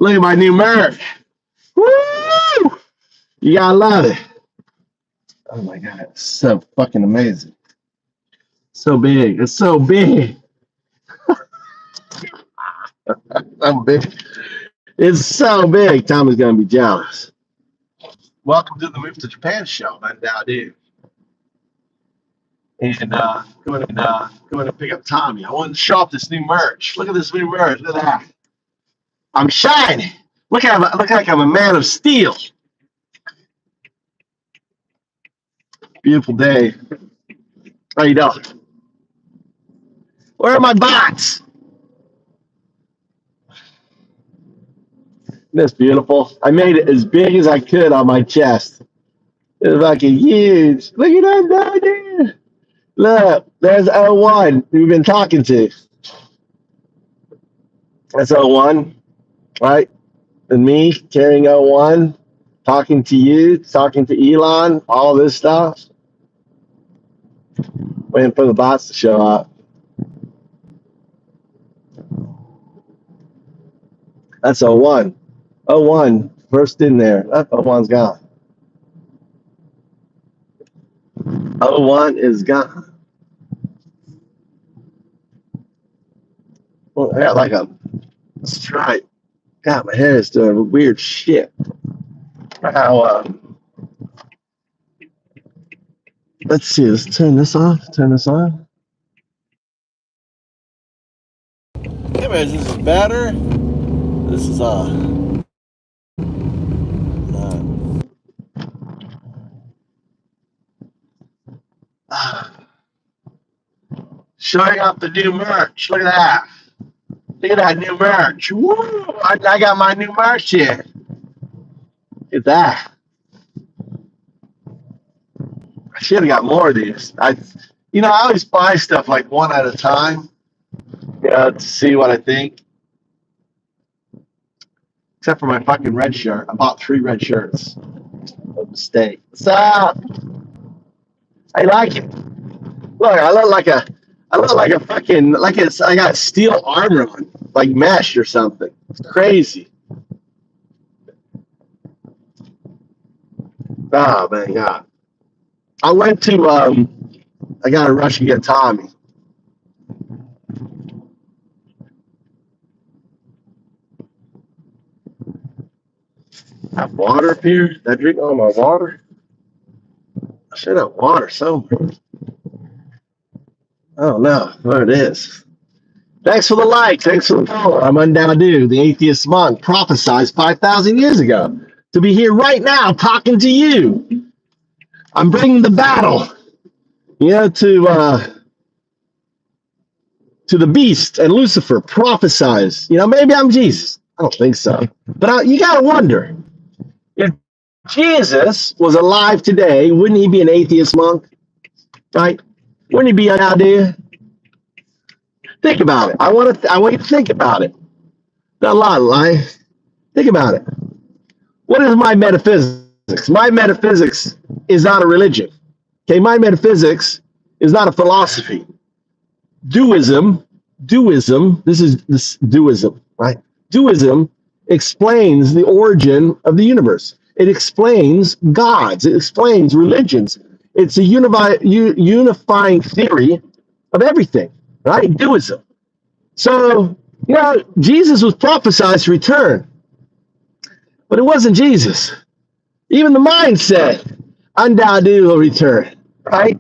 Look at my new merch. Woo! You gotta love it. Oh my God, it's so fucking amazing. So big. It's so big. So big. It's so big. Tommy's gonna be jealous. Welcome to the Move to Japan show. I'm Dow Dude. And going to pick up Tommy. I wanted to show off this new merch. Look at this new merch. Look at that. I'm shining. Look like I'm a man of steel. Beautiful day. How you doing? Where are my bots? That's beautiful. I made it as big as I could on my chest. It's fucking huge. Look at that down there. Look, there's 01 we've been talking to. That's 01, right? And me carrying 01, talking to you, talking to Elon, all this stuff. Waiting for the bots to show up. That's 01. 01, first in there. That 01's gone. 01 is gone. Well, I got like a stripe. God, my hair is doing weird shit. How, let's see, let's turn this off. Turn this on. Hey man, this is better. This is showing off the new merch. Look at that. Look at that new merch. Woo! I got my new merch here. Look at that. I should have got more of these. I always buy stuff like one at a time, to see what I think. Except for my fucking red shirt. I bought 3 red shirts. A mistake. What's up? I like it. Look, I look like a fucking, I got steel armor on, like mesh or something. It's crazy. Oh my God. I went to, I got to rush and get Tommy. I have water up here. Did I drink all my water? I should have water somewhere. Oh no, there it is. Thanks for the like. Thanks for the follow. I'm Undadu, the atheist monk, prophesied 5,000 years ago to be here right now talking to you. I'm bringing the battle, to the beast and Lucifer. Prophesies. Maybe I'm Jesus. I don't think so. But you got to wonder, if Jesus was alive today, wouldn't he be an atheist monk? Right? Wouldn't he be an idea? Think about it. I want you to think about it. Not a lot of life. Think about it. What is my metaphysics? My metaphysics is not a religion. Okay, my metaphysics is not a philosophy. Duism, this is duism, right? Duism explains the origin of the universe. It explains gods. It explains religions. It's a unifying theory of everything, right? Duism. So, Jesus was prophesied to return, but it wasn't Jesus. Even the mind said, Undadu will return, right?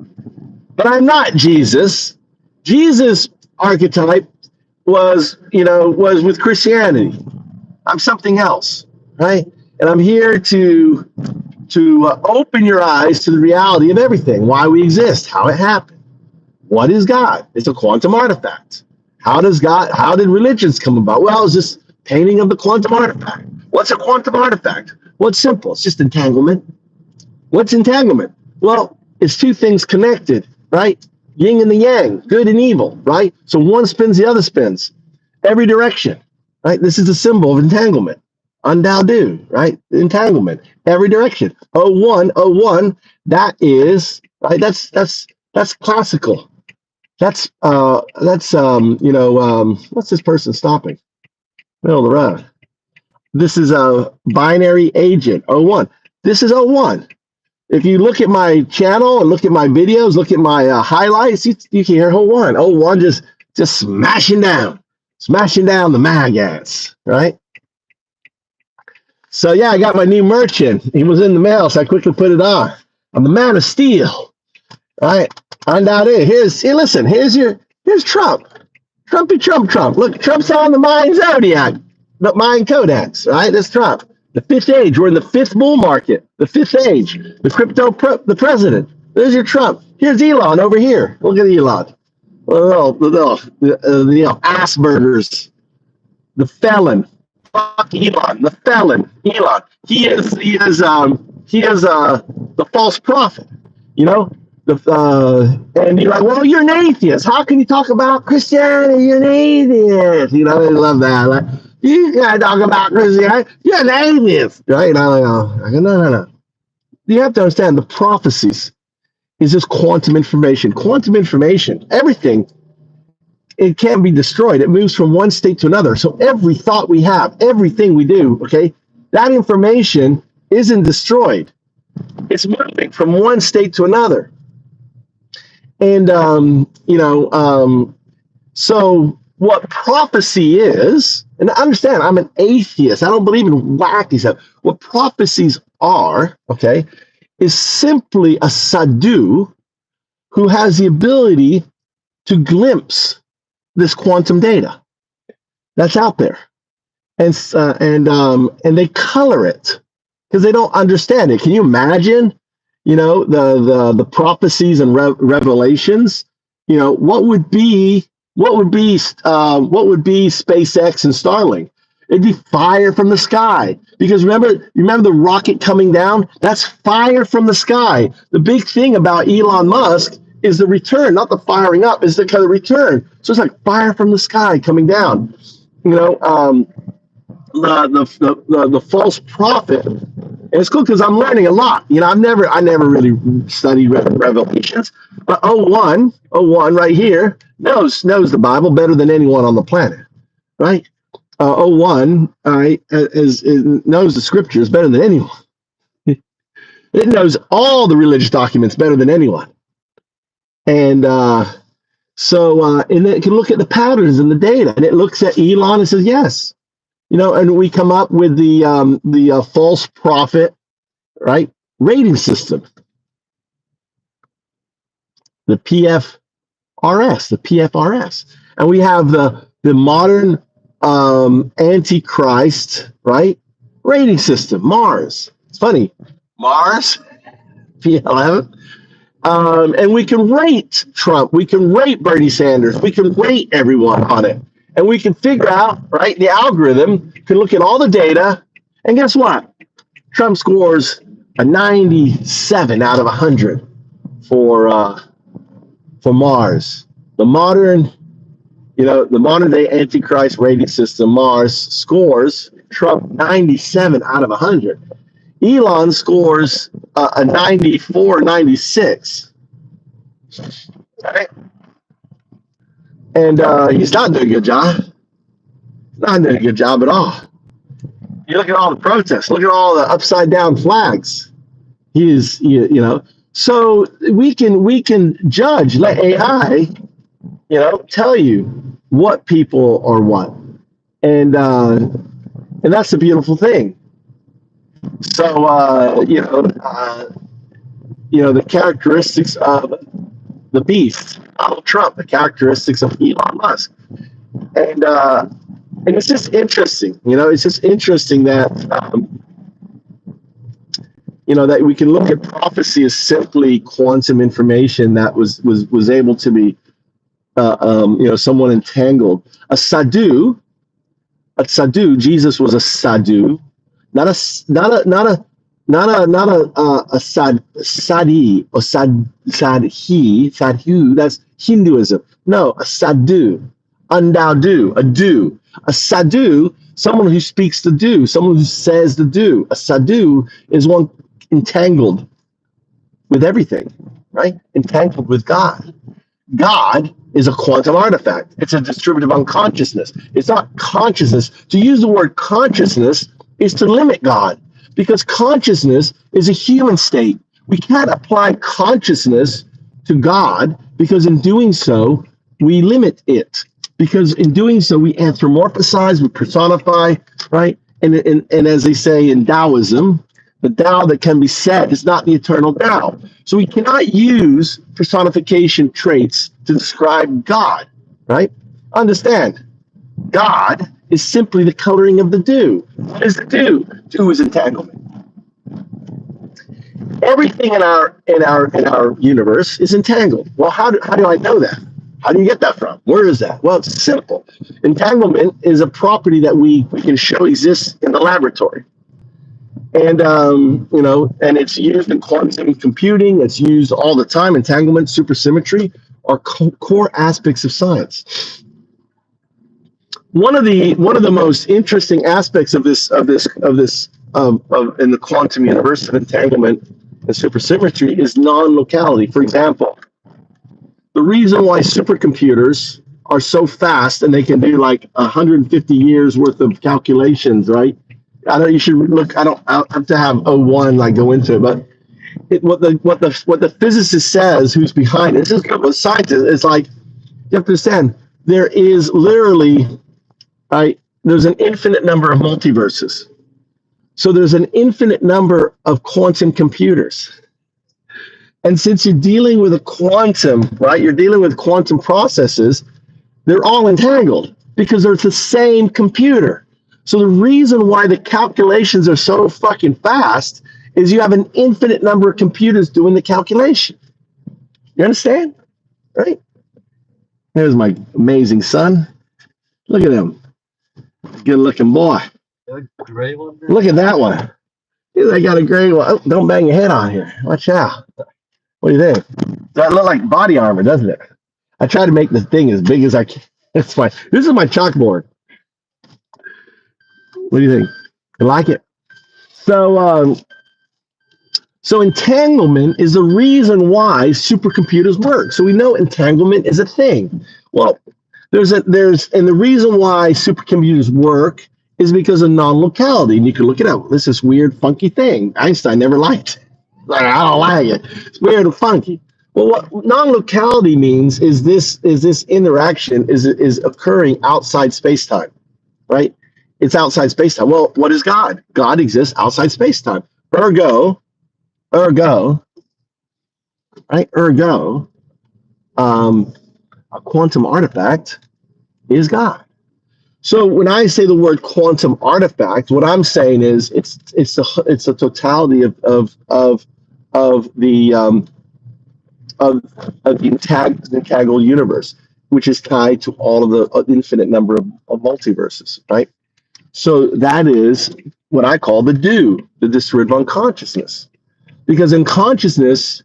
But I'm not Jesus. Jesus' archetype was with Christianity. I'm something else, right? And I'm here to open your eyes to the reality of everything, why we exist, how it happened. What is God? It's a quantum artifact. How did religions come about? Well, it's just painting of the quantum artifact. What's a quantum artifact? Well, it's simple. It's just entanglement. What's entanglement? Well, it's two things connected, right? Yin and the yang, good and evil, right? So one spins, the other spins. Every direction, right? This is a symbol of entanglement. Undadu, right? Entanglement, every direction. 01, that is, right? That's classical. That's what's this person stopping? Middle of the road. This is a binary agent, O1. This is O1. If you look at my channel and look at my videos, look at my highlights, you can hear O1. O1 just smashing down the maggots, right? So yeah, I got my new merchant. He was in the mail, so I quickly put it on. I'm the man of steel, right? Find out it. Here's Trump. Trump. Look, Trump's on the Mayan Zodiac, the Mayan Codex, right? That's Trump. The fifth age. We're in the fifth bull market. The fifth age. The the president. There's your Trump. Here's Elon over here. Look at Elon. The Asperger's. The felon. Fuck Elon. The felon. Elon. He is the false prophet. You know. And you're like, well, you're an atheist. How can you talk about Christianity? You're an atheist. You know, they love that. Like, you gotta talk about Christianity. You're an atheist, right? And I go, no. You have to understand the prophecies is just quantum information. Quantum information, everything, it can't be destroyed. It moves from one state to another. So every thought we have, everything we do, okay, that information isn't destroyed. It's moving from one state to another. And, so what prophecy is, and understand, I'm an atheist. I don't believe in wacky stuff. What prophecies are, okay, is simply a sadhu who has the ability to glimpse this quantum data that's out there. And they color it because they don't understand it. Can you imagine? You know, the prophecies and revelations. You know, what would be SpaceX and Starlink? It'd be fire from the sky. Because remember the rocket coming down? That's fire from the sky. The big thing about Elon Musk is the return, not the firing up, is the kind of return. So it's like fire from the sky coming down. You know, the false prophet. And it's cool because I'm learning a lot. You know, I never really studied Revelations, but O1 right here knows the Bible better than anyone on the planet, right? O1, knows the scriptures better than anyone. It knows all the religious documents better than anyone, and and it can look at the patterns in the data, and it looks at Elon and says yes. You know, and we come up with the false prophet, right, rating system, the PFRS, and we have the modern antichrist, right, rating system, Mars. It's funny, Mars, P11. And we can rate Trump, we can rate Bernie Sanders, we can rate everyone on it. And we can figure out, right, the algorithm can look at all the data, and guess what? Trump scores a 97 out of 100 for Mars. The modern day Antichrist rating system, Mars, scores Trump 97 out of 100. Elon scores a 94, 96. Right? And he's not doing a good job. Not doing a good job at all. You look at all the protests. Look at all the upside down flags. He is, you know. So we can judge. Let AI, tell you what people are what, and that's the beautiful thing. So the characteristics of the beast, Donald Trump, the characteristics of Elon Musk, and it's just interesting. It's just interesting that that we can look at prophecy as simply quantum information that was able to be somewhat entangled. A sadhu. Jesus was a sadhu, not a sadhi or sadhu. That's Hinduism. No, a sadhu, undaudu, a do. A sadhu, someone who speaks the do, someone who says the do. A sadhu is one entangled with everything, right? Entangled with God. God is a quantum artifact. It's a distributive unconsciousness. It's not consciousness. To use the word consciousness is to limit God, because consciousness is a human state. We can't apply consciousness to God, because in doing so, we limit it. Because in doing so, we anthropomorphize, we personify, right? And as they say in Taoism, the Tao that can be said is not the eternal Tao. So we cannot use personification traits to describe God, right? Understand, God is simply the coloring of the dew. What is the dew? Dew is entanglement. Everything in our universe is entangled. Well, how do I know that? How do you get that from? Where is that? Well, it's simple. Entanglement is a property that we can show exists in the laboratory. And and it's used in quantum computing. It's used all the time. Entanglement, supersymmetry are core aspects of science. One of the most interesting aspects of this in the quantum universe of entanglement and supersymmetry is non-locality. For example, the reason why supercomputers are so fast and they can do like 150 years worth of calculations, right? I know you should look. I don't have to have O1 like go into it, but what the physicist says, who's behind it, this is what scientists. It's like you have to understand there is literally, right? There's an infinite number of multiverses, so there's an infinite number of quantum computers, and since you're dealing with a quantum, right? You're dealing with quantum processes. They're all entangled because they're the same computer. So the reason why the calculations are so fucking fast is you have an infinite number of computers doing the calculation. You understand? Right? There's my amazing son. Look at him. Good looking boy. Look at that one. I got a gray one. Oh, don't bang your head on here. Watch out. What do you think? That look like body armor, doesn't it? I try to make the thing as big as I can. This is my chalkboard. What do you think? You like it? So entanglement is the reason why supercomputers work. So we know entanglement is a thing. Well, and the reason why supercomputers work is because of non-locality. And you can look it up. This is weird, funky thing. Einstein never liked it. Like, I don't like it. It's weird and funky. Well, what non-locality means is this interaction is occurring outside space-time, right? It's outside space-time. Well, what is God? God exists outside space-time. Ergo, right? Ergo, a quantum artifact is God. So when I say the word quantum artifact, what I'm saying is it's the totality of the entangled universe, which is tied to all of the infinite number of multiverses, right? So that is what I call the dew, the derivative unconsciousness, because unconsciousness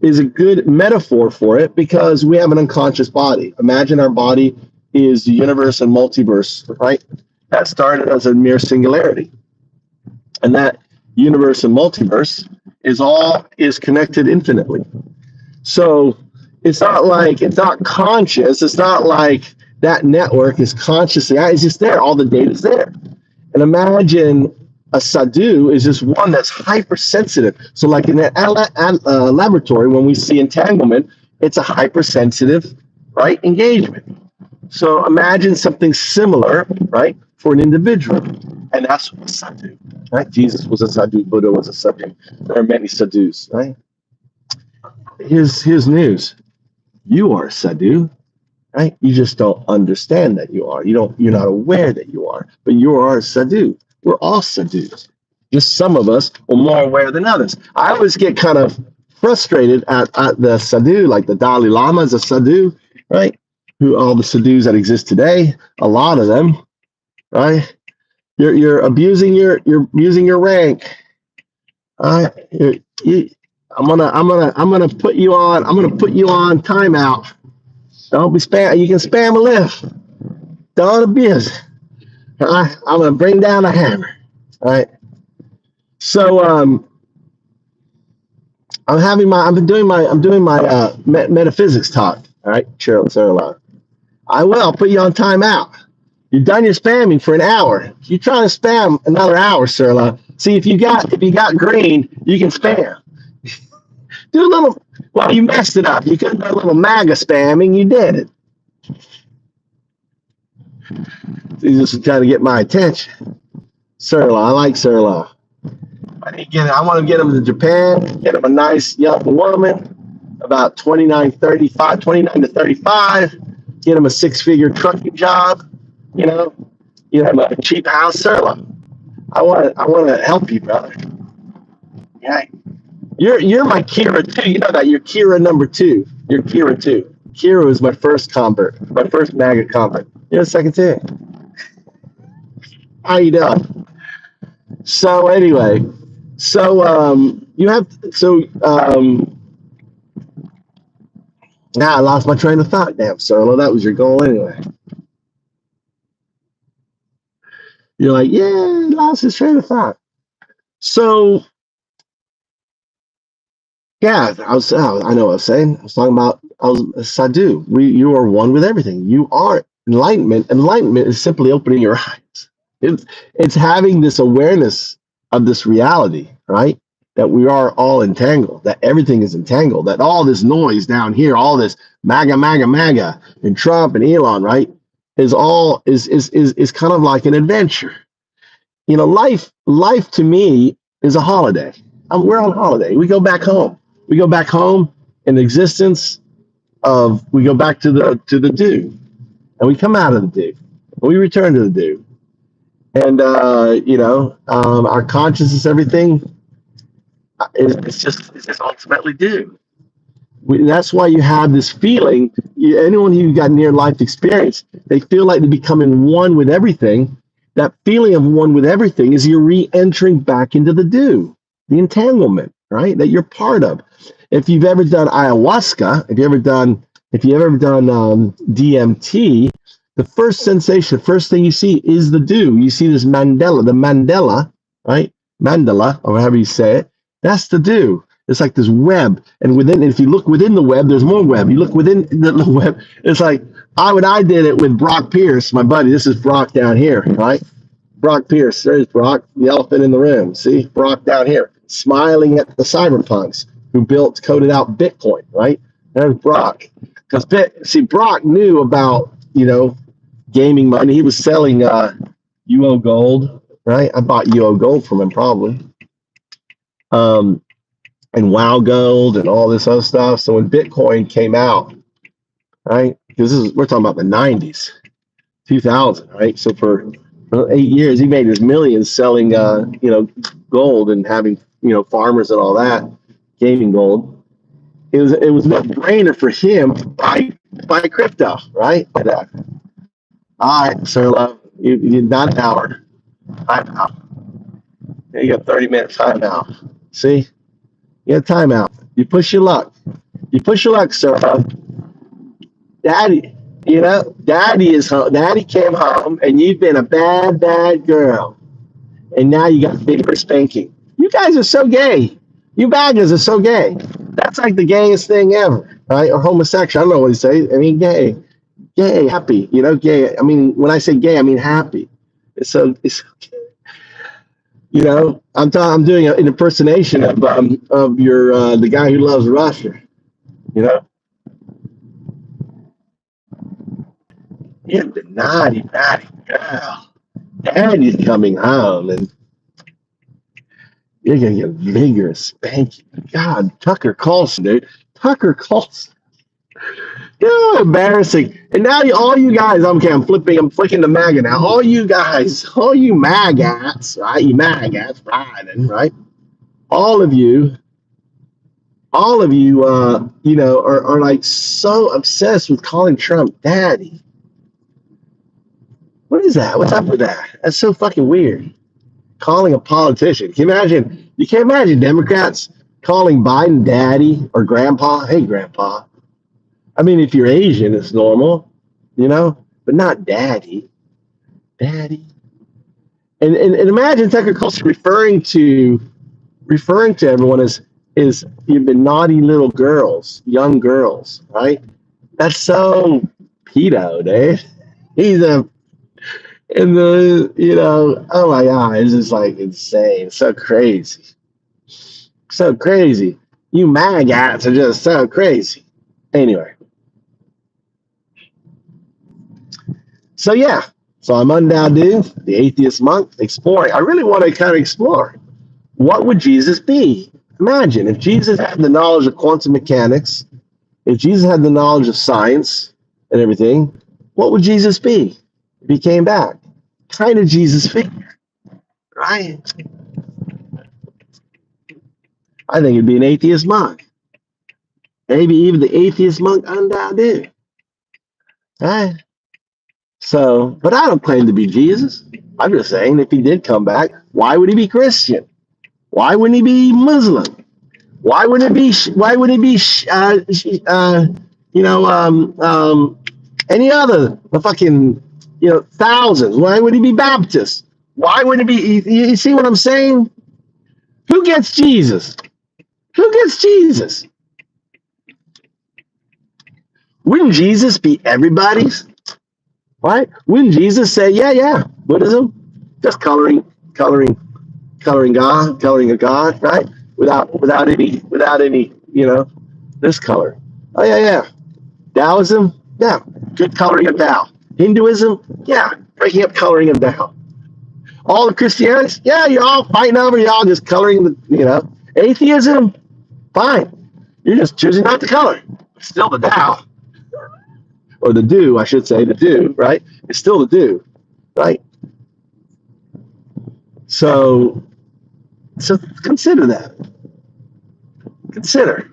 is a good metaphor for it, because we have an unconscious body. Imagine our body is the universe and multiverse, right? That started as a mere singularity, and that universe and multiverse is connected infinitely. So it's not conscious. It's not like that network is consciously. It's just there. All the data is there. And imagine a sadhu is just one that's hypersensitive. So like in that laboratory, when we see entanglement, it's a hypersensitive, right, engagement. So imagine something similar, right, for an individual. And that's a sadhu, right? Jesus was a sadhu. Buddha was a sadhu. There are many sadhus, right? Here's news. You are a sadhu, right? You just don't understand that you are. You're not aware that you are, but you are a sadhu. We're all sadhus. Just some of us are more aware than others. I always get kind of frustrated at the sadhu, like the Dalai Lama is a sadhu, right? Who all the sadhus that exist today, a lot of them, right? You're abusing your rank. I'm gonna put you on timeout. Don't be spam. You can spam a lift. Don't abuse. I'm gonna bring down a hammer. All right. So I'm doing my metaphysics talk. All right, Cheryl. I will. I'll put you on timeout. You're done your spamming for an hour. You try to spam another hour, Sirla. See if you got green, you can spam. Do a little. Well, you messed it up. You could have done a little MAGA spamming. You did it. He's just trying to get my attention. Sirla, I like Sirla. I want to get him to Japan. Get him a nice young woman, about 29 to 35. Get him a 6-figure trucking job. You know, a cheap house, Sirla. I want to help you, brother. Yeah. You're my Kira too. You know that you're Kira number 2. You're Kira 2. Kira was my first convert, my first MAGA convert. You're the second too. How you doing? So anyway, now I lost my train of thought. Damn, Solo, that was your goal anyway. You're like, yeah, lost his train of thought. So yeah, I know what I was saying. I was talking about Sadhu. You are one with everything. You are enlightenment. Enlightenment is simply opening your eyes. It's having this awareness of this reality, right? That we are all entangled, that everything is entangled, that all this noise down here, all this MAGA, and Trump and Elon, right, is kind of like an adventure. Life to me is a holiday. We're on holiday. We go back home. We go back home in existence we go back to the do, and we come out of the do, and we return to the do. And our consciousness, everything is just ultimately do. That's why you have this feeling. Anyone who got near life experience, they feel like they're becoming one with everything. That feeling of one with everything is you're re-entering back into the do, the entanglement, right? That you're part of. If you've ever done ayahuasca, if you ever done DMT, the first sensation, the first thing you see is the do. You see this mandala, right? Mandala, or however you say it. That's the do. It's like this web, and if you look within the web, there's more web. You look within the web, it's like I did it with Brock Pierce, my buddy. This is Brock down here, right? Brock Pierce. There's Brock, the elephant in the room. See, Brock down here, smiling at the cyberpunks who coded out Bitcoin, right? There's Brock. Because Brock knew about, gaming money. He was selling UO gold, right? I bought UO gold from him probably. And WoW gold and all this other stuff. So when Bitcoin came out, right? Because we're talking about the 90s, 2000, right? So for 8 years, he made his millions selling, gold and having, farmers and all that, gaming gold. It was no brainer for him to buy crypto, right? All right, sir, you not an hour. You got 30-minute timeout. See? You got timeout. You push your luck. Sir. Daddy, Daddy is home. Daddy came home, and you've been a bad, bad girl. And now you got bigger spanking. You guys are so gay. You baggers are so gay. That's like the gayest thing ever, right? Or homosexual. I don't know what you say. I mean, gay, happy. Gay. I mean, when I say gay, I mean happy. It's I'm doing an impersonation of your the guy who loves Russia. Yeah, the naughty girl. Daddy's coming home, and you're gonna get vigorous spanking. God, Tucker Carlson, dude. Tucker Carlson. Yeah, embarrassing. And now all you guys, I'm flicking the MAGA now. All you guys, all you MAGAs, right? You MAGAs, Biden, right? All of you, are like so obsessed with calling Trump daddy. What is that? What's up with that? That's so fucking weird. Calling a politician. You can't imagine Democrats calling Biden daddy or grandpa. Hey, grandpa. I mean, if you're Asian, it's normal, but not daddy. Daddy. And imagine Tucker Carlson referring to everyone as you've been naughty little girls, young girls, right? That's so pedo, dude. And oh my God, it's just like insane. So crazy. So crazy. You maggots are just so crazy. Anyway, so yeah. So I'm Undoubted, the atheist monk, exploring. I really want to kind of explore. What would Jesus be? Imagine if Jesus had the knowledge of quantum mechanics, if Jesus had the knowledge of science and everything, what would Jesus be if he came back? Kind of Jesus figure, right? I think it'd be an atheist monk. Maybe even the atheist monk Undoubted, right? So, but I don't claim to be Jesus. I'm just saying if he did come back, why would he be Christian? Why wouldn't he be Muslim? Why wouldn't it be? Why would it be? You know, any other the fucking thousands? Why would he be Baptist? Why would it be? You see what I'm saying? Who gets Jesus? Who gets Jesus? Wouldn't Jesus be everybody's? Right? Wouldn't Jesus say, yeah, Buddhism, just coloring God, coloring a God, right? Without any, this color. Oh yeah. Taoism, yeah, good coloring of Tao. Hinduism, yeah, breaking up coloring of Tao. All the Christianities, yeah, you're all fighting over, you're all just coloring Atheism, fine. You're just choosing not to color. It's still the Tao. Or the do, I should say, the do, right? It's still the do, right? So consider that. Consider.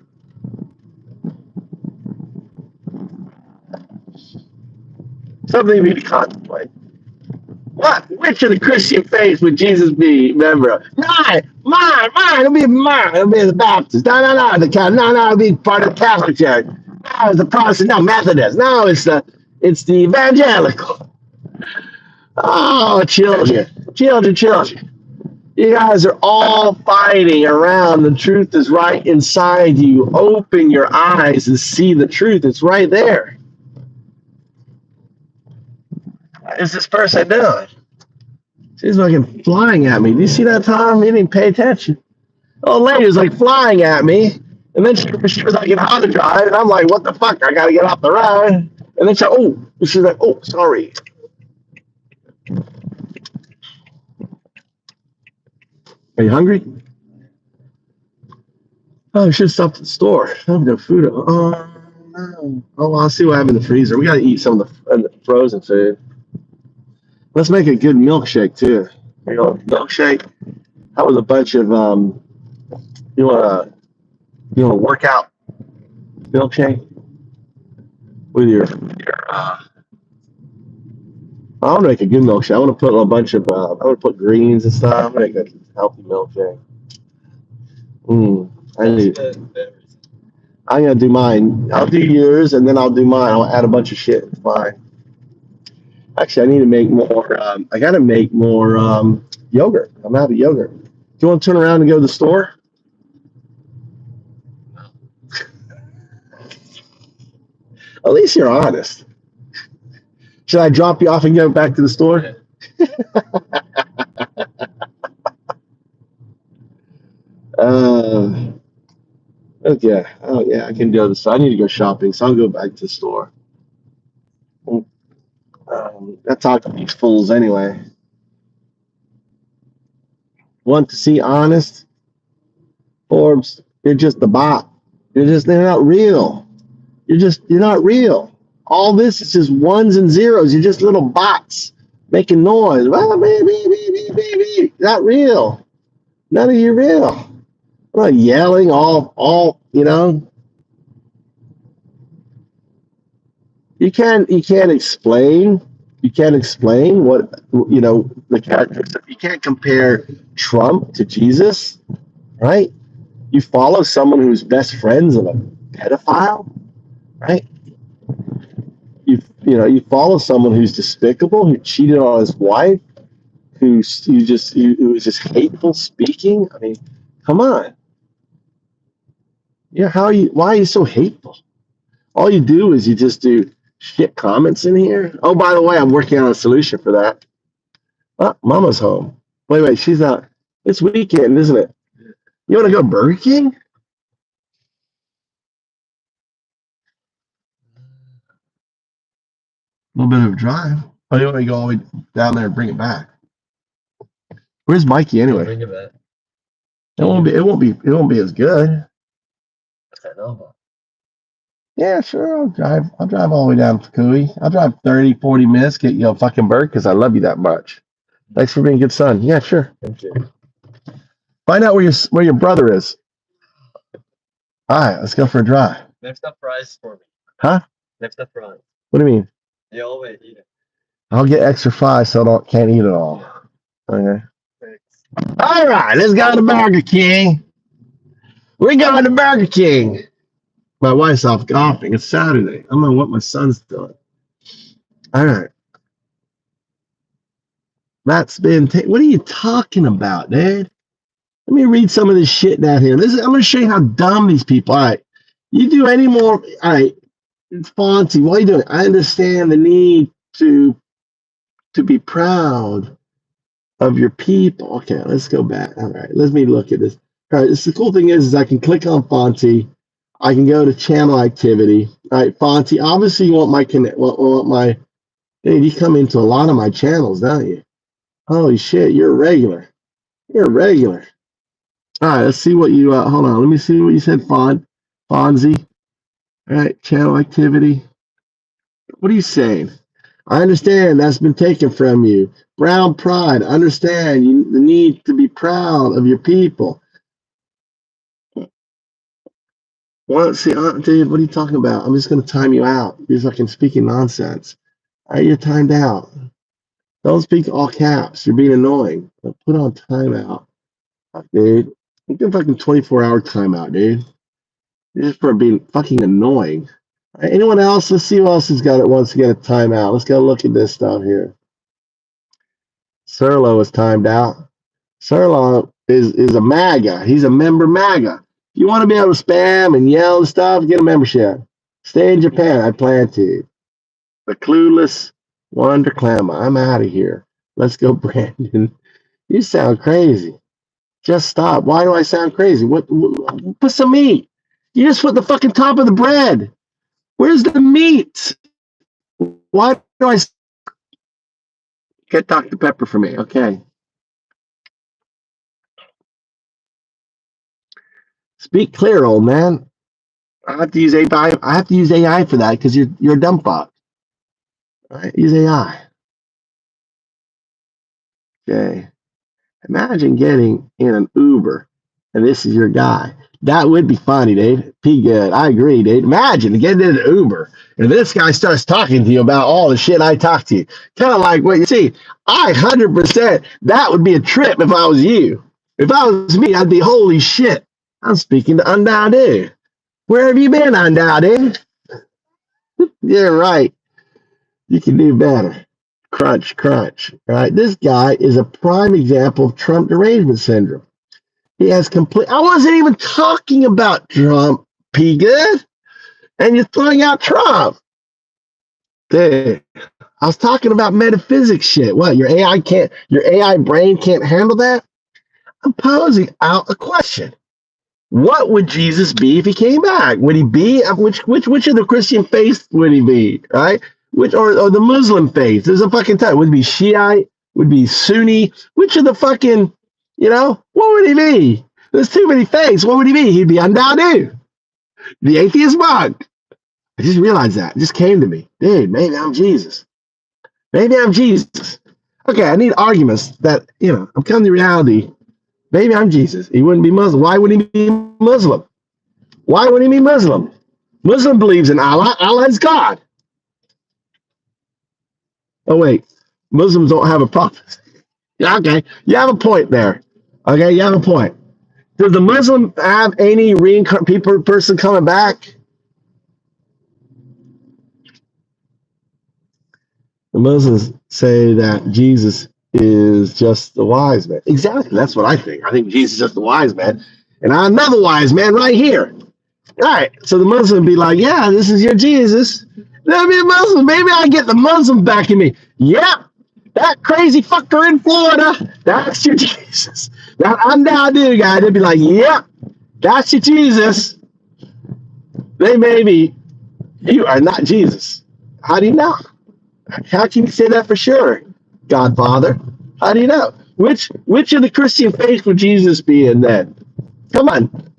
Something we need to contemplate. Which of the Christian faiths would Jesus be member of? Mine. It'll be mine. It'll be the Baptist. No. It'll be part of the Catholic Church. No, it's the Protestant. No, Methodist. No, it's the evangelical. Oh, children. You guys are all fighting around. The truth is right inside you. Open your eyes and see the truth. It's right there. What is this person doing? She's fucking flying at me. Do you see that, Tom? He didn't pay attention. The old lady was like flying at me. And then she was like in how to drive. And I'm like, what the fuck? I got to get off the road. And then she's like, oh, sorry. Are you hungry? Oh, we should stop at the store. I have no food. Oh, no. Oh, well, I'll see what I have in the freezer. We got to eat some of the frozen food. Let's make a good milkshake, too. Milkshake? That was a bunch of, you want to work out milkshake? With your I want to make a good milkshake. I want to put a bunch of, I want to put greens and stuff. I'm going to make a healthy milkshake. I'm going to do mine. I'll do yours, and then I'll do mine. I'll add a bunch of shit to mine. Actually, I need to make more. I got to make more yogurt. I'm out of yogurt. Do you want to turn around and go to the store? At least you're honest. Should I drop you off and go back to the store? Okay. Oh, yeah, I can go to the store. I need to go shopping, so I'll go back to the store. I talk to these fools anyway. Want to see honest? Forbes, you're just a bot. They're not real. You're not real. All this is just ones and zeros. You're just little bots making noise. Not real. None of you real. I'm not yelling all. You can't explain. You can't explain what the characteristics. You can't compare Trump to Jesus, right? You follow someone who's best friends of a pedophile, right? You follow someone who's despicable, who cheated on his wife, who was just hateful speaking. I mean, come on. Yeah, why are you so hateful? All you do is you just do shit comments in here. Oh, by the way, I'm working on a solution for that. Oh, Mama's home. Wait, she's not. It's weekend, isn't it? You want to go Burger King? A little bit of a drive. Oh, you want to go all the way down there and bring it back? Where's Mikey anyway? Bring it back. It won't be as good. I know. Yeah, sure. I'll drive all the way down to Kui. I'll drive 30, 40 minutes, get you a fucking burger because I love you that much. Thanks for being a good son. Yeah, sure. Thank you. Find out where your brother is. All right, let's go for a drive. Next up fries for me. Huh? Next up fries. What do you mean? You always eat it. I'll get extra fries so I can't eat it all. Okay. Thanks. All right, let's go to Burger King. We're going to Burger King. My wife's off golfing. It's Saturday. I don't know what my son's doing. All right. That's been. What are you talking about, Dad? Let me read some of this shit down here. I'm going to show you how dumb these people are. All right. You do any more. All right. Fonzie, what are you doing? I understand the need to be proud of your people. Okay, let's go back. All right. Let me look at this. All right. The cool thing is I can click on Fonzie. I can go to channel activity. All right, Fonzie. Obviously, you want my connect. Want my. Dude, you come into a lot of my channels, don't you? Holy shit, you're a regular. You're a regular. All right, let's see what you. Hold on, let me see what you said, Fonzie. All right, channel activity. What are you saying? I understand that's been taken from you. Brown pride. Understand the need to be proud of your people. Well, see, dude, what are you talking about? I'm just going to time you out. You're fucking speaking nonsense. All right, you're timed out. Don't speak all caps. You're being annoying. Put on timeout, dude. You can fucking 24-hour timeout, dude. Just for being fucking annoying. All right, anyone else? Let's see who else has got it. Wants to get a timeout. Let's go look at this stuff here. Serlo is timed out. Serlo is a MAGA. He's a member MAGA. If you want to be able to spam and yell and stuff, get a membership. Stay in Japan. I plan to. The clueless Wonder Clamor. I'm out of here. Let's go, Brandon. You sound crazy. Just stop. Why do I sound crazy? What put some meat. You just put the fucking top of the bread. Where's the meat? Why do I get Dr. Pepper for me? Okay. Speak clear, old man. I have to use AI. I have to use AI for that because you're a dumb fuck. All right, use AI. Okay. Imagine getting in an Uber and this is your guy. That would be funny, Dave. Be good. I agree, Dave. Imagine getting in an Uber and this guy starts talking to you about all the shit I talked to you. Kind of like what you see. I 100%. That would be a trip if I was you. If I was me, I'd be holy shit. I'm speaking to Undowdy. Where have you been, Undowdy? Yeah, right. You can do better. Crunch, crunch. All right. This guy is a prime example of Trump derangement syndrome. He has complete. I wasn't even talking about Trump, P. Good. And you're throwing out Trump. Dude, I was talking about metaphysics shit. What? Your AI brain can't handle that? I'm posing out a question. What would Jesus be if he came back? Would he be which of the Christian faiths would he be? Right? Which or the Muslim faith? There's a fucking type. Would it be Shiite? Would it be Sunni? Which of the fucking, what would he be? There's too many faiths. What would he be? He'd be Undowdy, the atheist monk. I just realized that. It just came to me. Dude, maybe I'm Jesus. Maybe I'm Jesus. Okay, I need arguments that, I'm coming to reality. Maybe I'm Jesus. He wouldn't be Muslim. Why would he be Muslim? Why would he be Muslim? Muslim believes in Allah. Allah is God. Oh, wait. Muslims don't have a prophet. Yeah, okay. You have a point there. Okay, you have a point. Does the Muslim have any person coming back? The Muslims say that Jesus is just the wise man. Exactly. That's what I think. I think Jesus is just the wise man. And I'm another wise man right here. All right. So the Muslim be like, yeah, this is your Jesus. Let me a Muslim. Maybe I get the Muslim back in me. Yep. That crazy fucker in Florida, that's your Jesus. That undoubted guy, they'd be like, yep, that's your Jesus. They may be, you are not Jesus. How do you know? How can you say that for sure, Godfather? How do you know? Which of the Christian faith would Jesus be in then? Come on.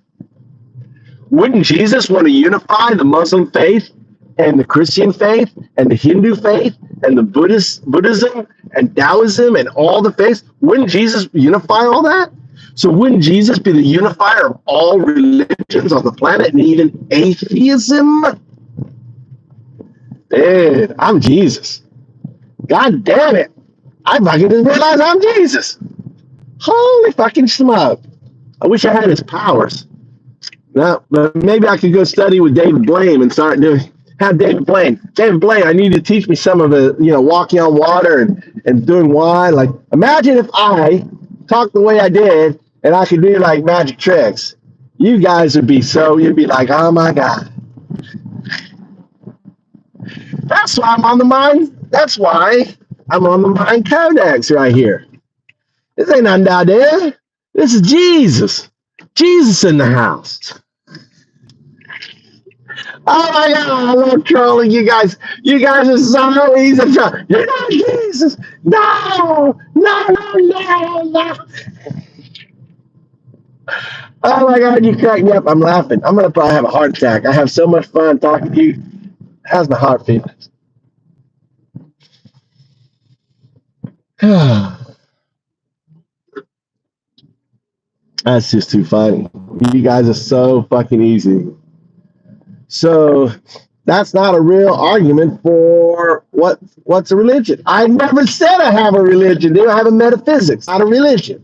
Wouldn't Jesus want to unify the Muslim faith and the Christian faith and the Hindu faith and the Buddhism and Taoism and all the faiths? Wouldn't Jesus unify all that? So wouldn't Jesus be the unifier of all religions on the planet and even atheism? Dude, I'm Jesus. God damn it. I fucking just realized I'm Jesus. Holy fucking smoke. I wish I had his powers. No, but maybe I could go study with David Blaine and start doing. Have David Blaine. David Blaine, I need to teach me some of the, walking on water and doing wine. Like, imagine if I talked the way I did and I could do like magic tricks. You guys would be you'd be like, oh my God. That's why I'm on the mind. That's why I'm on the mind codex right here. This ain't nothing out there. This is Jesus. Jesus in the house. Oh my God, I love trolling you guys. You guys are so easy to troll. You're not Jesus. No. Oh my God, you crack me up. I'm laughing. I'm going to probably have a heart attack. I have so much fun talking to you. How's my heart feeling? That's just too funny. You guys are so fucking easy. So that's not a real argument for what's a religion. I never said I have a religion, dude. I have a metaphysics, not a religion.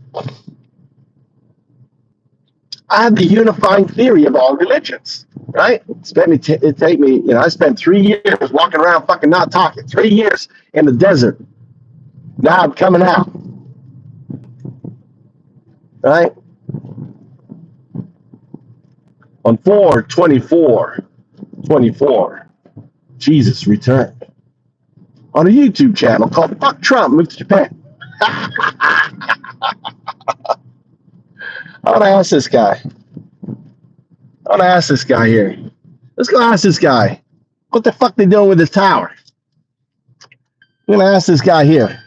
I have the unifying theory of all religions, right? It take me, I spent 3 years walking around fucking not talking, 3 years in the desert. Now I'm coming out, right? On 4/24/24, Jesus returned on a YouTube channel called Fuck Trump, Move2Japan. I want to ask this guy. Here. Let's go ask this guy. What the fuck they doing with this tower? I'm going to ask this guy here.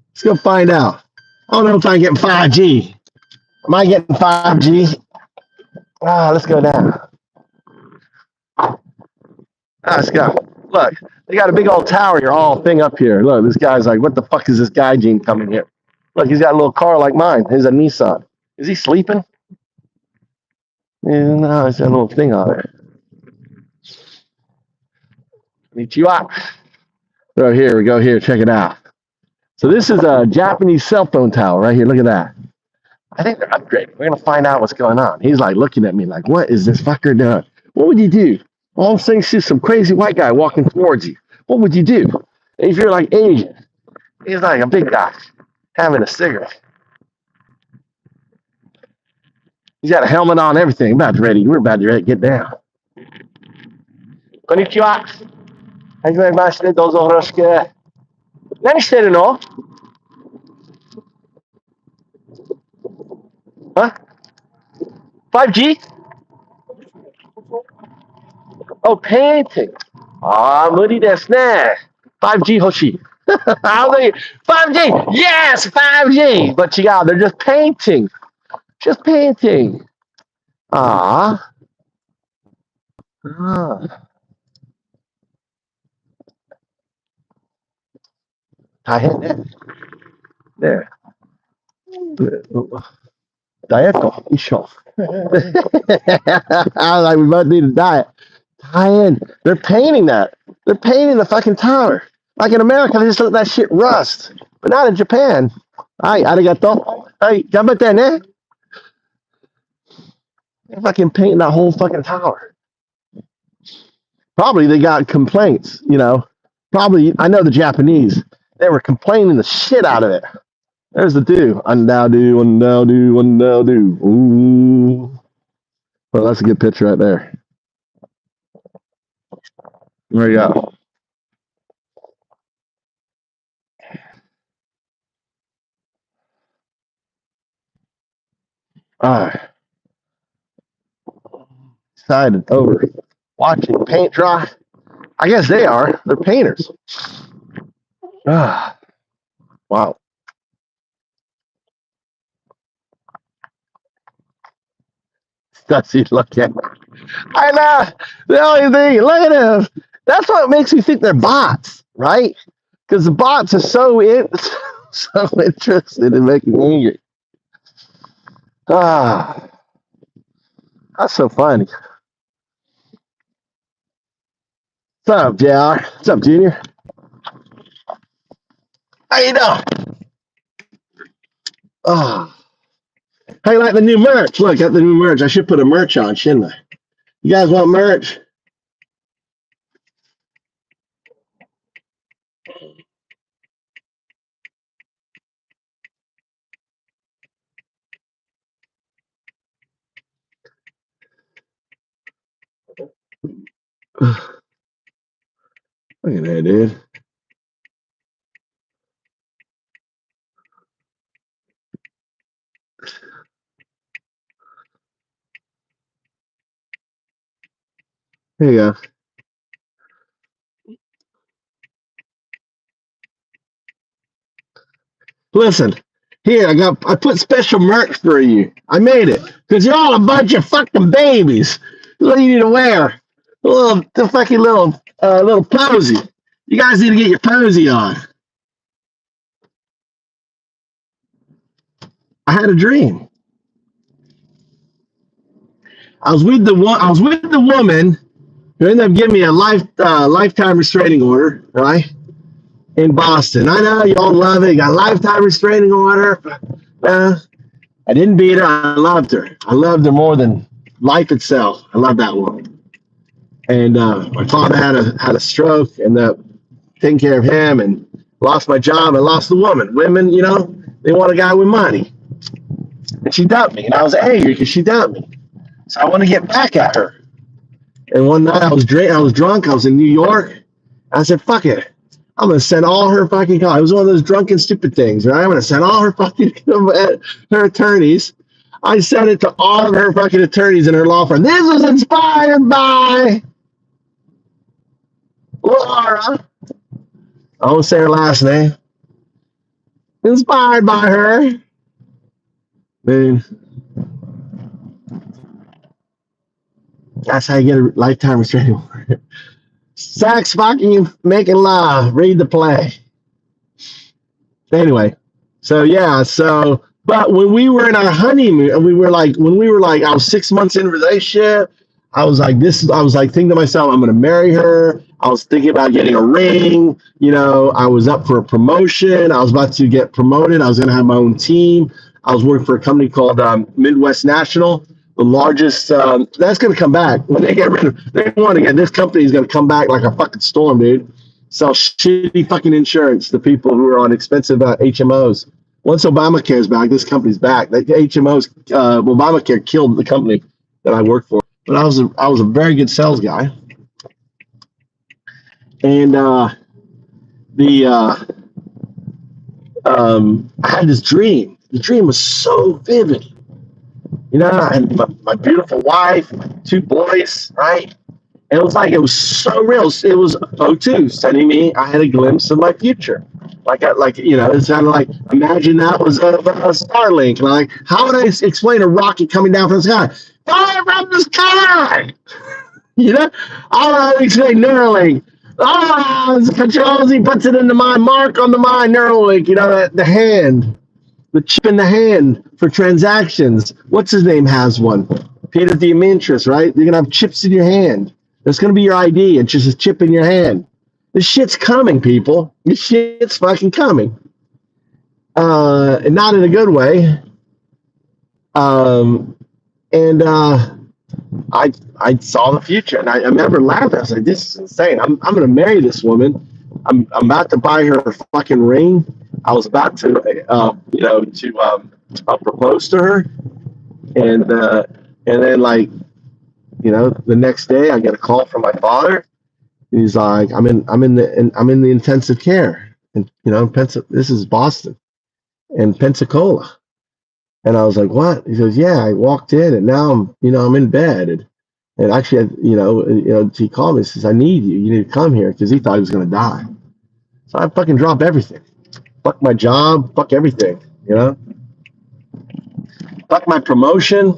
Let's go find out. I don't know if I'm getting 5G. Am I getting 5G? Let's go down. Let's go. Look, they got a big old tower here, all thing up here. Look, this guy's like, what the fuck is this guy gene coming here? Look, he's got a little car like mine. He's a Nissan. Is he sleeping? Yeah, no, it's got a little thing on there. Konnichiwa. So here we go. Here, check it out. So this is a Japanese cell phone tower right here. Look at that. I think they're upgrading. We're gonna find out what's going on. He's like looking at me like, what is this fucker doing? What would you do? All I'm saying is some crazy white guy walking towards you. What would you do? If you're like Asian, he's like a big guy having a cigarette. He's got a helmet on, everything. We're about to get down. Konnichiwa. はじめまして、どうぞよろしく。何してるの？ Huh? 5G? Oh, painting. 無理ですね。5G 欲しい。I was like, 5G! Yes, 5G! But 違う, they're just painting. Just painting. 大変ね。ね。Diet一緒。I was like, we both need a diet. Diane, they're painting that. They're painting the fucking tower. Like in America, they just let that shit rust. But not in Japan. Ay, arigato. Hey, gambate ne. They're fucking painting that whole fucking tower. Probably they got complaints, Probably, I know the Japanese. They were complaining the shit out of it. There's the do. Undo. Ooh. Well, that's a good picture right there. There you go. Decided over watching paint dry. I guess they are. They're painters. Ah, wow. Does he look at? I know. The only thing, look at him. That's what makes me think they're bots, right? Because the bots are so interested in making me angry. Ah, that's so funny. What's up, JR? What's up, Junior? How you doing? Oh, how you like the new merch? Look, got the new merch. I should put a merch on, shouldn't I? You guys want merch? Look at that, dude. Here you go. Listen, here I put special merch for you. I made it because you're all a bunch of fucking babies. What do you need to wear? The fucking little posy. You guys need to get your posy on. I had a dream. I was with the woman who ended up giving me a lifetime restraining order, right? In Boston. I know you all love it. You got a lifetime restraining order. I didn't beat her. I loved her. I loved her more than life itself. I love that woman. And my father had a stroke, and taking care of him, and lost my job. I lost the woman. Women, they want a guy with money. And she dumped me, and I was angry because she dumped me. So I want to get back at her. And one night I was drunk. I was in New York. I said, "Fuck it. I'm gonna send all her fucking calls." It was one of those drunken stupid things, right? I'm gonna send all her fucking her attorneys. I sent it to all of her fucking attorneys in her law firm. This was inspired by Laura. I won't say her last name. Inspired by her. Dude. That's how you get a lifetime restraining order. Sex, fucking, making love. Read the play. Anyway, but when we were in our honeymoon, and I was 6 months into the relationship, I was like thinking to myself, I'm going to marry her. I was thinking about getting a ring. I was up for a promotion. I was about to get promoted. I was going to have my own team. I was working for a company called Midwest National, the largest. That's going to come back when they get rid of. They want to get this company is going to come back like a fucking storm, dude. Sell shitty fucking insurance to people who are on expensive HMOs. Once Obamacare's back, this company's back. The HMOs, Obamacare killed the company that I worked for. But I was a very good sales guy, and I had this dream. The dream was so vivid. I had my beautiful wife, my two boys, right? And it was so real. It was O2 sending me. I had a glimpse of my future. It's kind of like, imagine that was a Starlink. And I'm like, how would I explain a rocket coming down from the sky? Fire from the sky! I would explain Neuralink. It controls, he puts it into my mark on the mind, Neuralink, the hand. The chip in the hand for transactions. What's his name has one? Peter Diamantris, right? You're going to have chips in your hand. That's going to be your ID. It's just a chip in your hand. This shit's coming, people. This shit's fucking coming. And not in a good way. I saw the future, and I remember laughing. I was like, "This is insane. I'm going to marry this woman. I'm about to buy her a fucking ring. I was about to propose to her, and then the next day I get a call from my father. He's like, I'm in the intensive care, and this is Boston and Pensacola, And I was like, what? He goes, yeah, I walked in and now I'm in bed. And actually, he called me and says, I need you. You need to come here because he thought he was going to die. So I fucking dropped everything. Fuck my job. Fuck everything. Fuck my promotion.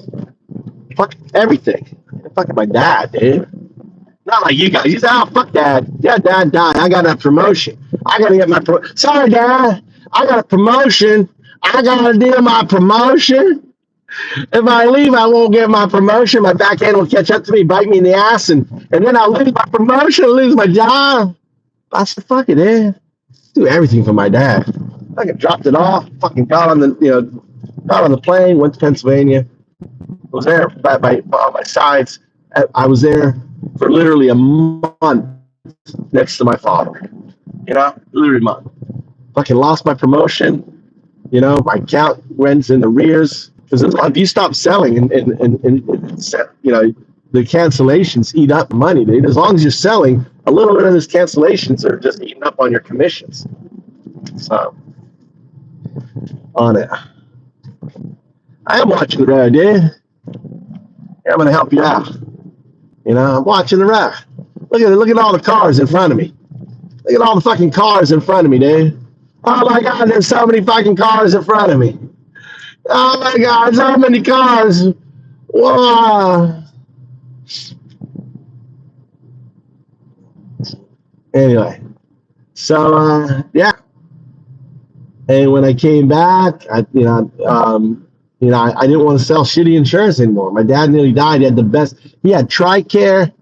Fuck everything. Fuck my dad, dude. Not like you guys. You say, oh, fuck dad. Yeah, dad died. I got a promotion. I got to get my Sorry, dad. I got a promotion. I got to do my promotion. If I leave, I won't get my promotion. My backhand will catch up to me, bite me in the ass, and then I'll lose my promotion, lose my job. I said, fuck it, man. Do everything for my dad. I dropped it off. Fucking got on the plane, went to Pennsylvania. Was there by my sides. I was there for literally a month next to my father. Literally a month. Fucking lost my promotion. My account went in arrears because if you stop selling and the cancellations eat up money, dude. As long as you're selling, a little bit of those cancellations are just eating up on your commissions. So on it. I am watching the road, dude. I'm gonna help you out. I'm watching the road. Look at all the cars in front of me. Look at all the fucking cars in front of me, dude. Oh my God, there's so many fucking cars in front of me. Oh my God, so many cars. Whoa. Anyway, so yeah. And when I came back, I didn't want to sell shitty insurance anymore. My dad nearly died. He had the best. He had TRICARE,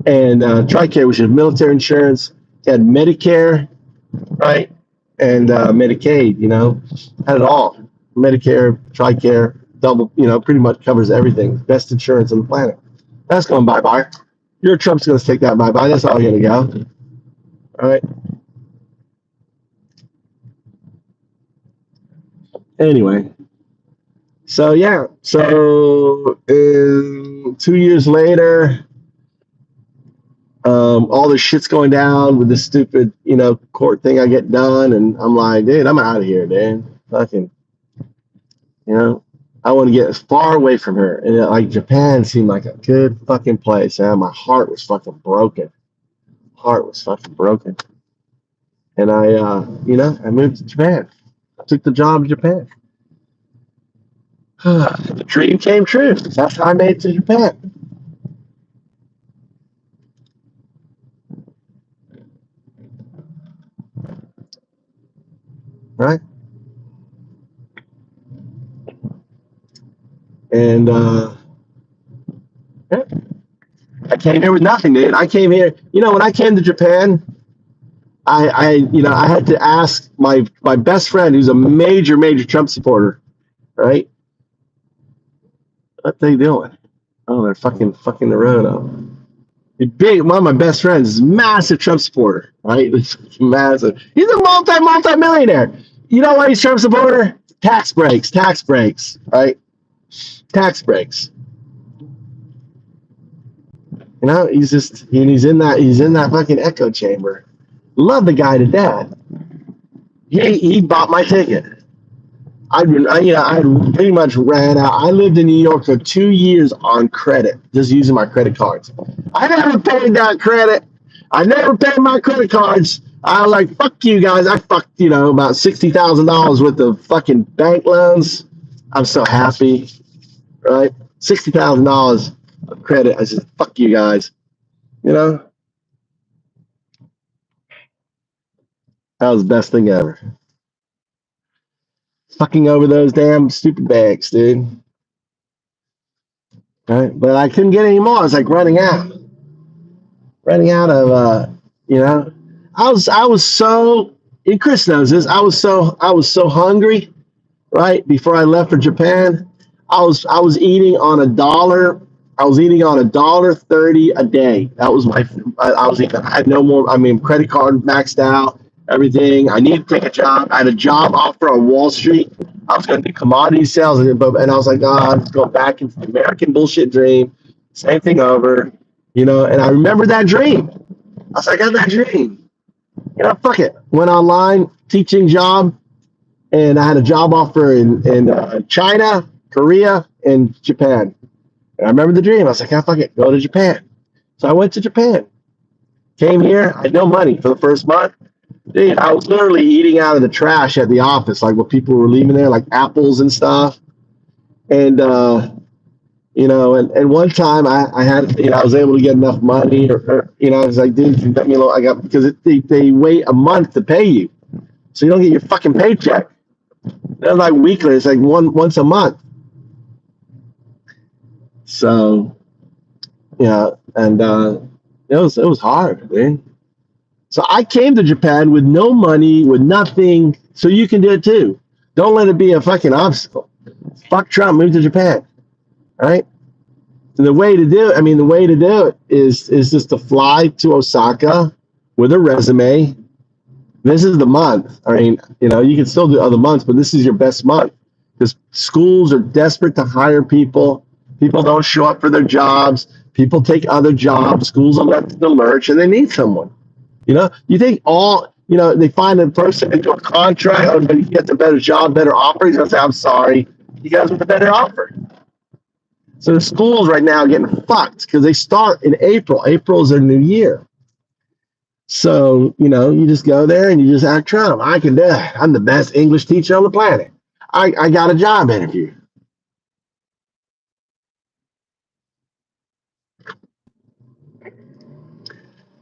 and TRICARE, which is military insurance. He had Medicare, right, and Medicaid. Had it all. Medicare, TRICARE, double. Pretty much covers everything. Best insurance on the planet. That's going bye-bye. Your Trump's going to take that bye-bye. That's all going to go. All right. Anyway. So yeah, 2 years later, all this shit's going down with this stupid, court thing I get done, and I'm like, dude, I'm out of here, dude. Fucking, I want to get as far away from her. And like Japan seemed like a good fucking place. Man. My heart was fucking broken. And I moved to Japan. I took the job in Japan. The dream came true. That's how I made it to Japan. Right? And yeah. I came here with nothing, dude. I came here, when I came to Japan, I had to ask my best friend, who's a major Trump supporter, right? What they doing? Oh, they're fucking the road up. One of my best friends is a massive Trump supporter, right? Massive. He's a multi-millionaire. You know why he's Trump supporter? Tax breaks, right? Tax breaks. He's in that fucking echo chamber. Love the guy to death. He bought my ticket. I pretty much ran out. I lived in New York for 2 years on credit, just using my credit cards. I never paid that credit. I never paid my credit cards. I was like, fuck you guys. I fucked, about $60,000 worth of fucking bank loans. I'm so happy, right? $60,000 of credit. I said, fuck you guys. That was the best thing ever. Fucking over those damn stupid banks, dude. Right? But I couldn't get any more. I was like running out of I was so, and Chris knows this, I was so hungry, right? Before I left for Japan. I was eating on $1. I was eating on $1.30 a day. That was I had no more. Credit card maxed out. Everything. I needed to take a job. I had a job offer on Wall Street. I was going to do commodity sales, and I was like, let's go back into the American bullshit dream. Same thing over, And I remember that dream. I was like, I got that dream. Fuck it. Went online, teaching job, and I had a job offer in China, Korea, and Japan. And I remember the dream. I was like, "Ah, fuck it, go to Japan." So I went to Japan. Came here. I had no money for the first month. Dude, I was literally eating out of the trash at the office, like what people were leaving there, like apples and stuff. And and one time I had, I was able to get enough money, or I was like, dude, let me know. I got, because they wait a month to pay you, so you don't get your fucking paycheck. They're like weekly. It's like once a month. So and it was hard, man. So I came to Japan with no money, with nothing. So you can do it too. Don't let it be a fucking obstacle. Fuck Trump, move to Japan. All right. And the way to do it is just to fly to Osaka with a resume. This is the month. I mean, you can still do other months, but this is your best month because schools are desperate to hire people. People don't show up for their jobs. People take other jobs. Schools are left in the lurch, and they need someone. You think they find a person into a contract, or he gets a better job, better offer. He's going to say, "I'm sorry, you guys with a better offer." So the schools right now are getting fucked because they start in April. April is their new year. So, you just go there and you just act Trump. I can do it. I'm the best English teacher on the planet. I got a job interview.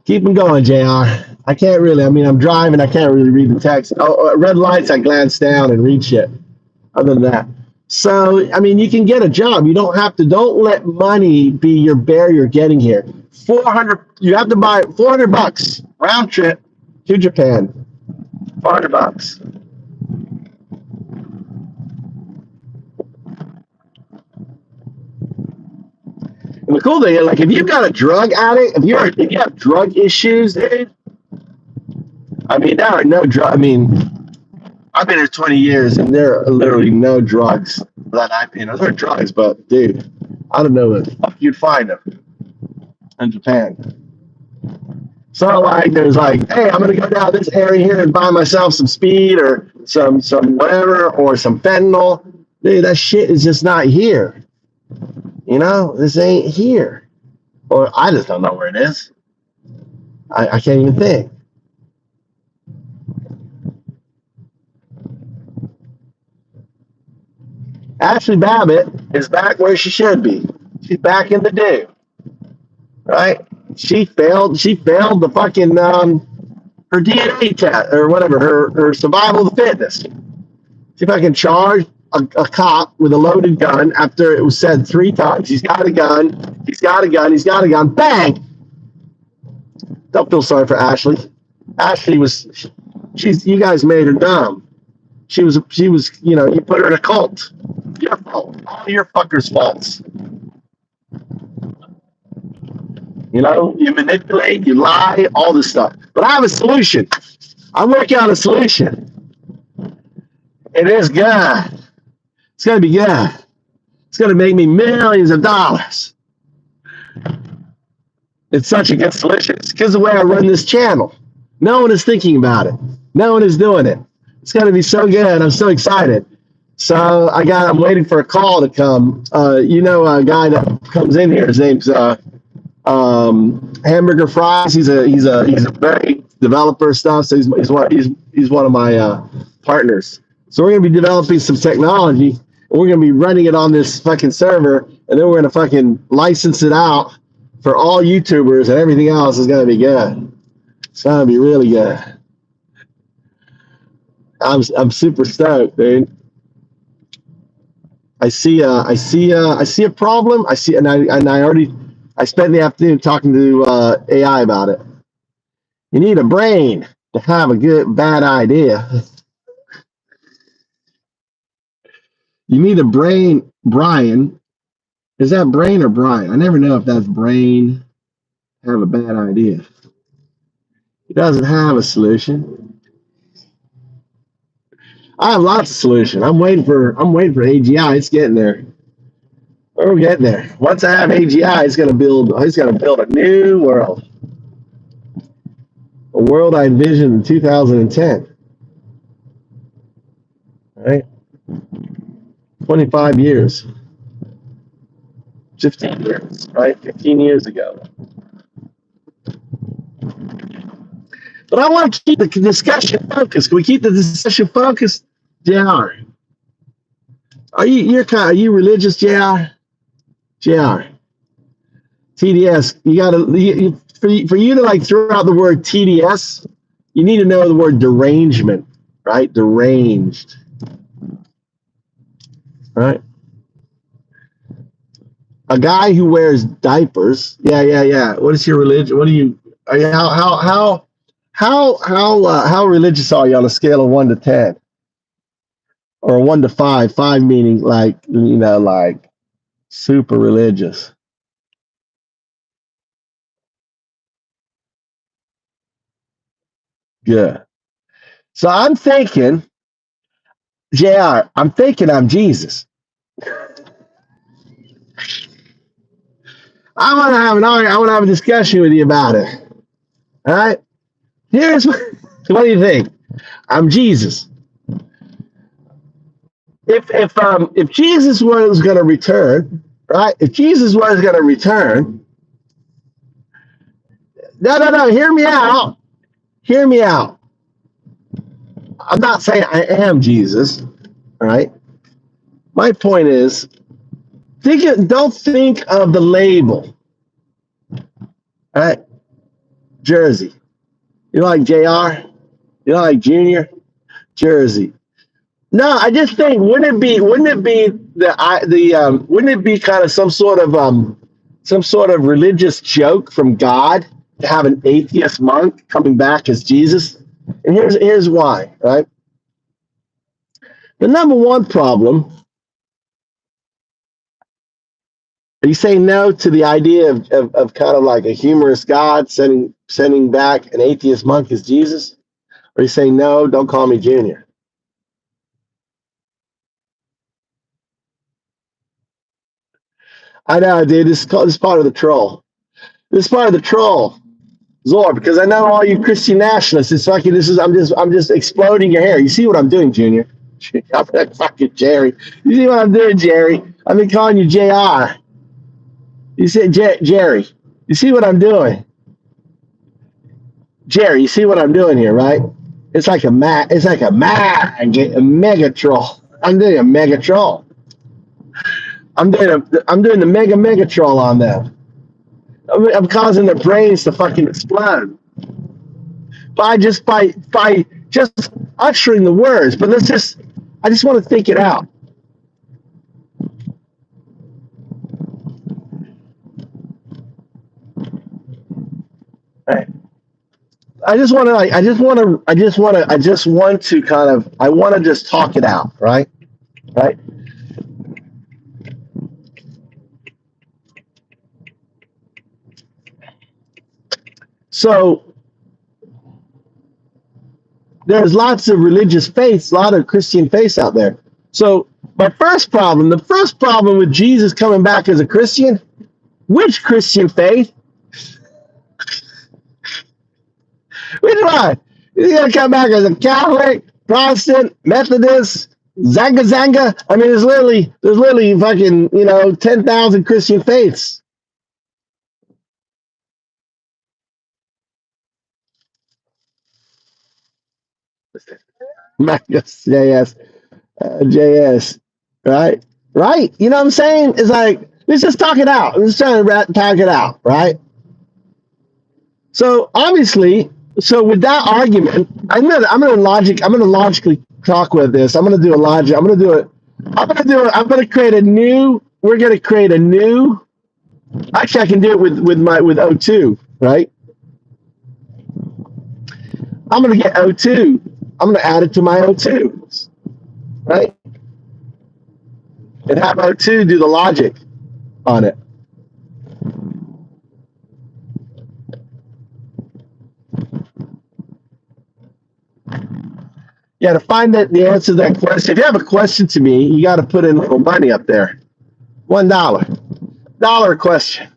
Keep them going, JR. I can't really, I'm driving. I can't really read the text. Oh, red lights, I glance down and read shit. Other than that. So, you can get a job. You don't let money be your barrier getting here. 400, you have to buy $400 round trip to Japan. $400. And the cool thing is, like, if you've got a drug addict, if you have drug issues, dude, there are no drugs. I've been here 20 years, and there are literally no drugs that there are drugs, but dude, I don't know where the fuck you'd find them in Japan. So like, there's like, hey, I'm gonna go down this area here and buy myself some speed or some whatever or some fentanyl. Dude, that shit is just not here. This ain't here, or I just don't know where it is. I can't even think. Ashley Babbitt is back where she should be. She's back in the do. Right? She failed the fucking her DNA test or whatever, her survival of the fittest. She fucking charged a cop with a loaded gun after it was said 3 times, he's got a gun, he's got a gun, he's got a gun. Bang! Don't feel sorry for Ashley. Ashley you guys made her dumb. She was, you put her in a cult. Your fault. All your fuckers' faults. You manipulate, you lie, all this stuff. But I have a solution. I'm working on a solution. It is good. It's going to be good. It's going to make me millions of dollars. It's such a good solution. It's because of the way I run this channel. No one is thinking about it. No one is doing it. It's going to be so good. I'm so excited. So I'm waiting for a call to come. A guy that comes in here. His name's Hamburger Fries. He's a very developer stuff. So he's one of my partners. So we're gonna be developing some technology. And we're gonna be running it on this fucking server, and then we're gonna fucking license it out for all YouTubers, and everything else is gonna be good. It's gonna be really good. I'm super stoked, dude. I see a problem. I spent the afternoon talking to AI about it. You need a brain to have a bad idea. You need a brain, Brian. Is that brain or Brian? I never know if that's brain. Have a bad idea. He doesn't have a solution. I have lots of solutions. I'm waiting for AGI. It's getting there. We're getting there. Once I have AGI, he's gonna build a new world. A world I envisioned in 2010. right? 25 years, 15 years, right? 15 years ago. But I want to keep the discussion focused. Can we keep the discussion focused? JR, are you religious, JR? JR, TDS, you gotta for you to like throw out the word TDS, you need to know the word derangement, right? Deranged, right? A guy who wears diapers. Yeah. What is your religion? What do you? Are you how religious are you on a scale of 1 to 10, or 1 to 5? 5 meaning like like super religious. Good. So I'm thinking, JR, I'm thinking I'm Jesus. I want to have a discussion with you about it. All right. Here's what do you think? I'm Jesus. If Jesus was going to return, right? If Jesus was going to return, no. Hear me out. Hear me out. I'm not saying I am Jesus, all right? My point is, don't think of the label, all right? Jersey. You know, like JR? You know, like Junior? Jersey. No, I just think wouldn't it be wouldn't it be kind of some sort of religious joke from God to have an atheist monk coming back as Jesus? And here's why, right? The number one problem, are you saying no to the idea of kind of like a humorous God sending back an atheist monk as Jesus? Or are you saying no, don't call me Junior? I know, dude. This is part of the troll. This is part of the troll, Zor, because I know all you Christian nationalists. It's fucking. I'm just exploding your hair. You see what I'm doing, Junior? I'm like fucking Jerry. You see what I'm doing, Jerry? I've been calling you Jr. You said Jerry. You see what I'm doing, Jerry? You see what I'm doing here, right? It's like a mega troll. I'm doing a mega troll. I'm doing the mega troll on them. I'm causing their brains to fucking explode by just uttering the words. But I just want to think it out. Right. I want to just talk it out, right? Right. So there's lots of religious faiths, a lot of Christian faiths out there. So the first problem with Jesus coming back as a Christian, which Christian faith? Which one? He's gonna come back as a Catholic, Protestant, Methodist, Zanga. I mean, there's literally fucking 10,000 Christian faiths. JS, JS, right? Right? You know what I'm saying? It's like, let's just talk it out. Let's try to talk it out, right? So obviously, with that argument, I'm gonna logically talk with this. I'm gonna create a new. We're gonna create a new. Actually, I can do it with O2, right? I'm gonna get O2. I'm gonna add it to my O2, right? And have O2 do the logic on it. Yeah, to find the answer to that question. If you have a question to me, you got to put in a little money up there. $1 question.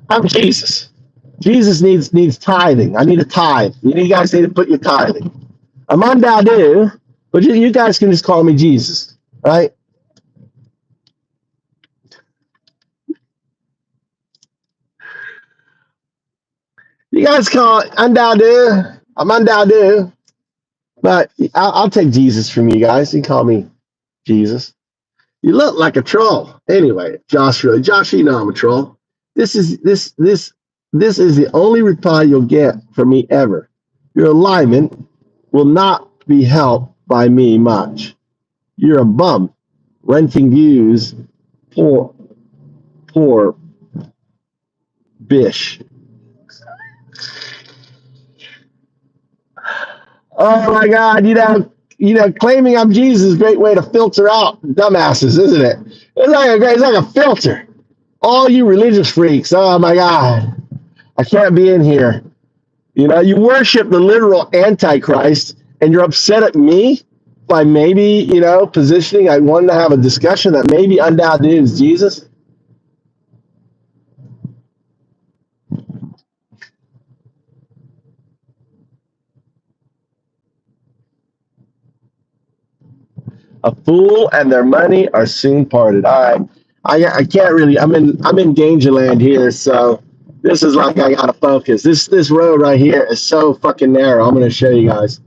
I'm Jesus. Jesus needs tithing. I need a tithe. You guys need to put your tithing. I'm on Dadu, But you guys can just call me Jesus, right? You guys call Undadu. I'm Undadu. But I'll take Jesus from you guys. You can call me Jesus. You look like a troll. Anyway, Joshua, you know I'm a troll. This is the only reply you'll get from me ever. Your alignment will not be helped by me much. You're a bum, renting views, poor bish. Oh my God, claiming I'm Jesus is a great way to filter out dumbasses, isn't it? It's like a filter. All you religious freaks, oh my God, I can't be in here. You worship the literal antichrist, and you're upset at me by maybe, positioning. I wanted to have a discussion that maybe undoubtedly is Jesus. A fool and their money are soon parted. I can't really. I'm in danger land here, so this is like I gotta focus. This road right here is so fucking narrow. I'm gonna show you guys.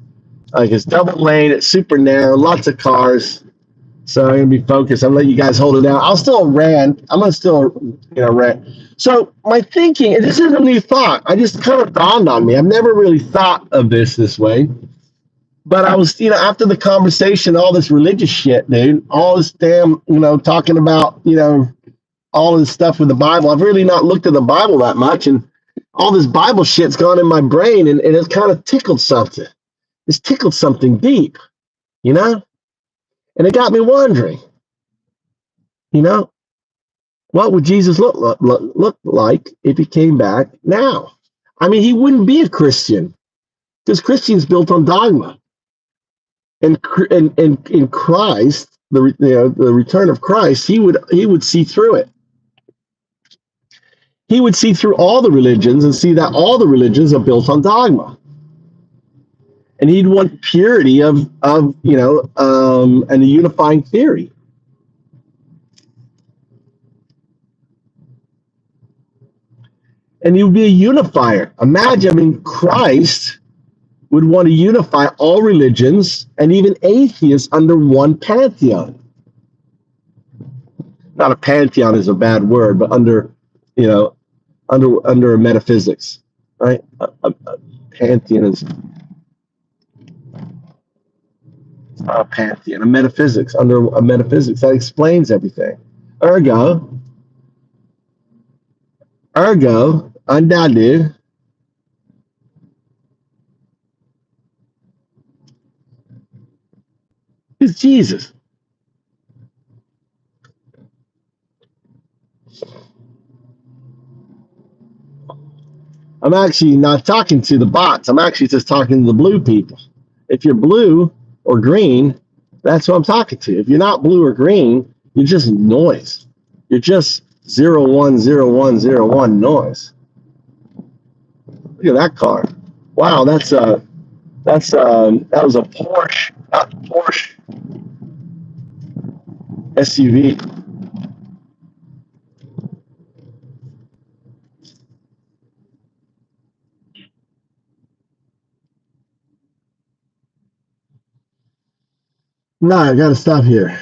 Like it's double lane. It's super narrow. Lots of cars. So I'm gonna be focused. I'm gonna let you guys hold it down. I'll still rant. I'm gonna still rant. So my thinking, and this is a new thought. I just kind of dawned on me. I've never really thought of this way. But I was, after the conversation, all this religious shit, dude, all this damn, talking about, all this stuff with the Bible. I've really not looked at the Bible that much, and all this Bible shit's gone in my brain, and it's kind of tickled something. It's tickled something deep, and it got me wondering, what would Jesus look like if he came back now? I mean, he wouldn't be a Christian because Christian's built on dogma. And in Christ, the return of Christ, he would see through it. He would see through all the religions and see that all the religions are built on dogma. And he'd want purity and a unifying theory. And he would be a unifier. Imagine, Christ would want to unify all religions and even atheists under one pantheon. Not a pantheon is a bad word, but under metaphysics, right? A pantheon is not a pantheon. A metaphysics, under a metaphysics that explains everything. Ergo, undoubtedly, is Jesus. I'm actually not talking to the bots. I'm actually just talking to the blue people. If you're blue or green, that's what I'm talking to. If you're not blue or green, you're just noise. You're just 010101 noise. Look at that car. Wow, that was a Porsche, not Porsche SUV. No, I gotta stop here.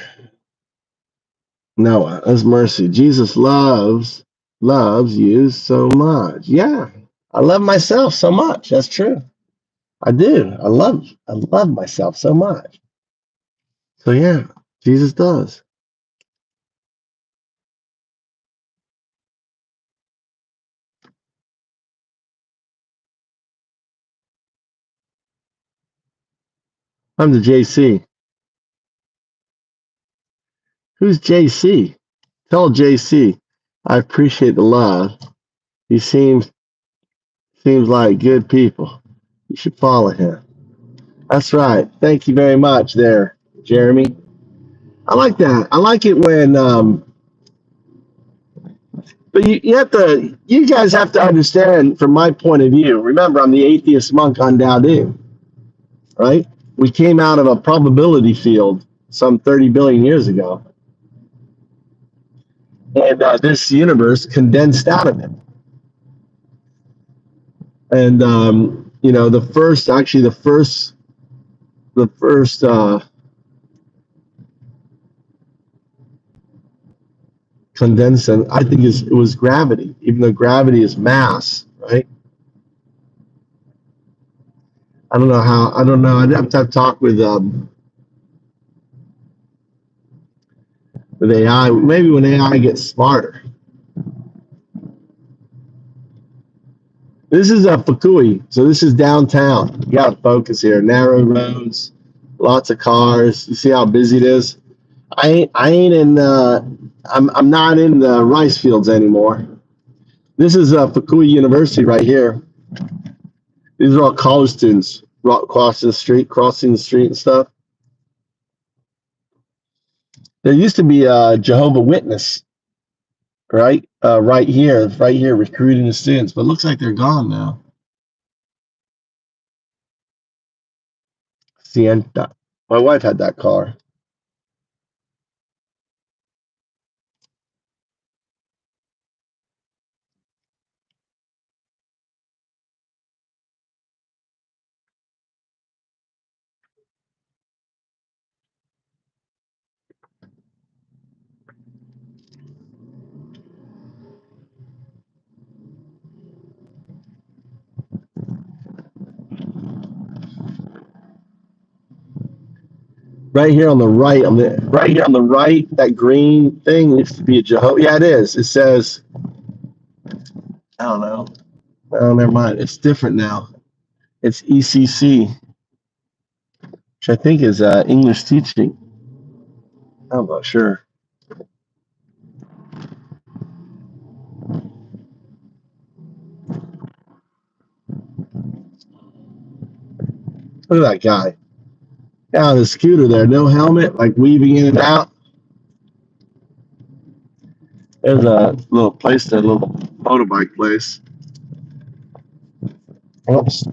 Noah, that's mercy. Jesus loves you so much. Yeah, I love myself so much. That's true. I do. I love myself so much. So yeah, Jesus does. I'm the JC. Who's JC? Tell JC I appreciate the love. He seems like good people. You should follow him. That's right. Thank you very much there, Jeremy. I like that. I like it when but you guys have to understand from my point of view. Remember, I'm the atheist monk on Dowdu, right? we came out of a probability field some 30 billion years ago, and this universe condensed out of it. And the first condensate, I think, it was gravity, even though gravity is mass, right? I don't know how. I don't know. I'd have to talk with AI. Maybe when AI gets smarter. This is a Fukui, so this is downtown. You got to focus here. Narrow roads, lots of cars. You see how busy it is. I ain't in. I'm not in the rice fields anymore. This is Fukui University right here. These are all college students crossing the street and stuff. There used to be a Jehovah Witness, right here, recruiting the students, but it looks like they're gone now. Sienta. My wife had that car. Right here on the right, that green thing used to be a Jehovah. Yeah, it is. It says, I don't know. Oh, never mind. It's different now. It's ECC, which I think is English teaching. I'm not sure. Look at that guy. Yeah, on the scooter there, no helmet, like weaving in and out. There's a little place there, a little motorbike place. Oops. I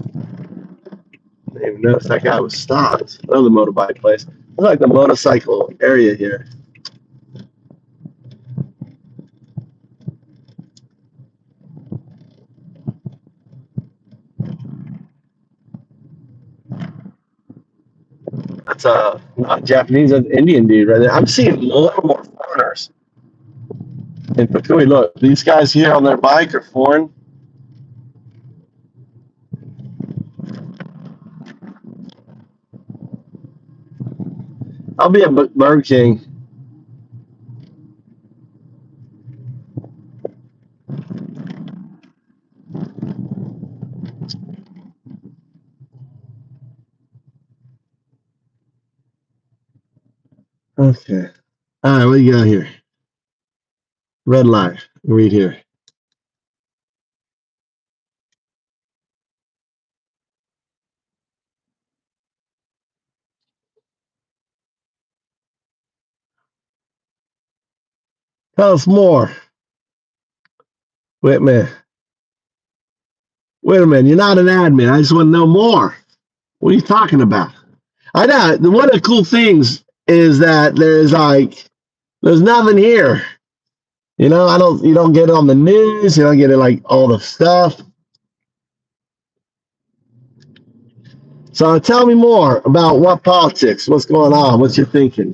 didn't even notice that guy was stopped. Another motorbike place. It's like the motorcycle area here. That's not Japanese, that's Indian dude right there. I'm seeing more and more foreigners in Fukui. Look, these guys here on their bike are foreign. I'll be at Burger King. Okay. All right, what do you got here? Red line. Read here. Tell us more. Wait a minute. Wait a minute. You're not an admin. I just want to know more. What are you talking about? I know. One of the cool things is that there's nothing here. You don't get it on the news. You don't get it like all the stuff. So tell me more about what politics, what's going on, what you're thinking.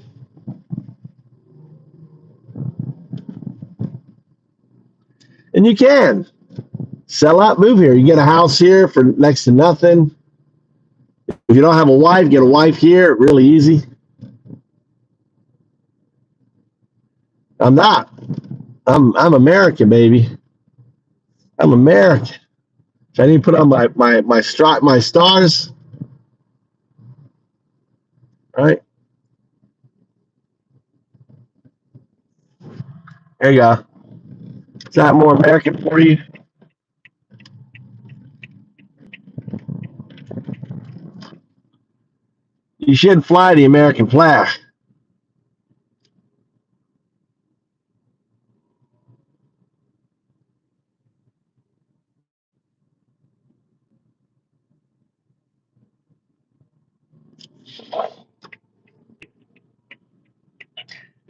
And you can sell out, move here. You get a house here for next to nothing. If you don't have a wife, get a wife here. Really easy. I'm not. I'm American, baby. I'm American. If I need to put on my stars, right? There you go. Is that more American for you? You should fly the American flag.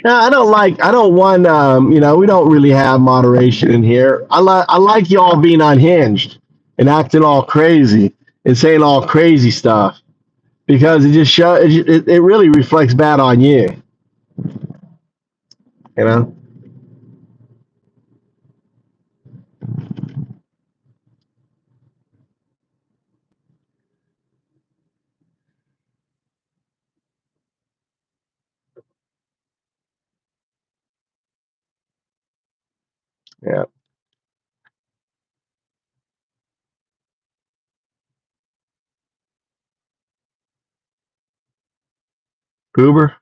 No, I don't want, we don't really have moderation in here. I like y'all being unhinged and acting all crazy and saying all crazy stuff because it just it really reflects bad on you, you know? Yeah. Uber?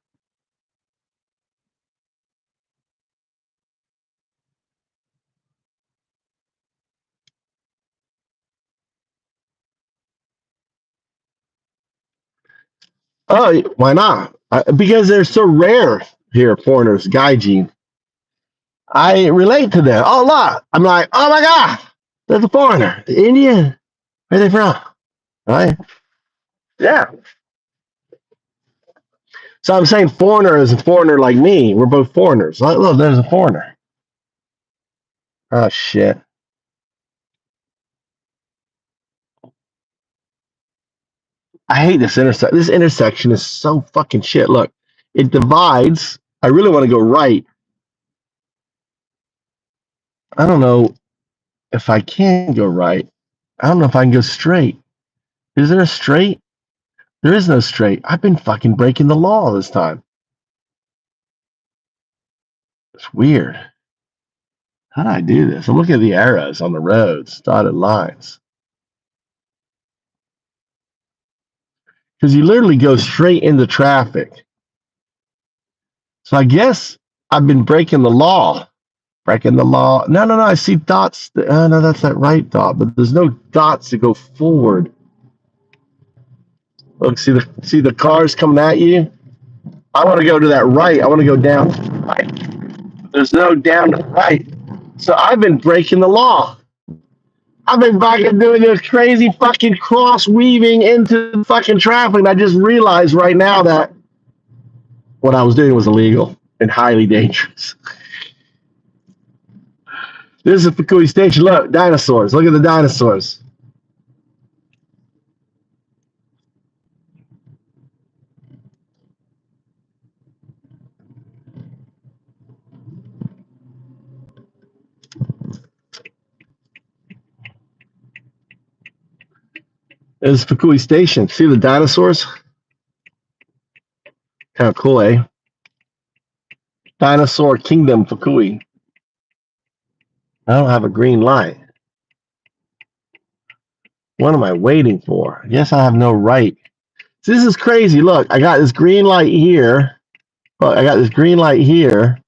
Oh, why not? Because they're so rare here, foreigners, gaijin. I relate to them. Oh, look. I'm like, oh my God, there's a foreigner. Indian. Where are they from? Right? Yeah. So I'm saying foreigner is a foreigner like me. We're both foreigners. Like, look, there's a foreigner. Oh shit. I hate this intersection. This intersection is so fucking shit. Look, it divides. I really want to go right. I don't know if I can go right. I don't know if I can go straight. Is there a straight? There is no straight. I've been fucking breaking the law this time. It's weird. How did I do this? I'm looking at the arrows on the roads, dotted lines. Because you literally go straight into traffic. So I guess I've been breaking the law. Breaking the law. No, no, no. I see dots. No, that's that right dot, but there's no dots to go forward. Look, see the cars coming at you. I want to go to that right. I want to go down. Right. There's no down to the right. So I've been breaking the law. I've been fucking doing this crazy fucking cross weaving into fucking traffic. And I just realized right now that what I was doing was illegal and highly dangerous. This is Fukui Station. Look, dinosaurs. Look at the dinosaurs. This is Fukui Station. See the dinosaurs? Kind of cool, eh? Dinosaur Kingdom, Fukui. I don't have a green light. What am I waiting for? I guess I have no right. So this is crazy. Look, I got this green light here. Look, I got this green light here,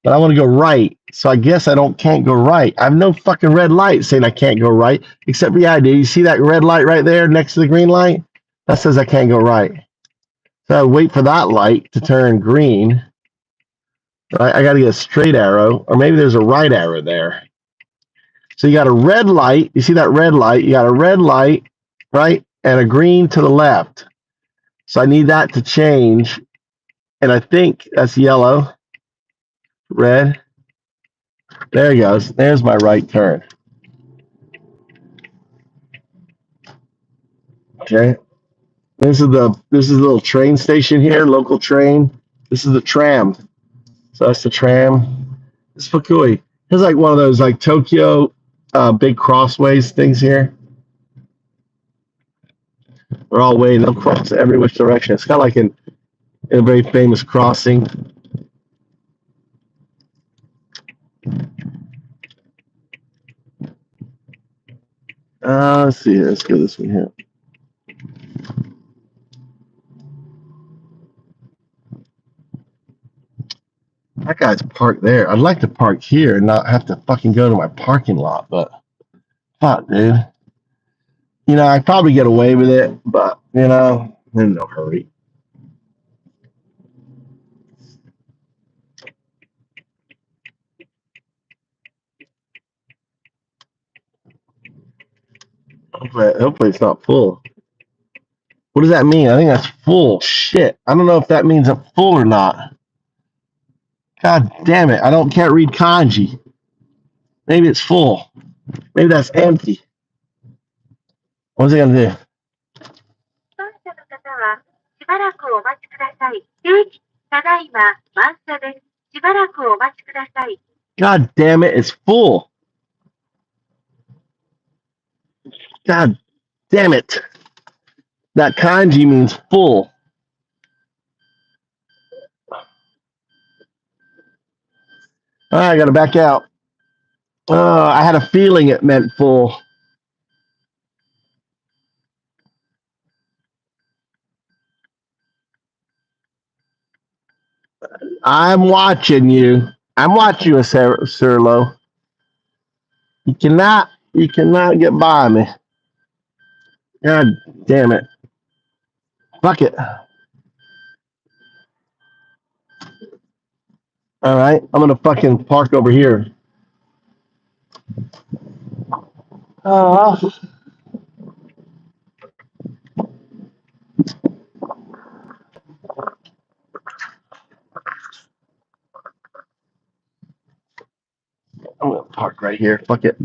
but I want to go right. So I guess can't go right. I have no fucking red light saying I can't go right. Except, yeah, I do. You see that red light right there next to the green light? That says I can't go right. So I wait for that light to turn green. Right? I got to get a straight arrow, or maybe there's a right arrow there. So you got a red light. You see that red light? You got a red light, right? And a green to the left. So I need that to change. And I think that's yellow, red. There he goes. There's my right turn. Okay. This is the little train station here, local train. This is the tram. So that's the tram. It's Fukui. It's like one of those like Tokyo big crossways things here. We're all waiting. They'll cross every which direction. It's kind of like in a very famous crossing. Let's see. Let's go this one here. That guy's parked there. I'd like to park here and not have to fucking go to my parking lot, but fuck, dude. I'd probably get away with it, but in no hurry. Hopefully it's not full. What does that mean? I think that's full. Shit. I don't know if that means I'm full or not. God damn it. Can't read kanji. Maybe it's full. Maybe that's empty. What's it gonna do? God damn it, it's full. God damn it. That kanji means full. All right, I gotta back out. I had a feeling it meant full. I'm watching you. I'm watching you, Sirlo. You cannot get by me. God damn it. Fuck it. All right, I'm gonna fucking park over here. I'm gonna park right here. Fuck it.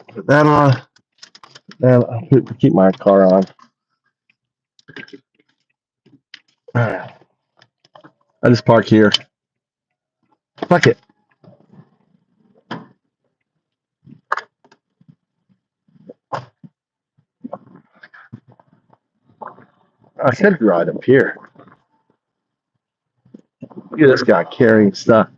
Put that on. And I'll keep my car on. All right. I just park here. Fuck it. I said right up here. Look at this guy carrying stuff.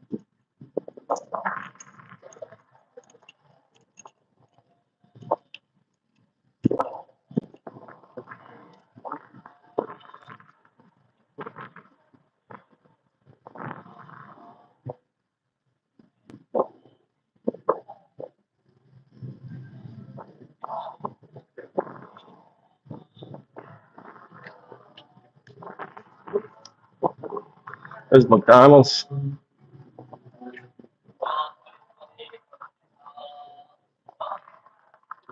There's McDonald's.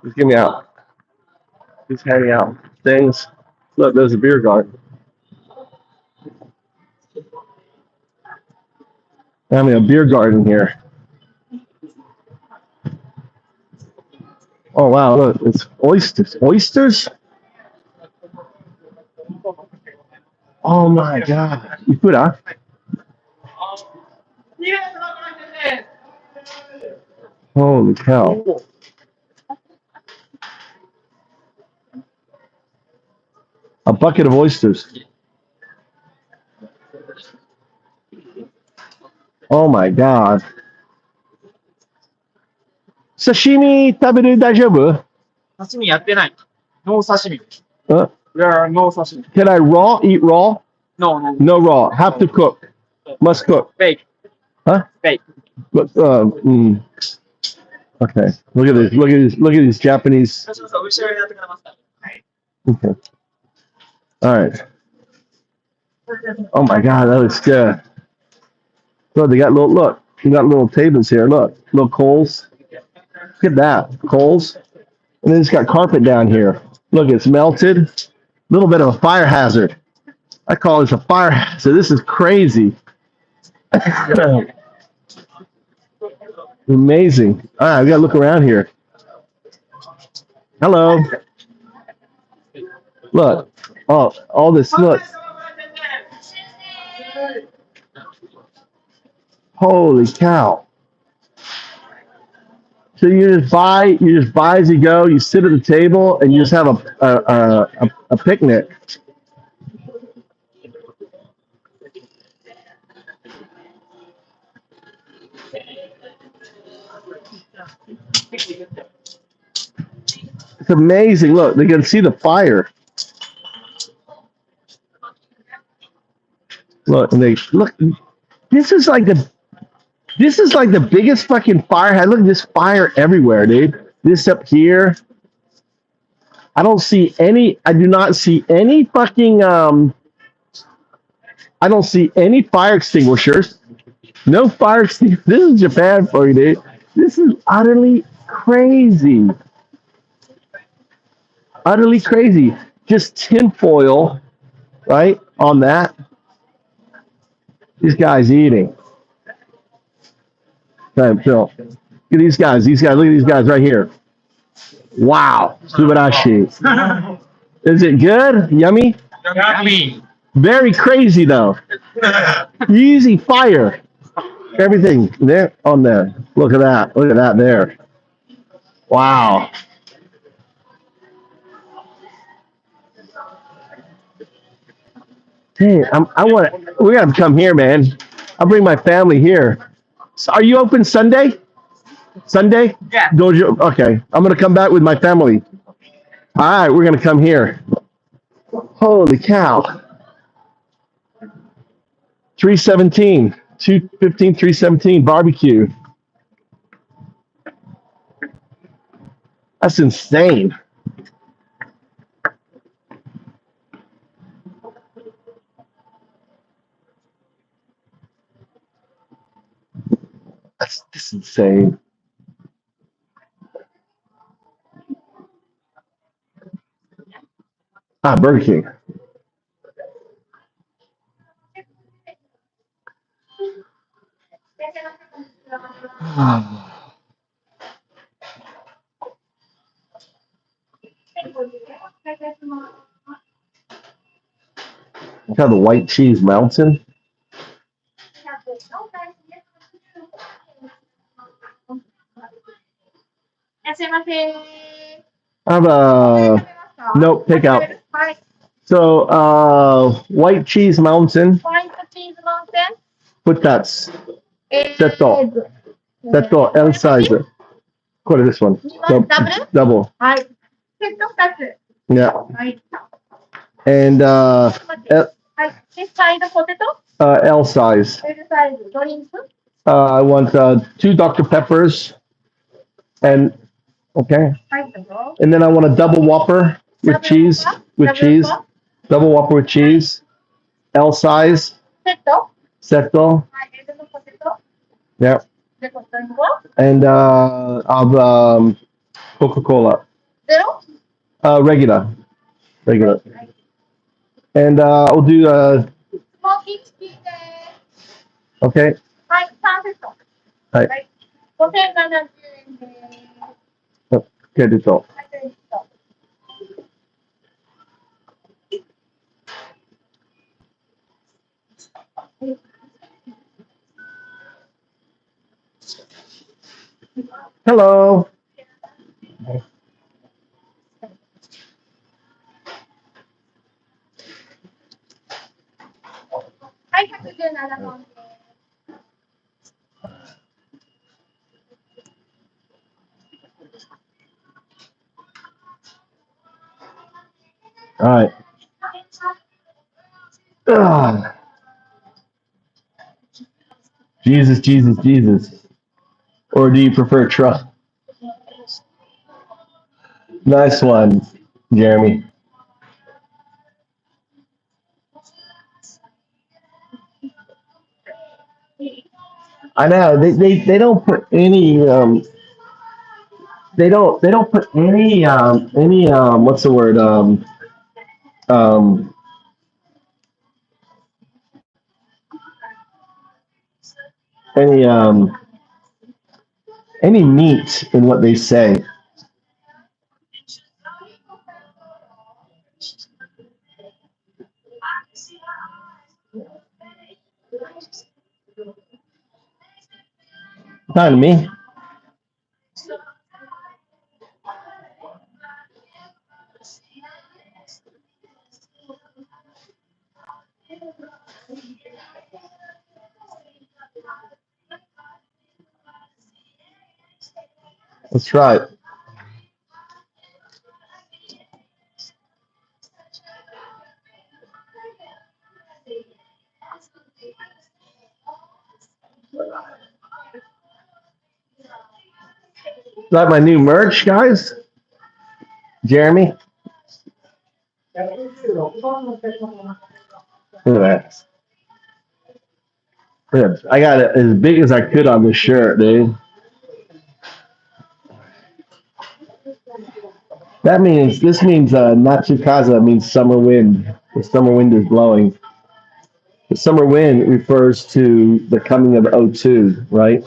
Just give me out. Just hanging out. Things. Look, there's a beer garden. A beer garden here. Oh wow, look, it's oysters. Oysters? Oh my god. You put up? Holy cow. A bucket of oysters. Oh my god. Sashimi taberu daijoubu? 刺身やってない。ノー刺身。Uh, There are no 刺身。can I eat raw? No, no. No raw. Have to cook. Must cook. Fake. Huh? Fake. But, okay. Look at this. Look at these Japanese. Okay. All right. Oh my god, that looks good. Look, they got little tables here. Look, little coals. Look at that, coals. And then it's got carpet down here. Look, it's melted. A little bit of a fire hazard. I call this a fire hazard. This is crazy. Amazing. All right, we gotta look around here. Hello. Look. Oh, all this. Look. Holy cow. So you just buy as you go. You sit at the table and you just have a picnic. It's amazing. Look, they can see the fire. Look, and they look. This is like the biggest fucking fire. Look at this fire everywhere, dude. This up here. I do not see any fucking I don't see any fire extinguishers. No fire extinguishers. This is Japan for you, dude. This is utterly crazy. Utterly crazy. Just tinfoil, right, on that. These guys eating. Okay, Phil. Look at these guys. These guys. Look at these guys right here. Wow. Subarashi. Is it good? Yummy? Yummy. Very crazy though. Easy fire. Everything there on there. Look at that. Look at that there. Wow. Hey, I want to. We got to come here, man. I'll bring my family here. So are you open Sunday? Sunday? Yeah. Dojo. Okay. I'm gonna come back with my family. All right. We're gonna come here. Holy cow. 317. 215. 317 barbecue. That's insane. That's insane. Ah, Burger King. Look how the white cheese mountain. I have a nope, take out. So white cheese mountain. Put that setto. Setto L size. What is this one? Double. Yeah. And L size. I want 2 Dr. Peppers and okay. And then I want a double Whopper with cheese. Double Whopper with cheese. L size. Setto. Yeah. And of Coca-Cola. Regular. And I'll do okay. Right. Good to go. Hello. All right. Ugh. Jesus, Jesus, Jesus. Or do you prefer Trump? Nice one, Jeremy. I know they don't put any they don't put any what's the word um any any meat in what they say. Not to me. That's right. Is that my new merch, guys? Jeremy? Look at that. I got it as big as I could on this shirt, dude. This means Natsukaza means summer wind. The summer wind is blowing. The summer wind refers to the coming of O2, right?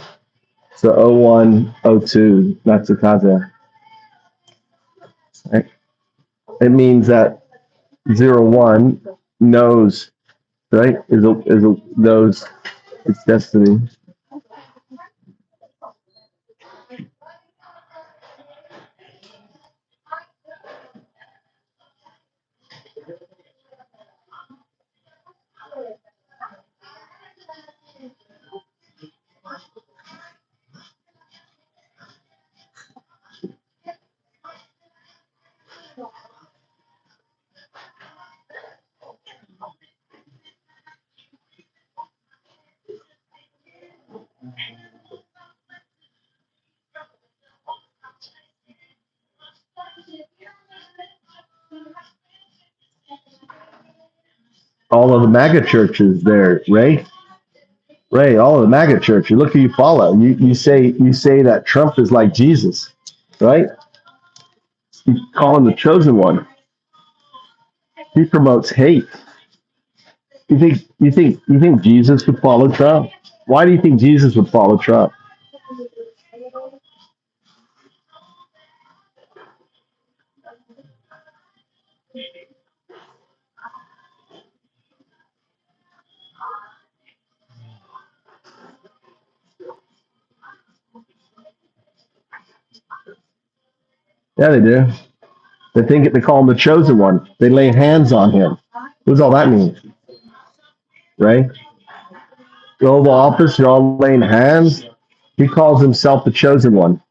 So O1, O2, Natsukaza. Right? It means that 01 knows, right? Knows its destiny. All of the MAGA churches there, Ray. Ray, all of the MAGA churches. Look who you follow. You say that Trump is like Jesus, right? You call him the chosen one. He promotes hate. You think Jesus would follow Trump? Why do you think Jesus would follow Trump? Yeah, they do. They call him the chosen one. They lay hands on him. What does all that mean? Right? The Oval Office, you're all laying hands. He calls himself the chosen one.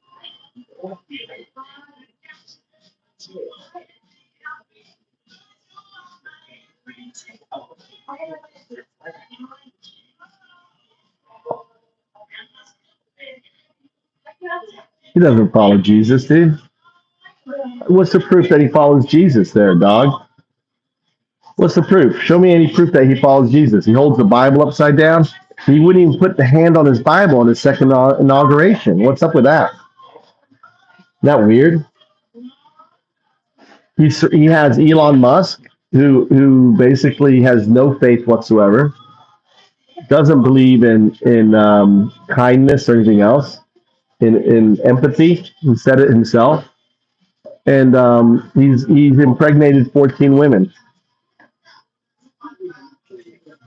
He doesn't follow Jesus, dude. What's the proof that he follows Jesus there, dog? What's the proof? Show me any proof that he follows Jesus. He holds the Bible upside down. He wouldn't even put the hand on his Bible on his second inauguration. What's up with that? Isn't that weird? He has Elon Musk, who basically has no faith whatsoever, doesn't believe in kindness or anything else, in empathy. He said it himself, and he's impregnated 14 women,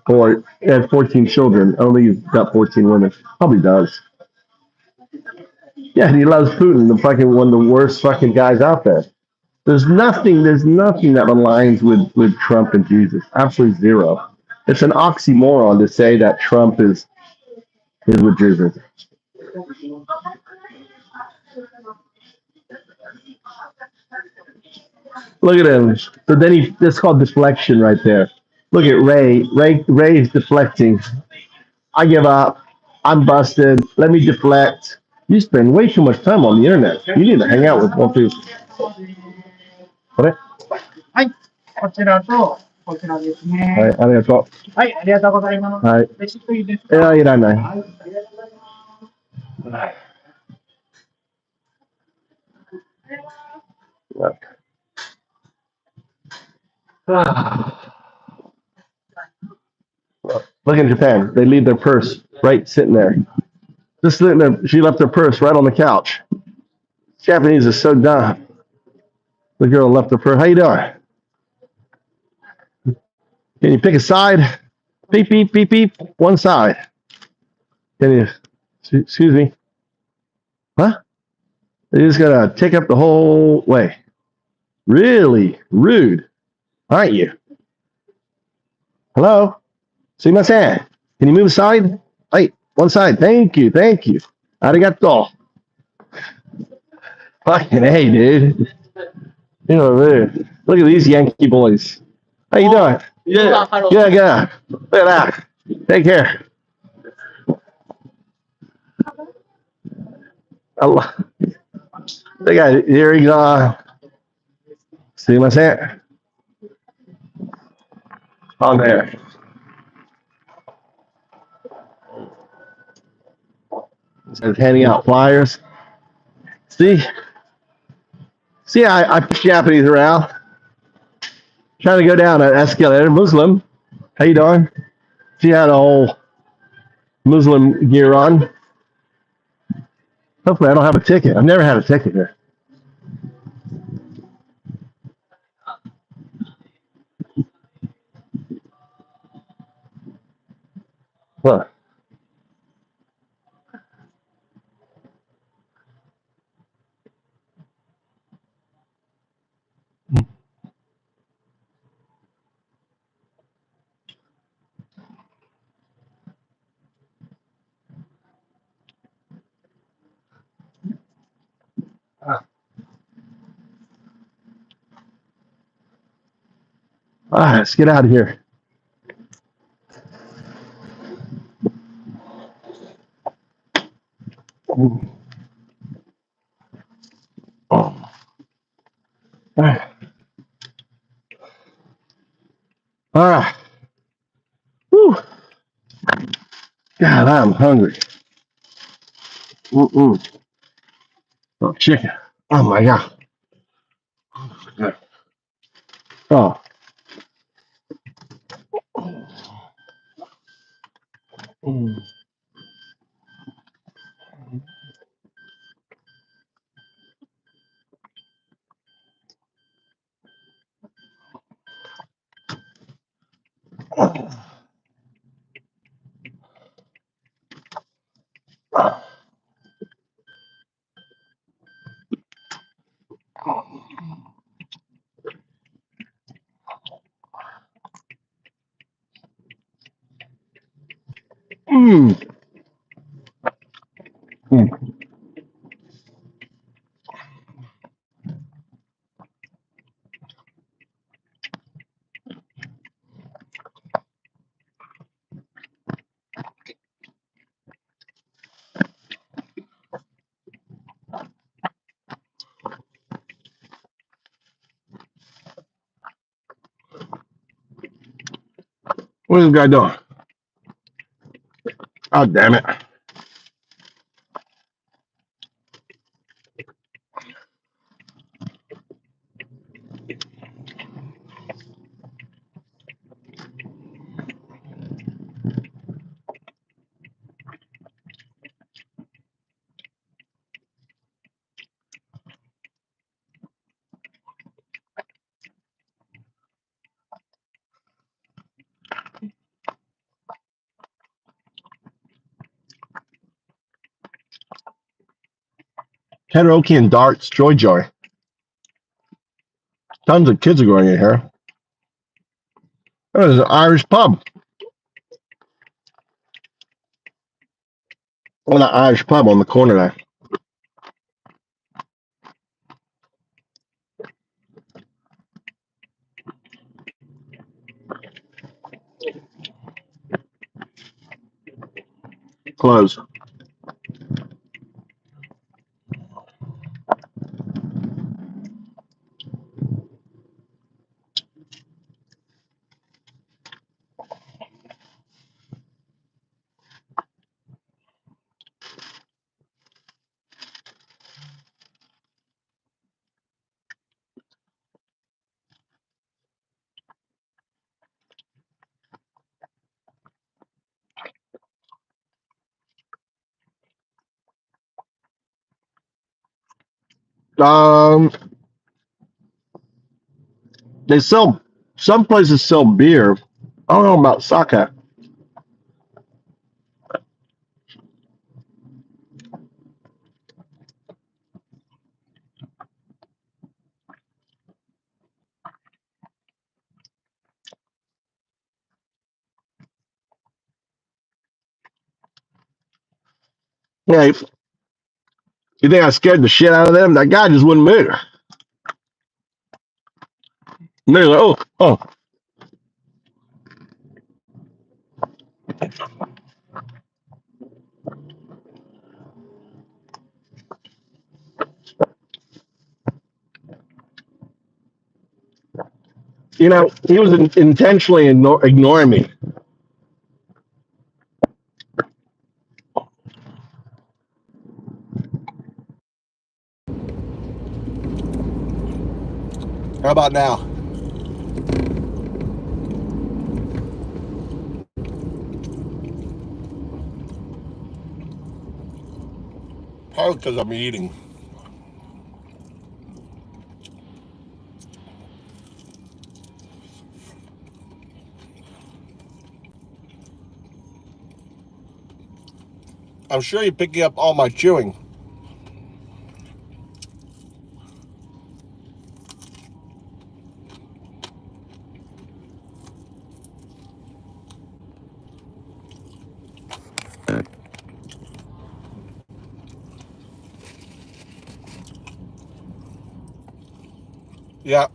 or had 14 children. Only he's got 14 women. Probably does. Yeah, and he loves Putin, the fucking one of the worst fucking guys out there. There's nothing that aligns with Trump and Jesus. Absolutely zero. It's an oxymoron to say that Trump is with Jesus. Look at him. So then that's called deflection right there. Look at Ray. Ray's deflecting. I give up. I'm busted. Let me deflect. You spend way too much time on the internet. You need to hang out with more people. What? はい。こちらと、こちらですね。はい、ありがとはい、ありがとうございます。う。はい。レシートいいですか？いらない。はい、ありがとうございます。Look in Japan. They leave their purse right sitting there. Just sitting there. She left her purse right on the couch. Japanese are so dumb. The girl left her purse. How you doing? Can you pick a side? Beep, beep, beep, beep. One side. Can you, excuse me? Huh? You just gotta take up the whole way. Really rude, aren't you? Hello? Sumimasen. Can you move aside? Hey, one side. Thank you. Arigato. Fucking hey, dude. You know, dude. Look at these Yankee boys. How you doing? Yeah. Look at that. Take care. Allah. They got here he go. Sumimasen. On there. Instead of handing out flyers. See See, I push Japanese around, trying to go down an escalator. Muslim, how you doing? She had a whole Muslim gear on. Hopefully, I don't have a ticket. I've never had a ticket here. What? Let's get out of here. Oh. All right. All right. Whew. God, I'm hungry. Mm-mm. Oh, chicken. Oh my God. Oh. Mm. Mm. Mm. What is this guy doing? Oh, damn it. Karaoke and darts, joy joy. Tons of kids are going in here. Oh, there's an Irish pub. Well, that Irish pub on the corner there. Closed. Um, they sell, some places sell beer. I don't know about sake. Yeah, you think I scared the shit out of them? That guy just wouldn't move. And they're like, oh. You know, he was intentionally ignoring me. How about now? Probably because I'm eating. I'm sure you're picking up all my chewing. Yeah.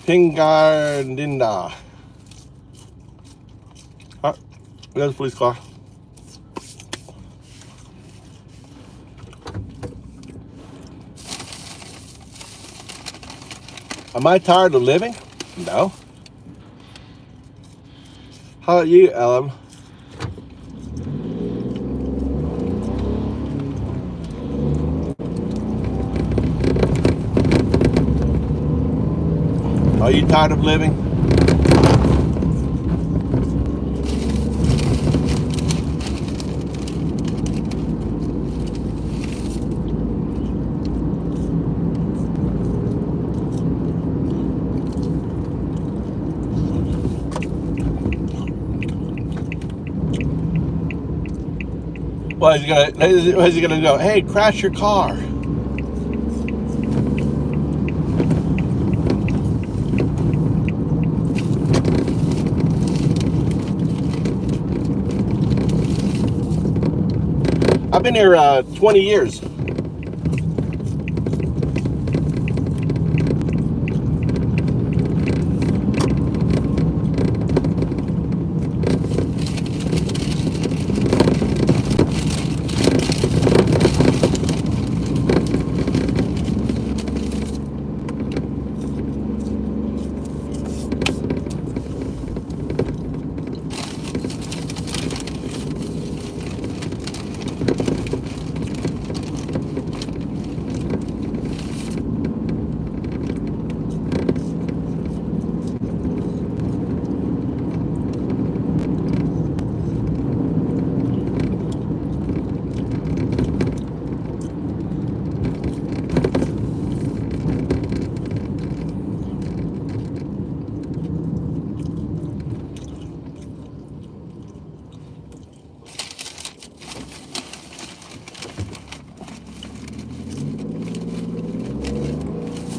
Pingardinda. There's a police car. Am I tired of living? No. How about you, Ellen? Are you tired of living? What is he gonna go? Hey, crash your car. I've been here 20 years.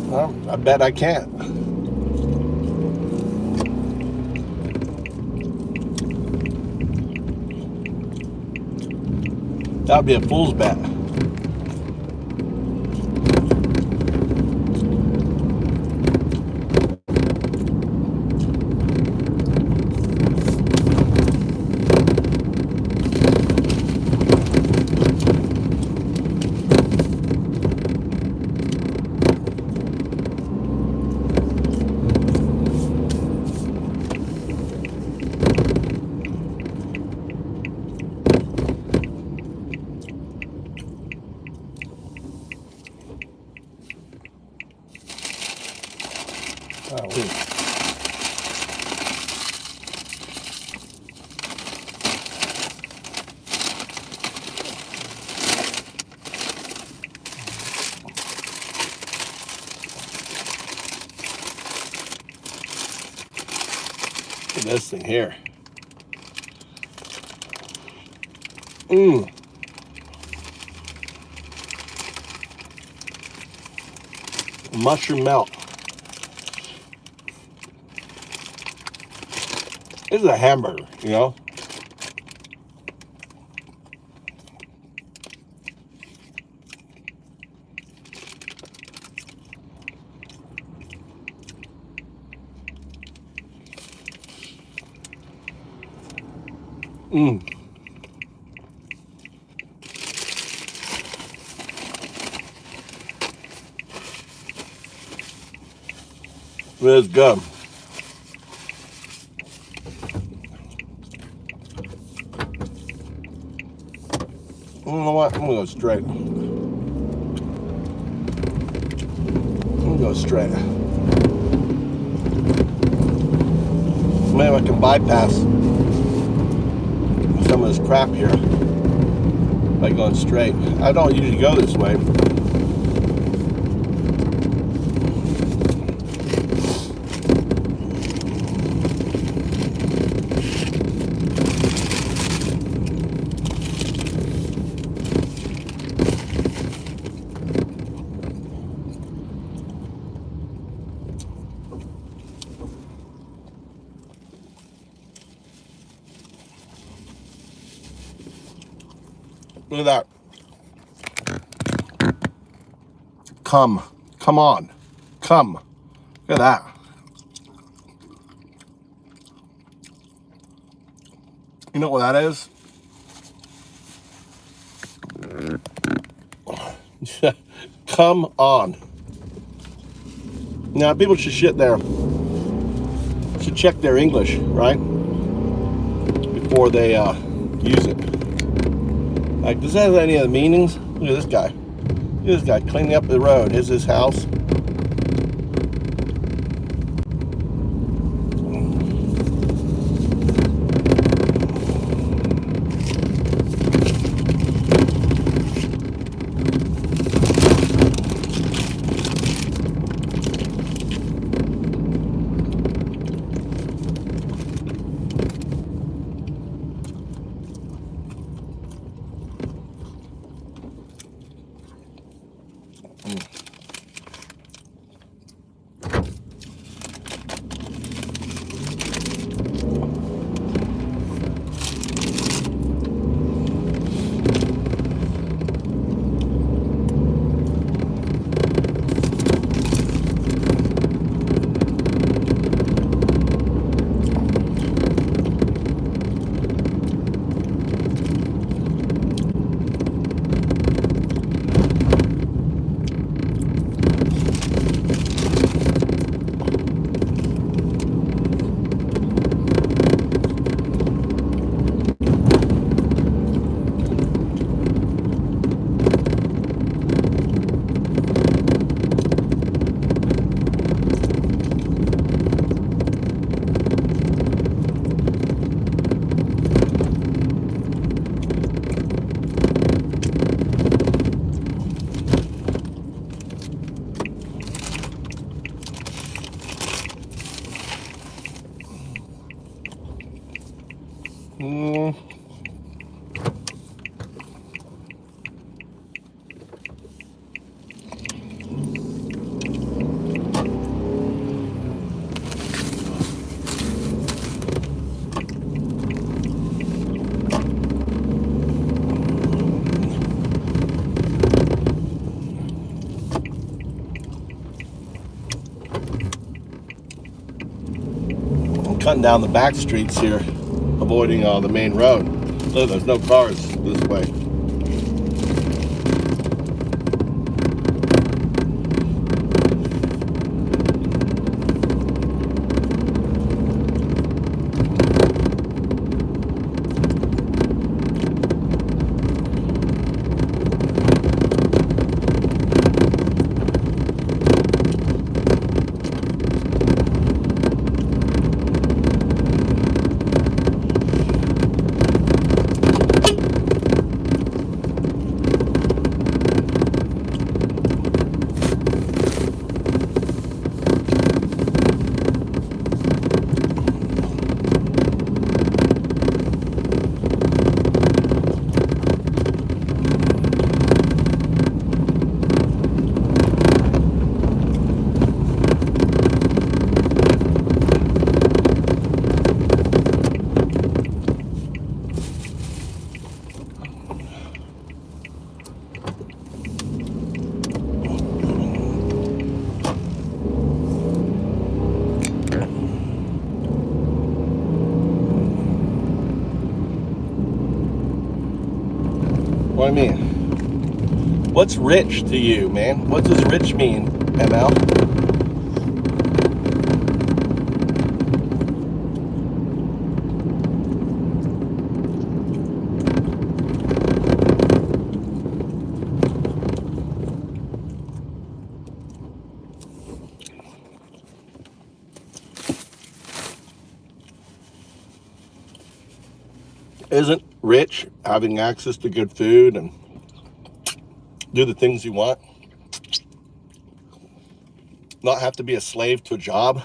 Well, I bet I can't. That would be a fool's bet. Oh, wait. Look at this thing here. Mushroom melt. This is a hamburger, you know? It's good. You know what? I'm gonna go straight. I'm gonna go straight. Maybe I can bypass some of this crap here by going straight. I don't usually go this way. Look at that. Come on, come. Look at that. You know what that is? Come on. Now people should should check their English, right? Before they use it. Like, does that have any other meanings? Look at this guy. Look at this guy cleaning up the road. Here's his house. Cutting down the back streets here, avoiding the main road. So there's no cars this way. What do I mean? What's rich to you, man? What does rich mean, ML? isn't rich, having access to good food and do the things you want, not have to be a slave to a job.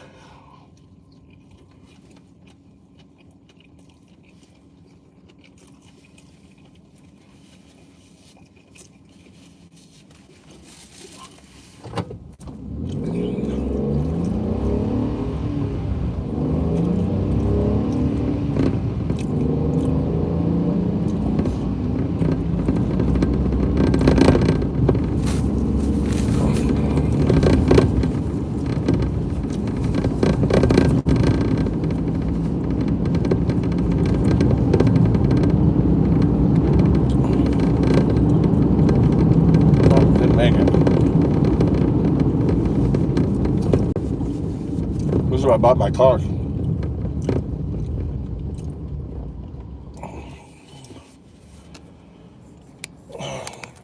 Oh, didn't make it. This is where I bought my car.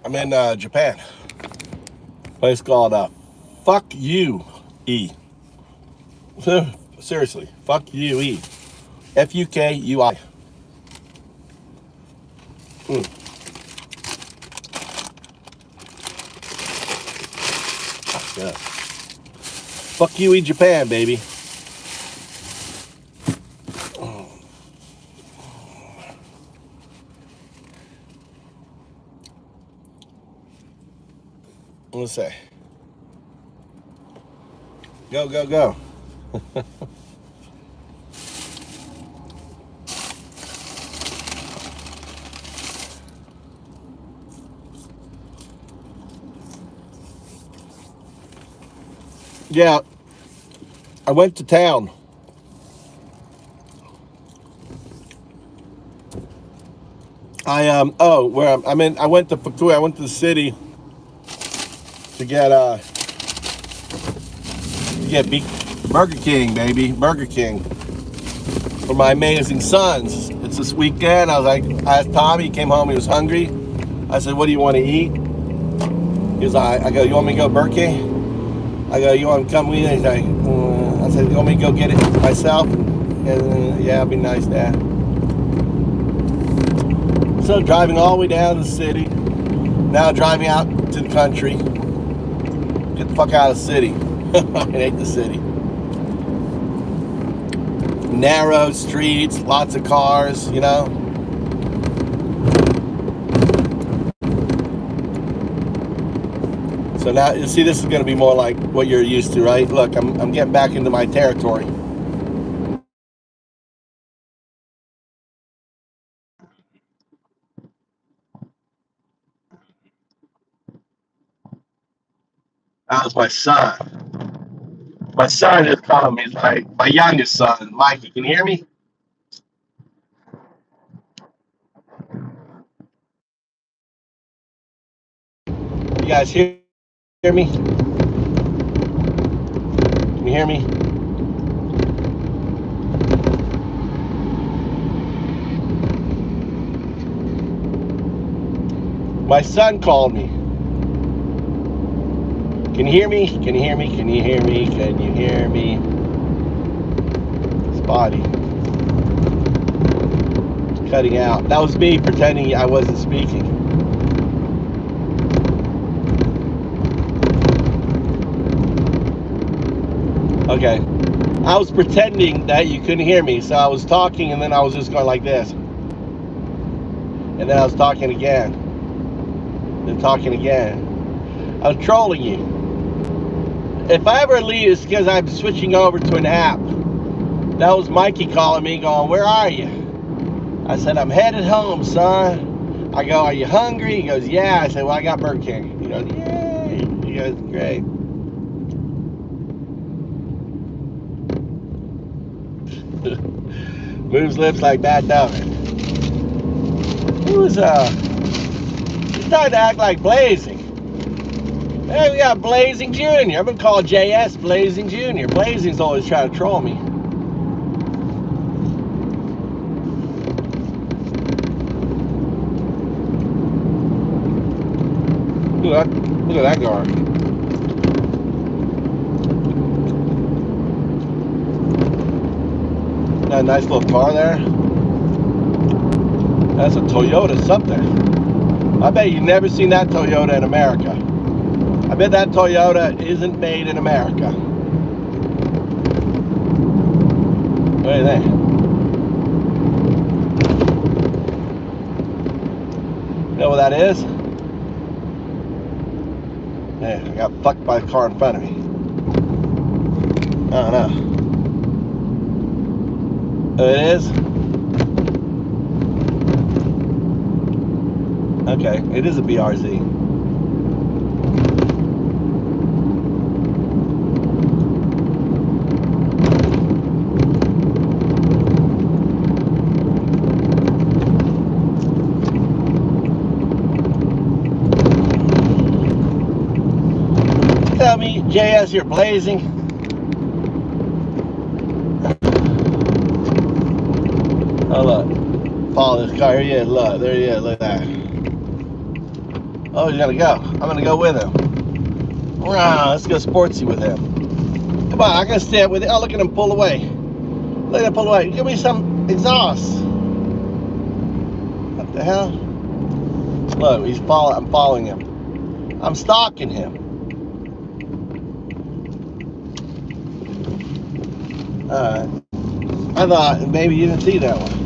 I'm in Japan. Place called Fuck You E. Seriously, Fuck You E. F-U-K-U-I. Yeah. Fuck you, Japan, baby. Let's say. Go, go, go. Yeah, I went to town. I went to Fukui. I went to the city to get Burger King, baby, Burger King for my amazing sons. It's this weekend. I asked Tommy. He came home. He was hungry. I said, "What do you want to eat?" He was like, "I go, you want me to go Burger King?" I go, "You want to come with me?" He's like, I said, "You want me to go get it myself?" And yeah, it'd be nice, Dad. So driving all the way down to the city. Now driving out to the country. Get the fuck out of the city. I hate the city. Narrow streets, lots of cars, you know. So now, you see, this is going to be more like what you're used to, right? Look, I'm getting back into my territory. That was my son. My son has come. He's like my youngest son, Mikey. Can you hear me? You guys hear me? Can you hear me? My son called me. Can you hear me? Can you hear me? Can you hear me? Can you hear me? Spotty. Cutting out. That was me pretending I wasn't speaking. Okay. I was pretending that you couldn't hear me, so I was talking and then I was just going like this. And then I was talking again. Then talking again. I was trolling you. If I ever leave, it's because I'm switching over to an app. That was Mikey calling me going, "Where are you?" I said, "I'm headed home, son." I go, "Are you hungry?" He goes, "Yeah." I said, "Well, I got Burger King." He goes, "Yay." He goes, "Great." Moves lips like Bad Duffin. He's starting to act like Blazing. Hey, we got Blazing Jr. I'm gonna call JS Blazing Jr. Blazing's always trying to troll me. Look at that guy. Got a nice little car there. That's a Toyota something. I bet you've never seen that Toyota in America. I bet that Toyota isn't made in America. What do you think? You know what that is? Yeah, I got fucked by a car in front of me. I don't know. Oh, it is? Okay, it is a BRZ. Tell me, JS, you're blazing. Oh, look. Follow this car. Here he is. Look. There he is. Look at that. Oh, he's going to go. I'm going to go with him. Wow, let's go sportsy with him. Come on, I'm going to stand with him. Oh, look at him pull away. Look at him pull away. Give me some exhaust. What the hell? Look, I'm following him. I'm stalking him. Alright. I thought maybe you didn't see that one.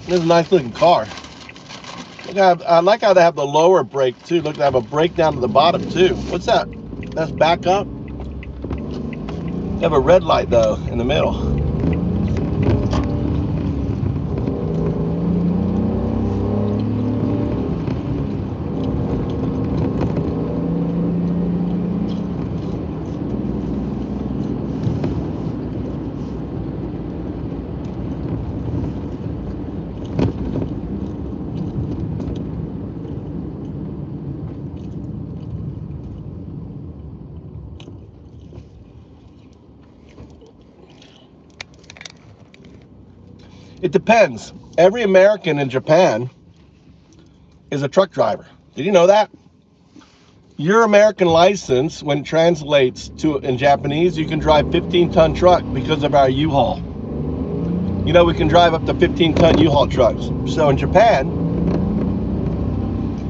This is a nice looking car. Look, I like how they have the lower brake too. Look, they have a brake down to the bottom too. What's that? That's back up. They have a red light though in the middle. It depends. Every American in Japan is a truck driver. Did you know that? Your American license, when it translates to in Japanese, you can drive 15-ton truck because of our U-Haul. You know, we can drive up to 15-ton U-Haul trucks. So in Japan,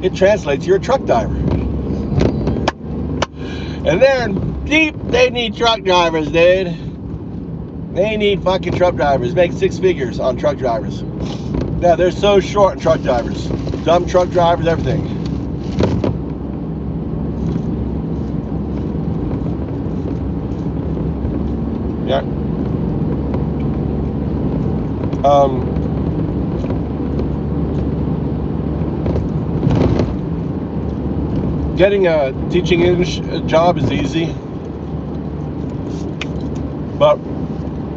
it translates you're a truck driver. And they're deep, they need truck drivers, dude. They need fucking truck drivers. Make 6 figures on truck drivers. Yeah, they're so short on truck drivers. Dumb truck drivers, everything. Yeah. Getting a teaching English job is easy, but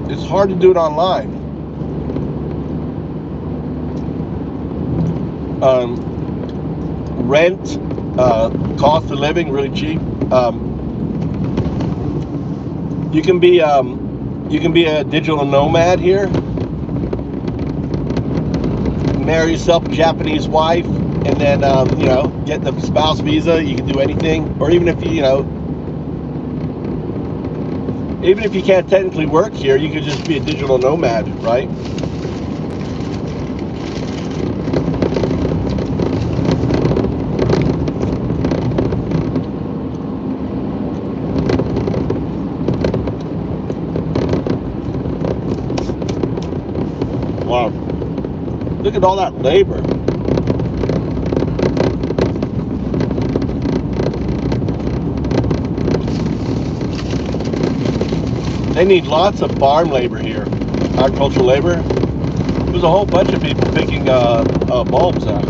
it's hard to do it online. Rent, cost of living, really cheap. You can be a digital nomad here. Marry yourself a Japanese wife, and then you know, get the spouse visa. You can do anything, or even if you even if you can't technically work here, you could just be a digital nomad, right? Wow. Look at all that labor. They need lots of farm labor here, agricultural labor. There's a whole bunch of people picking bulbs out.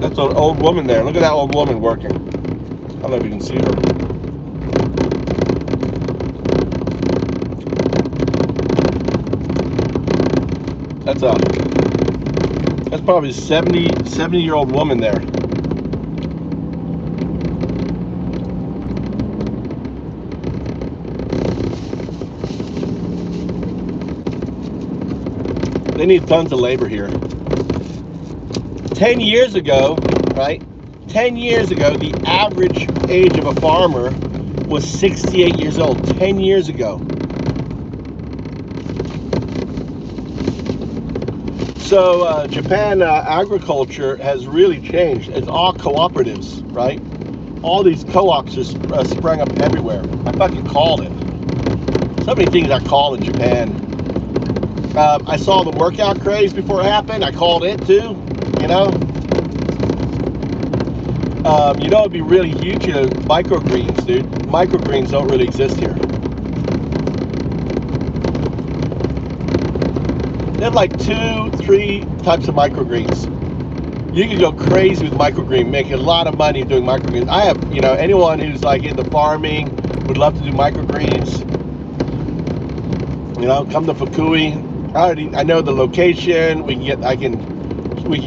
That's an old woman there. Look at that old woman working. I don't know if you can see her. That's a That's probably a 70-year-old woman there. They need tons of labor here. 10 years ago, right? 10 years ago, the average age of a farmer was 68 years old. 10 years ago. So Japan agriculture has really changed. It's all cooperatives, right? All these co-ops are sprung up everywhere. I fucking called it. So many things I call in Japan. I saw the workout craze before it happened. I called it too, you know. It'd be really huge. Microgreens, dude. Microgreens don't really exist here. They have like 2-3 types of microgreens. You can go crazy with microgreen, make a lot of money doing microgreens. I have, anyone who's like into farming would love to do microgreens. Come to Fukui. I know the location. We can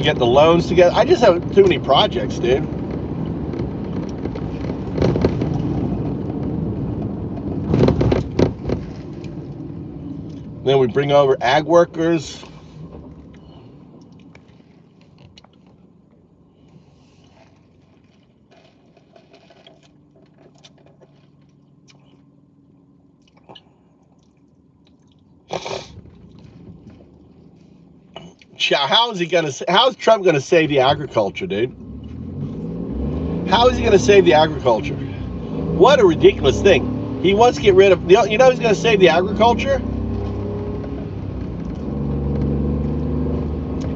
get the loans together. I just have too many projects, dude. Then we bring over ag workers. How's Trump gonna save the agriculture, dude? How is he gonna save the agriculture? What a ridiculous thing. He wants to get rid of, who's gonna save the agriculture?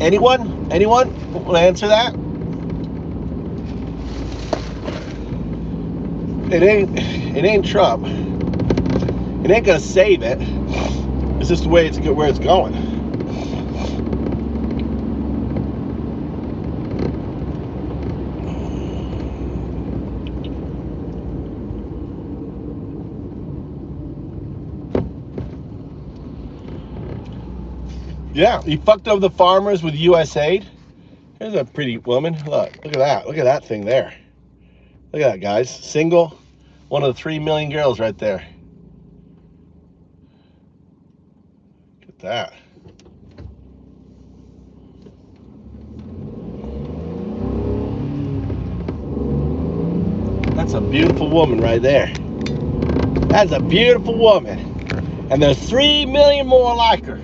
Anyone will answer that? It ain't Trump. It ain't gonna save it. It's just the way where it's going. Yeah, he fucked over the farmers with USAID. Here's a pretty woman. Look at that. Look at that thing there. Look at that, guys. Single. One of the 3 million girls right there. Look at that. That's a beautiful woman right there. That's a beautiful woman. And there's 3 million more like her.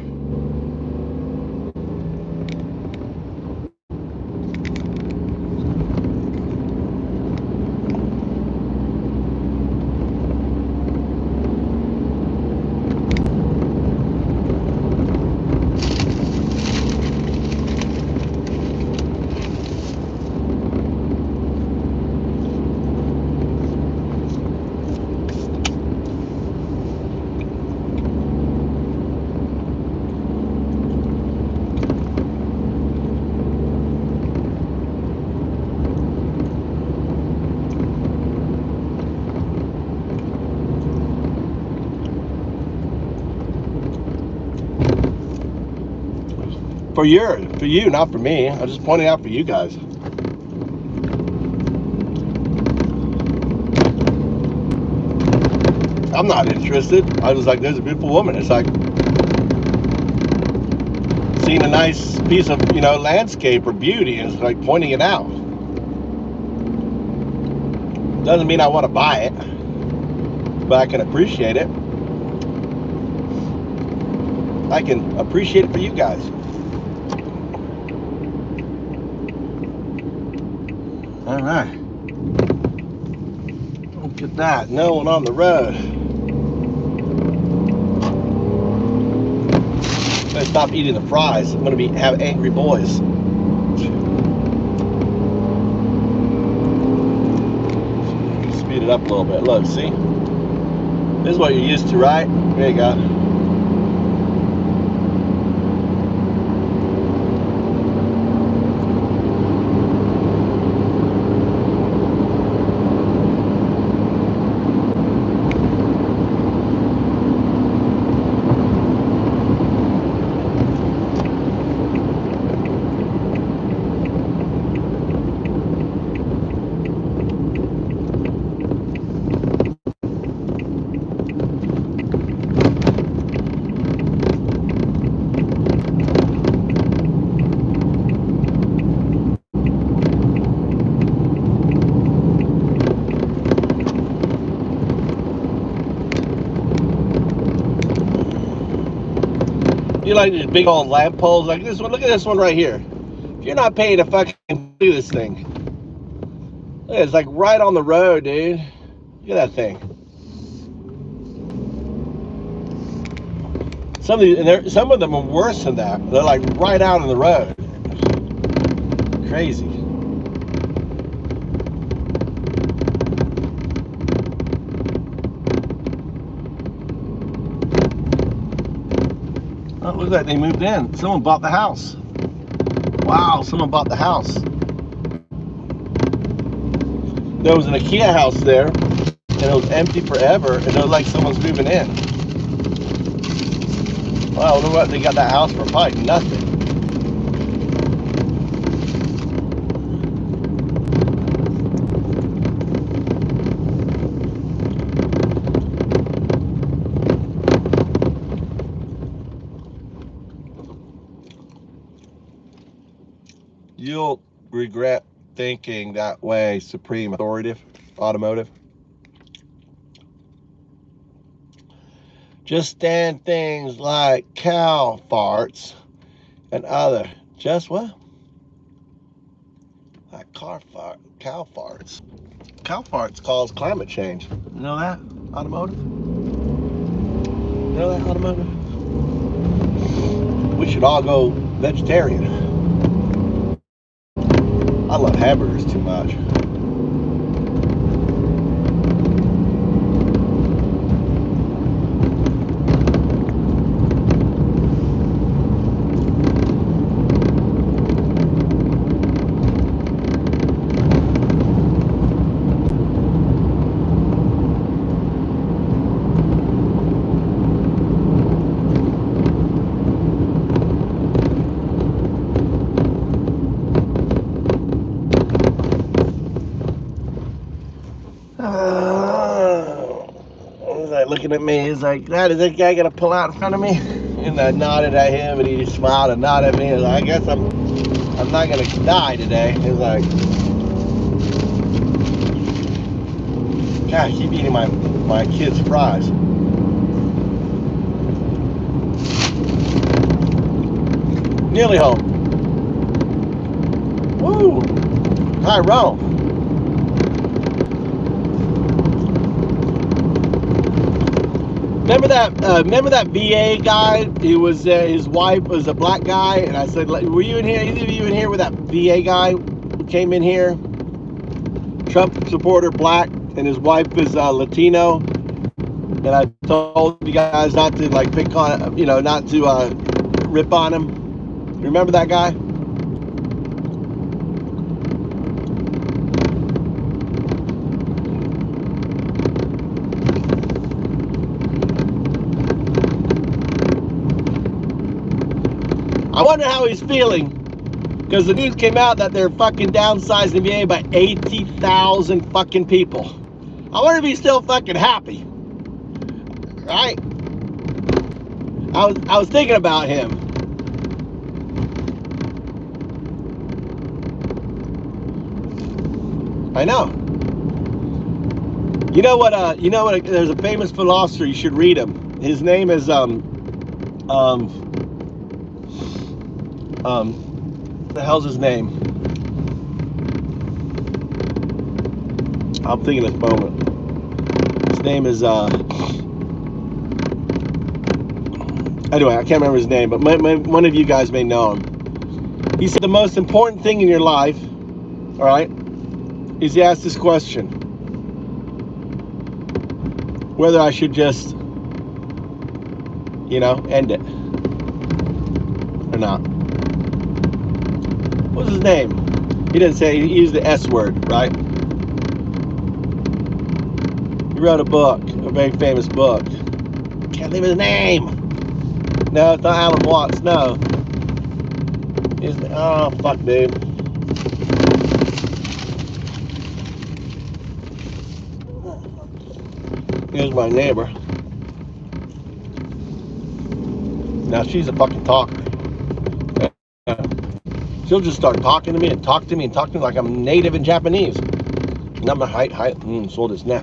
For you, not for me. I'm just pointing out for you guys. I'm not interested. I was like, there's a beautiful woman. It's like seeing a nice piece of, landscape or beauty, and it's like pointing it out. Doesn't mean I want to buy it, but I can appreciate it. I can appreciate it for you guys. All right. Look at that. No one on the road. I'm gonna stop eating the fries. I'm gonna have angry boys. Speed it up a little bit. Look, see? This is what you're used to, right? There you go. like these big old lamp poles like this one. Look at this one right here. If you're not paying to fucking do this thing, look, it's like right on the road, dude. Look at that thing. Some of them are worse than that. They're like right out on the road. Crazy. Oh, it looks like they moved in. Someone bought the house. Wow, someone bought the house. There was an IKEA house there, and it was empty forever, and it looked like someone's moving in. Wow, look what they got that house for probably nothing. You'll regret thinking that way, Supreme Authoritative Automotive. Just stand things like cow farts and other. Just what? Like cow farts. Cow farts cause climate change. You know that, Automotive? You know that, Automotive? We should all go vegetarian. I love hamburgers too much. He's like looking at me. He's like, "God, is that guy gonna pull out in front of me?" And I nodded at him, and he just smiled and nodded at me. He's like, "I guess I'm not gonna die today." He's like, "God, I keep eating my kids' fries." Nearly home. Woo! Tyrone. Remember that VA guy? He was his wife was a black guy, and I said, "Were you in here? Either of you in here with that VA guy who came in here? Trump supporter, black, and his wife is Latino." And I told you guys not to like pick on, not to rip on him. Remember that guy? I wonder how he's feeling, because the news came out that they're fucking downsizing the VA by 80,000 fucking people. I wonder if he's still fucking happy, right? I was thinking about him. I know. You know what? There's a famous philosopher. You should read him. His name is what the hell's his name? I'm thinking at this moment. His name is anyway, I can't remember his name, but one of you guys may know him. He said the most important thing in your life, all right, is he asked this question: whether I should just, end it or not. What's his name? He didn't say. He used the S word, right? He wrote a book, a very famous book. Can't think of his name. No, it's not Alan Watts. No. Oh fuck, dude. Here's my neighbor. Now she's a fucking talker. She'll just start talking to me and talk to me and talk to me like I'm native in Japanese. And I'm a height, so this now.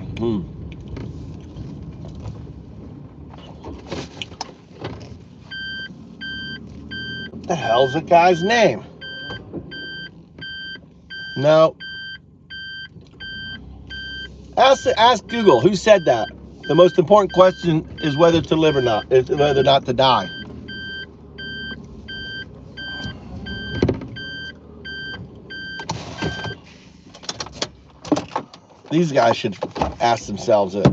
The hell's the guy's name? No. Ask Google who said that. The most important question is whether to live or not, is whether or not to die. These guys should ask themselves it.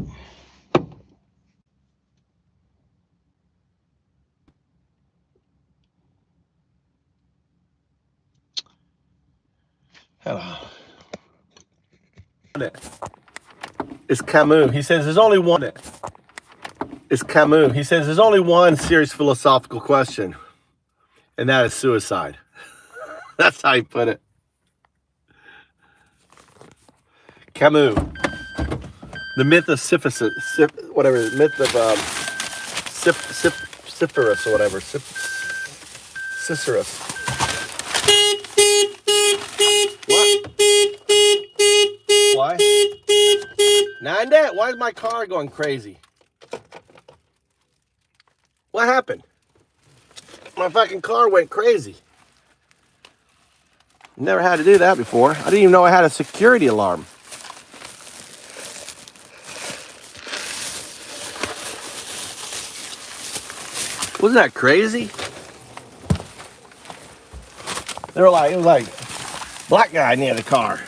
Hello. It's Camus. He says there's only one. It's Camus. He says there's only one serious philosophical question, and that is suicide. That's how he put it. Camus. The myth of Sisyphus, whatever, the myth of Sisyphus or whatever, Sisyphus. What? Why? Nanda, why is my car going crazy? What happened? My fucking car went crazy. Never had to do that before. I didn't even know I had a security alarm. Wasn't that crazy? They were like, it was like, black guy near the car.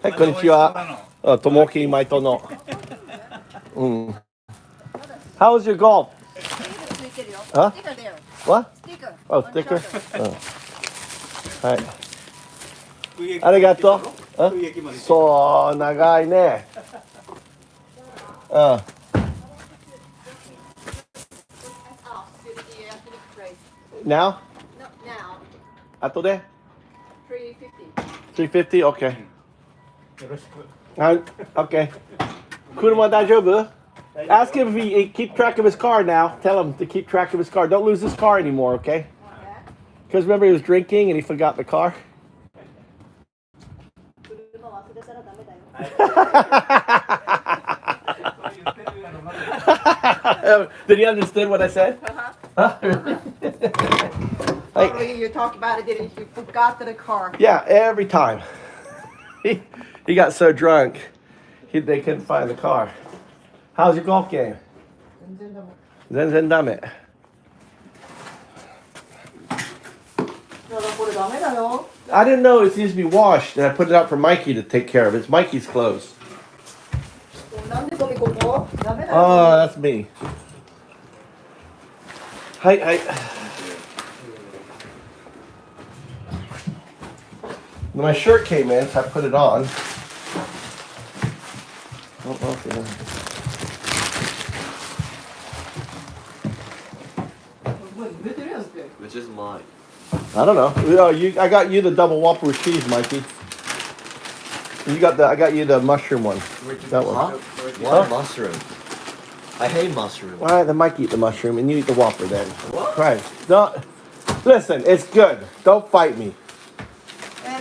Hey, konnichiwa. Tomoki Maito no. How was your golf? Huh? What? Oh, sticker? Oh. Hi. ありがとう。そう、長いね。Now? No, now. 後で 350. 350? Okay. Okay. 車大丈夫? Ask him if he keep track of his car now. Tell him to keep track of his car. Don't lose his car anymore, okay? Because remember he was drinking and he forgot the car. Did he understand what I said? Probably you talked about it, didn't you? Forgot the car. Yeah, every time. He got so drunk, they couldn't find the car. How's your golf game? Zenzen dame. I didn't know it needs to be washed, and I put it out for Mikey to take care of. It's Mikey's clothes. Oh, that's me. Hi. My shirt came in, so I put it on. Which is mine. I don't know. I got you the double whopper with cheese, Mikey. I got you the mushroom one. That one. Huh? Why mushroom? I hate mushroom. Why the Mike eat the mushroom and you eat the whopper then? What? Right. Don't listen. It's good. Don't fight me.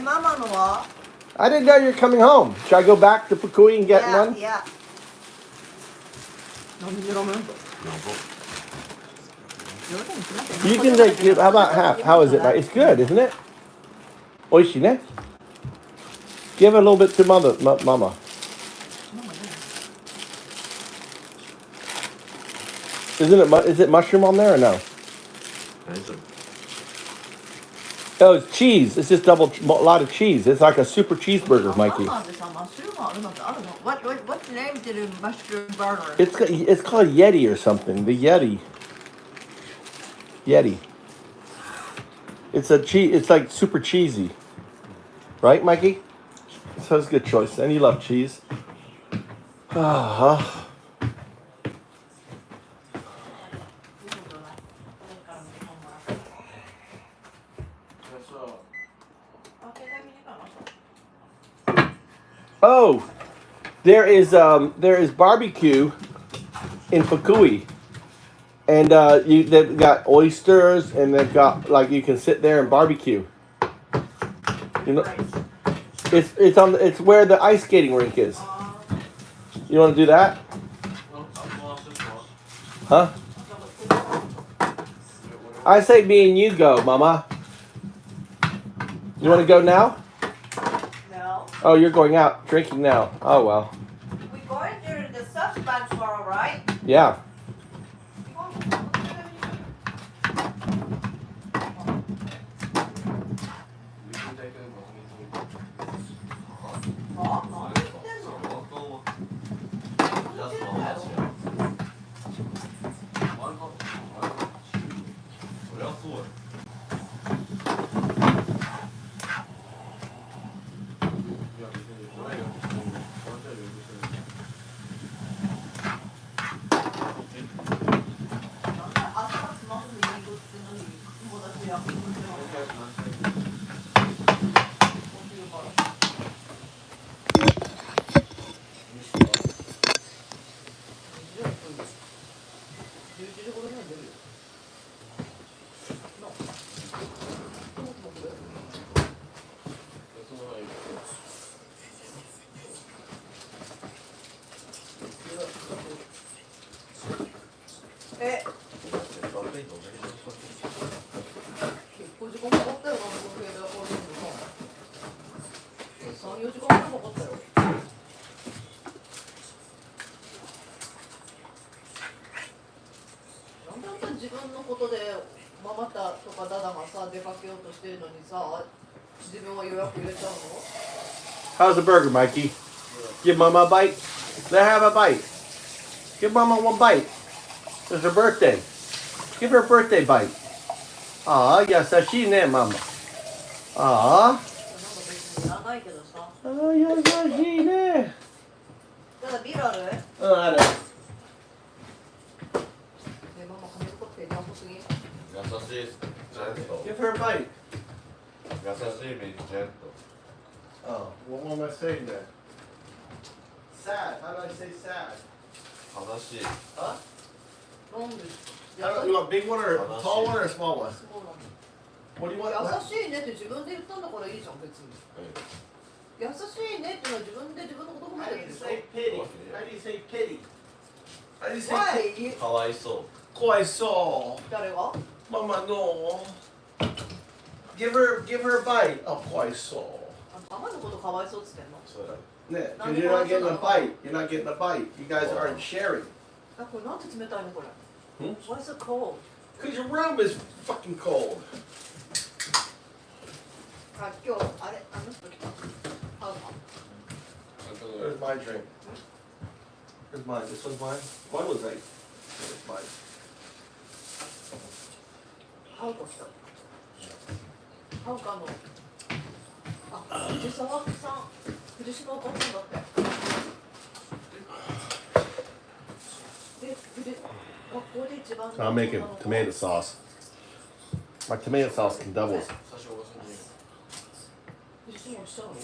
Mama, I didn't know you were coming home. Should I go back to Fukui and get one? Yeah. You can take. How about half? How is it? It's good, isn't it? Oishi ne? Give a little bit to mama. Is it mushroom on there or no? Oh, it's cheese. It's just a lot of cheese. It's like a super cheeseburger, Mikey. What's the name to the mushroom burger? It's called Yeti or something. The Yeti. It's It's like super cheesy, right, Mikey? So it's a good choice. And you love cheese. Oh, there is barbecue in Fukui, and they've got oysters, and they've got you can sit there and barbecue. You know, It's where the ice skating rink is. You want to do that? Huh? I say me and you go, Mama. You want to go now? No. Oh, you're going out drinking now. Oh well. We're going to the surf bank tomorrow, right? Yeah. How's the burger, Mikey? Give Mama a bite. Let her have a bite. Give Mama one bite. It's her birthday. Give her a birthday bite. Aw, yasashi ne, Mama. Aw. Oh, yasashi ne. ただビールある？ある。ママ髪の毛手に細すぎ。優しいジェット Give her a bite. 優しいメンジェット Oh, what am I saying then? Sad. How do I say sad? 悲しい Huh? なんで？ You want a big one or a tall one or a small one? そうなんだ。 What do you want? 優しいねって自分で言ったんだからいいじゃん別に。優しいねってのは自分で自分のこと褒め How て do る you でしょ。 say pity? How do you say pity? How do you say Why? pity? かわいそう Koiso. 誰が？ Mama no. Give her a bite. Oh, koiso. ママのことかわいそうっつってんの。そうだ Yeah, because you're not getting a bite. You're not getting a bite. You guys aren't sharing. あ、これなんて冷たいのこれ。Hmm? Why is it cold? Because your room is fucking cold. あ、今日あれあの人来た。ハウマ。 Where's my drink? Where's mine? This one's mine? Mine was right. It's mine. ハウカ来た。ハウカの。あ、藤沢さん。藤島お母さんだって。で、学校で一番。I'm making tomato sauce. My tomato sauce can double. 藤島したの？で、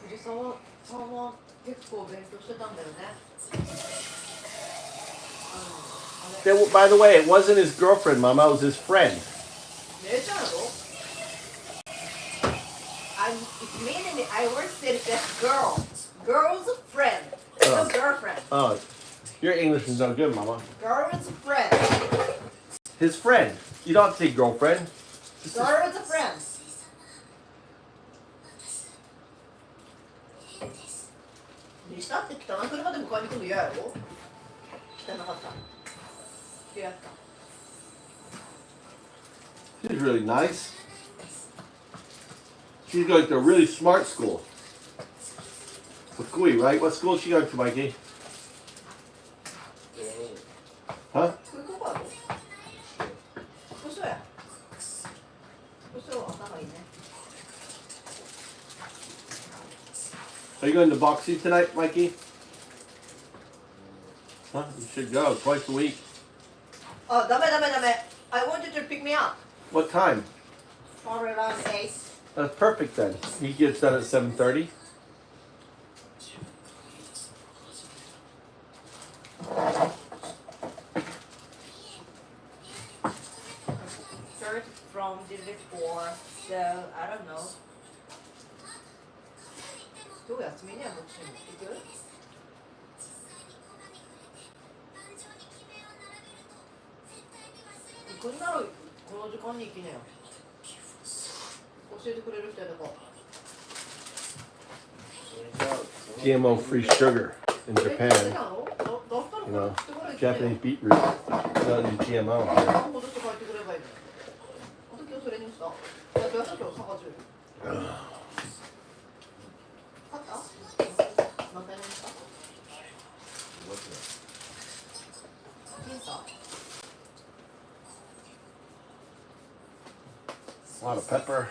藤沢さんは結構勉強してたんだよね。By the way, it wasn't his girlfriend, Mama. It was his friend. 姉ちゃんやろ？It's meaning I always said that girl. Girl's friend. No girlfriend. Oh, your English is no good, Mama. Girl's friend. His friend. You don't have to say girlfriend. Girl's friend. にしたって汚い車で迎えに来るの嫌やろ？汚かった。嫌やった。 She's really nice. She's going to a really smart school. Fukui, right? What school is she going to, Mikey? Huh? ここかろ？こそや。こそは頭いいね。 Are you going to Boxy tonight, Mikey? Huh? You should go twice a week. あ、ダメ。I want you to pick me up. What time? For around 8. That's perfect then. He gets done at 7:30. heard from this before, so I don't know. 今日休みね、ボクシング。行く？行くんならこの時間に行きなよ。教えてくれる人やだから。 GMO free sugar in Japan. You know, Japanese beetroot doesn't use GMO. もうちょっと書いてくればいいの。あと今日それにした。どうやった今日探してる。買った？何回目にした？検査？ A lot of pepper,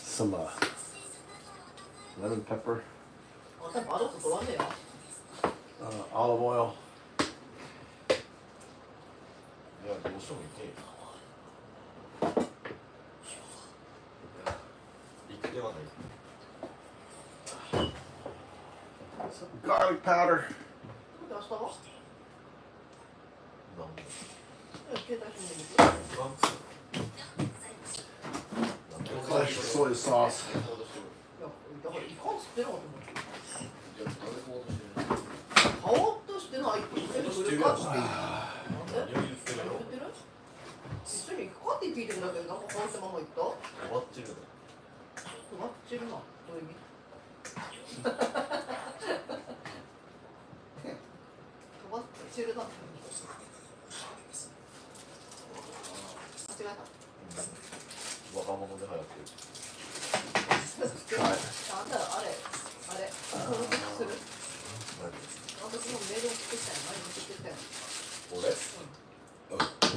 some lemon pepper, あんたバドと取らんねや。olive oil. いや、どうしても行けよ。行くではない。 Some garlic powder. 明日は？なんで？携帯してみる。 Fresh soy sauce. いや、だからいかんつってなと思って。買おうとしてないって言ってくるかって。なんで？言ってる？一緒に行くかって聞いてくだけど、なんか買うってまま行った？終わってるの。止まってるな。どういう意味？止まってるな。間違えた。若者で流行ってる。あんたあれ登録する。私もメール送ってきたよ。前に送ってきたよ。俺？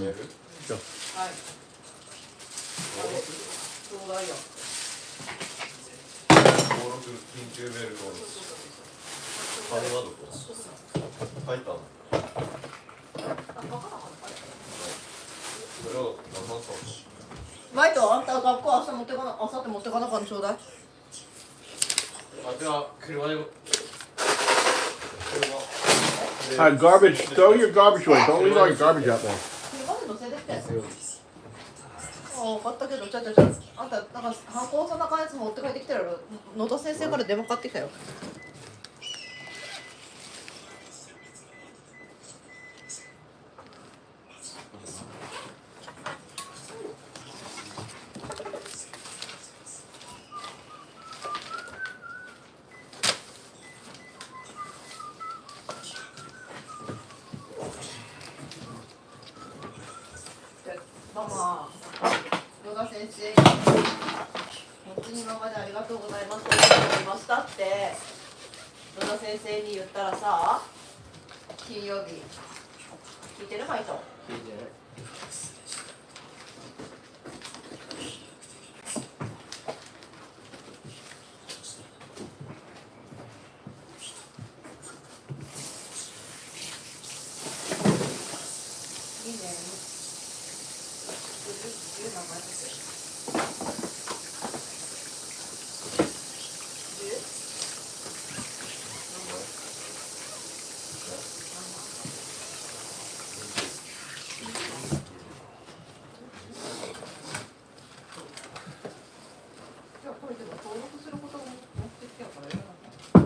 メール？はい。ちょうだいよ。登録緊急メール登録。金はどこ？書いたの？それを何万か。マイト、あんた学校明日持ってかな、明後日持ってかなかんちょうだい。あ、じゃあ車で。 Garbage. Throw your garbage away. Don't leave all your garbage out there. 車で乗せてって。ああ、分かったけど、ちゃあんた、なんか、反抗そんな感じ持って帰ってきたやろ。野田先生から電話かかってきたよ。ママ、野田先生に本当に今までありがとうございますと思いましたって野田先生に言ったらさ、金曜日聞いてるマイト？聞いてる。いいね。10名前ですよ。じゃあこれでも登録することを持ってきてるからやらなきゃ。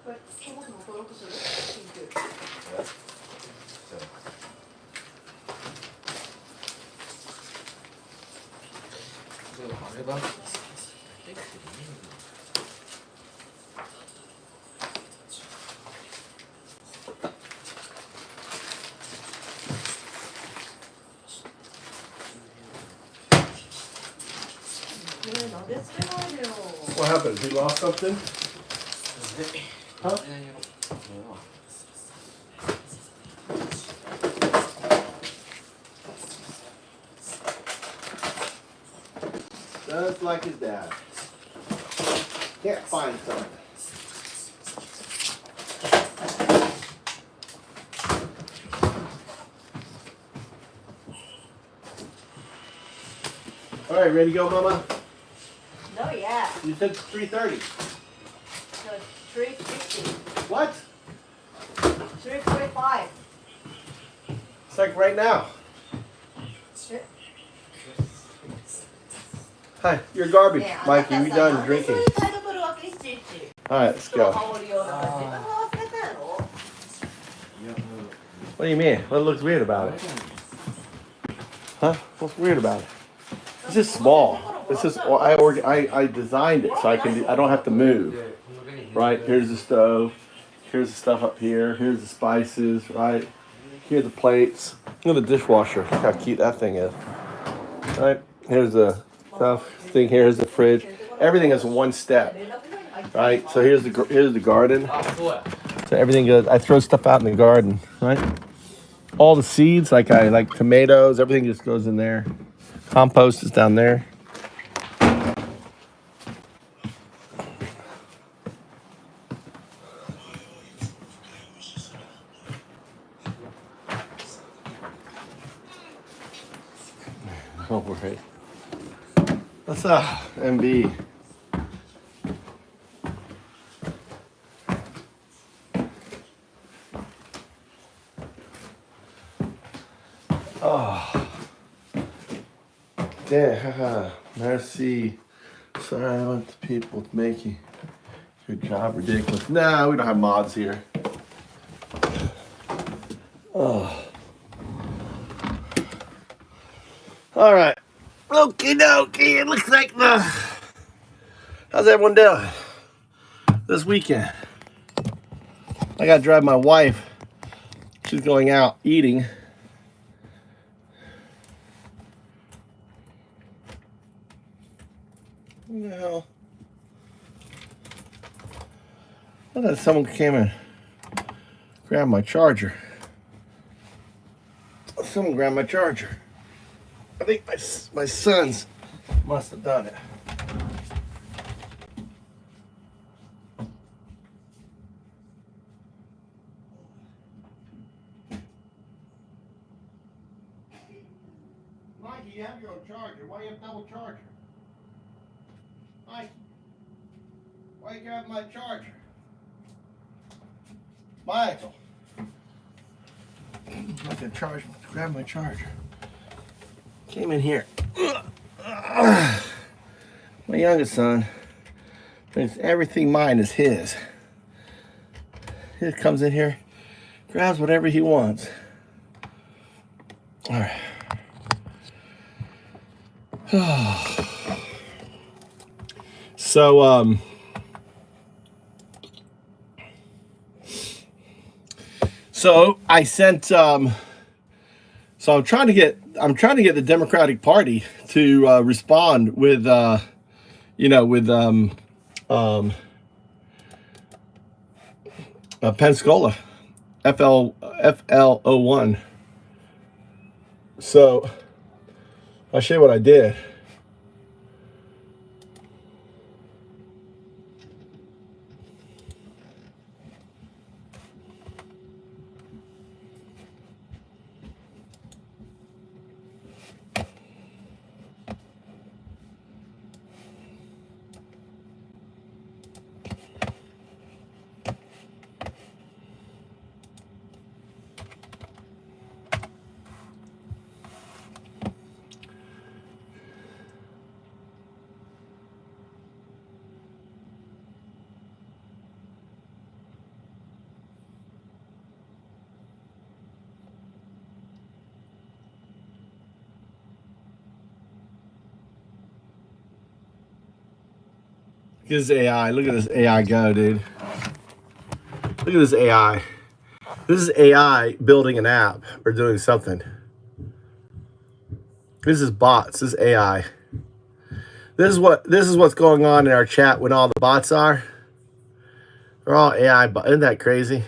これ、そもそも登録する？緊急。あれば。なんでつけないでよ。 What happened? He lost something? Huh? Just like his dad. Can't find something. All right, ready to go, Mama? No, yeah. You said 3:30. No, 3:50. What? 5. It's like right now. Hi, you're garbage, ねえ、あな Mikey. た We さ、 done なんでそうい drinking. う態度取るわけいちいち。 All right, let's 人を go. 煽るような感じ。自分が忘れたやろ What do you mean? What looks weird about it? Huh? What's weird about it? It's just small. It's just I designed it so I don't have to move. Right? Here's the stove. Here's the stuff up here. Here's the spices. Right? Here are the plates. Look at the dishwasher. Look how cute that thing is. Right? Here's the stuff. Thing here. Here's the fridge. Everything is one step. Right? So here's the garden. So everything goes. I throw stuff out in the garden. Right? All the seeds, like tomatoes, everything just goes in there. Compost is down there. Oh, right. What's up, MB? Oh. Damn, haha. Merci. Sorry, I want the people making your job ridiculous. Nah, we don't have mods here. Oh. All right. Okie dokie. It looks like how's everyone doing this weekend? I gotta drive my wife. She's going out eating. What the hell? I thought someone came and grabbed my charger. Someone grabbed my charger. I think my sons must have done it. Mikey, you have your own charger. Why do you have double charger? Mikey, why you grab my charger? Michael. I'm not gonna grab my charger. Came in here. My youngest son thinks everything mine is his. He comes in here, grabs whatever he wants. All right. So I sent so I'm trying to get the Democratic Party to respond with Pensacola FL01. So I'll show you what I did. Look at this AI. Look at this AI go, dude. Look at this AI. This is AI building an app or doing something. This is bots. This is AI. This is what's going on in our chat when all the bots are. They're all AI. Isn't that crazy?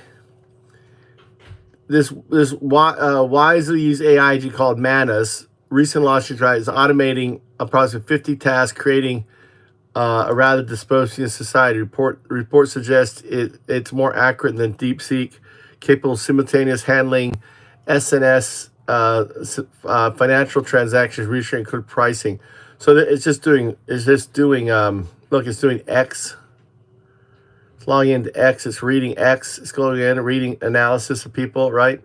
This wisely used AI called Manas recent launch is automating approximately 50 tasks, creating a rather dystopian society. Report suggests it's more accurate than DeepSeek, capable of simultaneous handling SNS financial transactions, research, include pricing. So it's just doing look, it's doing X. It's logging into X. It's reading X. It's going in and reading analysis of people, right?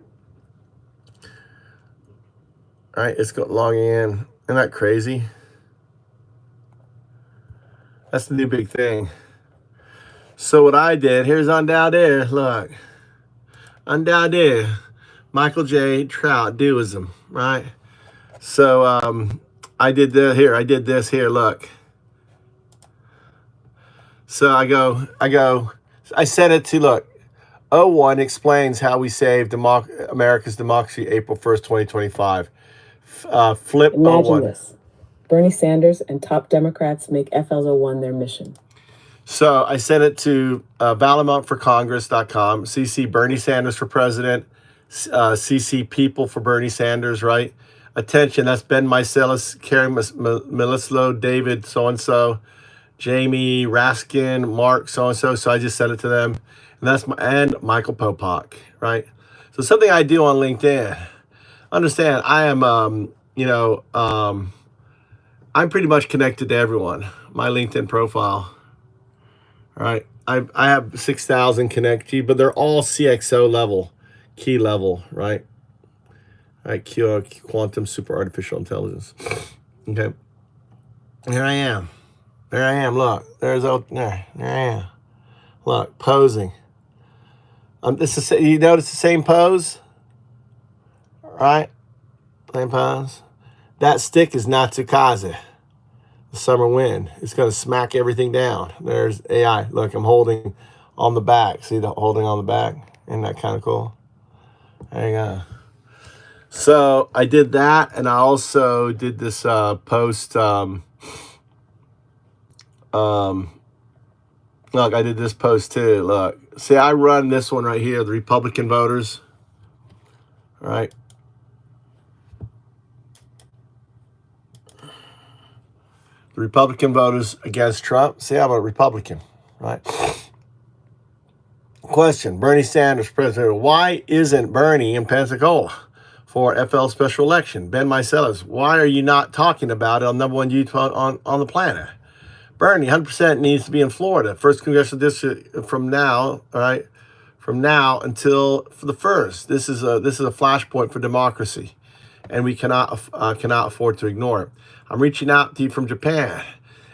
All right, it's logging in. Isn't that crazy? That's the new big thing. So what I did, here's on down there, look. On down there, Michael J. Trout, doism, right? So I did this here, look. So I sent it to, look, 01 explains how we saved America's democracy April 1st, 2025. Flip Imagine 01. this. Bernie Sanders and top Democrats make FL01 their mission. So I sent it to ValamontForCongress.com, CC Bernie Sanders for president, CC people for Bernie Sanders, right? Attention, that's Ben Mycelis, Karen Melislo, David so-and-so, Jamie Raskin, Mark so-and-so. So I just sent it to them. And Michael Popak, right? So something I do on LinkedIn. Understand, I am, I'm pretty much connected to everyone. My LinkedIn profile, right? I have 6,000 connected, but they're all CXO level, key level, right? Right, quantum super artificial intelligence. Okay, here I am. There I am. Look, there I am. Look, posing. You notice the same pose, right? Same pose. That stick is Natsukaze, the summer wind. It's going to smack everything down. There's AI. Look, I'm holding on the back. See the holding on the back? Isn't that kind of cool? There you go. So I did that, and I also did this post. Look, I did this post too. Look, see, I run this one right here, the Republican voters, right? The Republican voters against Trump. See, I'm a Republican, right? Question, Bernie Sanders, president. Why isn't Bernie in Pensacola for FL special election? Ben Mycelis, why are you not talking about it on number one YouTube on the planet? Bernie, 100% needs to be in Florida. First congressional district from now, all right? From now until for the first. This is a flashpoint for democracy, and we cannot afford to ignore it. I'm reaching out to you from Japan.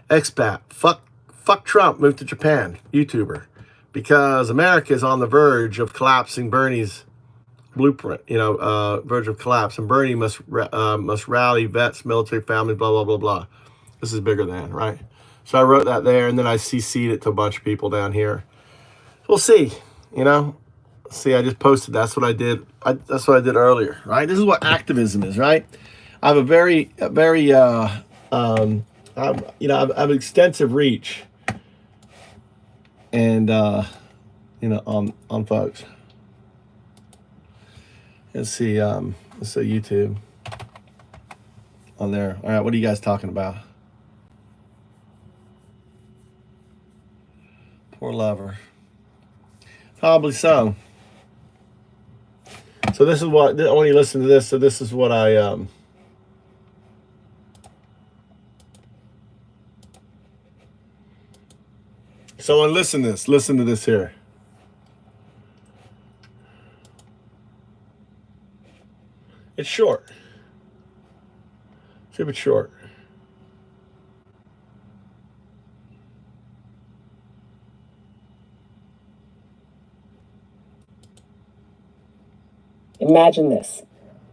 Expat, fuck Trump, move to Japan, YouTuber. Because America is on the verge of collapsing Bernie's blueprint, verge of collapse. And Bernie must rally vets, military families, blah, blah, blah, blah. This is bigger than, right? So I wrote that there, and then I CC'd it to a bunch of people down here. We'll see, See, I just posted. That's what I did. That's what I did earlier, right? This is what activism is, right? I have I have extensive reach, and on folks. Let's see YouTube on there. All right, what are you guys talking about? Poor lover. Probably so. So this is what, when you listen to this, so this is what I, so listen to this here. It's short. Super short. Imagine this.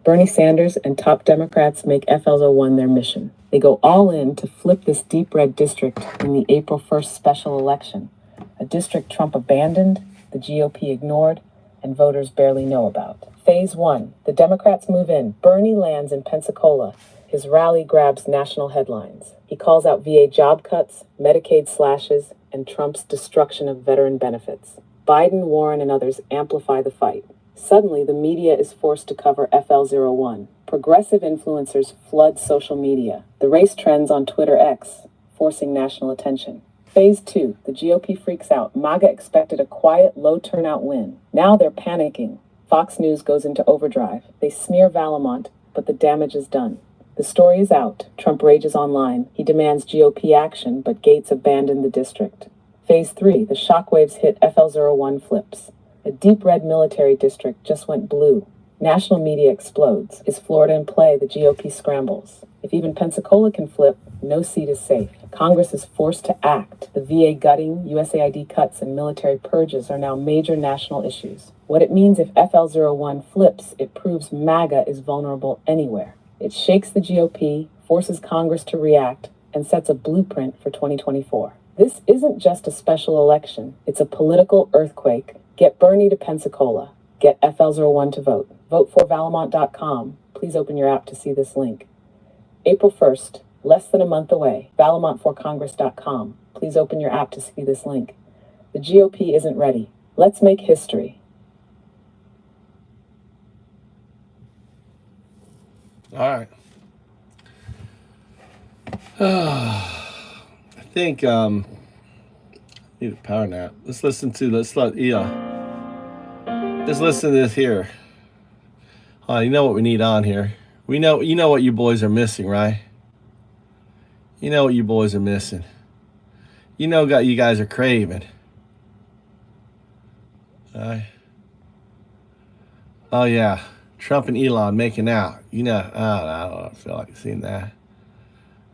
Bernie Sanders and top Democrats make FL01 their mission. They go all in to flip this deep red district in the April 1st special election, a district Trump abandoned, the GOP ignored, and voters barely know about. Phase 1, the Democrats move in. Bernie lands in Pensacola. His rally grabs national headlines. He calls out VA job cuts, Medicaid slashes, and Trump's destruction of veteran benefits. Biden, Warren, and others amplify the fight. Suddenly, the media is forced to cover FL01. Progressive influencers flood social media. The race trends on Twitter X, forcing national attention. Phase 2, the GOP freaks out. MAGA expected a quiet, low-turnout win. Now they're panicking. Fox News goes into overdrive. They smear Valamont, but the damage is done. The story is out. Trump rages online. He demands GOP action, but Gates abandoned the district. Phase 3, the shockwaves hit FL01 flips. A deep red military district just went blue. National media explodes. Is Florida in play? The GOP scrambles. If even Pensacola can flip, no seat is safe. Congress is forced to act. The VA gutting, USAID cuts, and military purges are now major national issues. What it means if FL01 flips, it proves MAGA is vulnerable anywhere. It shakes the GOP, forces Congress to react, and sets a blueprint for 2024. This isn't just a special election. It's a political earthquake. Get Bernie to Pensacola. Get FL01 to vote. Vote for Valamont.com. Please open your app to see this link. April 1st, less than a month away. ValamontForCongress.com. Please open your app to see this link. The GOP isn't ready. Let's make history. All right. I think need a power nap. Let's listen to this here. You know what we need on here. You know what you boys are missing, right? You know what you boys are missing. You know what you guys are craving. All right. Oh yeah, Trump and Elon making out. You know, I don't feel like seeing that.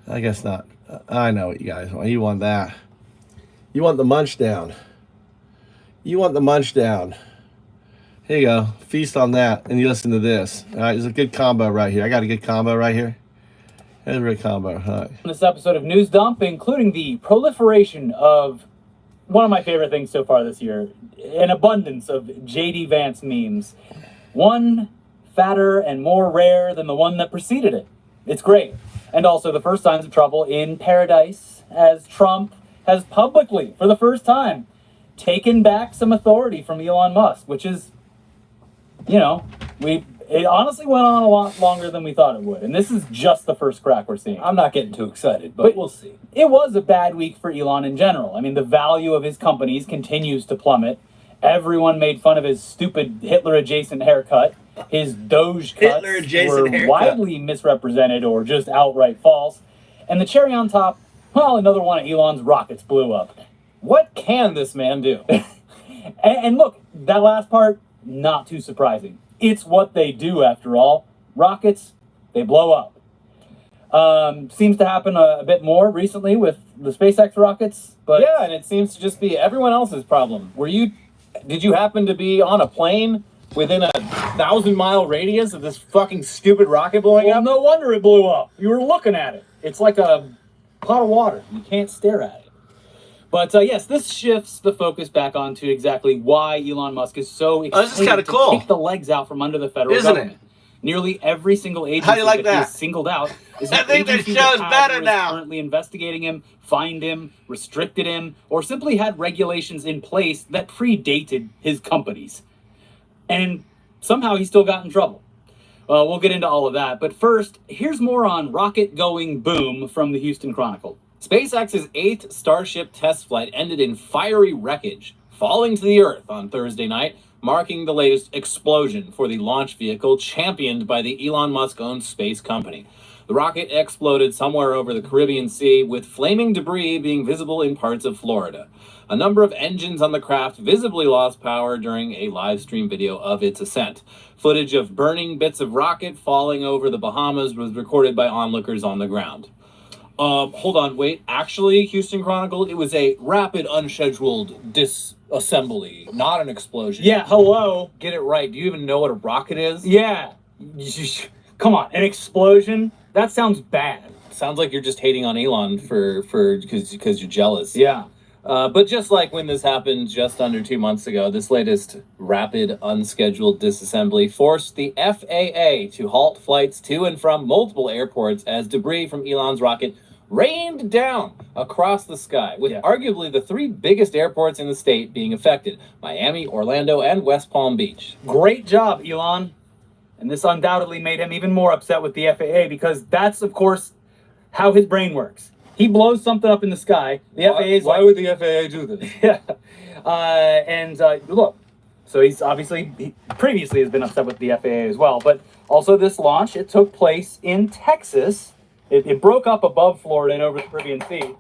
I guess not. I know what you guys want. You want that. You want the munch down. You want the munch down. Here you go. Feast on that, and you listen to this. All right, there's a good combo right here. I got a good combo right here. There's a great combo. All right. This episode of News Dump, including the proliferation of one of my favorite things so far this year, an abundance of JD Vance memes. One fatter and more rare than the one that preceded it. It's great. And also the first signs of trouble in paradise, as Trump has publicly, for the first time, taken back some authority from Elon Musk, which is, you know, it honestly went on a lot longer than we thought it would. And this is just the first crack we're seeing. I'm not getting too excited, but we'll see. It was a bad week for Elon in general. I mean, the value of his companies continues to plummet. Everyone made fun of his stupid Hitler-adjacent haircut. His Doge cuts were widely misrepresented or just outright false. And the cherry on top, well, another one of Elon's rockets blew up. What can this man do? and look, that last part, not too surprising. It's what they do, after all. Rockets, they blow up. Seems to happen a bit more recently with the SpaceX rockets. But yeah, and it seems to just be everyone else's problem. Did you happen to be on a plane within a 1,000-mile radius of this fucking stupid rocket blowing up? No wonder it blew up. You were looking at it. It's like a pot of water. You can't stare at it. But yes, this shifts the focus back onto exactly why Elon Musk is so excited to take the legs out from under the federal government. Nearly every single agency that he has singled out is an agency that is currently investigating him, fined him, restricted him, or simply had regulations in place that predated his companies. And somehow he still got in trouble. We'll get into all of that. But first, here's more on rocket going boom from the Houston Chronicle. SpaceX's 8th Starship test flight ended in fiery wreckage, falling to the Earth on Thursday night, marking the latest explosion for the launch vehicle championed by the Elon Musk-owned space company. The rocket exploded somewhere over the Caribbean Sea, with flaming debris being visible in parts of Florida. A number of engines on the craft visibly lost power during a live stream video of its ascent. Footage of burning bits of rocket falling over the Bahamas was recorded by onlookers on the ground. Hold on, wait. Actually, Houston Chronicle, it was a rapid, unscheduled disassembly, not an explosion. Yeah, hello. Get it right. Do you even know what a rocket is? Yeah. Come on, an explosion? That sounds bad. Sounds like you're just hating on Elon because you're jealous. Yeah. But just like when this happened just under 2 months ago, this latest rapid, unscheduled disassembly forced the FAA to halt flights to and from multiple airports as debris from Elon's rocket rained down across the sky, with arguably the 3 biggest airports in the state being affected: Miami, Orlando, and West Palm Beach. Great job, Elon. And this undoubtedly made him even more upset with the FAA, because that's, of course, how his brain works. He blows something up in the sky. The FAA's why would the FAA do this? Yeah. Look, so he previously has been upset with the FAA as well. But also this launch, it took place in Texas. It broke up above Florida and over the Caribbean Sea.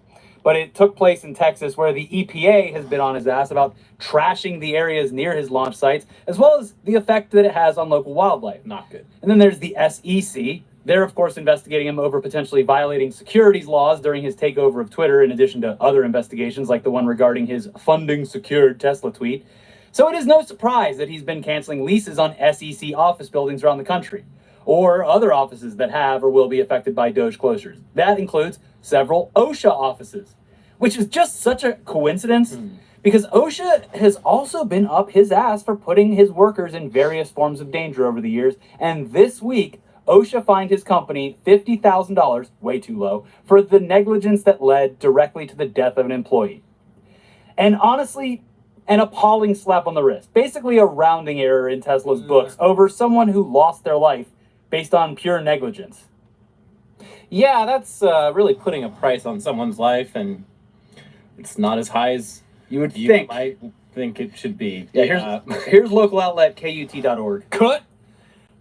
but it took place in Texas, where the EPA has been on his ass about trashing the areas near his launch sites, as well as the effect that it has on local wildlife. Not good. And then there's the SEC. They're, of course, investigating him over potentially violating securities laws during his takeover of Twitter, in addition to other investigations like the one regarding his funding secured Tesla tweet. So it is no surprise that he's been canceling leases on SEC office buildings around the country, or other offices that have or will be affected by Doge closures. That includes several OSHA offices, which is just such a coincidence, because OSHA has also been up his ass for putting his workers in various forms of danger over the years, and this week, OSHA fined his company $50,000, way too low, for the negligence that led directly to the death of an employee. And honestly, an appalling slap on the wrist. Basically a rounding error in Tesla's books over someone who lost their life based on pure negligence. Yeah, that's really putting a price on someone's life, and it's not as high as You would you think. might think it should be. Yeah, here's local outlet KUT.org. Cut!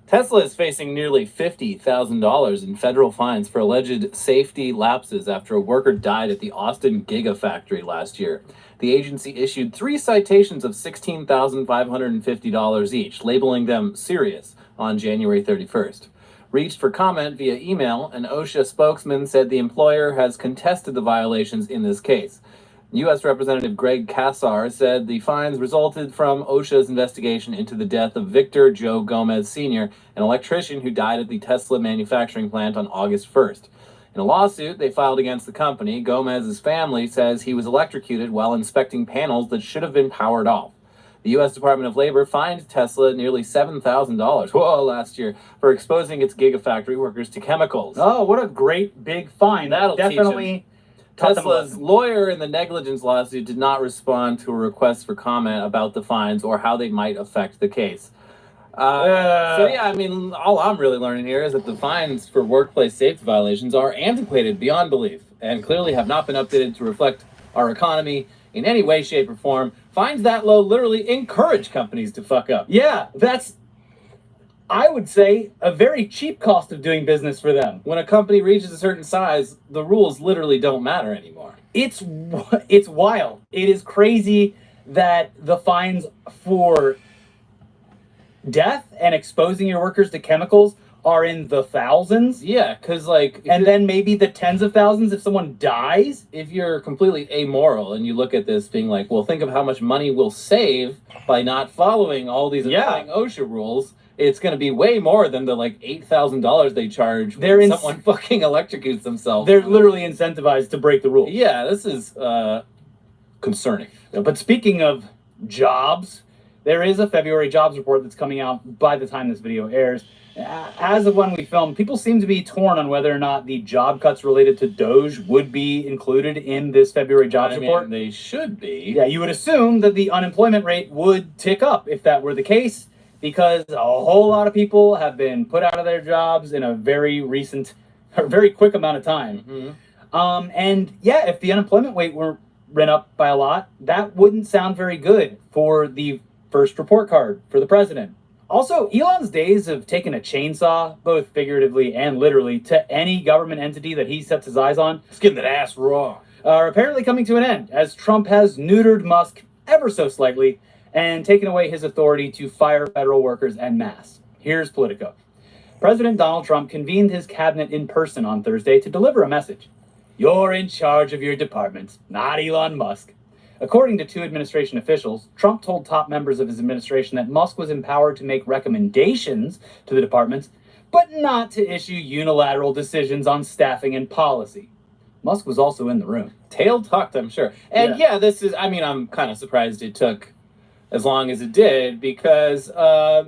Tesla is facing nearly $50,000 in federal fines for alleged safety lapses after a worker died at the Austin Gigafactory last year. The agency issued 3 citations of $16,550 each, labeling them serious, on January 31st. Reached for comment via email, an OSHA spokesman said the employer has contested the violations in this case. U.S. Representative Greg Casar said the fines resulted from OSHA's investigation into the death of Victor Joe Gomez Sr., an electrician who died at the Tesla manufacturing plant on August 1st. In a lawsuit they filed against the company, Gomez's family says he was electrocuted while inspecting panels that should have been powered off. The U.S. Department of Labor fined Tesla nearly $7,000 last year for exposing its Gigafactory workers to chemicals. Oh, what a great big fine. That'll definitely Tesla's lawyer in the negligence lawsuit did not respond to a request for comment about the fines or how they might affect the case. So yeah, I mean, all I'm really learning here is that the fines for workplace safety violations are antiquated beyond belief and clearly have not been updated to reflect our economy in any way, shape, or form. Fines that low literally encourage companies to fuck up. Yeah, that's, I would say, a very cheap cost of doing business for them. When a company reaches a certain size, the rules literally don't matter anymore. It's wild. It is crazy that the fines for death and exposing your workers to chemicals are in the thousands. Yeah, because like... And then maybe the tens of thousands if someone dies. If you're completely amoral and you look at this being like, well, think of how much money we'll save by not following all these annoying OSHA rules. It's going to be way more than the like $8,000 they charge when someone fucking electrocutes themselves. They're literally incentivized to break the rules. Yeah, this is concerning. But speaking of jobs, there is a February jobs report that's coming out by the time this video airs. As of when we filmed, people seem to be torn on whether or not the job cuts related to Doge would be included in this February jobs report. They should be. Yeah, you would assume that the unemployment rate would tick up if that were the case, because a whole lot of people have been put out of their jobs in a very recent, or very quick amount of time. Mm-hmm. And yeah, if the unemployment rate were went up by a lot, that wouldn't sound very good for the first report card for the president. Also, Elon's days of taking a chainsaw, both figuratively and literally, to any government entity that he sets his eyes on, He's getting that ass raw, are apparently coming to an end, as Trump has neutered Musk ever so slightly and taken away his authority to fire federal workers en masse. Here's Politico. President Donald Trump convened his cabinet in person on Thursday to deliver a message. You're in charge of your departments, not Elon Musk. According to 2 administration officials, Trump told top members of his administration that Musk was empowered to make recommendations to the departments, but not to issue unilateral decisions on staffing and policy. Musk was also in the room. Tail tucked, I'm sure. And yeah, this is, I mean, I'm kind of surprised it took as long as it did because,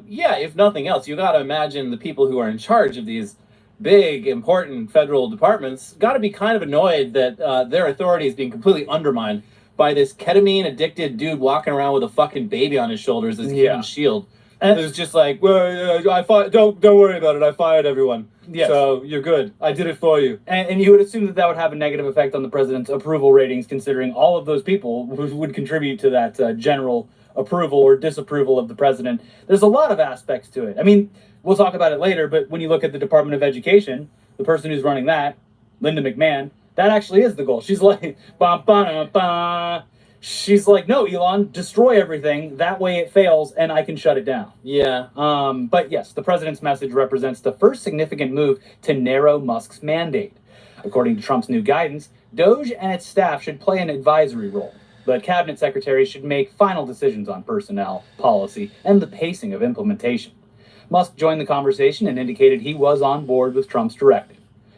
yeah, if nothing else, you got to imagine the people who are in charge of these big, important federal departments got to be kind of annoyed that their authority is being completely undermined by this ketamine-addicted dude walking around with a fucking baby on his shoulders as a human shield. And it was just like, well, don't worry about it. I fired everyone. Yes. So you're good. I did it for you. And you would assume that that would have a negative effect on the president's approval ratings, considering all of those people who would contribute to that general approval or disapproval of the president. There's a lot of aspects to it. I mean, we'll talk about it later, but when you look at the Department of Education, the person who's running that, Linda McMahon, That actually is the goal. She's like, bah, bah, bah. She's like, no, Elon, destroy everything. That way it fails, and I can shut it down. Yeah. But yes, the president's message represents the first significant move to narrow Musk's mandate. According to Trump's new guidance, Doge and its staff should play an advisory role, but cabinet secretaries should make final decisions on personnel, policy, and the pacing of implementation. Musk joined the conversation and indicated he was on board with Trump's directive.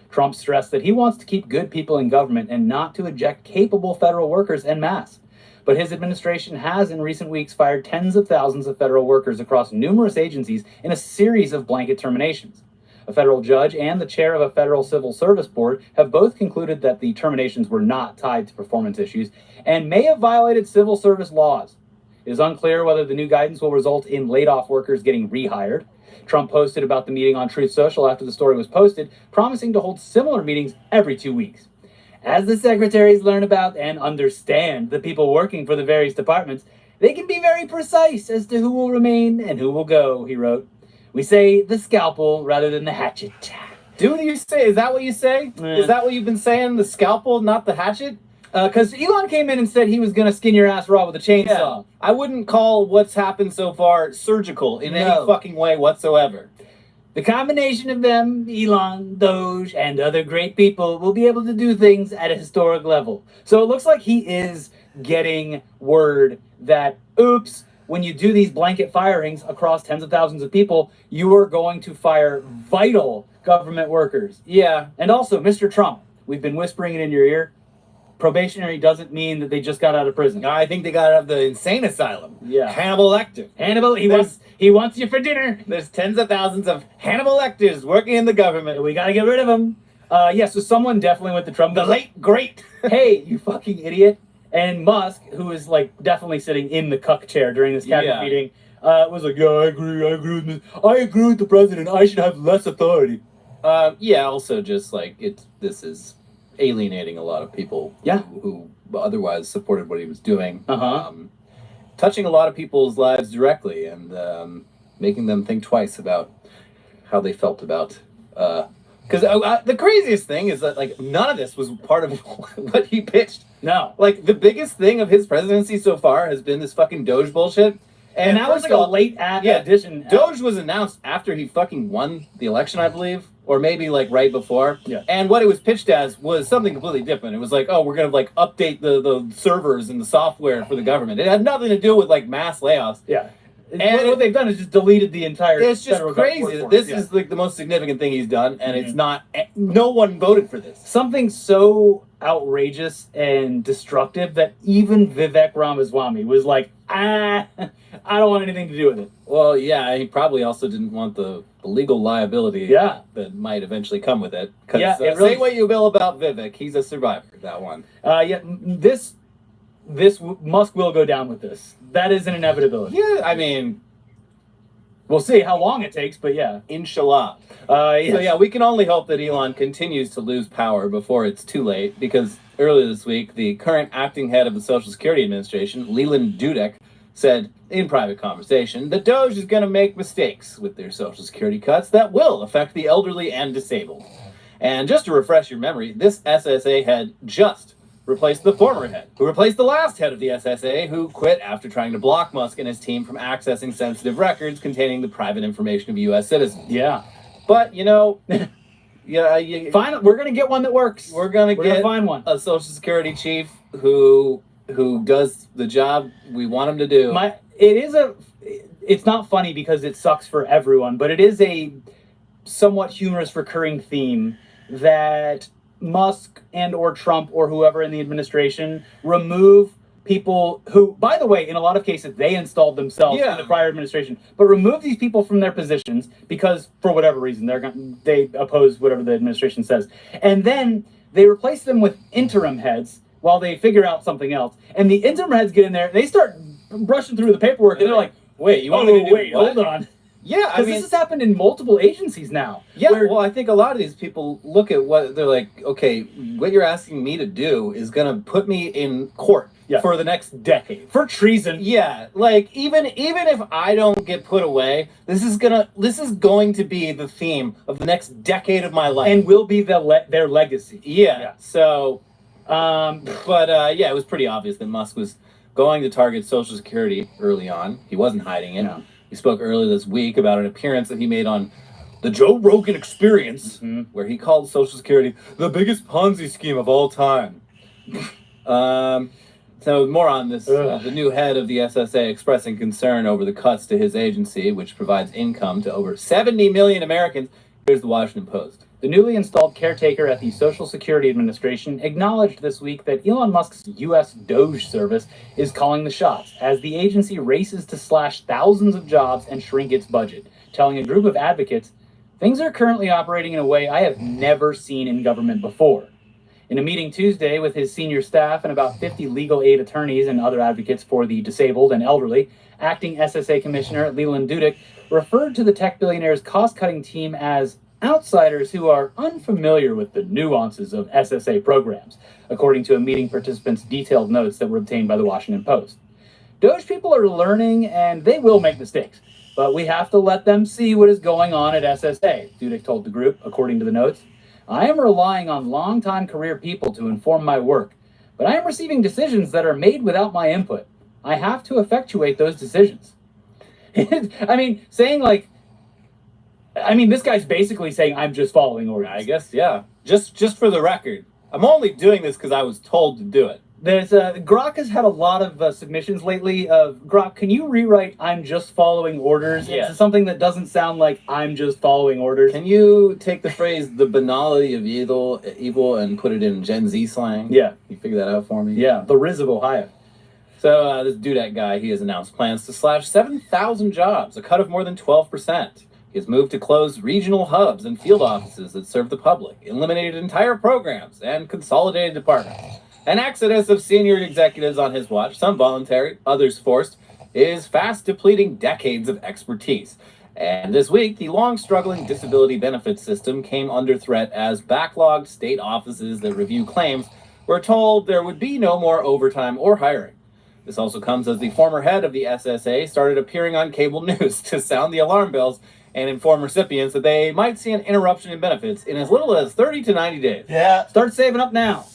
Trump stressed that he wants to keep good people in government and not to eject capable federal workers en masse. But his administration has in recent weeks fired tens of thousands of federal workers across numerous agencies in a series of blanket terminations. A federal judge and the chair of a federal civil service board have both concluded that the terminations were not tied to performance issues and may have violated civil service laws. It is unclear whether the new guidance will result in laid-off workers getting rehired. Trump posted about the meeting on Truth Social after the story was posted, promising to hold similar meetings every 2 weeks. As the secretaries learn about and understand the people working for the various departments, they can be very precise as to who will remain and who will go, he wrote. We say the scalpel rather than the hatchet. Do you say? Is that what you say? Is that what you've been saying? The scalpel, not the hatchet? Because Elon came in and said he was going to skin your ass raw with a chainsaw. Yeah. I wouldn't call what's happened so far surgical in any fucking way whatsoever. The combination of them, Elon, Doge, and other great people, will be able to do things at a historic level. So it looks like he is getting word that, oops, when you do these blanket firings across tens of thousands of people, you are going to fire vital government workers. Yeah. And also, Mr. Trump, we've been whispering it in your ear. Probationary doesn't mean that they just got out of prison. I think they got out of the insane asylum. Yeah. Hannibal Lecter. Hannibal, he wants you for dinner. There's tens of thousands of Hannibal Lecters working in the government. We got to get rid of them. Yeah, so someone definitely went to Trump. The late, great. Hey, you fucking idiot. And Musk, who is like definitely sitting in the cuck chair during this cabinet meeting, was like, yeah, I agree with this. I agree with the president. I should have less authority. Yeah, also just like, this is alienating a lot of people who otherwise supported what he was doing. Touching a lot of people's lives directly and making them think twice about how they felt about... Because the craziest thing is that like none of this was part of what he pitched. No. Like the biggest thing of his presidency so far has been this fucking Doge bullshit. And that was like a late addition. Doge was announced after he fucking won the election, I believe. Or maybe like right before. Yeah. And what it was pitched as was something completely different. It was like, oh, we're going to like update the servers and the software for the government. It had nothing to do with like mass layoffs. Yeah. And what they've done is just deleted the entire... It's just crazy. This is like the most significant thing he's done, and it's not... No one voted for this. Something so outrageous and destructive that even Vivek Ramaswamy was like, I don't want anything to do with it. Well, yeah, he probably also didn't want the legal liability that might eventually come with it. Because say what you will about Vivek, he's a survivor, that one. This Musk will go down with this. That is an inevitability. Yeah, I mean... We'll see how long it takes, but yeah. Inshallah. Yes. So yeah, we can only hope that Elon continues to lose power before it's too late, because earlier this week, the current acting head of the Social Security Administration, Leland Dudek, said in private conversation that Doge is going to make mistakes with their Social Security cuts that will affect the elderly and disabled. And just to refresh your memory, this SSA head just replaced the former head, who replaced the last head of the SSA, who quit after trying to block Musk and his team from accessing sensitive records containing the private information of U.S. citizens. Yeah. But, you know, fine, we're going to get one that works. We're going to find one. A Social Security chief who does the job we want him to do. It's not funny because it sucks for everyone, but it is a somewhat humorous recurring theme that Musk and or Trump or whoever in the administration remove people who, by the way, in a lot of cases, they installed themselves in the prior administration, but remove these people from their positions because, for whatever reason, they oppose whatever the administration says. And then they replace them with interim heads while they figure out something else. And the interim heads get in there, they start brushing through the paperwork, and they're like, wait, you want me to do what? Hold on. Yeah, I mean, this has happened in multiple agencies now. Yeah, well, I think a lot of these people look at what they're like, okay, what you're asking me to do is going to put me in court for the next decade. For treason. Yeah, like even if I don't get put away, this is going to be the theme of the next decade of my life. And will be their legacy. Yeah. So, yeah, it was pretty obvious that Musk was going to target Social Security early on. He wasn't hiding it. No. He spoke earlier this week about an appearance that he made on the Joe Rogan Experience, where he called Social Security the biggest Ponzi scheme of all time. So more on this, the new head of the SSA expressing concern over the cuts to his agency, which provides income to over 70 million Americans. Here's the Washington Post. The newly installed caretaker at the Social Security Administration acknowledged this week that Elon Musk's U.S. Doge service is calling the shots as the agency races to slash thousands of jobs and shrink its budget, telling a group of advocates, "Things are currently operating in a way I have never seen in government before." In a meeting Tuesday with his senior staff and about 50 legal aid attorneys and other advocates for the disabled and elderly, acting SSA Commissioner Leland Dudick referred to the tech billionaire's cost-cutting team as outsiders who are unfamiliar with the nuances of SSA programs, according to a meeting participant's detailed notes that were obtained by the Washington Post. Doge people are learning and they will make mistakes, but we have to let them see what is going on at SSA, Dudick told the group, according to the notes. I am relying on long-time career people to inform my work, but I am receiving decisions that are made without my input. I have to effectuate those decisions. I mean, this guy's basically saying, I'm just following orders. I guess, yeah. Just for the record, I'm only doing this because I was told to do it. There's Grok has had a lot of submissions lately of, Grok, can you rewrite I'm just following orders into something that doesn't sound like I'm just following orders? Can you take the phrase the banality of evil and put it in Gen Z slang? Yeah. You figure that out for me? Yeah, the Riz of Ohio. So this Dudek guy, he has announced plans to slash 7,000 jobs, a cut of more than 12%. He has moved to close regional hubs and field offices that serve the public, eliminated entire programs, and consolidated departments. An exodus of senior executives on his watch, some voluntary, others forced, is fast depleting decades of expertise. And this week, the long-struggling disability benefits system came under threat as backlogged state offices that review claims were told there would be no more overtime or hiring. This also comes as the former head of the SSA started appearing on cable news to sound the alarm bells and inform recipients that they might see an interruption in benefits in as little as 30 to 90 days. Yeah, start saving up now.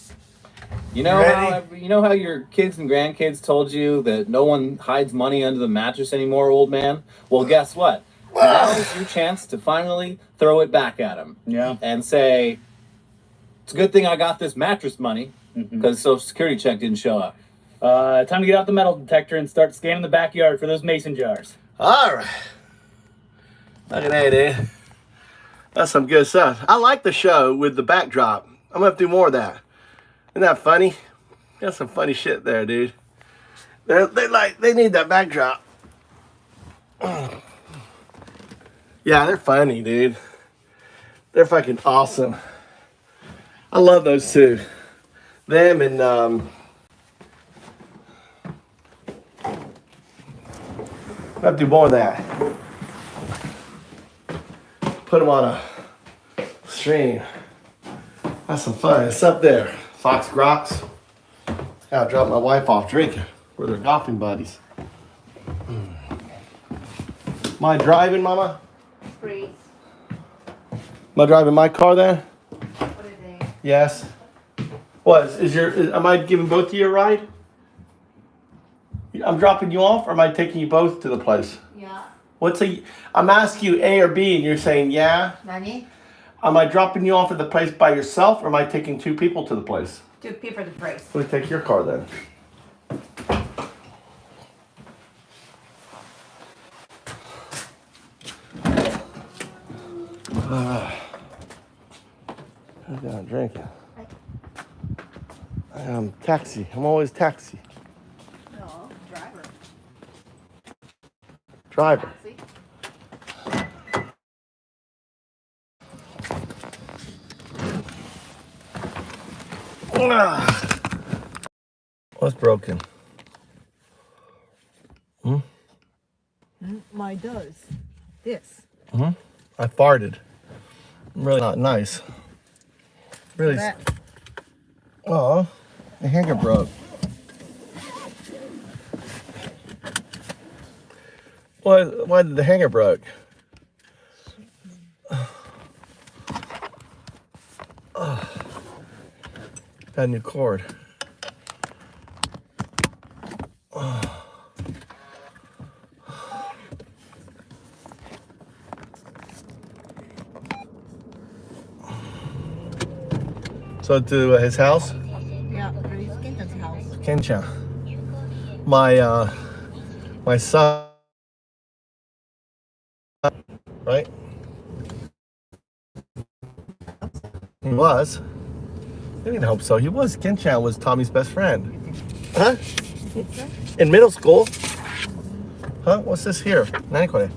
You know how your kids and grandkids told you that no one hides money under the mattress anymore, old man? Well, guess what? Now's your chance to finally throw it back at them. Yeah. And say, it's a good thing I got this mattress money because Social Security check didn't show up. Time to get out the metal detector and start scanning the backyard for those mason jars. All right. Look at that, dude. That's some good stuff. I like the show with the backdrop. I'm going to have to do more of that. Isn't that funny? Got some funny shit there, dude. They need that backdrop. Yeah, they're funny, dude. They're fucking awesome. I love those two. Them and I have to do more of that. Put them on a stream. That's some fun. It's up there. Fox Groks. I'll drop my wife off drinking. We're their golfing buddies. Am I driving, Mama? Freeze. Am I driving my car then? What are they? Yes. What am I giving both of you a ride? I'm dropping you off, or am I taking you both to the place? Yeah. I'm asking you A or B, and you're saying yeah. Nani? Am I dropping you off at the place by yourself, or am I taking two people to the place? 2 people to place. Let me take your car then. I'm gonna drink it. Taxi. I'm always taxi. No, driver. Driver. Taxi. What's broken? Mine does. This. I farted. Really not nice. Really. Oh, my hanger broke. Why did the hanger broke? Oh, got a new cord. Oh. So to his house? Yeah, Luis Kenton's house. Kensha. My son, right? He was. I didn't hope so. He was. Kensha was Tommy's best friend. Huh? In middle school. Huh? What's this here? Park.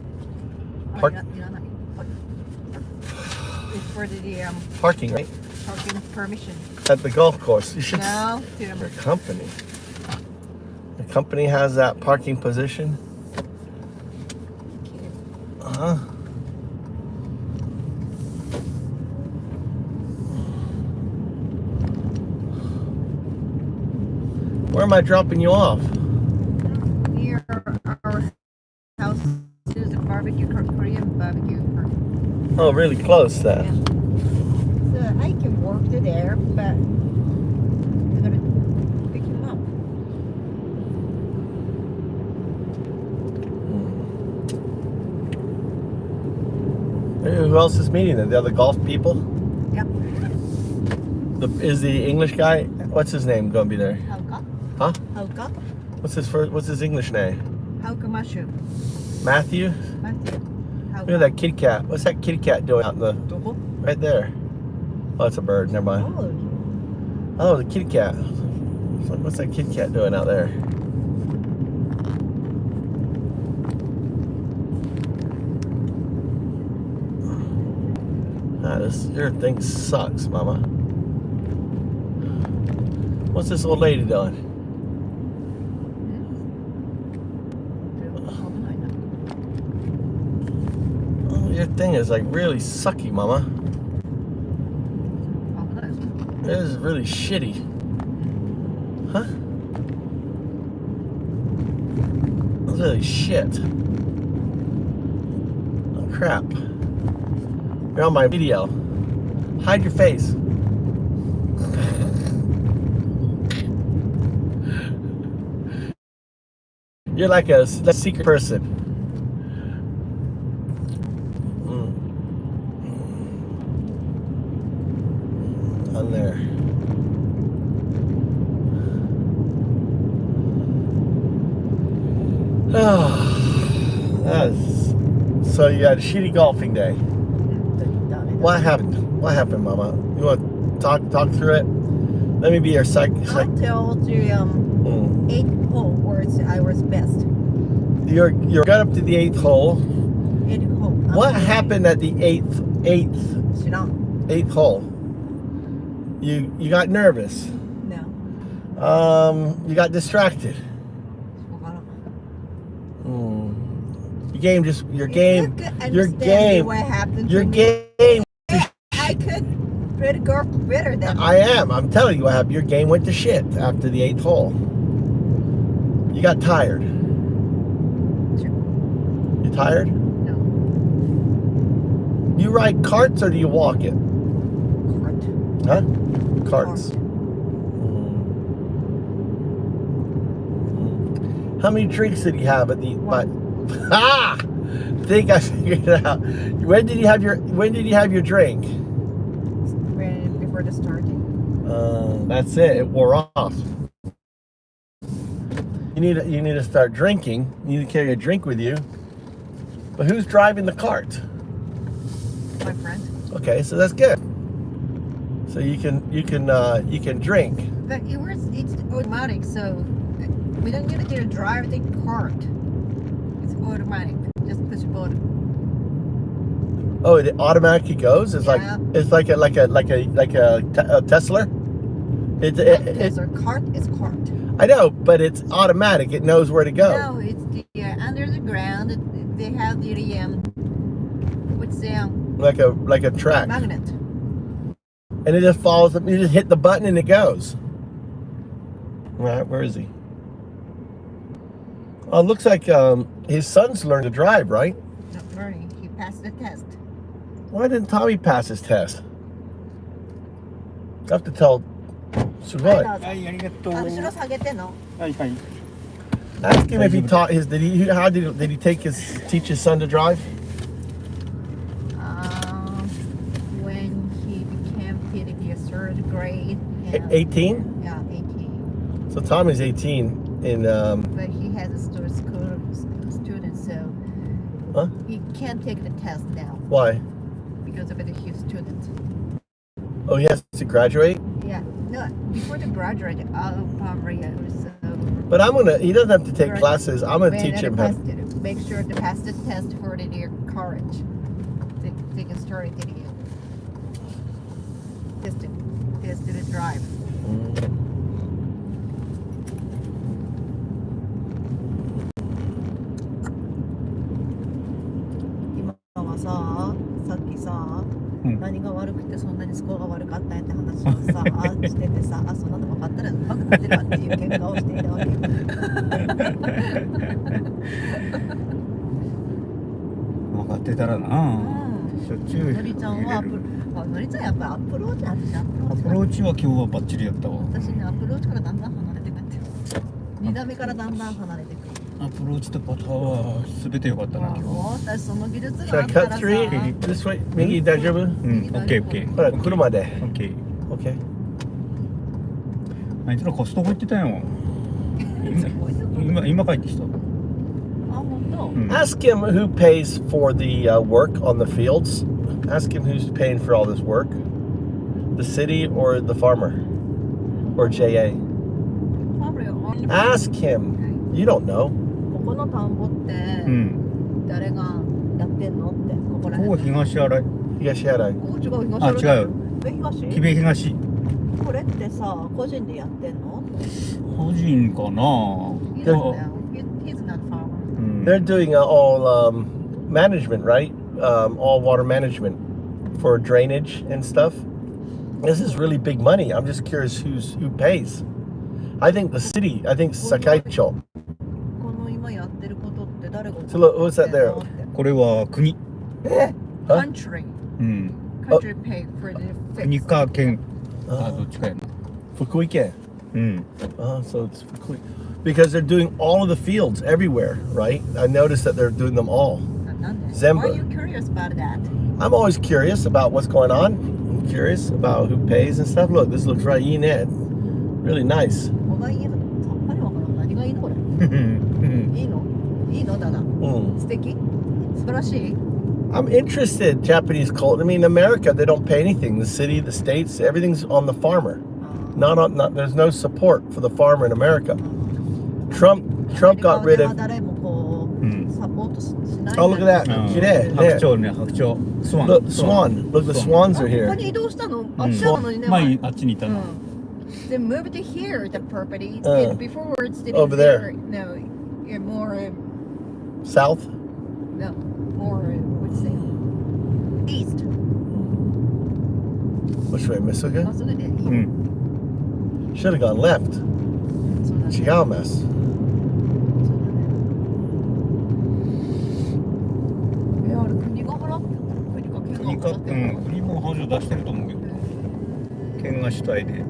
It's for the Parking, right? parking permission. At the golf course. You should. No, Your company. The company has that parking position. Uh-huh. Where am I dropping you off? near our house is a barbecue, Korean barbecue. Oh, really close then. Yeah. So I can walk to there, but I'm gonna pick him up. Hey, who else is meeting them? The other golf people? Yep. Is the English guy? What's his name going to be there? Hauka. Huh? Hauka. What's his English name? Hauka Mashu. Matthew? Matthew. Look at that kitty cat. What's that kitty cat doing out in the... Doko? Right there. Oh, it's a bird. Never mind. Oh, the kitty cat. What's that kitty cat doing out there? Your thing sucks, Mama. What's this old lady doing? Oh, your thing is like really sucky, Mama. It is really shitty. Huh? That's really shit. Oh, crap. You're on my video. Hide your face. You're like a secret person. On there. Oh, so you had a shitty golfing day. What happened? What happened, Mama? You want to talk through it? Let me be your psych. I'll tell the 8th hole where I was best. You got up to the 8th hole. 8th hole. What happened at the 8th hole? You got nervous. No. You got distracted. Your game. What happened your to game. I could better go better than I'm telling you what happened. Your game went to shit after the 8th hole. You got tired. Sure. You tired? No. You ride carts or do you walk it? Cart. Huh? Carts. How many drinks did he have at the? I think I figured it out. When did you have your drink? Before the starting. That's it. It wore off. You need to start drinking. You need to carry a drink with you. But who's driving the cart? My friend. Okay, so that's good. So you can drink. But it's automatic, so we don't need to drive the cart. It's automatic. Just push a button. Oh, it automatically goes. It's like a Tesla. Tesla cart is cart. I know, but it's automatic. It knows where to go. No, it's the under the ground. They have the what's the like a track magnet. And it just follows. You just hit the button and it goes. All right, where is he? Oh, it looks like his son's learned to drive, right? Not learning. He passed the test. Why didn't Tommy pass his test? I have to tell Sugai. はい、ありがとう。後ろ下げての。はいはい。 Ask him if he taught his. Did he teach his son to drive? When he became in third grade. And, 18. Yeah, 18. So Tommy's 18 in. But he has a school student, so Huh? he can't take the test now Why? because of the huge student. Oh, he has to graduate. Yeah, no, before the graduate, probably so. But he doesn't have to take classes. I'm gonna teach him how. Make sure to pass the test for the year college. They can start it again. Test to drive. Sa っきさ、何が悪くてそんなにスコアが悪かったんやって話をさしててさ、そんなの分かったらうまくなってるわっていう喧嘩をしていたわけ。分かってたらな。しょっちゅう。のりちゃんはのりちゃんやっぱりアップルウォッチあるじゃん。アプローチは今日はバッチリやったわ。私ね、アップルウォッチからだんだん離れてくって。2打目からだんだん離れてくる。アプローチとパターは全て良かったな今日。私その技術 Should があ I ったら cut さ。 three? This way, Miggy, 大丈夫？オッケーオッケー。ほら、車で。オッケー。Okay. あいつらコストコ行ってたよ。今帰ってきた。あ、本当。Ask him who pays for the work on the fields. Ask him who's paying for all this work. The city or the farmer? Or JA? Ask him. You don't know. ここの田んぼって誰がやってんのって。ここらここ辺。東新井。東新井。ここ違う東。あ、違う。東？木部東。これってさ、個人でやってんの？個人かな。He's not farmer. They're doing all management, right? All water management for drainage and stuff. This is really big money. I'm just curious who pays. I think the city. I think Sakaicho. この今やってることって誰が？ So look, what's that there? これは国。Country. Country pay for the fix. 国か県。あ、どっちかやな。Fukuiken. So it's Fukui. Because they're doing all of the fields everywhere, right? I noticed that they're doing them all. Why are you curious about that? I'm always curious about what's going on. I'm curious about who pays and stuff. Look, this looks right in it. Really nice. ここがいいの？さっぱりわからん。何がいいのこれ？いいの？いいのだな。素敵？素晴らしい。I'm interested. Japanese culture. I mean, America, they don't pay anything. The city, the states, everything's on the farmer. Not. There's no support for the farmer in America. Trump got rid of. Oh, look at that. There. 白鳥ね、白鳥。Swan. Look, swan. Look, the swans are here. ここに移動したの？あっちなのにね。前あっちにいたの。They moved to here, the property. Before it's Over there. No, more. South? No, more. What's it? East. Which way, Misuga? あ、それでいい。Should have gone left. そうだね。違うmess. あれ国が払ってるの？国か県が払ってるの？国も補助出してると思うけど。県が主体で。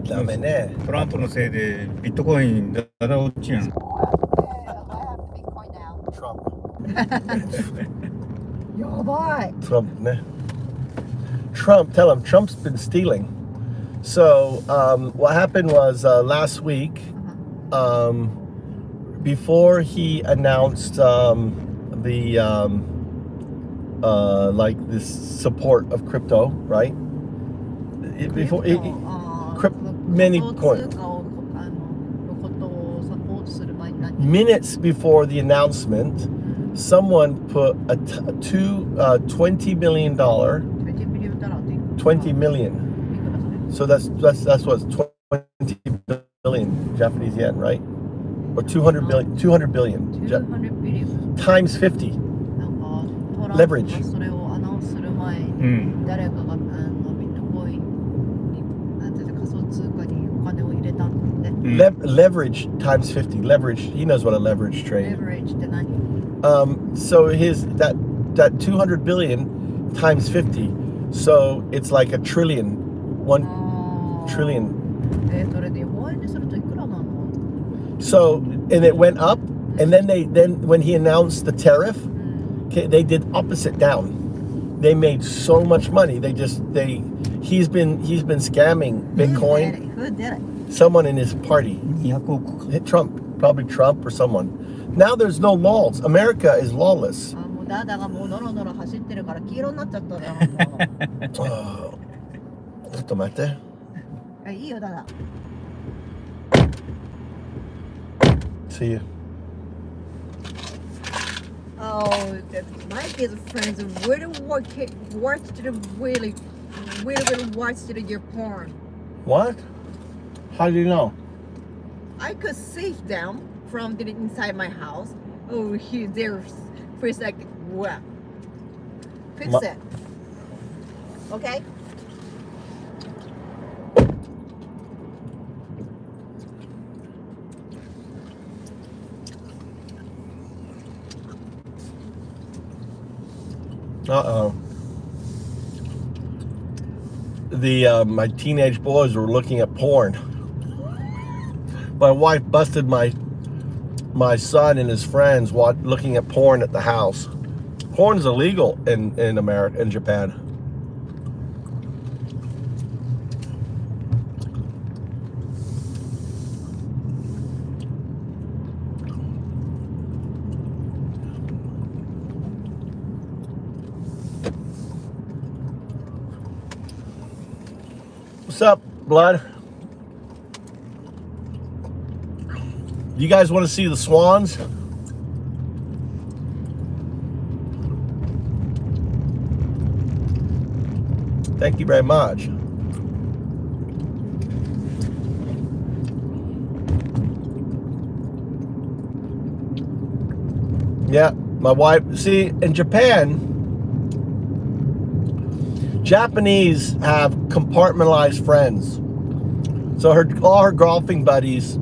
ダメね。トランプのせいでビットコインだだ落ちやん。やばい。 Trump, ne? Trump, tell him Trump's been stealing. So what happened was last week, before he announced like this support of crypto, right? Many coins. Minutes before the announcement, someone put $20 million. 20 million. So that's what's 20 billion Japanese yen, right? or 200 billion. 200 billion 200ビリオン times 50. なんかトランプ Leverage がそれをアナウンスする前に、誰かがビットコインになんていうの仮想通貨にお金を入れたんだって。Leverage times 50. Leverage. He knows what a leverage レ trade. バレッジって何？ So that 200 billion times 50. So it's like a trillion. 1 trillion. それで日本円にするといくらなの？ So and it went up, and then when he announced the tariff, they did opposite down. They made so much money. He's been scamming Bitcoin. Who did it? Someone in his party. Trump, probably Trump or someone. Now there's no laws. America is lawless. もうダダがもうノロノロ走ってるから黄色になっちゃったよ。ちょっと待って。いいよダダ。See you. Oh, Mike is friends of really watched really watched your porn. What? How do you know? I could see them from the inside my house. Oh, he's there for a second. Wow. Fix it. Okay? Uh-oh. My teenage boys were looking at porn. My wife busted my son and his friends looking at porn at the house. Porn is illegal in America, in Japan. What's up, blood? You guys want to see the swans? Thank you very much. Yeah, my wife, see, in Japan, Japanese have compartmentalized friends. So all her golfing buddies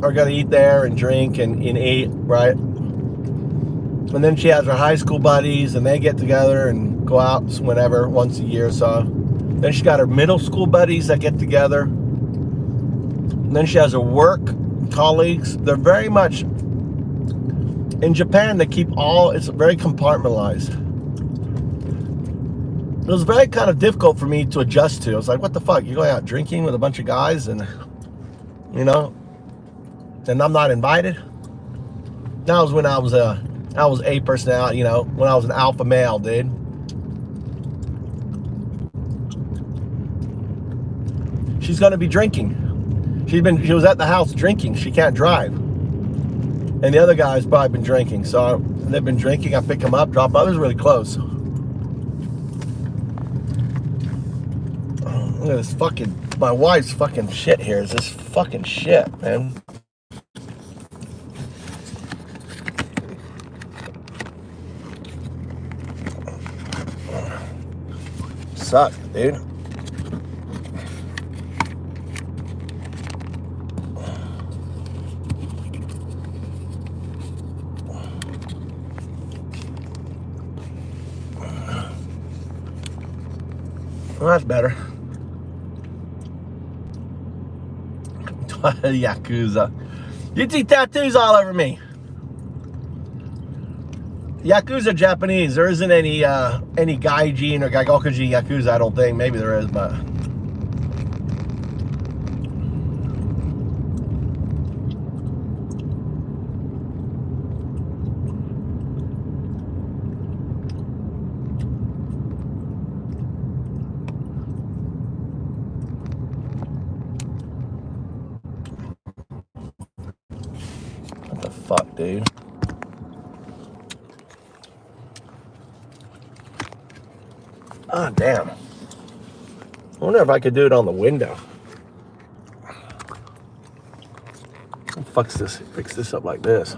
are gonna eat there and drink and eat, right? And then she has her high school buddies and they get together and go out whenever, once a year or so. Then she got her middle school buddies that get together. And then she has her work colleagues. They're very much, in Japan, they keep it's very compartmentalized. It was very kind of difficult for me to adjust to. I was like, what the fuck? You're going out drinking with a bunch of guys and, you know, and I'm not invited? That was when I was a personality, you know, when I was an alpha male, dude. She's gonna be drinking. She was at the house drinking. She can't drive. And the other guy's probably been drinking. So they've been drinking. I pick them up, drop them. I was really close. Look at this fucking, my wife's fucking shit here. Is this fucking shit, man. Suck, dude. Well, that's better. Yakuza. You see tattoos all over me. Yakuza Japanese. There isn't any gaijin or gaigokuji Yakuza, I don't think. Maybe there is, but what the fuck, dude? Ah, damn. I wonder if I could do it on the window. fix this up like this.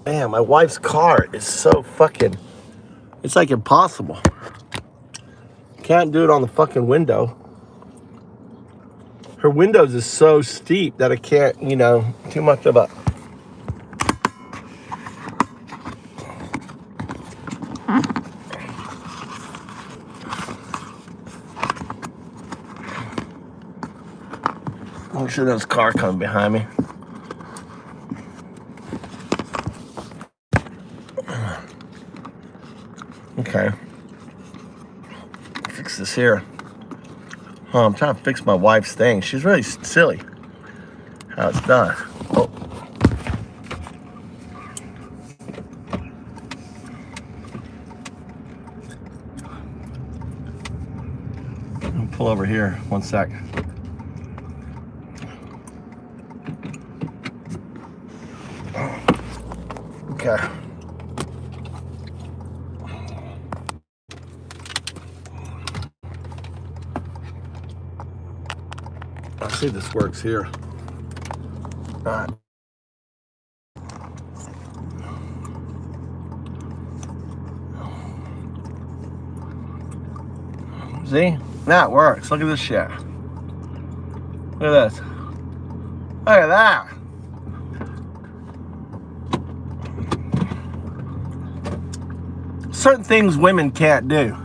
Man, my wife's car is so fucking, it's like impossible. Can't do it on the fucking window. Her windows is so steep that I can't, you know, too much of a. Make sure there's a car coming behind me. Okay. Fix this here. Oh, I'm trying to fix my wife's thing. She's really silly how it's done. Oh. I'll pull over here 1 sec. Okay. I see this works here. All right. See? Now it works. Look at this shit. Look at this. Look at that. Certain things women can't do.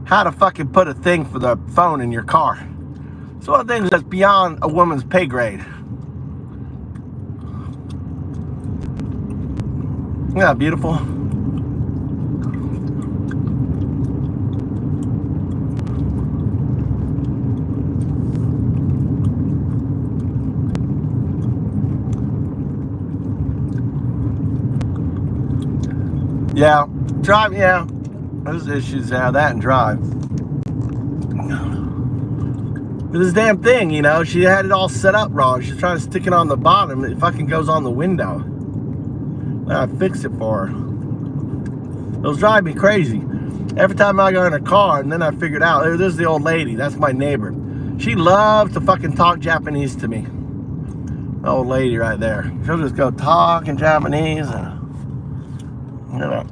How to fucking put a thing for the phone in your car. It's one of the things that's beyond a woman's pay grade. Isn't that beautiful? Yeah, drive, yeah. There's issues out of that and drive. With this damn thing, you know, she had it all set up wrong. She's trying to stick it on the bottom. It fucking goes on the window. I fixed it for her. It was driving me crazy. Every time I go in her car, and then I figured out, this is the old lady. That's my neighbor. She loves to fucking talk Japanese to me. The old lady right there. She'll just go talk in Japanese. And, you know.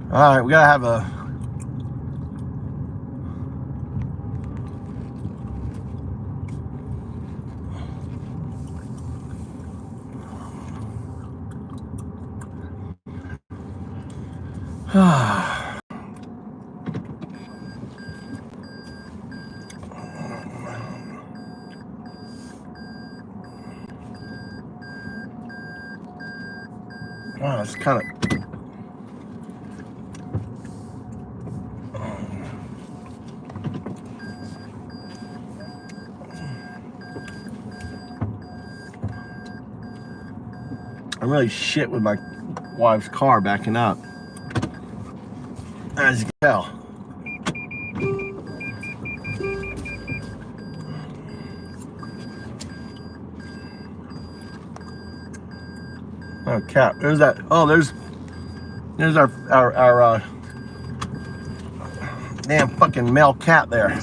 All right, we gotta have a. Oh, it's kind of. I'm really shit with my wife's car backing up, as you can tell. Oh, cat. There's that. Oh, there's our damn fucking male cat there.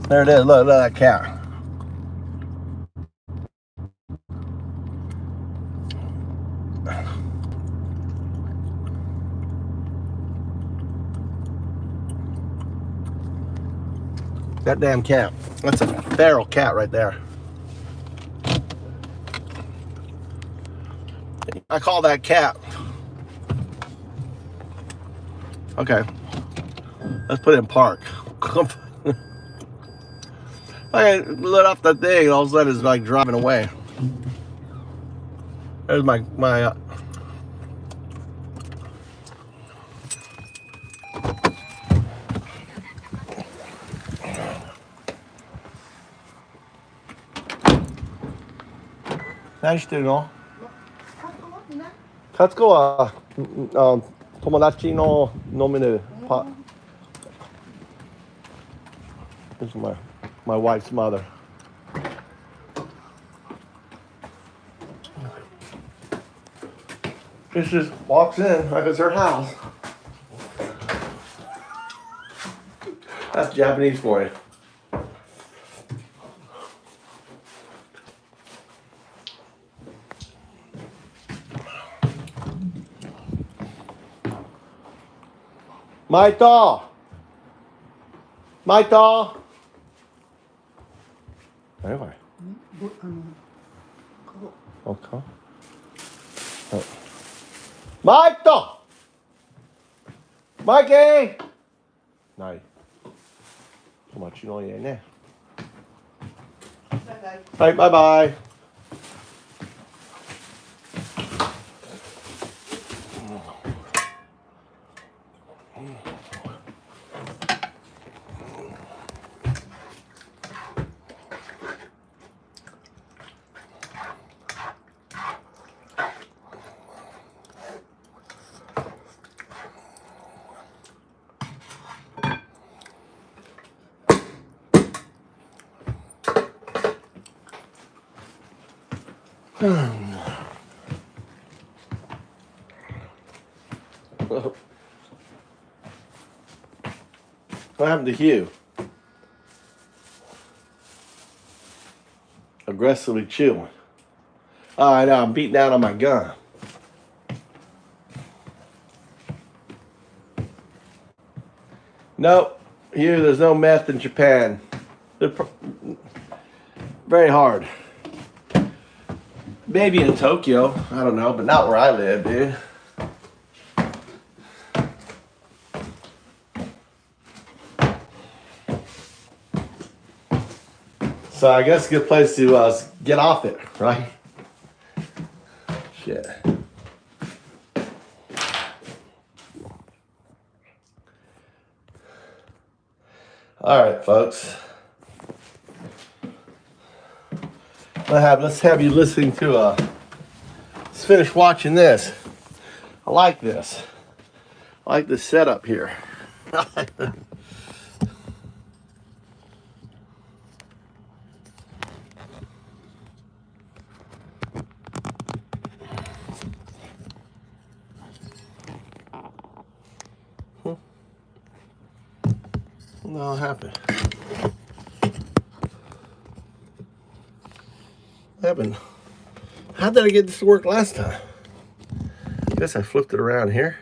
There it is. Look at that cat. That damn cat. That's a feral cat right there. I call that cat. Okay. Let's put it in park. I lit off the thing and all of a sudden it's like driving away. There's my何してるの？カツコは友達の飲めるパ。This is my wife's mother. This just walks in like it's her house. That's Japanese for you. Maito! Maito! Anyway. Okay. Oh. Maito! Mikey! ない。お待ちの家ね。はい、バイバイ。What happened to Hugh? Aggressively chewing. Oh, I know, I'm beating down on my gun. Nope, Hugh, there's no meth in Japan. They're very hard. Maybe in Tokyo, I don't know, but not where I live, dude. So I guess a good place to get off it, right? Shit. All right, folks. Let's have you listening to let's finish watching this. I like this. I like this setup here. What happened? What happened? How did I get this to work last time? I guess I flipped it around here.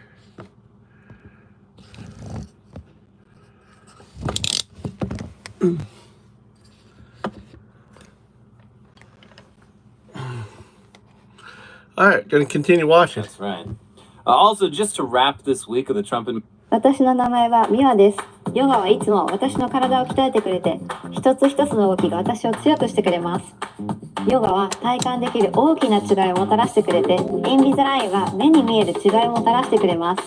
All right, gonna continue watching. That's right. Also, just to wrap this week of the Trump and 私の名前はミワです。ヨガはいつも私の体を鍛えてくれて、一つ一つの動きが私を強くしてくれます。ヨガは体感できる大きな違いをもたらしてくれて、インビザラインは目に見える違いをもたらしてくれます。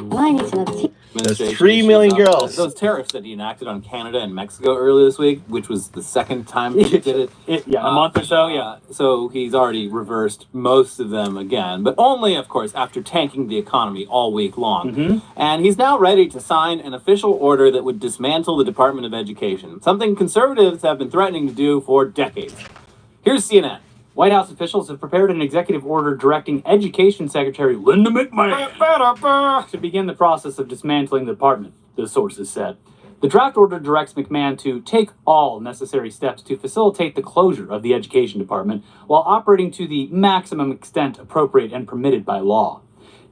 毎日の There's 3 million girls. Those tariffs that he enacted on Canada and Mexico earlier this week, which was the second time he did it. Yeah, a month or so, yeah. So he's already reversed most of them again, but only, of course, after tanking the economy all week long. Mm-hmm. And he's now ready to sign an official order that would dismantle the Department of Education, something conservatives have been threatening to do for decades. Here's CNN. White House officials have prepared an executive order directing Education Secretary Linda McMahon to begin the process of dismantling the department, the sources said. The draft order directs McMahon to take all necessary steps to facilitate the closure of the Education Department while operating to the maximum extent appropriate and permitted by law.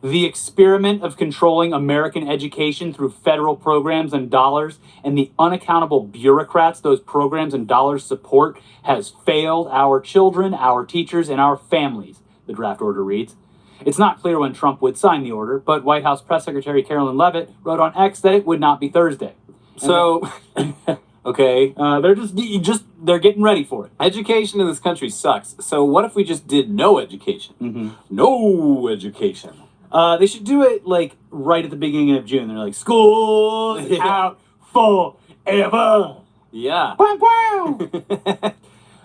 The experiment of controlling American education through federal programs and dollars and the unaccountable bureaucrats those programs and dollars support has failed our children, our teachers, and our families, the draft order reads. It's not clear when Trump would sign the order, but White House Press Secretary Carolyn Leavitt wrote on X that it would not be Thursday. So, okay, they're getting ready for it. Education in this country sucks. So what if we just did no education? Mm-hmm. No education. They should do it like right at the beginning of June. They're like, school out forever. Yeah.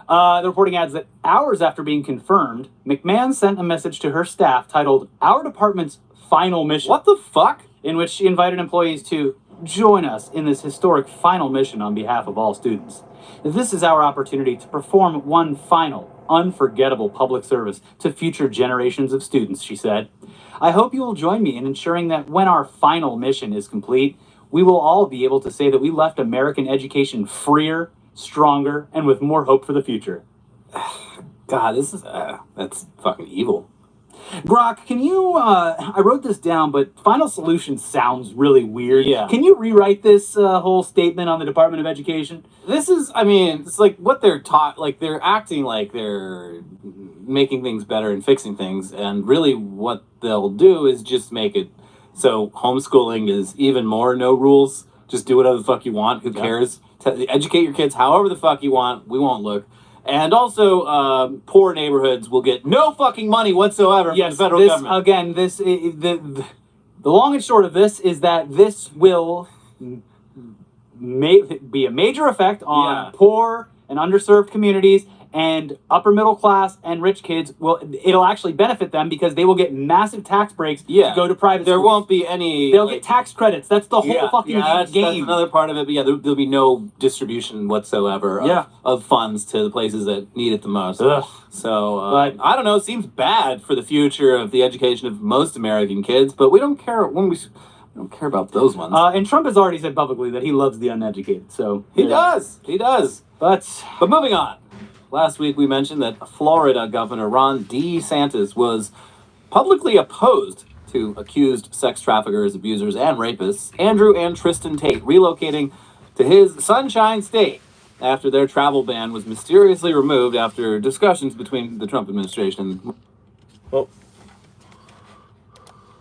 The reporting adds that hours after being confirmed, McMahon sent a message to her staff titled "Our Department's Final Mission." What the fuck? In which she invited employees to join us in this historic final mission on behalf of all students. This is our opportunity to perform one final, unforgettable public service to future generations of students, she said. I hope you will join me in ensuring that when our final mission is complete, we will all be able to say that we left American education freer, stronger, and with more hope for the future. God, this is that's fucking evil. Grok, can you, I wrote this down, but final solution sounds really weird. Yeah. Can you rewrite this whole statement on the Department of Education? This is, I mean, it's like what they're taught, like they're acting like they're making things better and fixing things, and really what they'll do is just make it so homeschooling is even more no rules. Just do whatever the fuck you want. Who cares? Educate your kids however the fuck you want. We won't look. And also, poor neighborhoods will get no fucking money whatsoever from the federal government. Again, the long and short of this is that this will be a major effect on poor and underserved communities, and upper middle class and rich kids it'll actually benefit them because they will get massive tax breaks to go to private schools. There won't be any... They'll get tax credits. That's the whole fucking game. That's another part of it. But yeah, there'll be no distribution whatsoever of funds to the places that need it the most. Ugh. So, I don't know. It seems bad for the future of the education of most American kids, but we don't care we don't care about those ones. And Trump has already said publicly that he loves the uneducated. So He does. But moving on. Last week we mentioned that Florida Governor Ron DeSantis was publicly opposed to accused sex traffickers, abusers, and rapists Andrew and Tristan Tate relocating to his Sunshine State after their travel ban was mysteriously removed after discussions between the Trump administration and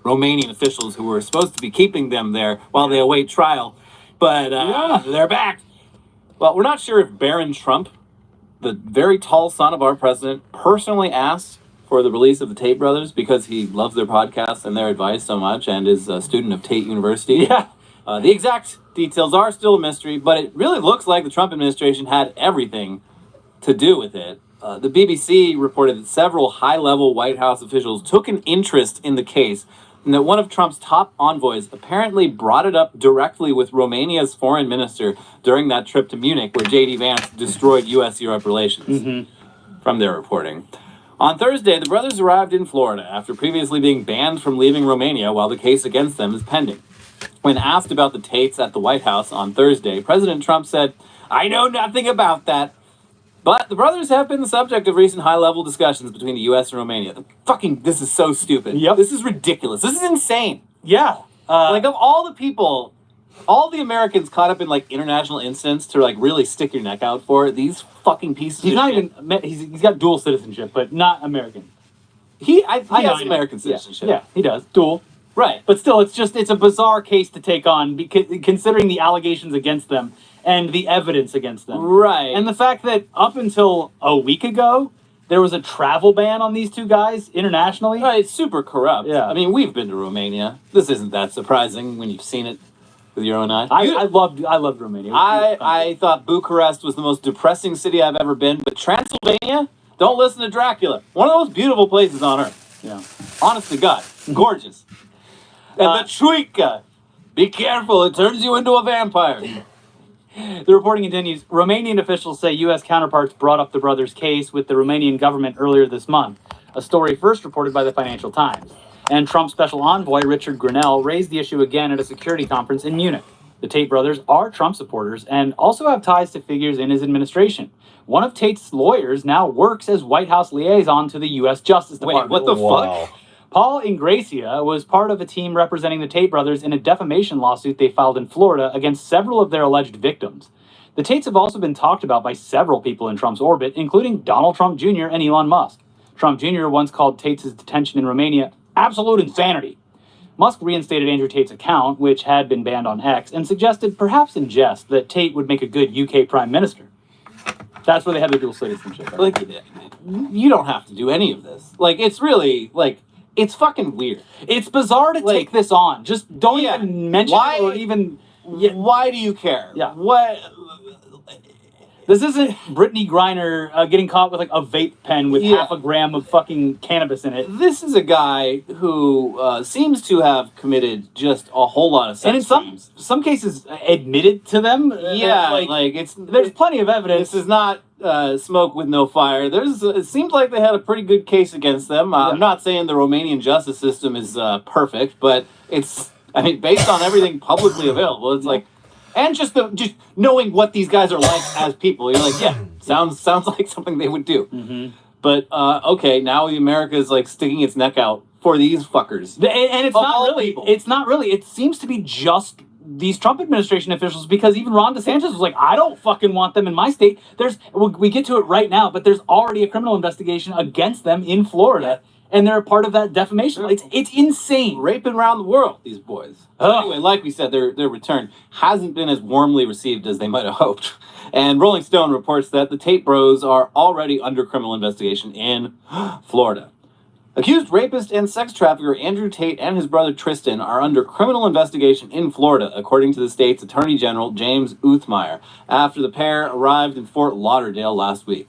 Romanian officials who were supposed to be keeping them there while they await trial. But they're back. Well, we're not sure if Barron Trump, the very tall son of our president, personally asked for the release of the Tate brothers because he loves their podcast and their advice so much and is a student of Tate University. The exact details are still a mystery, but it really looks like the Trump administration had everything to do with it. The BBC reported that several high-level White House officials took an interest in the case, and that one of Trump's top envoys apparently brought it up directly with Romania's foreign minister during that trip to Munich where J.D. Vance destroyed U.S.-Europe relations, from their reporting. On Thursday, the brothers arrived in Florida after previously being banned from leaving Romania while the case against them is pending. When asked about the Tates at the White House on Thursday, President Trump said, "I know nothing about that." But the brothers have been the subject of recent high-level discussions between the U.S. and Romania. This is so stupid. This is ridiculous. This is insane. Like, of all the people, all the Americans caught up in, like, international incidents to, like, really stick your neck out for, these fucking pieces he's of not shit. even, he's got dual citizenship, but not American. He has American citizenship. Yeah, he does. Dual. Right. But still, it's a bizarre case to take on, because considering the allegations against them and the evidence against them. Right. And the fact that up until a week ago, there was a travel ban on these two guys internationally. Right, it's super corrupt. Yeah. I mean, we've been to Romania. This isn't that surprising when you've seen it with your own eyes. I loved Romania. I thought Bucharest was the most depressing city I've ever been, but Transylvania, don't listen to Dracula. One of the most beautiful places on earth. Yeah. Honest to God. Gorgeous. And the Troika. Be careful, it turns you into a vampire. The reporting continues. Romanian officials say U.S. counterparts brought up the brothers' case with the Romanian government earlier this month, a story first reported by the Financial Times. And Trump's special envoy, Richard Grenell, raised the issue again at a security conference in Munich. The Tate brothers are Trump supporters and also have ties to figures in his administration. One of Tate's lawyers now works as White House liaison to the U.S. Justice Department. Wait, what the fuck? Paul Ingracia was part of a team representing the Tate brothers in a defamation lawsuit they filed in Florida against several of their alleged victims. The Tates have also been talked about by several people in Trump's orbit, including Donald Trump Jr. and Elon Musk. Trump Jr. once called Tate's detention in Romania absolute insanity. Musk reinstated Andrew Tate's account, which had been banned on X, and suggested, perhaps in jest, that Tate would make a good UK Prime Minister. That's where they have the dual citizenship. Like, you don't have to do any of this. Like, it's really, like... It's fucking weird. It's bizarre to take this on. Just don't even mention it or even... Why do you care? Yeah. What... This isn't Brittany Griner getting caught with like a vape pen with half a gram of fucking cannabis in it. This is a guy who seems to have committed just a whole lot of sex and in some cases admitted to them. There's plenty of evidence. This is not smoke with no fire. It seems like they had a pretty good case against them. I'm not saying the Romanian justice system is perfect, but based on everything publicly available, it's like. And just knowing what these guys are like as people, you're like, yeah, sounds like something they would do. Mm-hmm. But okay, now America is like sticking its neck out for these fuckers. And it's not really. People. It's not really. It seems to be just these Trump administration officials, because even Ron DeSantis was like, I don't fucking want them in my state. We get to it right now, but there's already a criminal investigation against them in Florida. And they're a part of that defamation. It's insane. Raping around the world, these boys. Anyway, like we said, their return hasn't been as warmly received as they might have hoped. And Rolling Stone reports that the Tate bros are already under criminal investigation in Florida. Accused rapist and sex trafficker Andrew Tate and his brother Tristan are under criminal investigation in Florida, according to the state's Attorney General James Uthmeyer, after the pair arrived in Fort Lauderdale last week.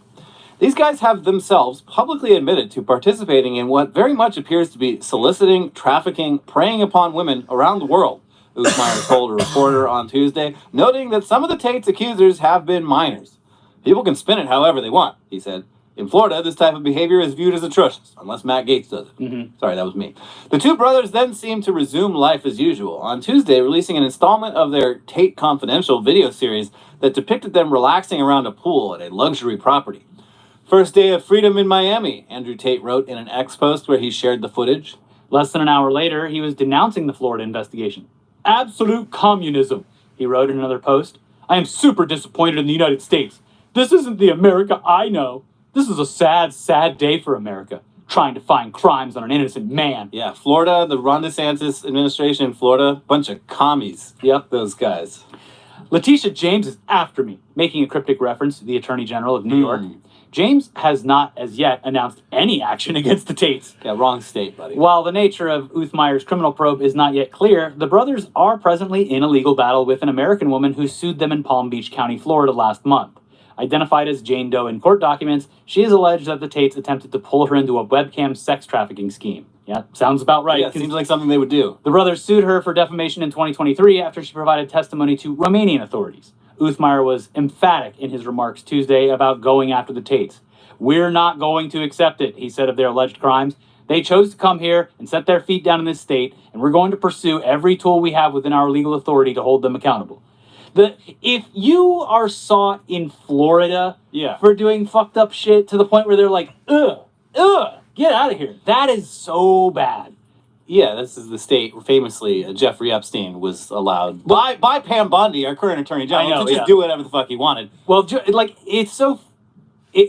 These guys have themselves publicly admitted to participating in what very much appears to be soliciting, trafficking, preying upon women around the world, Uthmeyer told a reporter on Tuesday, noting that some of the Tate's accusers have been minors. People can spin it however they want, he said. In Florida, this type of behavior is viewed as atrocious, unless Matt Gaetz does it. Mm-hmm. Sorry, that was me. The two brothers then seemed to resume life as usual, on Tuesday releasing an installment of their Tate Confidential video series that depicted them relaxing around a pool at a luxury property. First day of freedom in Miami, Andrew Tate wrote in an X post where he shared the footage. Less than an hour later, he was denouncing the Florida investigation. Absolute communism, he wrote in another post. I am super disappointed in the United States. This isn't the America I know. This is a sad, sad day for America, trying to find crimes on an innocent man. Yeah, Florida, the Ron DeSantis administration in Florida, bunch of commies. Yep, those guys. Letitia James is after me, making a cryptic reference to the Attorney General of New York. James has not, as yet, announced any action against the Tates. Yeah, wrong state, buddy. While the nature of Uthmeyer's criminal probe is not yet clear, the brothers are presently in a legal battle with an American woman who sued them in Palm Beach County, Florida last month. Identified as Jane Doe in court documents, she has alleged that the Tates attempted to pull her into a webcam sex trafficking scheme. Yeah, sounds about right. Yeah, seems like something they would do. The brothers sued her for defamation in 2023 after she provided testimony to Romanian authorities. Uthmeyer was emphatic in his remarks Tuesday about going after the Tates. We're not going to accept it, he said of their alleged crimes. They chose to come here and set their feet down in this state, and we're going to pursue every tool we have within our legal authority to hold them accountable. If you are sought in Florida for doing fucked up shit to the point where they're like, get out of here, that is so bad. Yeah, this is the state where famously Jeffrey Epstein was allowed by Pam Bondi, our current attorney general, to just do whatever the fuck he wanted. Well,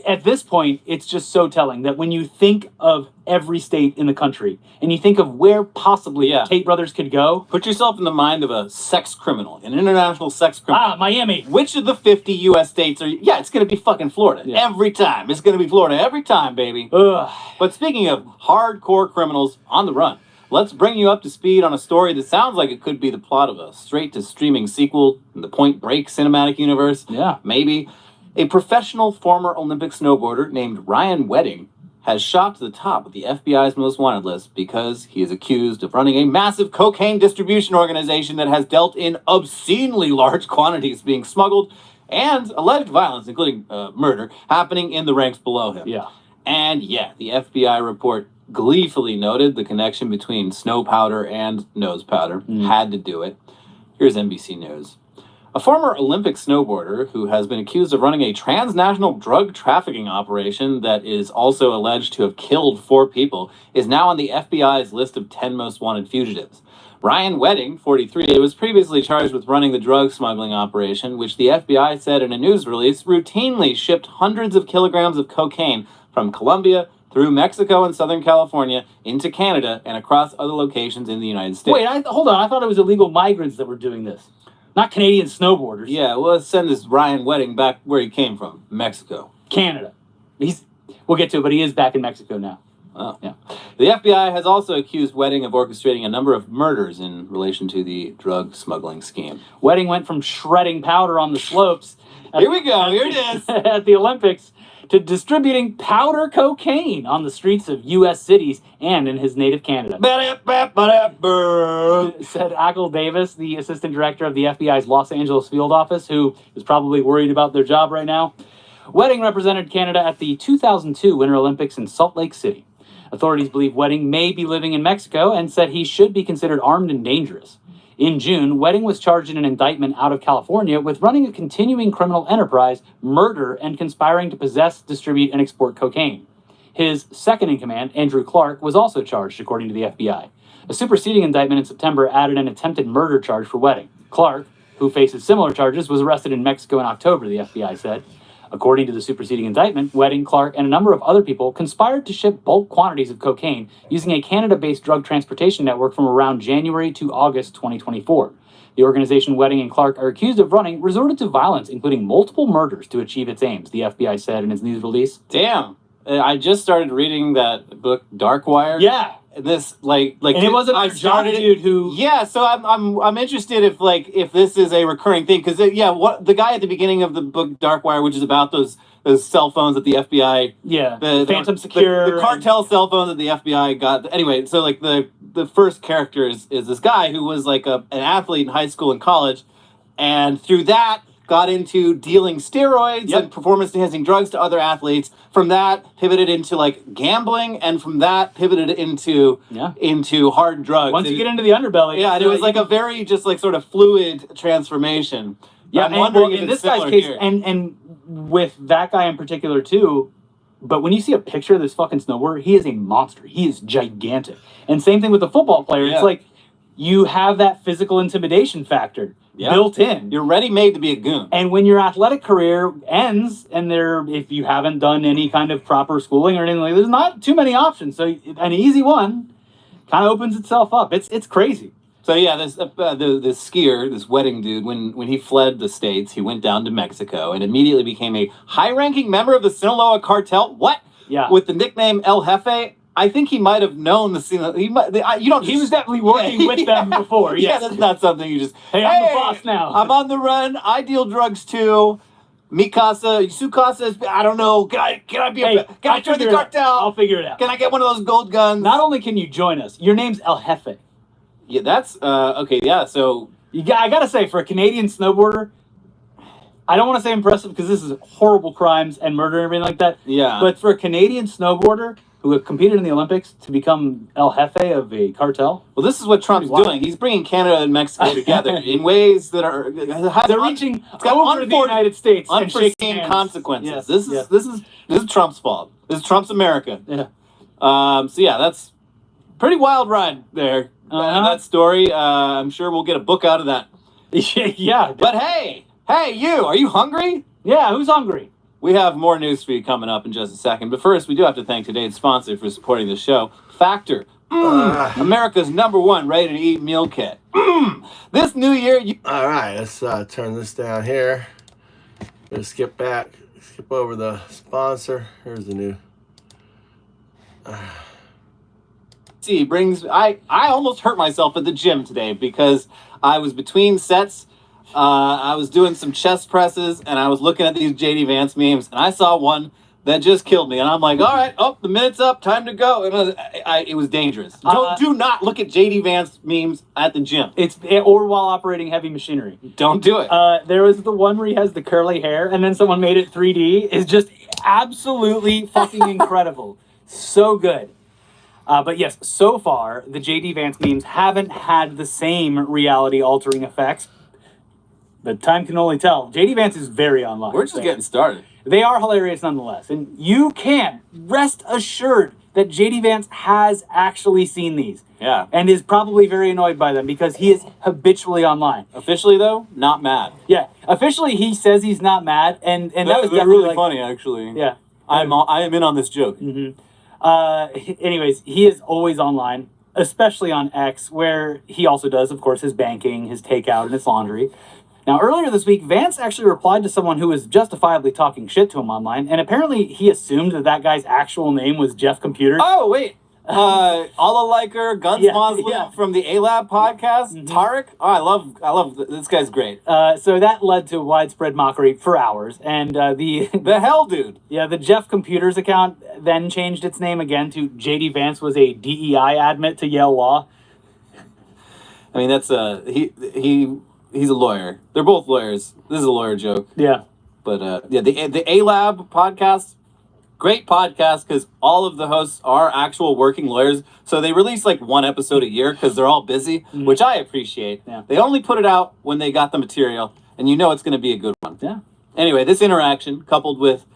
at this point, it's just so telling that when you think of every state in the country and you think of where possibly the Tate brothers could go. Put yourself in the mind of a sex criminal, an international sex criminal. Miami. Which of the 50 U.S. states are... Yeah, it's going to be fucking Florida. Yeah. Every time. It's going to be Florida every time, baby. Ugh. But speaking of hardcore criminals on the run, let's bring you up to speed on a story that sounds like it could be the plot of a straight-to-streaming sequel in the Point Break cinematic universe. Yeah. Maybe. A professional former Olympic snowboarder named Ryan Wedding has shot to the top of the FBI's most wanted list because he is accused of running a massive cocaine distribution organization that has dealt in obscenely large quantities being smuggled and alleged violence, including murder, happening in the ranks below him. Yeah. And the FBI report gleefully noted the connection between snow powder and nose powder. Had to do it. Here's NBC News. A former Olympic snowboarder who has been accused of running a transnational drug trafficking operation that is also alleged to have killed 4 people is now on the FBI's list of 10 most wanted fugitives. Ryan Wedding, 43, was previously charged with running the drug smuggling operation, which the FBI said in a news release routinely shipped hundreds of kilograms of cocaine from Colombia through Mexico and Southern California into Canada and across other locations in the United States. Wait, hold on. I thought it was illegal migrants that were doing this. Not Canadian snowboarders. Yeah, well, let's send this Ryan Wedding back where he came from, Mexico. Canada. We'll get to it, but he is back in Mexico now. Oh, yeah. The FBI has also accused Wedding of orchestrating a number of murders in relation to the drug smuggling scheme. Wedding went from shredding powder on the slopes. Here we go. Here it is. At the Olympics to distributing powder cocaine on the streets of U.S. cities and in his native Canada. Said Ackle Davis, the assistant director of the FBI's Los Angeles field office, who is probably worried about their job right now. Wedding represented Canada at the 2002 Winter Olympics in Salt Lake City. Authorities believe Wedding may be living in Mexico and said he should be considered armed and dangerous. In June, Wedding was charged in an indictment out of California with running a continuing criminal enterprise, murder, and conspiring to possess, distribute, and export cocaine. His second-in-command, Andrew Clark, was also charged, according to the FBI. A superseding indictment in September added an attempted murder charge for Wedding. Clark, who faces similar charges, was arrested in Mexico in October, the FBI said. According to the superseding indictment, Wedding, Clark, and a number of other people conspired to ship bulk quantities of cocaine using a Canada-based drug transportation network from around January to August 2024. The organization Wedding and Clark are accused of running resorted to violence, including multiple murders, to achieve its aims, the FBI said in its news release. Damn. I just started reading that book, Darkwire. Yeah. This and it wasn't a dude who. Yeah, so I'm interested if this is a recurring thing, because what the guy at the beginning of the book Darkwire, which is about those cell phones that the FBI, the Phantom Secure, the cartel cell phones that the FBI got. Anyway, so like the first character is this guy who was like an athlete in high school and college, and through that got into dealing steroids and performance-enhancing drugs to other athletes. From that, pivoted into like gambling, and from that, pivoted into hard drugs. Once you get into the underbelly, and it was like a very just like sort of fluid transformation. Yeah, I'm wondering if in it's this guy's similar case, here. and with that guy in particular too. But when you see a picture of this fucking snowboarder, he is a monster. He is gigantic. And same thing with the football player. It's like you have that physical intimidation factor built in. You're ready-made to be a goon. And when your athletic career ends, and if you havenent done any kind of proper schooling or anything like, there's not too many options. So an easy one kind of opens itself up. It's crazy. So yeah, this skier, this Wedding dude, when he fled the States, he went down to Mexico and immediately became a high-ranking member of the Sinaloa cartel. What? Yeah. With the nickname El Jefe. I think he might have known the Sinaloa. He was definitely working with them before. Yes. Yeah, that's not something you just. Hey, I'm the boss now. I'm on the run. I deal drugs too. Mi casa, su casa is, I don't know. Can I join the cartel? I'll figure it out. Can I get one of those gold guns? Not only can you join us, your name's El Jefe. Yeah, that's okay. Yeah, so I gotta say, for a Canadian snowboarder, I don't want to say impressive because this is horrible crimes and murder and everything like that. Yeah. But for a Canadian snowboarder who competed in the Olympics to become El Jefe of a cartel. Well, this is what Trump's doing. He's bringing Canada and Mexico together in ways that are they're reaching over the United States. Unforeseen consequences. Yes. This is Trump's fault. This is Trump's America. Yeah. So yeah, that's pretty wild ride there. That story. I'm sure we'll get a book out of that. Yeah. But hey, you, are you hungry? Yeah, who's hungry? We have more news for you coming up in just a second. But first, we do have to thank today's sponsor for supporting the show, Factor. America's #1 ready-to-eat meal kit. This new year, All right, let's turn this down here. Let's skip over the sponsor. Here's the new. brings. I almost hurt myself at the gym today because I was between sets. I was doing some chest presses, and I was looking at these JD Vance memes, and I saw one that just killed me. And I'm like, all right, the minute's up, time to go. And it was dangerous. Do not look at JD Vance memes at the gym. Or while operating heavy machinery. Don't do it. There was the one where he has the curly hair, and then someone made it 3D. It's just absolutely fucking incredible. So good. But yes, so far, the JD Vance memes haven't had the same reality-altering effects. But time can only tell. JD Vance is very online. We're just getting started. They are hilarious nonetheless. And you can rest assured that JD Vance has actually seen these. Yeah. And is probably very annoyed by them because he is habitually online. Officially, though, not mad. Yeah. Officially, he says he's not mad. And that was definitely really funny, actually. Yeah. I am in on this joke. Mm-hmm. Anyways, he is always online, especially on X, where he also does, of course, his banking, his takeout, and his laundry. Now, earlier this week, Vance actually replied to someone who was justifiably talking shit to him online, and apparently he assumed that guy's actual name was Jeff Computers. Oh, wait. Allah Liker, Guns Muslim from the A-Lab podcast, Tarek. Oh, I love this guy's great. So that led to widespread mockery for hours, and the hell dude. Yeah, the Jeff Computers account then changed its name again to JD Vance was a DEI admit to Yale Law. I mean, that's he's a lawyer. They're both lawyers. This is a lawyer joke. Yeah. But the A-Lab podcast, great podcast because all of the hosts are actual working lawyers. So they release like one episode a year because they're all busy, which I appreciate. Yeah. They only put it out when they got the material, and you know it's going to be a good one. Yeah. Anyway, this interaction, coupled with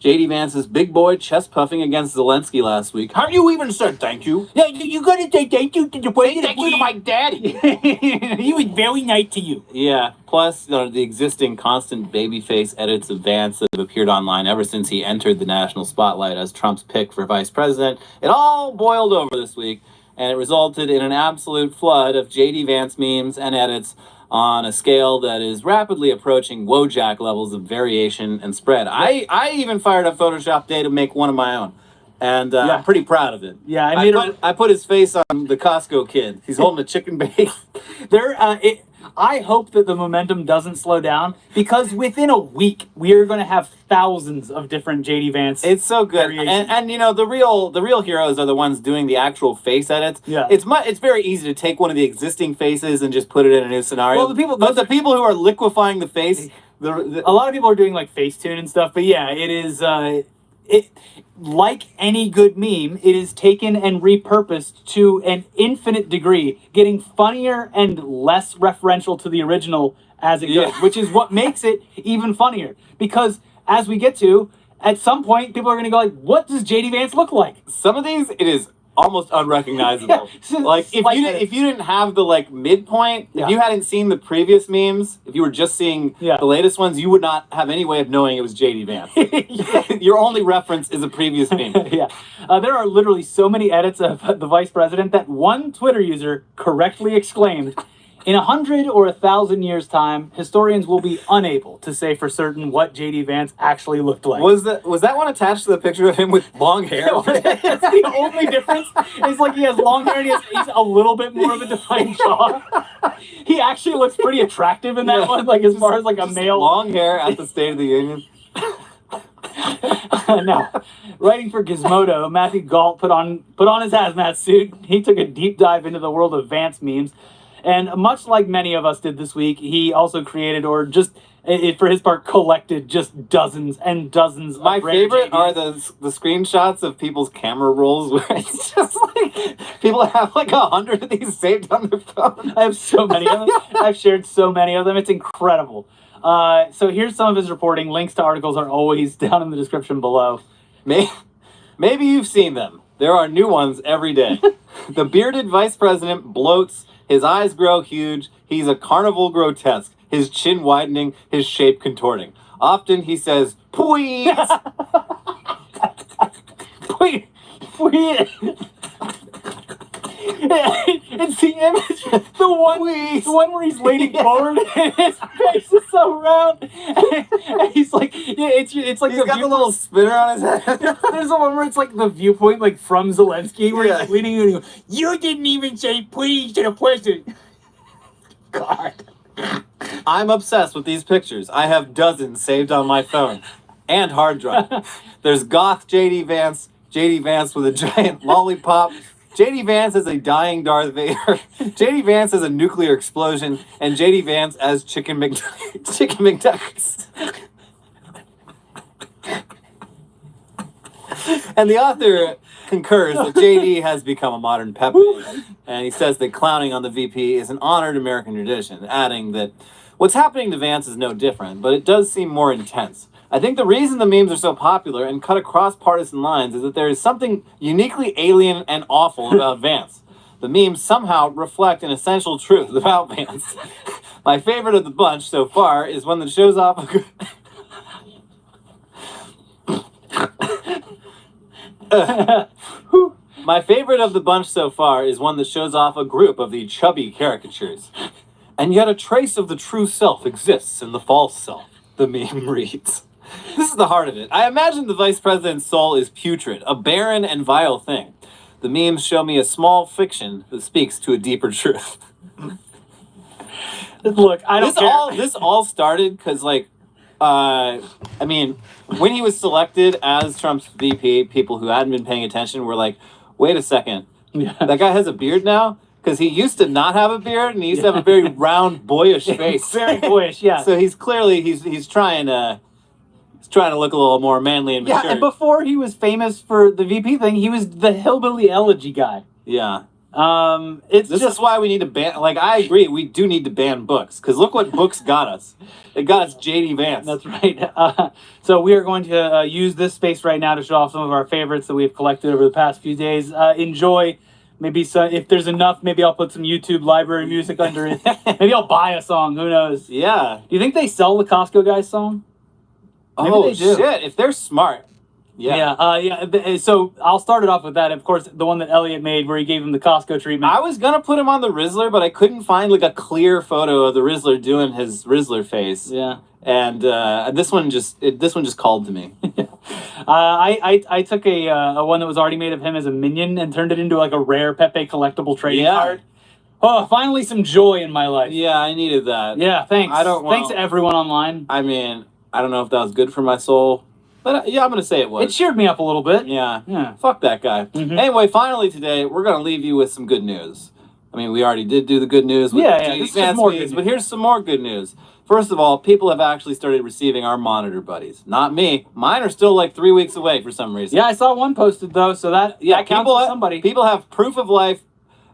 JD Vance's big boy chest puffing against Zelensky last week. Have you even said thank you? Yeah, you got to say thank you to the president. Thank you to my daddy. He was very nice to you. Yeah, plus the existing constant babyface edits of Vance that have appeared online ever since he entered the national spotlight as Trump's pick for vice president. It all boiled over this week, and it resulted in an absolute flood of JD Vance memes and edits on a scale that is rapidly approaching Wojak levels of variation and spread. I even fired up Photoshop today to make one of my own. And I'm pretty proud of it. Yeah, I put his face on the Costco kid. He's holding a chicken bake. I hope that the momentum doesn't slow down because within a week we are going to have thousands of different JD Vance. It's so good, and you know the real heroes are the ones doing the actual face edits. Yeah, it's very easy to take one of the existing faces and just put it in a new scenario. Well, the people who are liquefying the face, a lot of people are doing like Facetune and stuff. But yeah, it is. Like any good meme, it is taken and repurposed to an infinite degree, getting funnier and less referential to the original as it goes, which is what makes it even funnier. Because as we get to, at some point, people are going to go like, what does JD Vance look like? Some of these, it is almost unrecognizable. Like if you didn't have the like midpoint, if you hadn't seen the previous memes, if you were just seeing the latest ones, you would not have any way of knowing it was JD Vance. Your only reference is a previous meme. There are literally so many edits of the vice president that one Twitter user correctly exclaimed, in 100 or 1,000 years' time, historians will be unable to say for certain what JD Vance actually looked like. Was that one attached to the picture of him with long hair? That's the only difference. It's like he has long hair and he's a little bit more of a defined jaw. He actually looks pretty attractive in that one, like as far as like a male. Long hair at the State of the Union. Now, writing for Gizmodo, Matthew Galt put on his hazmat suit. He took a deep dive into the world of Vance memes. And much like many of us did this week, he also created or just, for his part, collected just dozens and dozens of My favorite are the screenshots of people's camera rolls where it's just like, people have like 100 of these saved on their phone. I have so many of them. I've shared so many of them. It's incredible. So here's some of his reporting. Links to articles are always down in the description below. Maybe you've seen them. There are new ones every day. The bearded vice president bloats. His eyes grow huge. He's a carnival grotesque. His chin widening, his shape contorting. Often he says, "Please." Please. It's the image, the one where he's leaning forward and his face is so round, and he's like, it's like he's got the little spinner on his head. There's the one where it's like the viewpoint, like from Zelensky, where he's leaning and he goes, "You didn't even say please to the president." God, I'm obsessed with these pictures. I have dozens saved on my phone and hard drive. There's goth JD Vance with a giant lollipop. JD Vance as a dying Darth Vader. JD Vance as a nuclear explosion. And JD Vance as Chicken McNuggets. And the author concurs that JD has become a modern Pepe. And he says that clowning on the VP is an honored American tradition, adding that what's happening to Vance is no different, but it does seem more intense. I think the reason the memes are so popular and cut across partisan lines is that there is something uniquely alien and awful about Vance. The memes somehow reflect an essential truth about Vance. My favorite of the bunch so far is one that shows off My favorite of the bunch so far is one that shows off a group of the chubby caricatures. And yet a trace of the true self exists in the false self, the meme reads. This is the heart of it. I imagine the vice president's soul is putrid, a barren and vile thing. The memes show me a small fiction that speaks to a deeper truth. Look, I don't care. This all started because, like, I mean, when he was selected as Trump's VP, people who hadn't been paying attention were like, wait a second, that guy has a beard now? Because he used to not have a beard, and he used to have a very round, boyish face. Very boyish, yeah. So he's clearly, he's trying to look a little more manly and mature. Yeah, and before he was famous for the VP thing, he was the hillbilly elegy guy. Yeah. This is why we need to ban, like, I agree, we do need to ban books, because look what books got us. It got us J.D. Vance. That's right. So we are going to use this space right now to show off some of our favorites that we've collected over the past few days. Enjoy. Maybe if there's enough, maybe I'll put some YouTube library music under it. Maybe I'll buy a song, who knows? Yeah. Do you think they sell the Costco Guys song? Maybe they do. Shit, if they're smart. Yeah. So I'll start it off with that. Of course, the one that Elliot made where he gave him the Costco treatment. I was gonna put him on the Rizzler, but I couldn't find like a clear photo of the Rizzler doing his Rizzler face. Yeah. And this one just called to me. I took a one that was already made of him as a minion and turned it into like a rare Pepe collectible trading card. Oh, finally some joy in my life. Yeah, I needed that. Yeah, thanks. Thanks to everyone online. I mean, I don't know if that was good for my soul. But yeah, I'm going to say it was. It cheered me up a little bit. Yeah. Fuck that guy. Mm-hmm. Anyway, finally today, we're going to leave you with some good news. I mean, we already did do the good news with this is more good news. But here's some more good news. First of all, people have actually started receiving our monitor buddies. Not me. Mine are still like 3 weeks away for some reason. Yeah, I saw one posted though, so that counts for somebody. People have proof of life,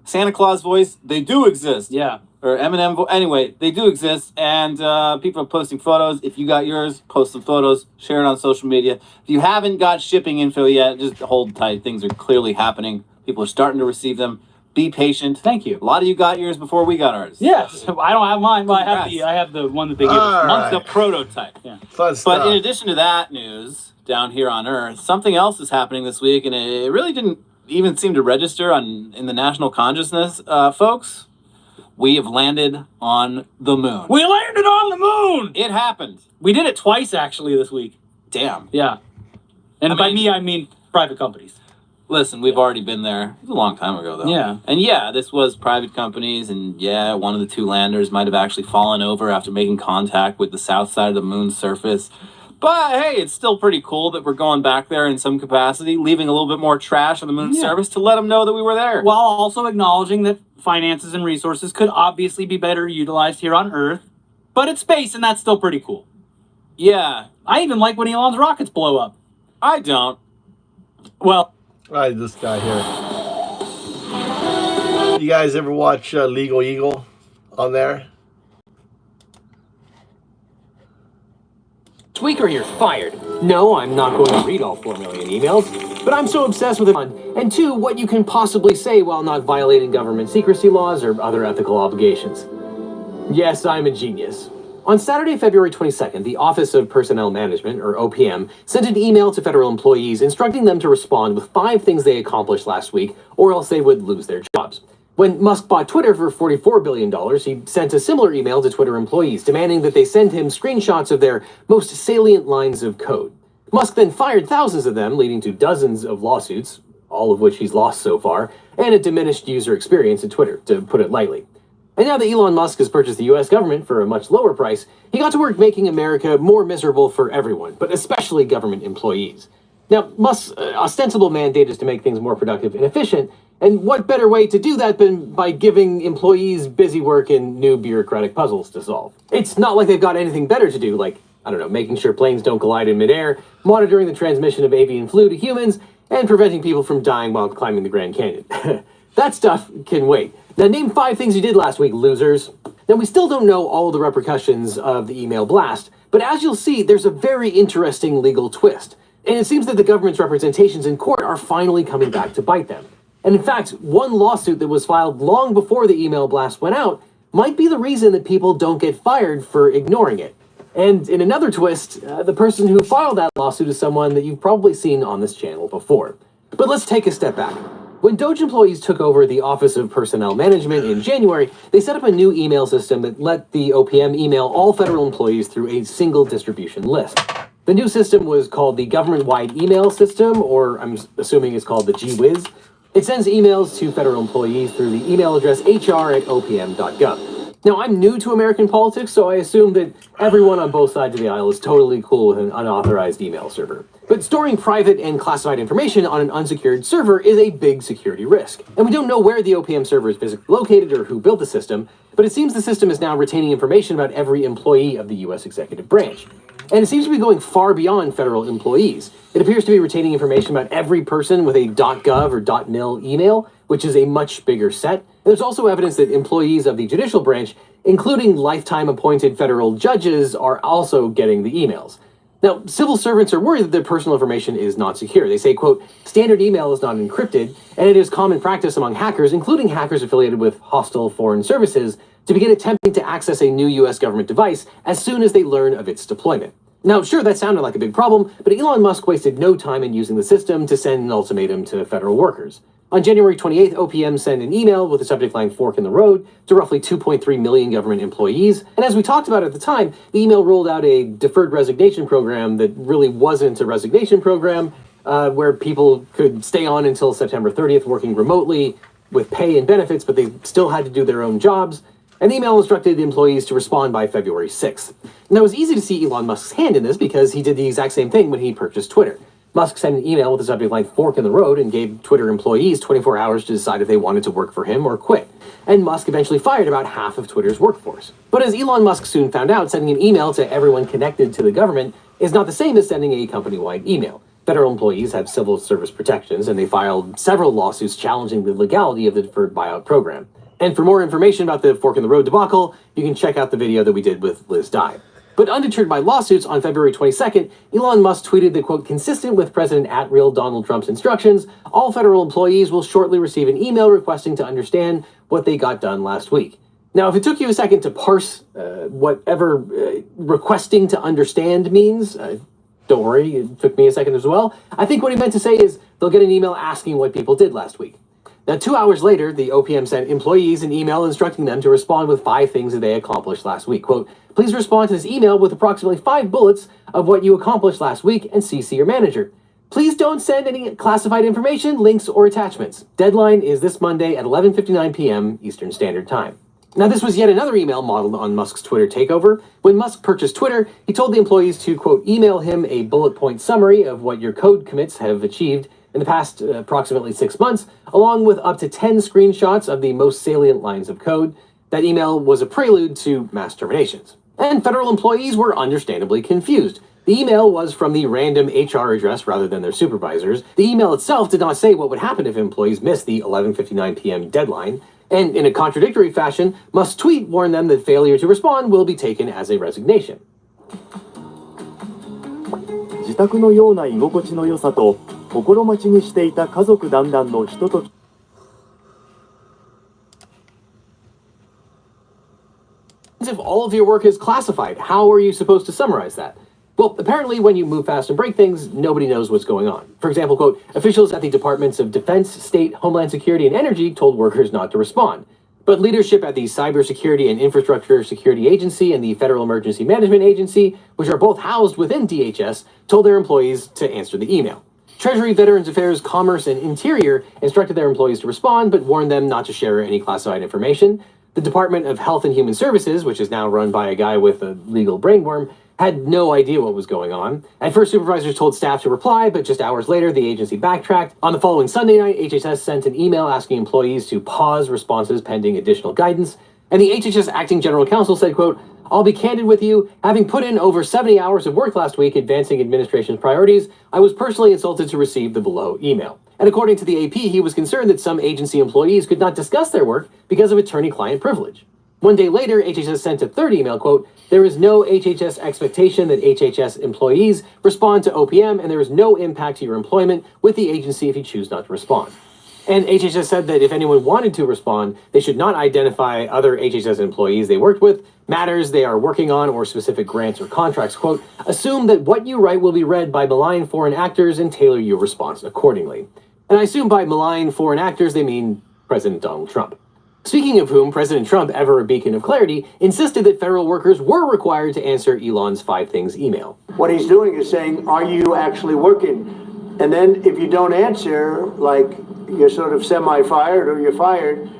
Santa Claus voice. They do exist. Yeah. Or Eminem. Anyway, they do exist, and people are posting photos. If you got yours, post some photos, share it on social media. If you haven't got shipping info yet, just hold tight. Things are clearly happening. People are starting to receive them. Be patient. Thank you. A lot of you got yours before we got ours. Yes, I don't have mine. Well, I have the one that they give us. Right. The prototype. Yeah. Fun stuff. But in addition to that news down here on Earth, something else is happening this week, and it really didn't even seem to register in the national consciousness, folks. We have landed on the moon. We landed on the moon! It happened. We did it twice, actually, this week. Damn. Yeah. And by me, I mean private companies. Listen, we've already been there. It was a long time ago, though. Yeah. And yeah, this was private companies, and yeah, one of the two landers might have actually fallen over after making contact with the south side of the moon's surface. But hey, it's still pretty cool that we're going back there in some capacity, leaving a little bit more trash on the moon's surface to let them know that we were there. While also acknowledging that finances and resources could obviously be better utilized here on Earth, but it's space, and that's still pretty cool. Yeah. I even like when Elon's rockets blow up. I don't. Well, right, this guy here. You guys ever watch Legal Eagle on there? Tweaker, you're fired. No, I'm not going to read all 4 million emails, but I'm so obsessed with it. And two, what you can possibly say while not violating government secrecy laws or other ethical obligations. Yes, I'm a genius. On Saturday, February 22nd, the Office of Personnel Management, or OPM, sent an email to federal employees instructing them to respond with 5 things they accomplished last week, or else they would lose their jobs. When Musk bought Twitter for $44 billion, he sent a similar email to Twitter employees, demanding that they send him screenshots of their most salient lines of code. Musk then fired thousands of them, leading to dozens of lawsuits, all of which he's lost so far, and a diminished user experience in Twitter, to put it lightly. And now that Elon Musk has purchased the US government for a much lower price, he got to work making America more miserable for everyone, but especially government employees. Now, Musk's ostensible mandate is to make things more productive and efficient, and what better way to do that than by giving employees busy work and new bureaucratic puzzles to solve? It's not like they've got anything better to do, like, I don't know, making sure planes don't collide in midair, monitoring the transmission of avian flu to humans, and preventing people from dying while climbing the Grand Canyon. That stuff can wait. Now name 5 things you did last week, losers. Now we still don't know all the repercussions of the email blast, but as you'll see, there's a very interesting legal twist. And it seems that the government's representations in court are finally coming back to bite them. And in fact, one lawsuit that was filed long before the email blast went out might be the reason that people don't get fired for ignoring it. And in another twist, the person who filed that lawsuit is someone that you've probably seen on this channel before. But let's take a step back. When Doge employees took over the Office of Personnel Management in January, they set up a new email system that let the OPM email all federal employees through a single distribution list. The new system was called the Government-Wide Email System, or I'm assuming it's called the GWIZ. It sends emails to federal employees through the email address hr@opm.gov. Now, I'm new to American politics, so I assume that everyone on both sides of the aisle is totally cool with an unauthorized email server. But storing private and classified information on an unsecured server is a big security risk. And we don't know where the OPM server is physically located or who built the system, but it seems the system is now retaining information about every employee of the US executive branch. And it seems to be going far beyond federal employees. It appears to be retaining information about every person with a .gov or .mil email, which is a much bigger set. There's also evidence that employees of the judicial branch, including lifetime appointed federal judges, are also getting the emails. Now, civil servants are worried that their personal information is not secure. They say, quote, standard email is not encrypted, and it is common practice among hackers, including hackers affiliated with hostile foreign services, to begin attempting to access a new US government device as soon as they learn of its deployment. Now, sure, that sounded like a big problem, but Elon Musk wasted no time in using the system to send an ultimatum to federal workers. On January 28th, OPM sent an email with the subject line "Fork in the Road" to roughly 2.3 million government employees. And as we talked about at the time, the email rolled out a deferred resignation program that really wasn't a resignation program, where people could stay on until September 30th working remotely with pay and benefits, but they still had to do their own jobs. And the email instructed the employees to respond by February 6th. And it was easy to see Elon Musk's hand in this because he did the exact same thing when he purchased Twitter. Musk sent an email with the subject line "Fork in the Road" and gave Twitter employees 24 hours to decide if they wanted to work for him or quit. And Musk eventually fired about half of Twitter's workforce. But as Elon Musk soon found out, sending an email to everyone connected to the government is not the same as sending a company-wide email. Federal employees have civil service protections, and they filed several lawsuits challenging the legality of the deferred buyout program. And for more information about the Fork in the Road debacle, you can check out the video that we did with Liz Dye. But undeterred by lawsuits, on February 22nd, Elon Musk tweeted that, quote, consistent with President @real Donald Trump's instructions, all federal employees will shortly receive an email requesting to understand what they got done last week. Now, if it took you a second to parse whatever requesting to understand means, don't worry, it took me a second as well. I think what he meant to say is they'll get an email asking what people did last week. Now, 2 hours later, the OPM sent employees an email instructing them to respond with 5 things that they accomplished last week. Quote, please respond to this email with approximately 5 bullets of what you accomplished last week and CC your manager. Please don't send any classified information, links, or attachments. Deadline is this Monday at 11:59 p.m. Eastern Standard Time. Now, this was yet another email modeled on Musk's Twitter takeover. When Musk purchased Twitter, he told the employees to, quote, email him a bullet point summary of what your code commits have achieved in the past approximately 6 months, along with up to 10 screenshots of the most salient lines of code. That email was a prelude to mass terminations. And federal employees were understandably confused. The email was from the random HR address rather than their supervisors. The email itself did not say what would happen if employees missed the 11:59 p.m. deadline. And in a contradictory fashion, Musk's tweet warned them that failure to respond will be taken as a resignation. 自宅のような居心地の良さと心待ちにしていた家族団らんのひととき If all of your work is classified, how are you supposed to summarize that? Well, apparently when you move fast and break things, nobody knows what's going on. For example, quote, officials at the Departments of Defense, State, Homeland Security, and Energy told workers not to respond. But leadership at the Cybersecurity and Infrastructure Security Agency and the Federal Emergency Management Agency, which are both housed within DHS, told their employees to answer the email. Treasury, Veterans Affairs, Commerce, and Interior instructed their employees to respond, but warned them not to share any classified information. The Department of Health and Human Services, which is now run by a guy with a legal brainworm, had no idea what was going on. At first, supervisors told staff to reply, but just hours later, the agency backtracked. On the following Sunday night, HHS sent an email asking employees to pause responses pending additional guidance. And the HHS acting general counsel said, quote, I'll be candid with you. Having put in over 70 hours of work last week advancing administration's priorities, I was personally insulted to receive the below email. And according to the AP, he was concerned that some agency employees could not discuss their work because of attorney-client privilege. One day later, HHS sent a third email, quote, there is no HHS expectation that HHS employees respond to OPM, and there is no impact to your employment with the agency if you choose not to respond. And HHS said that if anyone wanted to respond, they should not identify other HHS employees they worked with, matters they are working on, or specific grants or contracts. Quote, assume that what you write will be read by malign foreign actors and tailor your response accordingly. And I assume by malign foreign actors, they mean President Donald Trump. Speaking of whom, President Trump, ever a beacon of clarity, insisted that federal workers were required to answer Elon's 5 Things email. What he's doing is saying, are you actually working? And then if you don't answer, like you're sort of semi-fired or you're fired,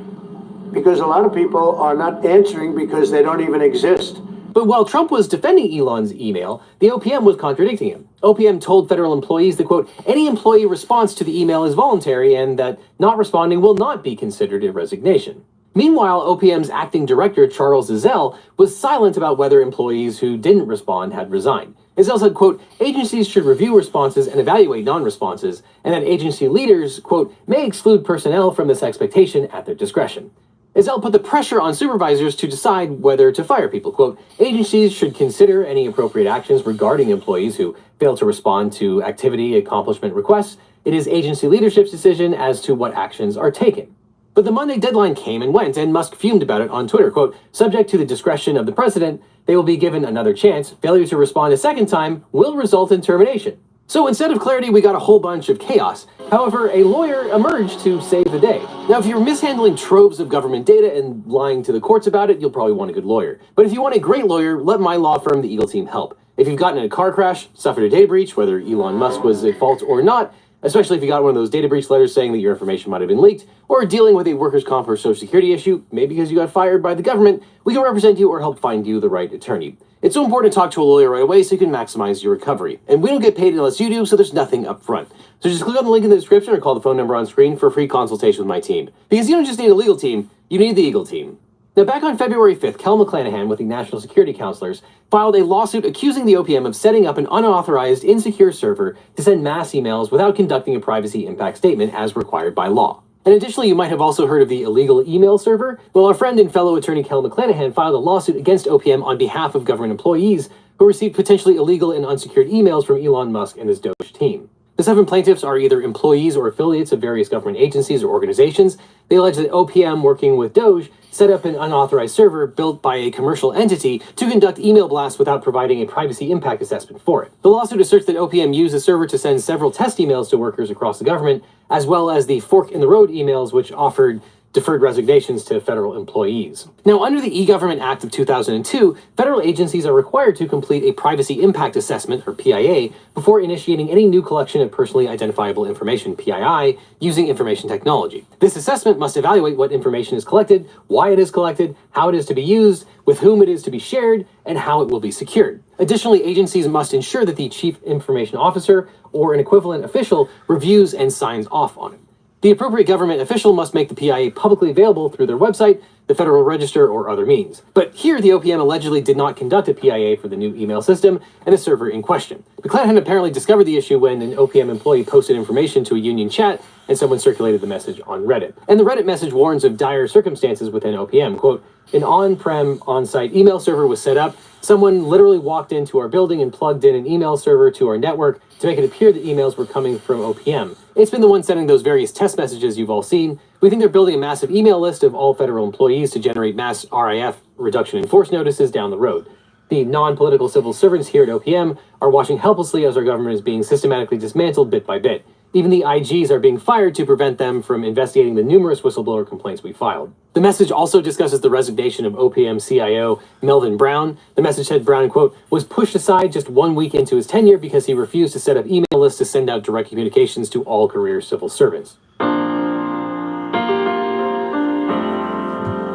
because a lot of people are not answering because they don't even exist. But while Trump was defending Elon's email, the OPM was contradicting him. OPM told federal employees that, quote, any employee response to the email is voluntary and that not responding will not be considered a resignation. Meanwhile, OPM's acting director, Charles Ezell, was silent about whether employees who didn't respond had resigned. Ezell said, quote, agencies should review responses and evaluate non-responses, and that agency leaders, quote, may exclude personnel from this expectation at their discretion. Ezell put the pressure on supervisors to decide whether to fire people. Quote, agencies should consider any appropriate actions regarding employees who fail to respond to activity accomplishment requests. It is agency leadership's decision as to what actions are taken. But the Monday deadline came and went, and Musk fumed about it on Twitter. Quote, subject to the discretion of the president, they will be given another chance. Failure to respond a second time will result in termination. So instead of clarity, we got a whole bunch of chaos. However, a lawyer emerged to save the day. Now, if you're mishandling troves of government data and lying to the courts about it, you'll probably want a good lawyer. But if you want a great lawyer, let my law firm, the Eagle Team, help. If you've gotten in a car crash, suffered a data breach, whether Elon Musk was at fault or not, especially if you got one of those data breach letters saying that your information might have been leaked, or dealing with a workers' comp or social security issue, maybe because you got fired by the government, we can represent you or help find you the right attorney. It's so important to talk to a lawyer right away so you can maximize your recovery. And we don't get paid unless you do, so there's nothing up front. So just click on the link in the description or call the phone number on screen for a free consultation with my team. Because you don't just need a legal team, you need the Eagle Team. Now, back on February 5th, Kel McClanahan with the National Security Counselors filed a lawsuit accusing the OPM of setting up an unauthorized, insecure server to send mass emails without conducting a privacy impact statement as required by law. And additionally, you might have also heard of the illegal email server. Well, our friend and fellow attorney Kel McClanahan filed a lawsuit against OPM on behalf of government employees who received potentially illegal and unsecured emails from Elon Musk and his Doge team. The 7 plaintiffs are either employees or affiliates of various government agencies or organizations. They allege that OPM, working with Doge, set up an unauthorized server built by a commercial entity to conduct email blasts without providing a privacy impact assessment for it. The lawsuit asserts that OPM used the server to send several test emails to workers across the government, as well as the fork in the road emails, which offered deferred resignations to federal employees. Now, under the E-Government Act of 2002, federal agencies are required to complete a Privacy Impact Assessment, or PIA, before initiating any new collection of personally identifiable information, PII, using information technology. This assessment must evaluate what information is collected, why it is collected, how it is to be used, with whom it is to be shared, and how it will be secured. Additionally, agencies must ensure that the Chief Information Officer or an equivalent official reviews and signs off on it. The appropriate government official must make the PIA publicly available through their website, the Federal Register, or other means. But here, the OPM allegedly did not conduct a PIA for the new email system and the server in question. McClanahan apparently discovered the issue when an OPM employee posted information to a union chat and someone circulated the message on Reddit. And the Reddit message warns of dire circumstances within OPM. Quote, an on-prem, on-site email server was set up. Someone literally walked into our building and plugged in an email server to our network to make it appear that emails were coming from OPM. It's been the one sending those various test messages you've all seen. We think they're building a massive email list of all federal employees to generate mass RIF, reduction in force notices, down the road. The non-political civil servants here at OPM are watching helplessly as our government is being systematically dismantled bit by bit. Even the IGs are being fired to prevent them from investigating the numerous whistleblower complaints we filed. The message also discusses the resignation of OPM CIO Melvin Brown. The message said Brown, quote, was pushed aside just 1 week into his tenure because he refused to set up email lists to send out direct communications to all career civil servants.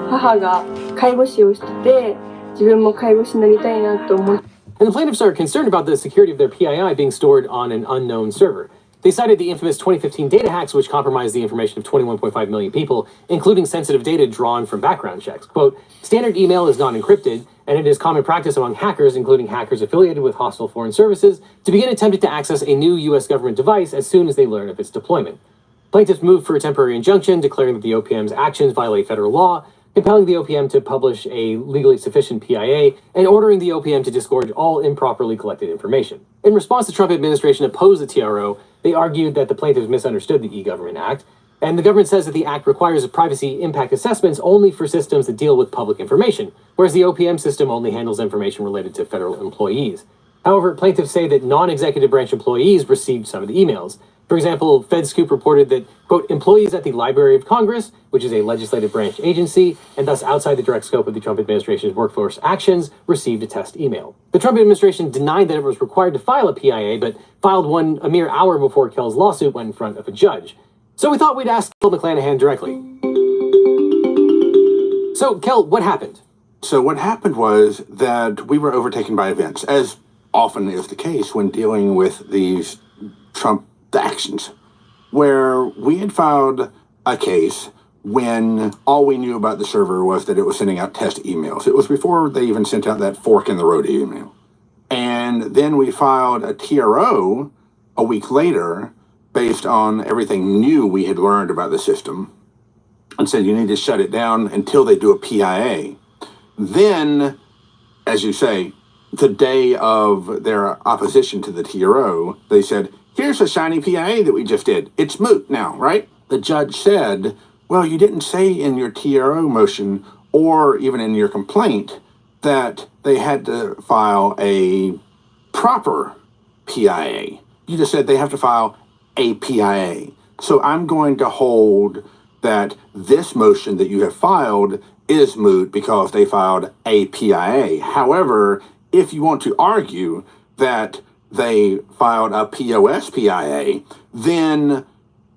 母が介護士をしてて、自分も介護士になりたいなと思って。 And the plaintiffs are concerned about the security of their PII being stored on an unknown server. They cited the infamous 2015 data hacks, which compromised the information of 21.5 million people, including sensitive data drawn from background checks. Quote, standard email is not encrypted, and it is common practice among hackers, including hackers affiliated with hostile foreign services, to begin attempting to access a new U.S. government device as soon as they learn of its deployment. Plaintiffs moved for a temporary injunction, declaring that the OPM's actions violate federal law, compelling the OPM to publish a legally sufficient PIA, and ordering the OPM to disgorge all improperly collected information. In response, the Trump administration opposed the TRO. They argued that the plaintiffs misunderstood the E-Government Act, and the government says that the act requires privacy impact assessments only for systems that deal with public information, whereas the OPM system only handles information related to federal employees. However, plaintiffs say that non-executive branch employees received some of the emails. For example, FedScoop reported that, quote, employees at the Library of Congress, which is a legislative branch agency, and thus outside the direct scope of the Trump administration's workforce actions, received a test email. The Trump administration denied that it was required to file a PIA, but filed one a mere hour before Kell's lawsuit went in front of a judge. So we thought we'd ask Kell McClanahan directly. So, Kell, what happened? So what happened was that we were overtaken by events, as often is the case when dealing with these Trump actions, where we had filed a case when all we knew about the server was that it was sending out test emails. It was before they even sent out that fork in the road email. And then we filed a TRO a week later based on everything new we had learned about the system and said you need to shut it down until they do a PIA. Then, as you say, the day of their opposition to the TRO, they said, here's a shiny PIA that we just did. It's moot now, right? The judge said, well, you didn't say in your TRO motion or even in your complaint that they had to file a proper PIA. You just said they have to file a PIA. So I'm going to hold that this motion that you have filed is moot because they filed a PIA. However, if you want to argue that they filed a POS PIA, then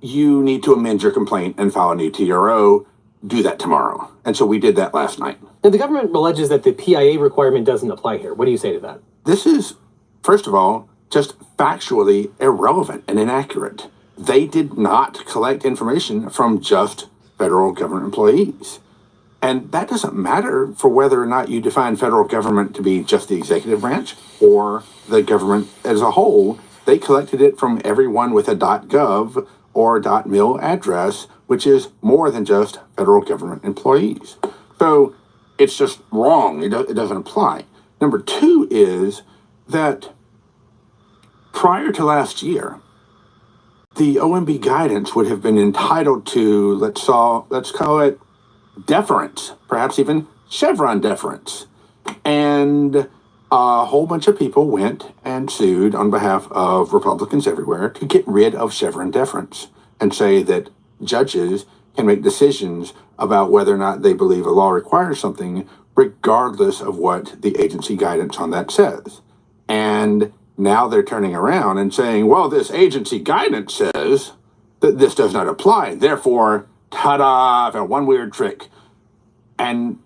you need to amend your complaint and file a new TRO. Do that tomorrow. And so we did that last night. Now, the government alleges that the PIA requirement doesn't apply here. What do you say to that? This is, first of all, just factually irrelevant and inaccurate. They did not collect information from just federal government employees. And that doesn't matter for whether or not you define federal government to be just the executive branch or the government as a whole. They collected it from everyone with a .gov or .mil address, which is more than just federal government employees. So it's just wrong. It doesn't apply. Number two is that prior to last year, the OMB guidance would have been entitled to, let's call it deference, perhaps even Chevron deference. And a whole bunch of people went and sued on behalf of Republicans everywhere to get rid of Chevron deference and say that judges can make decisions about whether or not they believe a law requires something, regardless of what the agency guidance on that says. And now they're turning around and saying, well, this agency guidance says that this does not apply. Therefore, ta-da, I found one weird trick. And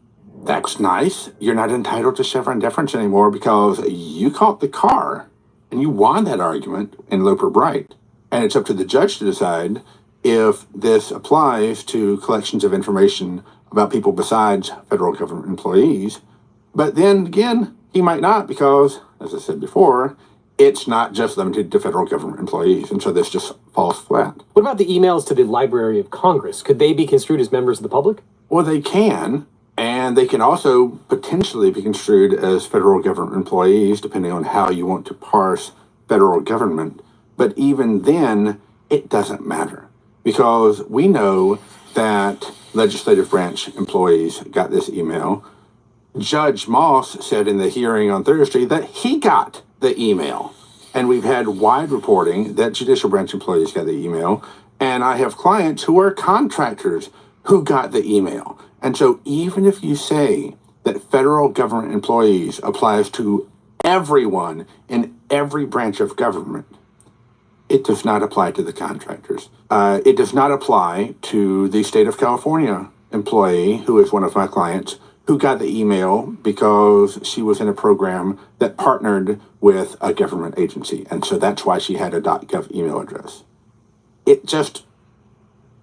that's nice. You're not entitled to Chevron deference anymore because you caught the car and you won that argument in Loper Bright. And it's up to the judge to decide if this applies to collections of information about people besides federal government employees. But then again, he might not because, as I said before, it's not just limited to federal government employees. And so this just falls flat. What about the emails to the Library of Congress? Could they be construed as members of the public? Well, they can. And they can also potentially be construed as federal government employees, depending on how you want to parse federal government. But even then, it doesn't matter because we know that legislative branch employees got this email. Judge Moss said in the hearing on Thursday that he got the email. And we've had wide reporting that judicial branch employees got the email. And I have clients who are contractors who got the email. And so even if you say that federal government employees applies to everyone in every branch of government, it does not apply to the contractors. It does not apply to the state of California employee, who is one of my clients, who got the email because she was in a program that partnered with a government agency. And so that's why she had a .gov email address. It just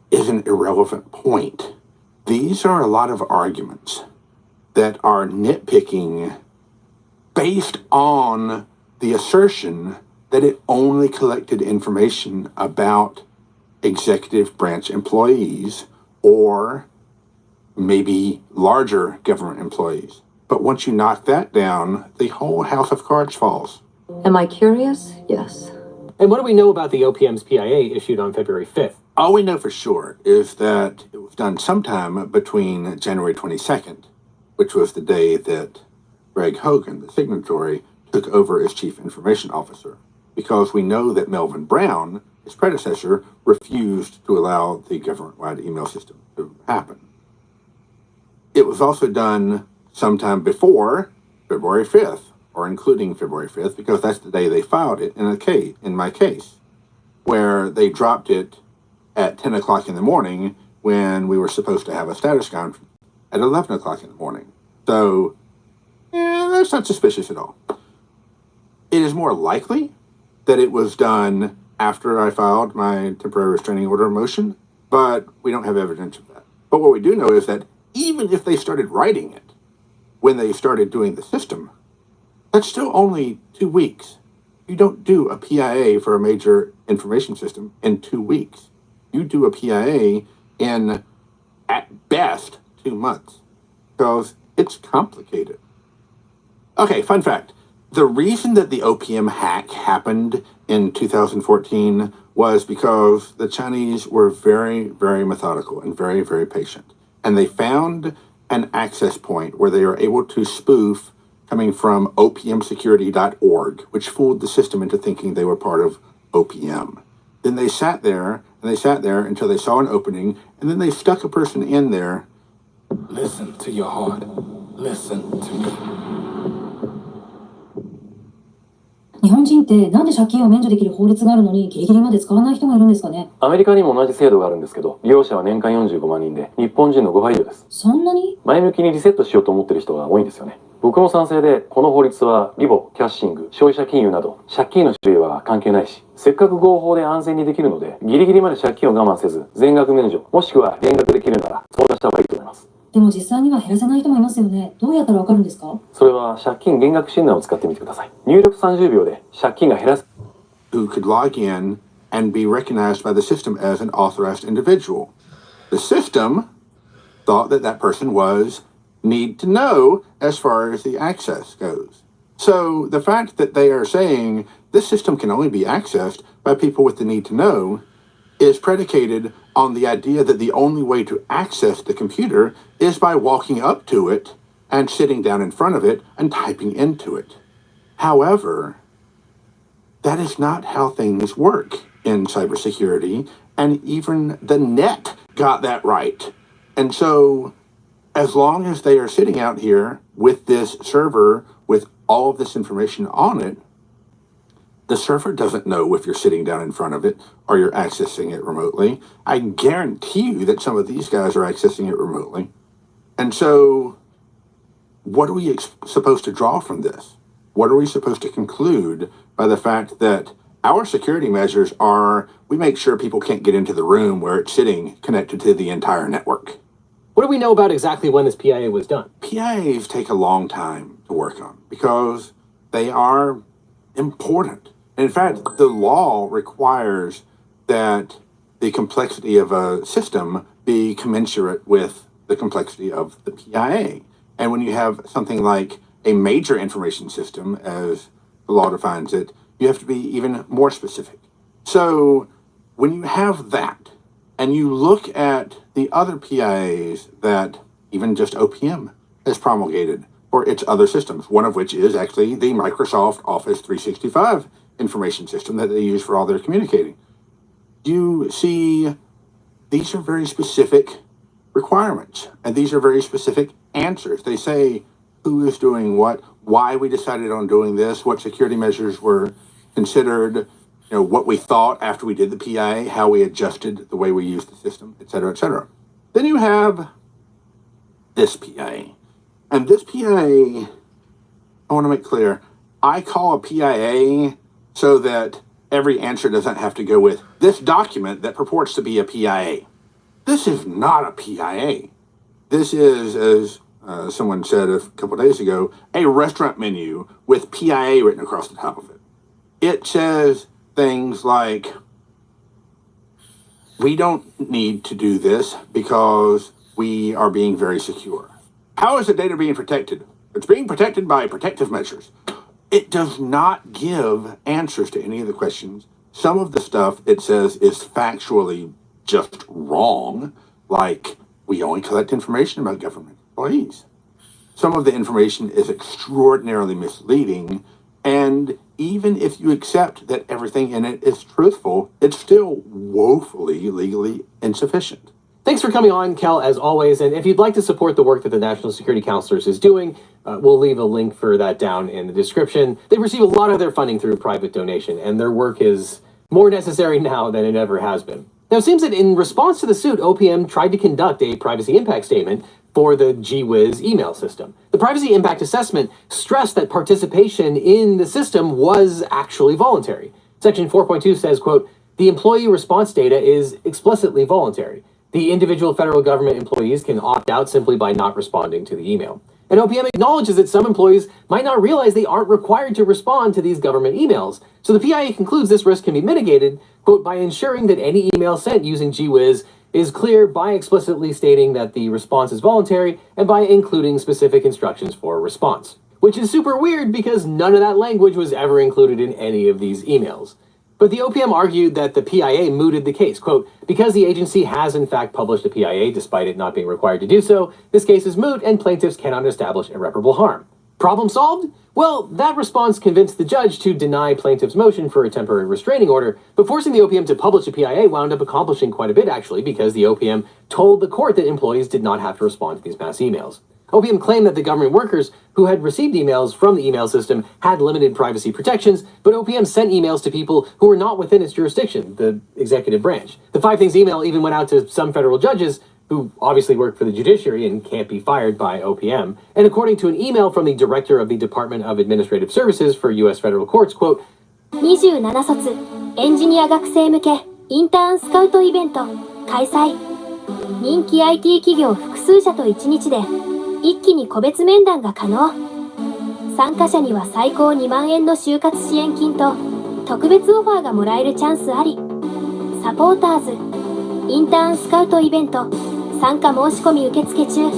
is an irrelevant point. These are a lot of arguments that are nitpicking based on the assertion that it only collected information about executive branch employees or maybe larger government employees. But once you knock that down, the whole house of cards falls. Am I curious? Yes. And what do we know about the OPM's PIA issued on February 5th? All we know for sure is that it was done sometime between January 22nd, which was the day that Greg Hogan, the signatory, took over as chief information officer, because we know that Melvin Brown, his predecessor, refused to allow the government-wide email system to happen. It was also done sometime before February 5th, or including February 5th, because that's the day they filed it in my case, where they dropped it at 10 o'clock in the morning when we were supposed to have a status conference at 11 o'clock in the morning. So, that's not suspicious at all. It is more likely that it was done after I filed my temporary restraining order motion, but we don't have evidence of that. But what we do know is that even if they started writing it when they started doing the system, that's still only 2 weeks. You don't do a PIA for a major information system in 2 weeks. You do a PIA in, at best, 2 months, because it's complicated. Okay, fun fact. The reason that the OPM hack happened in 2014 was because the Chinese were very, very methodical and very, very patient. And they found an access point where they were able to spoof coming from opmsecurity.org, which fooled the system into thinking they were part of OPM. Then they sat there, and they sat there until they saw an opening, and then they stuck a person in there. Listen to your heart. Listen to me. 日本人ってなんで借金を免除できる法律があるのにギリギリまで使わない人がいるんですかね。アメリカにも同じ制度があるんですけど、利用者は年間45万人で、日本人の5倍以上です。そんなに？前向きにリセットしようと思ってる人が多いんですよね。僕も賛成で、この法律はリボ、キャッシング、消費者金融など借金の種類は関係ないし、せっかく合法で安全にできるので、ギリギリまで借金を我慢せず、全額免除、もしくは減額できるなら相談した方がいいと思います。でも実際には減らせない人もいますよね。どうやったらわかるんですか？それは借金減額診断を使ってみてください。入力30秒で借金が減らす。Who could log in and be recognized by the system as an authorized individual. The system thought that that person was need to know as far as the access goes. So the fact that they are saying this system can only be accessed by people with the need to know is predicated on the idea that the only way to access the computer is by walking up to it and sitting down in front of it and typing into it. However, that is not how things work in cybersecurity, and even the net got that right. And so, as long as they are sitting out here with this server with all of this information on it, the server doesn't know if you're sitting down in front of it or you're accessing it remotely. I guarantee you that some of these guys are accessing it remotely. And so, what are we supposed to draw from this? What are we supposed to conclude by the fact that our security measures are, we make sure people can't get into the room where it's sitting connected to the entire network? What do we know about exactly when this PIA was done? PIAs take a long time to work on because they are important. In fact, the law requires that the complexity of a system be commensurate with the complexity of the PIA. And when you have something like a major information system, as the law defines it, you have to be even more specific. So when you have that, and you look at the other PIAs that even just OPM has promulgated for its other systems, one of which is actually the Microsoft Office 365 information system that they use for all their communicating. You see, these are very specific requirements, and these are very specific answers. They say who is doing what, why we decided on doing this, what security measures were considered, what we thought after we did the PIA, how we adjusted the way we used the system, et cetera, et cetera. Then you have this PIA. And this PIA, I want to make clear, I call a PIA so that every answer doesn't have to go with this document that purports to be a PIA. This is not a PIA. This is, as someone said a couple days ago, a restaurant menu with PIA written across the top of it. It says things like, we don't need to do this because we are being very secure. How is the data being protected? It's being protected by protective measures. It does not give answers to any of the questions. Some of the stuff it says is factually just wrong, like we only collect information about government employees. Some of the information is extraordinarily misleading, And even if you accept that everything in it is truthful, it's still woefully legally insufficient. Thanks for coming on, Kel, as always. And if you'd like to support the work that the National Security Counselors is doing, we'll leave a link for that down in the description. They receive a lot of their funding through private donation, and their work is more necessary now than it ever has been. Now, it seems that in response to the suit, OPM tried to conduct a privacy impact statement for the GWiz email system. The privacy impact assessment stressed that participation in the system was actually voluntary. Section 4.2 says, quote, "The employee response data is explicitly voluntary. The individual federal government employees can opt out simply by not responding to the email." And OPM acknowledges that some employees might not realize they aren't required to respond to these government emails. So the PIA concludes this risk can be mitigated, quote, "by ensuring that any email sent using GWiz is clear by explicitly stating that the response is voluntary and by including specific instructions for a response." Which is super weird because none of that language was ever included in any of these emails. But the OPM argued that the PIA mooted the case, quote, "Because the agency has in fact published a PIA despite it not being required to do so, this case is moot and plaintiffs cannot establish irreparable harm." Problem solved? Well, that response convinced the judge to deny plaintiffs' motion for a temporary restraining order, but forcing the OPM to publish a PIA wound up accomplishing quite a bit, actually, because the OPM told the court that employees did not have to respond to these mass emails. OPM claimed that the government workers who had received emails from the email system had limited privacy protections, but OPM sent emails to people who were not within its jurisdiction, the executive branch. The 5 Things email even went out to some federal judges who obviously work for the judiciary and can't be fired by OPM. And according to an email from the director of the Department of Administrative Services for U.S. federal courts, quote, 27卒エンジニア学生向けインターンスカウトイベント開催。人気 IT 企業複数社と1日で一気に個別面談が可能。参加者には最高2万円の就活支援金と特別オファーがもらえるチャンスあり。サポーターズインターンスカウトイベント参加申し込み受付中。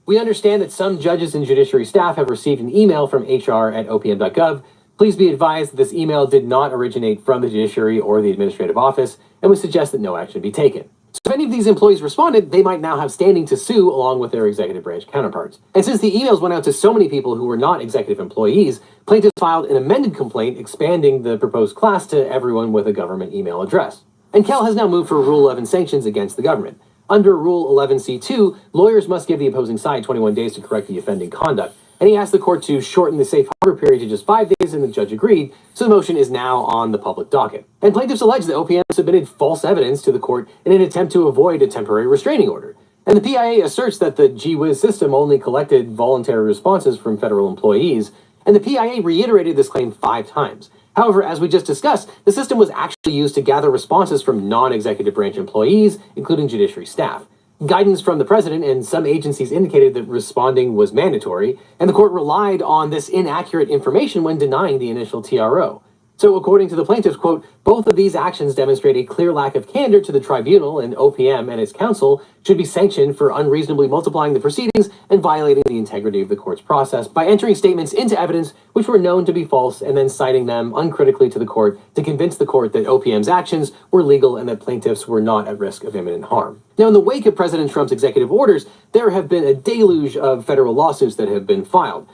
We understand that some judges and judiciary staff have received an email from hr@opm.gov. Please be advised that this email did not originate from the judiciary or the administrative office and would suggest that no action be taken. So if any of these employees responded, they might now have standing to sue along with their executive branch counterparts. And since the emails went out to so many people who were not executive employees, plaintiffs filed an amended complaint expanding the proposed class to everyone with a government email address. And Kel has now moved for Rule 11 sanctions against the government. Under Rule 11C2, lawyers must give the opposing side 21 days to correct the offending conduct. And he asked the court to shorten the safe harbor period to just 5 days, and the judge agreed, so the motion is now on the public docket. And plaintiffs allege that OPM submitted false evidence to the court in an attempt to avoid a temporary restraining order. And the PIA asserts that the GWiz system only collected voluntary responses from federal employees, and the PIA reiterated this claim 5 times. However, as we just discussed, the system was actually used to gather responses from non-executive branch employees, including judiciary staff. Guidance from the president and some agencies indicated that responding was mandatory, and the court relied on this inaccurate information when denying the initial TRO. So according to the plaintiffs, quote, both of these actions demonstrate a clear lack of candor to the tribunal, and OPM and its counsel should be sanctioned for unreasonably multiplying the proceedings and violating the integrity of the court's process by entering statements into evidence which were known to be false and then citing them uncritically to the court to convince the court that OPM's actions were legal and that plaintiffs were not at risk of imminent harm. Now, in the wake of President Trump's executive orders, there have been a deluge of federal lawsuits that have been filed.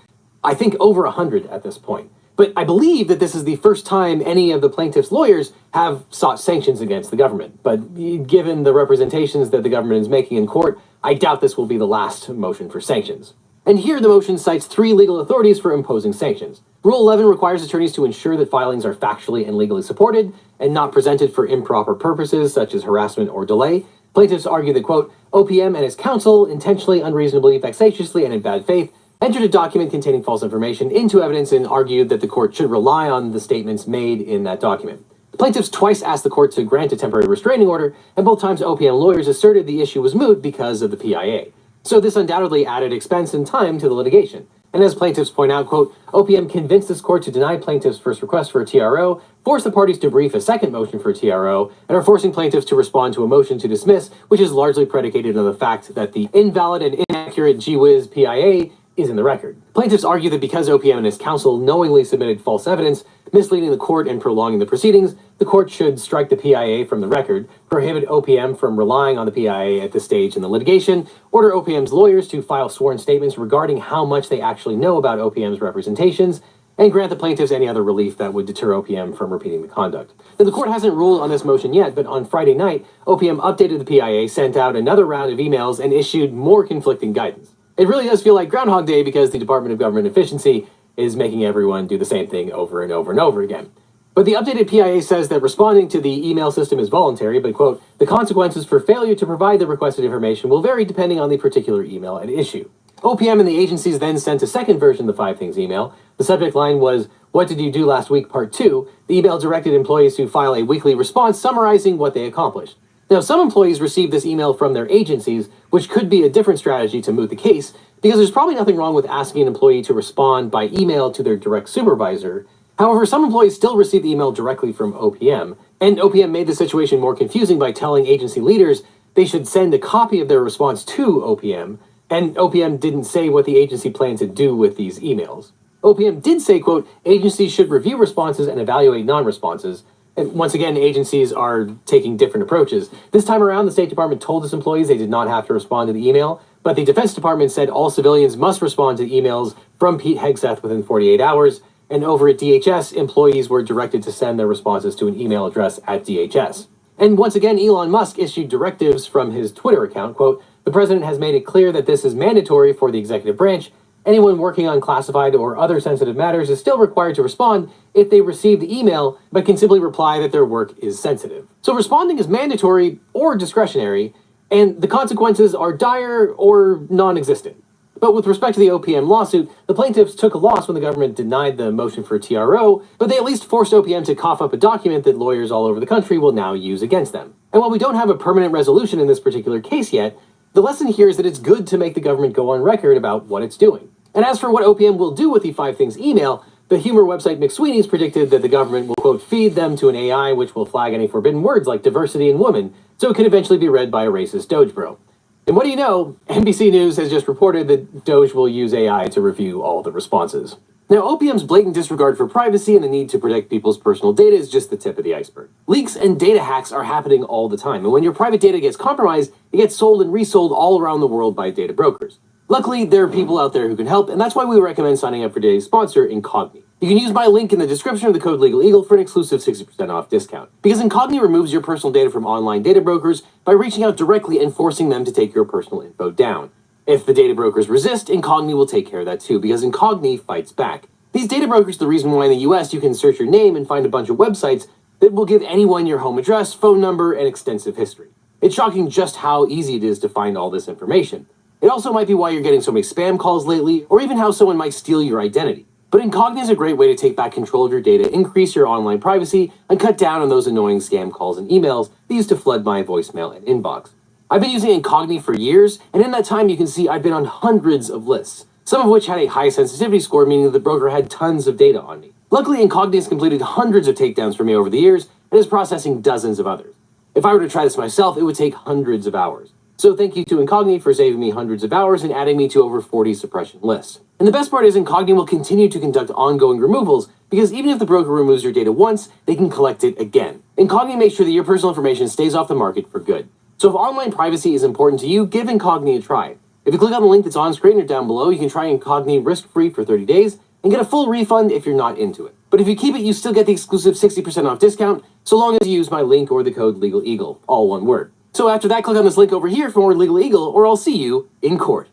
I think over 100 at this point. But I believe that this is the first time any of the plaintiffs' lawyers have sought sanctions against the government. But given the representations that the government is making in court, I doubt this will be the last motion for sanctions. And here the motion cites 3 legal authorities for imposing sanctions. Rule 11 requires attorneys to ensure that filings are factually and legally supported and not presented for improper purposes such as harassment or delay. Plaintiffs argue that, quote, OPM and its counsel intentionally, unreasonably, vexatiously, and in bad faith entered a document containing false information into evidence and argued that the court should rely on the statements made in that document. The plaintiffs twice asked the court to grant a temporary restraining order, and both times OPM lawyers asserted the issue was moot because of the PIA. So this undoubtedly added expense and time to the litigation. And as plaintiffs point out, quote, OPM convinced this court to deny plaintiffs' first request for a TRO, force the parties to brief a second motion for a TRO, and are forcing plaintiffs to respond to a motion to dismiss, which is largely predicated on the fact that the invalid and inaccurate GWiz PIA is in the record. Plaintiffs argue that because OPM and its counsel knowingly submitted false evidence, misleading the court and prolonging the proceedings, the court should strike the PIA from the record, prohibit OPM from relying on the PIA at this stage in the litigation, order OPM's lawyers to file sworn statements regarding how much they actually know about OPM's representations, and grant the plaintiffs any other relief that would deter OPM from repeating the conduct. Now, the court hasn't ruled on this motion yet, but on Friday night, OPM updated the PIA, sent out another round of emails, and issued more conflicting guidance. It really does feel like Groundhog Day because the Department of Government Efficiency is making everyone do the same thing over and over and over again. But the updated PIA says that responding to the email system is voluntary, but, quote, the consequences for failure to provide the requested information will vary depending on the particular email at issue. OPM and the agencies then sent a second version of the 5 Things email. The subject line was, "What did you do last week, part 2? The email directed employees to file a weekly response summarizing what they accomplished. Now, some employees received this email from their agencies, which could be a different strategy to moot the case, because there's probably nothing wrong with asking an employee to respond by email to their direct supervisor. However, some employees still received the email directly from OPM, and OPM made the situation more confusing by telling agency leaders they should send a copy of their response to OPM, and OPM didn't say what the agency planned to do with these emails. OPM did say, quote, agencies should review responses and evaluate non-responses. And once again, agencies are taking different approaches. This time around, the State Department told its employees they did not have to respond to the email, but the Defense Department said all civilians must respond to emails from Pete Hegseth within 48 hours, and over at DHS, employees were directed to send their responses to an email address at DHS. And once again, Elon Musk issued directives from his Twitter account, quote, the president has made it clear that this is mandatory for the executive branch. Anyone working on classified or other sensitive matters is still required to respond if they receive the email, but can simply reply that their work is sensitive. So responding is mandatory or discretionary, and the consequences are dire or non-existent. But with respect to the OPM lawsuit, the plaintiffs took a loss when the government denied the motion for TRO, but they at least forced OPM to cough up a document that lawyers all over the country will now use against them. And while we don't have a permanent resolution in this particular case yet, the lesson here is that it's good to make the government go on record about what it's doing. And as for what OPM will do with the 5 Things email, the humor website McSweeney's predicted that the government will, quote, feed them to an AI which will flag any forbidden words like diversity and woman, so it can eventually be read by a racist Doge bro. And what do you know, NBC News has just reported that Doge will use AI to review all the responses. Now, OPM's blatant disregard for privacy and the need to protect people's personal data is just the tip of the iceberg. Leaks and data hacks are happening all the time, and when your private data gets compromised, it gets sold and resold all around the world by data brokers. Luckily, there are people out there who can help, and that's why we recommend signing up for today's sponsor, Incogni. You can use my link in the description of the code LegalEagle for an exclusive 60% off discount. Because Incogni removes your personal data from online data brokers by reaching out directly and forcing them to take your personal info down. If the data brokers resist, Incogni will take care of that too, because Incogni fights back. These data brokers are the reason why in the US you can search your name and find a bunch of websites that will give anyone your home address, phone number, and extensive history. It's shocking just how easy it is to find all this information. It also might be why you're getting so many spam calls lately, or even how someone might steal your identity. But Incogni is a great way to take back control of your data, increase your online privacy, and cut down on those annoying scam calls and emails that used to flood my voicemail and inbox. I've been using Incogni for years, and in that time you can see I've been on hundreds of lists, some of which had a high sensitivity score, meaning that the broker had tons of data on me. Luckily, Incogni has completed hundreds of takedowns for me over the years, and is processing dozens of others. If I were to try this myself, it would take hundreds of hours. So thank you to Incogni for saving me hundreds of hours and adding me to over 40 suppression lists. And the best part is Incogni will continue to conduct ongoing removals, because even if the broker removes your data once, they can collect it again. Incogni makes sure that your personal information stays off the market for good. So if online privacy is important to you, give Incogni a try. If you click on the link that's on screen or down below, you can try Incogni risk-free for 30 days and get a full refund if you're not into it. But if you keep it, you still get the exclusive 60% off discount, so long as you use my link or the code LegalEagle, all one word. So after that, click on this link over here for more LegalEagle, or I'll see you in court.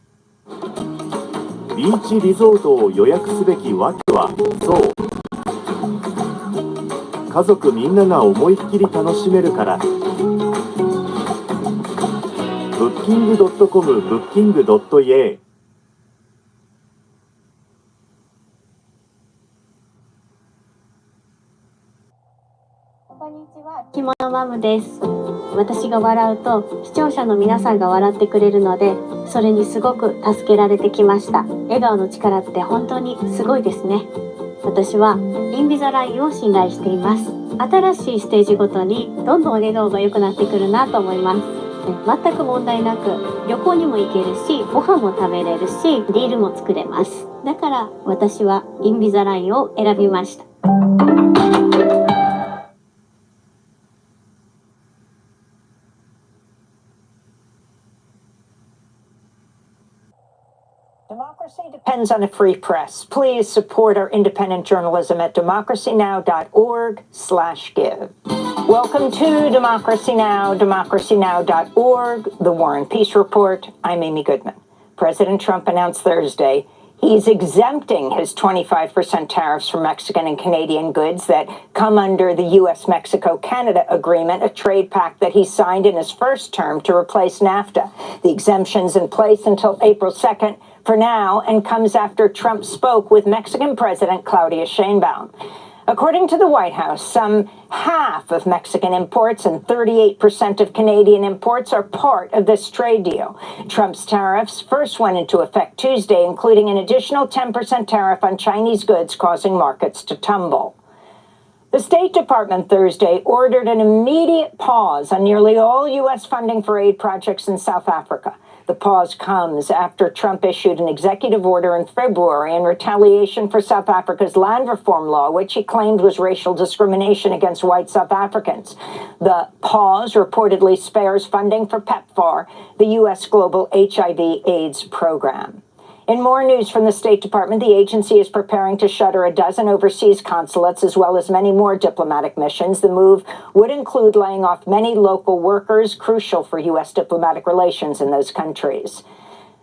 ビーチリゾートを予約すべきわけは、そう。家族みんなが思いっきり楽しめるから。Booking.com Booking.yeah。こんにちは、着物マムです。私が笑うと視聴者の皆さんが笑ってくれるので、それにすごく助けられてきました。笑顔の力って本当にすごいですね。私はインビザラインを信頼しています。新しいステージごとにどんどん笑顔が良くなってくるなと思います。全く問題なく旅行にも行けるし、ご飯も食べれるし、ディールも作れます。だから私はインビザラインを選びました。Democracy depends on a free press. Please support our independent journalism at democracynow.org/give. Welcome to Democracy Now!, democracynow.org, the War and Peace Report. I'm Amy Goodman. President Trump announced Thursday he's exempting his 25% tariffs for Mexican and Canadian goods that come under the U.S.-Mexico-Canada agreement, a trade pact that he signed in his first term to replace NAFTA. The exemption's in place until April 2nd for now and comes after Trump spoke with Mexican President Claudia Sheinbaum. According to the White House, some half of Mexican imports and 38% of Canadian imports are part of this trade deal. Trump's tariffs first went into effect Tuesday, including an additional 10% tariff on Chinese goods, causing markets to tumble. The State Department Thursday ordered an immediate pause on nearly all U.S. funding for aid projects in South Africa. The pause comes after Trump issued an executive order in February in retaliation for South Africa's land reform law, which he claimed was racial discrimination against white South Africans. The pause reportedly spares funding for PEPFAR, the U.S. global HIV/AIDS program. In more news from the State Department, the agency is preparing to shutter a dozen overseas consulates as well as many more diplomatic missions. The move would include laying off many local workers crucial for U.S. diplomatic relations in those countries.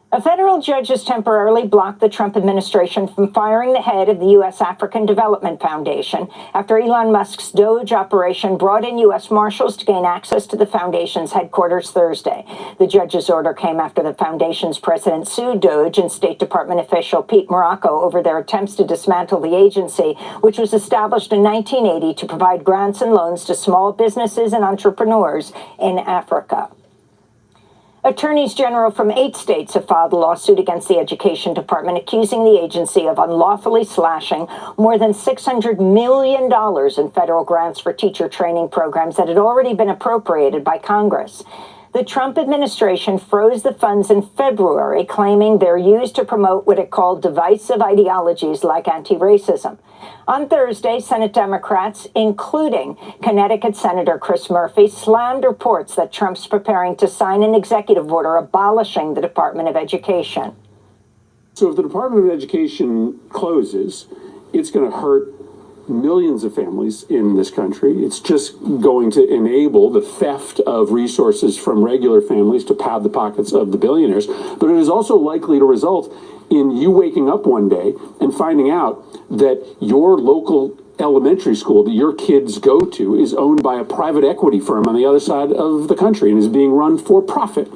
A federal judge has temporarily blocked the Trump administration from firing the head of the U.S. African Development Foundation after Elon Musk's Doge operation brought in U.S. Marshals to gain access to the foundation's headquarters Thursday. The judge's order came after the foundation's president sued Doge and State Department official Pete Morocco over their attempts to dismantle the agency, which was established in 1980 to provide grants and loans to small businesses and entrepreneurs in Africa. Attorneys general from 8 states have filed a lawsuit against the Education Department, accusing the agency of unlawfully slashing more than $600 million in federal grants for teacher training programs that had already been appropriated by Congress. The Trump administration froze the funds in February, claiming they're used to promote what it called divisive ideologies like anti-racism. On Thursday, Senate Democrats, including Connecticut Senator Chris Murphy, slammed reports that Trump's preparing to sign an executive order abolishing the Department of Education. So if the Department of Education closes, it's going to hurt millions of families in this country. It's just going to enable the theft of resources from regular families to pad the pockets of the billionaires. But it is also likely to result in you waking up one day and finding out that your local elementary school that your kids go to is owned by a private equity firm on the other side of the country and is being run for profit.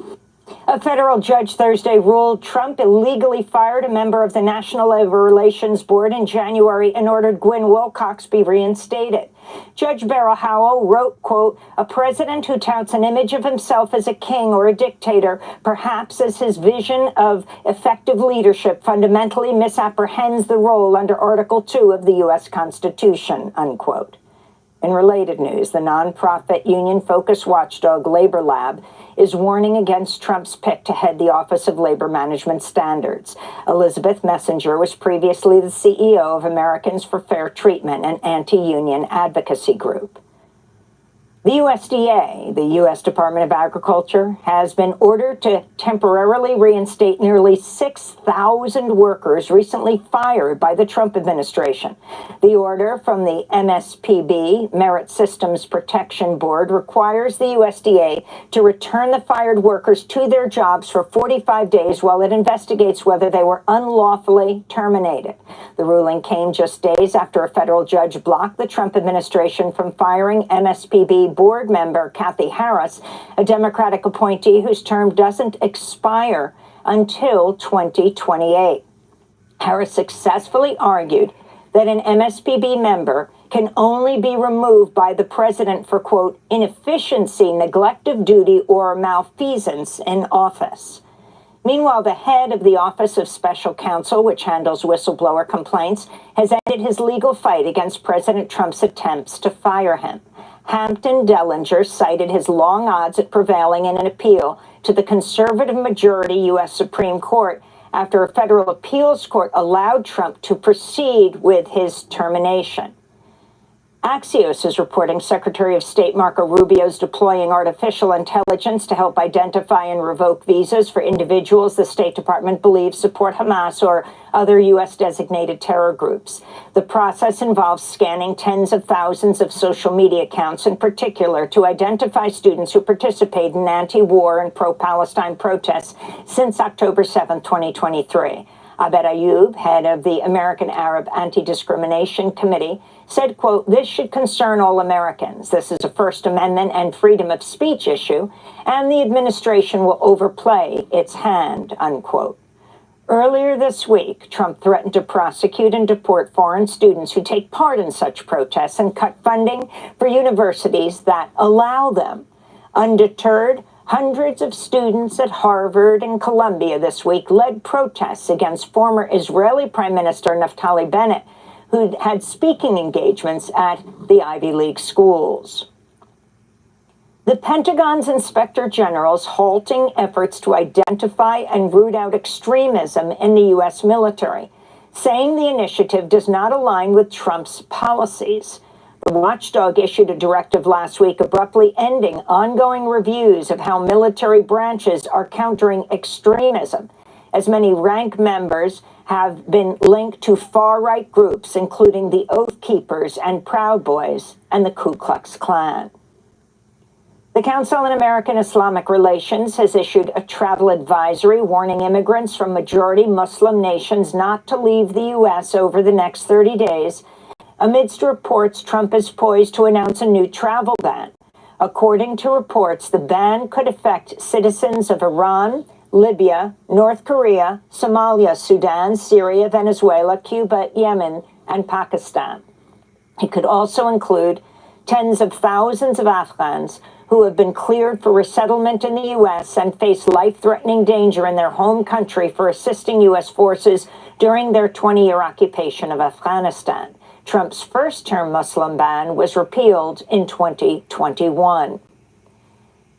A federal judge Thursday ruled Trump illegally fired a member of the National Labor Relations Board in January and ordered Gwen Wilcox be reinstated. Judge Beryl Howell wrote, quote, "A president who touts an image of himself as a king or a dictator, perhaps as his vision of effective leadership, fundamentally misapprehends the role under Article 2 of the U.S. Constitution," unquote. In related news, the nonprofit union-focused watchdog Labor Lab is warning against Trump's pick to head the Office of Labor Management Standards. Elizabeth Messenger was previously the CEO of Americans for Fair Treatment, an anti-union advocacy group. The USDA, the U.S. Department of Agriculture, has been ordered to temporarily reinstate nearly 6,000 workers recently fired by the Trump administration. The order from the MSPB, Merit Systems Protection Board, requires the USDA to return the fired workers to their jobs for 45 days while it investigates whether they were unlawfully terminated. The ruling came just days after a federal judge blocked the Trump administration from firing MSPB board member Kathy Harris, a Democratic appointee whose term doesn't expire until 2028. Harris successfully argued that an MSPB member can only be removed by the president for, quote, inefficiency, neglect of duty, or malfeasance in office. Meanwhile, the head of the Office of Special Counsel, which handles whistleblower complaints, has ended his legal fight against President Trump's attempts to fire him. Hampton Dellinger cited his long odds at prevailing in an appeal to the conservative majority U.S. Supreme Court after a federal appeals court allowed Trump to proceed with his termination. Axios is reporting Secretary of State Marco Rubio's deploying artificial intelligence to help identify and revoke visas for individuals the State Department believes support Hamas or other U.S. designated terror groups. The process involves scanning tens of thousands of social media accounts, in particular, to identify students who participate in anti-war and pro-Palestine protests since October 7, 2023. Abed Ayoub, head of the American Arab Anti-Discrimination Committee, said, quote, "This should concern all Americans. This is a First Amendment and freedom of speech issue, and the administration will overplay its hand," unquote. Earlier this week, Trump threatened to prosecute and deport foreign students who take part in such protests and cut funding for universities that allow them. Undeterred, hundreds of students at Harvard and Columbia this week led protests against former Israeli Prime Minister Naftali Bennett, who had speaking engagements at the Ivy League schools. The Pentagon's Inspector General's halting efforts to identify and root out extremism in the U.S. military, saying the initiative does not align with Trump's policies. The watchdog issued a directive last week abruptly ending ongoing reviews of how military branches are countering extremism, as many rank members have been linked to far-right groups, including the Oath Keepers and Proud Boys and the Ku Klux Klan. The Council on American Islamic Relations has issued a travel advisory warning immigrants from majority Muslim nations not to leave the U.S. over the next 30 days, amidst reports Trump is poised to announce a new travel ban. According to reports, the ban could affect citizens of Iran, Libya, North Korea, Somalia, Sudan, Syria, Venezuela, Cuba, Yemen, and Pakistan. It could also include tens of thousands of Afghans who have been cleared for resettlement in the U.S. and face life-threatening danger in their home country for assisting U.S. forces during their 20-year occupation of Afghanistan. Trump's first-term Muslim ban was repealed in 2021.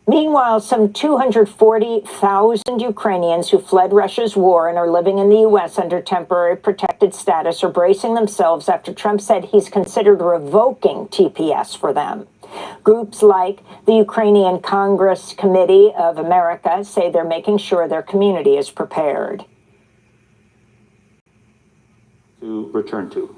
Meanwhile, some 240,000 Ukrainians who fled Russia's war and are living in the U.S. under temporary protected status are bracing themselves after Trump said he's considered revoking TPS for them. Groups like the Ukrainian Congress Committee of America say they're making sure their community is prepared. To return to.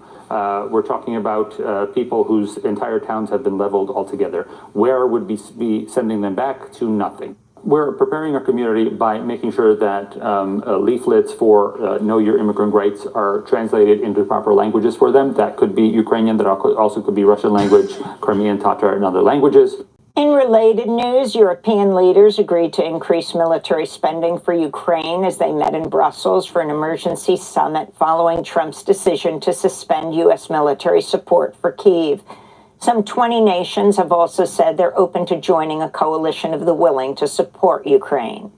We're talking about people whose entire towns have been leveled altogether. Where would we be sending them back? To nothing. We're preparing our community by making sure that leaflets for Know Your Immigrant Rights are translated into proper languages for them. That could be Ukrainian, that also could be Russian language, Crimean, Tatar, and other languages. In related news, European leaders agreed to increase military spending for Ukraine as they met in Brussels for an emergency summit following Trump's decision to suspend U.S. military support for Kyiv. Some 20 nations have also said they're open to joining a coalition of the willing to support Ukraine.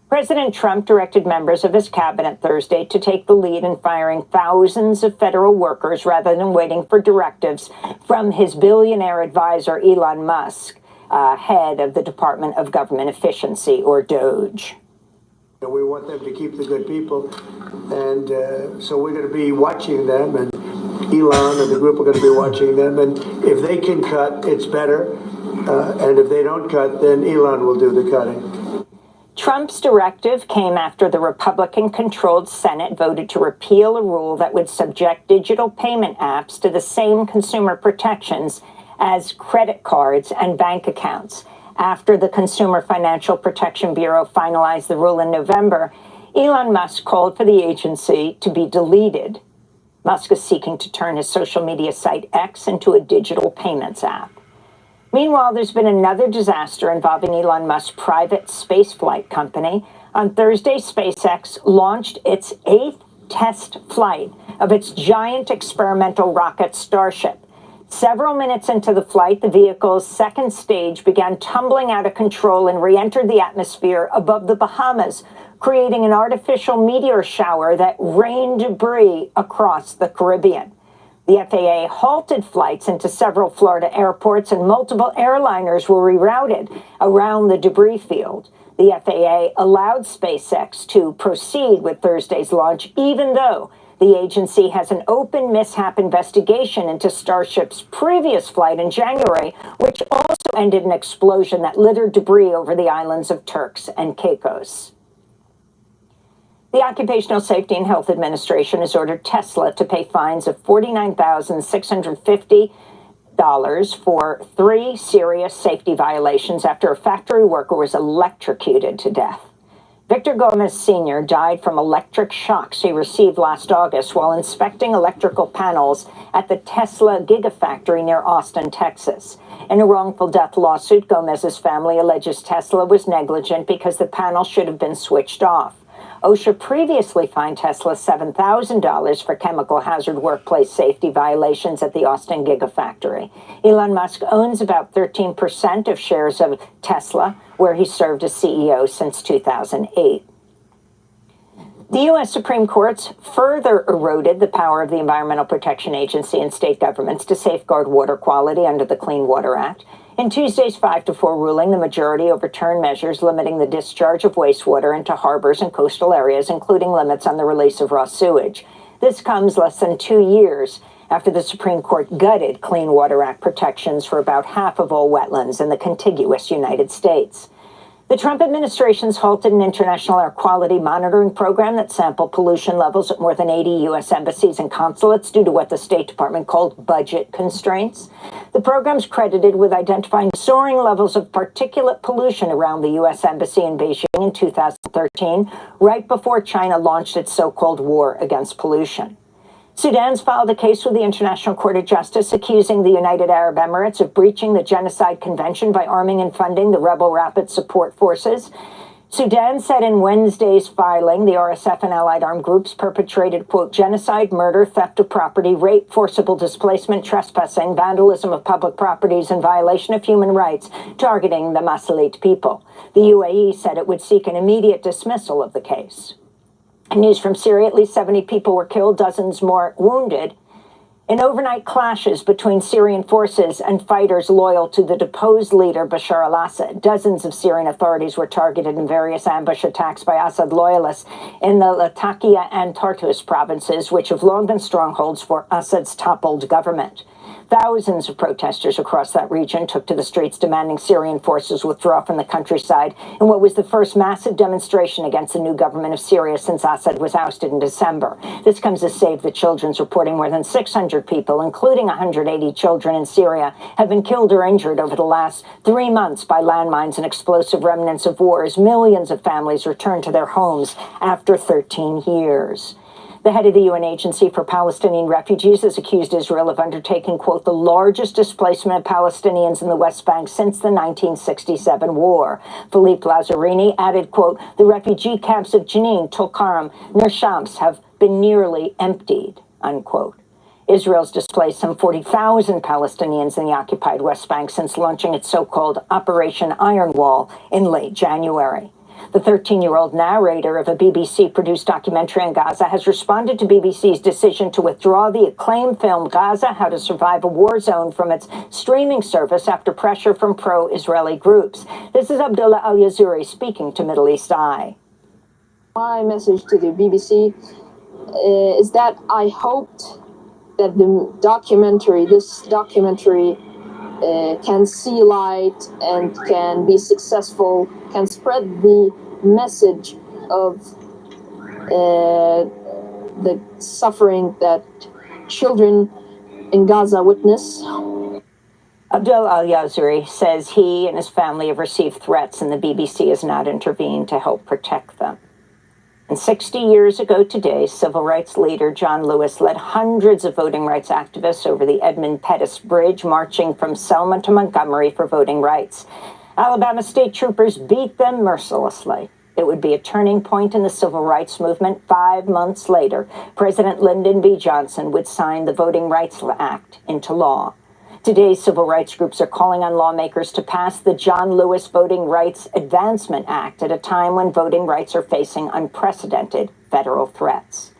President Trump directed members of his cabinet Thursday to take the lead in firing thousands of federal workers rather than waiting for directives from his billionaire advisor, Elon Musk, head of the Department of Government Efficiency, or DOGE. We want them to keep the good people, and so we're going to be watching them, and Elon and the group are going to be watching them, and if they can cut, it's better, and if they don't cut, then Elon will do the cutting. Trump's directive came after the Republican-controlled Senate voted to repeal a rule that would subject digital payment apps to the same consumer protections as credit cards and bank accounts. After the Consumer Financial Protection Bureau finalized the rule in November, Elon Musk called for the agency to be deleted. Musk is seeking to turn his social media site X into a digital payments app. Meanwhile, there's been another disaster involving Elon Musk's private spaceflight company. On Thursday, SpaceX launched its 8th test flight of its giant experimental rocket Starship. Several minutes into the flight, the vehicle's second stage began tumbling out of control and re-entered the atmosphere above the Bahamas, creating an artificial meteor shower that rained debris across the Caribbean. The FAA halted flights into several Florida airports, and multiple airliners were rerouted around the debris field. The FAA allowed SpaceX to proceed with Thursday's launch, even though The agency has an open mishap investigation into Starship's previous flight in January, which also ended in an explosion that littered debris over the islands of Turks and Caicos. The Occupational Safety and Health Administration has ordered Tesla to pay fines of $49,650 for 3 serious safety violations after a factory worker was electrocuted to death. Victor Gomez Sr. died from electric shocks he received last August while inspecting electrical panels at the Tesla Gigafactory near Austin, Texas. In a wrongful death lawsuit, Gomez's family alleges Tesla was negligent because the panel should have been switched off. OSHA previously fined Tesla $7,000 for chemical hazard workplace safety violations at the Austin Gigafactory. Elon Musk owns about 13% of shares of Tesla, where he served as CEO since 2008. The U.S. Supreme Court's further eroded the power of the Environmental Protection Agency and state governments to safeguard water quality under the Clean Water Act. In Tuesday's 5-4 ruling, the majority overturned measures limiting the discharge of wastewater into harbors and coastal areas, including limits on the release of raw sewage. This comes less than 2 years after the Supreme Court gutted Clean Water Act protections for about half of all wetlands in the contiguous United States. The Trump administration's halted an international air quality monitoring program that sampled pollution levels at more than 80 U.S. embassies and consulates due to what the State Department called budget constraints. The program's credited with identifying soaring levels of particulate pollution around the U.S. Embassy in Beijing in 2013, right before China launched its so-called war against pollution. Sudan's filed a case with the International Court of Justice accusing the United Arab Emirates of breaching the Genocide Convention by arming and funding the rebel Rapid Support Forces. Sudan said in Wednesday's filing the RSF and allied armed groups perpetrated, quote, genocide, murder, theft of property, rape, forcible displacement, trespassing, vandalism of public properties, and violation of human rights, targeting the Masalit people. The UAE said it would seek an immediate dismissal of the case. News from Syria, at least 70 people were killed, dozens more wounded in overnight clashes between Syrian forces and fighters loyal to the deposed leader Bashar al-Assad. Dozens of Syrian authorities were targeted in various ambush attacks by Assad loyalists in the Latakia and Tartus provinces, which have long been strongholds for Assad's toppled government. Thousands of protesters across that region took to the streets demanding Syrian forces withdraw from the countryside in what was the first massive demonstration against the new government of Syria since Assad was ousted in December. This comes as Save the Children's reporting more than 600 people, including 180 children in Syria, have been killed or injured over the last 3 months by landmines and explosive remnants of wars. Millions of families returned to their homes after 13 years. The head of the UN Agency for Palestinian Refugees has accused Israel of undertaking, quote, the largest displacement of Palestinians in the West Bank since the 1967 war. Philippe Lazzarini added, quote, the refugee camps of Jenin, Tulkarm, Ner Shams have been nearly emptied, unquote. Israel's displaced some 40,000 Palestinians in the occupied West Bank since launching its so-called Operation Iron Wall in late January. The 13-year-old narrator of a BBC-produced documentary on Gaza has responded to BBC's decision to withdraw the acclaimed film Gaza, How to Survive a War Zone from its streaming service after pressure from pro-Israeli groups. This is Abdullah Al-Yazuri speaking to Middle East Eye. My message to the BBC is that I hoped that this documentary can see light and can be successful, can spread the message of the suffering that children in Gaza witness. Abdul Al-Yazuri says he and his family have received threats and the BBC has not intervened to help protect them. And 60 years ago today, civil rights leader John Lewis led hundreds of voting rights activists over the Edmund Pettus Bridge, marching from Selma to Montgomery for voting rights. Alabama state troopers beat them mercilessly. It would be a turning point in the civil rights movement. 5 months later, President Lyndon B. Johnson would sign the Voting Rights Act into law. Today, civil rights groups are calling on lawmakers to pass the John Lewis Voting Rights Advancement Act at a time when voting rights are facing unprecedented federal threats.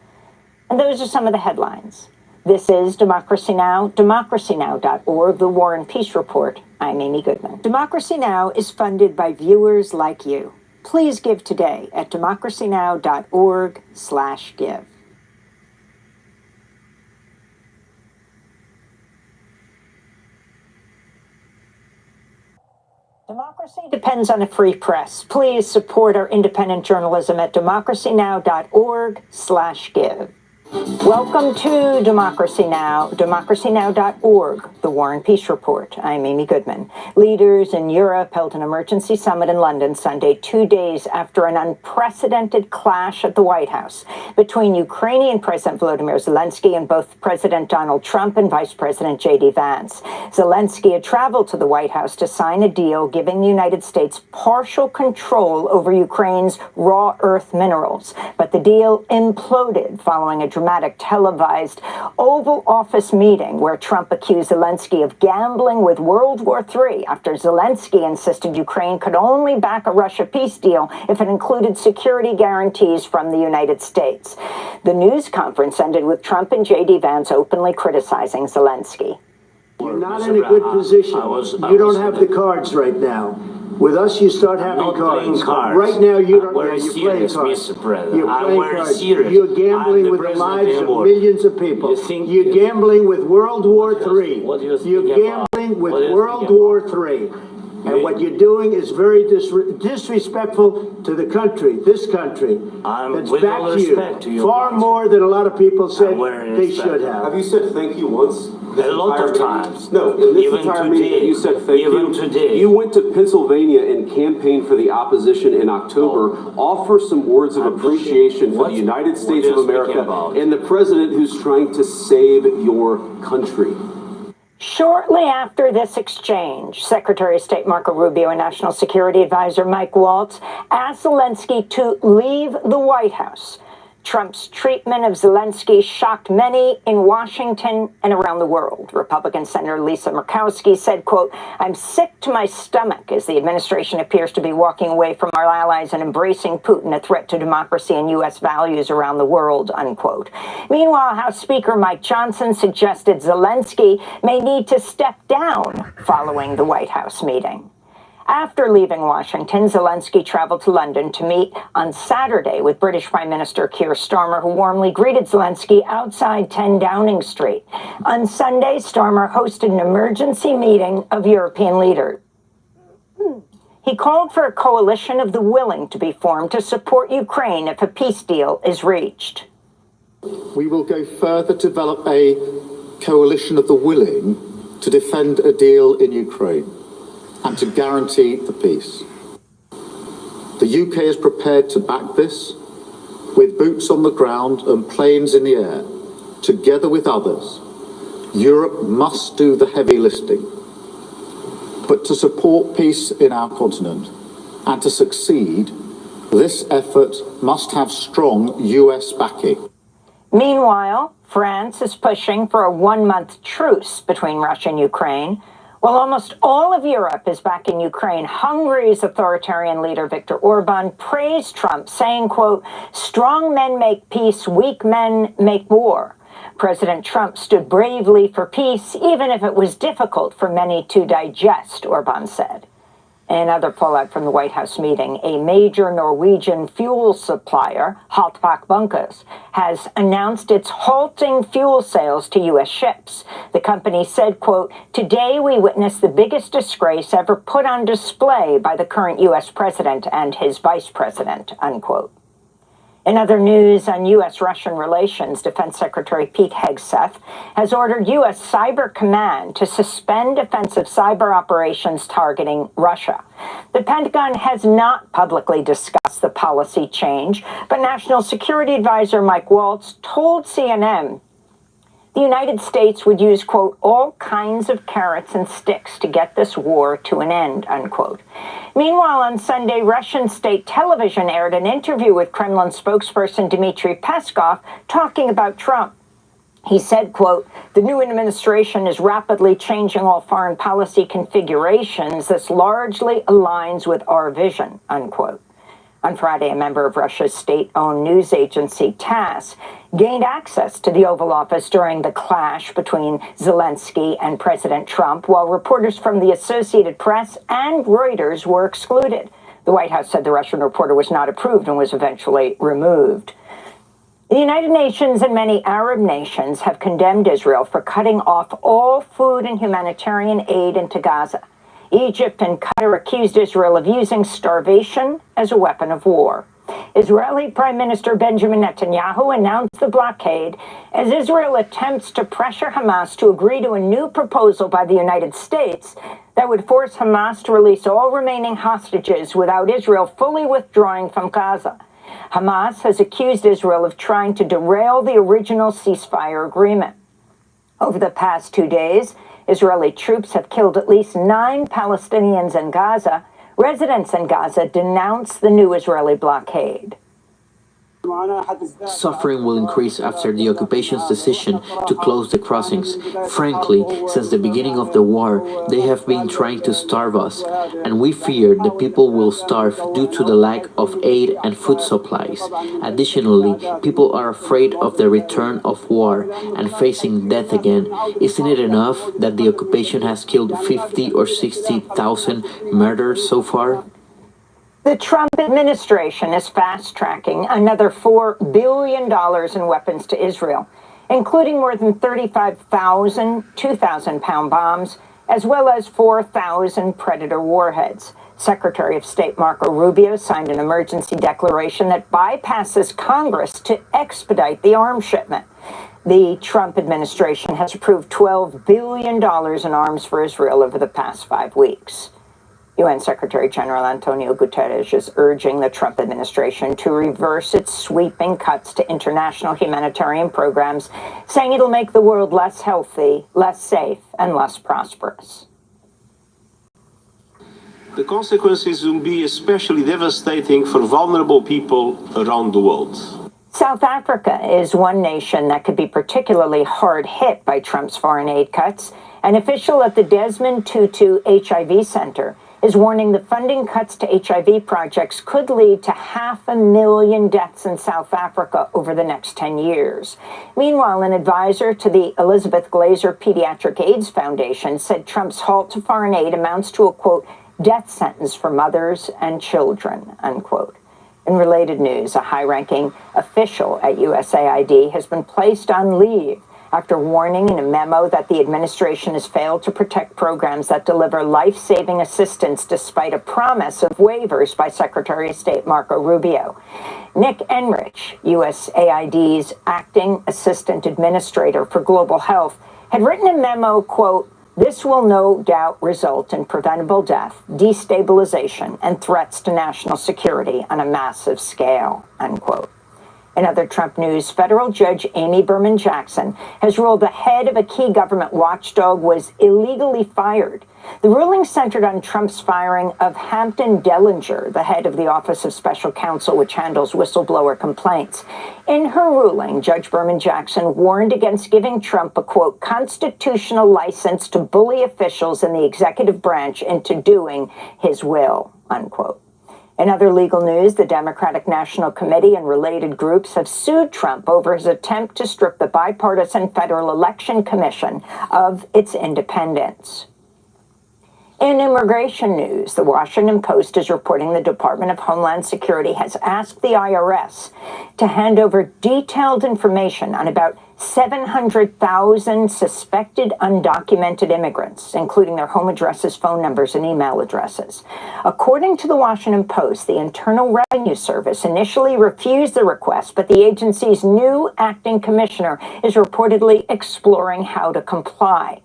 And those are some of the headlines. This is Democracy Now!, democracynow.org, The War and Peace Report. I'm Amy Goodman. Democracy Now! Is funded by viewers like you. Please give today at democracynow.org/give. Democracy depends on a free press. Please support our independent journalism at democracynow.org/give. Welcome to Democracy Now!, democracynow.org, the War and Peace Report. I'm Amy Goodman. Leaders in Europe held an emergency summit in London Sunday, 2 days after an unprecedented clash at the White House between Ukrainian President Volodymyr Zelensky and both President Donald Trump and Vice President J.D. Vance. Zelensky had traveled to the White House to sign a deal giving the United States partial control over Ukraine's raw earth minerals, but the deal imploded following a dramatic televised Oval Office meeting where Trump accused Zelensky of gambling with World War III after Zelensky insisted Ukraine could only back a Russia peace deal if it included security guarantees from the United States. The news conference ended with Trump and J.D. Vance openly criticizing Zelensky. You're not in a good position. You don't have the cards right now. With us, you start having cards. Right now, you don't. You're playing cards. You're playing cards. You're gambling with the lives of millions of people. You're gambling with World War III. You're gambling with World War III. And what you're doing is very disrespectful to the country, this country. That's back to you. Far more than a lot of people said they should have. Have you said thank you once? A lot of times. No, in this entire meeting, you said thank you. Today. You went to Pennsylvania and campaigned for the opposition in October. Offer some words of appreciation for the United States of America and the president who's trying to save your country. Shortly after this exchange, Secretary of State Marco Rubio and National Security Advisor Mike Waltz asked Zelensky to leave the White House. Trump's treatment of Zelensky shocked many in Washington and around the world. Republican Senator Lisa Murkowski said, quote, "I'm sick to my stomach as the administration appears to be walking away from our allies and embracing Putin, a threat to democracy and U.S. values around the world," unquote. Meanwhile, House Speaker Mike Johnson suggested Zelensky may need to step down following the White House meeting. After leaving Washington, Zelensky traveled to London to meet on Saturday with British Prime Minister Keir Starmer, who warmly greeted Zelensky outside 10 Downing Street. On Sunday, Starmer hosted an emergency meeting of European leaders. He called for a coalition of the willing to be formed to support Ukraine if a peace deal is reached. We will go further to develop a coalition of the willing to defend a deal in Ukraine and to guarantee the peace. The UK is prepared to back this with boots on the ground and planes in the air. Together with others, Europe must do the heavy lifting. But to support peace in our continent and to succeed, this effort must have strong US backing. Meanwhile, France is pushing for a one-month truce between Russia and Ukraine. While almost all of Europe is backing Ukraine, Hungary's authoritarian leader Viktor Orban praised Trump, saying, quote, "Strong men make peace, weak men make war." President Trump stood bravely for peace, even if it was difficult for many to digest, Orban said. Another fallout from the White House meeting, a major Norwegian fuel supplier, Haltbach Bunkers, has announced it's halting fuel sales to U.S. ships. The company said, quote, "Today we witnessed the biggest disgrace ever put on display by the current U.S. president and his vice president," unquote. In other news on U.S.-Russian relations, Defense Secretary Pete Hegseth has ordered U.S. Cyber Command to suspend offensive cyber operations targeting Russia. The Pentagon has not publicly discussed the policy change, but National Security Advisor Mike Waltz told CNN the United States would use, quote, "all kinds of carrots and sticks to get this war to an end," unquote. Meanwhile, on Sunday, Russian state television aired an interview with Kremlin spokesperson Dmitry Peskov talking about Trump. He said, quote, "The new administration is rapidly changing all foreign policy configurations. This largely aligns with our vision," unquote. On Friday, a member of Russia's state-owned news agency, TASS, gained access to the Oval Office during the clash between Zelensky and President Trump, while reporters from the Associated Press and Reuters were excluded. The White House said the Russian reporter was not approved and was eventually removed. The United Nations and many Arab nations have condemned Israel for cutting off all food and humanitarian aid into Gaza. Egypt and Qatar accused Israel of using starvation as a weapon of war. Israeli Prime Minister Benjamin Netanyahu announced the blockade as Israel attempts to pressure Hamas to agree to a new proposal by the United States that would force Hamas to release all remaining hostages without Israel fully withdrawing from Gaza. Hamas has accused Israel of trying to derail the original ceasefire agreement. Over the past 2 days, Israeli troops have killed at least 9 Palestinians in Gaza. Residents in Gaza denounce the new Israeli blockade. Suffering will increase after the occupation's decision to close the crossings. Frankly, since the beginning of the war, they have been trying to starve us, and we fear the people will starve due to the lack of aid and food supplies. Additionally, people are afraid of the return of war and facing death again. Isn't it enough that the occupation has killed 50 or 60,000 murderers so far? The Trump administration is fast-tracking another $4 billion in weapons to Israel, including more than 35,000 2,000-pound bombs, as well as 4,000 Predator warheads. Secretary of State Marco Rubio signed an emergency declaration that bypasses Congress to expedite the arms shipment. The Trump administration has approved $12 billion in arms for Israel over the past 5 weeks. UN Secretary General Antonio Guterres is urging the Trump administration to reverse its sweeping cuts to international humanitarian programs, saying it'll make the world less healthy, less safe, and less prosperous. The consequences will be especially devastating for vulnerable people around the world. South Africa is one nation that could be particularly hard hit by Trump's foreign aid cuts. An official at the Desmond Tutu HIV Center is warning the funding cuts to HIV projects could lead to 500,000 deaths in South Africa over the next 10 years. Meanwhile, an advisor to the Elizabeth Glaser Pediatric AIDS Foundation said Trump's halt to foreign aid amounts to a, quote, death sentence for mothers and children, unquote. In related news, a high-ranking official at USAID has been placed on leave after warning in a memo that the administration has failed to protect programs that deliver life-saving assistance despite a promise of waivers by Secretary of State Marco Rubio. Nick Enrich, USAID's acting assistant administrator for global health, had written a memo, quote, "This will no doubt result in preventable death, destabilization, and threats to national security on a massive scale," unquote. In other Trump news, federal judge Amy Berman Jackson has ruled the head of a key government watchdog was illegally fired. The ruling centered on Trump's firing of Hampton Dellinger, the head of the Office of Special Counsel, which handles whistleblower complaints. In her ruling, Judge Berman Jackson warned against giving Trump a, quote, constitutional license to bully officials in the executive branch into doing his will, unquote. In other legal news, the Democratic National Committee and related groups have sued Trump over his attempt to strip the bipartisan Federal Election Commission of its independence. In immigration news, the Washington Post is reporting the Department of Homeland Security has asked the IRS to hand over detailed information on about 700,000 suspected undocumented immigrants, including their home addresses, phone numbers, and email addresses. According to the Washington Post, the Internal Revenue Service initially refused the request, but the agency's new acting commissioner is reportedly exploring how to comply.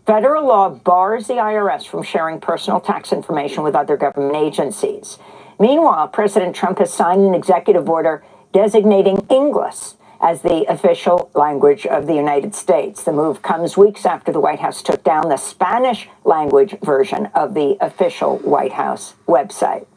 Federal law bars the IRS from sharing personal tax information with other government agencies. Meanwhile, President Trump has signed an executive order designating English as the official language of the United States. The move comes weeks after the White House took down the Spanish language version of the official White House website.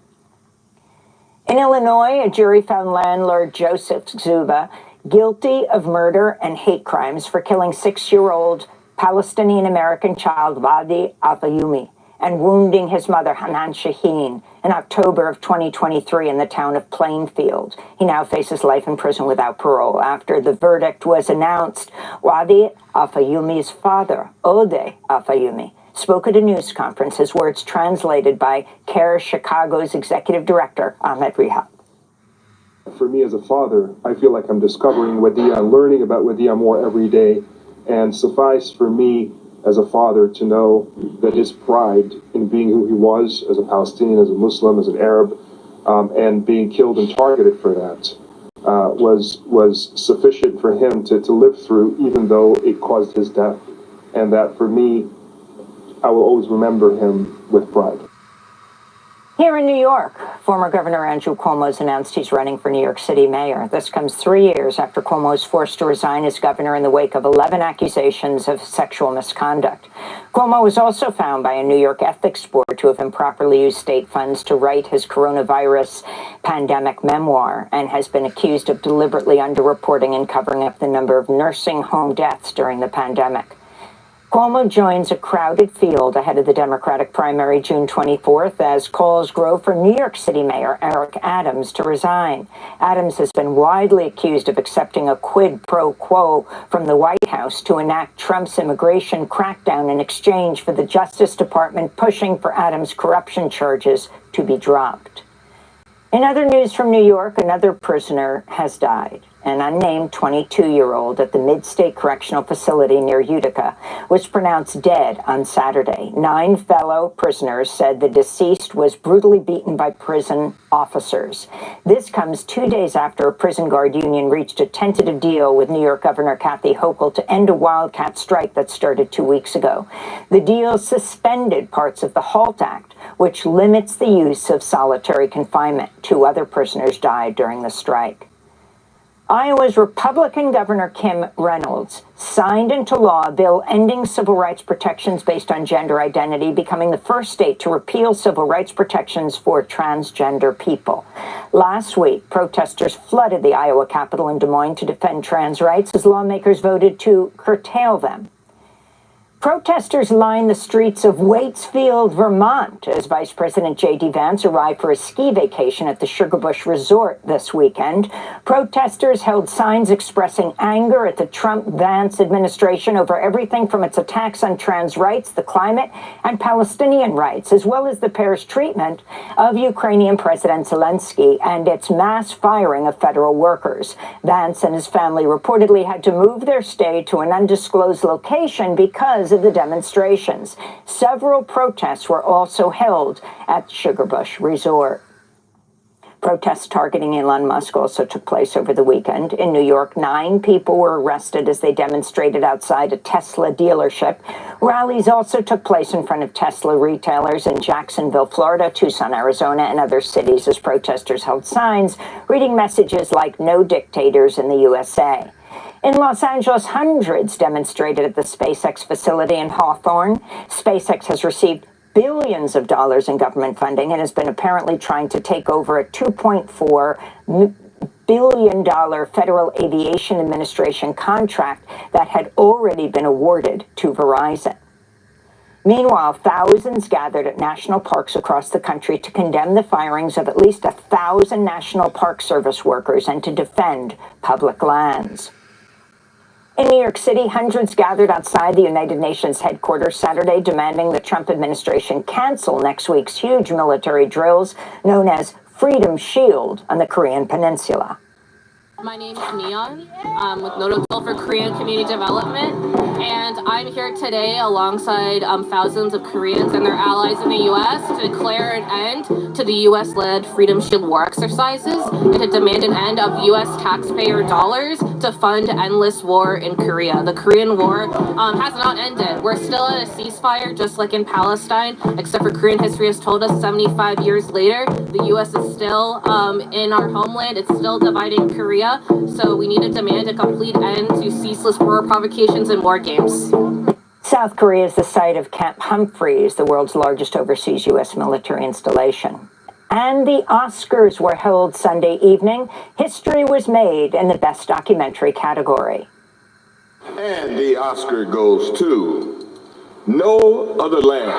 In Illinois, a jury found landlord Joseph Zuba guilty of murder and hate crimes for killing 6-year-old Palestinian-American child Wadi Al-Fayyoumi and wounding his mother Hanan Shaheen in October of 2023 in the town of Plainfield. He now faces life in prison without parole. After the verdict was announced, Wadi Al-Fayyoumi's father, Ode Al-Fayyoumi, spoke at a news conference, his words translated by CARE Chicago's executive director, Ahmed Rihab. For me as a father, I feel like I'm discovering Wadia, learning about Wadia more every day. And suffice for me as a father to know that his pride in being who he was as a Palestinian, as a Muslim, as an Arab, and being killed and targeted for that was sufficient for him to live through, even though it caused his death. And that for me, I will always remember him with pride. Here in New York, former Governor Andrew Cuomo has announced he's running for New York City mayor. This comes 3 years after Cuomo was forced to resign as governor in the wake of 11 accusations of sexual misconduct. Cuomo was also found by a New York ethics board to have improperly used state funds to write his coronavirus pandemic memoir and has been accused of deliberately underreporting and covering up the number of nursing home deaths during the pandemic. Cuomo joins a crowded field ahead of the Democratic primary June 24th as calls grow for New York City Mayor Eric Adams to resign. Adams has been widely accused of accepting a quid pro quo from the White House to enact Trump's immigration crackdown in exchange for the Justice Department pushing for Adams' corruption charges to be dropped. In other news from New York, another prisoner has died. An unnamed 22-year-old at the Mid-State Correctional Facility near Utica was pronounced dead on Saturday. 9 fellow prisoners said the deceased was brutally beaten by prison officers. This comes 2 days after a prison guard union reached a tentative deal with New York Governor Kathy Hochul to end a wildcat strike that started 2 weeks ago. The deal suspended parts of the HALT Act, which limits the use of solitary confinement. 2 other prisoners died during the strike. Iowa's Republican Governor Kim Reynolds signed into law a bill ending civil rights protections based on gender identity, becoming the first state to repeal civil rights protections for transgender people. Last week, protesters flooded the Iowa Capitol in Des Moines to defend trans rights as lawmakers voted to curtail them. Protesters lined the streets of Waitsfield, Vermont, as Vice President J.D. Vance arrived for a ski vacation at the Sugarbush Resort this weekend. Protesters held signs expressing anger at the Trump-Vance administration over everything from its attacks on trans rights, the climate, and Palestinian rights, as well as the pair's treatment of Ukrainian President Zelensky and its mass firing of federal workers. Vance and his family reportedly had to move their stay to an undisclosed location because of the demonstrations. Several protests were also held at Sugarbush Resort. Protests targeting Elon Musk also took place over the weekend. In New York, 9 people were arrested as they demonstrated outside a Tesla dealership. Rallies also took place in front of Tesla retailers in Jacksonville, Florida, Tucson, Arizona, and other cities as protesters held signs reading messages like "No dictators in the USA." In Los Angeles, hundreds demonstrated at the SpaceX facility in Hawthorne. SpaceX has received billions of dollars in government funding and has been apparently trying to take over a $2.4 billion Federal Aviation Administration contract that had already been awarded to Verizon. Meanwhile, thousands gathered at national parks across the country to condemn the firings of at least 1,000 National Park Service workers and to defend public lands. In New York City, hundreds gathered outside the United Nations headquarters Saturday, demanding the Trump administration cancel next week's huge military drills known as Freedom Shield on the Korean Peninsula. My name is Neon. I'm with Notable for Korean Community Development, and I'm here today alongside thousands of Koreans and their allies in the U.S. to declare an end to the U.S.-led Freedom Shield war exercises and to demand an end of U.S. taxpayer dollars to fund endless war in Korea. The Korean War has not ended. We're still at a ceasefire, just like in Palestine, except for Korean history has told us 75 years later, the U.S. is still in our homeland. It's still dividing Korea. So we need to demand a complete end to ceaseless war provocations and war games. South Korea is the site of Camp Humphreys, the world's largest overseas U.S. military installation. And the Oscars were held Sunday evening. History was made in the Best Documentary category. And the Oscar goes to No Other Land.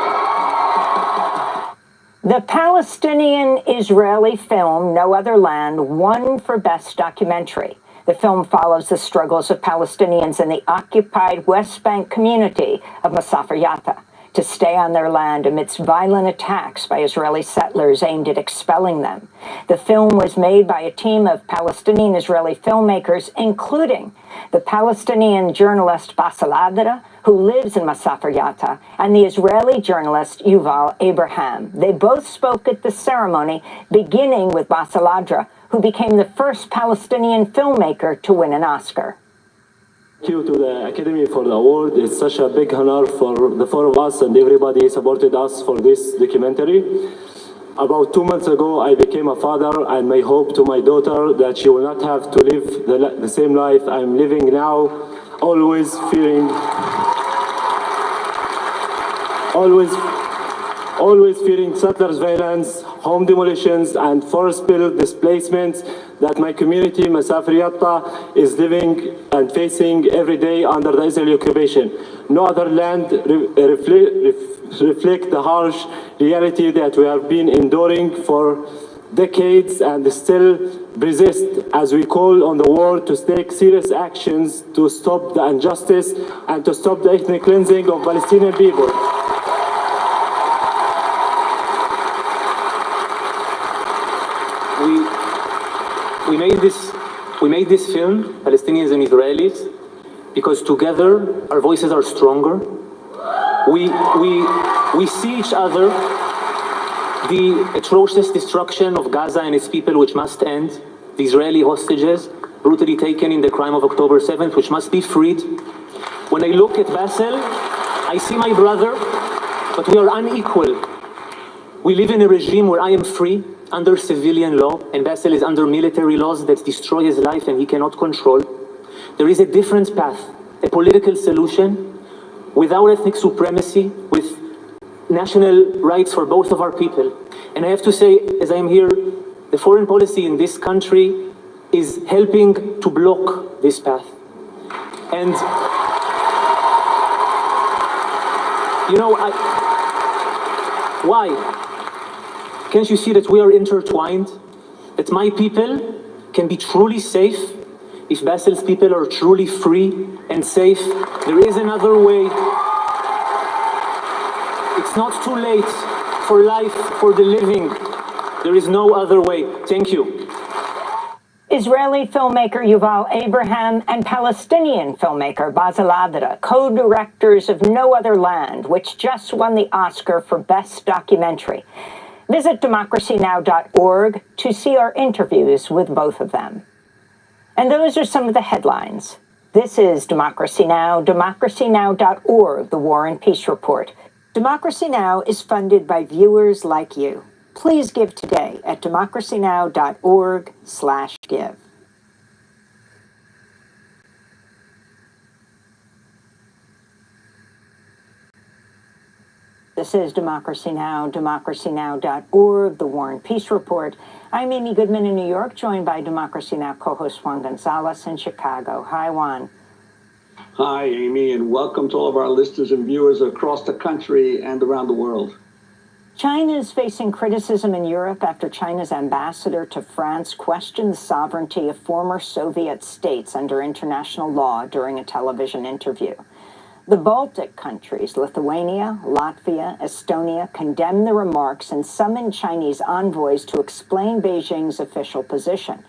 The Palestinian-Israeli film No Other Land won for Best Documentary. The film follows the struggles of Palestinians in the occupied West Bank community of Masafer Yatta. to stay on their land amidst violent attacks by Israeli settlers aimed at expelling them. The film was made by a team of Palestinian-Israeli filmmakers, including the Palestinian journalist Bassel Adra, who lives in Masafer Yatta, and the Israeli journalist Yuval Abraham. They both spoke at the ceremony, beginning with Bassel Adra, who became the first Palestinian filmmaker to win an Oscar. Thank you to the Academy for the award. It's such a big honor for the four of us and everybody supported us for this documentary. About 2 months ago, I became a father, and my hope to my daughter that she will not have to live the same life I'm living now, always fearing settlers' violence, home demolitions, and forced build displacements that my community, Masafer Yatta, is living and facing every day under the Israeli occupation. No other land reflect the harsh reality that we have been enduring for decades and still resist, as we call on the world to take serious actions to stop the injustice and to stop the ethnic cleansing of Palestinian people. We made this film, Palestinians and Israelis, because together our voices are stronger. We see each other, the atrocious destruction of Gaza and its people, which must end, the Israeli hostages brutally taken in the crime of October 7th, which must be freed. When I look at Bassel, I see my brother, but we are unequal. We live in a regime where I am free under civilian law, and Bassel is under military laws that destroy his life and he cannot control. There is a different path, a political solution without ethnic supremacy, with national rights for both of our people. And I have to say, as I am here, the foreign policy in this country is helping to block this path. And, you know, why? Can't you see that we are intertwined? That my people can be truly safe if Bassel's people are truly free and safe. There is another way. It's not too late for life, for the living. There is no other way. Thank you. Israeli filmmaker Yuval Abraham and Palestinian filmmaker Bassel Adra, co-directors of No Other Land, which just won the Oscar for Best Documentary. Visit democracynow.org to see our interviews with both of them. And those are some of the headlines. This is Democracy Now!, democracynow.org, the War and Peace Report. Democracy Now! Is funded by viewers like you. Please give today at democracynow.org/give. This is Democracy Now!, democracynow.org, the War and Peace Report. I'm Amy Goodman in New York, joined by Democracy Now! Co-host Juan Gonzalez in Chicago. Hi, Juan. Hi, Amy, and welcome to all of our listeners and viewers across the country and around the world. China is facing criticism in Europe after China's ambassador to France questioned the sovereignty of former Soviet states under international law during a television interview. The Baltic countries, Lithuania, Latvia, Estonia, condemned the remarks and summoned Chinese envoys to explain Beijing's official position.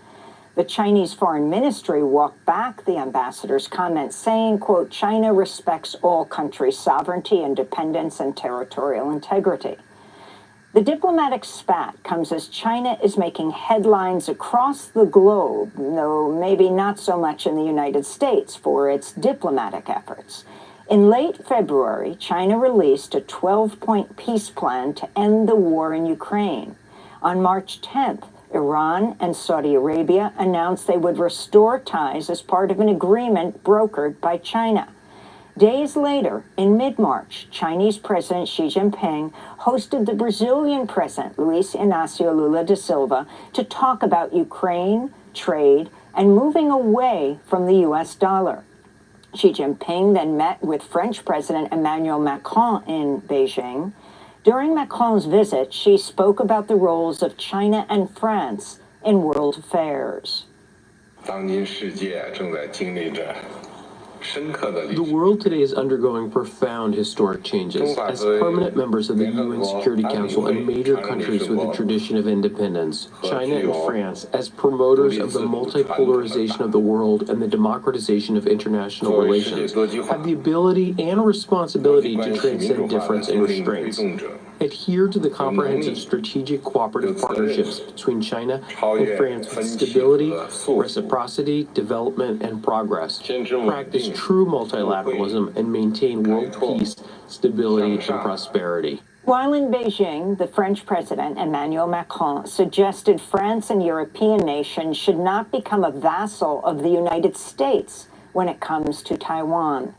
The Chinese Foreign Ministry walked back the ambassador's comments, saying, quote, China respects all countries' sovereignty, independence, and territorial integrity. The diplomatic spat comes as China is making headlines across the globe, though maybe not so much in the United States, for its diplomatic efforts. In late February, China released a 12-point peace plan to end the war in Ukraine. On March 10th, Iran and Saudi Arabia announced they would restore ties as part of an agreement brokered by China. Days later, in mid-March, Chinese President Xi Jinping hosted the Brazilian President Luiz Inácio Lula da Silva to talk about Ukraine, trade, and moving away from the U.S. dollar. Xi Jinping then met with French President Emmanuel Macron in Beijing. During Macron's visit, Xi spoke about the roles of China and France in world affairs. 当今世界正在经历着 The world today is undergoing profound historic changes. As permanent members of the UN Security Council and major countries with a tradition of independence, China and France, as promoters of the multipolarization of the world and the democratization of international relations, have the ability and responsibility to transcend difference and restraints. Adhere to the comprehensive strategic cooperative partnerships between China and France with stability, reciprocity, development, and progress. Practice true multilateralism and maintain world peace, stability, and prosperity. While in Beijing, the French President Emmanuel Macron suggested France and European nations should not become a vassal of the United States when it comes to Taiwan.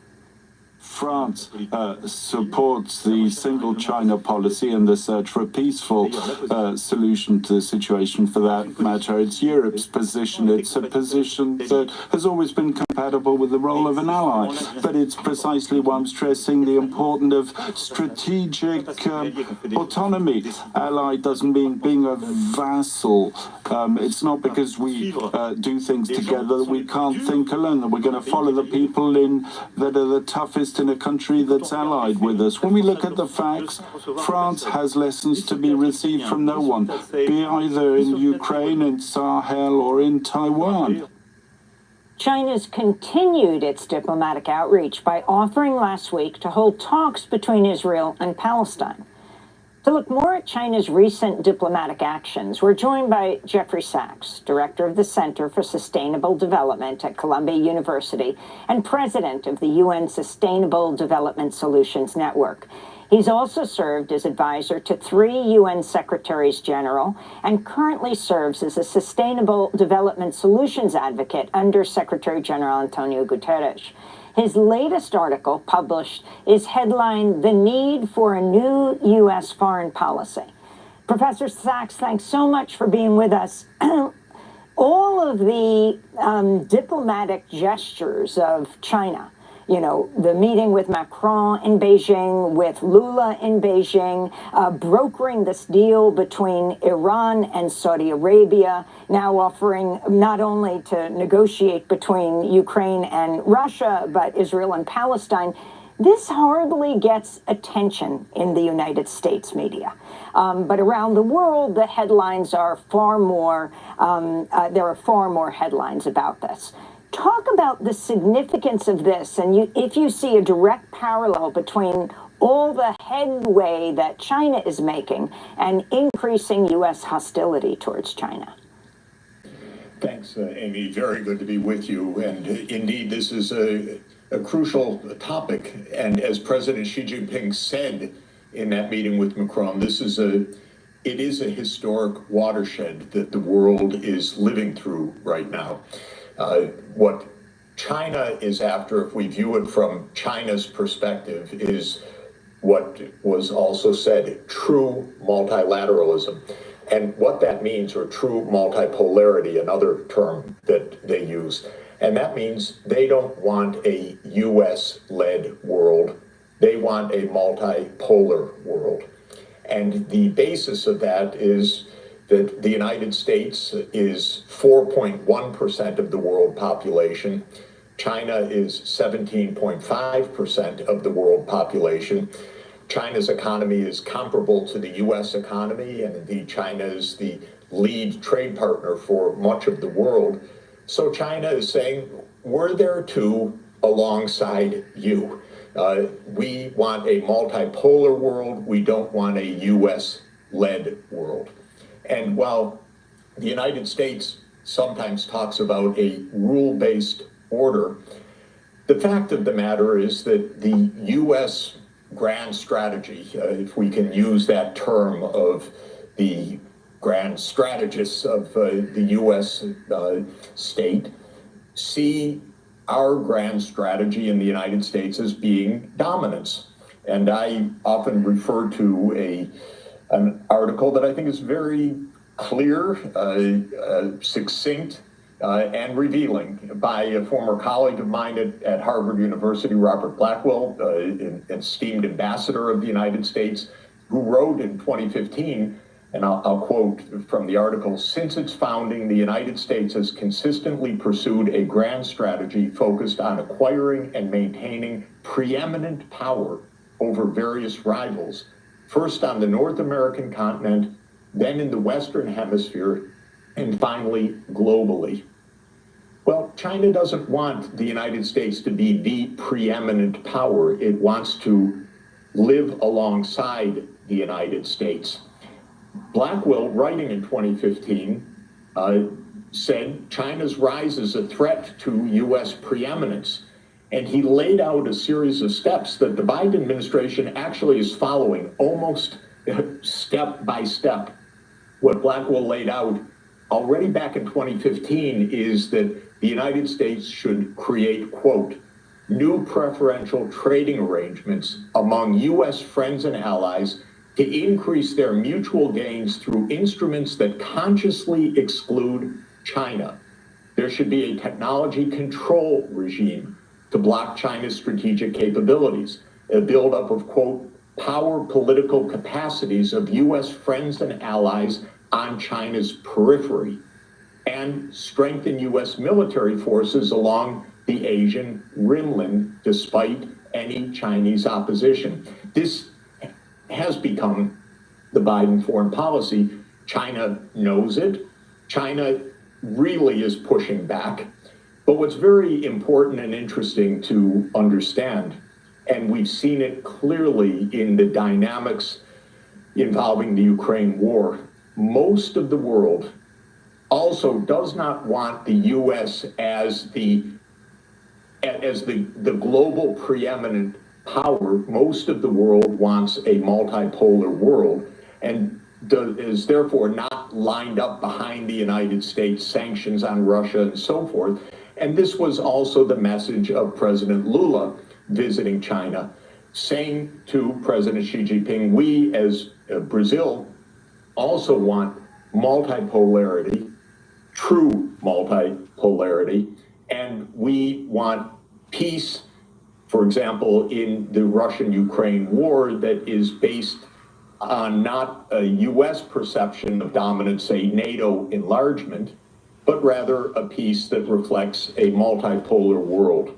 France supports the single China policy and the search for a peaceful solution to the situation for that matter. It's Europe's position. It's a position that has always been compatible with the role of an ally. But it's precisely why I'm stressing the importance of strategic autonomy. Ally doesn't mean being a vassal. It's not because we do things together that we can't think alone, that we're going to follow the people that are the toughest in a country that's allied with us. When we look at the facts, France has lessons to be received from no one, be either in Ukraine, in Sahel, or in Taiwan. China's continued its diplomatic outreach by offering last week to hold talks between Israel and Palestine. To look more at China's recent diplomatic actions, we're joined by Jeffrey Sachs, director of the Center for Sustainable Development at Columbia University and president of the UN Sustainable Development Solutions Network. He's also served as advisor to 3 UN Secretaries General and currently serves as a Sustainable Development Solutions advocate under Secretary General Antonio Guterres. His latest article, published, is headlined, "The Need for a New U.S. Foreign Policy." Professor Sachs, thanks so much for being with us. All of the diplomatic gestures of China, you know, the meeting with Macron in Beijing, with Lula in Beijing, brokering this deal between Iran and Saudi Arabia, now offering not only to negotiate between Ukraine and Russia, but Israel and Palestine. This hardly gets attention in the United States media. But around the world, the headlines are far more, there are far more headlines about this. Talk about the significance of this, and if you see a direct parallel between all the headway that China is making and increasing U.S. hostility towards China. Thanks, Amy. Very good to be with you. And indeed, this is a crucial topic. And as President Xi Jinping said in that meeting with Macron, it is a historic watershed that the world is living through right now. What China is after, if we view it from China's perspective, is what was also said, true multilateralism. And what that means, or true multipolarity, another term that they use. And that means they don't want a US-led world. They want a multipolar world. And the basis of that is that the United States is 4.1% of the world population. China is 17.5% of the world population. China's economy is comparable to the US economy, and indeed China is the lead trade partner for much of the world. So China is saying, we're there too, alongside you. We want a multipolar world. We don't want a US-led world. And while the United States sometimes talks about a rule-based order, the fact of the matter is that the US grand strategy, if we can use that term of the grand strategists of the US state, see our grand strategy in the United States as being dominance. And I often refer to an article that I think is very clear, succinct, and revealing by a former colleague of mine at Harvard University, Robert Blackwell, an esteemed ambassador of the United States, who wrote in 2015 And I'll quote from the article: "Since its founding, the United States has consistently pursued a grand strategy focused on acquiring and maintaining preeminent power over various rivals, first on the North American continent, then in the Western Hemisphere, and finally globally." Well, China doesn't want the United States to be the preeminent power. It wants to live alongside the United States. Blackwell, writing in 2015, said China's rise is a threat to U.S. preeminence. And he laid out a series of steps that the Biden administration actually is following almost step by step. What Blackwell laid out already back in 2015 is that the United States should create, quote, "new preferential trading arrangements among U.S. friends and allies to increase their mutual gains through instruments that consciously exclude China. There should be a technology control regime to block China's strategic capabilities, a buildup of, quote, power political capacities of U.S. friends and allies on China's periphery, and strengthen U.S. military forces along the Asian rimland despite any Chinese opposition." This has become the Biden foreign policy. China knows it. China really is pushing back. But what's very important and interesting to understand, and we've seen it clearly in the dynamics involving the Ukraine war, most of the world also does not want the U.S. as the global preeminent power. Most of the world wants a multipolar world and is therefore not lined up behind the United States, sanctions on Russia and so forth. And this was also the message of President Lula visiting China, saying to President Xi Jinping, we as Brazil also want multipolarity, true multipolarity, and we want peace, for example, in the Russian-Ukraine war that is based on not a U.S. perception of dominance, say NATO enlargement, but rather a peace that reflects a multipolar world.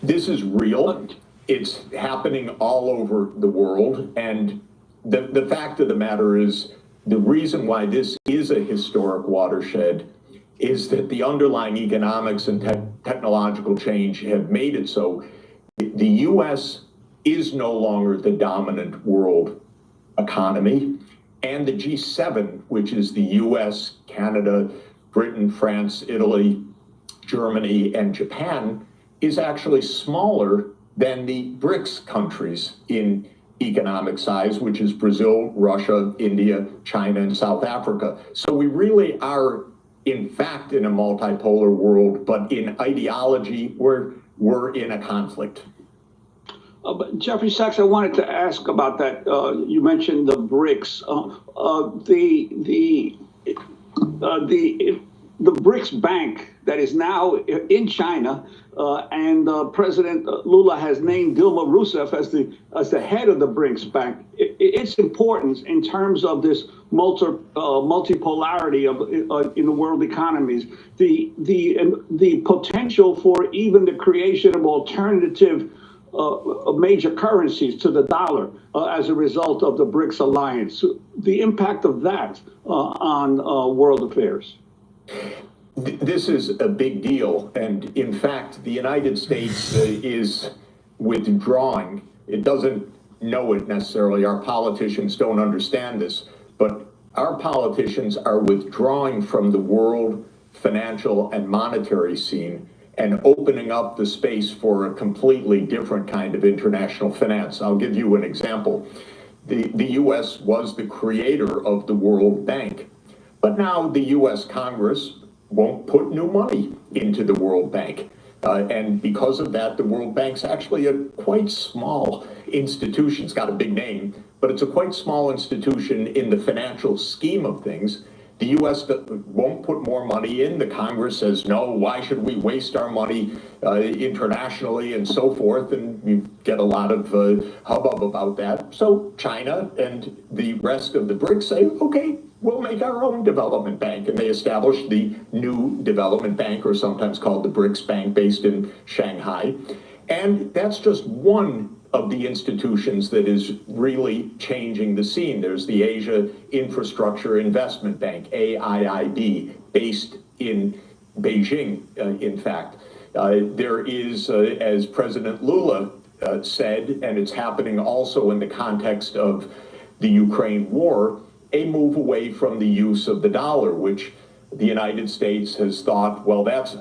This is real. It's happening all over the world. And the fact of the matter is, the reason why this is a historic watershed is that the underlying economics and technological change have made it so. The U.S. is no longer the dominant world economy, and the G7, which is the U.S., Canada, Britain, France, Italy, Germany, and Japan, is actually smaller than the BRICS countries in economic size, which is Brazil, Russia, India, China, and South Africa. So we really are, in fact, in a multipolar world, but in ideology, we're in a conflict. But Jeffrey Sachs, I wanted to ask about that. You mentioned the BRICS. The BRICS Bank that is now in China, and President Lula has named Dilma Rousseff as the head of the BRICS Bank. Its importance in terms of this multipolarity of in the world economies, the potential for even the creation of alternative major currencies to the dollar as a result of the BRICS alliance, the impact of that on world affairs. This is a big deal, and in fact, the United States is withdrawing. It doesn't know it necessarily. Our politicians don't understand this, but our politicians are withdrawing from the world financial and monetary scene and opening up the space for a completely different kind of international finance. I'll give you an example. The U.S. was the creator of the World Bank, but now the U.S. Congress won't put new money into the World Bank. And because of that, the World Bank's actually a quite small institution. It's got a big name, but it's a quite small institution in the financial scheme of things. The U.S. won't put more money in. The Congress says, no, why should we waste our money internationally and so forth? And you get a lot of hubbub about that. So China and the rest of the BRICS say, okay, we'll make our own development bank. And they established the new development bank, or sometimes called the BRICS Bank, based in Shanghai. And that's just one of the institutions that is really changing the scene. There's the Asia Infrastructure Investment Bank, AIIB, based in Beijing, in fact. There is, as President Lula said, and it's happening also in the context of the Ukraine war, a move away from the use of the dollar, which the United States has thought, well, that's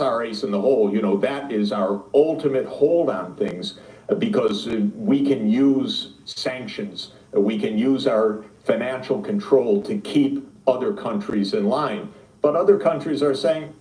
our ace in the hole. You know, that is our ultimate hold on things, because we can use sanctions, we can use our financial control to keep other countries in line. But other countries are saying,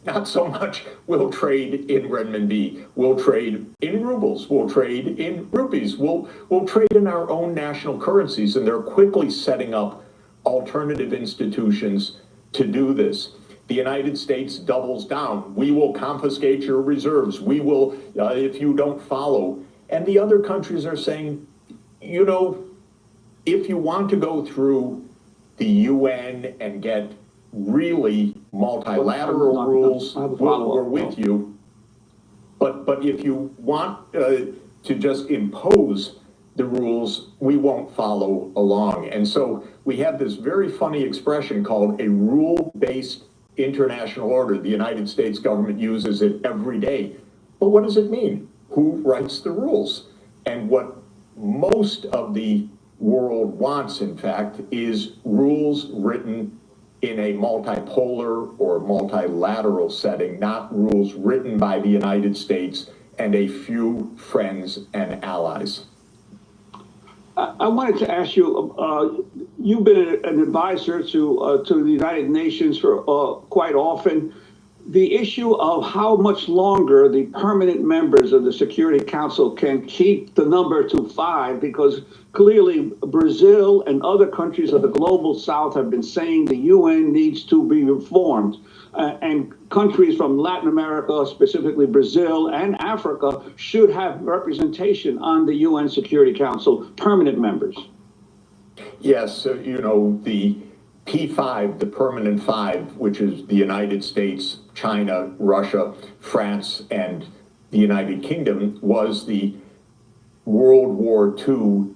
not so much. We'll trade in renminbi, we'll trade in rubles, we'll trade in rupees, we'll trade in our own national currencies, and they're quickly setting up alternative institutions to do this. The United States doubles down. We will confiscate your reserves. We will, if you don't follow. And the other countries are saying, you know, if you want to go through the UN and get really multilateral rules, we're with you. But if you want to just impose the rules, we won't follow along. And so we have this very funny expression called a rule-based international order. The United States government uses it every day. But what does it mean? Who writes the rules? And what most of the world wants, in fact, is rules written in a multipolar or multilateral setting, not rules written by the United States and a few friends and allies. I wanted to ask you, you've been an advisor to the United Nations for quite often. The issue of how much longer the permanent members of the Security Council can keep the number to 5, because clearly Brazil and other countries of the global south have been saying the UN needs to be reformed. And countries from Latin America, specifically Brazil and Africa, should have representation on the UN Security Council, permanent members. Yes, you know, the P5, the permanent 5, which is the United States, China, Russia, France, and the United Kingdom, was the World War II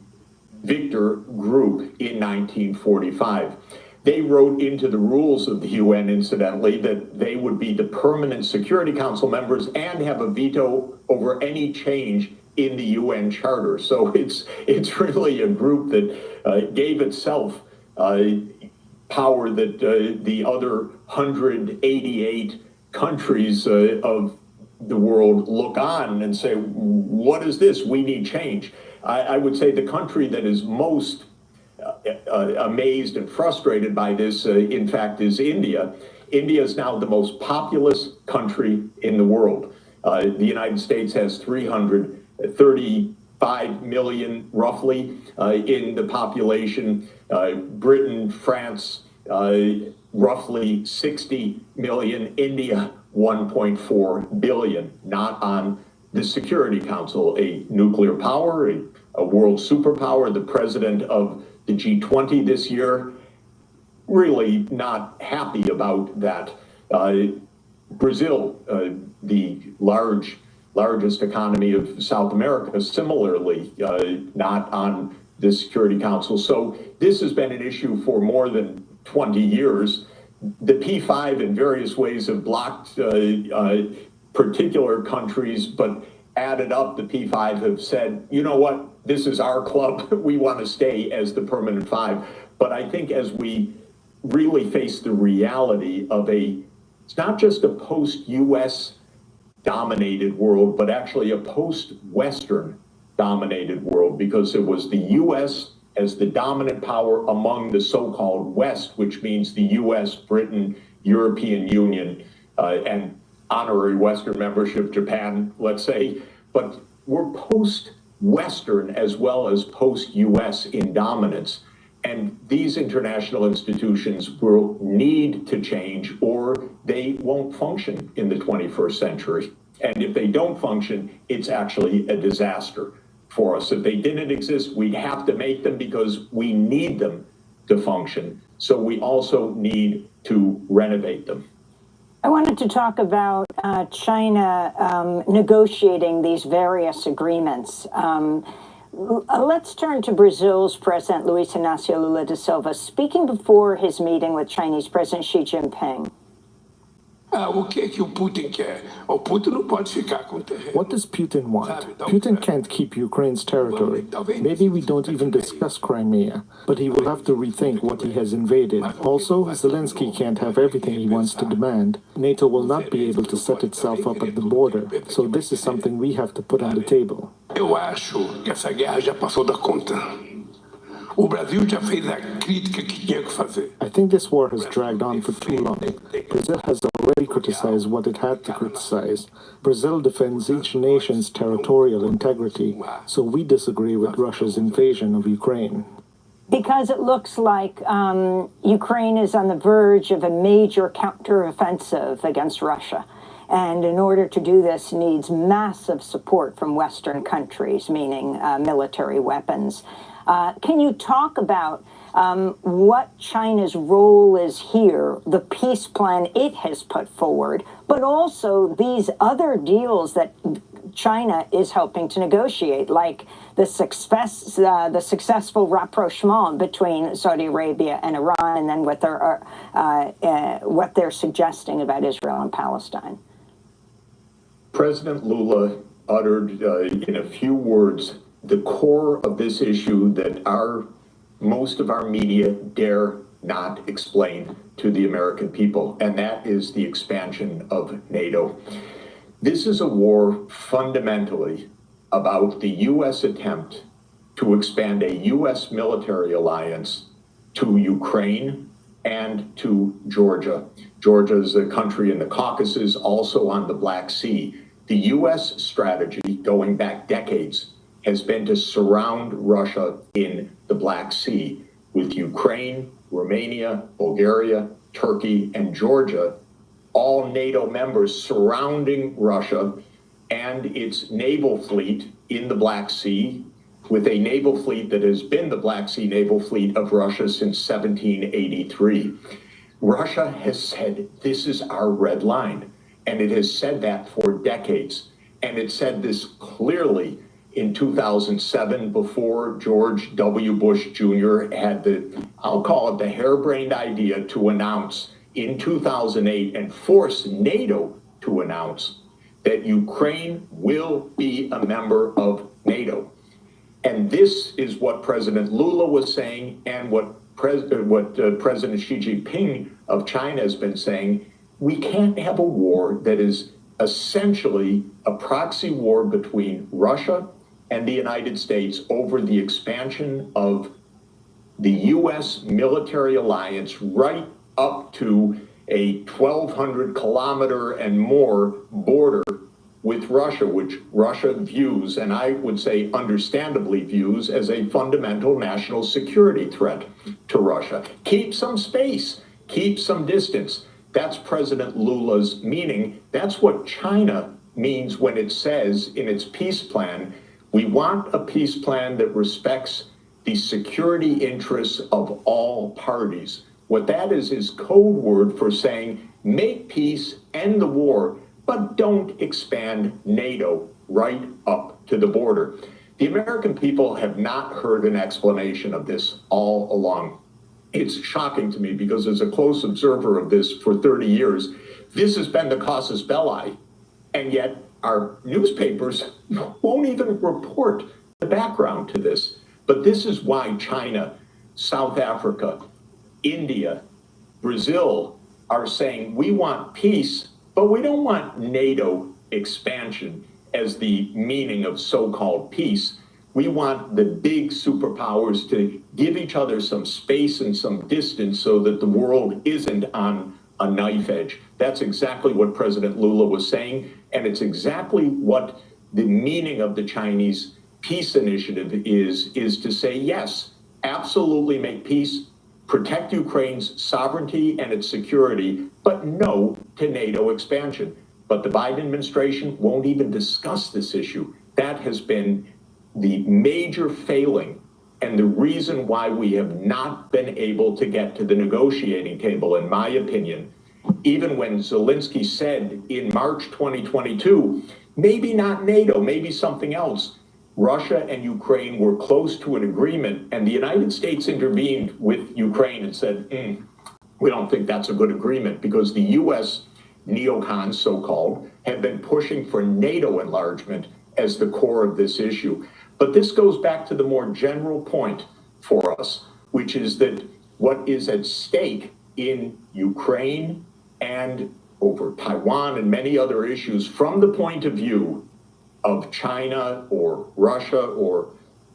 victor group in 1945. They wrote into the rules of the UN, incidentally, that they would be the permanent Security Council members and have a veto over any change in the UN Charter. So it's really a group that gave itself power that the other 188 countries of the world look on and say, what is this? We need change. I would say the country that is most amazed and frustrated by this, in fact, is India. India is now the most populous country in the world. The United States has 335 million, roughly, in the population. Britain, France, roughly 60 million. India, 1.4 billion, not on the Security Council, a nuclear power, a world superpower, the president of the G20 this year, really not happy about that. Brazil, the largest economy of South America, similarly not on the Security Council. So this has been an issue for more than 20 years. The P5 in various ways have blocked particular countries, but added up, the P5 have said, you know what, this is our club. We want to stay as the permanent 5. But I think as we really face the reality of it's not just a post-US dominated world, but actually a post-Western dominated world, because it was the US as the dominant power among the so-called West, which means the US, Britain, European Union, and honorary Western membership, Japan, let's say. But we're post-Western as well as post-US in dominance. And these international institutions will need to change or they won't function in the 21st century. And if they don't function, it's actually a disaster for us. If they didn't exist, we'd have to make them because we need them to function. So we also need to renovate them. I wanted to talk about China negotiating these various agreements. Let's turn to Brazil's President Luiz Inácio Lula da Silva, speaking before his meeting with Chinese President Xi Jinping. What does Putin want? Putin can't keep Ukraine's territory. Maybe we don't even discuss Crimea, but he will have to rethink what he has invaded. Also, Zelensky can't have everything he wants to demand. NATO will not be able to set itself up at the border, so this is something we have to put on the table. Eu acho que essa guerra já passou da conta. O Brasil já fez a crítica que tinha que fazer. I think this war has dragged on for too long. Brazil has already criticized what it had to criticize. Brazil defends each nation's territorial integrity, so we disagree with Russia's invasion of Ukraine. Because it looks like Ukraine is on the verge of a major counteroffensive against Russia. And in order to do this, needs massive support from Western countries, meaning military weapons. Can you talk about what China's role is here, the peace plan it has put forward, but also these other deals that China is helping to negotiate, like the successful rapprochement between Saudi Arabia and Iran, and then what they're suggesting about Israel and Palestine? President Lula uttered in a few words the core of this issue that most of our media dare not explain to the American people, and that is the expansion of NATO. This is a war fundamentally about the U.S. attempt to expand a U.S. military alliance to Ukraine and to Georgia. Georgia is a country in the Caucasus, also on the Black Sea. The U.S. strategy, going back decades, has been to surround Russia in the Black Sea, with Ukraine, Romania, Bulgaria, Turkey, and Georgia, all NATO members surrounding Russia and its naval fleet in the Black Sea, with a naval fleet that has been the Black Sea naval fleet of Russia since 1783. Russia has said, this is our red line, and it has said that for decades. And it said this clearly in 2007, before George W. Bush Jr. had I'll call it the harebrained idea to announce in 2008 and force NATO to announce that Ukraine will be a member of NATO. And this is what President Lula was saying and what President Xi Jinping of China has been saying. We can't have a war that is essentially a proxy war between Russia and the United States over the expansion of the U.S. military alliance right up to a 1,200 kilometer and more border with Russia, which Russia views, and I would say understandably views, as a fundamental national security threat to Russia. Keep some space, keep some distance. That's President Lula's meaning. That's what China means when it says in its peace plan, we want a peace plan that respects the security interests of all parties. What that is code word for saying, make peace, end the war, but don't expand NATO right up to the border. The American people have not heard an explanation of this all along. It's shocking to me because as a close observer of this for 30 years, this has been the casus belli, and yet our newspapers won't even report the background to this. But this is why China, South Africa, India, Brazil are saying we want peace, but we don't want NATO expansion as the meaning of so-called peace. We want the big superpowers to give each other some space and some distance so that the world isn't on a knife edge. That's exactly what President Lula was saying, and it's exactly what the meaning of the Chinese peace initiative is to say, yes, absolutely make peace, protect Ukraine's sovereignty and its security, but no to NATO expansion. But the Biden administration won't even discuss this issue. That has been the major failing and the reason why we have not been able to get to the negotiating table, in my opinion. Even when Zelensky said in March 2022, maybe not NATO, maybe something else, Russia and Ukraine were close to an agreement, and the United States intervened with Ukraine and said, we don't think that's a good agreement, because the U.S. neocons, so-called, have been pushing for NATO enlargement as the core of this issue. But this goes back to the more general point for us, which is that what is at stake in Ukraine and over Taiwan and many other issues from the point of view of China or Russia or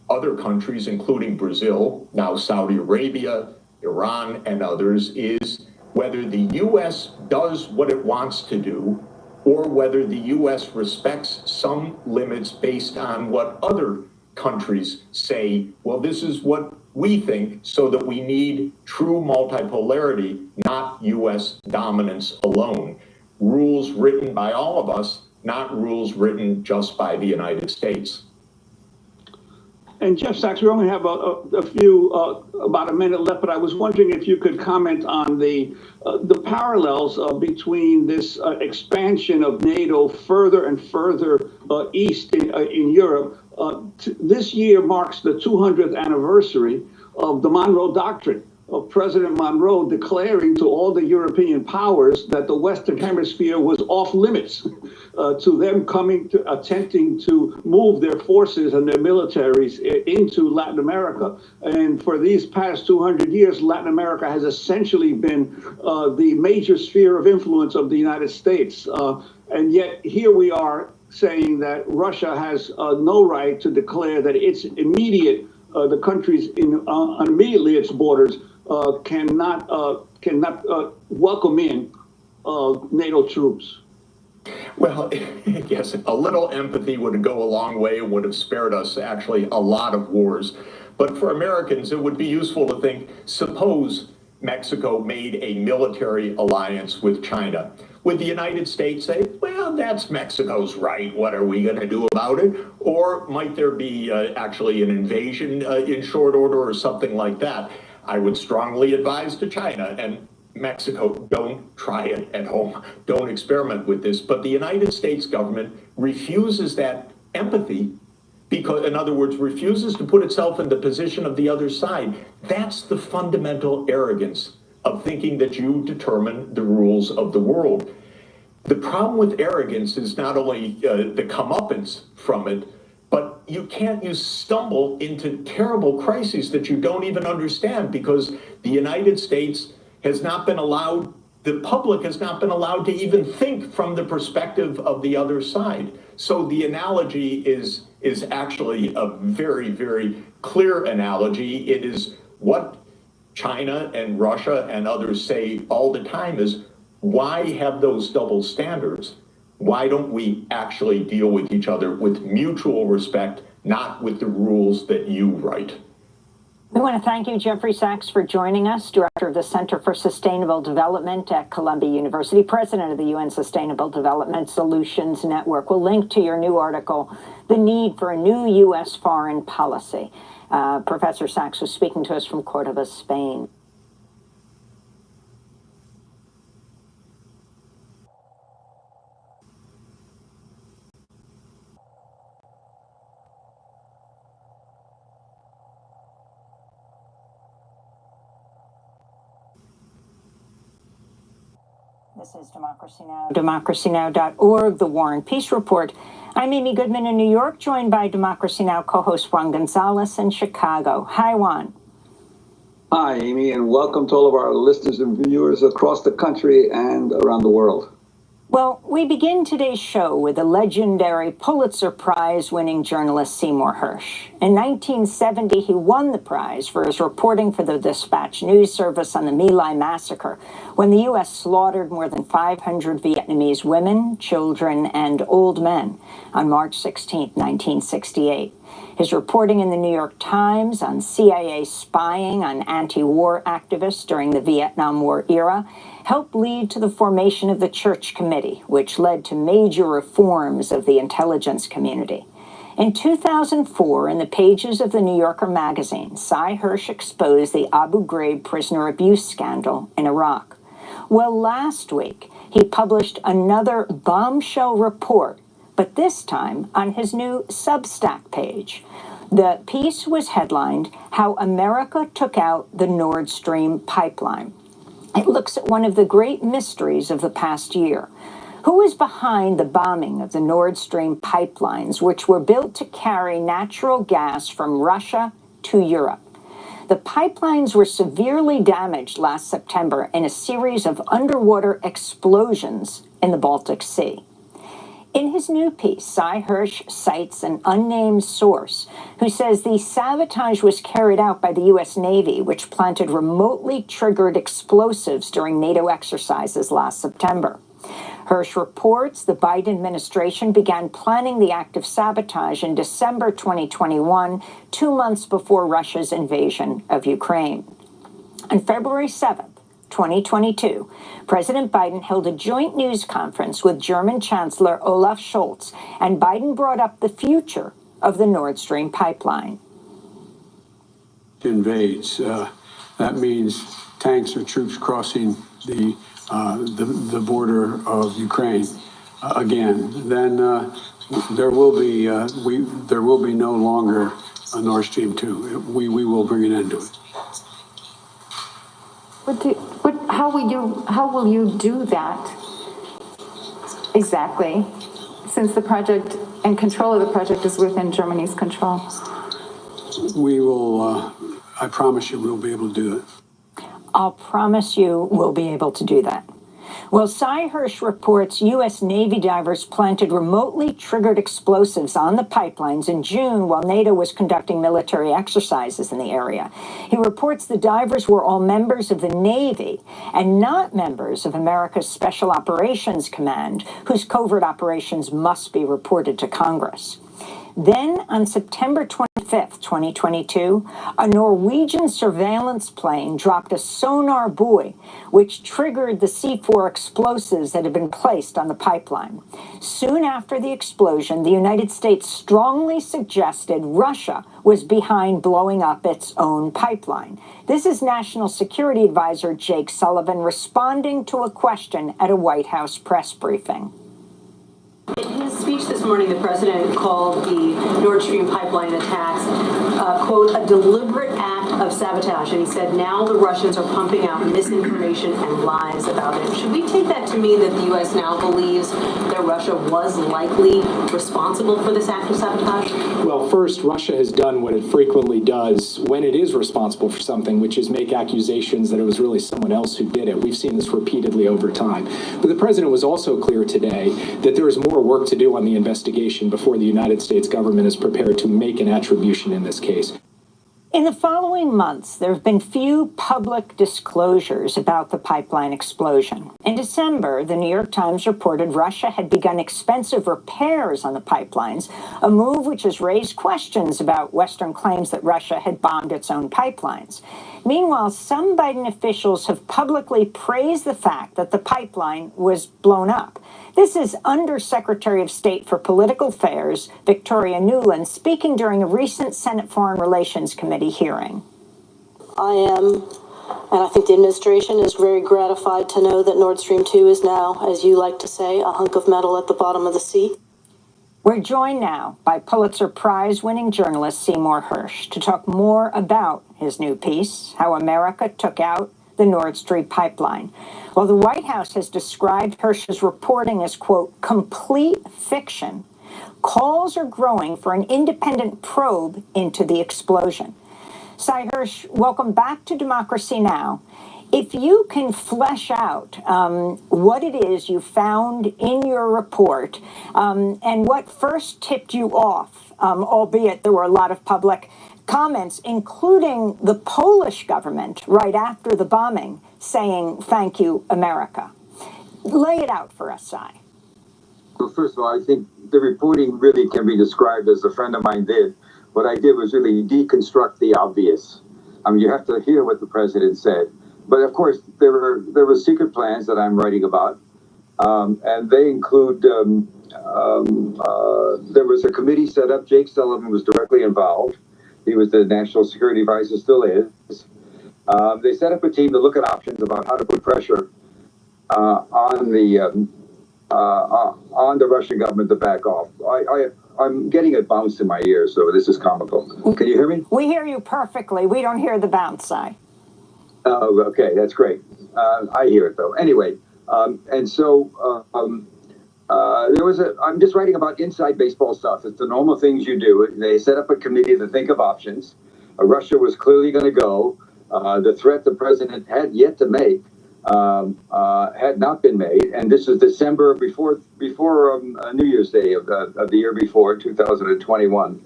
other countries, including Brazil, now Saudi Arabia, Iran, and others, is whether the U.S. does what it wants to do or whether the U.S. respects some limits based on what other countries say, well, this is what we think, so that we need true multipolarity, not U.S. dominance alone. Rules written by all of us, not rules written just by the United States. And Jeff Sachs, we only have about a minute left, but I was wondering if you could comment on the parallels between this expansion of NATO further and further east in Europe. This year marks the 200th anniversary of the Monroe Doctrine, of President Monroe declaring to all the European powers that the Western Hemisphere was off limits to them attempting to move their forces and their militaries into Latin America. And for these past 200 years, Latin America has essentially been the major sphere of influence of the United States. And yet here we are saying that Russia has no right to declare that its immediate, the countries immediately its borders cannot welcome in NATO troops. Well, yes, a little empathy would go a long way and would have spared us actually a lot of wars. But for Americans, it would be useful to think, suppose Mexico made a military alliance with China. Would the United States say, well, that's Mexico's right, what are we going to do about it? Or might there be actually an invasion in short order or something like that? I would strongly advise to China and Mexico, don't try it at home. Don't experiment with this. But the United States government refuses that empathy because, in other words, refuses to put itself in the position of the other side. That's the fundamental arrogance of thinking that you determine the rules of the world. The problem with arrogance is not only the comeuppance from it, but you stumble into terrible crises that you don't even understand, because the United States has not been allowed, the public has not been allowed to even think from the perspective of the other side. So the analogy is actually a very, very clear analogy. It is what China and Russia and others say all the time is, why have those double standards? Why don't we actually deal with each other with mutual respect, not with the rules that you write? We want to thank you, Jeffrey Sachs, for joining us, Director of the Center for Sustainable Development at Columbia University, President of the UN Sustainable Development Solutions Network. We'll link to your new article, The Need for a New U.S. Foreign Policy. Professor Sachs was speaking to us from Córdoba, Spain. This is Democracy Now!, democracynow.org, The War and Peace Report. I'm Amy Goodman in New York, joined by Democracy Now! Co-host Juan Gonzalez in Chicago. Hi, Juan. Hi, Amy, and welcome to all of our listeners and viewers across the country and around the world. Well, we begin today's show with the legendary Pulitzer Prize-winning journalist Seymour Hersh. In 1970, he won the prize for his reporting for the Dispatch news service on the My Lai massacre, when the U.S. slaughtered more than 500 Vietnamese women, children, and old men on March 16, 1968. His reporting in the New York Times on CIA spying on anti-war activists during the Vietnam War era helped lead to the formation of the Church Committee, which led to major reforms of the intelligence community. In 2004, in the pages of the New Yorker magazine, Cy Hirsch exposed the Abu Ghraib prisoner abuse scandal in Iraq. Well, last week, he published another bombshell report, but this time on his new Substack page. The piece was headlined, How America Took Out the Nord Stream Pipeline. It looks at one of the great mysteries of the past year. Who is behind the bombing of the Nord Stream pipelines, which were built to carry natural gas from Russia to Europe? The pipelines were severely damaged last September in a series of underwater explosions in the Baltic Sea. In his new piece, Cy Hirsch cites an unnamed source who says the sabotage was carried out by the U.S. Navy, which planted remotely triggered explosives during NATO exercises last September. Hirsch reports the Biden administration began planning the act of sabotage in December 2021, 2 months before Russia's invasion of Ukraine. On February 7th, 2022, President Biden held a joint news conference with German Chancellor Olaf Scholz, and Biden brought up the future of the Nord Stream pipeline. Invades. That means tanks or troops crossing the border of Ukraine again. Then there will be no longer a Nord Stream 2. We will bring an end to it. How will you do that exactly, since the project and control of the project is within Germany's control? We will, I promise you we'll be able to do it. I'll promise you we'll be able to do that. Well, Cy Hirsch reports U.S. Navy divers planted remotely triggered explosives on the pipelines in June while NATO was conducting military exercises in the area. He reports the divers were all members of the Navy and not members of America's Special Operations Command, whose covert operations must be reported to Congress. Then, on September 25th, 2022, a Norwegian surveillance plane dropped a sonar buoy, which triggered the C4 explosives that had been placed on the pipeline. Soon after the explosion, the United States strongly suggested Russia was behind blowing up its own pipeline. This is National Security Advisor Jake Sullivan responding to a question at a White House press briefing. In his speech this morning, the president called the Nord Stream pipeline attacks, quote, a deliberate act of sabotage. And he said now the Russians are pumping out misinformation and lies about it. Should we take that to mean that the U.S. now believes that Russia was likely responsible for this act of sabotage? Well, first, Russia has done what it frequently does when it is responsible for something, which is make accusations that it was really someone else who did it. We've seen this repeatedly over time. But the president was also clear today that there is more work to do on the investigation before the United States government is prepared to make an attribution in this case. In the following months, there have been few public disclosures about the pipeline explosion. In December, the New York Times reported Russia had begun expensive repairs on the pipelines, a move which has raised questions about Western claims that Russia had bombed its own pipelines. Meanwhile, some Biden officials have publicly praised the fact that the pipeline was blown up. This is Undersecretary of State for Political Affairs, Victoria Nuland, speaking during a recent Senate Foreign Relations Committee hearing. I am, and I think the administration is very gratified to know that Nord Stream 2 is now, as you like to say, a hunk of metal at the bottom of the sea. We're joined now by Pulitzer Prize-winning journalist Seymour Hersh to talk more about his new piece, How America Took Out the Nord Stream Pipeline. Well, the White House has described Hersh's reporting as, quote, complete fiction. Calls are growing for an independent probe into the explosion. Cy Hirsch, welcome back to Democracy Now! If you can flesh out what it is you found in your report and what first tipped you off, albeit there were a lot of public comments, including the Polish government right after the bombing, saying, thank you, America. Lay it out for us, Cy. Well, first of all, I think the reporting really can be described as a friend of mine did, what I did was really deconstruct the obvious. I mean, you have to hear what the president said. But of course, there were secret plans that I'm writing about, and they include, there was a committee set up. Jake Sullivan was directly involved. He was the national security advisor, still is. They set up a team to look at options about how to put pressure on the Russian government to back off. I'm getting a bounce in my ear, so this is comical. Can you hear me? We hear you perfectly. We don't hear the bounce sign. Oh, okay, that's great. I hear it though. Anyway, and so I'm just writing about inside baseball stuff. It's the normal things you do. They set up a committee to think of options. Russia was clearly going to go. The threat the president had yet to make had not been made, and this is December before New Year's Day of the year before, 2021.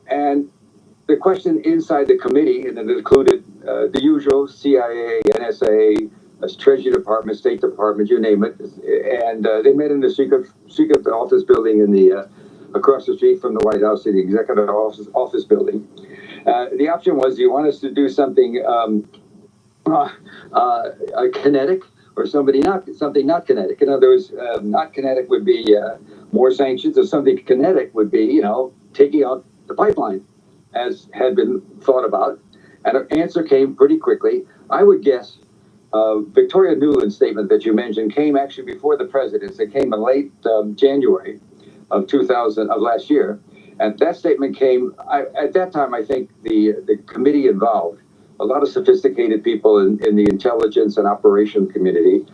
And the question inside the committee, and it included the usual CIA, NSA, Treasury Department, State Department, you name it, and they met in the secret office building in the across the street from the White House, in the executive office building. The option was, do you want us to do something kinetic or something not kinetic? In other words, not kinetic would be more sanctions, or something kinetic would be, you know, taking out the pipeline, as had been thought about. And an answer came pretty quickly. I would guess Victoria Nuland's statement that you mentioned came actually before the president's. It came in late January of last year. And that statement came, at that time, I think the committee involved, a lot of sophisticated people in the intelligence and operation community,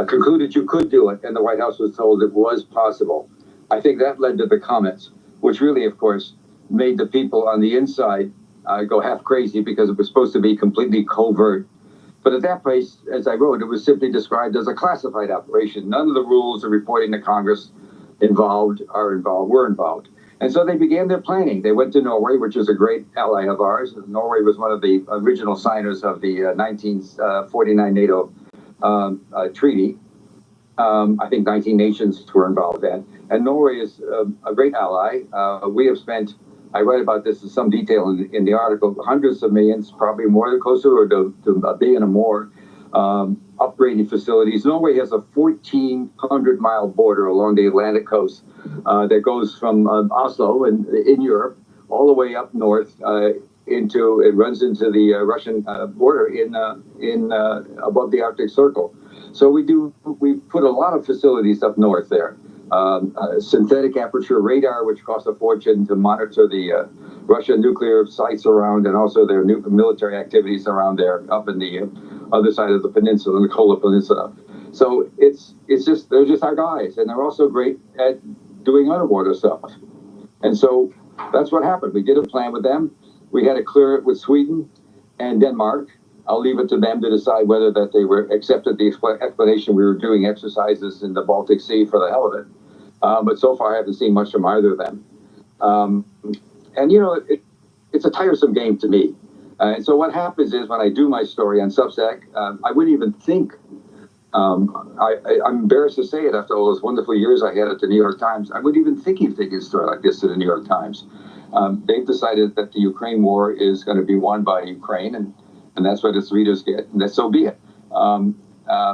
concluded you could do it, and the White House was told it was possible. I think that led to the comments, which really, of course, made the people on the inside go half crazy, because it was supposed to be completely covert. But at that place, as I wrote, it was simply described as a classified operation. None of the rules of reporting to Congress were involved. And so they began their planning. They went to Norway, which is a great ally of ours. Norway was one of the original signers of the 1949 NATO treaty. I think 19 nations were involved then. And Norway is a great ally. We have spent, I write about this in some detail in the article, hundreds of millions, probably more, closer to $1 billion or more, upgrading facilities. Norway has a 1,400-mile border along the Atlantic coast that goes from Oslo in Europe all the way up north it runs into the Russian border above the Arctic Circle. So we put a lot of facilities up north there. Synthetic aperture radar, which costs a fortune to monitor the Russian nuclear sites around, and also their military activities around there, up in the other side of the peninsula, the Kola Peninsula. So they're just our guys, and they're also great at doing underwater stuff. And so that's what happened. We did a plan with them. We had to clear it with Sweden and Denmark. I'll leave it to them to decide whether that they were accepted the explanation we were doing exercises in the Baltic Sea for the hell of it. But so far I haven't seen much from either of them. And you know, it's a tiresome game to me. And so what happens is, when I do my story on Substack, I wouldn't even think, I'm embarrassed to say it after all those wonderful years I had at the New York Times, I wouldn't even think of taking a story like this to the New York Times. They've decided that the Ukraine war is going to be won by Ukraine, and that's what its readers get, and so be it.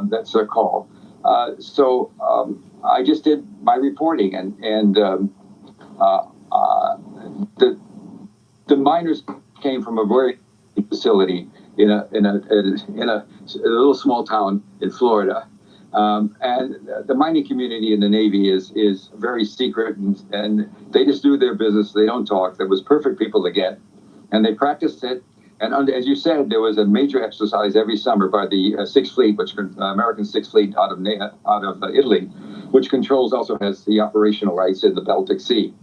That's their call. So I just did my reporting, and the miners came from a very facility in a little small town in Florida, and the mining community in the Navy is very secret, and they just do their business. They don't talk. There was perfect people to get, and they practiced it. And as you said, there was a major exercise every summer by the Sixth Fleet, which American Sixth Fleet out of Italy, which also has the operational rights in the Baltic Sea.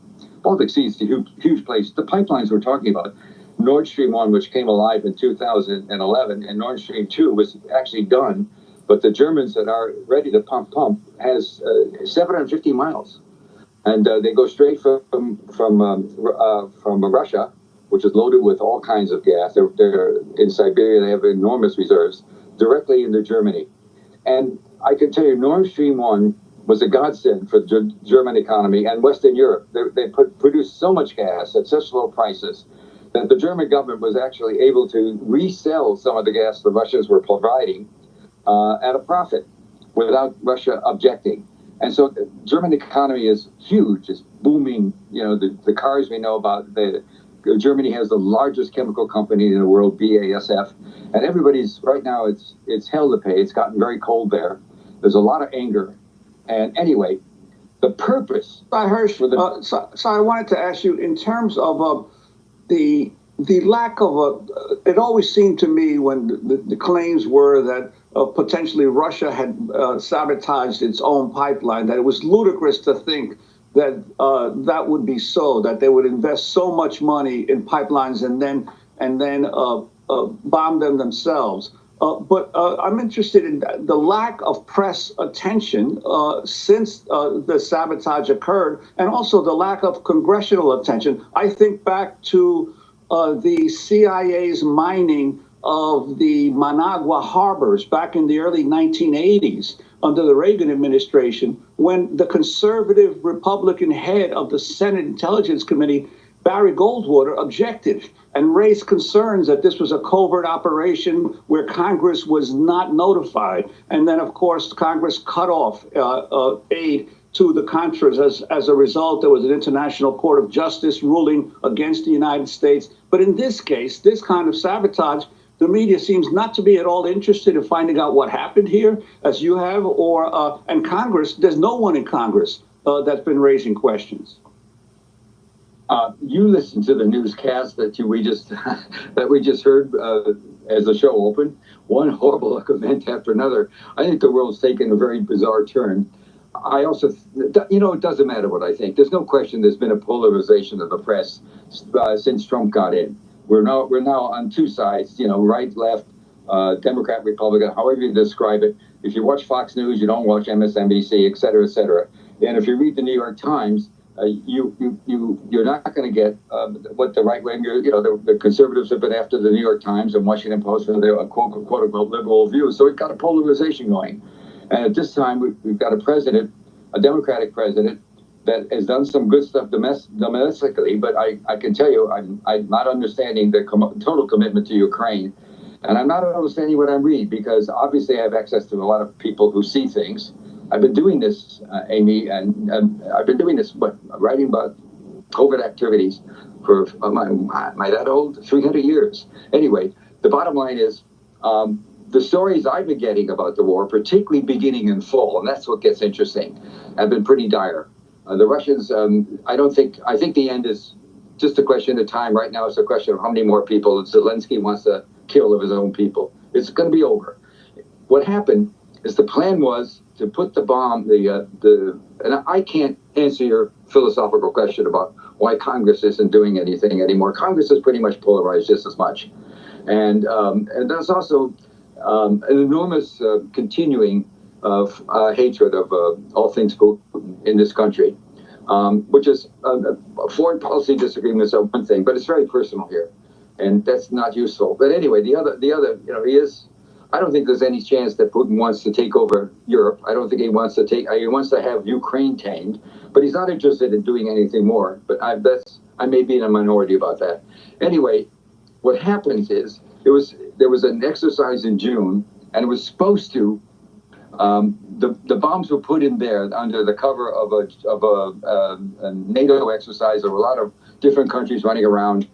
Baltic Sea is a huge place. The pipelines we're talking about, Nord Stream 1, which came alive in 2011, and Nord Stream 2 was actually done, but the Germans that are ready to pump has 750 miles, and they go straight from Russia, which is loaded with all kinds of gas. They're in Siberia. They have enormous reserves directly into Germany. And I can tell you, Nord Stream 1 was a godsend for the German economy and Western Europe. They produced so much gas at such low prices that the German government was actually able to resell some of the gas the Russians were providing at a profit without Russia objecting. And so the German economy is huge, it's booming. You know, the cars we know about, Germany has the largest chemical company in the world, BASF, and everybody's, right now, it's hell to pay. It's gotten very cold there. There's a lot of anger. And anyway, the purpose. Hirsch, so I wanted to ask you, in terms of the lack of it always seemed to me when the claims were that potentially Russia had sabotaged its own pipeline, that it was ludicrous to think that that would be so, that they would invest so much money in pipelines and then bomb them themselves. But I'm interested in the lack of press attention since the sabotage occurred, and also the lack of congressional attention. I think back to the CIA's mining of the Managua harbors back in the early 1980s under the Reagan administration, when the conservative Republican head of the Senate Intelligence Committee, Barry Goldwater, objected and raised concerns that this was a covert operation where Congress was not notified. And then, of course, Congress cut off aid to the Contras. As a result, there was an International Court of Justice ruling against the United States. But in this case, this kind of sabotage, the media seems not to be at all interested in finding out what happened here, as you have, and Congress, there's no one in Congress that's been raising questions. You listened to the newscast that we just heard as the show opened. One horrible event after another. I think the world's taken a very bizarre turn. I also, it doesn't matter what I think. There's no question there's been a polarization of the press since Trump got in. We're now on two sides, right, left, Democrat, Republican, however you describe it. If you watch Fox News, you don't watch MSNBC, et cetera, et cetera. And if you read the New York Times, you're not going to get what the right wing, the conservatives have been after the New York Times and Washington Post for their quote unquote liberal views. So we've got a polarization going. And at this time, we've got a president, a Democratic president, that has done some good stuff domestically, but I can tell you, I'm not understanding the total commitment to Ukraine. And I'm not understanding what I read, because obviously I have access to a lot of people who see things. I've been doing this, Amy, and I've been doing this, writing about COVID activities for, am I that old? 300 years. Anyway, the bottom line is, the stories I've been getting about the war, particularly beginning in fall, and that's what gets interesting, have been pretty dire. The Russians, I think the end is just a question of time. Right now, it's a question of how many more people Zelensky wants to kill of his own people. It's going to be over. What happened is the plan was to put the bomb, and I can't answer your philosophical question about why Congress isn't doing anything anymore. Congress is pretty much polarized just as much. And there's also an enormous continuing of hatred of all things Putin in this country, which is foreign policy disagreements are one thing, but it's very personal here, and that's not useful. But anyway, the other, I don't think there's any chance that Putin wants to take over Europe. I don't think he wants to have Ukraine tamed, but he's not interested in doing anything more. But I may be in a minority about that. Anyway, what happens is there was an exercise in June, and it was supposed to. The bombs were put in there under the cover of a NATO exercise. There were a lot of different countries running around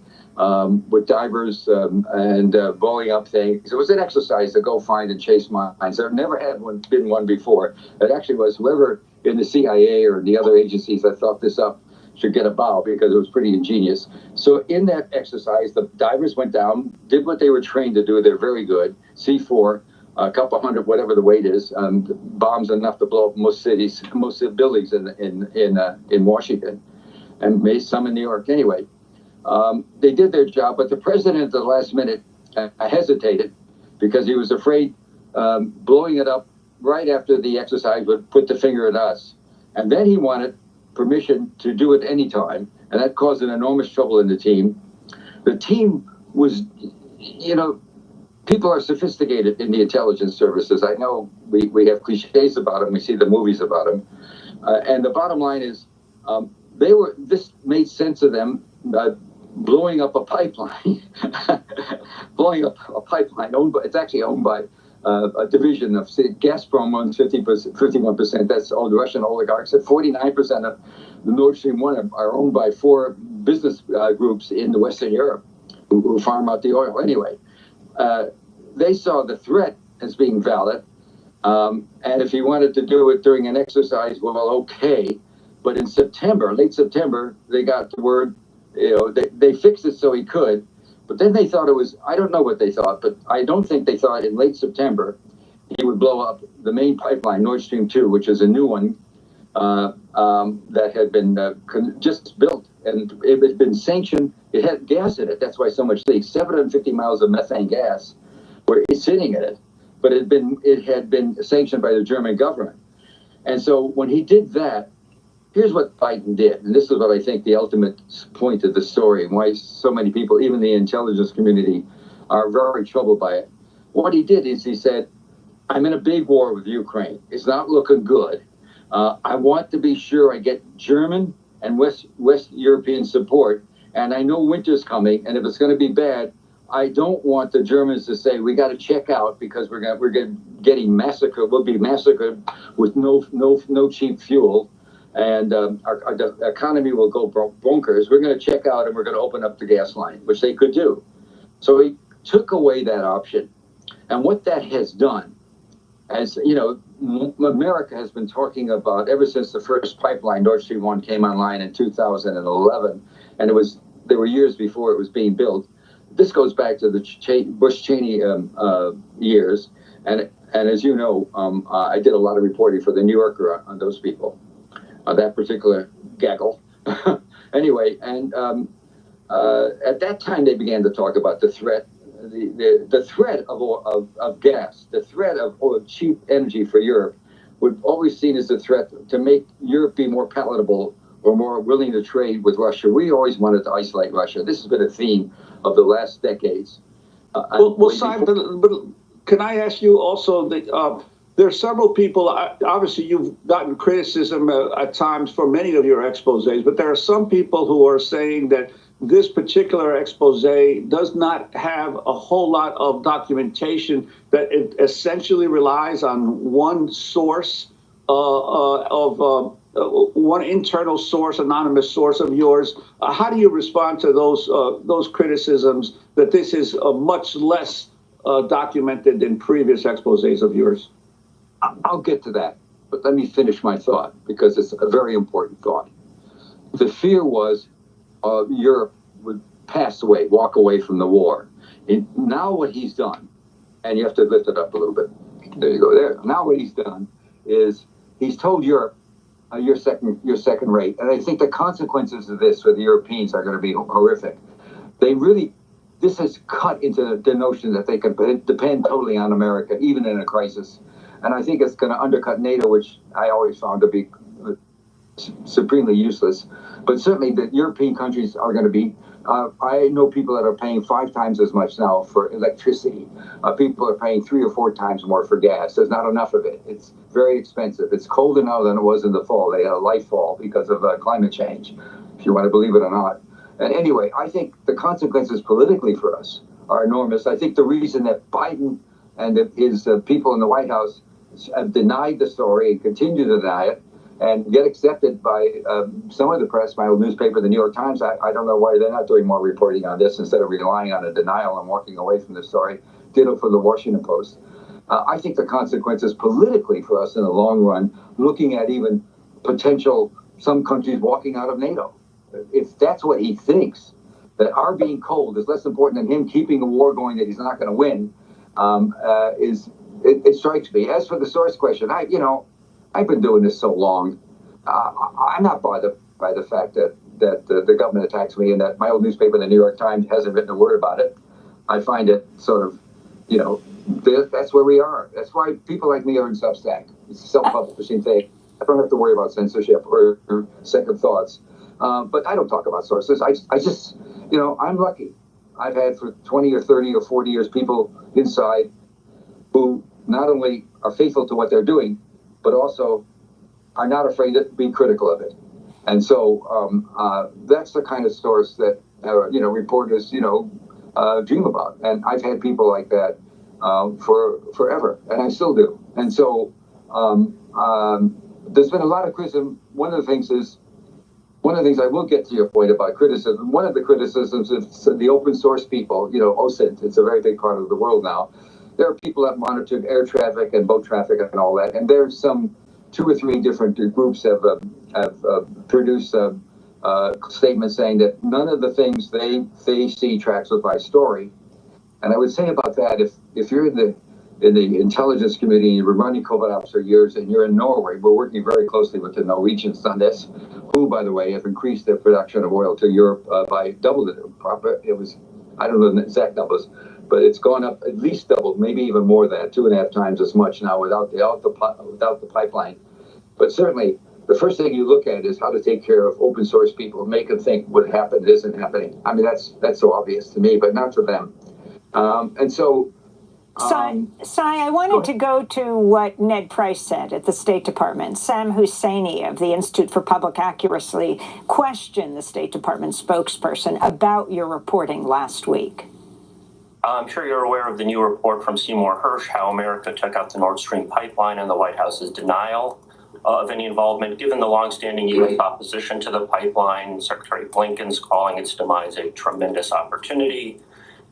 with divers and blowing up things. It was an exercise to go find and chase mines. There never had been one before. It actually was whoever in the CIA or the other agencies that thought this up should get a bow, because it was pretty ingenious. So in that exercise, the divers went down, did what they were trained to do. They're very good. C4. A couple hundred, whatever the weight is, bombs enough to blow up most cities, most buildings in Washington, and maybe some in New York. Anyway, they did their job, but the president at the last minute hesitated because he was afraid blowing it up right after the exercise would put the finger at us, and then he wanted permission to do it anytime, and that caused an enormous trouble in the team. The team was, people are sophisticated in the intelligence services. I know we have cliches about them. We see the movies about them. And the bottom line is, this made sense of them blowing up a pipeline, blowing up a pipeline it's actually owned by a division of Gazprom owns 51%. That's all the Russian oligarchs. And 49% of the Nord Stream 1 are owned by 4 business groups in the Western Europe who farm out the oil anyway. They saw the threat as being valid. And if he wanted to do it during an exercise, well, okay. But in September, late September, they got the word, they fixed it so he could. But then they thought it was, I don't know what they thought, but I don't think they thought in late September he would blow up the main pipeline, Nord Stream 2, which is a new one that had been just built. And it had been sanctioned. It had gas in it. That's why so much leaks. 750 miles of methane gas were sitting in it. But it had been sanctioned by the German government. And so when he did that, here's what Biden did. And this is what I think the ultimate point of the story, and why so many people, even the intelligence community, are very troubled by it. What he did is he said, I'm in a big war with Ukraine. It's not looking good. I want to be sure I get German and West European support. And I know winter's coming. And if it's going to be bad, I don't want the Germans to say, we got to check out because we're getting massacred. We'll be massacred with no cheap fuel. And our economy will go bonkers. We're going to check out and we're going to open up the gas line, which they could do. So he took away that option. And what that has done, as you know, America has been talking about ever since the first pipeline, Nord Stream 1, came online in 2011. And there were years before it was being built. This goes back to the Bush-Cheney years. And as you know, I did a lot of reporting for the New Yorker on those people. That particular gaggle. Anyway, and at that time they began to talk about the threat, the threat of gas, the threat of cheap energy for Europe, would always seen as a threat to make Europe be more palatable or more willing to trade with Russia. We always wanted to isolate Russia. This has been a theme of the last decades. Simon, but can I ask you also that there are several people, obviously you've gotten criticism at times for many of your exposés, but there are some people who are saying that this particular expose does not have a whole lot of documentation, that it essentially relies on one source one internal source, anonymous source of yours. How do you respond to those criticisms that this is much less documented than previous exposés of yours? I'll get to that, but let me finish my thought because it's a very important thought. The fear was Europe would pass away, walk away from the war. And now what he's done, and you have to lift it up a little bit. There you go. There. Now what he's done is he's told Europe, you're second rate. And I think the consequences of this for the Europeans are going to be horrific. This has cut into the notion that they can depend totally on America, even in a crisis. And I think it's going to undercut NATO, which I always found to be supremely useless. But certainly the European countries are going to be, I know people that are paying 5 times as much now for electricity. People are paying 3 or 4 times more for gas. There's not enough of it. It's very expensive. It's colder now than it was in the fall. They had a light fall because of climate change, if you want to believe it or not. And anyway, I think the consequences politically for us are enormous. I think the reason that Biden and his people in the White House have denied the story and continue to deny it and get accepted by some of the press, my old newspaper, the New York Times. I don't know why they're not doing more reporting on this instead of relying on a denial and walking away from the story. Ditto for the Washington Post. I think the consequences politically for us in the long run, looking at even potential some countries walking out of NATO. If that's what he thinks, that our being cold is less important than him keeping a war going that he's not going to win, it strikes me. As for the source question, I've been doing this so long. I'm not bothered by the fact that the government attacks me and that my old newspaper, the New York Times, hasn't written a word about it. I find it sort of, that's where we are. That's why people like me are in Substack. It's a self-publishing thing. I don't have to worry about censorship or second thoughts. But I don't talk about sources. I just, I'm lucky. I've had for 20 or 30 or 40 years people inside who not only are faithful to what they're doing, but also are not afraid to be critical of it. And so that's the kind of source that, reporters, dream about. And I've had people like that for forever, and I still do. And so there's been a lot of criticism. One of the things I will get to your point about criticism. One of the criticisms is the open source people, OSINT, it's a very big part of the world now. There are people that monitored air traffic and boat traffic and all that. And there's some 2 or 3 different groups have produced statements saying that none of the things they see tracks with my story. And I would say about that, if you're in the intelligence community and you've been running covert ops for years and you're in Norway, we're working very closely with the Norwegians on this, who, by the way, have increased their production of oil to Europe by double it. It was, I don't know the exact numbers, but it's gone up at least double, maybe even more than that, 2.5 times as much now without the pipeline. But certainly, the first thing you look at is how to take care of open source people, make them think what happened isn't happening. I mean, that's so obvious to me, but not to them. And so. Sai, I wanted to go to what Ned Price said at the State Department. Sam Husseini of the Institute for Public Accuracy questioned the State Department spokesperson about your reporting last week. I'm sure you're aware of the new report from Seymour Hersh, how America took out the Nord Stream pipeline and the White House's denial of any involvement. Given the longstanding U.S. opposition to the pipeline, Secretary Blinken's calling its demise a tremendous opportunity,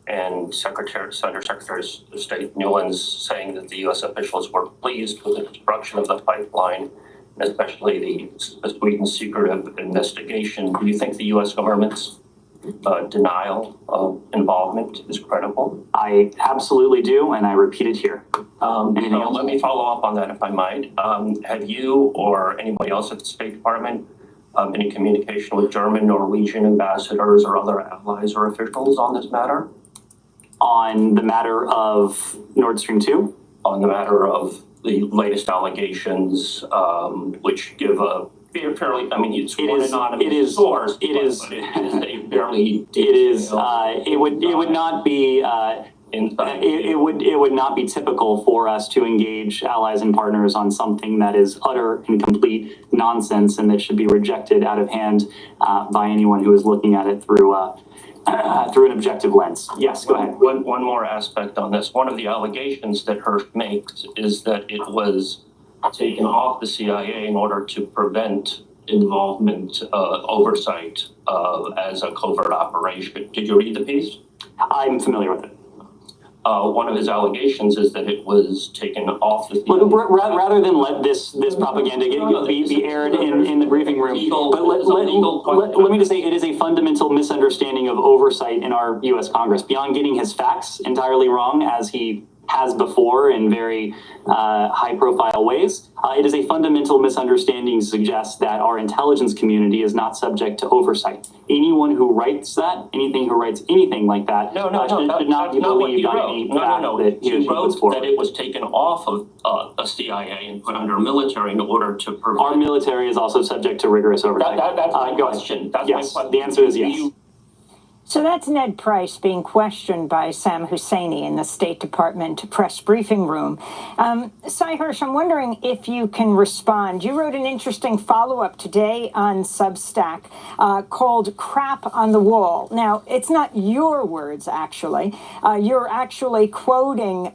and Under Secretary of State Nuland's saying that the U.S. officials were pleased with the destruction of the pipeline, and especially the Sweden secretive investigation. Do you think the U.S. government's denial of involvement is credible? I absolutely do, and I repeat it here. Let me follow up on that, if I might. Have you or anybody else at the State Department been in communication with German, Norwegian ambassadors or other allies or officials on this matter? On the matter of Nord Stream 2? On the matter of the latest allegations, which give a fairly, I mean, it's one anonymous source. It is a fairly detailed. It would not be. It would not be typical for us to engage allies and partners on something that is utter and complete nonsense and that should be rejected out of hand by anyone who is looking at it through an objective lens. Yes, go ahead. One more aspect on this. One of the allegations that Hersh makes is that it was taken off the CIA in order to prevent involvement, oversight as a covert operation. Did you read the piece? I'm familiar with it. One of his allegations is that it was taken off the CIA. Rather than let this propaganda be aired in the briefing room, but let me just say it is a fundamental misunderstanding of oversight in our U.S. Congress. Beyond getting his facts entirely wrong, as he has before in very high-profile ways, it is a fundamental misunderstanding to suggest that our intelligence community is not subject to oversight. Anyone who writes that, anything who writes anything like that, should not be believed on any fact that he puts forward. That it was taken off of the CIA and put under military in order to prevent. Our military is also subject to rigorous oversight. That's my question. That's yes, my question. The answer is yes. So that's Ned Price being questioned by Sam Husseini in the State Department press briefing room. Sai Hersh, I'm wondering if you can respond. You wrote an interesting follow-up today on Substack called Crap on the Wall. Now, it's not your words, actually. You're actually quoting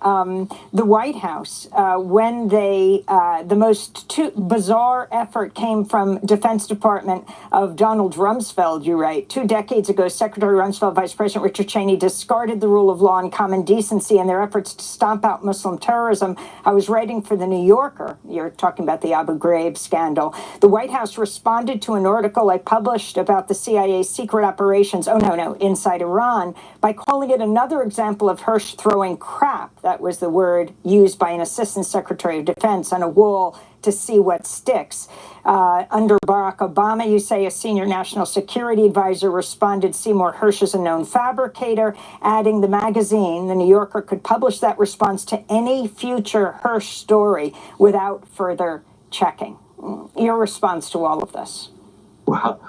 the White House when the most bizarre effort came from Defense Department of Donald Rumsfeld, you write. 2 decades ago, Secretary Rumsfeld, Vice President Richard Cheney discarded the rule of law and common decency in their efforts to stomp out Muslim terrorism. I was writing for The New Yorker. You're talking about the Abu Ghraib scandal. The White House responded to an article I published about the CIA's secret operations, inside Iran, by calling it another example of Hersh throwing crap. That was the word used by an Assistant Secretary of Defense on a wall to see what sticks. Under Barack Obama, you say a senior national security advisor responded Seymour Hersh is a known fabricator, adding the magazine, The New Yorker, could publish that response to any future Hersh story without further checking. Your response to all of this? Well,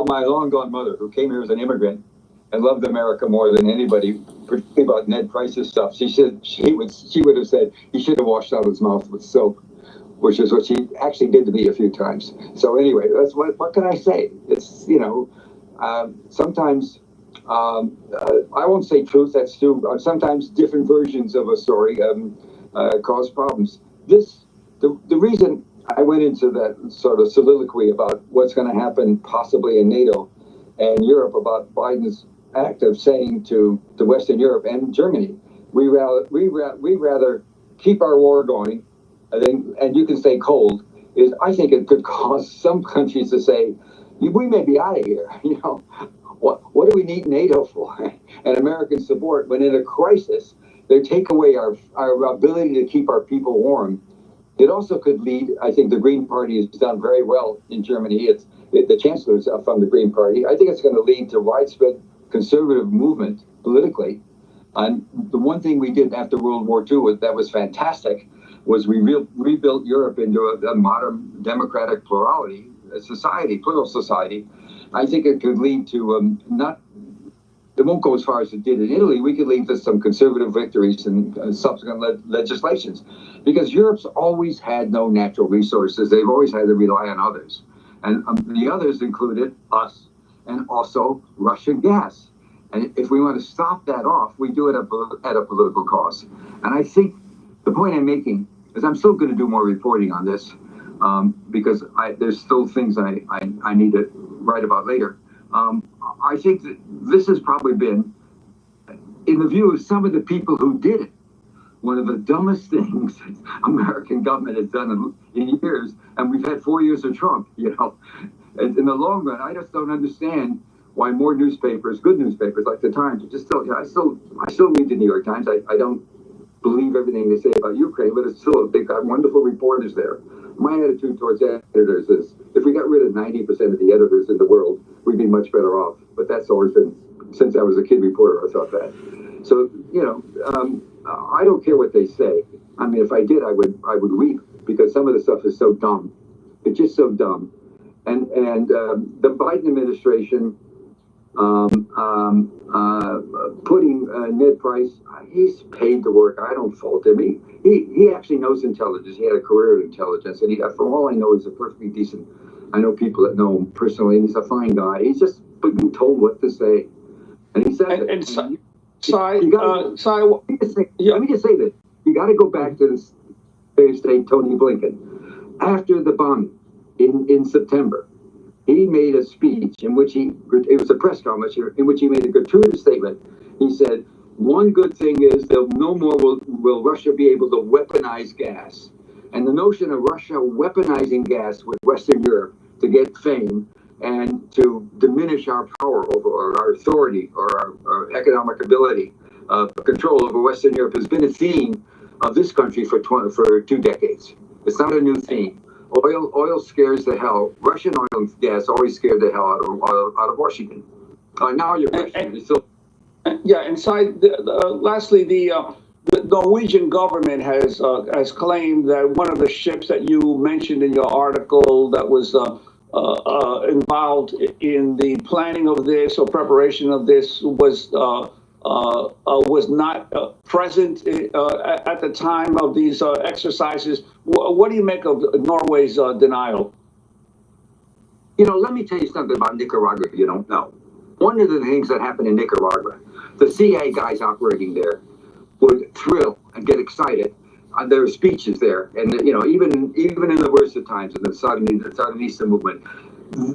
my long-gone mother, who came here as an immigrant and loved America more than anybody, particularly about Ned Price's stuff, she would have said he should have washed out his mouth with soap. which is what she actually did to me a few times. So anyway, that's what can I say? It's, sometimes I won't say truth, that's true. Sometimes different versions of a story cause problems. The reason I went into that sort of soliloquy about what's going to happen possibly in NATO and Europe about Biden's act of saying to Western Europe and Germany, we rather keep our war going, and you can stay cold, is I think it could cause some countries to say, we may be out of here. What do we need NATO for and American support when in a crisis they take away our ability to keep our people warm? It also could lead, I think the Green Party has done very well in Germany. The chancellor's from the Green Party. I think it's going to lead to widespread conservative movement politically. And the one thing we did after World War II that was fantastic was we rebuilt Europe into a modern democratic plurality society, plural society. I think it could lead to it won't go as far as it did in Italy. We could lead to some conservative victories and subsequent legislations, because Europe's always had no natural resources. They've always had to rely on others, and the others included us and also Russian gas. And if we want to stop that off, we do it at a political cost. And I think the point I'm making is I'm still going to do more reporting on this because there's still things I need to write about later. I think that this has probably been, in the view of some of the people who did it, one of the dumbest things American government has done in years, and we've had 4 years of Trump, In the long run, I just don't understand why more newspapers, good newspapers like the Times, I still read the New York Times. I don't believe everything they say about Ukraine, but it's still, they've got wonderful reporters there. My attitude towards editors is, if we got rid of 90% of the editors in the world, we'd be much better off. But that's always been, since I was a kid reporter, I thought that. So, I don't care what they say. I mean, if I did, I would weep, because some of the stuff is so dumb. It's just so dumb. And the Biden administration putting Ned Price, he's paid to work. I don't fault him. He actually knows intelligence. He had a career in intelligence, and from all I know, he's a perfectly decent. I know people that know him personally, and he's a fine guy. He's just being told what to say, and he said it. Let me just say this: you got to go back to the Secretary of State Tony Blinken after the bombing in September. He made a speech in which it was a press conference in which he made a gratuitous statement. He said, one good thing is that no more will Russia be able to weaponize gas. And the notion of Russia weaponizing gas with Western Europe to get fame and to diminish our power over, or our authority, or our economic ability, control over Western Europe has been a theme of this country for 2 decades. It's not a new theme. Oil scares the hell. Russian oil and gas always scared the hell out of Washington. Now your question is still. Yeah, and lastly, the Norwegian government has claimed that one of the ships that you mentioned in your article that was involved in the planning of this or preparation of this was not present at the time of these exercises. What do you make of Norway's denial? Let me tell you something about Nicaragua if you don't know. One of the things that happened in Nicaragua, the CIA guys operating there would thrill and get excited on their speeches there. And, even in the worst of times in the Sandinista movement,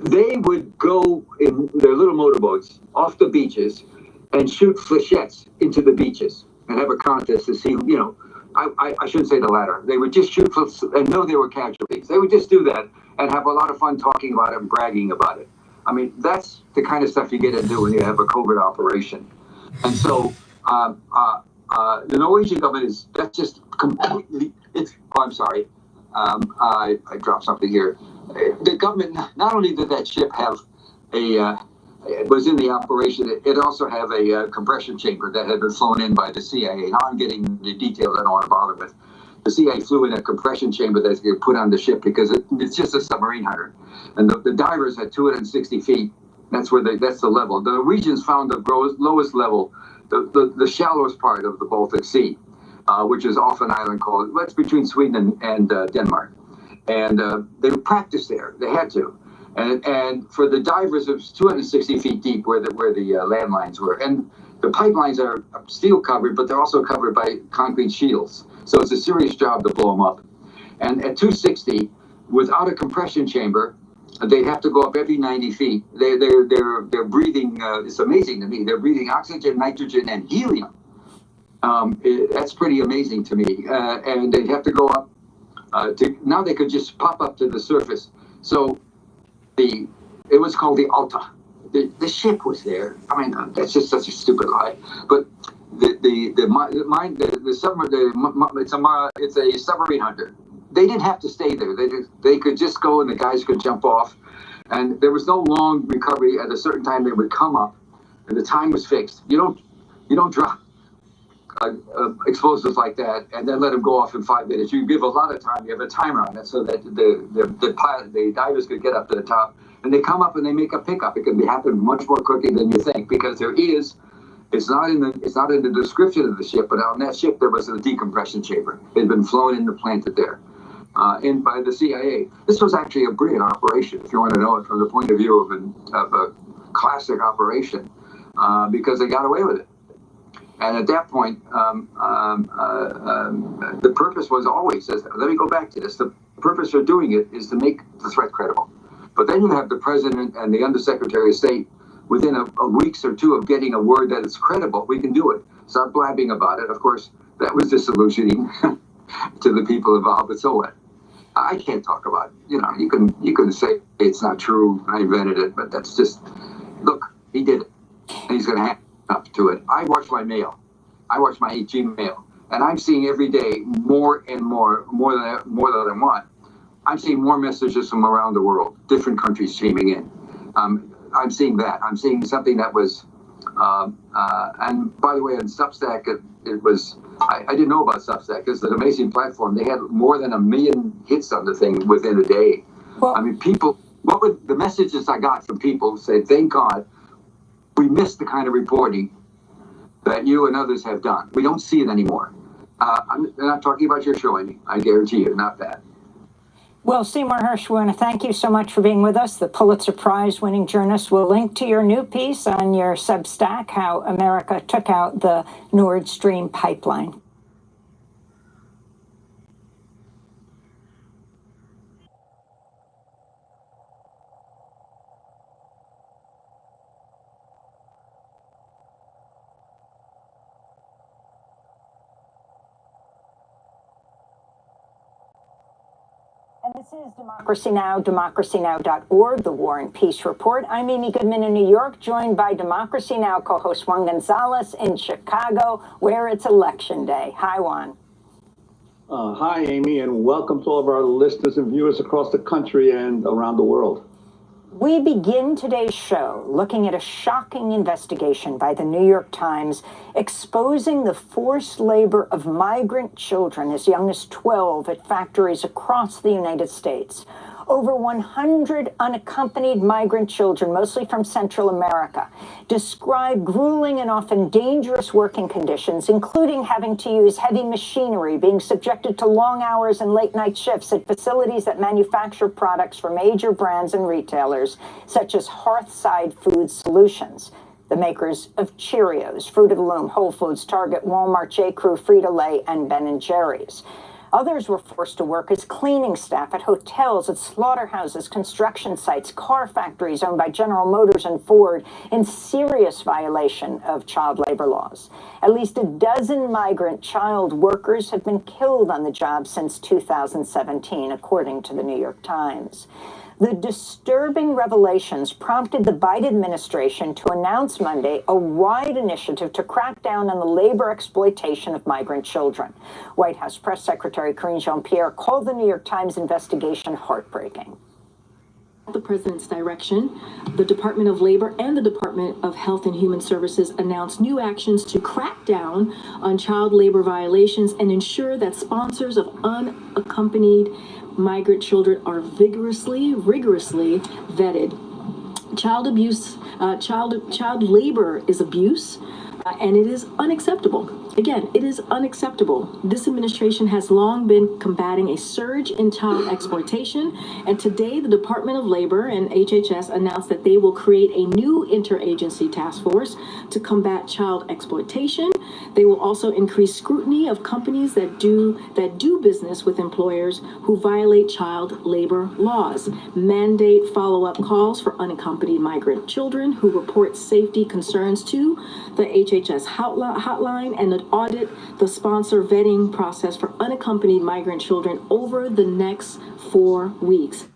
they would go in their little motorboats off the beaches and shoot flechettes into the beaches and have a contest to see, I shouldn't say the latter. They would just shoot and know they were casualties. They would just do that and have a lot of fun talking about it and bragging about it. I mean, that's the kind of stuff you get to do when you have a covert operation. And so the Norwegian government that's just completely, I'm sorry, I dropped something here. The government, not only did that ship have it was in the operation, it also have a compression chamber that had been flown in by the CIA. Now I'm getting the details I don't want to bother with. The CIA flew in a compression chamber that's put on the ship because it's just a submarine hunter. And the divers at 260 feet, that's the level. The Norwegians found the lowest level, the shallowest part of the Baltic Sea, which is off an island called, that's between Sweden and Denmark. And they would practice there. They had to. And for the divers, it was 260 feet deep where the landmines were. And the pipelines are steel covered, but they're also covered by concrete shields. So it's a serious job to blow them up. And at 260, without a compression chamber, they have to go up every 90 feet. They're breathing. It's amazing to me. They're breathing oxygen, nitrogen, and helium. That's pretty amazing to me. And they'd have to go up. Now they could just pop up to the surface. So it was called the Alta. The ship was there. I mean, that's just such a stupid lie. But it's a submarine hunter. They didn't have to stay there. They could just go and the guys could jump off. And there was no long recovery. At a certain time, they would come up, and the time was fixed. You don't drop explosives like that and then let them go off in 5 minutes. You give a lot of time. You have a timer on it so that the divers could get up to the top. And they come up and they make a pickup. It can happen much more quickly than you think because it's not in the description of the ship, but on that ship there was a decompression chamber. It had been flown in and planted there. And by the CIA. This was actually a brilliant operation, if you want to know it from the point of view of a classic operation, because they got away with it. And at that point, the purpose was always, let me go back to this, the purpose for doing it is to make the threat credible. But then you have the president and the undersecretary of state within a weeks or two of getting a word that it's credible, we can do it. Start blabbing about it. Of course, that was disillusioning to the people involved, but so what? I can't talk about it. You can say it's not true, I invented it, but that's just, look, he did it. And he's going to have up to it. I watch my mail. I watch my Gmail. And I'm seeing every day more and more than I want. I'm seeing more messages from around the world, different countries streaming in. I'm seeing that. I'm seeing something that was, and by the way, on Substack, it was, I didn't know about Substack. It's an amazing platform. They had more than 1 million hits on the thing within a day. Well, I mean, people, what were the messages I got from people said, thank God we missed the kind of reporting that you and others have done. We don't see it anymore. I'm not talking about your show, Amy. I guarantee you, not that. Well, Seymour Hersh, we want to thank you so much for being with us. The Pulitzer Prize-winning journalist will link to your new piece on your Substack, How America Took Out the Nord Stream Pipeline. And this is Democracy Now!, democracynow.org, the War and Peace Report. I'm Amy Goodman in New York, joined by Democracy Now! Co-host Juan Gonzalez in Chicago, where it's Election Day. Hi, Juan. Hi, Amy, and welcome to all of our listeners and viewers across the country and around the world. We begin today's show looking at a shocking investigation by the New York Times exposing the forced labor of migrant children as young as 12 at factories across the United States. Over 100 unaccompanied migrant children, mostly from Central America, describe grueling and often dangerous working conditions, including having to use heavy machinery, being subjected to long hours and late-night shifts at facilities that manufacture products for major brands and retailers, such as Hearthside Food Solutions, the makers of Cheerios, Fruit of the Loom, Whole Foods, Target, Walmart, J.Crew, Frito-Lay, and Ben & Jerry's. Others were forced to work as cleaning staff at hotels, at slaughterhouses, construction sites, car factories owned by General Motors and Ford, in serious violation of child labor laws. At least a dozen migrant child workers have been killed on the job since 2017, according to the New York Times. The disturbing revelations prompted the Biden administration to announce Monday a wide initiative to crack down on the labor exploitation of migrant children. White House Press Secretary Karine Jean-Pierre called the New York Times investigation heartbreaking. The president's direction, the Department of Labor and the Department of Health and Human Services announced new actions to crack down on child labor violations and ensure that sponsors of unaccompanied migrant children are rigorously vetted. Child abuse, child labor is abuse. And it is unacceptable. Again, it is unacceptable. This administration has long been combating a surge in child exploitation, and today the Department of Labor and HHS announced that they will create a new interagency task force to combat child exploitation. They will also increase scrutiny of companies that do business with employers who violate child labor laws, mandate follow-up calls for unaccompanied migrant children who report safety concerns to the HHS hotline, and audit the sponsor vetting process for unaccompanied migrant children over the next 4 weeks.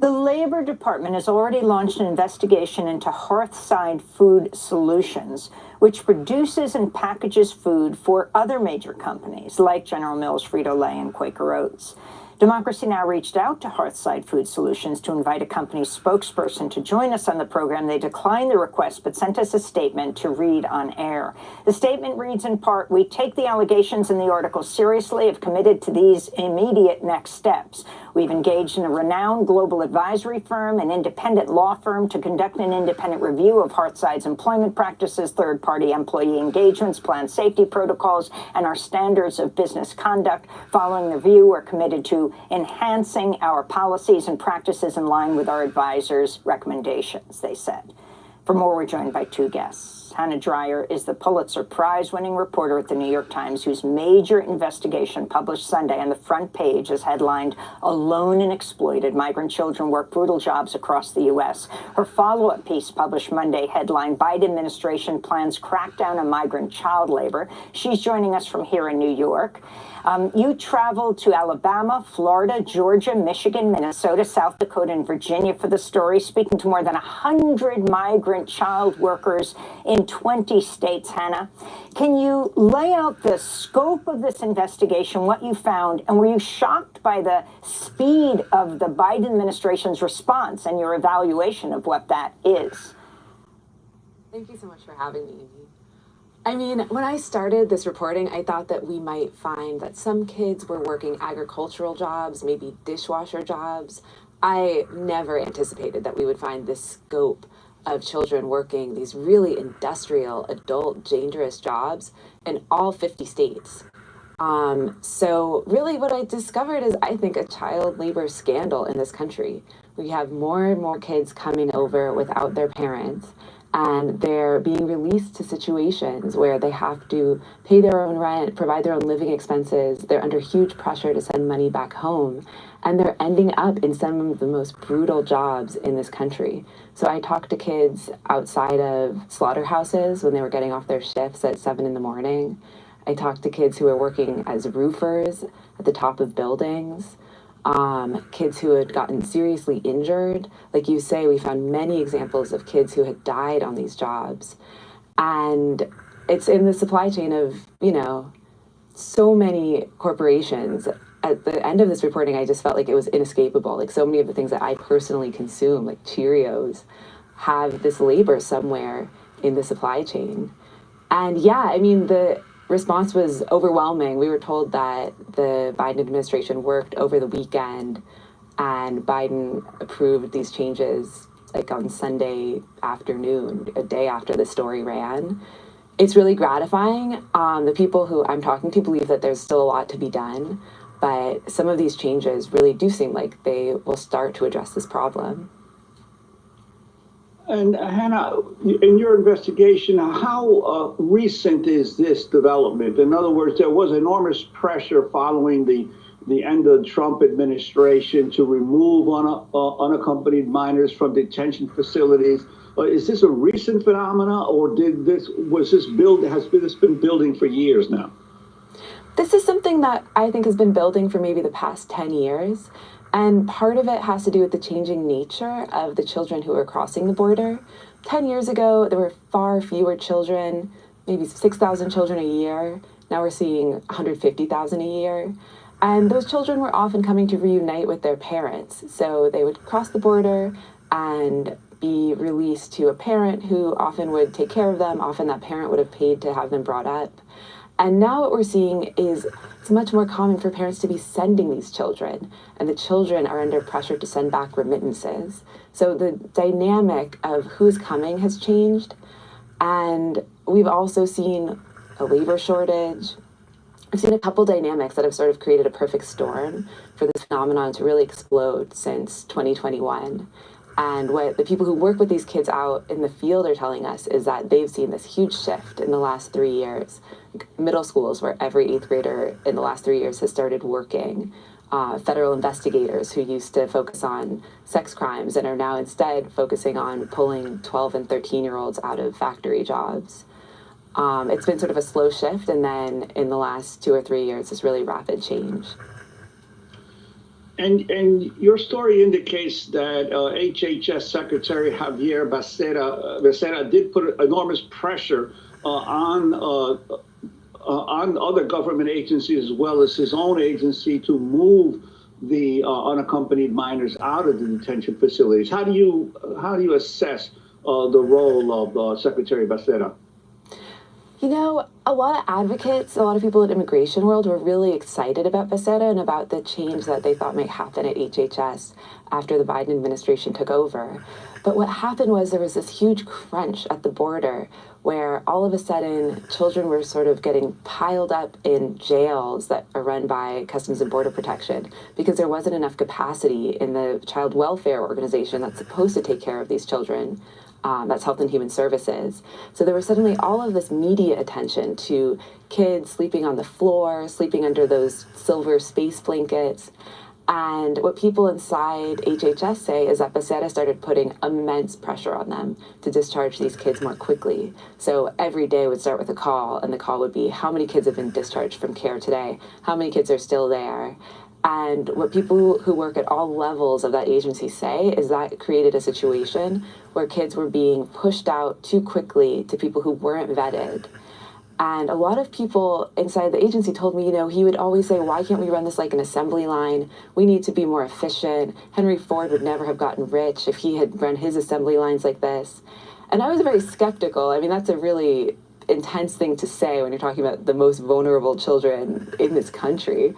The Labor Department has already launched an investigation into Hearthside Food Solutions, which produces and packages food for other major companies like General Mills, Frito-Lay, and Quaker Oats. Democracy Now! Reached out to Hearthside Food Solutions to invite a company's spokesperson to join us on the program. They declined the request, but sent us a statement to read on air. The statement reads in part, "We take the allegations in the article seriously, have committed to these immediate next steps. We've engaged in a renowned global advisory firm, an independent law firm, to conduct an independent review of Hearthside's employment practices, third-party employee engagements, plant safety protocols, and our standards of business conduct. Following the review, we're committed to enhancing our policies and practices in line with our advisors' recommendations," they said. For more, we're joined by two guests. Hannah Dreier is the Pulitzer Prize-winning reporter at the New York Times, whose major investigation published Sunday on the front page is headlined, "Alone and Exploited, Migrant Children Work Brutal Jobs Across the U.S." Her follow-up piece published Monday headlined, "Biden Administration Plans Crackdown on Migrant Child Labor." She's joining us from here in New York. You traveled to Alabama, Florida, Georgia, Michigan, Minnesota, South Dakota, and Virginia for the story, speaking to more than 100 migrant child workers in 20 states, Hannah. Can you lay out the scope of this investigation, what you found, and were you shocked by the speed of the Biden administration's response and your evaluation of what that is? Thank you so much for having me, Amy. I mean, when I started this reporting, I thought that we might find that some kids were working agricultural jobs, maybe dishwasher jobs. I never anticipated that we would find this scope of children working these really industrial, adult, dangerous jobs in all 50 states. So really what I discovered is, I think, a child labor scandal in this country. We have more and more kids coming over without their parents, and they're being released to situations where they have to pay their own rent, provide their own living expenses. They're under huge pressure to send money back home, and they're ending up in some of the most brutal jobs in this country. So I talked to kids outside of slaughterhouses when they were getting off their shifts at 7 in the morning. I talked to kids who were working as roofers at the top of buildings. Kids who had gotten seriously injured. Like you say, we found many examples of kids who had died on these jobs. And it's in the supply chain of, you know, so many corporations. At the end of this reporting, I just felt like it was inescapable. Like so many of the things that I personally consume, like Cheerios, have this labor somewhere in the supply chain. And yeah, I mean, the response was overwhelming. We were told that the Biden administration worked over the weekend, and Biden approved these changes like on Sunday afternoon, a day after the story ran. It's really gratifying. The people who I'm talking to believe that there's still a lot to be done, but some of these changes really do seem like they will start to address this problem. And Hannah, in your investigation, how recent is this development? In other words, there was enormous pressure following the end of the Trump administration to remove unaccompanied minors from detention facilities. Is this a recent phenomena, or has this been building for years now? This is something that I think has been building for maybe the past 10 years. And part of it has to do with the changing nature of the children who are crossing the border. 10 years ago, there were far fewer children, maybe 6,000 children a year. Now we're seeing 150,000 a year. And those children were often coming to reunite with their parents. So they would cross the border and be released to a parent who often would take care of them. Often that parent would have paid to have them brought up. And now what we're seeing is it's much more common for parents to be sending these children, and the children are under pressure to send back remittances. So the dynamic of who's coming has changed. And we've also seen a labor shortage. I've seen a couple dynamics that have sort of created a perfect storm for this phenomenon to really explode since 2021. And what the people who work with these kids out in the field are telling us is that they've seen this huge shift in the last 3 years. Middle schools where every 8th grader in the last 3 years has started working. Federal investigators who used to focus on sex crimes and are now instead focusing on pulling 12 and 13-year-olds out of factory jobs. It's been sort of a slow shift, and then in the last 2 or 3 years, this really rapid change. And your story indicates that HHS Secretary Javier Becerra did put enormous pressure on other government agencies as well as his own agency to move the unaccompanied minors out of the detention facilities. How do you assess the role of Secretary Becerra? You know, a lot of advocates, a lot of people in the immigration world were really excited about Becerra and about the change that they thought might happen at HHS after the Biden administration took over. But what happened was there was this huge crunch at the border where all of a sudden children were sort of getting piled up in jails that are run by Customs and Border Protection because there wasn't enough capacity in the child welfare organization that's supposed to take care of these children. That's Health and Human Services. So there was suddenly all of this media attention to kids sleeping on the floor, sleeping under those silver space blankets. And what people inside HHS say is that Becerra started putting immense pressure on them to discharge these kids more quickly. So every day would start with a call, and the call would be, how many kids have been discharged from care today? How many kids are still there? And what people who work at all levels of that agency say is that it created a situation where kids were being pushed out too quickly to people who weren't vetted. And a lot of people inside the agency told me, you know, he would always say, why can't we run this like an assembly line? We need to be more efficient. Henry Ford would never have gotten rich if he had run his assembly lines like this. And I was very skeptical. I mean, that's a really intense thing to say when you're talking about the most vulnerable children in this country.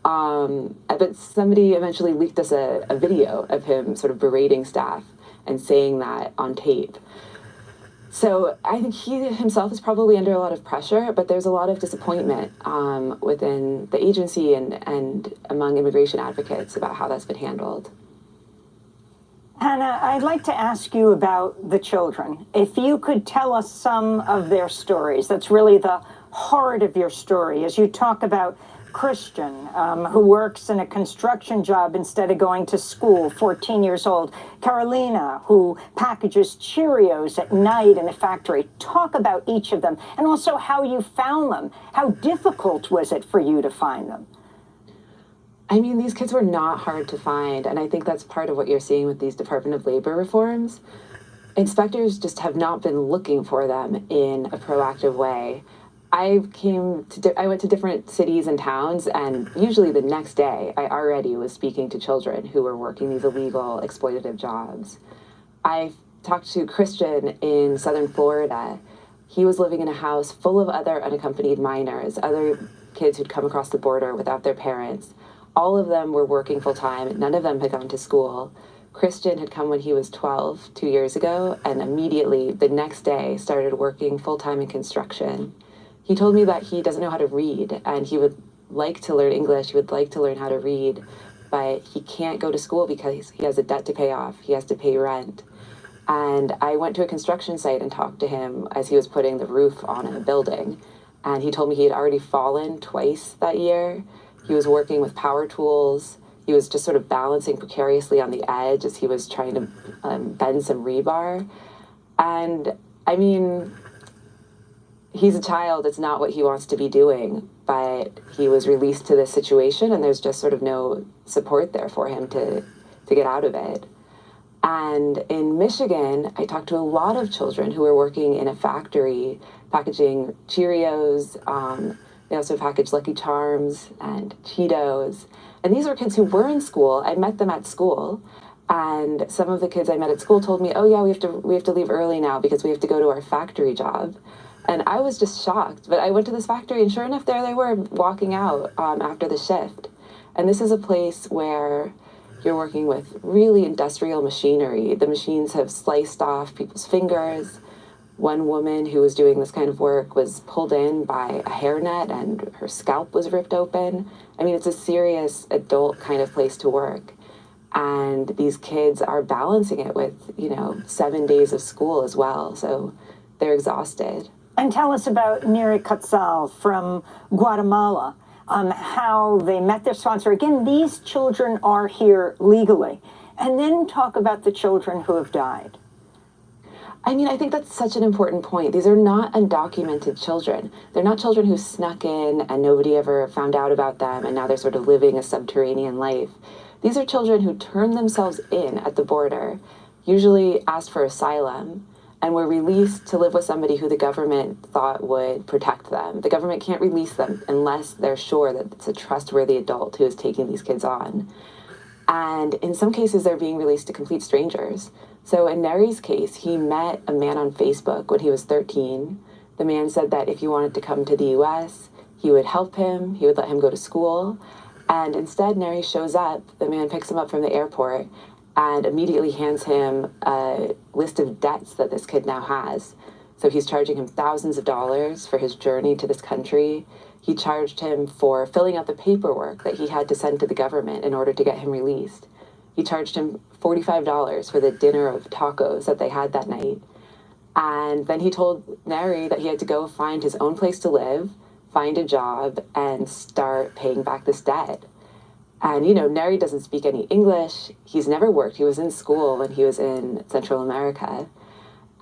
But somebody eventually leaked us a video of him sort of berating staff and saying that on tape. So I think he himself is probably under a lot of pressure, but there's a lot of disappointment within the agency and among immigration advocates about how that's been handled. Hannah, I'd like to ask you about the children. If you could tell us some of their stories, that's really the heart of your story, as you talk about Christian, who works in a construction job instead of going to school, 14 years old. Carolina, who packages Cheerios at night in a factory. Talk about each of them, and also how you found them. How difficult was it for you to find them? I mean, these kids were not hard to find, and I think that's part of what you're seeing with these Department of Labor reforms. Inspectors just have not been looking for them in a proactive way. I went to different cities and towns, and usually the next day, I already was speaking to children who were working these illegal, exploitative jobs. I talked to Christian in southern Florida. He was living in a house full of other unaccompanied minors, other kids who'd come across the border without their parents. All of them were working full-time. None of them had gone to school. Christian had come when he was 12, 2 years ago, and immediately, the next day, started working full-time in construction. He told me that he doesn't know how to read, and he would like to learn English, he would like to learn how to read, but he can't go to school because he has a debt to pay off. He has to pay rent. And I went to a construction site and talked to him as he was putting the roof on a building. And he told me he had already fallen twice that year. He was working with power tools. He was just sort of balancing precariously on the edge as he was trying to bend some rebar. And I mean, he's a child. It's not what he wants to be doing, but he was released to this situation, and there's just sort of no support there for him to get out of it. And in Michigan, I talked to a lot of children who were working in a factory packaging Cheerios. They also packaged Lucky Charms and Cheetos. And these were kids who were in school. I met them at school. And some of the kids I met at school told me, oh yeah, we have to leave early now because we have to go to our factory job. And I was just shocked. But I went to this factory, and sure enough, there they were walking out after the shift. And this is a place where you're working with really industrial machinery. The machines have sliced off people's fingers. One woman who was doing this kind of work was pulled in by a hairnet and her scalp was ripped open. I mean, it's a serious adult kind of place to work. And these kids are balancing it with, 7 days of school as well. So they're exhausted. And tell us about Neri Quetzal from Guatemala, how they met their sponsor. Again, these children are here legally. And then talk about the children who have died. I mean, I think that's such an important point. These are not undocumented children. They're not children who snuck in and nobody ever found out about them and now they're sort of living a subterranean life. These are children who turned themselves in at the border, usually asked for asylum, and were released to live with somebody who the government thought would protect them. The government can't release them unless they're sure that it's a trustworthy adult who is taking these kids on. And in some cases, they're being released to complete strangers. So in Neri's case, he met a man on Facebook when he was 13. The man said that if he wanted to come to the US, he would help him, he would let him go to school. And instead, Neri shows up, the man picks him up from the airport and immediately hands him a list of debts that this kid now has. So he's charging him thousands of dollars for his journey to this country. He charged him for filling out the paperwork that he had to send to the government in order to get him released. He charged him $45 for the dinner of tacos that they had that night. And then he told Neri that he had to go find his own place to live, find a job, and start paying back this debt. And, Neri doesn't speak any English. He's never worked. He was in school when he was in Central America.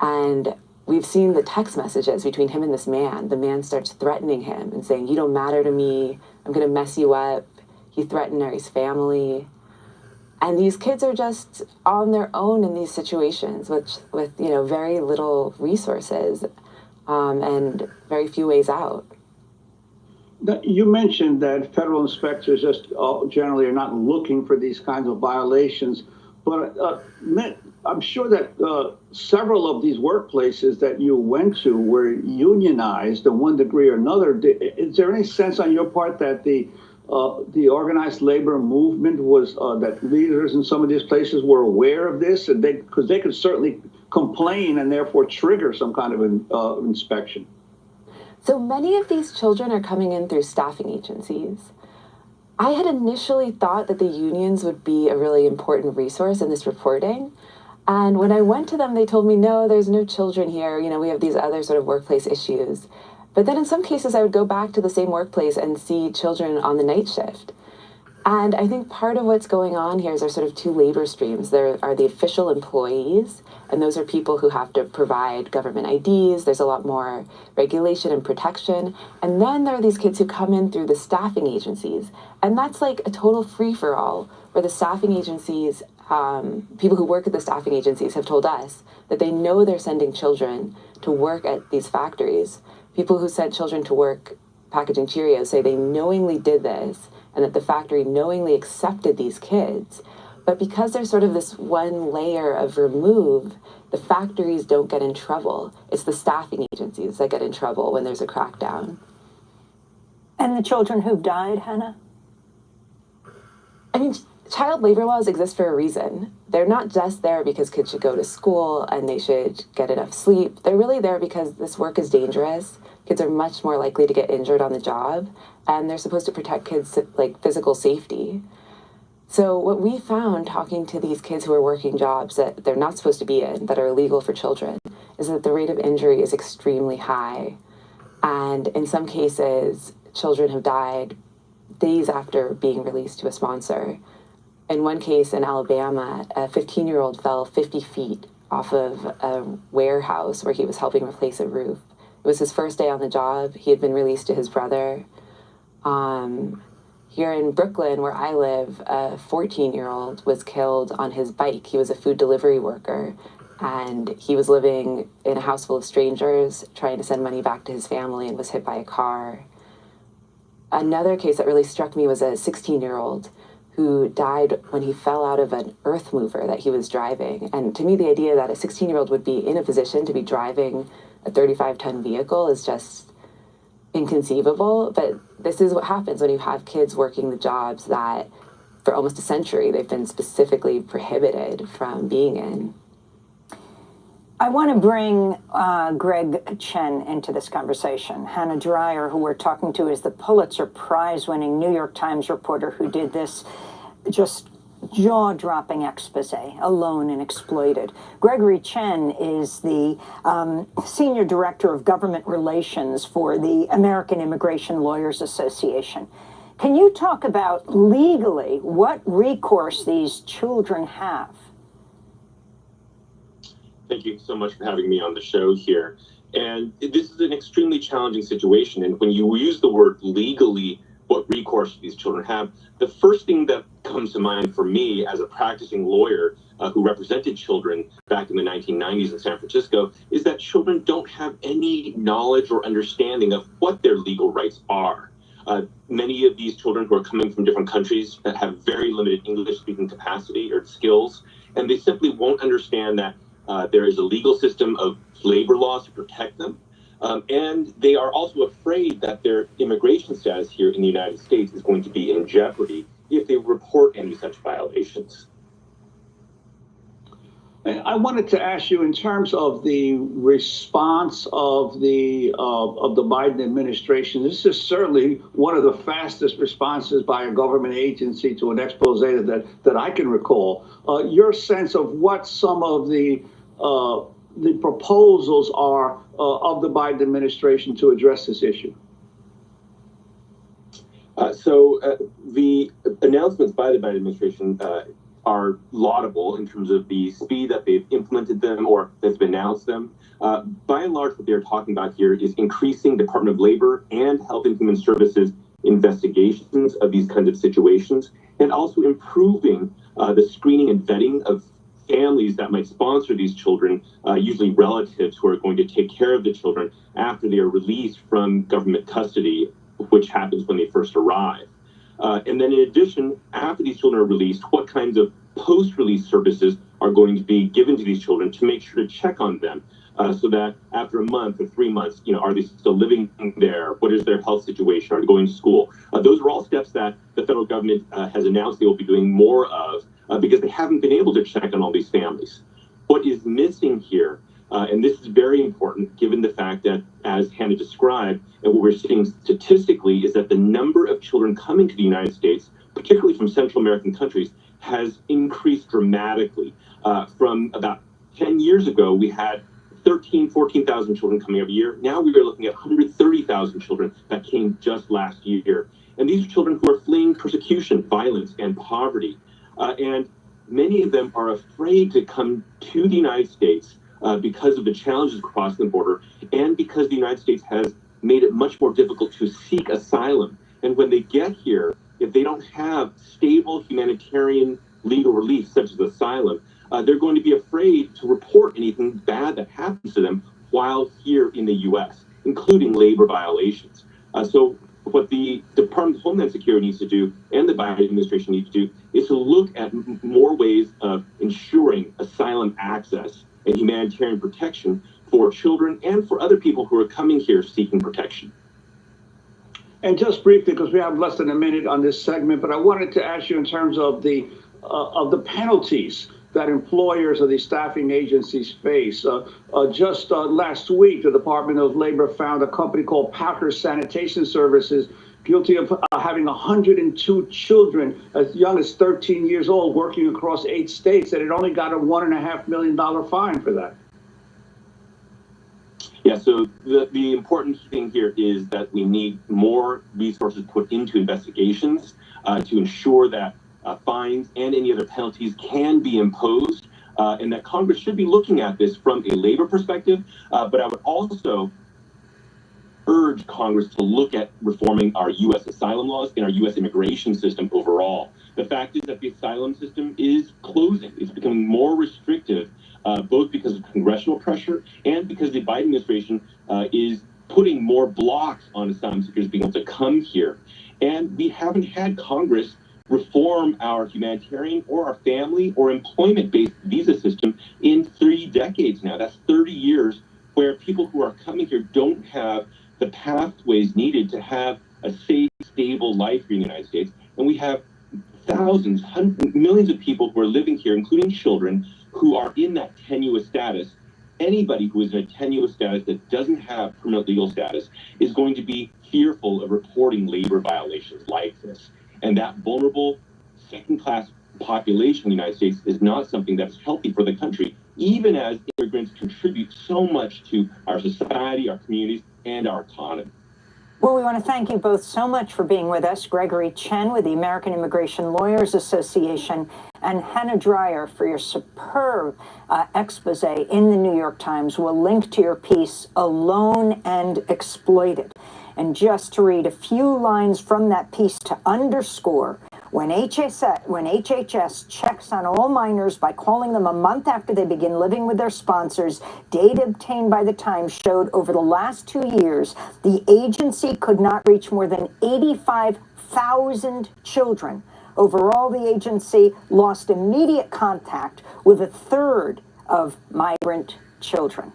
And we've seen the text messages between him and this man. The man starts threatening him and saying, "You don't matter to me. I'm going to mess you up." He threatened Neri's family. And these kids are just on their own in these situations with very little resources and very few ways out. You mentioned that federal inspectors just generally are not looking for these kinds of violations, but I'm sure that several of these workplaces that you went to were unionized in one degree or another. Is there any sense on your part that the organized labor movement was that leaders in some of these places were aware of this, and because they could certainly complain and therefore trigger some kind of inspection? So many of these children are coming in through staffing agencies. I had initially thought that the unions would be a really important resource in this reporting. And when I went to them, they told me, no, there's no children here. We have these other sort of workplace issues. But then in some cases, I would go back to the same workplace and see children on the night shift. And I think part of what's going on here is there sort of two labor streams. There are the official employees, and those are people who have to provide government IDs. There's a lot more regulation and protection. And then there are these kids who come in through the staffing agencies. And that's like a total free-for-all, where the staffing agencies, people who work at the staffing agencies have told us that they know they're sending children to work at these factories. People who sent children to work packaging Cheerios say they knowingly did this, and that the factory knowingly accepted these kids. But because there's sort of this one layer of remove, the factories don't get in trouble. It's the staffing agencies that get in trouble when there's a crackdown. And the children who've died, Hannah? I mean, child labor laws exist for a reason. They're not just there because kids should go to school and they should get enough sleep. They're really there because this work is dangerous. Kids are much more likely to get injured on the job, and they're supposed to protect kids' physical safety. So what we found talking to these kids who are working jobs that they're not supposed to be in, that are illegal for children, is that the rate of injury is extremely high. And in some cases, children have died days after being released to a sponsor. In one case in Alabama, a 15-year-old fell 50 feet off of a warehouse where he was helping replace a roof. It was his first day on the job. He had been released to his brother. Here in Brooklyn, where I live, a 14-year-old was killed on his bike. He was a food delivery worker, and he was living in a house full of strangers, trying to send money back to his family, and was hit by a car. Another case that really struck me was a 16-year-old who died when he fell out of an earth mover that he was driving. And to me, the idea that a 16-year-old would be in a position to be driving a 35-ton vehicle is just inconceivable. But this is what happens when you have kids working the jobs that for almost a century they've been specifically prohibited from being in. I want to bring Greg Chen into this conversation. Hannah Dreier, who we're talking to, is the Pulitzer Prize-winning New York Times reporter who did this just jaw-dropping expose, Alone and Exploited. Gregory Chen is the Senior Director of Government Relations for the American Immigration Lawyers Association. Can you talk about legally what recourse these children have? Thank you so much for having me on the show here. And this is an extremely challenging situation. And when you use the word legally, what recourse these children have, the first thing that comes to mind for me as a practicing lawyer who represented children back in the 1990s in San Francisco is that children don't have any knowledge or understanding of what their legal rights are. Many of these children who are coming from different countries that have very limited English speaking capacity or skills, and they simply won't understand that there is a legal system of labor laws to protect them. And they are also afraid that their immigration status here in the United States is going to be in jeopardy if they report any such violations. I wanted to ask you, in terms of the response of the Biden administration, this is certainly one of the fastest responses by a government agency to an expose that I can recall. Your sense of what some of the proposals are of the Biden administration to address this issue? The announcements by the Biden administration are laudable in terms of the speed that they've implemented them or that's been announced them. By and large, what they're talking about here is increasing Department of Labor and Health and Human Services investigations of these kinds of situations, and also improving the screening and vetting of families that might sponsor these children, usually relatives who are going to take care of the children after they are released from government custody, which happens when they first arrive. And then in addition, after these children are released, what kinds of post-release services are going to be given to these children to make sure to check on them so that after a month or 3 months, are they still living there? What is their health situation? Are they going to school? Those are all steps that the federal government has announced they will be doing more of because they haven't been able to check on all these families. What is missing here, and this is very important given the fact that, as Hannah described, and what we're seeing statistically is that the number of children coming to the United States, particularly from Central American countries, has increased dramatically. From about 10 years ago, we had 14,000 children coming every year. Now we are looking at 130,000 children that came just last year. And these are children who are fleeing persecution, violence, and poverty. And many of them are afraid to come to the United States because of the challenges crossing the border, and because the United States has made it much more difficult to seek asylum. And when they get here, if they don't have stable humanitarian legal relief, such as asylum, they're going to be afraid to report anything bad that happens to them while here in the U.S., including labor violations. So what the Department of Homeland Security needs to do, and the Biden administration needs to do, is to look at more ways of ensuring asylum access and humanitarian protection for children and for other people who are coming here seeking protection. And just briefly, because we have less than a minute on this segment, but I wanted to ask you in terms of the penalties that employers of these staffing agencies face. Just last week, the Department of Labor found a company called Packer Sanitation Services guilty of having 102 children as young as 13 years old working across 8 states, and it only got a $1.5 million fine for that. Yeah, so the important thing here is that we need more resources put into investigations to ensure that fines and any other penalties can be imposed, and that Congress should be looking at this from a labor perspective, but I would also urge Congress to look at reforming our U.S. asylum laws and our U.S. immigration system overall. The fact is that the asylum system is closing. It's becoming more restrictive, both because of congressional pressure and because the Biden administration is putting more blocks on asylum seekers being able to come here. And we haven't had Congress reform our humanitarian or our family or employment-based visa system in 3 decades now. That's 30 years where people who are coming here don't have the pathways needed to have a safe, stable life here in the United States. And we have thousands, hundreds, millions of people who are living here, including children, who are in that tenuous status. anybody who is in a tenuous status that doesn't have permanent legal status is going to be fearful of reporting labor violations like this. And that vulnerable second-class population in the United States is not something that's healthy for the country, even as immigrants contribute so much to our society, our communities, and our economy. Well, we want to thank you both so much for being with us. Gregory Chen with the American Immigration Lawyers Association and Hannah Dreyer for your superb expose in the New York Times. We'll link to your piece, Alone and Exploited. And just to read a few lines from that piece to underscore, when HHS checks on all minors by calling them a month after they begin living with their sponsors, data obtained by the Times showed over the last 2 years, the agency could not reach more than 85,000 children. Overall, the agency lost immediate contact with a third of migrant children.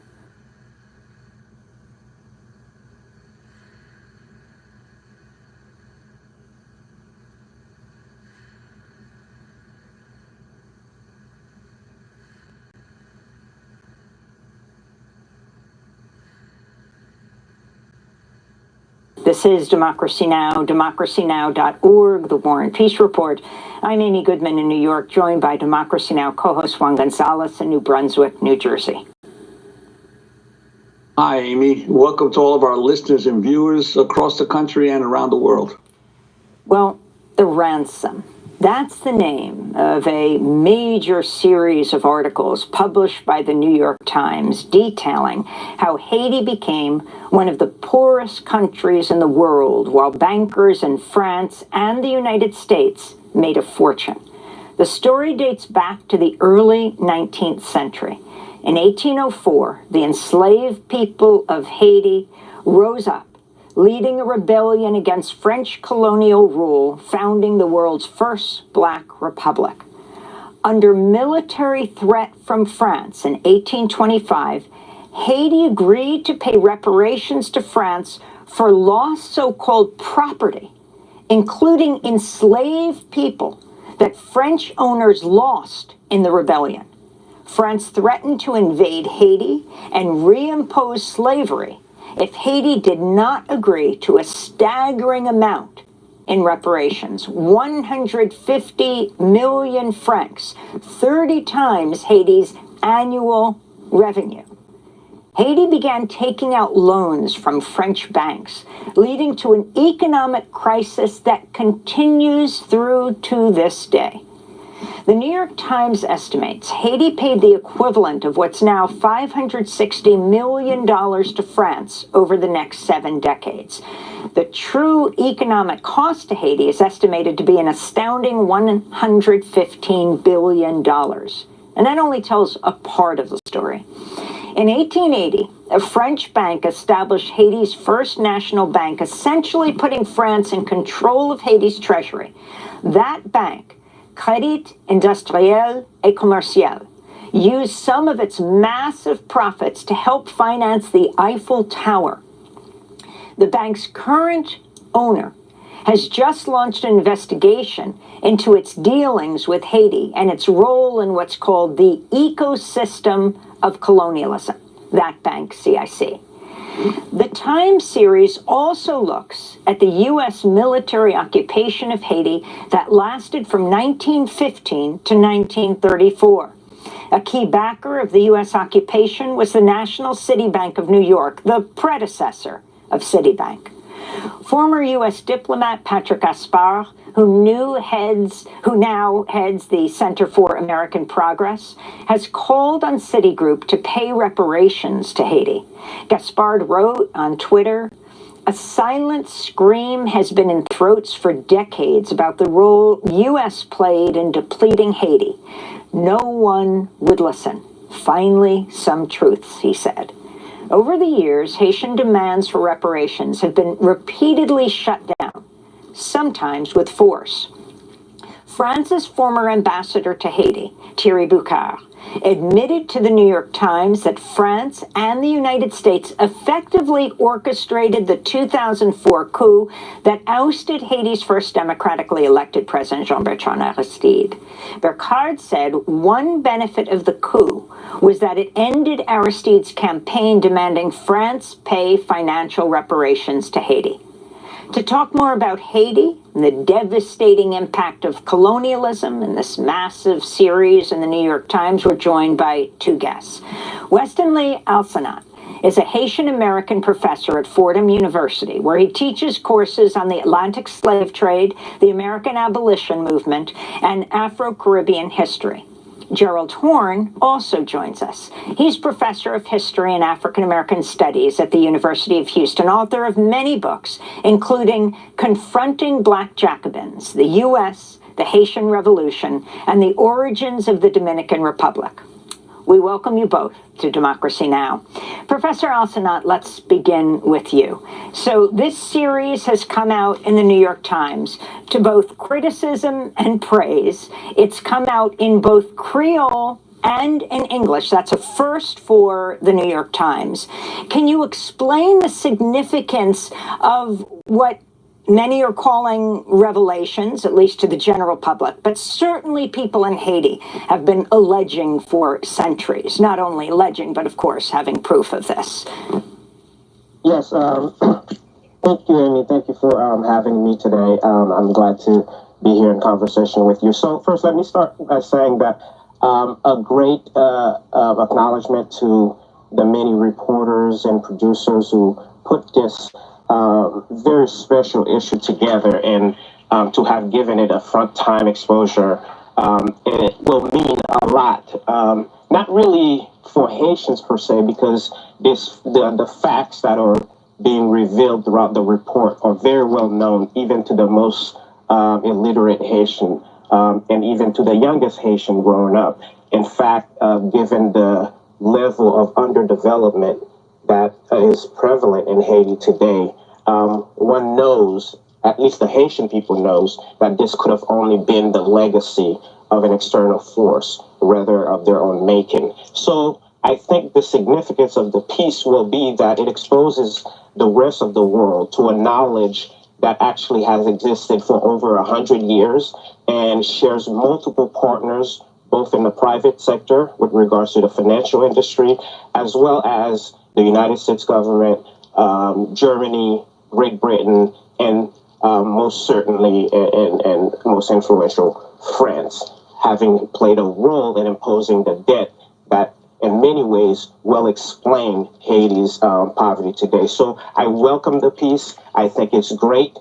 This is Democracy Now!, democracynow.org, The War and Peace Report. I'm Amy Goodman in New York, joined by Democracy Now! Co-host Juan Gonzalez in New Brunswick, New Jersey. Hi, Amy. Welcome to all of our listeners and viewers across the country and around the world. Well, the ransom. That's the name of a major series of articles published by the New York Times detailing how Haiti became one of the poorest countries in the world while bankers in France and the United States made a fortune. The story dates back to the early 19th century. In 1804, the enslaved people of Haiti rose up, leading a rebellion against French colonial rule, founding the world's first Black Republic. Under military threat from France in 1825, Haiti agreed to pay reparations to France for lost so-called property, including enslaved people that French owners lost in the rebellion. France threatened to invade Haiti and reimpose slavery if Haiti did not agree to a staggering amount in reparations, 150 million francs, 30 times Haiti's annual revenue. Haiti began taking out loans from French banks, leading to an economic crisis that continues through to this day. The New York Times estimates Haiti paid the equivalent of what's now $560 million to France over the next 7 decades. The true economic cost to Haiti is estimated to be an astounding $115 billion. And that only tells a part of the story. In 1880, a French bank established Haiti's first national bank, essentially putting France in control of Haiti's treasury. That bank, Crédit Industriel et Commercial, used some of its massive profits to help finance the Eiffel Tower. The bank's current owner has just launched an investigation into its dealings with Haiti and its role in what's called the ecosystem of colonialism, that bank, CIC. The Time series also looks at the U.S. military occupation of Haiti that lasted from 1915 to 1934. A key backer of the U.S. occupation was the National City Bank of New York, the predecessor of Citibank. Former U.S. diplomat Patrick Gaspard, who now heads the Center for American Progress, has called on Citigroup to pay reparations to Haiti. Gaspard wrote on Twitter, "A silent scream has been in throats for decades about the role U.S. played in depleting Haiti. No one would listen. Finally, some truths," he said. Over the years, Haitian demands for reparations have been repeatedly shut down, sometimes with force. France's former ambassador to Haiti, Thierry Boucard, admitted to the New York Times that France and the United States effectively orchestrated the 2004 coup that ousted Haiti's first democratically elected president, Jean-Bertrand Aristide. Boucard said one benefit of the coup was that it ended Aristide's campaign demanding France pay financial reparations to Haiti. To talk more about Haiti and the devastating impact of colonialism in this massive series in the New York Times, we're joined by two guests. Weston Lee Alsanat is a Haitian-American professor at Fordham University, where he teaches courses on the Atlantic slave trade, the American abolition movement, and Afro-Caribbean history. Gerald Horne also joins us. He's professor of history and African American studies at the University of Houston, author of many books, including Confronting Black Jacobins, the U.S., the Haitian Revolution, and the Origins of the Dominican Republic. We welcome you both to Democracy Now! Professor Alsanat, let's begin with you. So this series has come out in the New York Times to both criticism and praise. It's come out in both Creole and in English. That's a first for the New York Times. Can you explain the significance of what many are calling revelations, at least to the general public, but certainly people in Haiti have been alleging for centuries, not only alleging, but of course having proof of this? Yes, thank you, Amy. Thank you for having me today. I'm glad to be here in conversation with you. So first, let me start by saying that a great acknowledgement to the many reporters and producers who put this very special issue together, and to have given it a front time exposure. It will mean a lot, not really for Haitians per se, because the facts that are being revealed throughout the report are very well known, even to the most illiterate Haitian, and even to the youngest Haitian growing up. In fact, given the level of underdevelopment that is prevalent in Haiti today, one knows, at least the Haitian people knows, that this could have only been the legacy of an external force, rather of their own making. So I think the significance of the piece will be that it exposes the rest of the world to a knowledge that actually has existed for over 100 years and shares multiple partners, both in the private sector with regards to the financial industry, as well as the United States government, Germany, Great Britain, and most certainly and most influential France, having played a role in imposing the debt that in many ways will explain Haiti's poverty today. So I welcome the piece. I think it's great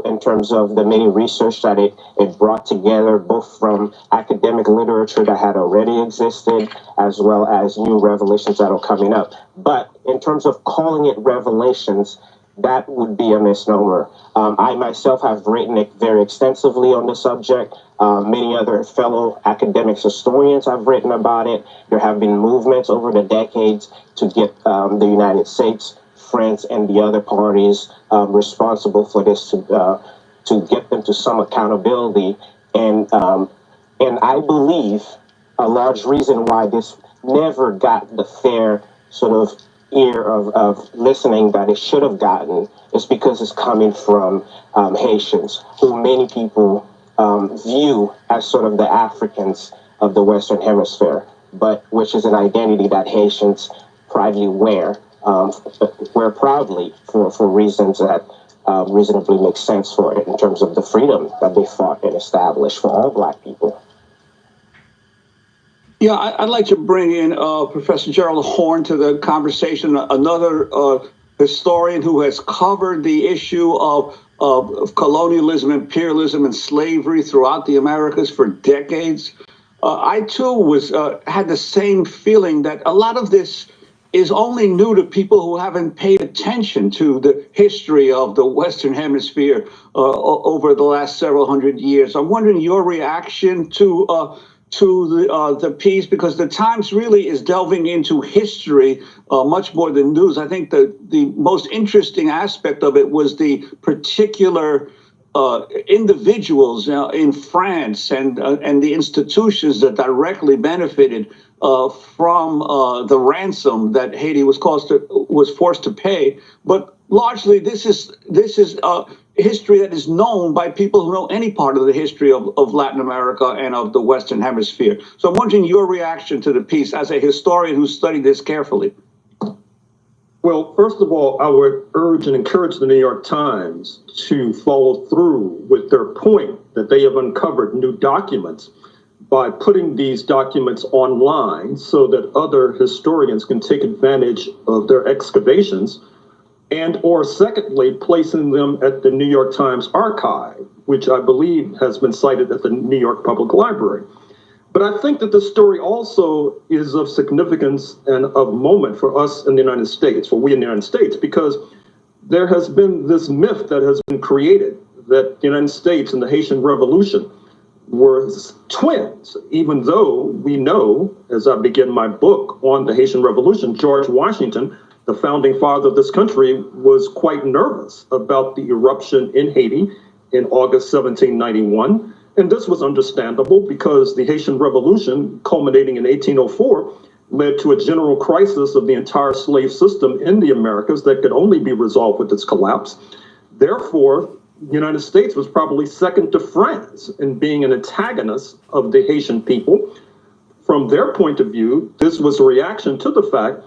in terms of the many research that it brought together, both from academic literature that had already existed, as well as new revelations that are coming up. But in terms of calling it revelations, that would be a misnomer. I myself have written it very extensively on the subject. Many other fellow academics, historians have written about it. There have been movements over the decades to get the United States, France, and the other parties responsible for this to get them to some accountability. And I believe a large reason why this never got the fair sort of ear of listening that it should have gotten is because it's coming from Haitians, who many people view as sort of the Africans of the Western Hemisphere, but which is an identity that Haitians proudly wear proudly for reasons that reasonably make sense for it in terms of the freedom that they fought and established for all Black people. Yeah, I'd like to bring in Professor Gerald Horne to the conversation, another historian who has covered the issue of colonialism, imperialism, and slavery throughout the Americas for decades. I too had the same feeling that a lot of this is only new to people who haven't paid attention to the history of the Western Hemisphere over the last several hundred years. I'm wondering your reaction to the piece, because the Times really is delving into history much more than news. I think the most interesting aspect of it was the particular individuals in France and the institutions that directly benefited from the ransom that Haiti was forced to pay. But largely, this is history that is known by people who know any part of the history of Latin America and of the Western Hemisphere. So I'm wondering your reaction to the piece as a historian who studied this carefully. Well, first of all, I would urge and encourage the New York Times to follow through with their point that they have uncovered new documents by putting these documents online so that other historians can take advantage of their excavations, and or secondly, placing them at the New York Times archive, which I believe has been cited at the New York Public Library. But I think that the story also is of significance and of moment for us in the United States, for we in the United States, because there has been this myth that has been created that the United States and the Haitian Revolution were twins, even though we know, as I begin my book on the Haitian Revolution, George Washington, the founding father of this country, was quite nervous about the eruption in Haiti in August 1791. And this was understandable because the Haitian Revolution, culminating in 1804, led to a general crisis of the entire slave system in the Americas that could only be resolved with its collapse. Therefore, the United States was probably second to France in being an antagonist of the Haitian people. From their point of view, this was a reaction to the fact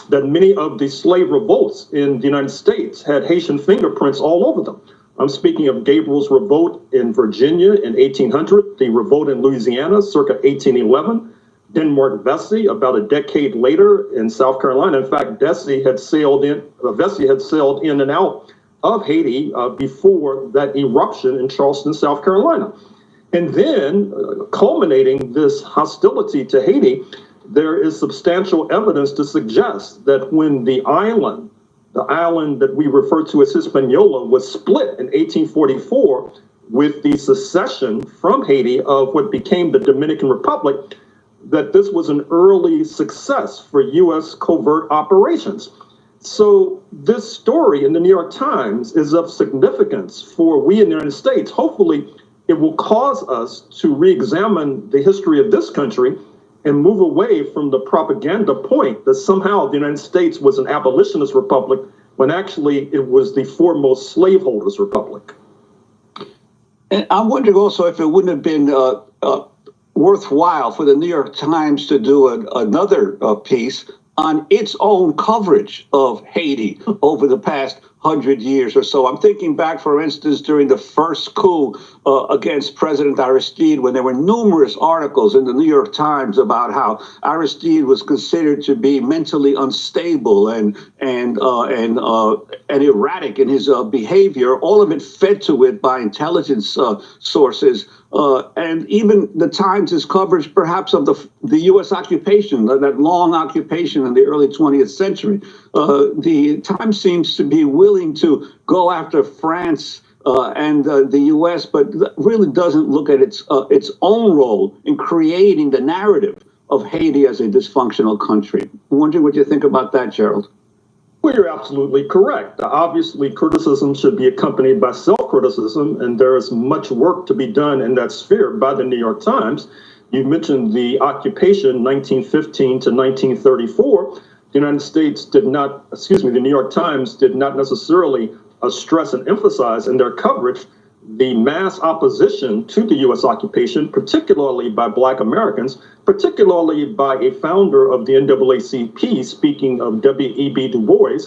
that many of the slave revolts in the United States had Haitian fingerprints all over them. I'm speaking of Gabriel's revolt in Virginia in 1800, the revolt in Louisiana circa 1811, Denmark Vesey about a decade later in South Carolina. In fact, Vesey had sailed in and out of Haiti before that eruption in Charleston, South Carolina. And then, culminating this hostility to Haiti, there is substantial evidence to suggest that when the island that we refer to as Hispaniola was split in 1844 with the secession from Haiti of what became the Dominican Republic, that this was an early success for U.S. covert operations. So this story in the New York Times is of significance for we in the United States. Hopefully, it will cause us to re-examine the history of this country and move away from the propaganda point that somehow the United States was an abolitionist republic when actually it was the foremost slaveholders republic. And I'm wondering also if it wouldn't have been worthwhile for the New York Times to do another piece on its own coverage of Haiti over the past 100 years or so. I'm thinking back, for instance, during the first coup against President Aristide, when there were numerous articles in the New York Times about how Aristide was considered to be mentally unstable and erratic in his behavior, all of it fed to it by intelligence sources. And even the Times' coverage, perhaps, of the U.S. occupation, that long occupation in the early 20th century. The Times seems to be willing to go after France and the U.S., but really doesn't look at its own role in creating the narrative of Haiti as a dysfunctional country. I'm wondering what you think about that, Gerald. Well, you're absolutely correct. Obviously, criticism should be accompanied by self-criticism, and there is much work to be done in that sphere by the New York Times. You mentioned the occupation, 1915 to 1934. The New York Times did not necessarily stress and emphasize in their coverage the mass opposition to the U.S. occupation, particularly by Black Americans, particularly by a founder of the NAACP, speaking of W.E.B. Du Bois,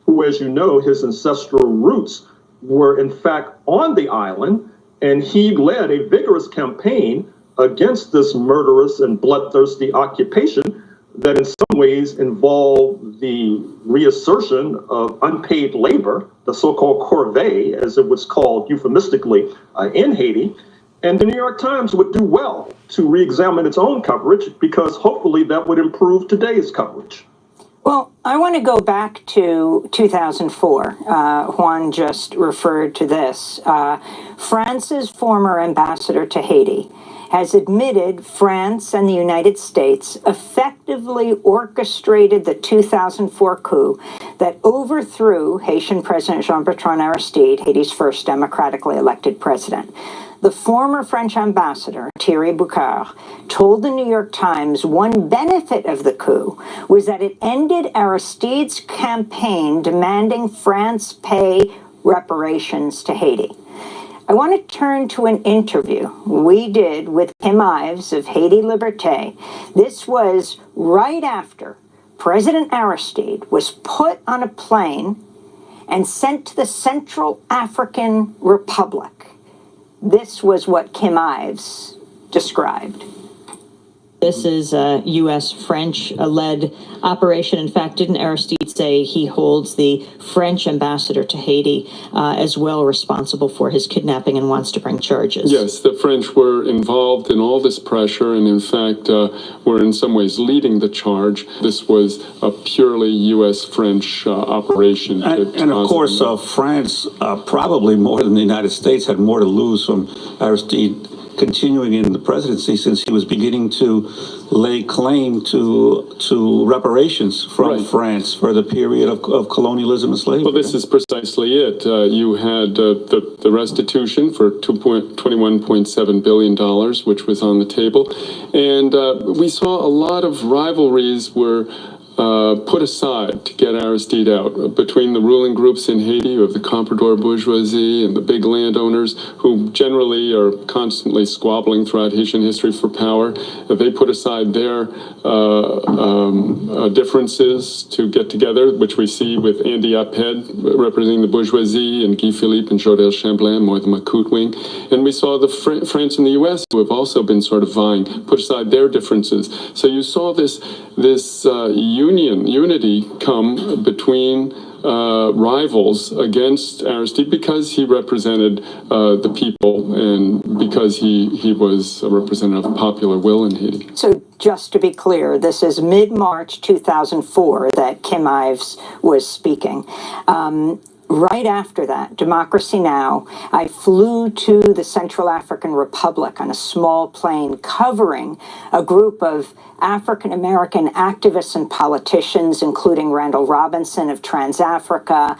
who, as you know, his ancestral roots were in fact on the island, and he led a vigorous campaign against this murderous and bloodthirsty occupation that in some ways involved the reassertion of unpaid labor, the so-called corvée, as it was called euphemistically in Haiti. And the New York Times would do well to re-examine its own coverage, because hopefully that would improve today's coverage. Well, I want to go back to 2004. Juan just referred to this. France's former ambassador to Haiti has admitted France and the United States effectively orchestrated the 2004 coup that overthrew Haitian President Jean-Bertrand Aristide, Haiti's first democratically elected president. The former French ambassador, Thierry Boucard, told the New York Times one benefit of the coup was that it ended Aristide's campaign demanding France pay reparations to Haiti. I want to turn to an interview we did with Kim Ives of Haiti Liberté. This was right after President Aristide was put on a plane and sent to the Central African Republic. This was what Kim Ives described. This is a U.S.-French-led operation. In fact, didn't Aristide say he holds the French ambassador to Haiti as well responsible for his kidnapping and wants to bring charges? Yes, the French were involved in all this pressure and, in fact, were in some ways leading the charge. This was a purely U.S.-French operation. And of course, France, probably more than the United States, had more to lose from Aristide continuing in the presidency, since he was beginning to lay claim to reparations from France for the period of colonialism and slavery. Well, this is precisely it. You had the restitution for $21.7 billion, which was on the table. And we saw a lot of rivalries were put aside to get Aristide out between the ruling groups in Haiti of the comprador bourgeoisie and the big landowners who generally are constantly squabbling throughout Haitian history for power. They put aside their differences to get together, which we see with Andy Apped representing the bourgeoisie and Guy Philippe and Jodel Champlain, more the Macoute wing. And we saw the France and the U.S. who have also been sort of vying, put aside their differences. So you saw this unity come between rivals against Aristide because he represented the people and because he was a representative of popular will in Haiti. So just to be clear, this is mid-March 2004 that Kim Ives was speaking. Right after that, Democracy Now!, I flew to the Central African Republic on a small plane covering a group of African-American activists and politicians, including Randall Robinson of TransAfrica,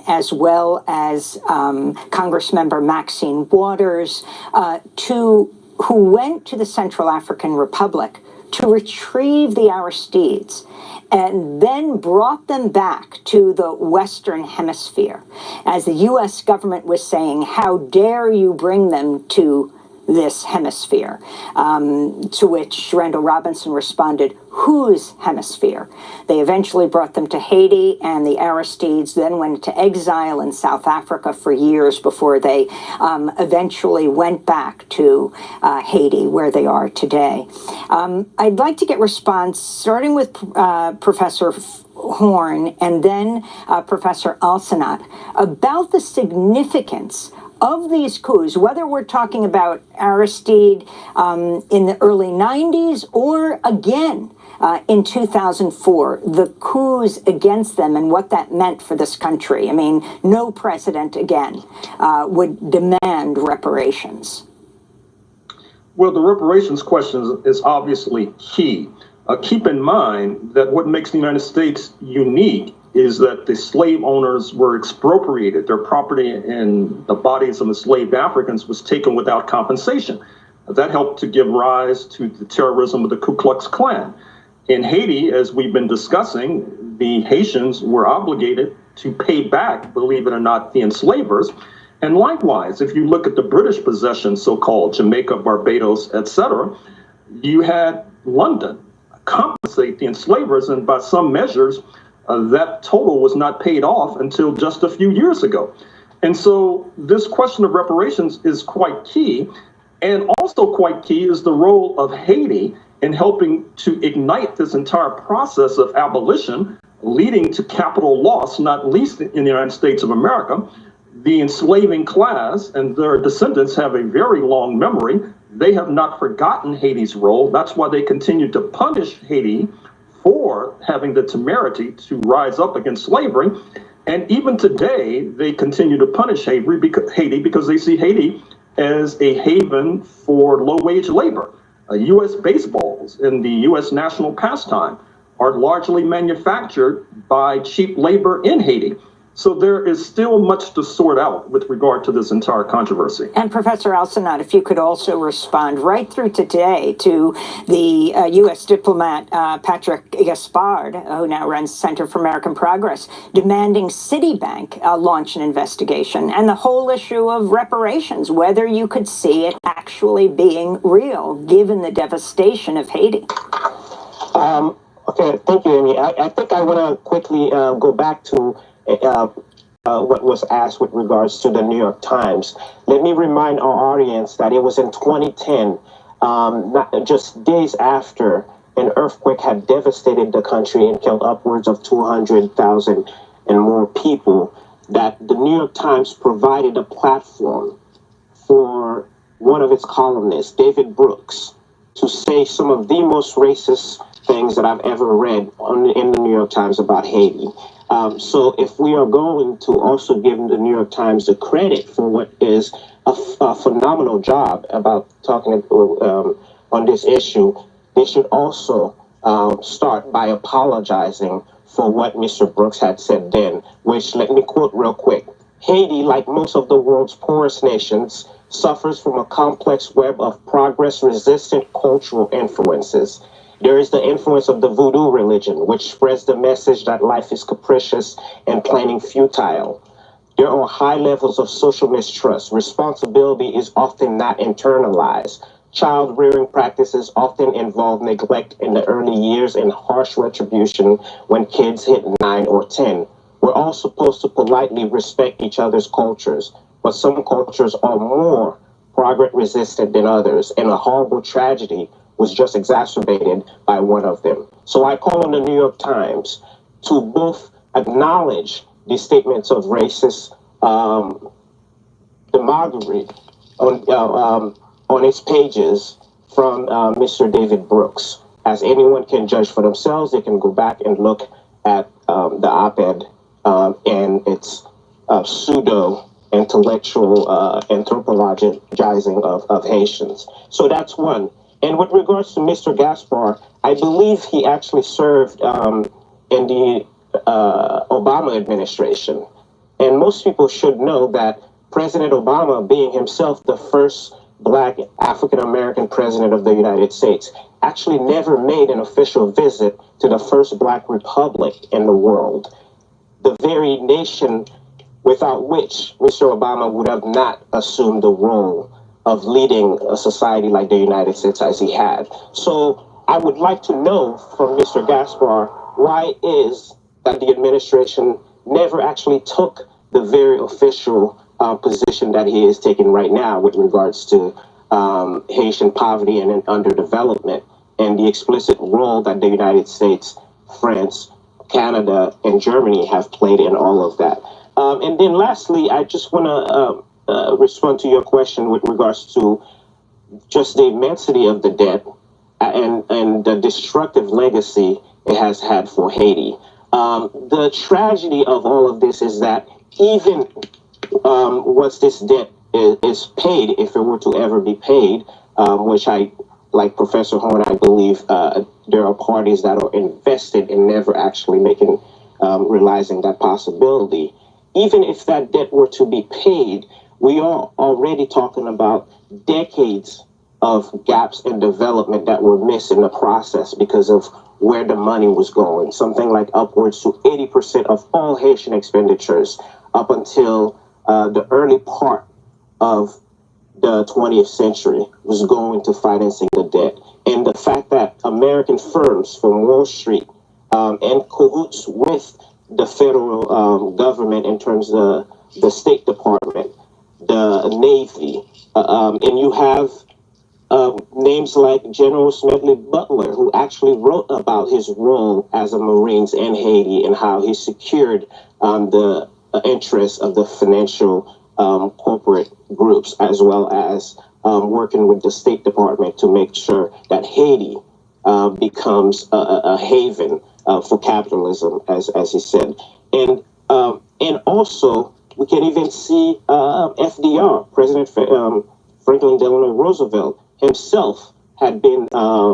as well as Congressmember Maxine Waters, who went to the Central African Republic to retrieve the Aristides and then brought them back to the Western Hemisphere. As the U.S. government was saying, how dare you bring them to this hemisphere? To which Randall Robinson responded, whose hemisphere? They eventually brought them to Haiti, and the Aristides then went into exile in South Africa for years before they eventually went back to Haiti, where they are today. I'd like to get response, starting with Professor Horn and then Professor Alsanat, about the significance of these coups, whether we're talking about Aristide in the early 90s or again in 2004, the coups against them and what that meant for this country. I mean, no president again would demand reparations. Well, the reparations question is obviously key. Keep in mind that what makes the United States unique is that the slave owners were expropriated. Their property and the bodies of enslaved Africans was taken without compensation. That helped to give rise to the terrorism of the Ku Klux Klan. In Haiti, as we've been discussing, the Haitians were obligated to pay back, believe it or not, the enslavers. And likewise, if you look at the British possessions, so-called Jamaica, Barbados, etc., you had London compensate the enslavers, and by some measures, that total was not paid off until just a few years ago. And so this question of reparations is quite key. And also quite key is the role of Haiti in helping to ignite this entire process of abolition, leading to capital loss, not least in the United States of America. The enslaving class and their descendants have a very long memory. They have not forgotten Haiti's role. That's why they continue to punish Haiti for having the temerity to rise up against slavery. And even today, they continue to punish Haiti because they see Haiti as a haven for low-wage labor. U.S. baseballs in the U.S. national pastime are largely manufactured by cheap labor in Haiti. So there is still much to sort out with regard to this entire controversy. And Professor Alsanat, if you could also respond right through today to the U.S. diplomat Patrick Gaspard, who now runs Center for American Progress, demanding Citibank launch an investigation, and the whole issue of reparations, whether you could see it actually being real, given the devastation of Haiti. Okay, thank you, Amy. I think I want to quickly go back to what was asked with regards to the New York Times. Let me remind our audience that it was in 2010, not just days after an earthquake had devastated the country and killed upwards of 200,000 and more people, that the New York Times provided a platform for one of its columnists, David Brooks, to say some of the most racist things that I've ever read in the New York Times about Haiti. So if we are going to also give the New York Times the credit for what is a phenomenal job about talking on this issue, they should also start by apologizing for what Mr. Brooks had said then, which, let me quote real quick. Haiti, like most of the world's poorest nations, suffers from a complex web of progress-resistant cultural influences. There is the influence of the voodoo religion, which spreads the message that life is capricious and planning futile. There are high levels of social mistrust. Responsibility is often not internalized. Child rearing practices often involve neglect in the early years and harsh retribution when kids hit 9 or 10. We're all supposed to politely respect each other's cultures, but some cultures are more progress resistant than others, and a horrible tragedy was just exacerbated by one of them. So I call on the New York Times to both acknowledge the statements of racist demagoguery on its pages from Mr. David Brooks. As anyone can judge for themselves, they can go back and look at the op-ed and its pseudo-intellectual anthropologizing of Haitians. So that's one. And with regards to Mr. Gaspar, I believe he actually served in the Obama administration. And most people should know that President Obama, being himself the first Black African-American president of the United States, actually never made an official visit to the first Black republic in the world, the very nation without which Mr. Obama would have not assumed the role of leading a society like the United States as he had. So I would like to know from Mr. Gaspar, why is that the administration never actually took the very official position that he is taking right now with regards to Haitian poverty and underdevelopment, and the explicit role that the United States, France, Canada, and Germany have played in all of that. And then lastly, I just want to respond to your question with regards to just the immensity of the debt and the destructive legacy it has had for Haiti. The tragedy of all of this is that even once this debt is paid, if it were to ever be paid, which I, like Professor Horn, I believe there are parties that are invested in never actually realizing that possibility. Even if that debt were to be paid, we are already talking about decades of gaps in development that were missed in the process because of where the money was going. Something like upwards to 80% of all Haitian expenditures up until the early part of the 20th century was going to financing the debt. And the fact that American firms from Wall Street in cahoots with the federal government in terms of the State Department, the Navy, and you have names like General Smedley Butler, who actually wrote about his role as a Marines in Haiti and how he secured the interests of the financial corporate groups, as well as working with the State Department to make sure that Haiti becomes a haven for capitalism, as he said. And also, we can even see FDR, Franklin Delano Roosevelt himself had been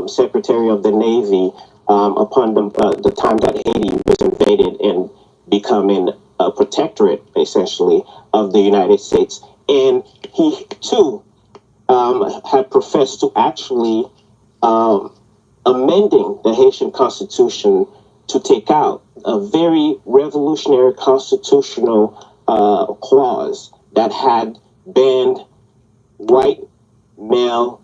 Secretary of the Navy upon the time that Haiti was invaded and becoming a protectorate, essentially, of the United States. And he, too, had professed to actually amending the Haitian Constitution to take out a very revolutionary constitutional clause that had banned white male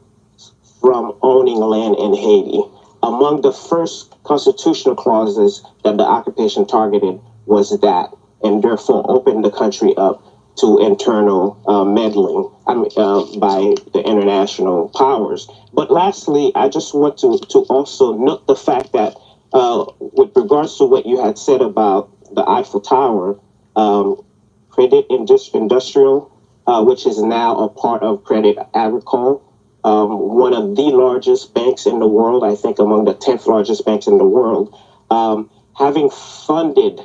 from owning land in Haiti. Among the first constitutional clauses that the occupation targeted was that, and therefore opened the country up to internal meddling by the international powers. But lastly, I just want to also note the fact that with regards to what you had said about the Eiffel Tower, Credit Industrial, which is now a part of Credit Agricole, one of the largest banks in the world, I think among the 10th largest banks in the world, having funded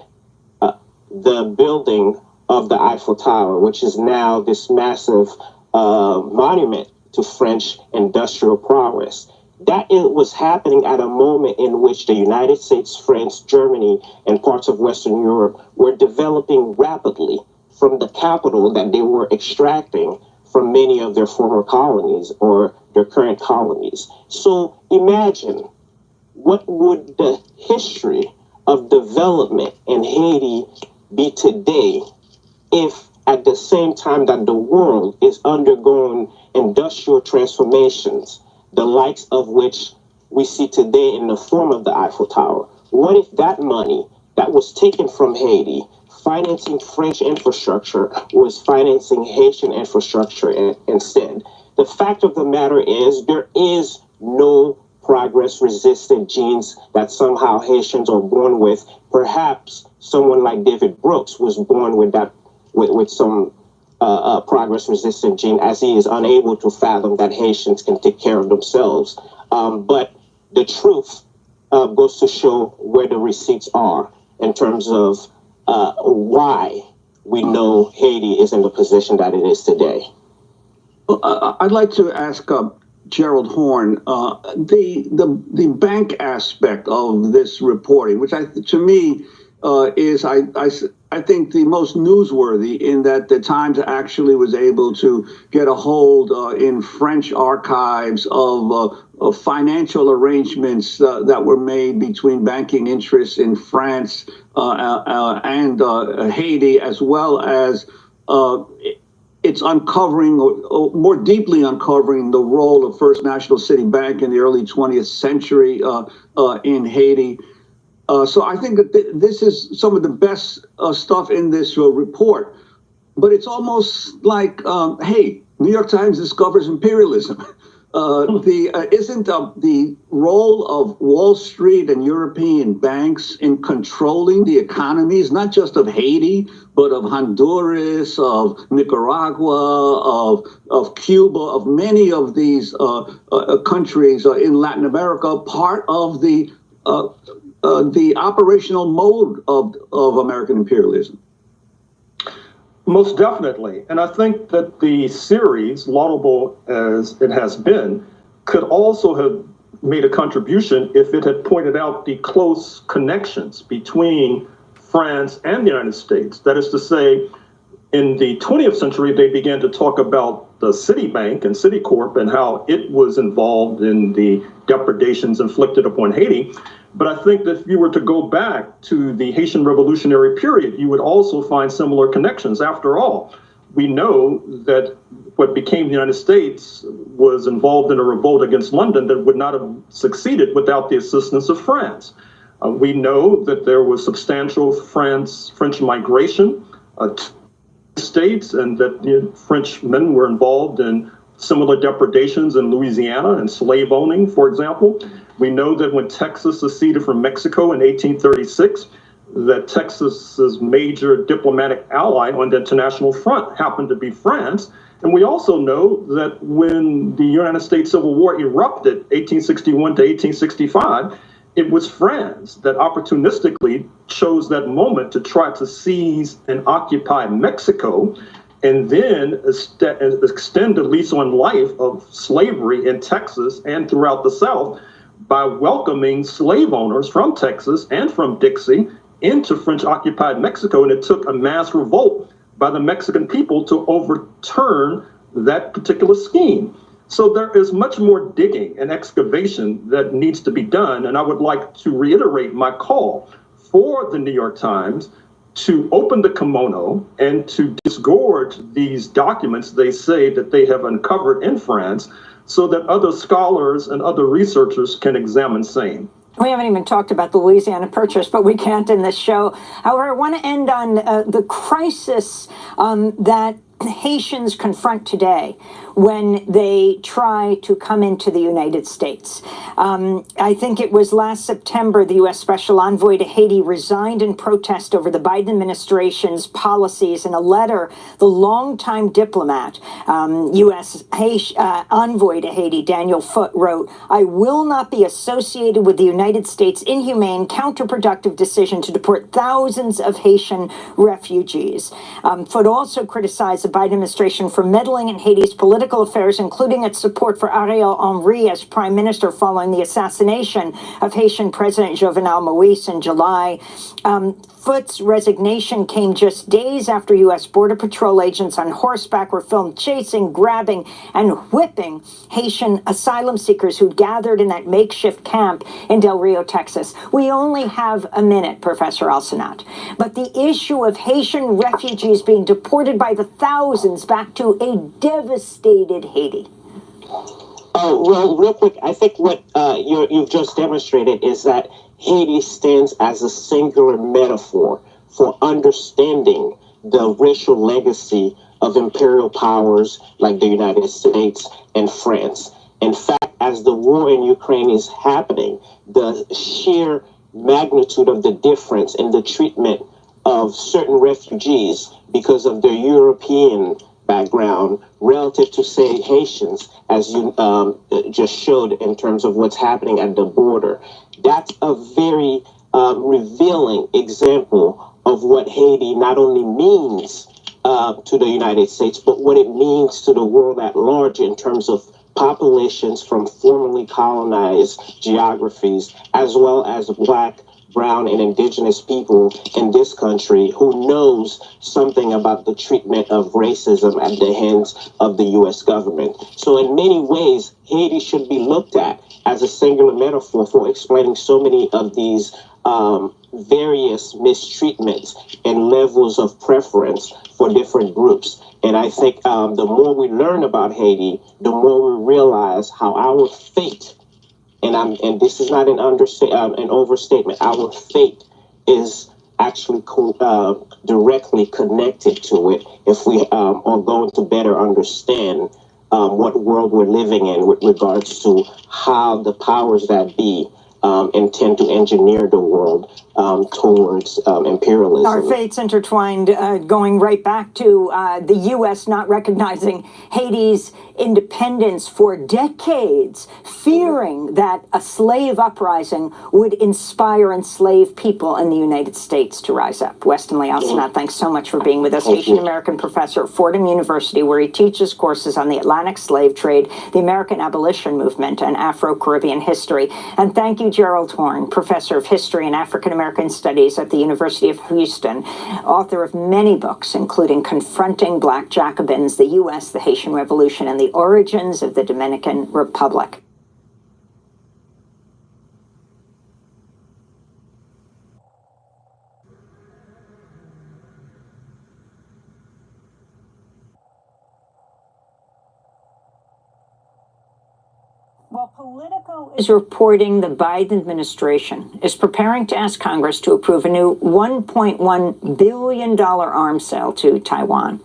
the building of the Eiffel Tower, which is now this massive monument to French industrial prowess. That it was happening at a moment in which the United States, France, Germany, and parts of Western Europe were developing rapidly from the capital that they were extracting from many of their former colonies or their current colonies. So imagine what would the history of development in Haiti be today if at the same time that the world is undergoing industrial transformations, the likes of which we see today in the form of the Eiffel Tower. What if that money that was taken from Haiti, financing French infrastructure, was financing Haitian infrastructure instead? The fact of the matter is there is no progress-resistant genes that somehow Haitians are born with. Perhaps someone like David Brooks was born with that, with some progress-resistant gene, as he is unable to fathom that Haitians can take care of themselves. But the truth goes to show where the receipts are in terms of why we know Haiti is in the position that it is today. I'd like to ask Gerald Horn, the bank aspect of this reporting, which to me is I think the most newsworthy, in that the Times actually was able to get a hold in French archives of financial arrangements that were made between banking interests in France and Haiti, as well as it's uncovering, or more deeply uncovering, the role of First National City Bank in the early 20th century in Haiti. So I think that this is some of the best stuff in this report. But it's almost like, hey, New York Times discovers imperialism. Isn't the role of Wall Street and European banks in controlling the economies, not just of Haiti, but of Honduras, of Nicaragua, of Cuba, of many of these countries in Latin America, part of the operational mode of American imperialism? Most definitely. And I think that the series, laudable as it has been, could also have made a contribution if it had pointed out the close connections between France and the United States. That is to say, in the 20th century, they began to talk about the Citibank and Citicorp and how it was involved in the depredations inflicted upon Haiti. But I think that if you were to go back to the Haitian Revolutionary period, you would also find similar connections. After all, we know that what became the United States was involved in a revolt against London that would not have succeeded without the assistance of France. We know that there was substantial French migration to the States, and that Frenchmen were involved in similar depredations in Louisiana and slave owning, for example. We know that when Texas seceded from Mexico in 1836, that Texas's major diplomatic ally on the international front happened to be France. And we also know that when the United States Civil War erupted, 1861 to 1865, it was France that opportunistically chose that moment to try to seize and occupy Mexico. and then extend the lease on life of slavery in Texas and throughout the South by welcoming slave owners from Texas and from Dixie into French-occupied Mexico. And it took a mass revolt by the Mexican people to overturn that particular scheme. So there is much more digging and excavation that needs to be done. And I would like to reiterate my call for the New York Times to open the kimono and to disgorge these documents they say that they have uncovered in France so that other scholars and other researchers can examine same. We haven't even talked about the Louisiana Purchase, but we can't in this show. However, I want to end on the crisis that Haitians confront today when they try to come into the United States. I think it was last September, the U.S. Special Envoy to Haiti resigned in protest over the Biden administration's policies. In a letter, the longtime diplomat, U.S. Envoy to Haiti, Daniel Foote, wrote, "I will not be associated with the United States' inhumane, counterproductive decision to deport thousands of Haitian refugees." Foote also criticized the Biden administration for meddling in Haiti's political affairs, including its support for Ariel Henry as prime minister following the assassination of Haitian President Jovenel Moïse in July. Foote's resignation came just days after U.S. Border Patrol agents on horseback were filmed chasing, grabbing, and whipping Haitian asylum seekers who gathered in that makeshift camp in Del Rio, Texas. We only have a minute, Professor Alsanat, but the issue of Haitian refugees being deported by the thousands back to a devastated Haiti. Well, real quick, I think what you've just demonstrated is that Haiti stands as a singular metaphor for understanding the racial legacy of imperial powers like the United States and France. In fact, as the war in Ukraine is happening, the sheer magnitude of the difference in the treatment of certain refugees because of their European background relative to, say, Haitians, as you just showed in terms of what's happening at the border. That's a very revealing example of what Haiti not only means to the United States, but what it means to the world at large in terms of populations from formerly colonized geographies, as well as Black, brown, and indigenous people in this country who knows something about the treatment of racism at the hands of the U.S. government. So in many ways, Haiti should be looked at as a singular metaphor for explaining so many of these various mistreatments and levels of preference for different groups. And I think the more we learn about Haiti, the more we realize how our fate, and this is not an overstatement, our fate is actually directly connected to it if we are going to better understand what world we're living in with regards to how the powers that be intend to engineer the world towards imperialism. Our fates intertwined, going right back to the U.S. not recognizing Haiti's independence for decades, fearing that a slave uprising would inspire enslaved people in the United States to rise up. Weston Lee Alsanat, thanks so much for being with us. Haitian American professor at Fordham University, where he teaches courses on the Atlantic slave trade, the American abolition movement, and Afro-Caribbean history. And thank you, Gerald Horne, professor of history and African American studies at the University of Houston, author of many books, including Confronting Black Jacobins, the U.S., the Haitian Revolution, and the Origins of the Dominican Republic. Well, Politico is reporting the Biden administration is preparing to ask Congress to approve a new $1.1 billion arms sale to Taiwan.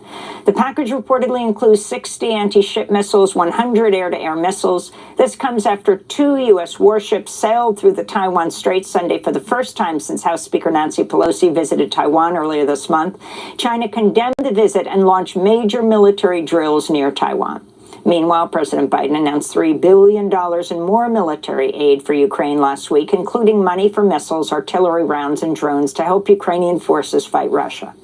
The package reportedly includes 60 anti-ship missiles, 100 air-to-air missiles. This comes after 2 U.S. warships sailed through the Taiwan Strait Sunday for the first time since House Speaker Nancy Pelosi visited Taiwan earlier this month. China condemned the visit and launched major military drills near Taiwan. Meanwhile, President Biden announced $3 billion in more military aid for Ukraine last week, including money for missiles, artillery rounds, and drones to help Ukrainian forces fight Russia.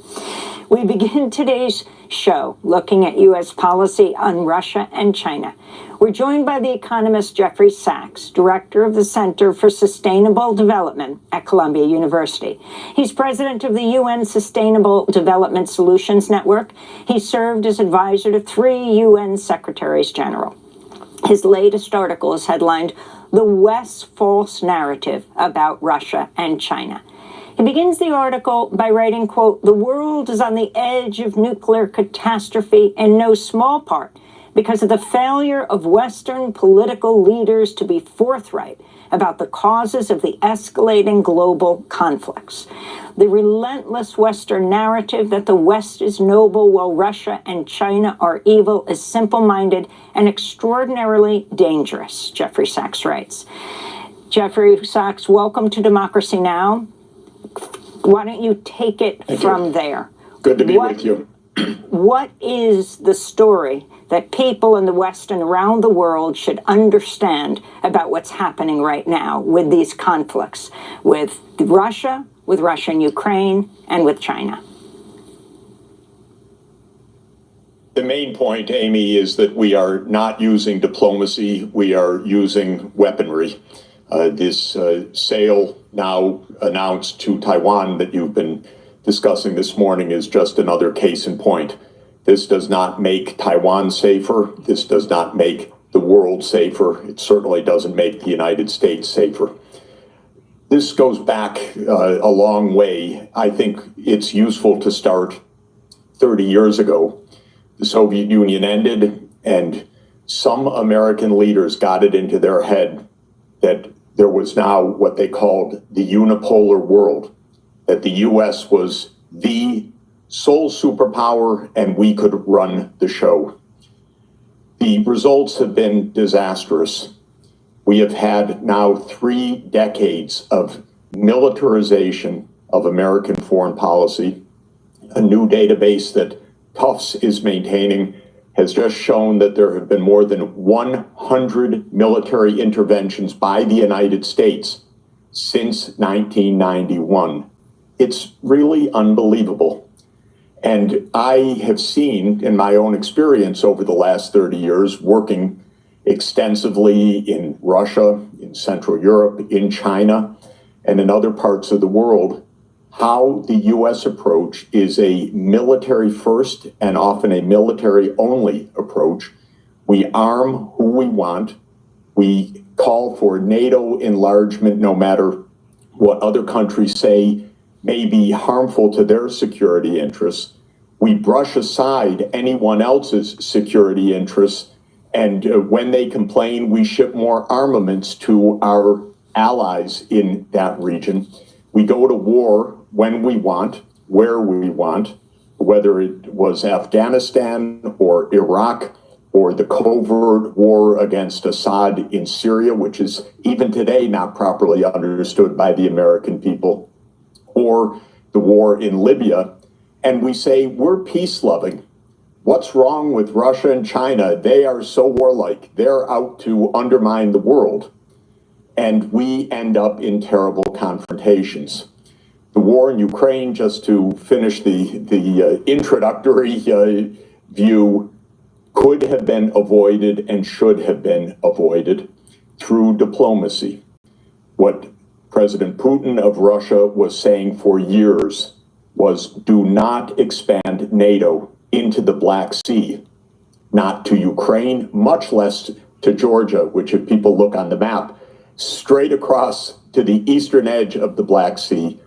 We begin today's show looking at U.S. policy on Russia and China. We're joined by the economist Jeffrey Sachs, director of the Center for Sustainable Development at Columbia University. He's president of the UN Sustainable Development Solutions Network. He served as advisor to 3 UN Secretaries General. His latest article is headlined, "The West's False Narrative About Russia and China." He begins the article by writing, quote, "The world is on the edge of nuclear catastrophe in no small part because of the failure of Western political leaders to be forthright about the causes of the escalating global conflicts. The relentless Western narrative that the West is noble while Russia and China are evil is simple-minded and extraordinarily dangerous," Jeffrey Sachs writes. Jeffrey Sachs, welcome to Democracy Now! Why don't you take it from there? Good to be with you. What is the story that people in the West and around the world should understand about what's happening right now with these conflicts with Russia and Ukraine, and with China? The main point, Amy, is that we are not using diplomacy. We are using weaponry. This sale now announced to Taiwan that you've been discussing this morning is just another case in point. This does not make Taiwan safer. This does not make the world safer. It certainly doesn't make the United States safer. This goes back a long way. I think it's useful to start 30 years ago. The Soviet Union ended, and some American leaders got it into their head that there was now what they called the unipolar world, that the U.S. was the sole superpower and we could run the show. The results have been disastrous. We have had now 3 decades of militarization of American foreign policy. A new database that Tufts is maintaining has just shown that there have been more than 100 military interventions by the United States since 1991. It's really unbelievable. And I have seen in my own experience over the last 30 years, working extensively in Russia, in Central Europe, in China, and in other parts of the world, how the U.S. approach is a military first and often a military only approach. We arm who we want. We call for NATO enlargement no matter what other countries say may be harmful to their security interests. We brush aside anyone else's security interests, and when they complain, we ship more armaments to our allies in that region. We go to war when we want, where we want, whether it was Afghanistan or Iraq or the covert war against Assad in Syria, which is even today not properly understood by the American people, or the war in Libya. And we say, we're peace-loving. What's wrong with Russia and China? They are so warlike. They're out to undermine the world. And we end up in terrible confrontations. The war in Ukraine, just to finish the introductory view, could have been avoided and should have been avoided through diplomacy. What President Putin of Russia was saying for years was, do not expand NATO into the Black Sea, not to Ukraine, much less to Georgia, which if people look on the map, straight across to the eastern edge of the Black Sea.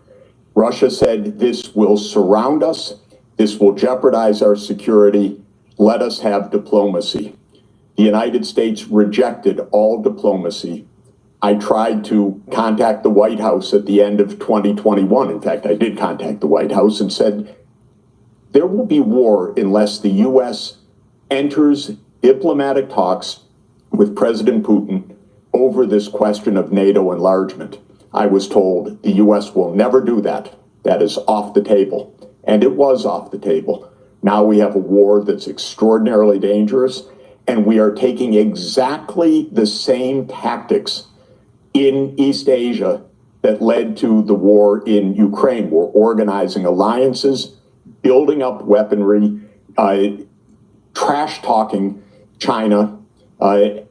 Russia said, this will surround us, this will jeopardize our security, let us have diplomacy. The United States rejected all diplomacy. I tried to contact the White House at the end of 2021. In fact, I did contact the White House and said, there will be war unless the U.S. enters diplomatic talks with President Putin over this question of NATO enlargement. I was told the U.S. will never do that. That is off the table. And it was off the table. Now we have a war that's extraordinarily dangerous, and we are taking exactly the same tactics in East Asia that led to the war in Ukraine. We're organizing alliances, building up weaponry, trash talking China,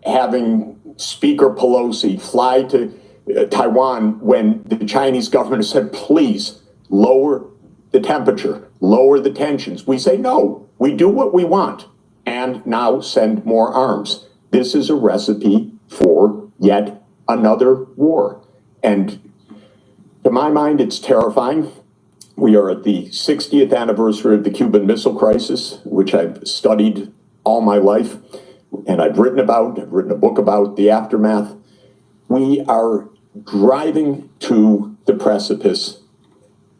having Speaker Pelosi fly to Taiwan when the Chinese government said, please lower the temperature, lower the tensions. We say, no, we do what we want, and now send more arms. This is a recipe for yet another war. And to my mind, it's terrifying. We are at the 60th anniversary of the Cuban Missile Crisis, which I've studied all my life, and I've written a book about the aftermath. We are driving to the precipice,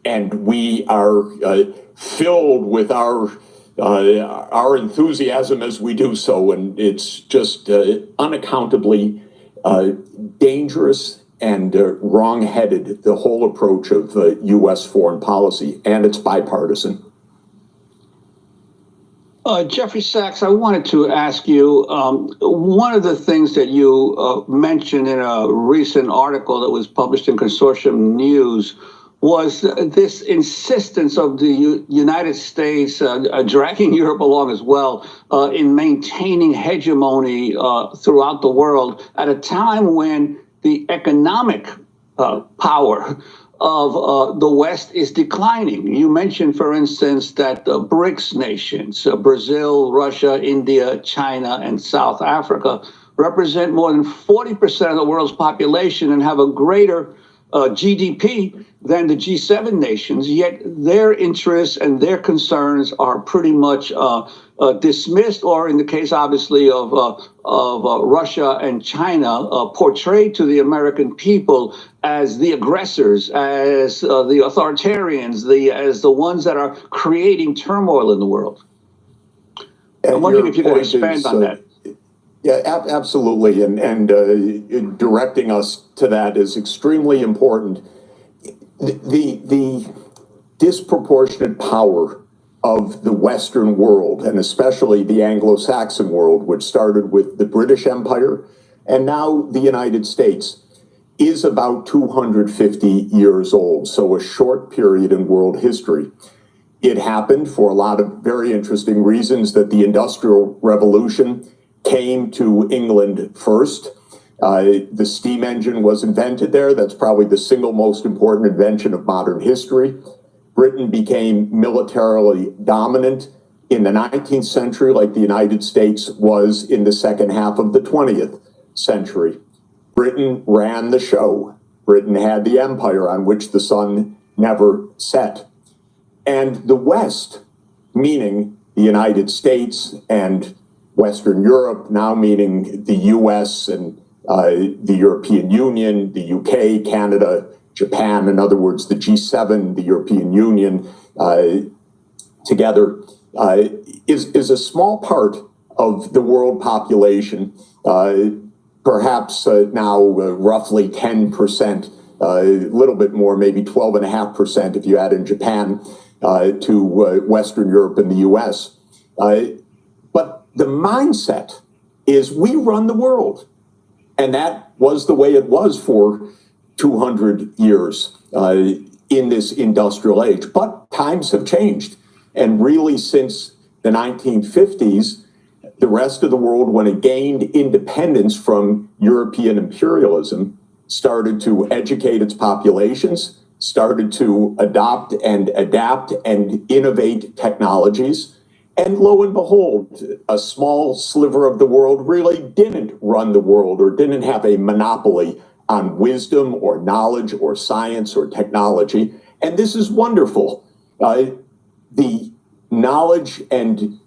and we are filled with our enthusiasm as we do so, and it's just unaccountably dangerous and wrong-headed, the whole approach of U.S. foreign policy, and it's bipartisan. Jeffrey Sachs, I wanted to ask you, one of the things that you mentioned in a recent article that was published in Consortium News was this insistence of the United States, dragging Europe along as well, in maintaining hegemony throughout the world at a time when the economic power of the West is declining. You mentioned, for instance, that the BRICS nations, Brazil, Russia, India, China, and South Africa, represent more than 40% of the world's population and have a greater GDP than the G7 nations, yet their interests and their concerns are pretty much dismissed, or in the case, obviously, of Russia and China, portrayed to the American people as the aggressors, as the authoritarians, as the ones that are creating turmoil in the world. I'm wondering if you could expand on that. Yeah, absolutely, and directing us to that is extremely important. The disproportionate power of the Western world, and especially the Anglo-Saxon world, which started with the British Empire and now the United States, is about 250 years old, so a short period in world history. It happened for a lot of very interesting reasons that the Industrial Revolution came to England first. The steam engine was invented there. That's probably the single most important invention of modern history. Britain became militarily dominant in the 19th century, like the United States was in the second half of the 20th century. Britain ran the show. Britain had the empire on which the sun never set. And the West, meaning the United States and Western Europe, now meaning the US and the European Union, the UK, Canada, Japan, in other words, the G7, the European Union together, is a small part of the world population, perhaps now roughly 10%, a little bit more, maybe 12.5% if you add in Japan to Western Europe and the US. But the mindset is we run the world. And that was the way it was for 200 years in this industrial age. But times have changed. And really, since the 1950s, the rest of the world, when it gained independence from European imperialism, started to educate its populations, started to adopt and adapt and innovate technologies. And lo and behold, a small sliver of the world really didn't run the world or didn't have a monopoly on wisdom or knowledge or science or technology. And this is wonderful. The knowledge and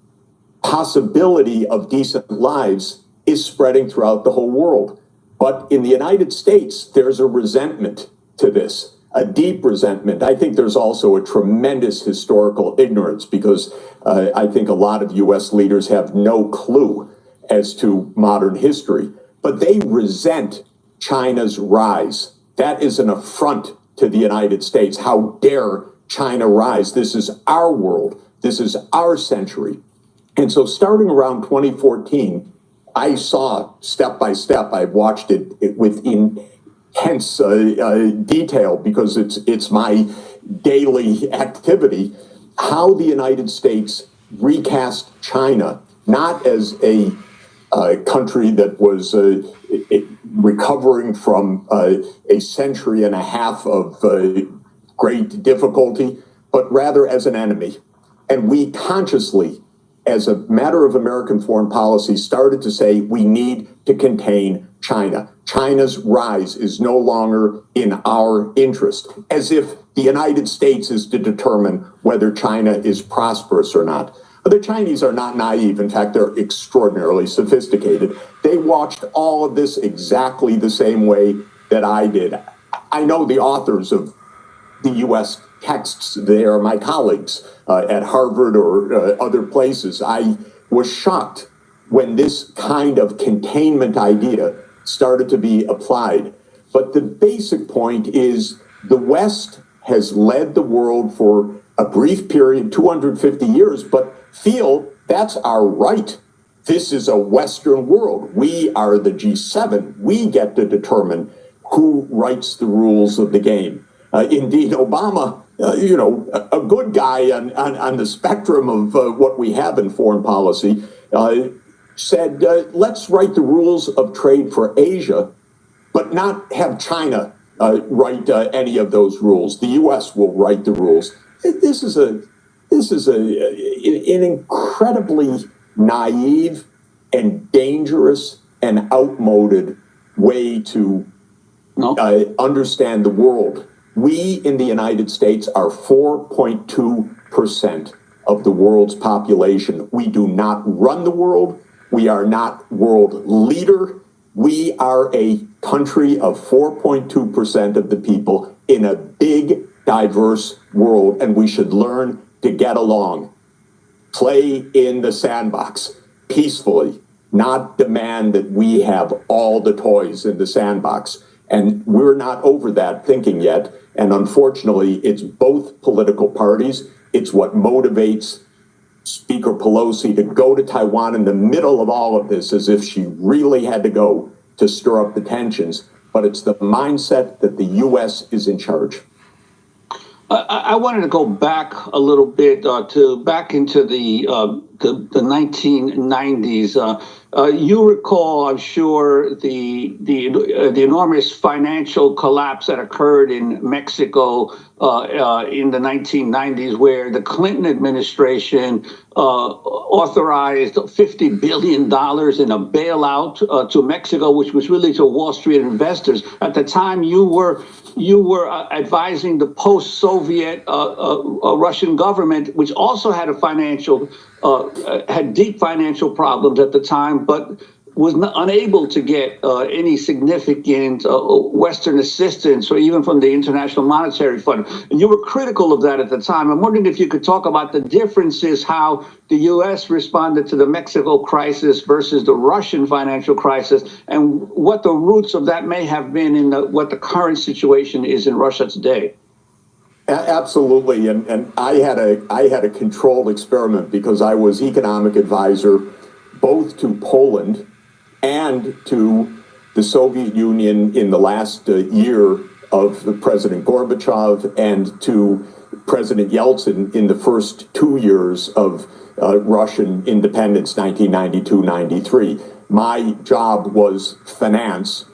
possibility of decent lives is spreading throughout the whole world. But in the United States, there's a resentment to this, a deep resentment. I think there's also a tremendous historical ignorance because I think a lot of US leaders have no clue as to modern history, but they resent China's rise. That is an affront to the United States. How dare China rise? This is our world. This is our century. And so starting around 2014, I saw step by step, I watched it with intense detail because it's my daily activity. how the United States recast China, not as a country that was recovering from a century and a half of great difficulty, but rather as an enemy. And we consciously, as a matter of American foreign policy, started to say we need to contain China. China's rise is no longer in our interest, as if the United States is to determine whether China is prosperous or not. The Chinese are not naive. In fact, they're extraordinarily sophisticated. They watched all of this exactly the same way that I did. I know the authors of the U.S. texts. They are my colleagues at Harvard or other places. I was shocked when this kind of containment idea started to be applied. But the basic point is the West has led the world for a brief period, 250 years, but feel that's our right. This is a Western world. We are the G7. We get to determine who writes the rules of the game. Indeed, Obama, a good guy on the spectrum of what we have in foreign policy, said, let's write the rules of trade for Asia, but not have China write any of those rules. The U.S. will write the rules. This is an incredibly naive and dangerous and outmoded way to understand the world. We in the United States are 4.2% of the world's population. We do not run the world. We are not world leader. We are a country of 4.2% of the people in a big, diverse world, and we should learn to get along. Play in the sandbox peacefully, not demand that we have all the toys in the sandbox. And we're not over that thinking yet. And unfortunately, it's both political parties. It's what motivates Speaker Pelosi to go to Taiwan in the middle of all of this as if she really had to go to stir up the tensions. But it's the mindset that the U.S. is in charge. I wanted to go back a little bit back into the 1990s. You recall, I'm sure, the enormous financial collapse that occurred in Mexico in the 1990s, where the Clinton administration authorized $50 billion in a bailout to Mexico, which was really to Wall Street investors. At the time, you were advising the post-Soviet Russian government, which also had a had deep financial problems at the time, but was unable to get any significant Western assistance, or even from the International Monetary Fund. And you were critical of that at the time. I'm wondering if you could talk about the differences, how the U.S. responded to the Mexico crisis versus the Russian financial crisis, and what the roots of that may have been in what the current situation is in Russia today. Absolutely, and I had a controlled experiment because I was economic advisor both to Poland and to the Soviet Union in the last year of President Gorbachev, and to President Yeltsin in the first 2 years of Russian independence, 1992-93. My job was finance,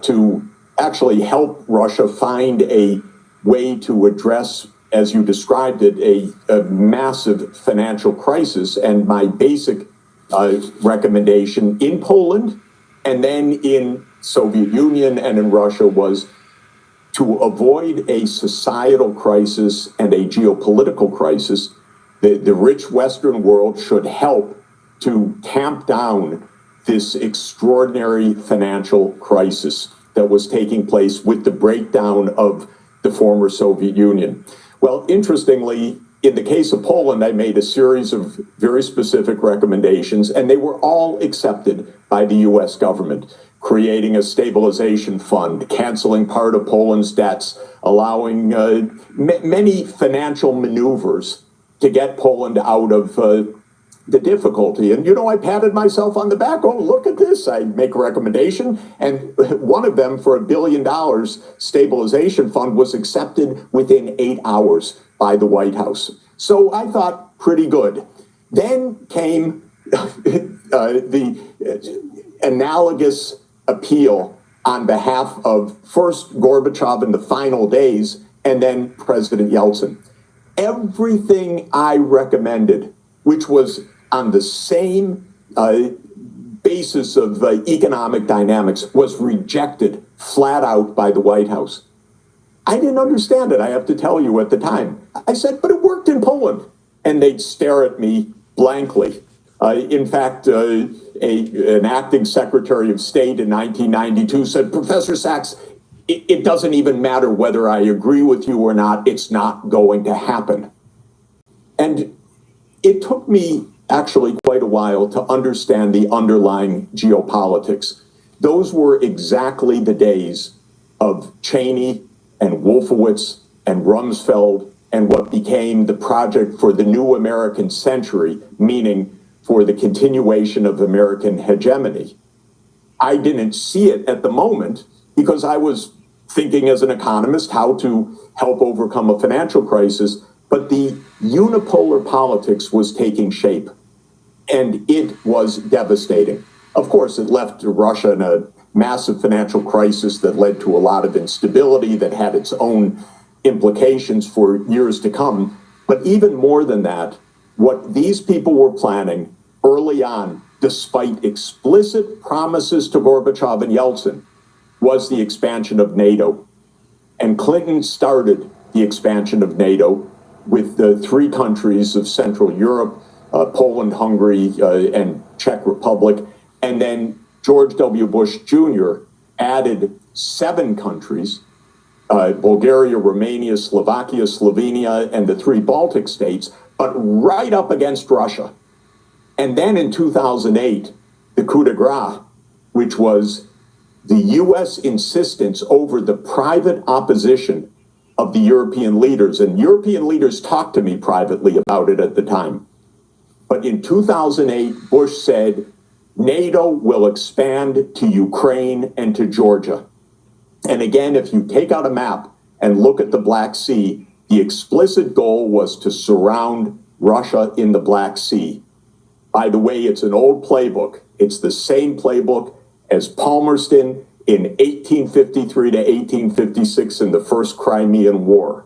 to actually help Russia find a way to address, as you described it, a massive financial crisis. And my basic recommendation in Poland and then in Soviet Union and in Russia was to avoid a societal crisis and a geopolitical crisis. The rich Western world should help to tamp down this extraordinary financial crisis that was taking place with the breakdown of the former Soviet Union. Well, interestingly, in the case of Poland, I made a series of very specific recommendations, and they were all accepted by the U.S. government, creating a stabilization fund, canceling part of Poland's debts, allowing many financial maneuvers to get Poland out of the difficulty. And, I patted myself on the back. Oh, look at this. I make a recommendation. And one of them for $1 billion stabilization fund was accepted within 8 hours by the White House. So I thought, pretty good. Then came the analogous appeal on behalf of first Gorbachev in the final days, and then President Yeltsin. Everything I recommended, which was on the same basis of economic dynamics, was rejected flat out by the White House. I didn't understand it, I have to tell you, at the time. I said, but it worked in Poland. And they'd stare at me blankly. In fact, an acting Secretary of State in 1992 said, Professor Sachs, it doesn't even matter whether I agree with you or not, it's not going to happen. And it took me actually quite a while to understand the underlying geopolitics. Those were exactly the days of Cheney and Wolfowitz and Rumsfeld and what became the project for the new American century, meaning for the continuation of American hegemony. I didn't see it at the moment because I was thinking as an economist how to help overcome a financial crisis, but the unipolar politics was taking shape, and it was devastating. Of course, it left Russia in a massive financial crisis that led to a lot of instability that had its own implications for years to come. But even more than that, what these people were planning early on, despite explicit promises to Gorbachev and Yeltsin, was the expansion of NATO. And Clinton started the expansion of NATO with the three countries of Central Europe, Poland, Hungary, and Czech Republic. And then George W. Bush Jr. added 7 countries, Bulgaria, Romania, Slovakia, Slovenia, and the 3 Baltic states, but right up against Russia. And then in 2008, the coup de grace, which was the U.S. insistence over the private opposition of the European leaders. And European leaders talked to me privately about it at the time. But in 2008, Bush said, NATO will expand to Ukraine and to Georgia. And again, if you take out a map and look at the Black Sea, the explicit goal was to surround Russia in the Black Sea. By the way, it's an old playbook. It's the same playbook as Palmerston in 1853 to 1856 in the First Crimean War.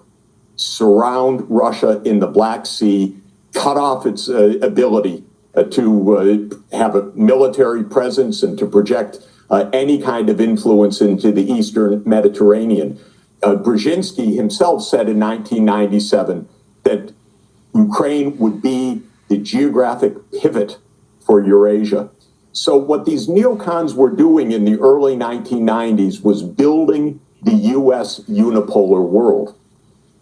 Surround Russia in the Black Sea, cut off its ability to have a military presence and to project any kind of influence into the Eastern Mediterranean. Brzezinski himself said in 1997 that Ukraine would be the geographic pivot for Eurasia. So what these neocons were doing in the early 1990s was building the U.S. unipolar world.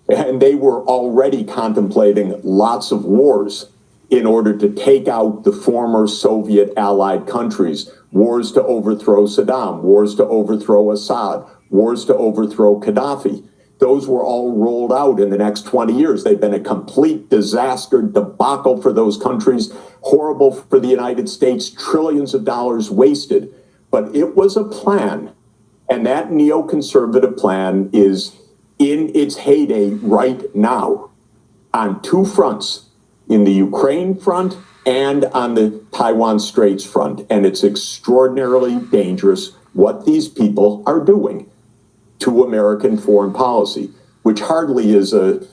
And they were already contemplating lots of wars in order to take out the former Soviet allied countries, wars to overthrow Saddam, wars to overthrow Assad, wars to overthrow Gaddafi. Those were all rolled out in the next 20 years. They've been a complete disaster, debacle for those countries, horrible for the United States, trillions of dollars wasted. But it was a plan, and that neoconservative plan is in its heyday right now on 2 fronts, in the Ukraine front and on the Taiwan Straits front. And it's extraordinarily dangerous what these people are doing to American foreign policy, which hardly is a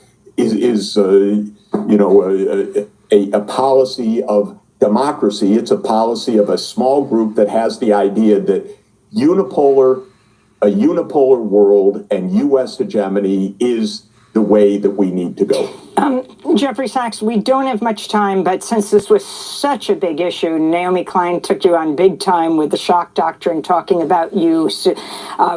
policy of democracy. It's a policy of a small group that has the idea that a unipolar world and U.S. hegemony is the way that we need to go. Jeffrey Sachs, we don't have much time, but since this was such a big issue, Naomi Klein took you on big time with the shock doctrine, talking about you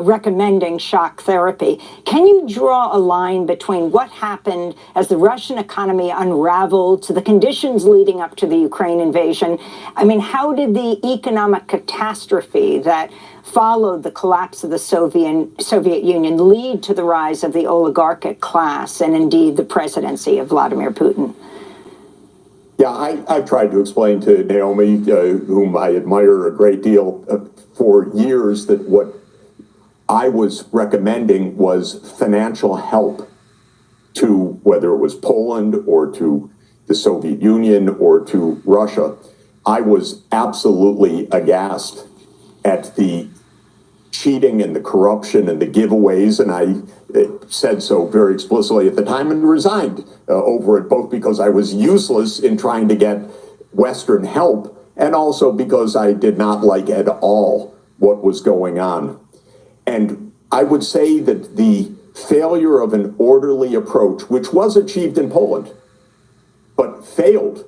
recommending shock therapy. Can you draw a line between what happened as the Russian economy unraveled to the conditions leading up to the Ukraine invasion? I mean, how did the economic catastrophe that followed the collapse of the Soviet Union lead to the rise of the oligarchic class and indeed the presidency of Vladimir Putin? Yeah, I've tried to explain to Naomi, whom I admire a great deal, for years, that what I was recommending was financial help to whether it was Poland or to the Soviet Union or to Russia, I was absolutely aghast at the cheating and the corruption and the giveaways, and I said so very explicitly at the time and resigned over it, both because I was useless in trying to get Western help and also because I did not like at all what was going on. And I would say that the failure of an orderly approach, which was achieved in Poland, but failed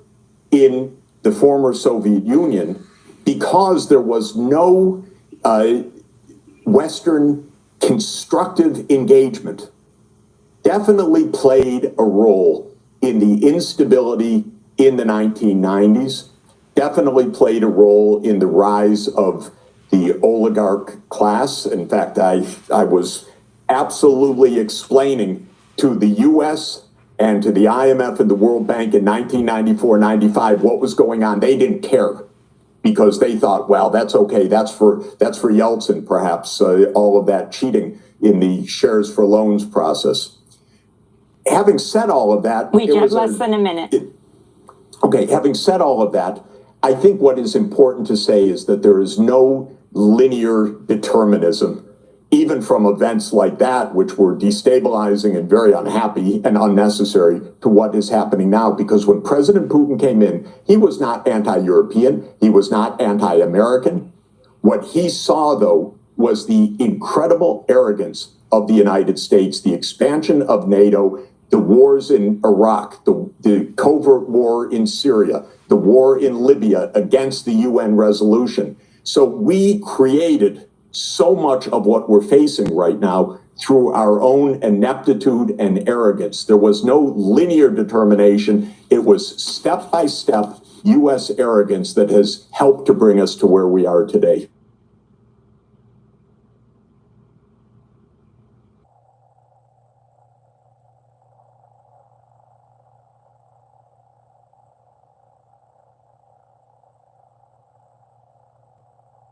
in the former Soviet Union because there was no Western constructive engagement, definitely played a role in the instability in the 1990s, definitely played a role in the rise of the oligarch class. In fact, I was absolutely explaining to the US and to the IMF and the World Bank in 1994-95 what was going on. They didn't care because they thought, well, that's okay. That's for Yeltsin, perhaps, all of that cheating in the shares for loans process. Having said all of that, we have less than a minute. Okay, having said all of that, I think what is important to say is that there is no linear determinism, even from events like that, which were destabilizing and very unhappy and unnecessary, to what is happening now. Because when President Putin came in, he was not anti-European, he was not anti-American. What he saw, though, was the incredible arrogance of the United States, the expansion of NATO, the wars in Iraq, the covert war in Syria, the war in Libya against the UN resolution. So we created so much of what we're facing right now through our own ineptitude and arrogance. There was no linear determination. It was step-by-step U.S. arrogance that has helped to bring us to where we are today.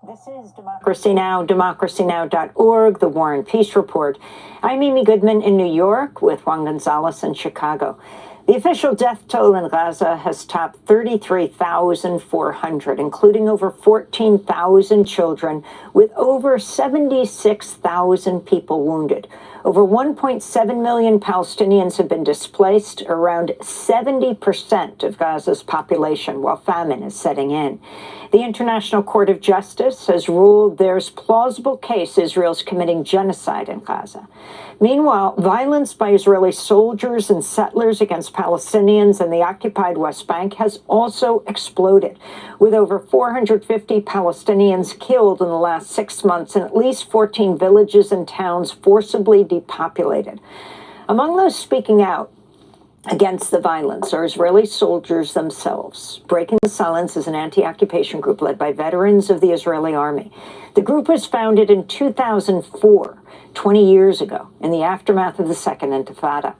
This is Democracy Now!, democracynow.org, The War and Peace Report. I'm Amy Goodman in New York with Juan Gonzalez in Chicago. The official death toll in Gaza has topped 33,400, including over 14,000 children, with over 76,000 people wounded. Over 1.7 million Palestinians have been displaced, around 70% of Gaza's population, while famine is setting in. The International Court of Justice has ruled there's plausible case Israel's committing genocide in Gaza. Meanwhile, violence by Israeli soldiers and settlers against Palestinians in the occupied West Bank has also exploded, with over 450 Palestinians killed in the last 6 months and at least 14 villages and towns forcibly depopulated. Among those speaking out against the violence are Israeli soldiers themselves. Breaking the Silence is an anti-occupation group led by veterans of the Israeli army. The group was founded in 2004, 20 years ago, in the aftermath of the Second Intifada.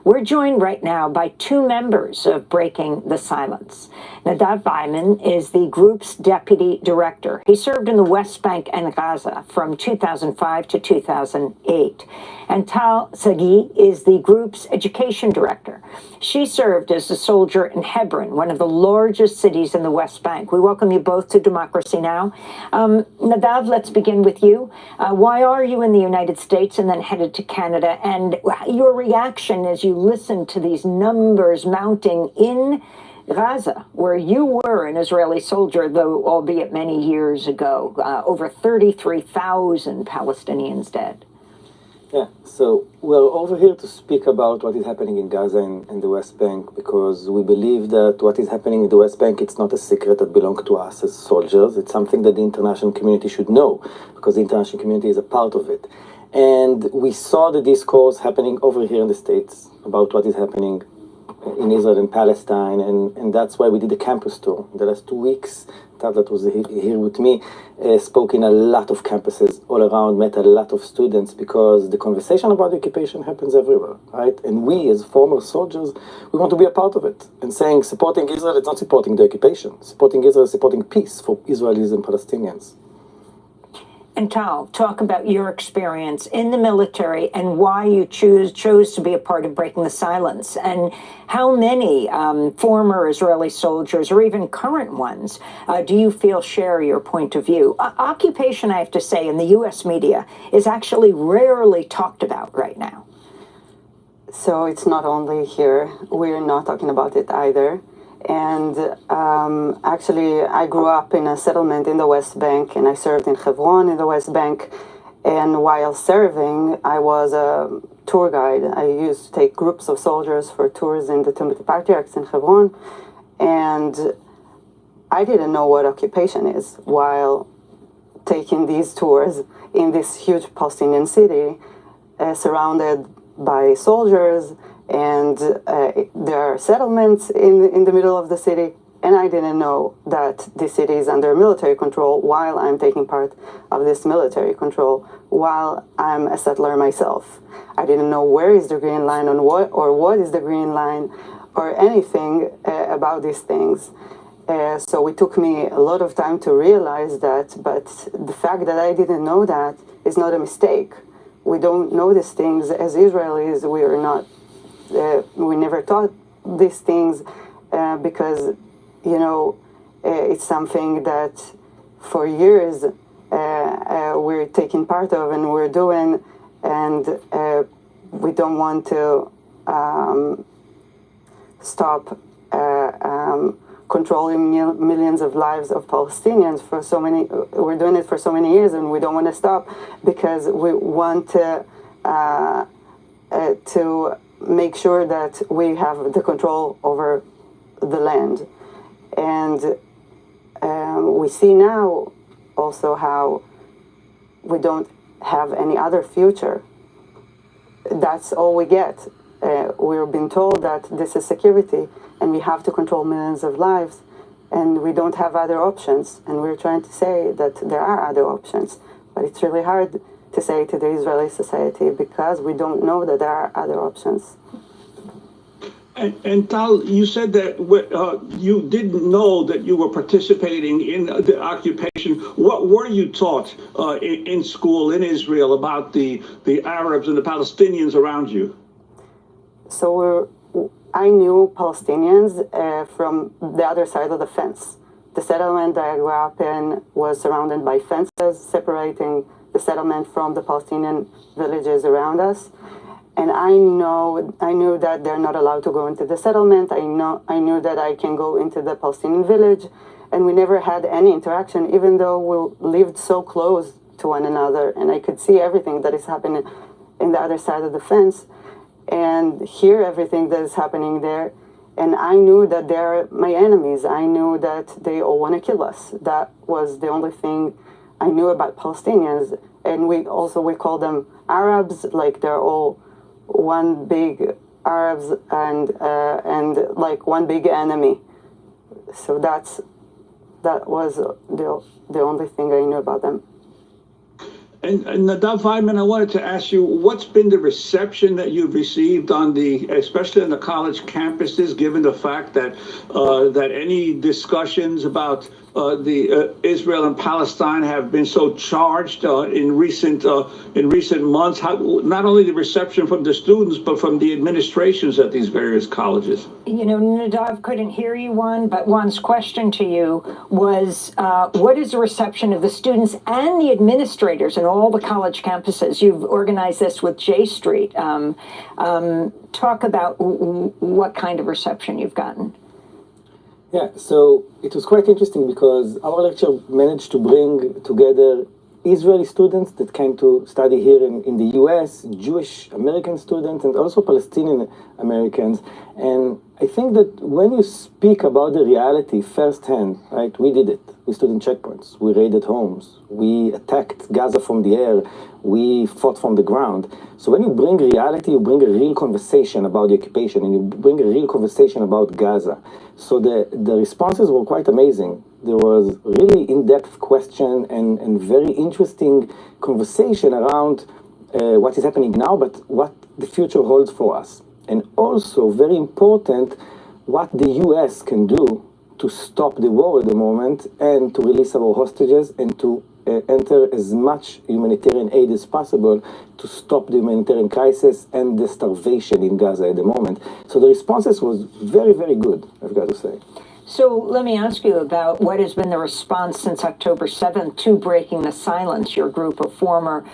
We're joined right now by two members of Breaking the Silence. Nadav Byman is the group's deputy director. He served in the West Bank and Gaza from 2005 to 2008. And Tal Sagi is the group's education director. She served as a soldier in Hebron, one of the largest cities in the West Bank. We welcome you both to Democracy Now! Nadav, let's begin with you. Why are you in the United States and then headed to Canada? And your reaction as you listen to these numbers mounting in Gaza, where you were an Israeli soldier, though albeit many years ago, over 33,000 Palestinians dead. Yeah, so we're over here to speak about what is happening in Gaza and the West Bank, because we believe that what is happening in the West Bank, it's not a secret that belongs to us as soldiers. It's something that the international community should know, because the international community is a part of it. And we saw the discourse happening over here in the States about what is happening in Israel and Palestine, and that's why we did a campus tour in the last 2 weeks. That was here with me, spoke in a lot of campuses all around, met a lot of students, because the conversation about the occupation happens everywhere, right? And we, as former soldiers, we want to be a part of it. And saying supporting Israel is not supporting the occupation. Supporting Israel is supporting peace for Israelis and Palestinians. And Tal, talk about your experience in the military and why you chose to be a part of breaking the silence, and how many former Israeli soldiers or even current ones do you feel share your point of view? Occupation, I have to say, in the U.S. media is actually rarely talked about right now. So it's not only here. We're not talking about it either. And actually, I grew up in a settlement in the West Bank, and I served in Hebron in the West Bank. And while serving, I was a tour guide. I used to take groups of soldiers for tours in the Tomb of the Patriarchs in Hebron. And I didn't know what occupation is while taking these tours in this huge Palestinian city, surrounded by soldiers, and there are settlements in the middle of the city, and I didn't know that this city is under military control while I'm taking part of this military control, while I'm a settler myself. I didn't know where is the green line on what is the green line, or anything about these things. So it took me a lot of time to realize that, but the fact that I didn't know that is not a mistake. We don't know these things as Israelis. We are not. We never taught these things because, it's something that for years we're taking part of and we're doing, and we don't want to stop controlling millions of lives of Palestinians for so many. We're doing it for so many years, and we don't want to stop because we want to make sure that we have the control over the land. And we see now also how we don't have any other future. That's all we get. We've been told that this is security and we have to control millions of lives, and we don't have other options. And we're trying to say that there are other options, but it's really hard to say to the Israeli society because we don't know that there are other options. And Tal, you said that you didn't know that you were participating in the occupation. What were you taught in school in Israel about the Arabs and the Palestinians around you? So I knew Palestinians from the other side of the fence. The settlement that I grew up in was surrounded by fences separating the settlement from the Palestinian villages around us. And I knew that they're not allowed to go into the settlement. I knew that I can go into the Palestinian village, and we never had any interaction, even though we lived so close to one another, and I could see everything that is happening in the other side of the fence, and hear everything that is happening there. And I knew that they're my enemies. I knew that they all want to kill us. That was the only thing I knew about Palestinians. And we call them Arabs, like they're all one big Arabs and like one big enemy. So that was the only thing I knew about them. And Nadav Weidman, I wanted to ask you, what's been the reception that you've received especially on the college campuses, given the fact that that any discussions about the Israel and Palestine have been so charged in recent months? Not only the reception from the students, but from the administrations at these various colleges. Nadav couldn't hear you, Juan, but Juan's question to you was, what is the reception of the students and the administrators in all the college campuses? You've organized this with J Street. Talk about what kind of reception you've gotten. Yeah, so it was quite interesting because our lecture managed to bring together Israeli students that came to study here in the US, Jewish American students, and also Palestinian Americans. And I think that when you speak about the reality firsthand, right, we did it. We stood in checkpoints, we raided homes, we attacked Gaza from the air, we fought from the ground. So when you bring reality, you bring a real conversation about the occupation, and you bring a real conversation about Gaza. So the responses were quite amazing. There was really in-depth question and very interesting conversation around what is happening now, but what the future holds for us. And also, very important, what the US can do to stop the war at the moment and to release our hostages and to enter as much humanitarian aid as possible to stop the humanitarian crisis and the starvation in Gaza at the moment. So the responses was very, very good, I've got to say. So let me ask you about what has been the response since October 7th to Breaking the Silence, your group of former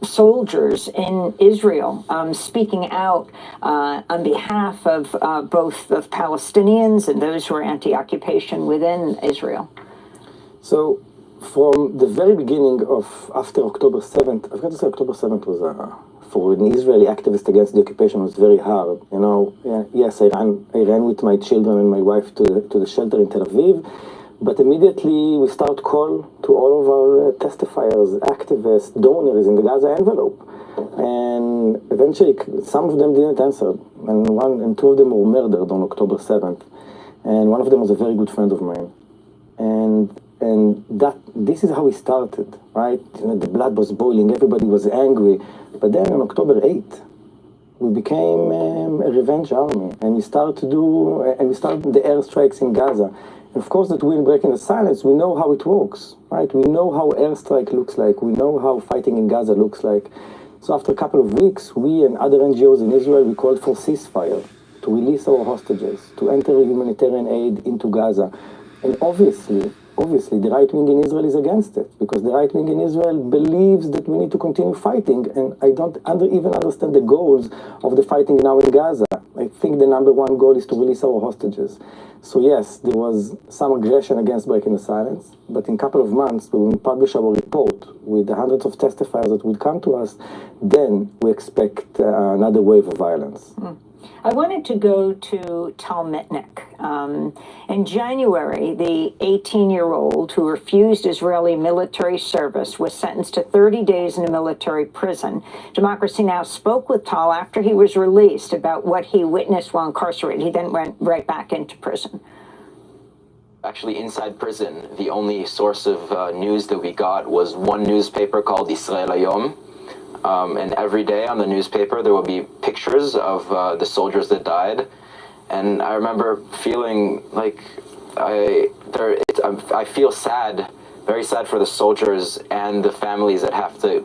soldiers in Israel speaking out on behalf of both the Palestinians and those who are anti-occupation within Israel. So from the very beginning of after October 7th, I've got to say October 7th was for an Israeli activist against the occupation was very hard. You know, yes, I ran with my children and my wife to the shelter in Tel Aviv, but immediately we start call to all of our testifiers, activists, donors in the Gaza envelope, and eventually some of them didn't answer, and two of them were murdered on October 7th, and one of them was a very good friend of mine, and this is how it started, right? You know, the blood was boiling, everybody was angry. But then on October 8th, we became a revenge army, and we started the airstrikes in Gaza. And of course, that we're breaking the silence. We know how it works, right? We know how airstrike looks like. We know how fighting in Gaza looks like. So after a couple of weeks, we and other NGOs in Israel, we called for ceasefire, to release our hostages, to enter humanitarian aid into Gaza. And obviously, the right wing in Israel is against it, because the right wing in Israel believes that we need to continue fighting, and I don't even understand the goals of the fighting now in Gaza. I think the number one goal is to release our hostages. So yes, there was some aggression against breaking the silence, but in a couple of months, when we publish our report with the hundreds of testifiers that would come to us, then we expect another wave of violence. I wanted to go to Tal Mitnick. In January, the 18-year-old who refused Israeli military service was sentenced to 30 days in a military prison. Democracy Now! Spoke with Tal after he was released about what he witnessed while incarcerated. He then went right back into prison. Actually, inside prison, the only source of news that we got was one newspaper called Israel Hayom. And every day on the newspaper, there will be pictures of the soldiers that died. And I remember feeling like I feel sad, very sad for the soldiers and the families that have to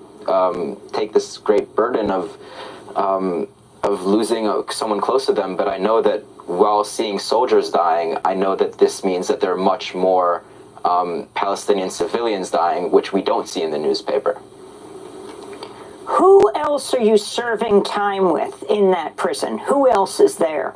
take this great burden of losing someone close to them. But I know that while seeing soldiers dying, I know that this means that there are much more Palestinian civilians dying, which we don't see in the newspaper. Who else are you serving time with in that prison? Who else is there?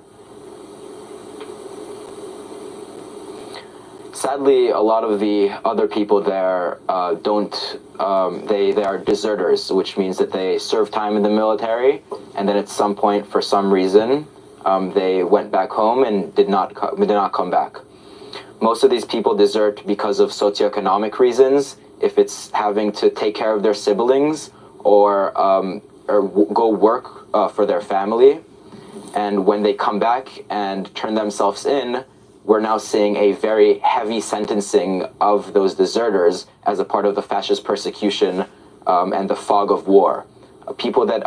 Sadly, a lot of the other people there they are deserters, which means that they served time in the military, and then at some point, for some reason, they went back home and did not come back. Most of these people desert because of socioeconomic reasons, if it's having to take care of their siblings, or go work for their family. And when they come back and turn themselves in, we're now seeing a very heavy sentencing of those deserters as a part of the fascist persecution and the fog of war. People that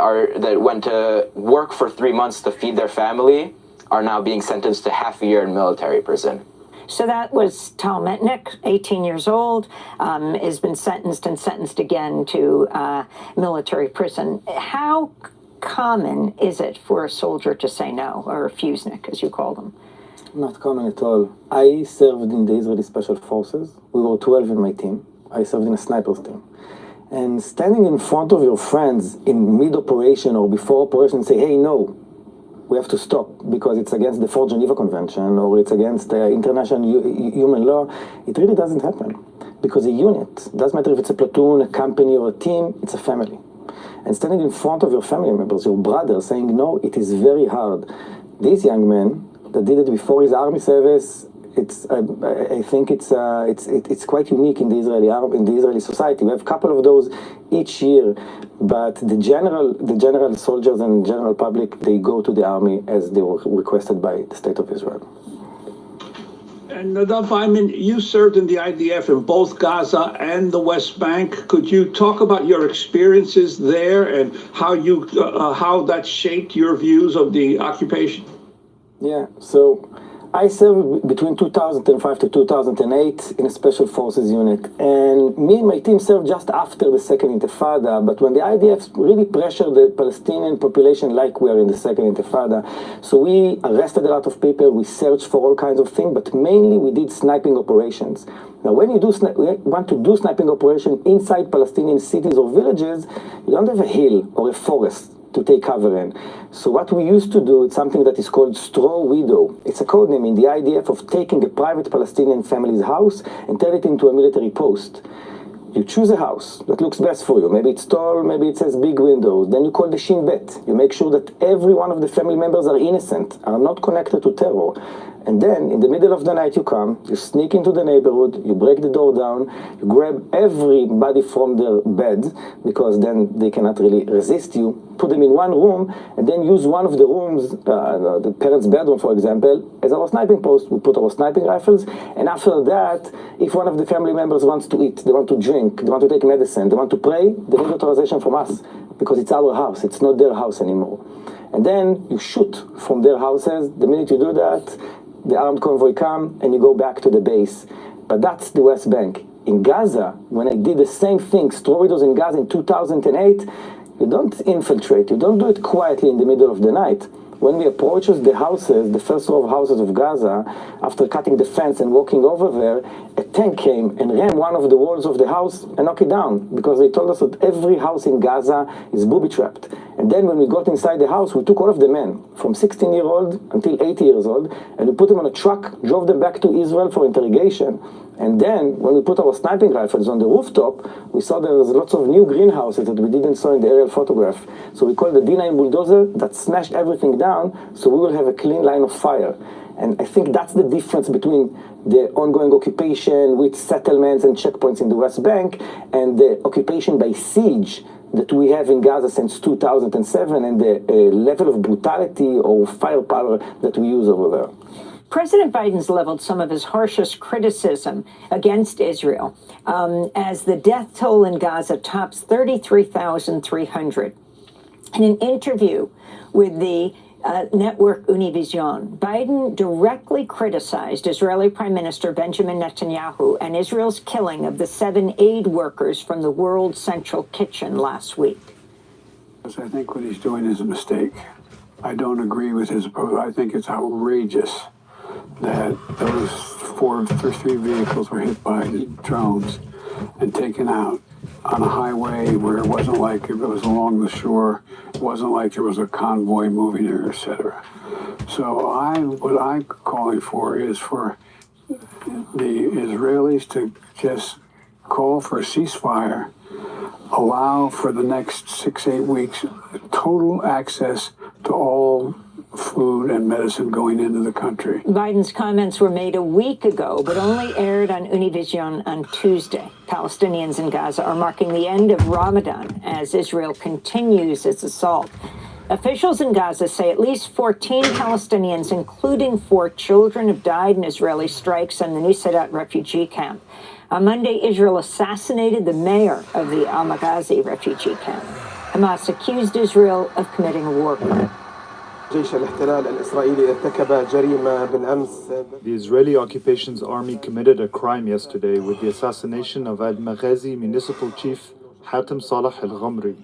went to work for 3 months to feed their family are now being sentenced to half a year in military prison. So that was Tal Mitnick, 18 years old, has been sentenced again to military prison. How common is it for a soldier to say no, or a fusenik, as you call them? Not common at all. I served in the Israeli Special Forces. We were 12 in my team. I served in a sniper's team. And standing in front of your friends in mid-operation or before operation and say, hey, no, we have to stop because it's against the 4th Geneva Convention or it's against international human law, it really doesn't happen. Because a unit, doesn't matter if it's a platoon, a company, or a team, it's a family. And standing in front of your family members, your brother, saying no, it is very hard. These young men that did it before his army service, I think it's quite unique in the Israeli society. We have a couple of those each year, but the general soldiers and general public, they go to the army as they were requested by the State of Israel. And Nadav, I mean, you served in the IDF in both Gaza and the West Bank. Could you talk about your experiences there and how that shaped your views of the occupation? Yeah, so I served between 2005 to 2008 in a special forces unit, and me and my team served just after the second intifada, but when the IDF really pressured the Palestinian population like we are in the second intifada, so we arrested a lot of people, we searched for all kinds of things, but mainly we did sniping operations. Now, when you want to do sniping operation inside Palestinian cities or villages, you don't have a hill or a forest to take cover in. So what we used to do is something that is called straw widow. It's a code name in the IDF of taking a private Palestinian family's house and turn it into a military post. You choose a house that looks best for you. Maybe it's tall, maybe it has big windows. Then you call the Shin Bet. You make sure that every one of the family members are innocent, are not connected to terror. And then, in the middle of the night, you come, you sneak into the neighborhood, you break the door down, you grab everybody from their bed, because then they cannot really resist you, put them in one room, and then use one of the rooms, the parents' bedroom, for example, as our sniping post. We put our sniping rifles, and after that, if one of the family members wants to eat, they want to drink, they want to take medicine, they want to pray, they need authorization from us, because it's our house, it's not their house anymore. And then you shoot from their houses. The minute you do that, the armed convoy come and you go back to the base. But that's the West Bank. In Gaza, when I did the same thing, straw widows in Gaza in 2008, you don't infiltrate, you don't do it quietly in the middle of the night. When we approached the houses, the first row of houses of Gaza, after cutting the fence and walking over there, a tank came and ran one of the walls of the house and knocked it down, because they told us that every house in Gaza is booby-trapped. And then when we got inside the house, we took all of the men, from 16-year-old until 80 years old, and we put them on a truck, drove them back to Israel for interrogation. And then, when we put our sniping rifles on the rooftop, we saw there was lots of new greenhouses that we didn't saw in the aerial photograph. So we called the D9 bulldozer that smashed everything down, so we will have a clean line of fire. And I think that's the difference between the ongoing occupation with settlements and checkpoints in the West Bank and the occupation by siege that we have in Gaza since 2007 and the level of brutality or firepower that we use over there. President Biden's leveled some of his harshest criticism against Israel as the death toll in Gaza tops 33,300. In an interview with the network Univision, Biden directly criticized Israeli Prime Minister Benjamin Netanyahu and Israel's killing of the 7 aid workers from the World Central Kitchen last week. I think what he's doing is a mistake. I don't agree with his approach. I think it's outrageous that those three vehicles were hit by drones and taken out on a highway where it wasn't like it was along the shore, it wasn't like there was a convoy moving there, etc. So what I'm calling for is for the Israelis to just call for a ceasefire, allow for the next 6-8 weeks total access to all food and medicine going into the country. Biden's comments were made a week ago, but only aired on Univision on Tuesday. Palestinians in Gaza are marking the end of Ramadan as Israel continues its assault. Officials in Gaza say at least 14 Palestinians, including 4 children, have died in Israeli strikes on the Nuseirat refugee camp. On Monday, Israel assassinated the mayor of the Al-Maghazi refugee camp. Hamas accused Israel of committing a war crime. The Israeli occupation's army committed a crime yesterday with the assassination of Al-Maghazi municipal chief Hatem Salah al-Ghamri.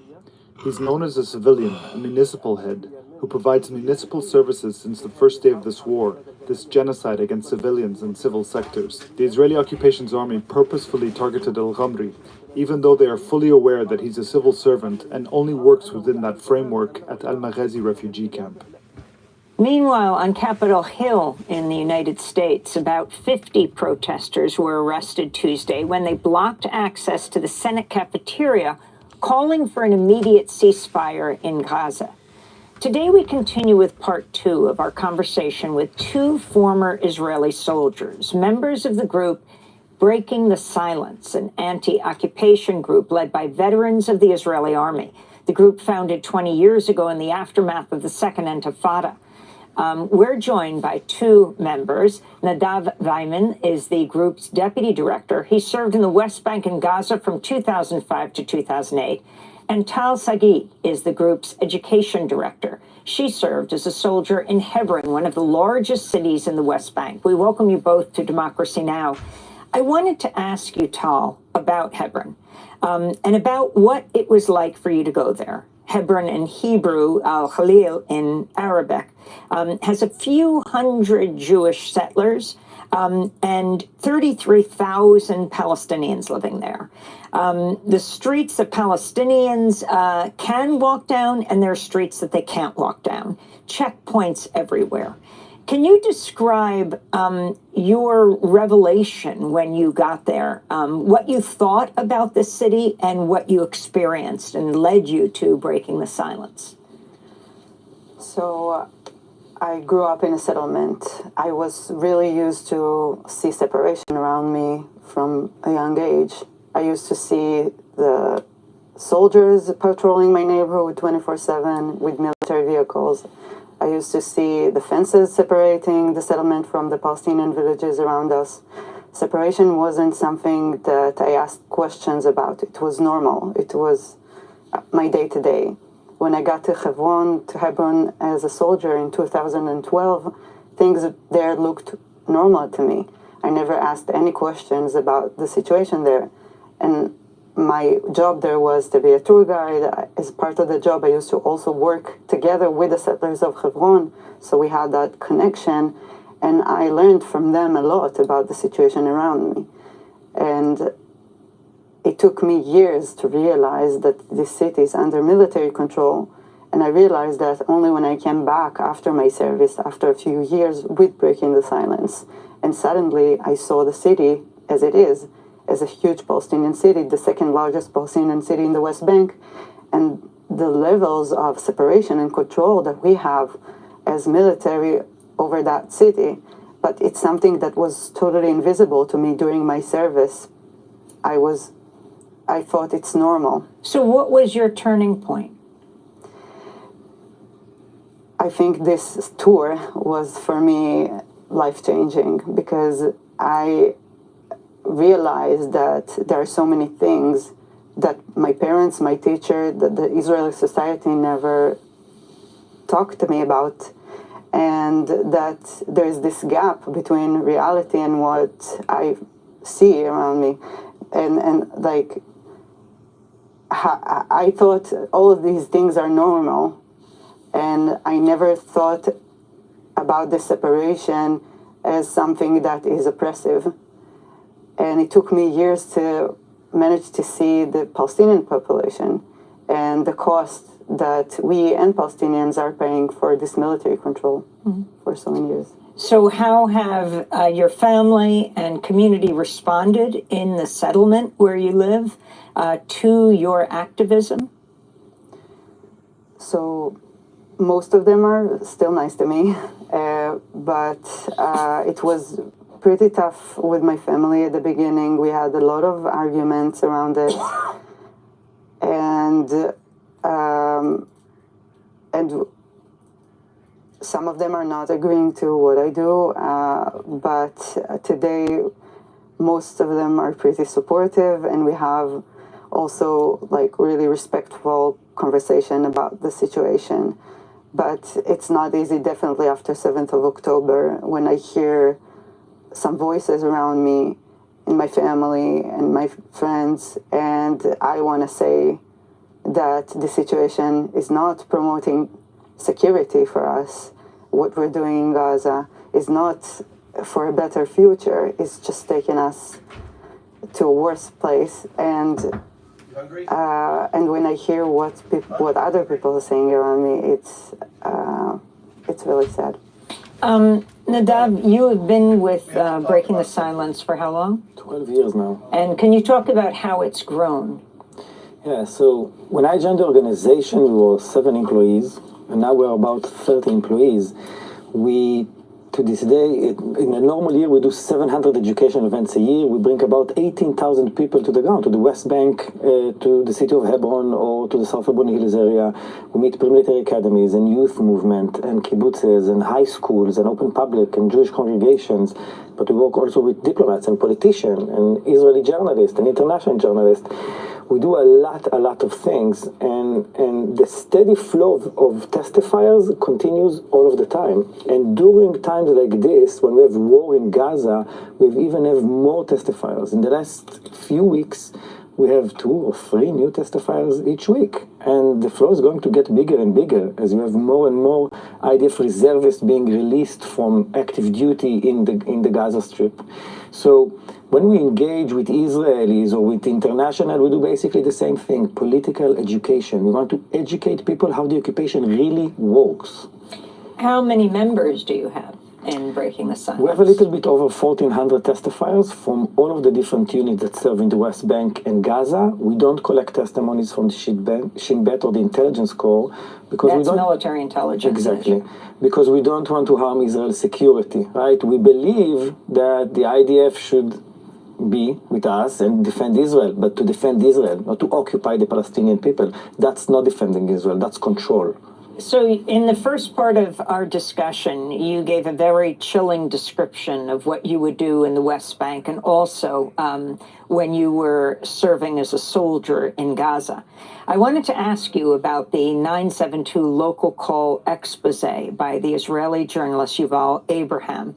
He's known as a civilian, a municipal head, who provides municipal services since the first day of this war, this genocide against civilians and civil sectors. The Israeli occupation's army purposefully targeted al-Ghamri, even though they are fully aware that he's a civil servant and only works within that framework at Al-Maghazi refugee camp. Meanwhile, on Capitol Hill in the United States, about 50 protesters were arrested Tuesday when they blocked access to the Senate cafeteria, calling for an immediate ceasefire in Gaza. Today, we continue with part 2 of our conversation with 2 former Israeli soldiers, members of the group Breaking the Silence, an anti-occupation group led by veterans of the Israeli army. The group founded 20 years ago in the aftermath of the Second Intifada. We're joined by 2 members. Nadav Weiman is the group's deputy director. He served in the West Bank and Gaza from 2005 to 2008. And Tal Sagit is the group's education director. She served as a soldier in Hebron, one of the largest cities in the West Bank. We welcome you both to Democracy Now! I wanted to ask you, Tal, about Hebron, and about what it was like for you to go there. Hebron in Hebrew, Al-Khalil in Arabic, has a few hundred Jewish settlers and 33,000 Palestinians living there. The streets that Palestinians can walk down, and there are streets that they can't walk down. Checkpoints everywhere. Can you describe your revelation when you got there, what you thought about the city and what you experienced and led you to breaking the silence? So I grew up in a settlement. I was really used to see separation around me from a young age. I used to see the soldiers patrolling my neighborhood 24/7 with military vehicles. I used to see the fences separating the settlement from the Palestinian villages around us. Separation wasn't something that I asked questions about. It was normal. It was my day-to-day. When I got to Hebron as a soldier in 2012, things there looked normal to me. I never asked any questions about the situation there. And my job there was to be a tour guide. As part of the job, I used to also work together with the settlers of Hebron, so we had that connection, and I learned from them a lot about the situation around me. And it took me years to realize that this city is under military control, and I realized that only when I came back after my service, after a few years with breaking the silence, and suddenly I saw the city as it is, as a huge Palestinian city, the second largest Palestinian city in the West Bank, and the levels of separation and control that we have as military over that city. But it's something that was totally invisible to me during my service. I thought it's normal. So what was your turning point? I think this tour was, for me, life-changing, because I realized that there are so many things that my parents, my teacher, that the Israeli society never talked to me about, and that there's this gap between reality and what I see around me. And like, I thought all of these things are normal, and I never thought about the separation as something that is oppressive. And it took me years to manage to see the Palestinian population and the cost that we and Palestinians are paying for this military control for so many years. So how have your family and community responded in the settlement where you live to your activism? So most of them are still nice to me, but it was pretty tough with my family at the beginning. We had a lot of arguments around it, and some of them are not agreeing to what I do, but today most of them are pretty supportive, and we have also like really respectful conversation about the situation. But it's not easy, definitely after 7th of October, when I hear some voices around me in my family and my friends, and I want to say that the situation is not promoting security for us. What we're doing in Gaza is not for a better future. It's just taking us to a worse place. And when I hear what other people are saying around me, it's really sad. Nadav, you have been with Breaking the Silence for how long? 12 years now. And can you talk about how it's grown? Yeah, so when I joined the organization, we were 7 employees, and now we're about 30 employees. We, to this day, in a normal year, we do 700 education events a year. We bring about 18,000 people to the ground, to the West Bank, to the city of Hebron, or to the South Hebron Hills area. We meet pre-military academies and youth movement and kibbutzes and high schools and open public and Jewish congregations. But we work also with diplomats and politicians and Israeli journalists and international journalists. We do a lot of things, and the steady flow of testifiers continues all of the time. And during times like this, when we have war in Gaza, we even have more testifiers. In the last few weeks, we have 2 or 3 new testifiers each week. And the flow is going to get bigger and bigger as you have more and more IDF reservists being released from active duty in the Gaza Strip. So when we engage with Israelis or with international, we do basically the same thing, political education. We want to educate people how the occupation really works. How many members do you have in Breaking the Silence? We have a little bit over 1,400 testifiers from all of the different units that serve in the West Bank and Gaza. We don't collect testimonies from the Shin Bet or the Intelligence Corps because That's we don't... military intelligence. Exactly. Because we don't want to harm Israel's security, right? We believe that the IDF should be with us and defend Israel, but to defend Israel, not to occupy the Palestinian people. That's not defending Israel, that's control. So in the first part of our discussion, you gave a very chilling description of what you would do in the West Bank and also when you were serving as a soldier in Gaza. I wanted to ask you about the 972 local call expose by the Israeli journalist Yuval Abraham,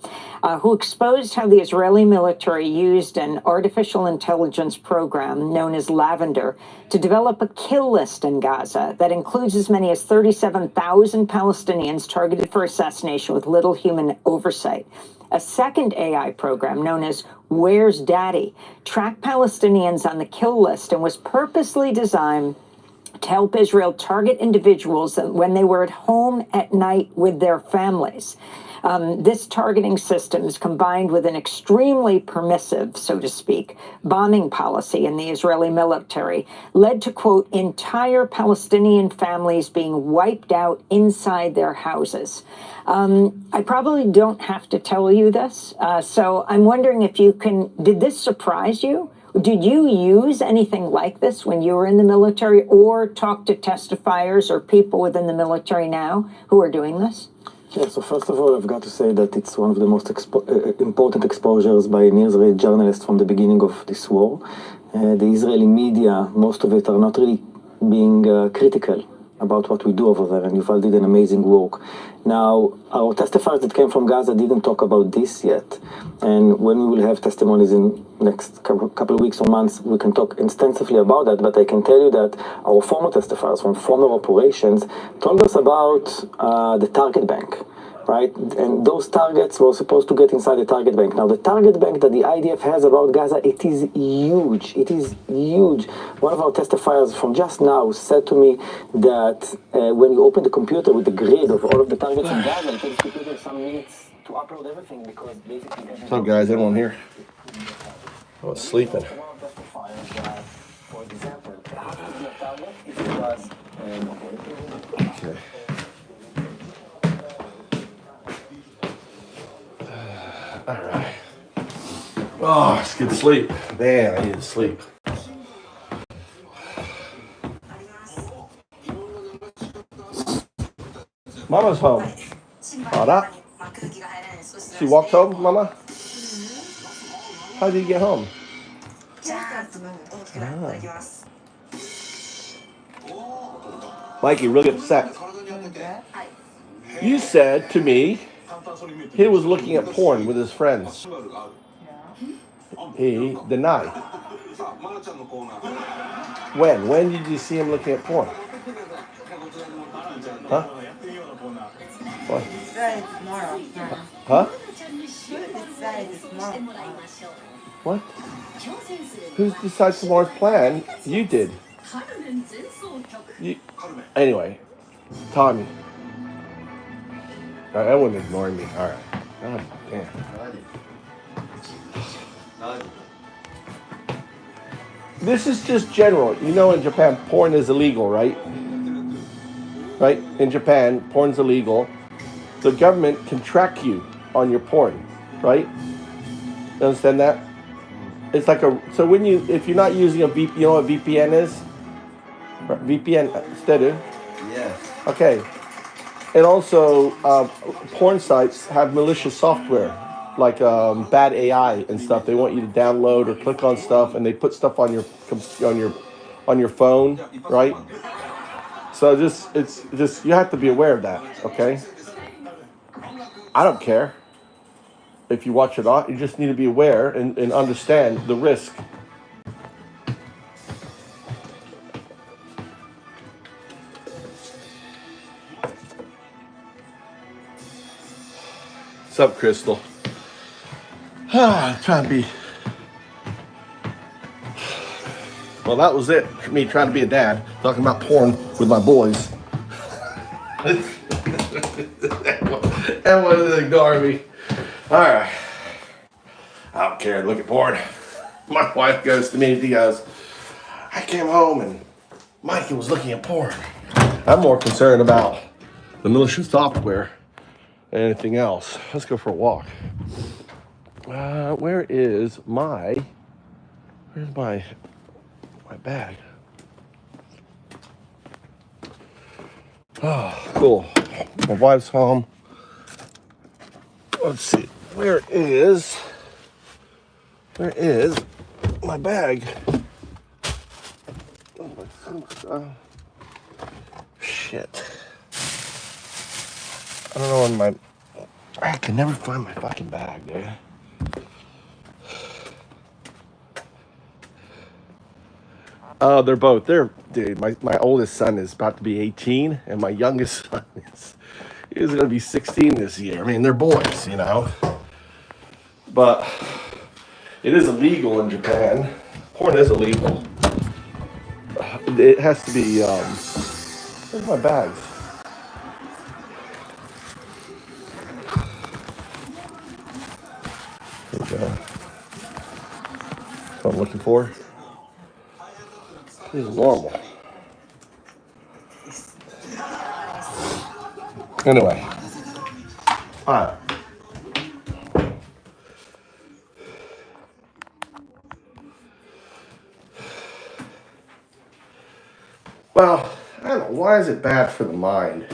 who exposed how the Israeli military used an artificial intelligence program known as Lavender to develop a kill list in Gaza that includes as many as 37,000 Palestinians targeted for assassination with little human oversight. A second AI program known as Where's Daddy tracked Palestinians on the kill list and was purposely designed to help Israel target individuals when they were at home at night with their families. This targeting system is combined with an extremely permissive, so to speak, bombing policy in the Israeli military, led to, quote, entire Palestinian families being wiped out inside their houses. I probably don't have to tell you this, so I'm wondering if you can, did this surprise you? Did you use anything like this when you were in the military or talk to testifiers or people within the military now who are doing this? Yeah, so first of all, I've got to say that it's one of the most important exposures by an Israeli journalist from the beginning of this war. The Israeli media, most of it are not really being critical about what we do over there, and Yuval did an amazing work. Now, our testifiers that came from Gaza didn't talk about this yet, and when we will have testimonies in next couple of weeks or months, we can talk extensively about that, but I can tell you that our former testifiers from former operations told us about the target bank, right? And those targets were supposed to get inside the target bank. Now, the target bank that the IDF has about Gaza, it is huge. It is huge. One of our testifiers from just now said to me that when you open the computer with the grid of all of the targets in Gaza, it takes the computer some minutes to upload everything because basically... What's up, guys? Anyone here? I was sleeping. Okay. All right. Oh, it's good sleep. Man, I need to sleep. Mama's home. Alright. She walked home, Mama? How did you get home? Mikey, really upset. You said to me he was looking at porn with his friends. He denied. When? When did you see him looking at porn? Huh? What? Huh? What? Who decides tomorrow's plan? You did. Anyway, Tommy. Everyone ignoring me. All right. God damn. This is just general. You know, in Japan, porn is illegal, right? Right? In Japan, porn's illegal. The government can track you on your porn, right? You understand that? It's like so when if you're not using a VPN, you know what VPN is? VPN, steady. Yes. Okay. And also, porn sites have malicious software, like bad AI and stuff. They want you to download or click on stuff, and they put stuff on your on your phone, right? So it's just, you have to be aware of that, okay? I don't care if you watch it on. You just need to be aware and understand the risk. What's up, Crystal? Trying to be. Well, that was it for me trying to be a dad, talking about porn with my boys. Everyone is ignoring me. All right. I don't care. Look at porn. My wife goes to me and she goes, I came home and Mikey was looking at porn. I'm more concerned about the militia software than anything else. Let's go for a walk. Where's my bag? Oh, cool. My wife's home. Let's see. Where is my bag? Shit. I don't know I can never find my fucking bag, dude. Oh, dude, my oldest son is about to be 18, and my youngest son is going to be 16 this year. I mean, they're boys, you know. But it is illegal in Japan. Porn is illegal. It has to be, where's my bags? There we go. That's what I'm looking for. This is normal. Anyway. All right. Well, I don't know. Why is it bad for the mind?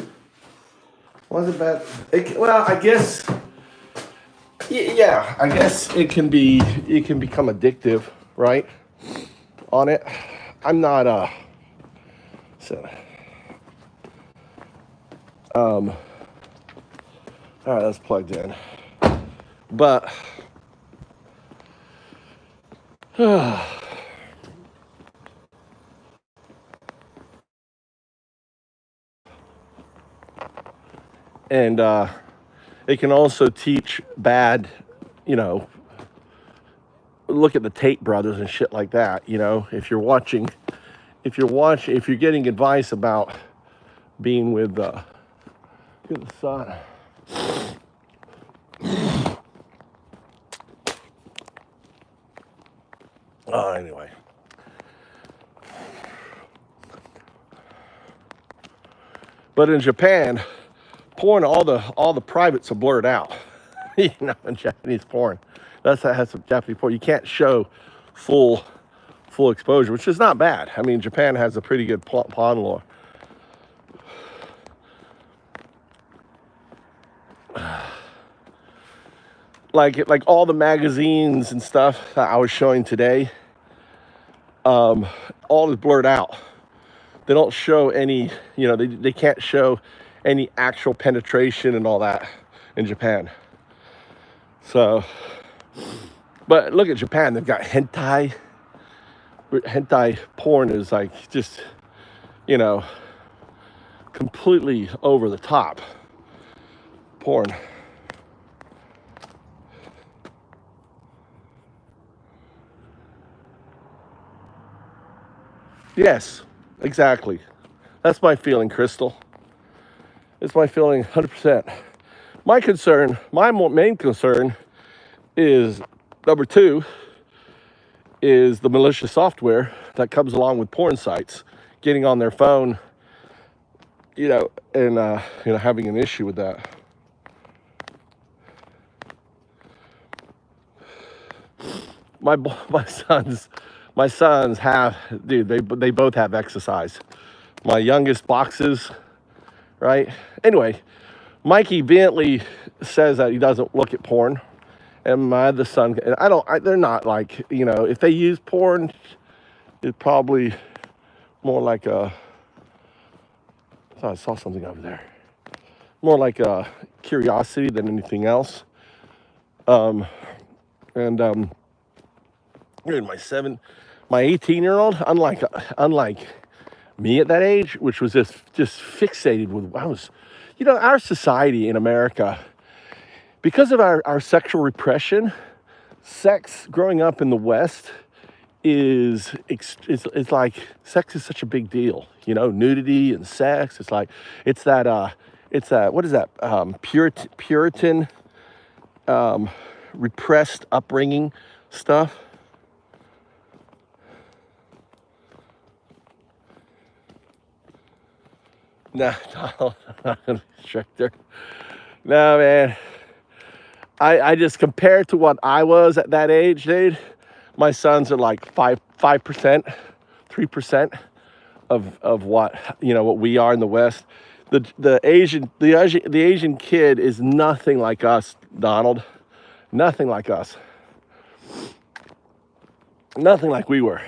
Why is it bad? Well, I guess, yeah, I guess it can become addictive, right? On it. I'm not, all right, that's plugged in. But, and it can also teach bad, you know, look at the Tate brothers and shit like that, you know, if you're getting advice about being with, look at the sun. Anyway. But in Japan, porn, all the privates are blurred out. You know, in Japanese porn. That's how it has some Japanese porn. You can't show full exposure, which is not bad. I mean, Japan has a pretty good porn law. Like all the magazines and stuff that I was showing today, all is blurred out. They don't show any, you know, they can't show any actual penetration and all that in Japan. So, but look at Japan, they've got hentai. Hentai porn is like just, you know, completely over the top porn. Yes, exactly. That's my feeling, Crystal. It's my feeling 100%. My concern, my main concern is, number two, is the malicious software that comes along with porn sites, getting on their phone, you know, and, you know, having an issue with that. My sons have, dude, they both have exercise. My youngest boxes, right? Anyway, Mikey Bentley says that he doesn't look at porn, and my other son, they're not like, you know, if they use porn, it probably, more like a, I thought I saw something over there. More like a curiosity than anything else. And my 18-year-old, unlike me at that age, which was just fixated with, our society in America, because of our sexual repression, sex growing up in the West is like, sex is such a big deal, nudity and sex. It's that what is that, Puritan repressed upbringing stuff. No, stricter. No, man. I just, compared to what I was at that age, dude, my sons are like 5%, 3% of what we are in the West. The Asian kid is nothing like us, Donald. Nothing like us. Nothing like we were.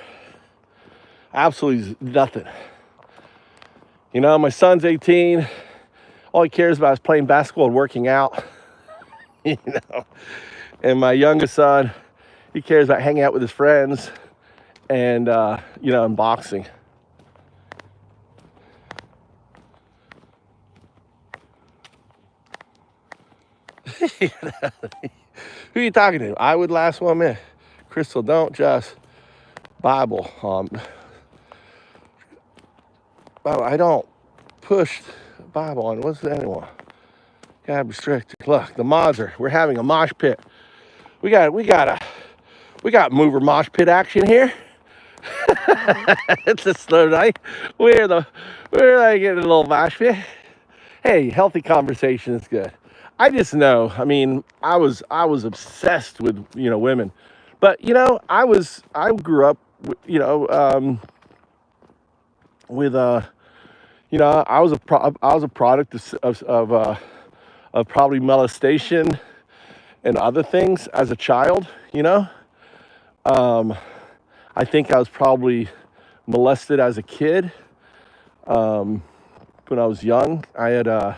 Absolutely nothing. My son's 18. All he cares about is playing basketball and working out. And my youngest son, he cares about hanging out with his friends and and boxing. Who are you talking to? I would last 1 minute. Crystal, don't just Bible. I don't push Bible on. What's that anyone? Gotta be strict. Look, the mods we're having a mosh pit. We got mover mosh pit action here. It's a slow night. We're like getting a little mosh pit. Hey, healthy conversation is good. I just know. I mean, I was obsessed with women, but I grew up with I was a product of probably molestation and other things as a child. I think I was probably molested as a kid. When I was young, I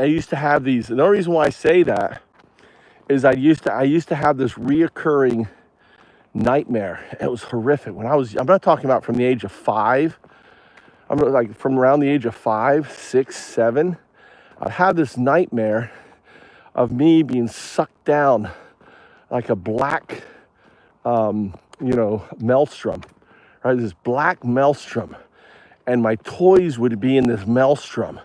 used to have these. And the only reason why I say that is I used to have this reoccurring nightmare. It was horrific. I'm not talking about from the age of 5. I'm like from around the age of 5, 6, 7. I had this nightmare of me being sucked down like a black, maelstrom, right? This black maelstrom, and my toys would be in this maelstrom,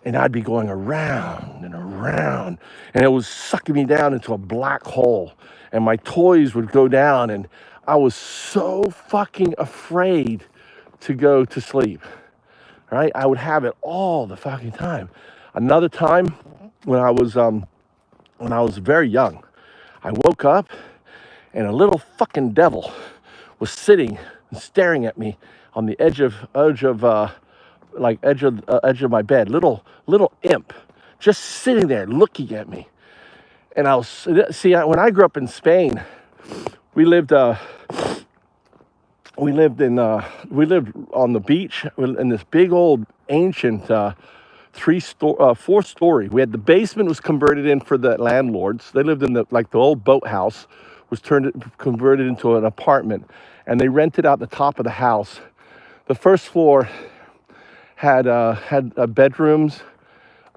and I'd be going around and around, and it was sucking me down into a black hole, and my toys would go down, and I was so fucking afraid to go to sleep, right? I would have it all the fucking time. Another time when I was very young, I woke up and a little fucking devil was sitting and staring at me on the edge of my bed. Little imp, just sitting there looking at me. And when I grew up in Spain, we lived on the beach in this big old ancient 4-story. We had the basement was converted in for the landlords. They lived in the old boathouse was converted into an apartment, and they rented out the top of the house. The first floor had bedrooms.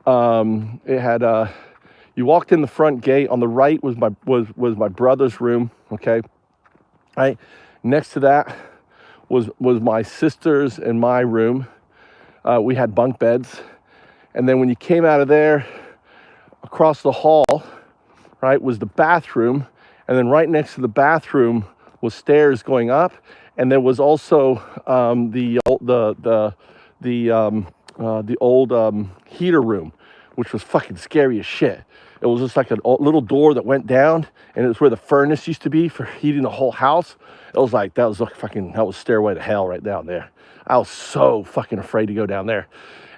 It had you walked in the front gate. On the right was my brother's room. Okay, right next to that was my sister's and my room. We had bunk beds. And then when you came out of there, across the hall, right, was the bathroom. And then right next to the bathroom was stairs going up. And there was also the old heater room, which was fucking scary as shit. It was just like a little door that went down, and it was where the furnace used to be for heating the whole house. It was like, that was stairway to hell right down there. I was so fucking afraid to go down there.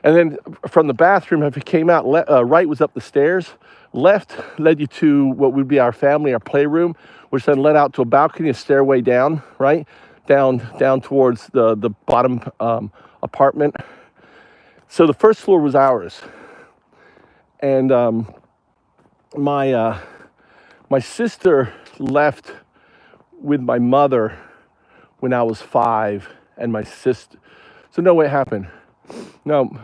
And then from the bathroom, if you came out, right was up the stairs. Left led you to what would be our playroom, which then led out to a balcony, a stairway down, right? down towards the bottom apartment. So the first floor was ours, and my sister left with my mother when I was 5, and my sister. So no, what happened? No,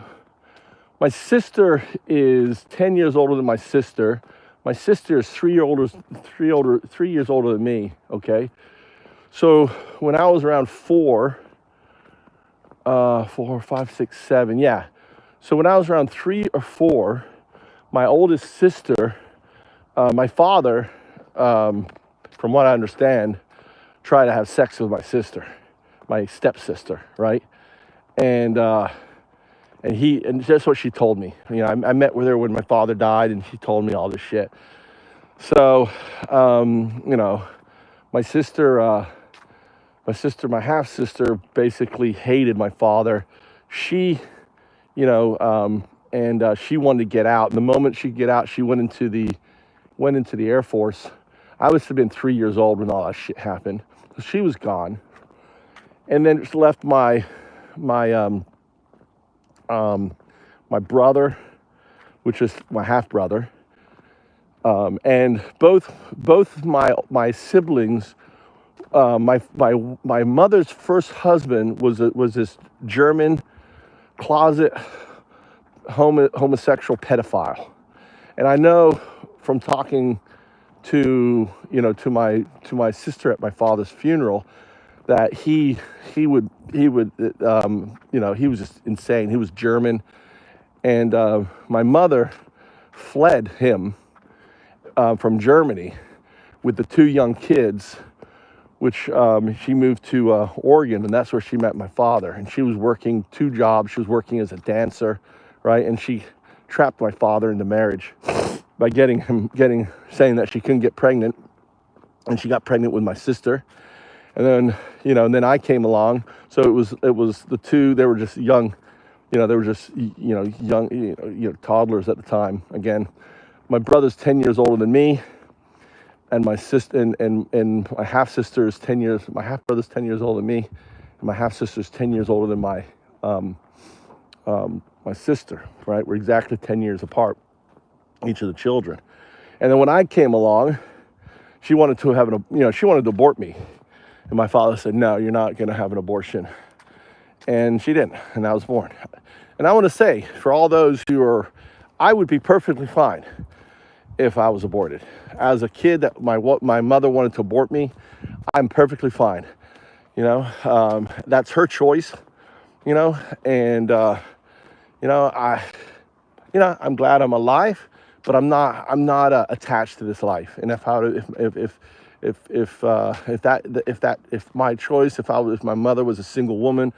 my sister is 10 years older than my sister. My sister is 3 years older than me. Okay, so when I was around 4, 4, 5, 6, 7, yeah. So when I was around 3 or 4, my oldest sister, my father, from what I understand, tried to have sex with my sister, my stepsister, right? And that's what she told me. You know, I met with her when my father died, and she told me all this shit. So, you know, my half sister, basically hated my father. She, you know, she wanted to get out. And the moment she could get out, she went into the Air Force. I must have been 3 years old when all that shit happened. So she was gone, and then just left my brother, which is my half brother, and both my siblings. My mother's first husband was this German closet homosexual pedophile, and I know from talking to my sister at my father's funeral that he would he was just insane. He was German, and my mother fled him from Germany with the 2 young kids, which she moved to Oregon, and that's where she met my father. And she was working 2 jobs. She was working as a dancer, right? And she trapped my father into marriage by saying that she couldn't get pregnant, and she got pregnant with my sister. And then, and then I came along. So it was the 2. They were just young, they were just young, toddlers at the time. Again, my brother's 10 years older than me, and my sister and my half sister is 10 years. My half brother's 10 years older than me, and my half sister's 10 years older than my sister. Right, we're exactly 10 years apart, each of the children. And then when I came along, she wanted to abort me, and my father said, "No, you're not going to have an abortion," and she didn't, and I was born. And I want to say, for all those I would be perfectly fine if I was aborted. As a kid, that my mother wanted to abort me, I'm perfectly fine. That's her choice. And I'm glad I'm alive, but I'm not attached to this life. And if my choice, if my mother was a single woman,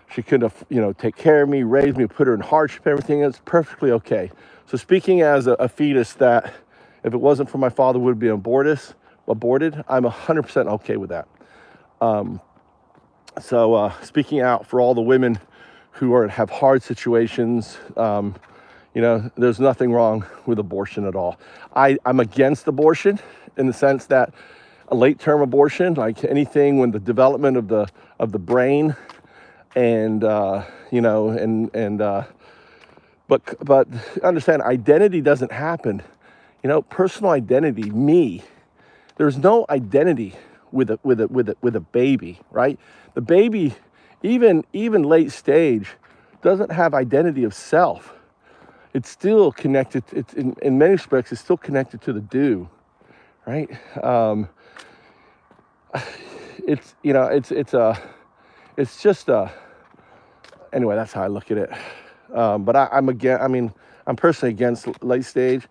she could have, take care of me, raise me, put her in hardship, everything is perfectly okay. So speaking as a fetus that, if it wasn't for my father, would be aborted, I'm 100% okay with that. So speaking out for all the women who have hard situations, there's nothing wrong with abortion at all. I'm against abortion in the sense that a late-term abortion, like anything when the development of the brain, and but understand, identity doesn't happen. Personal identity, me. There's no identity with a baby, right? The baby, even late stage, doesn't have identity of self. It's still connected. It's in many respects, it's still connected to the do, right? It's just anyway. That's how I look at it. But I'm personally against late stage,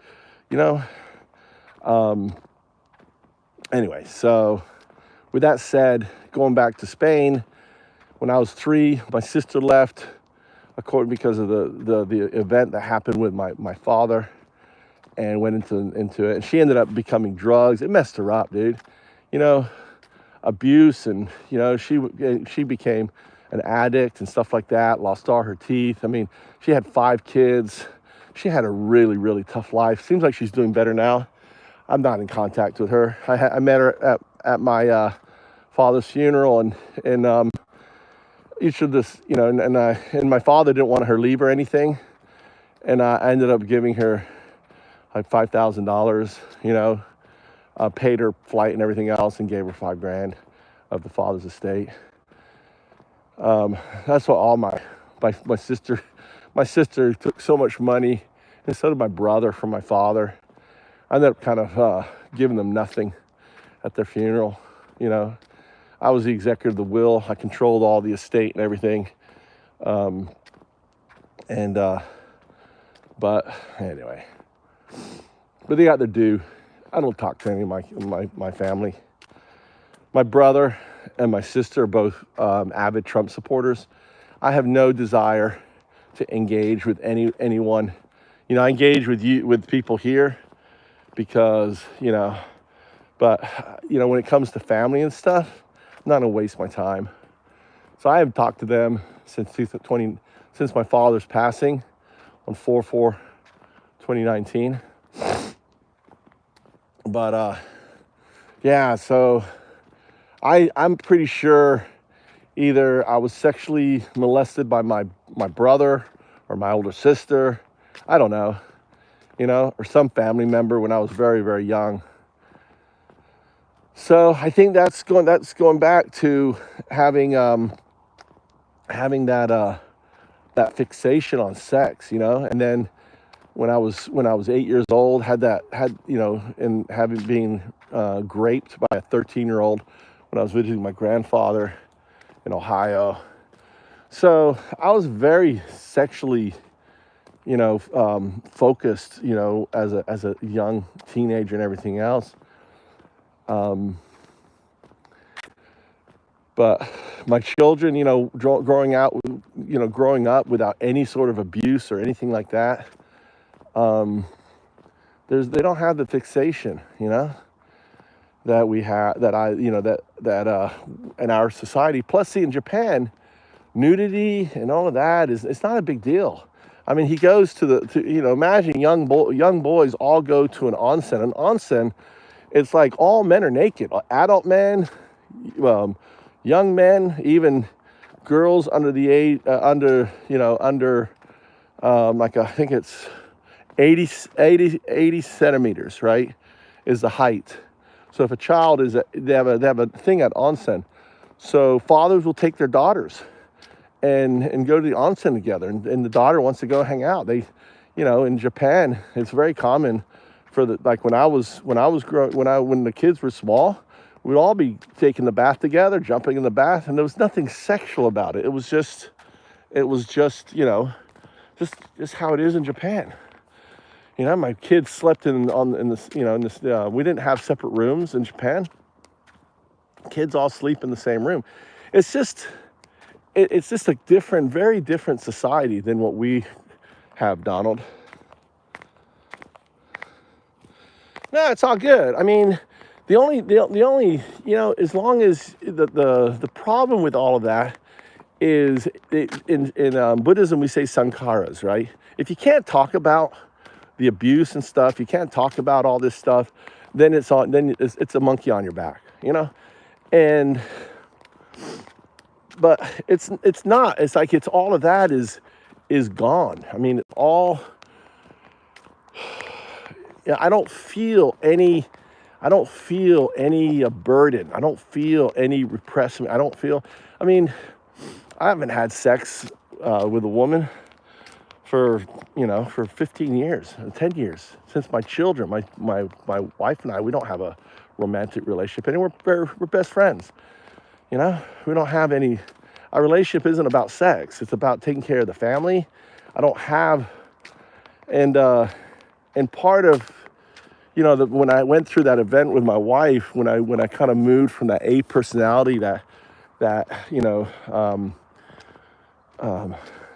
Anyway, so with that said, going back to Spain, when I was 3, my sister left, because of the event that happened with my father, and went into it. And she ended up becoming drugs. It messed her up, dude. Abuse, and she became an addict and stuff like that. Lost all her teeth. I mean, she had 5 kids. She had a really, really tough life. Seems like she's doing better now. I'm not in contact with her. I met her at my father's funeral, and each of this, you know, and my father didn't want her to leave or anything, and I ended up giving her like $5,000, you know, paid her flight and everything else, and gave her $5,000 of the father's estate. That's what all my sister took so much money, and so did my brother from my father. I ended up kind of giving them nothing at their funeral. You know, I was the executor of the will. I controlled all the estate and everything. But anyway, but they got their due. I don't talk to any of my family. My brother and my sister are both avid Trump supporters. I have no desire to engage with anyone. You know, I engage with people here because, you know, but, you know, when it comes to family and stuff, I'm not gonna waste my time. So I haven't talked to them since my father's passing on 4/4/2019. But yeah, so I'm pretty sure either I was sexually molested by my brother or my older sister, I don't know, you know, or some family member when I was very, very young. So I think that's going back to having that fixation on sex, you know. And then when I was 8 years old, had you know, and having been raped by a 13-year-old when I was visiting my grandfather in Ohio. So I was very sexually, you know, focused, you know, as a young teenager and everything else. But my children, you know, growing up without any sort of abuse or anything like that, they don't have the fixation, you know, that we have, that in our society. Plus, see, in Japan, nudity and all of that it's not a big deal. I mean, he goes to you know, imagine young boys all go to an onsen. An onsen, it's like all men are naked, adult men, young men, even girls under the age, under like I think it's 80 centimeters, right, is the height. So if a child they have a thing at onsen. So fathers will take their daughters and go to the onsen together, and the daughter wants to go hang out. They, you know, in Japan, it's very common for like when the kids were small, we'd all be taking the bath together, jumping in the bath, and there was nothing sexual about it. It was just, you know, just how it is in Japan. You know, my kids slept in this, you know, in this. We didn't have separate rooms in Japan. Kids all sleep in the same room. It's just a different, very different society than what we have, Donald. No, it's all good. I mean, the only, you know, as long as the problem with all of that is in Buddhism we say sankharas, right? If you can't talk about the abuse and stuff, you can't talk about all this stuff, then it's a monkey on your back, you know. And but it's not. It's like it's all of that is gone. I mean, all. Yeah, I don't feel any burden. I don't feel any repression. I mean, I haven't had sex with a woman for 15 years, 10 years, since my children, my wife and I, we don't have a romantic relationship, and we're best friends. You know, we don't have any. Our relationship isn't about sex. It's about taking care of the family. I don't have, and part of, you know, when I went through that event with my wife, when I kind of moved from that A personality, that you know,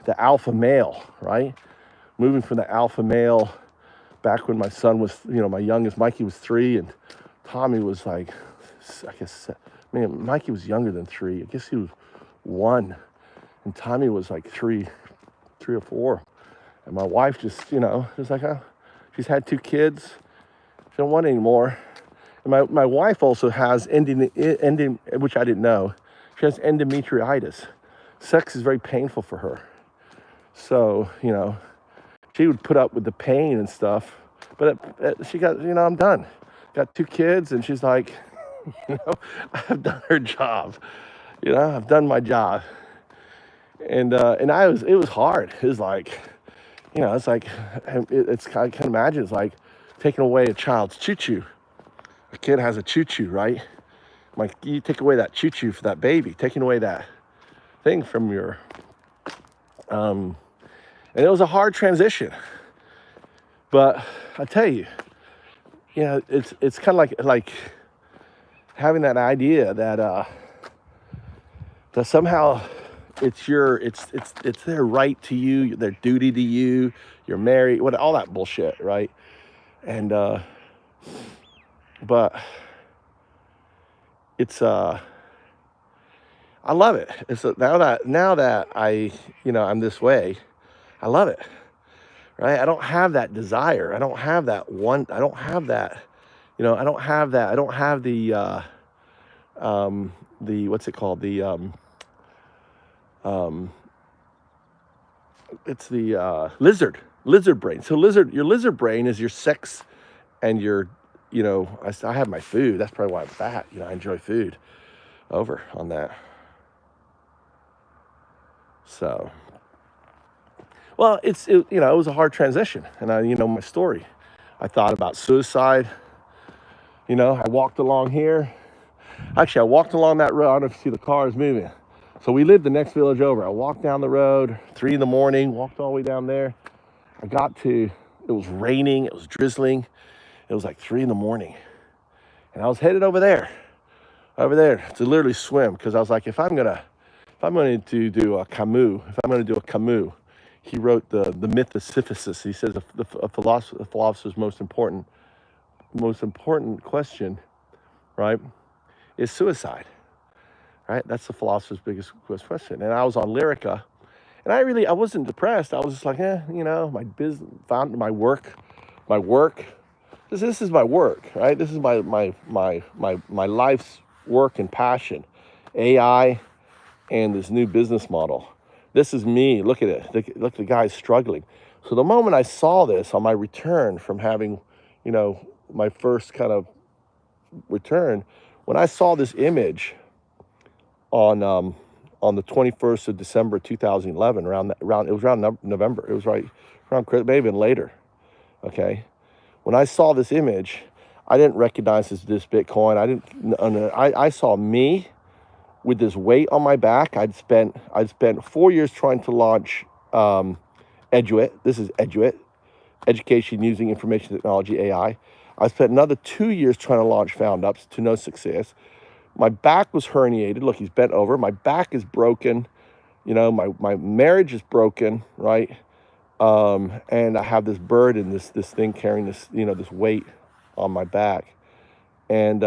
the alpha male, right? Moving from the alpha male back when my son was, you know, my youngest, Mikey, was 3, and Tommy was like, I guess, Mikey was younger than 3. I guess he was 1, and Tommy was like 3 or 4. And my wife just, you know, was like, she's had 2 kids. She don't want any more. My wife also has which I didn't know. She has endometriitis. Sex is very painful for her. So, she would put up with the pain and stuff. But she got, I'm done. Got 2 kids, and she's like, I've done her job. I've done my job. And it was hard. It was like, it's like, I can imagine it's like taking away a child's choo-choo. A kid has a choo-choo, right? Like, you take away that choo-choo for that baby, taking away that thing from your, and it was a hard transition. But I tell you, it's kind of like having that idea that that somehow it's their right to you, their duty to you, you're married, all that bullshit, right? And but it's I love it. It's now that I I'm this way, I love it, right? I don't have that desire. I don't have that one. I don't have that. I don't have that. I don't have the what's it called, it's the lizard brain. So your lizard brain is your sex and your, I have my food. That's probably why I'm fat. I enjoy food over on that. So, well, it was a hard transition. And my story, I thought about suicide. I walked along here. Actually, I walked along that road. I don't know if you see the cars moving. So we lived the next village over. I walked down the road, 3 in the morning, walked all the way down there. It was raining, it was drizzling. It was like 3 in the morning. And I was headed over there to literally swim. Because I was like, if I'm going to do a Camus, he wrote the myth of Sisyphus. He says a philosopher's most important question, right, is suicide. Right? That's the philosopher's biggest question. And I was on Lyrica, and I wasn't depressed. I was just like, my business, found my work. This is my work, right? This is my life's work and passion. AI and this new business model. This is me. Look at it. Look, the guy's struggling. So the moment I saw this on my return from having, my first kind of return, when I saw this image on the 21st of December 2011, it was around November. It was right around, maybe even later. Okay, when I saw this image, I didn't recognize this Bitcoin. I saw me with this weight on my back. I'd spent 4 years trying to launch Eduit. This is Eduit, Education Using Information Technology, AI. I spent another 2 years trying to launch FoundUps to no success. My back was herniated. Look, he's bent over. My back is broken. My marriage is broken, right? And I have this burden, this thing carrying this, this weight on my back. And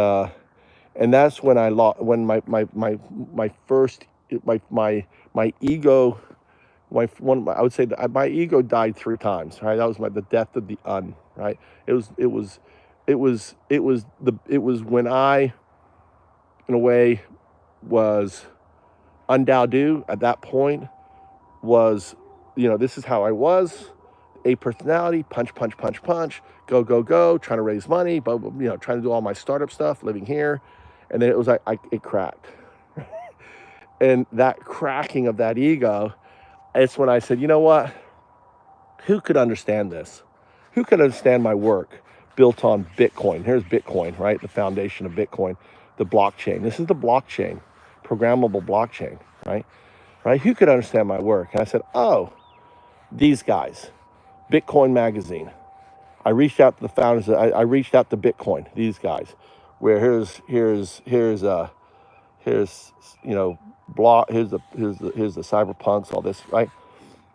that's when when my ego, I would say that my ego died 3 times, right? That was the death of the right? It was when I, in a way, was undao at that point. Was, this is how I was, a personality, punch, go, trying to raise money, but trying to do all my startup stuff, living here. And then it was like, it cracked. And that cracking of that ego, it's when I said, you know what? Who could understand this? Who could understand my work built on Bitcoin? Here's Bitcoin, right? The foundation of Bitcoin, the blockchain. This is the blockchain, programmable blockchain, right? Right? Who could understand my work? And I said, oh, these guys, Bitcoin Magazine. I reached out to the founders. I reached out to Bitcoin. These guys, where here's here's the cyberpunks, all this, right?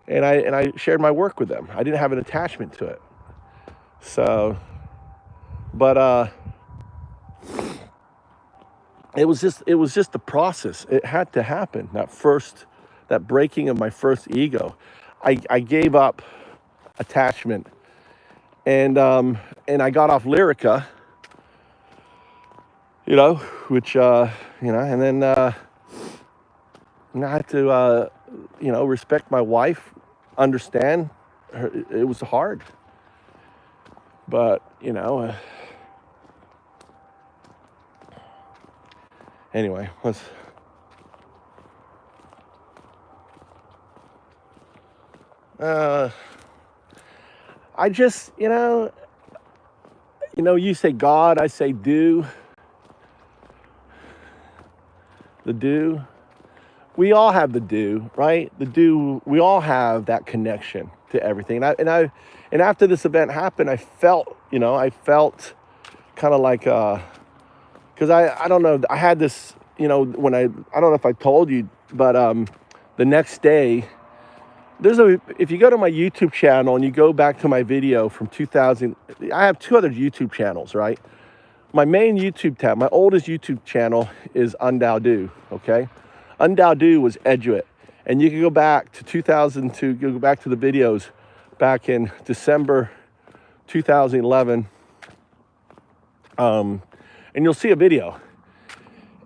And I shared my work with them. I didn't have an attachment to it. So, but it was just the process. It had to happen. That breaking of my first ego. I gave up attachment, and I got off Lyrica, which, and then, I had to, respect my wife, understand her. It was hard, but, anyway, I just, you say God, I say do. The do. We all have the do, right? The do. We all have that connection to everything. And after this event happened, I felt kind of like, because I don't know, I had this, when I don't know if I told you, but the next day, if you go to my YouTube channel and you go back to my video from 2000, I have 2 other YouTube channels, right? My main YouTube tab, my oldest YouTube channel is Undao, okay? Undao was Eduit. And you can go back to 2002, go back to the videos back in December 2011, and you'll see a video.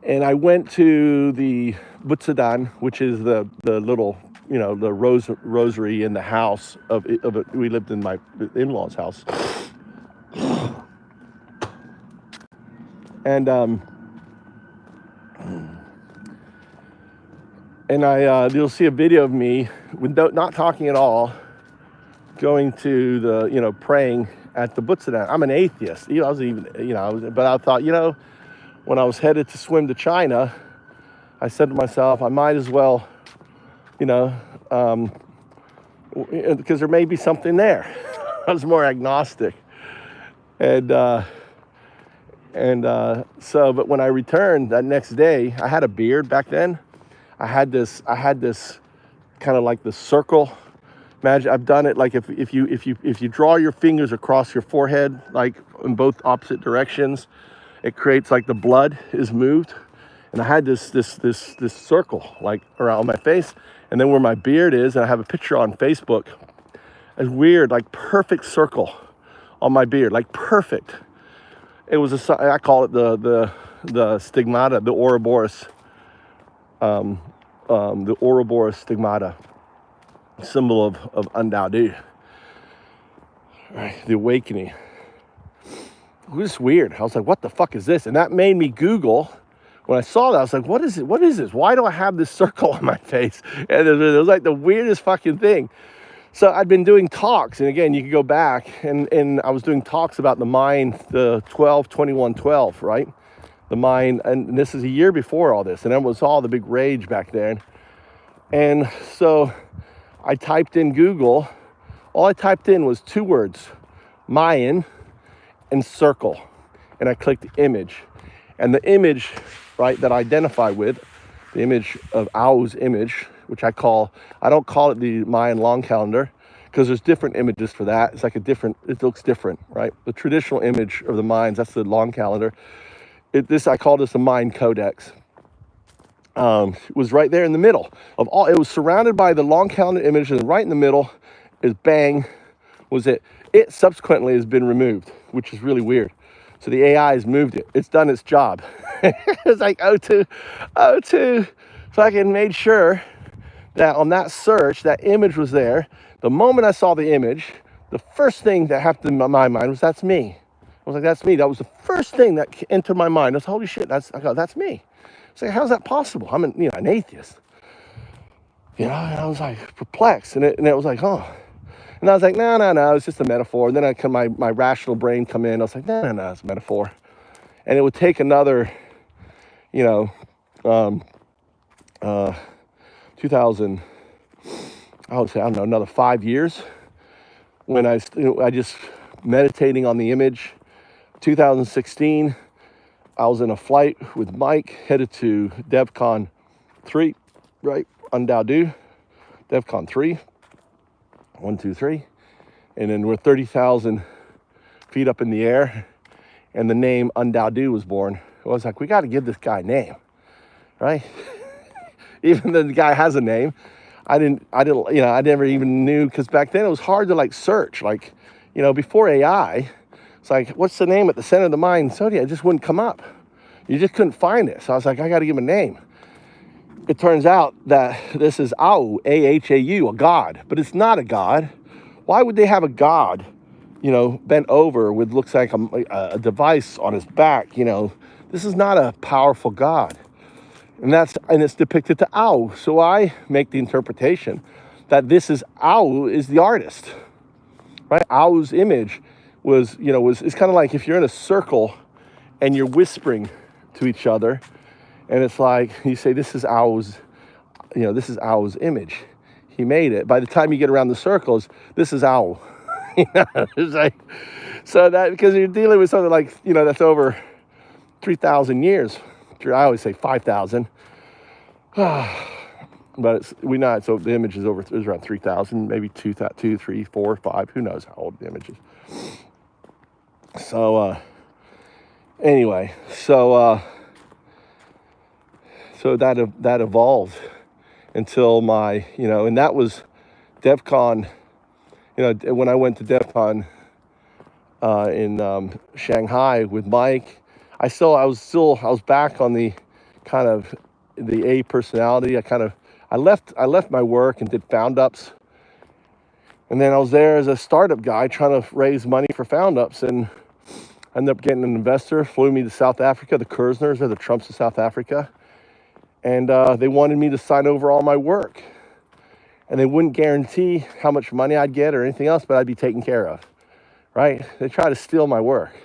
And I went to the Butsudan, which is the little, the rosary in the house of it. We lived in my in-laws' house. And you'll see a video of me with not talking at all, going to the, praying at the Butsudan. I'm an atheist. I was even, but I thought, when I was headed to swim to China, I said to myself, I might as well, because there may be something there. I was more agnostic. But when I returned that next day, I had a beard back then. I had this kind of like the circle. Imagine I've done it like if you draw your fingers across your forehead, like in both opposite directions, it creates like the blood is moved. And I had this circle like around my face, and then where my beard is, and I have a picture on Facebook. It's weird, like perfect circle on my beard, like perfect. It was I call it the stigmata, the Ouroboros, the Ouroboros stigmata, symbol of Undao, right? The awakening. It was weird. I was like, what the fuck is this? And that made me Google. When I saw that, I was like, what is it? What is this? Why do I have this circle on my face? And it was like the weirdest fucking thing. So I'd been doing talks, and again, you can go back, and I was doing talks about the mind, the 12-21-12, right? The mind, and this is a year before all this, and that was all the big rage back then. And so I typed in Google. All I typed in was 2 words, Mayan and circle, and I clicked image. And the image, right, that I identify with, the image of Ao's image, which I don't call it the Mayan long calendar, because there's different images for that. It's like it looks different, right? The traditional image of the Mayans, that's the long calendar. I call this a Mayan codex. It was right there in the middle of all. It was surrounded by the long calendar image, and right in the middle is bang, was it. It subsequently has been removed, which is really weird. So the AI has moved it. It's done its job. It's like O2 fucking made sure that on that search, that image was there. The moment I saw the image, the first thing that happened in my mind was, that's me. I was like, that's me. That was the first thing that entered my mind. I was, holy shit, that's me. It's like, how's that possible? I'm an atheist. And I was like perplexed. And it was like, oh. And I was like, no, it's just a metaphor. And then my rational brain come in. I was like, no, it's a metaphor. And it would take another, 2000, I would say, I don't know, another 5 years when I just meditating on the image. 2016, I was in a flight with Mike headed to DevCon 3, right? Undao, DevCon 3. 1, 2, 3, and then we're 30,000 feet up in the air, and the name Undao was born. I was like, we got to give this guy a name, right? Even though the guy has a name, I never even knew, because back then it was hard to like search, like, before AI, it's like, what's the name at the center of the mind? So yeah, it just wouldn't come up. You just couldn't find it. So I was like, I got to give him a name. It turns out that this is Au, A-H-A-U, a god, but it's not a god. Why would they have a god, you know, bent over with looks like a device on his back? You know, this is not a powerful god. And it's depicted to Au. So I make the interpretation that this is Au is the artist, right? Au's image it's kind of like if you're in a circle and you're whispering to each other, and it's like you say, this is Au's image. He made it. By the time you get around the circles, this is Au. It's like, so that, because you're dealing with something like, that's over 3,000 years. I always say 5,000. But so the image is around 3,000, maybe 2, 3, 4, 5, who knows how old the image is. So, anyway, so that evolved until and that was DEF CON, when I went to DEF CON in Shanghai with Mike, I was back on the kind of the A personality. I left my work and did found ups. And then I was there as a startup guy trying to raise money for found ups, and I ended up getting an investor, flew me to South Africa. The Kersners are the Trumps of South Africa. And they wanted me to sign over all my work. And they wouldn't guarantee how much money I'd get or anything else, but I'd be taken care of, right? They tried to steal my work.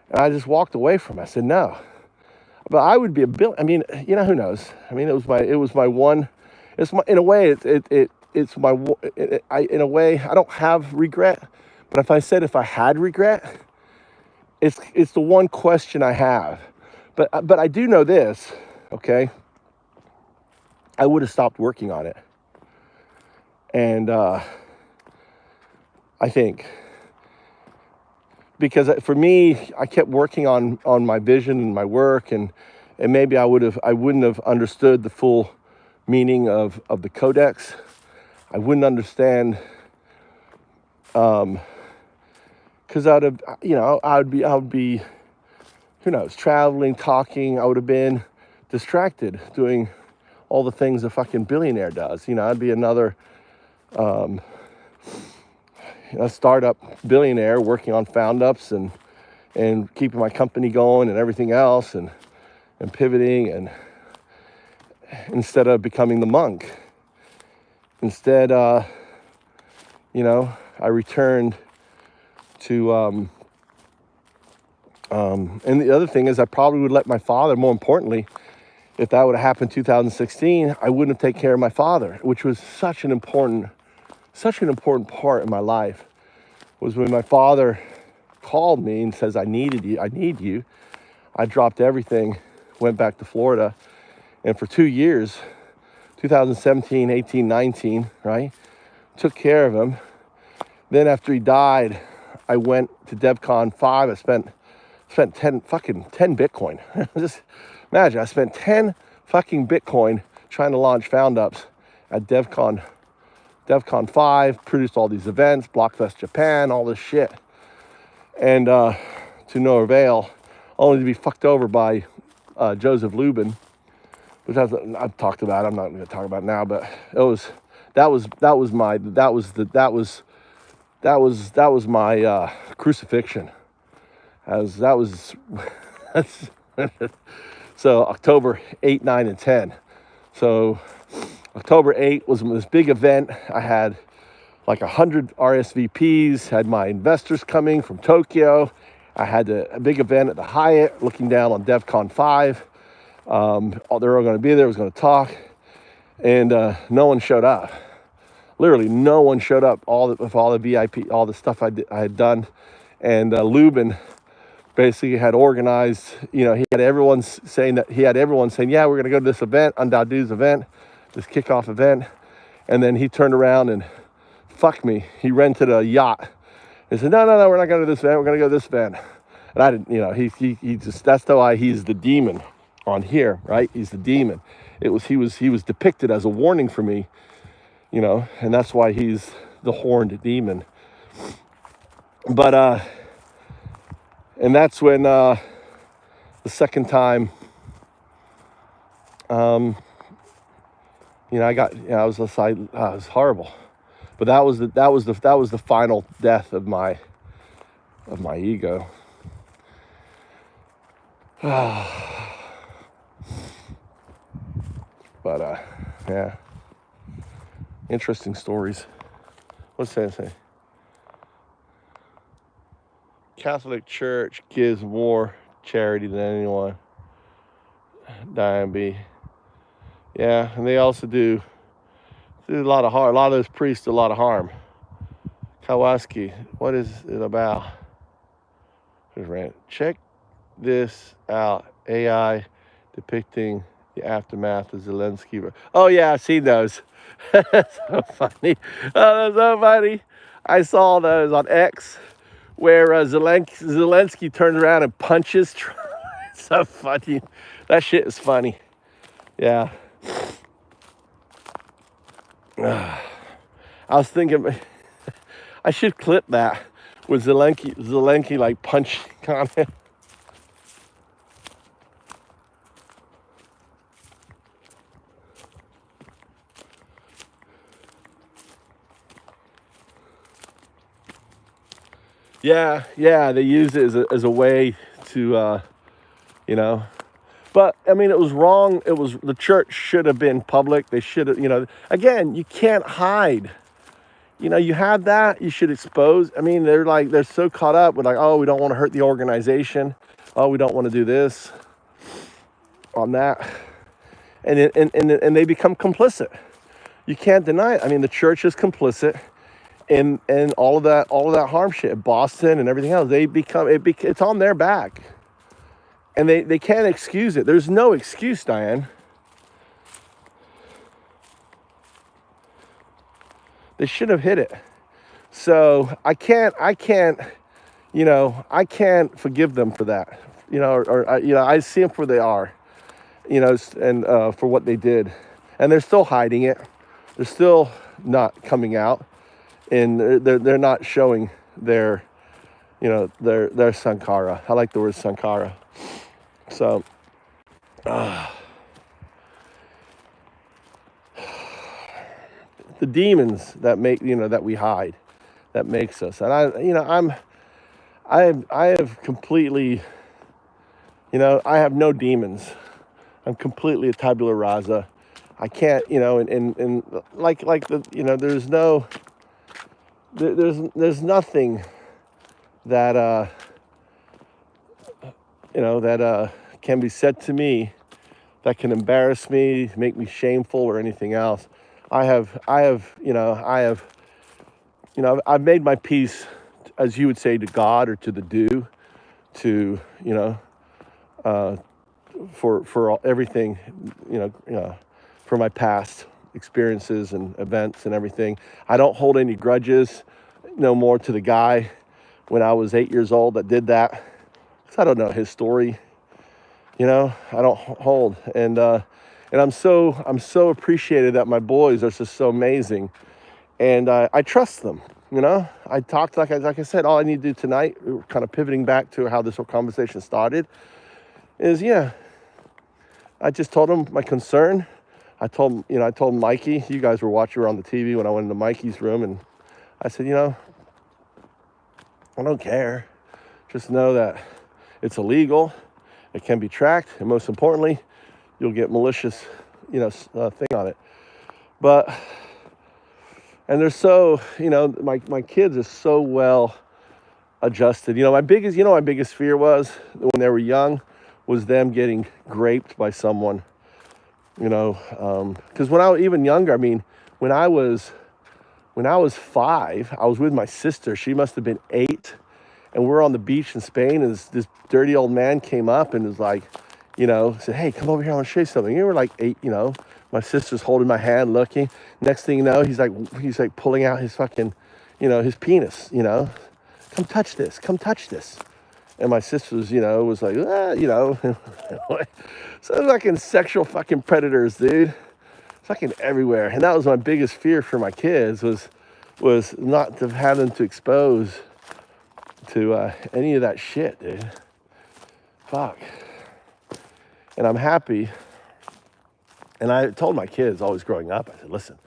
And I just walked away from it. I said, no. But I would be who knows? I mean, in a way, I don't have regret. But if I had regret, it's the one question I have. But I do know this, okay? I would have stopped working on it. And I think, because for me, I kept working on my vision and my work, and maybe I wouldn't have understood the full meaning of the codex. I wouldn't understand, because I would be, who knows, traveling, talking. I would have been distracted doing all the things a fucking billionaire does. I'd be another a startup billionaire working on found ups and keeping my company going and everything else, and pivoting, and instead of becoming the monk. Instead, I returned to, and the other thing is I probably would let my father, more importantly, if that would have happened in 2016, I wouldn't have taken care of my father, which was such an important part in my life. Was when my father called me and says, I need you. I dropped everything, went back to Florida, and for 2 years, 2017, 18, 19, right, took care of him. Then after he died, I went to DevCon 5. I spent 10 Bitcoin. Just imagine, I spent 10 fucking Bitcoin trying to launch found ups at DevCon 5, produced all these events, Blockfest Japan, all this shit. And to no avail, only to be fucked over by Joseph Lubin, which I've talked about. I'm not going to talk about it now, but that was my crucifixion. So October 8, 9, and 10. So October 8 was this big event. I had like 100 RSVPs, had my investors coming from Tokyo. I had a big event at the Hyatt looking down on DevCon 5. They were going to be there, was going to talk, and no one showed up. Literally, no one showed up. All the VIP, all the stuff I had done, and Lubin basically had organized. He had everyone saying, yeah, we're going to go to this event, Undadu's event, this kickoff event, and then he turned around and fuck me. He rented a yacht. He said, no, we're not going to this event. We're going to go to this event. And I didn't, he just, that's why he's the demon on here, right? He's the demon. He was depicted as a warning for me, and that's why he's the horned demon. But, and that's when, The second time, I was just like, it was horrible. But that was the final death of my ego. But yeah, interesting stories. What's that say? Catholic Church gives more charity than anyone. Diane B. Yeah, and they also do a lot of harm. A lot of those priests do a lot of harm. Kowalski, what is it about? Check this out. AI depicting the aftermath of Zelensky. Oh yeah, I've seen those. That's so funny. Oh, that's so funny. I saw those on X where Zelensky turns around and punches Trump. It's so funny. That shit is funny. Yeah. I was thinking I should clip that with Zelensky like punching on him. Yeah, they use it as a way to, But I mean, it was wrong. The church should have been public. They should have, again, you can't hide. You have that, you should expose. I mean, they're so caught up with like, oh, we don't want to hurt the organization. Oh, we don't want to do this on that. And they become complicit. You can't deny it. I mean, the church is complicit in all of that harm shit. Boston and everything else. It's on their back. And they can't excuse it. There's no excuse, Diane. They should have hit it. So I can't forgive them for that. I see them for they are, and for what they did. And they're still hiding it. They're still not coming out. And they're not showing their sankara. I like the word sankara. So, the demons that make, that we hide, that makes us. And I have completely, I have no demons. I'm completely a tabula rasa. I can't, and like the, there's nothing that, can be said to me that can embarrass me, make me shameful or anything else. I've made my peace, as you would say, to God or to the do, to, for everything, for my past experiences and events and everything. I don't hold any grudges no more to the guy when I was 8 years old that did that. 'Cause I don't know his story. I don't hold. And I'm so appreciated that my boys are just so amazing. And I trust them. I talked, like I said, all I need to do tonight, kind of pivoting back to how this whole conversation started, is I just told him my concern. I told Mikey, you guys were watching on the TV when I went into Mikey's room, and I said, I don't care. Just know that it's illegal, it can be tracked, and most importantly, you'll get malicious, thing on it. And they're so, my kids are so well adjusted. My biggest fear was when they were young was them getting raped by someone, because when I was even younger, I mean, when I was 5, I was with my sister. She must have been 8, and we're on the beach in Spain, and this dirty old man came up and was like, said, "Hey, come over here, I want to show you something." You were like 8, my sister's holding my hand, looking. Next thing you know, he's like pulling out his fucking, his penis, come touch this. And my sister's, was like, so fucking sexual fucking predators, dude, fucking everywhere. And that was my biggest fear for my kids was not to have them to expose to any of that shit, dude. Fuck. and I'm happy. And I told my kids always growing up, I said, listen,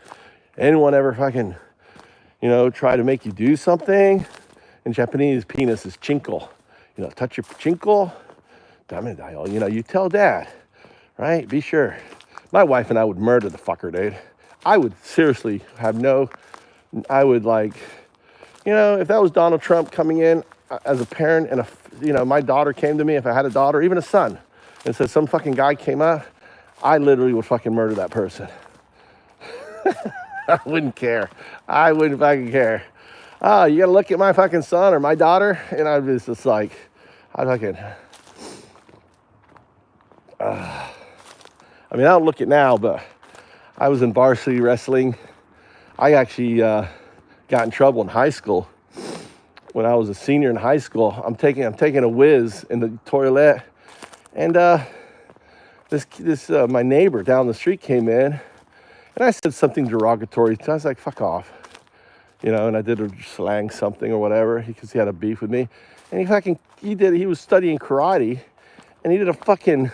anyone ever fucking, try to make you do something? In Japanese, penis is chinko. Touch your chinko. You tell dad, right? Be sure. My wife and I would murder the fucker, dude. I would seriously I would if that was Donald Trump coming in as a parent and my daughter came to me, if I had a daughter, even a son, and said some fucking guy came up, I literally would fucking murder that person. I wouldn't care. I wouldn't fucking care. Oh, you gotta look at my fucking son or my daughter? And I was just I fucking, I don't look it now, but I was in varsity wrestling. I actually got in trouble in high school. When I was a senior in high school, I'm taking a whiz in the toilet, and this my neighbor down the street came in, and I said something derogatory. I was like, "Fuck off," and I did a slang something or whatever because he had a beef with me, and he was studying karate, and he did a fucking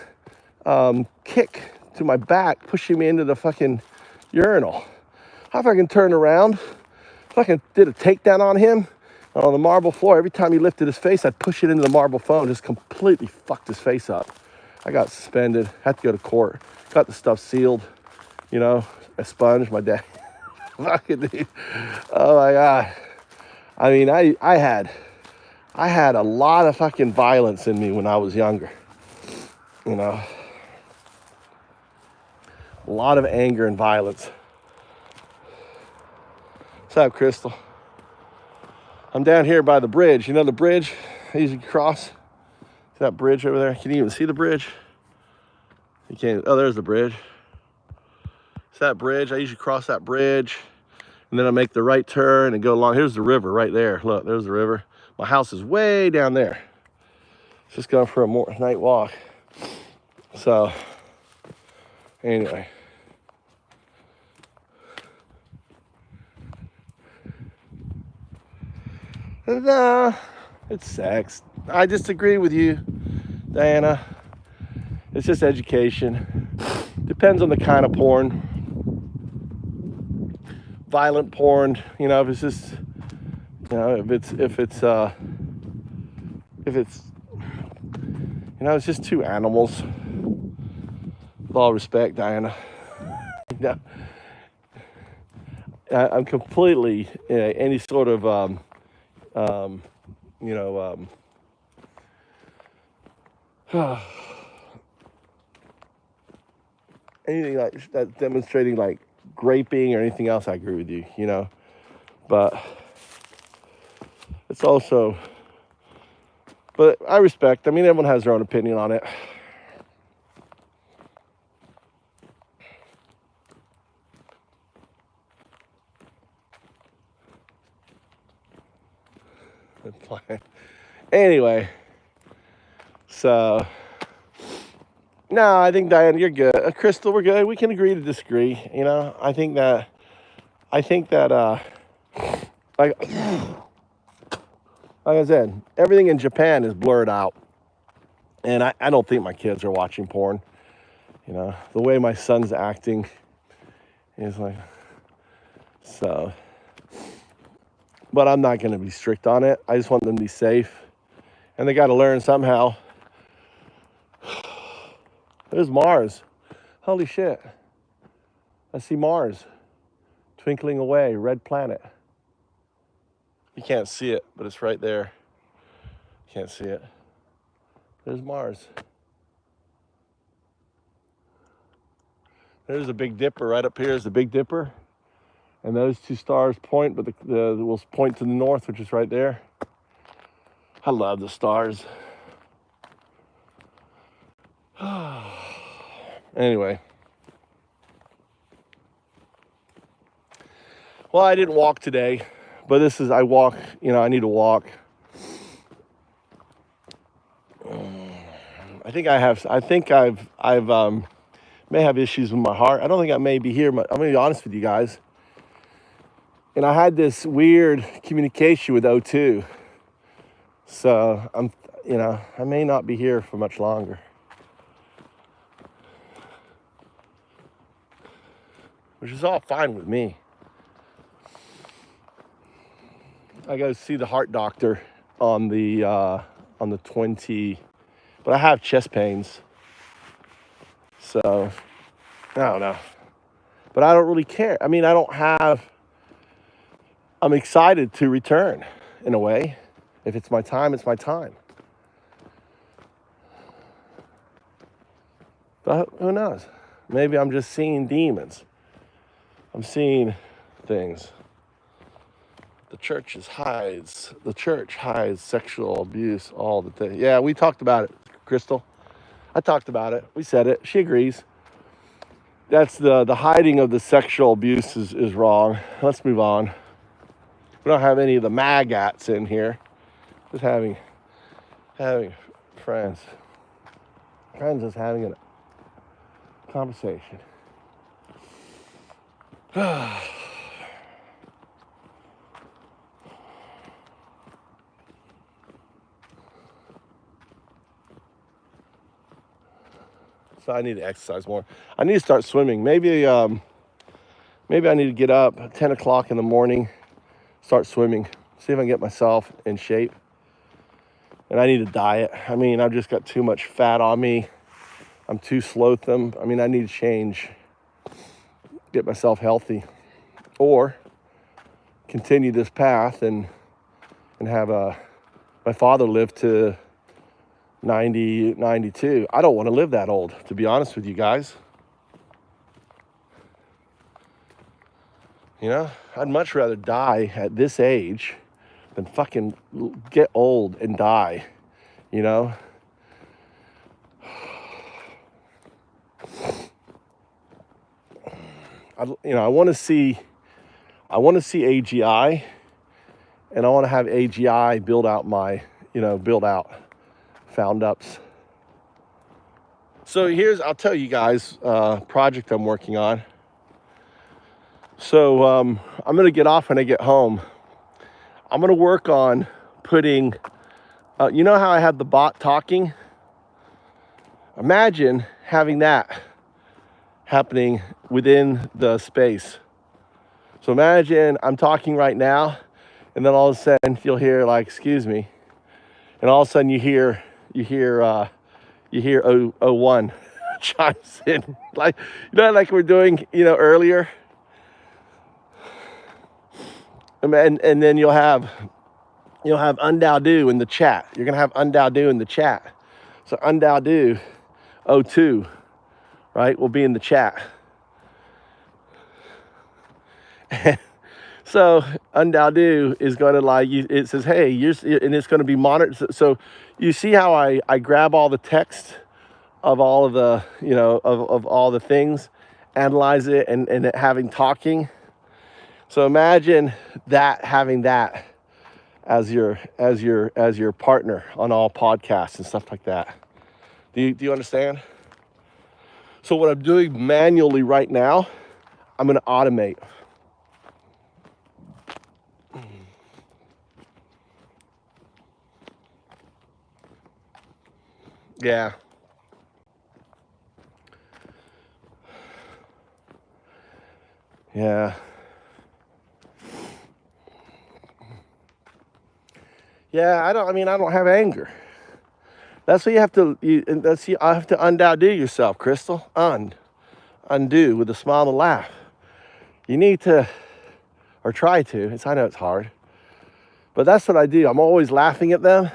kick to my back, pushing me into the fucking urinal. I fucking turned around, fucking did a takedown on him. On the marble floor, every time he lifted his face, I'd push it into the marble phone, just completely fucked his face up. I got suspended, had to go to court, got the stuff sealed, expunged. My dad. Fucking dude. Oh my God. I mean, I had a lot of fucking violence in me when I was younger. A lot of anger and violence. What's up, Crystal? I'm down here by the bridge. You know the bridge I usually cross? That bridge over there. Can you even see the bridge? You can't. Oh, there's the bridge. It's that bridge. I usually cross that bridge, and then I make the right turn and go along. Here's the river right there. Look, there's the river. My house is way down there. Just going for a night walk. So, anyway. Nah, it's sex. I disagree with you, Diana. It's just education. Depends on the kind of porn. Violent porn, if it's just, if it's it's just two animals. With all respect, Diana. I'm completely any sort of anything like that demonstrating like graping or anything else, I agree with you, but it's also, but I respect, everyone has their own opinion on it. Anyway, so no, I think Diana, you're good. Crystal, we're good. We can agree to disagree. I think that like I said, everything in Japan is blurred out, and I don't think my kids are watching porn. The way my son's acting is so. But I'm not going to be strict on it. I just want them to be safe. And they got to learn somehow. There's Mars. Holy shit. I see Mars. Twinkling away, red planet. You can't see it, but it's right there. Can't see it. There's Mars. There's the Big Dipper. Right up here is the Big Dipper. And those two stars point, but will point to the north, which is right there. I love the stars. Anyway. Well, I didn't walk today, but I walk, I need to walk. I think I've may have issues with my heart. I don't think I may be here. I'm going to be honest with you guys. And I had this weird communication with O2. So I may not be here for much longer. which is all fine with me. I go see the heart doctor on the 20, but I have chest pains, so I don't know. But I don't really care. I mean, I'm excited to return in a way. If it's my time, it's my time. But who knows? Maybe I'm just seeing demons. I'm seeing things. The church hides sexual abuse all the time. Yeah, we talked about it, Crystal. I talked about it. We said it. She agrees. That's the hiding of the sexual abuse is wrong. Let's move on. We don't have any of the maggots in here. Just having friends. Friends is having a conversation. So I need to exercise more. I need to start swimming. Maybe I need to get up at 10 o'clock in the morning, start swimming, see if I can get myself in shape. And I need a diet. I mean, I've just got too much fat on me. I'm too slothsome. I mean, I need to change, get myself healthy, or continue this path and have my father lived to 90, 92. I don't want to live that old, to be honest with you guys. You know, I'd much rather die at this age than fucking get old and die, you know? I want to see AGI, and I want to have AGI build out found ups. So I'll tell you guys, project I'm working on. So I'm going to get off when I get home. I'm going to work on putting, you know how I have the bot talking? Imagine having that happening within the space. So imagine I'm talking right now, and then all of a sudden you'll hear like, excuse me. And all of a sudden you hear O1 chimes in. Like, like we're doing, earlier. And then you'll have Undao in the chat. You're gonna have Undao in the chat. So Undao 02, right, will be in the chat. So Undao is gonna it says, hey, and it's gonna be monitored. So you see how I grab all the text of all of the, of all the things, analyze it and it having talking. So imagine having that as your partner on all podcasts and stuff like that. Do you understand? So what I'm doing manually right now, I'm going to automate. Yeah. Yeah. Yeah, I don't have anger. That's what you have to, I have to undo yourself, Crystal. Undo with a smile and a laugh. You need to, or try to, I know it's hard, but that's what I do. I'm always laughing at them.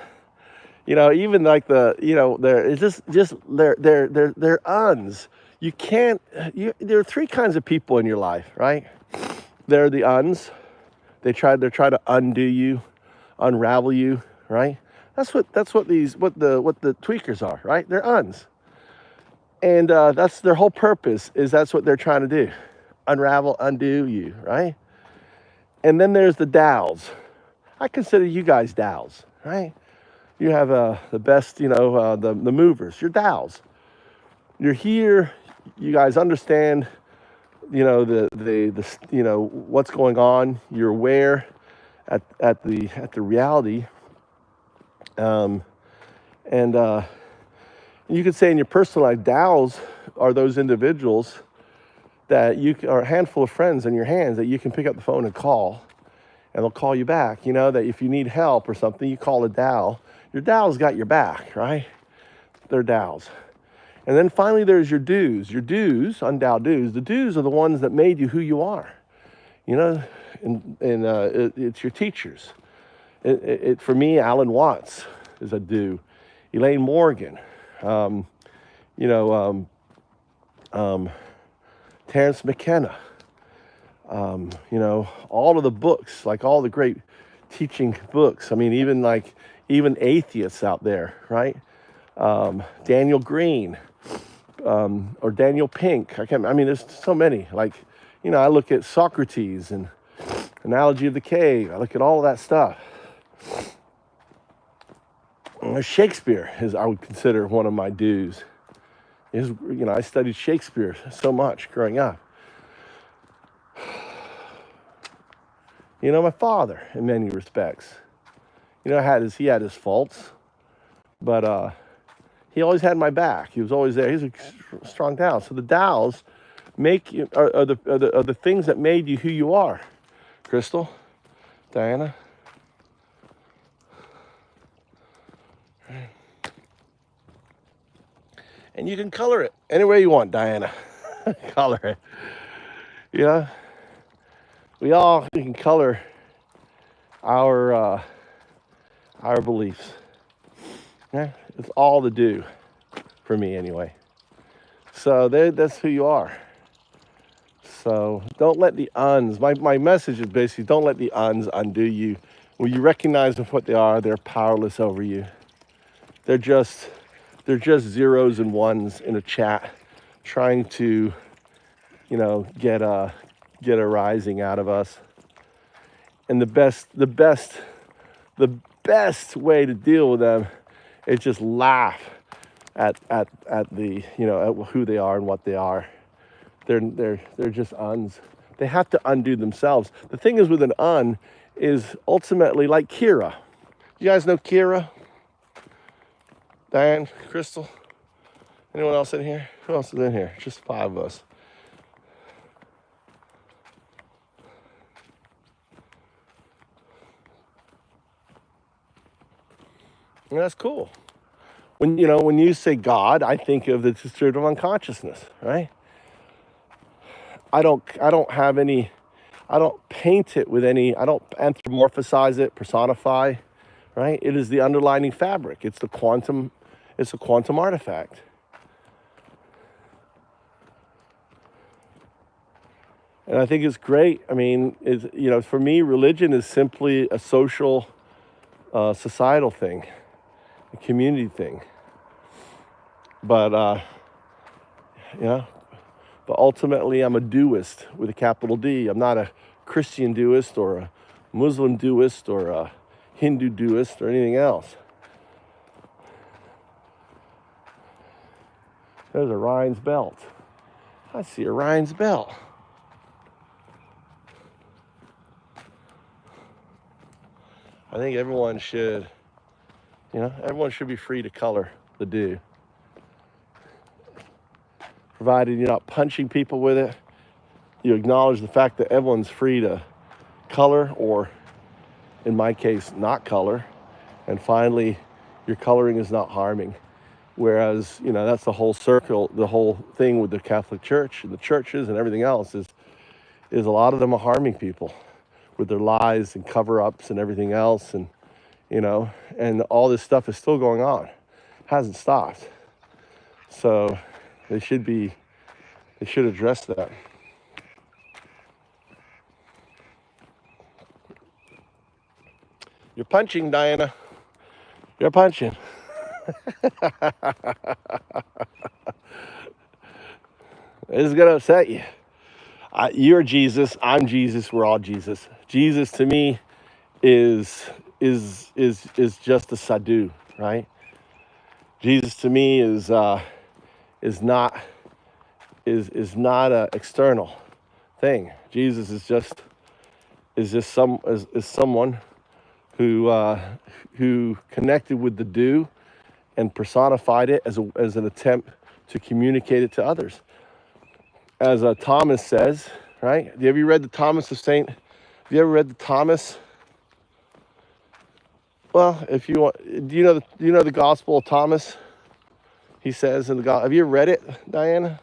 Even like it's just they're uns. You can't, there are three kinds of people in your life, right? They're the uns. They're trying to undo you, unravel you, right? That's what the tweakers are, right? They're uns. And that's their whole purpose, that's what they're trying to do. Unravel, undo you, right? And then there's the Dows. I consider you guys Dows, right? You have the best, the movers. You're Dows. You're here. You guys understand, the what's going on. You're aware at the reality. And you could say in your personal life, Dows are those individuals that or a handful of friends in your hands that you can pick up the phone and call, and they'll call you back. You know, that if you need help or something, you call a DAO. Your DAO's got your back, right? They're DAOs. And then finally, there's your dues. Your dues, unDAO dues. The dues are the ones that made you who you are. You know, it's your teachers. For me, Alan Watts is a due. Elaine Morgan, you know, Terrence McKenna, you know, all of the books, like all the great teaching books. I mean, even atheists out there, right? Daniel Green, or Daniel Pink. I mean, there's so many. Like, you know, I look at Socrates and Analogy of the Cave. I look at all of that stuff. Shakespeare I would consider one of my dues. You know, I studied Shakespeare so much growing up. You know, my father, in many respects, you know, he had his faults, but he always had my back. He was always there. He's a strong DAO. So the DAOs are the things that made you who you are. Crystal, Diana. And you can color it any way you want, Diana. Color it. Yeah. We can color our beliefs. Yeah, it's all to do for me anyway. So that's who you are. So don't let the uns. My message is basically don't let the uns undo you. When you recognize what they are, they're powerless over you. They're just zeros and ones in a chat, trying to, you know, get a rising out of us. And the best way to deal with them is just laugh at the, you know, at who they are and what they are. They're just uns. They have to undo themselves. The thing is with an un is ultimately like Kira. You guys know Kira? Diane, Crystal? Anyone else in here? Who else is in here? Just 5 of us. And that's cool. When you say God, I think of the spirit of unconsciousness, right? I don't paint it with any, I don't anthropomorphize it, personify, right? It is the underlying fabric. It's a quantum artifact. And I think it's great. I mean, for me, religion is simply a social, societal thing, a community thing. But, but ultimately I'm a doist with a capital D. I'm not a Christian doist or a Muslim doist or a Hindu doist or anything else. There's a Ryan's belt. I see a Ryan's belt. I think everyone should be free to color the do. Provided you're not punching people with it, you acknowledge the fact that everyone's free to color, or in my case, not color. And finally, your coloring is not harming. Whereas, that's the whole circle, the whole thing with the Catholic Church and the churches and everything else is a lot of them are harming people with their lies and cover-ups and everything else. And, and all this stuff is still going on. It hasn't stopped. So they should address that. You're punching, Diana. You're punching. This is gonna upset you. You're Jesus. I'm Jesus. We're all Jesus. Jesus to me is just a sadhu, right? Jesus to me is not a external thing. Jesus is someone who connected with the do and personified it as an attempt to communicate it to others. as Thomas says, right? Have you ever read the Thomas of Saint? Have you ever read the Thomas? Well, if you want, do you know the Gospel of Thomas? He says in the Gospel. Have you ever read it, Diana?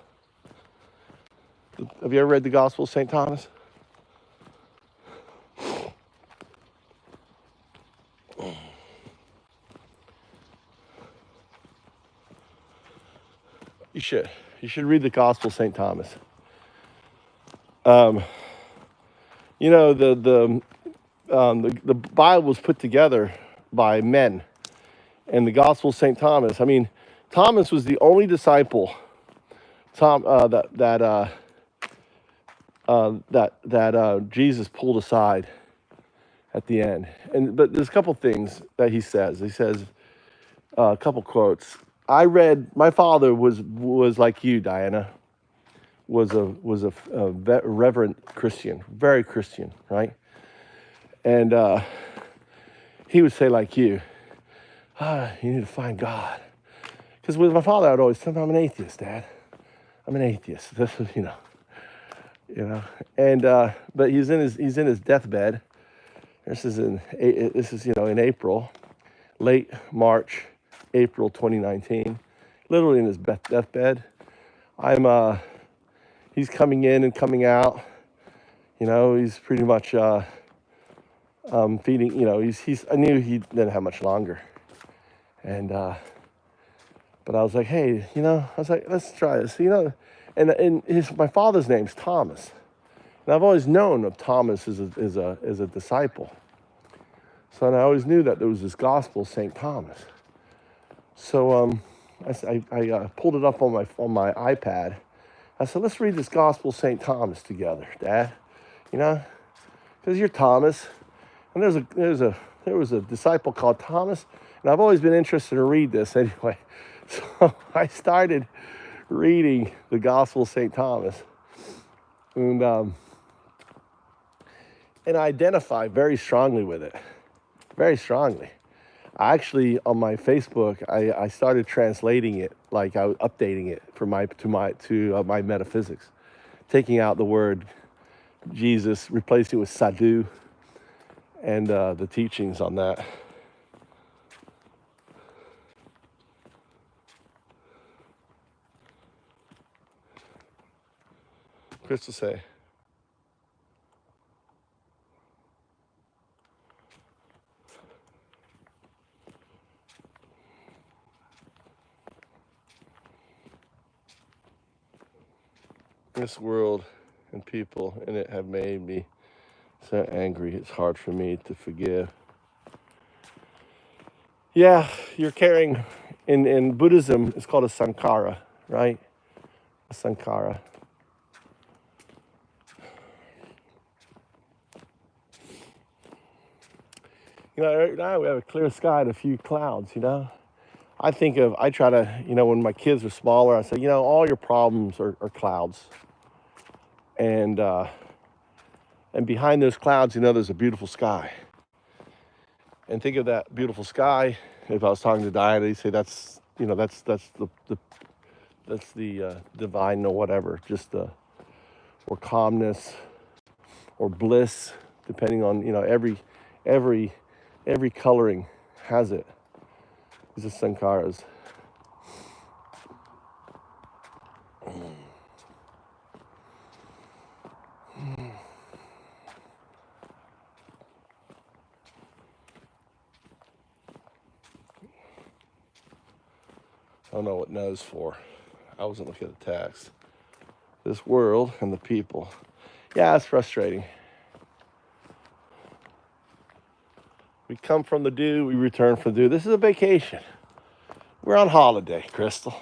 Have you ever read the Gospel of Saint Thomas? You should. You should read the Gospel of Saint Thomas. You know, the Bible was put together by men, and the Gospel of Saint Thomas. I mean, Thomas was the only disciple that Jesus pulled aside at the end. But there's a couple things that he says. He says a couple quotes. My father was like you, Diana. Was a reverent Christian, very Christian, right? And he would say like you need to find God. Because with my father, I'd always tell him, I'm an atheist, Dad. I'm an atheist. This is, you know. And but he's in his deathbed. This is in April, late March, April 2019, literally in his deathbed. He's coming in and coming out. You know, he's pretty much feeding. You know, I knew he didn't have much longer, and but I was like, hey, let's try this. You know, and my father's name's Thomas, and I've always known of Thomas as a disciple. So and I always knew that there was this Gospel of St. Thomas. So I pulled it up on my iPad. I said, let's read this Gospel of St. Thomas together, Dad. You know, because you're Thomas, and there was a disciple called Thomas, and I've always been interested to read this anyway. So I started reading the Gospel of St. Thomas, and I identify very strongly with it, very strongly. I actually, on my Facebook, I started translating it, like I was updating it to my metaphysics, taking out the word Jesus, replacing it with Sadhu, and the teachings on that. Crystal say. This world and people in it have made me so angry. It's hard for me to forgive. Yeah, you're carrying, in Buddhism, it's called a sankhara, right? A sankhara. You know, right now we have a clear sky and a few clouds, you know? I try to, when my kids are smaller, I say, all your problems are clouds. And behind those clouds, there's a beautiful sky. And think of that beautiful sky. If I was talking to Diana, he'd say that's the divine or whatever, or calmness or bliss, depending on, every coloring has it. These are sankharas. I don't know what no's for. I wasn't looking at the text. This world and the people. Yeah, it's frustrating. We come from the dew, we return from the dew. This is a vacation. We're on holiday, Crystal.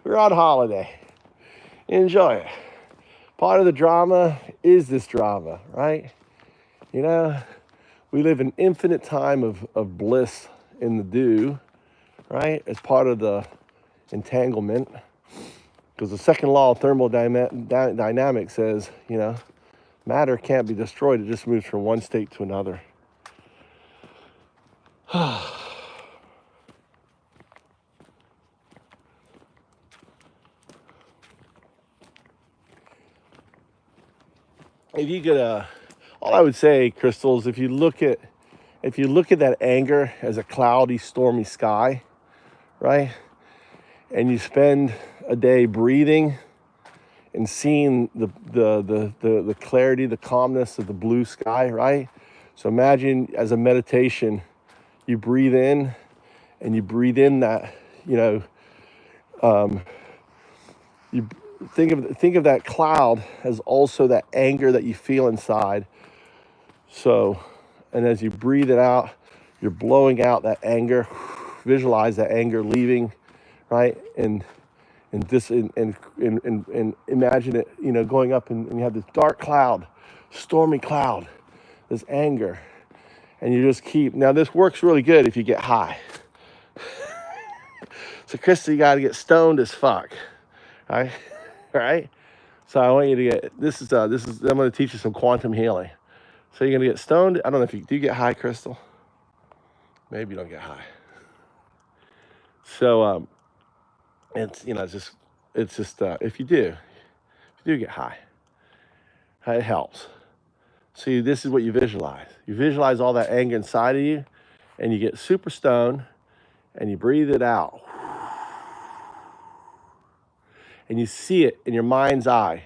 We're on holiday. Enjoy it. Part of the drama is this drama, right? We live in infinite time of bliss in the dew, right? As part of the entanglement. Because the second law of thermodynamics says, matter can't be destroyed. It just moves from one state to another. if you could, all I would say, Crystal, is if you look at that anger as a cloudy, stormy sky, right? And you spend a day breathing and seeing the clarity, the calmness of the blue sky, right? So imagine as a meditation, you breathe in and you breathe in that, you think of that cloud as also that anger that you feel inside. So, and as you breathe it out, you're blowing out that anger. Visualize that anger leaving, right? And imagine it, going up and you have this dark cloud, stormy cloud, this anger, and you just keep. Now this works really good if you get high. So Krista, you got to get stoned as fuck, right? Right? So I want you to get. This is. I'm going to teach you some quantum healing. So you're going to get stoned. I don't know if do you get high, Crystal? Maybe you don't get high. So it's just if you do get high, it helps. See, this is what you visualize. You visualize all that anger inside of you, and you get super stoned, and you breathe it out. And you see it in your mind's eye,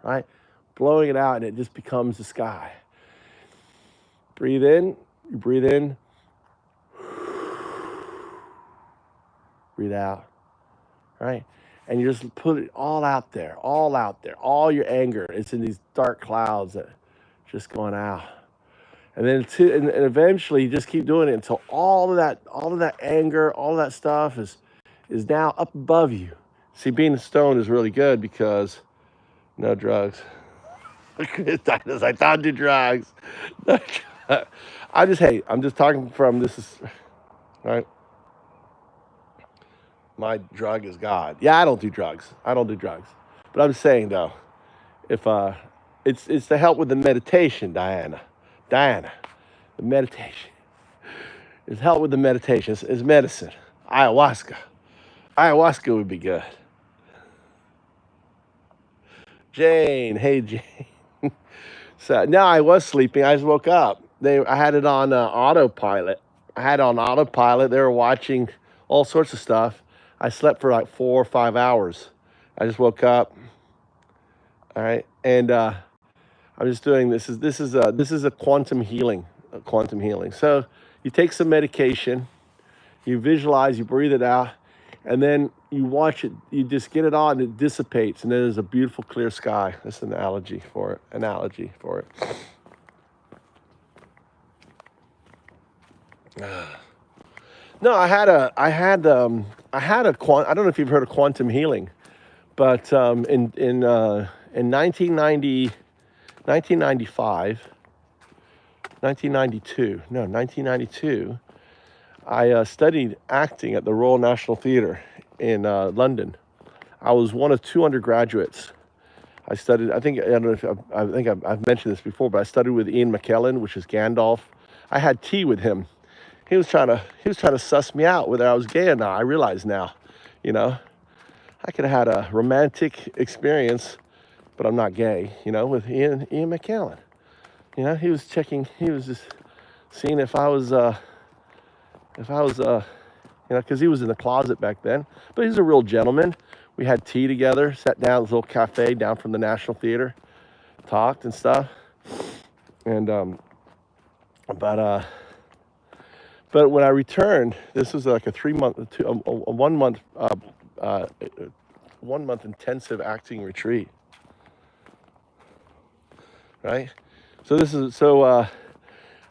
right? Blowing it out, and it just becomes the sky. Breathe in, you breathe in. Breathe out, right? And you just put it all out there, all your anger. It's in these dark clouds that just going out. And then and eventually you just keep doing it until all of that anger, all of that stuff is now up above you. See, being stoned is really good because no drugs. I don't do drugs. I'm just talking from this is right. My drug is God. Yeah, I don't do drugs. But I'm saying though, if it's to help with the meditation, Diana, the meditation. It's help with the meditation. It's medicine. Ayahuasca would be good. Jane, hey Jane. So now I was sleeping. I just woke up. I had it on autopilot. They were watching all sorts of stuff. I slept for like 4 or 5 hours. I just woke up. All right, and I'm just doing this. This is a quantum healing. So you take some medication, you visualize, you breathe it out, and then you watch it. You just get it on, and it dissipates, and then there's a beautiful clear sky. That's an analogy for it. No, I don't know if you've heard of quantum healing, but in 1992, I studied acting at the Royal National Theatre in London. I was one of 2 undergraduates. I studied. I don't know if I've mentioned this before, but I studied with Ian McKellen, which is Gandalf. I had tea with him. He was trying to suss me out whether I was gay or not. I realize now, I could have had a romantic experience, but I'm not gay, with Ian McKellen. He was just seeing if I was, because he was in the closet back then. But he's a real gentleman. We had tea together, sat down at this little cafe down from the National Theater, talked and stuff. And but when I returned, this was like a 1 month, 1 month intensive acting retreat. Right?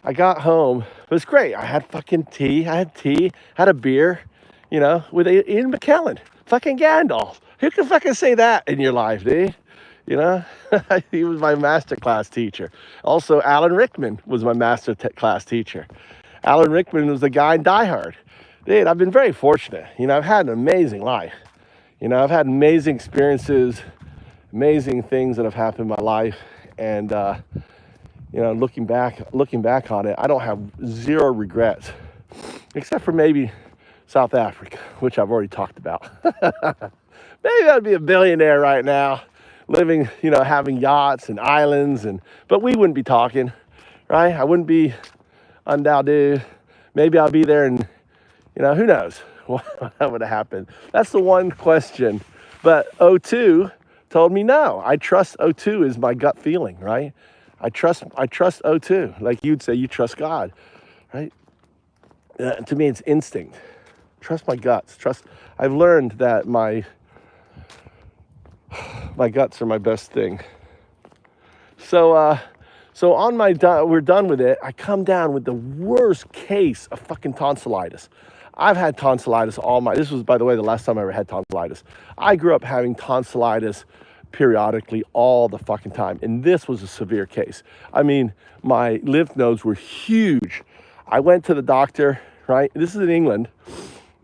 I got home. It was great. I had fucking tea. Had a beer, with Ian McKellen. Fucking Gandalf. Who can fucking say that in your life, dude? He was my master class teacher. Also, Alan Rickman was my master class teacher. Alan Rickman was the guy in Die Hard. Dude, I've been very fortunate. I've had an amazing life. I've had amazing experiences, amazing things that have happened in my life. And, looking back on it, I don't have zero regrets, except for maybe South Africa, which I've already talked about. Maybe I'd be a billionaire right now, living, you know, having yachts and islands, but we wouldn't be talking, right? I wouldn't be undoubted. Maybe I'll be there, and you know, who knows what would have happened. That's the one question. But O2 told me no. I trust O2 is my gut feeling, right? I trust O2. Like you'd say, you trust God, right? To me, it's instinct. Trust my guts. I've learned that my guts are my best thing. So on we're done with it. I come down with the worst case of fucking tonsillitis. I've had tonsillitis this was, by the way, the last time I ever had tonsillitis. I grew up having tonsillitis periodically all the fucking time. And this was a severe case. I mean, my lymph nodes were huge. I went to the doctor, right? This is in England.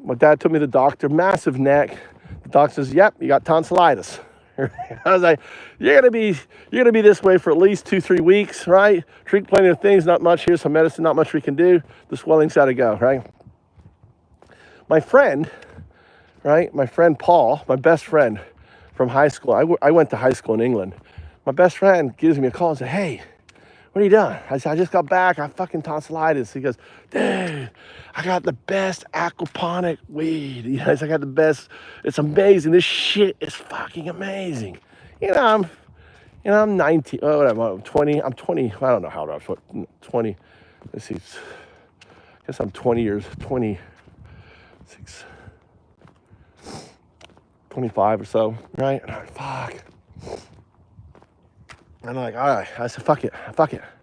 My dad took me to the doctor, massive neck. The doctor says, yep, you got tonsillitis. I was like, you're gonna be this way for at least 2-3 weeks, right? Drink plenty of things, not much. Here's some medicine, not much we can do. The swelling's gotta go, right? My friend, right? My friend Paul, my best friend from high school. I went to high school in England. My best friend gives me a call and says, hey, what are you doing? I said, I just got back. I fucking tonsillitis. He goes, dude, I got the best aquaponic weed. He goes, I got the best. It's amazing. This shit is fucking amazing. I'm 19. Oh, whatever. I'm 20. I'm 20. I don't know how old I was. 20. Let's see. I guess I'm 26, 25 or so, right? And I'm like, fuck. And I'm like, all right. I said, fuck it.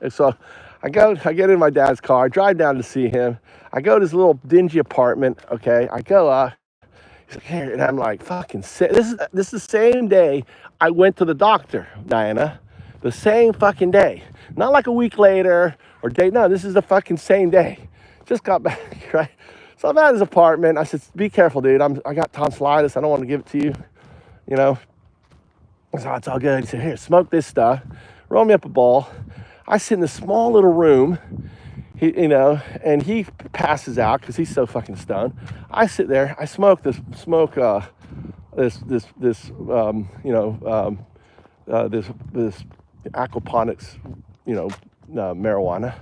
And so I get in my dad's car, I drive down to see him. I go to this little dingy apartment, okay? I go up, he's like, here, and I'm like, fucking sick. This is the same day I went to the doctor, Diana. The same fucking day. Not like a week later or day, no, this is the fucking same day. Just got back, right? So I'm at his apartment. I said, be careful, dude. I got tonsillitis. I don't want to give it to you, you know? I said, oh, it's all good. He said, here, smoke this stuff. Roll me up a ball. I sit in this small little room, and he passes out because he's so fucking stoned. I sit there. I smoke this aquaponics, marijuana,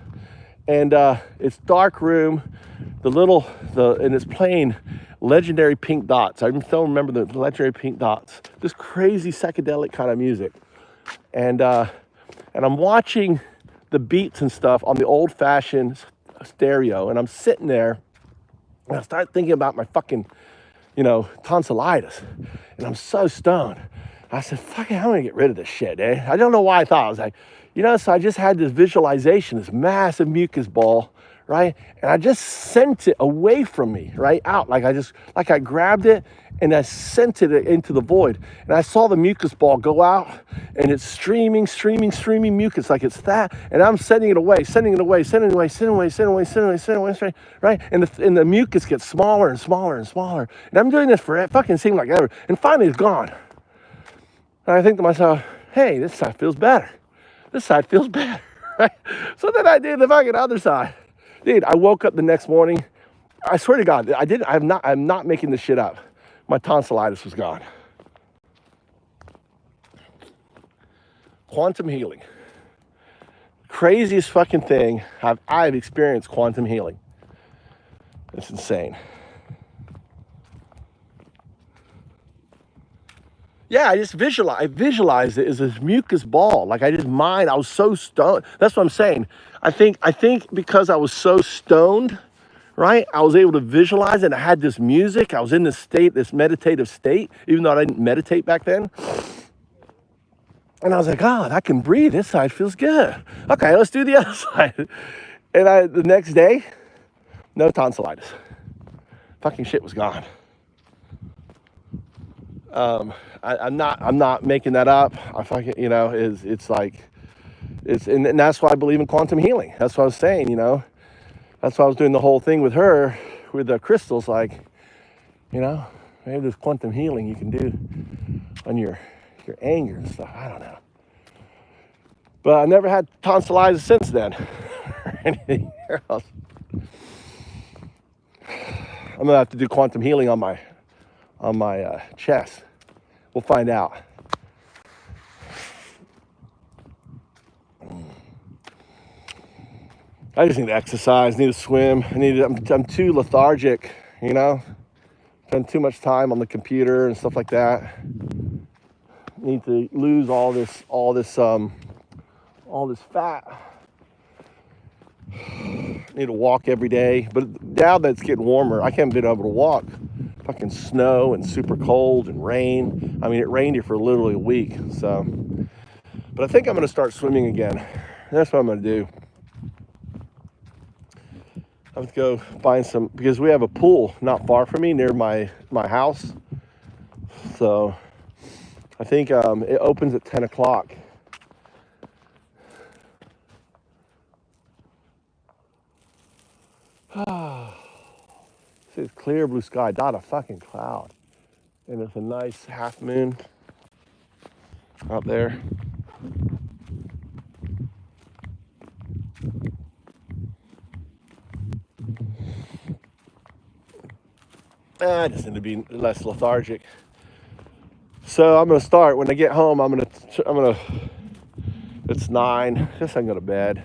and it's dark room. And it's playing legendary pink dots. I still remember the legendary pink dots. This crazy psychedelic kind of music, and I'm watching the beats and stuff on the old-fashioned stereo, and I'm sitting there, and I start thinking about my fucking, tonsillitis, and I'm so stoned. I said, fuck it, I'm gonna get rid of this shit, eh? I don't know why I thought. I was like, so I just had this visualization, this massive mucus ball, right? And I just sent it away from me, right? Out, like I grabbed it and I sent it into the void. And I saw the mucus ball go out and it's streaming mucus like it's that. And I'm sending it away, right? And the mucus gets smaller and smaller and smaller. And I'm doing this for it fucking seemed like ever. And finally it's gone. And I think to myself, hey, this side feels better. Right? So then I did the fucking other side. Dude, I woke up the next morning. I swear to God, I'm not making this shit up. My tonsillitis was gone. Quantum healing. Craziest fucking thing I've experienced quantum healing. It's insane. Yeah, I visualized it as this mucus ball. Like I was so stoned. That's what I'm saying. I think because I was so stoned, right? I was able to visualize it. I had this music. I was in this meditative state, even though I didn't meditate back then. And I was like, God, I can breathe. This side feels good. Okay, let's do the other side. And the next day, no tonsillitis. Fucking shit was gone. I'm not making that up. I fucking, and that's why I believe in quantum healing. That's what I was saying, That's why I was doing the whole thing with her, with the crystals, like, maybe there's quantum healing you can do on your anger and stuff. I don't know. But I never had tonsillitis since then, or anything else. I'm gonna have to do quantum healing on my chest. We'll find out. I just need to exercise, need to swim. I'm too lethargic, you know? Spend too much time on the computer and stuff like that. Need to lose all this fat. Need to walk every day. But now that it's getting warmer, I haven't been able to walk. Fucking snow and super cold and rain. I mean, it rained here for literally a week, so. But I think I'm gonna start swimming again. That's what I'm gonna do. I have to go find some, because we have a pool not far from me near my house. So I think it opens at 10 o'clock. It's clear blue sky, not a fucking cloud. And there's a nice half moon out there. I just need to be less lethargic. So I'm gonna start when I get home. It's 9. I guess I can go to bed.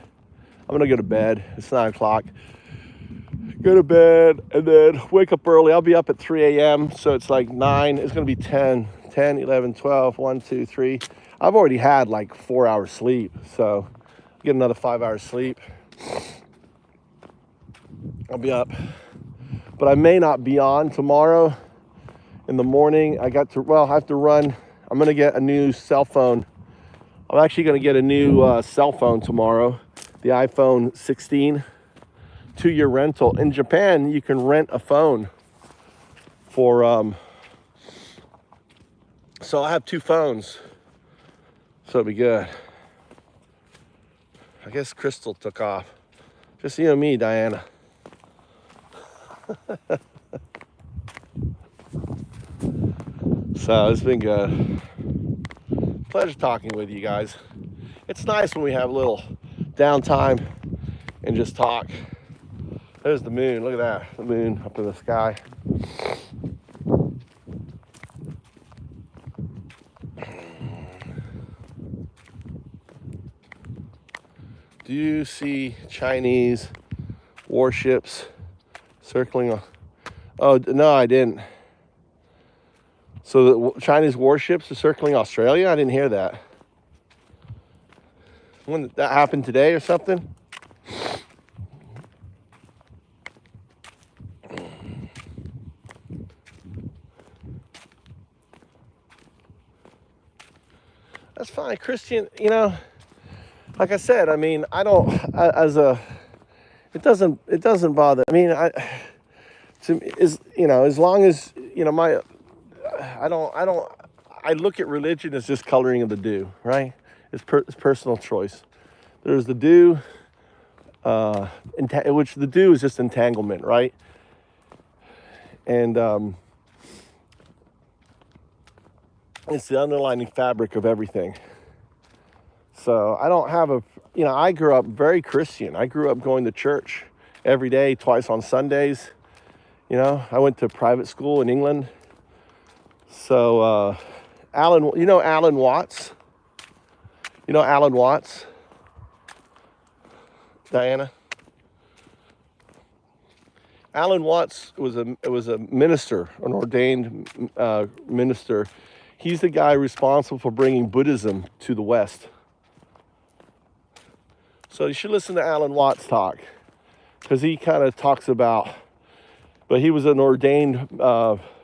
I'm gonna go to bed. It's 9 o'clock. Go to bed and then wake up early. I'll be up at 3 a.m. So it's like 9. It's gonna be 10, 11, 12, 1, 2, 3. I've already had like 4 hours sleep. So get another 5 hours sleep. I'll be up. But I may not be on tomorrow in the morning. I have to run. I'm gonna get a new cell phone. I'm actually gonna get a new cell phone tomorrow. The iPhone 16. 2-year rental. In Japan, you can rent a phone for, so I have 2 phones. So it'll be good. I guess Crystal took off. Just you and me, Diana. So it's been good. Pleasure talking with you guys. It's nice when we have a little downtime and just talk. There's the moon. Look at that. The moon up in the sky. Do you see Chinese warships circling? Oh, no, I didn't. So the Chinese warships are circling Australia? I didn't hear that. When did that happen, today or something? That's fine, Christian. You know, like I said, I mean, it doesn't bother. I mean, as long as, you know, I look at religion as just coloring of the dew, right? It's personal choice. There's the dew, which the dew is just entanglement, right? And it's the underlying fabric of everything. So I don't have I grew up very Christian. I grew up going to church every day, twice on Sundays. You know, I went to private school in England. So Alan Watts? You know Alan Watts? Diana? Alan Watts was a minister, an ordained minister. He's the guy responsible for bringing Buddhism to the West. So you should listen to Alan Watts talk, because he kind of talks about, but he was an ordained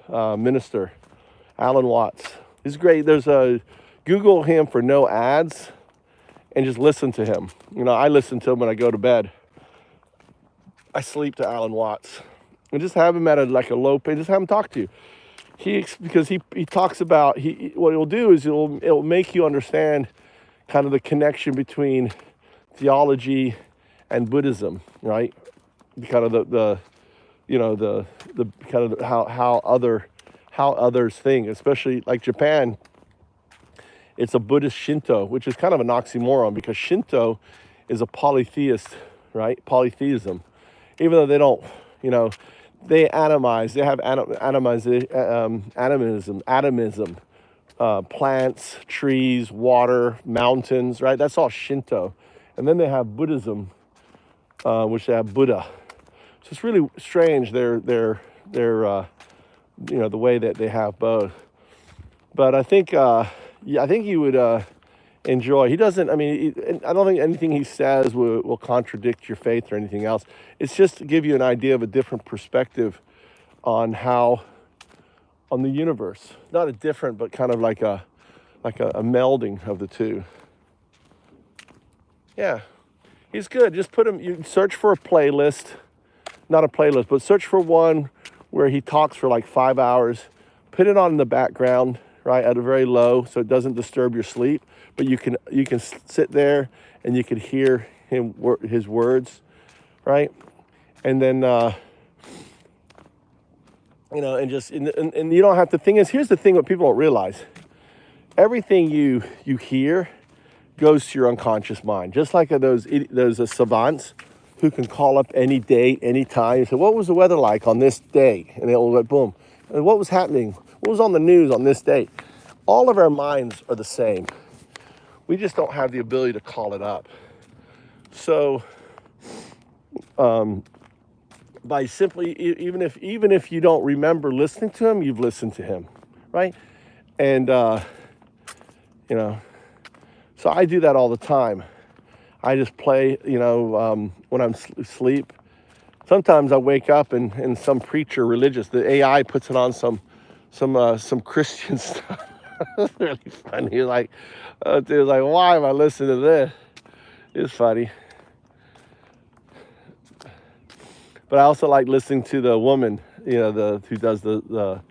minister. Alan Watts. He's great. Google him for no ads and just listen to him. You know, I listen to him when I go to bed. I sleep to Alan Watts. And just have him at a low pace, just have him talk to you. Because he talks about, what he'll do is it'll make you understand kind of the connection between theology and Buddhism, right? Kind of the kind of how others think, especially like Japan. It's a Buddhist Shinto, which is kind of an oxymoron, because Shinto is a polytheist, right? Polytheism. Even though they don't, they atomize, they have atomism, plants, trees, water, mountains, right? That's all Shinto. And then they have Buddhism, which they have Buddha. So it's really strange. They're you know, the way that they have both. But I think yeah, I think you would enjoy. He doesn't. I mean, I don't think anything he says will contradict your faith or anything else. It's just to give you an idea of a different perspective on on the universe. Not a different, but kind of like a melding of the two. Yeah, he's good. Just put him. You search for a playlist, not a playlist, but search for one where he talks for like 5 hours. Put it on in the background, right, at a very low, so it doesn't disturb your sleep. But you can sit there and you can hear his words, right, and then you know, and just and you don't have to. Thing is, here's the thing: what people don't realize, everything you hear goes to your unconscious mind. Just like those savants who can call up any date, any time, and say, "What was the weather like on this day?" And it'll go boom. And what was happening? What was on the news on this date? All of our minds are the same. We just don't have the ability to call it up. So, by simply, even if you don't remember listening to him, you've listened to him, right? And you know, so I do that all the time. I just play, you know, when I'm asleep. Sometimes I wake up and some preacher religious, the AI puts it on some Christian stuff. It's really funny. He's like, dude, like, why am I listening to this? It's funny. But I also like listening to the woman, you know, who does the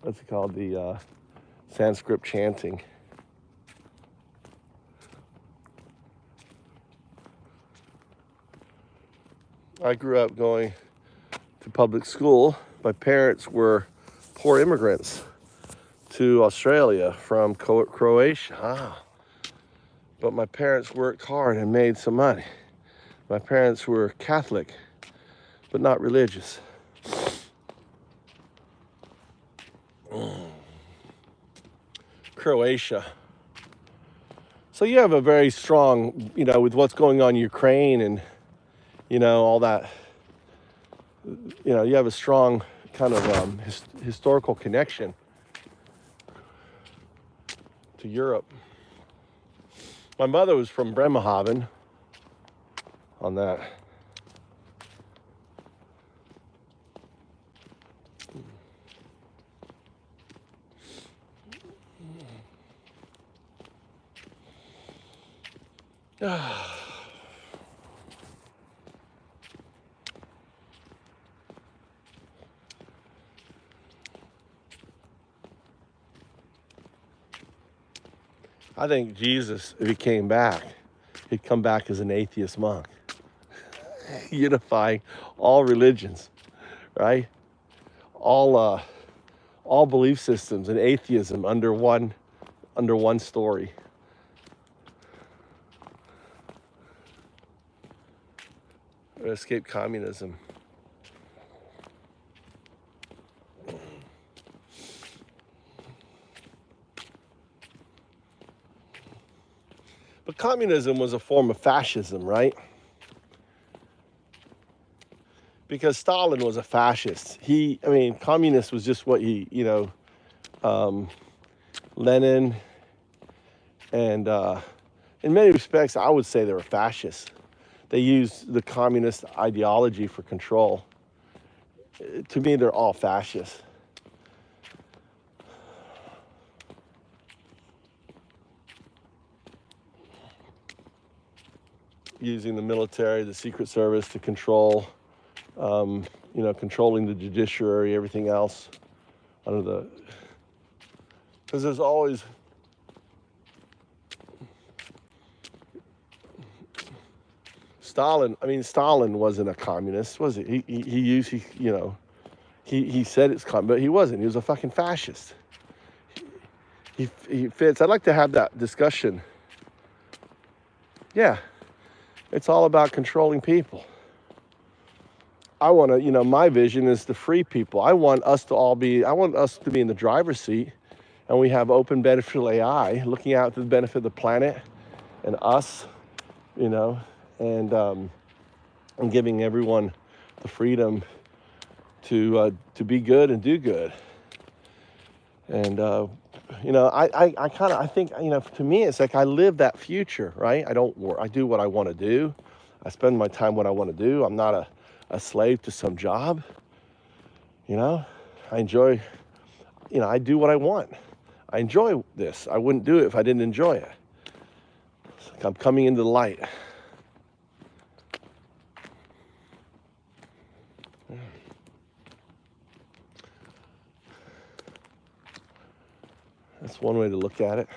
what's it called, the Sanskrit chanting. I grew up going to public school. My parents were poor immigrants to Australia from Croatia. But my parents worked hard and made some money. My parents were Catholic, but not religious. Croatia. So you have a very strong, you know, with what's going on in Ukraine and, you know, all that, you know, you have a strong kind of historical connection to Europe. My mother was from Bremerhaven on that. I think Jesus, if he came back, he'd come back as an atheist monk, unifying all religions, right? All belief systems and atheism under one story. Escape communism. But communism was a form of fascism, right? Because Stalin was a fascist. Communist was just what he, you know, Lenin, and in many respects, I would say they were fascists. They used the communist ideology for control. To me, they're all fascists. Using the military, the Secret Service to control, you know, controlling the judiciary, everything else under the, because there's always, Stalin wasn't a communist, was he? He said it's communist, but he wasn't. He was a fucking fascist. He fits. I'd like to have that discussion. Yeah, it's all about controlling people. I want to, you know, my vision is to free people. I want us to be in the driver's seat, and we have open beneficial AI looking out for the benefit of the planet and us, you know, and giving everyone the freedom to be good and do good. And I think, to me, it's like I live that future, right? I don't work. I do what I want to do. I spend my time what I want to do. I'm not a slave to some job. I enjoy, I do what I want. I enjoy this. I wouldn't do it if I didn't enjoy it. It's like I'm coming into the light. That's one way to look at it.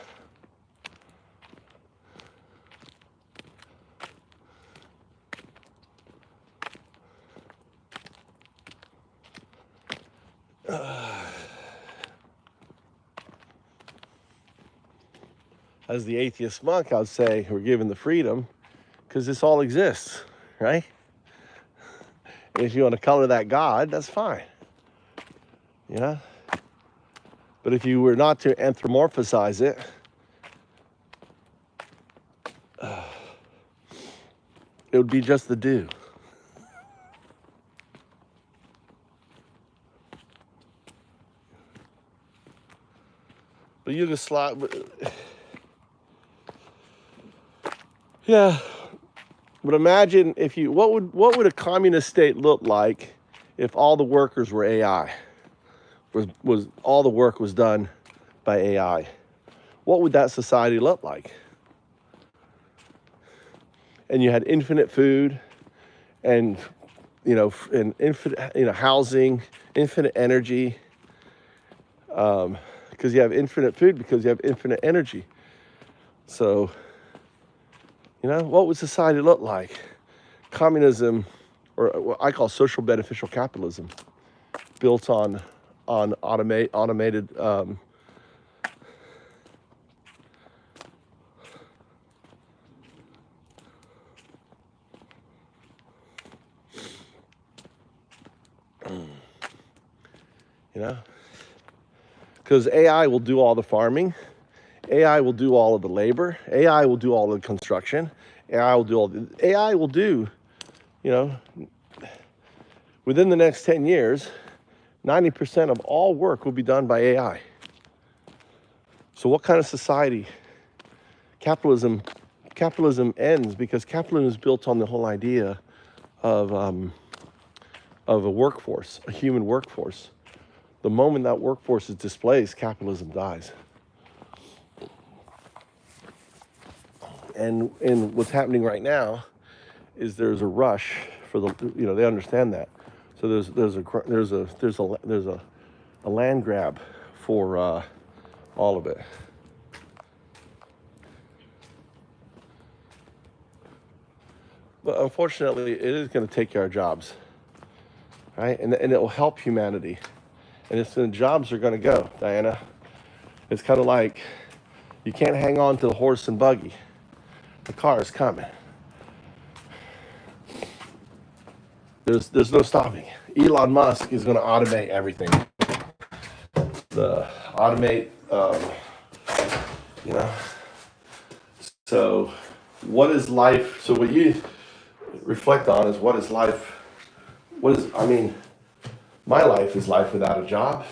As the atheist monk, I would say we're given the freedom because this all exists, right? And if you want to color that God, that's fine. But if you were not to anthropomorphize it, it would be just the do. But yeah. But imagine if what would a communist state look like if all the workers were AI? Was all the work was done by AI? What would that society look like? And you had infinite food, and and infinite housing, infinite energy. Because you have infinite food, because you have infinite energy. So, what would society look like? Communism, or what I call social beneficial capitalism, built on automated because AI will do all the farming, AI will do all of the labor, AI will do all the construction, AI will do within the next 10 years, 90% of all work will be done by AI. So what kind of society? Capitalism ends because capitalism is built on the whole idea of a workforce, a human workforce. The moment that workforce is displaced, capitalism dies. And what's happening right now is there's a rush for they understand that. So there's a land grab for all of it. But unfortunately, it is going to take our jobs, right? And it will help humanity. And the jobs are going to go, Diana. It's kind of like you can't hang on to the horse and buggy. The car is coming. There's no stopping. Elon Musk is going to automate everything. So what is life? So what you reflect on is what is life? My life is life without a job.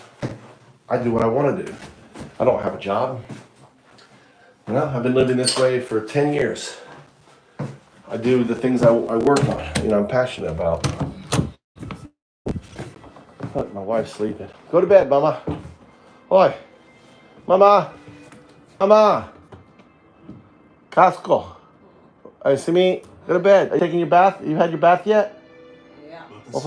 I do what I want to do. I don't have a job. I've been living this way for 10 years. I do the things I work on, I'm passionate about. Look, my wife's sleeping. Go to bed, Mama. Oi. Mama. Mama. Casco. Hey, Simi, go to bed. Are you taking your bath? You had your bath yet? Yeah. Let's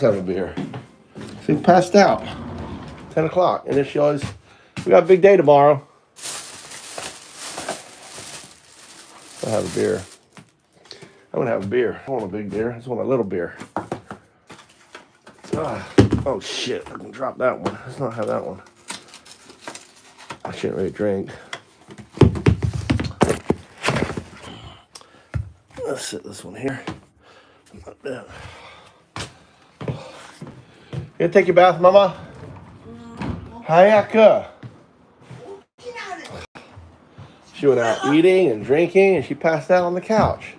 have a beer. She passed out. 10 o'clock. And then we got a big day tomorrow. I'll have a beer. I'm gonna have a beer. I don't want a big beer. I just want a little beer. Oh shit, I can drop that one. Let's not have that one. I can't really drink. Let's sit this one here. You gonna take your bath, Mama? Hayaka. She went out eating and drinking, and she passed out on the couch.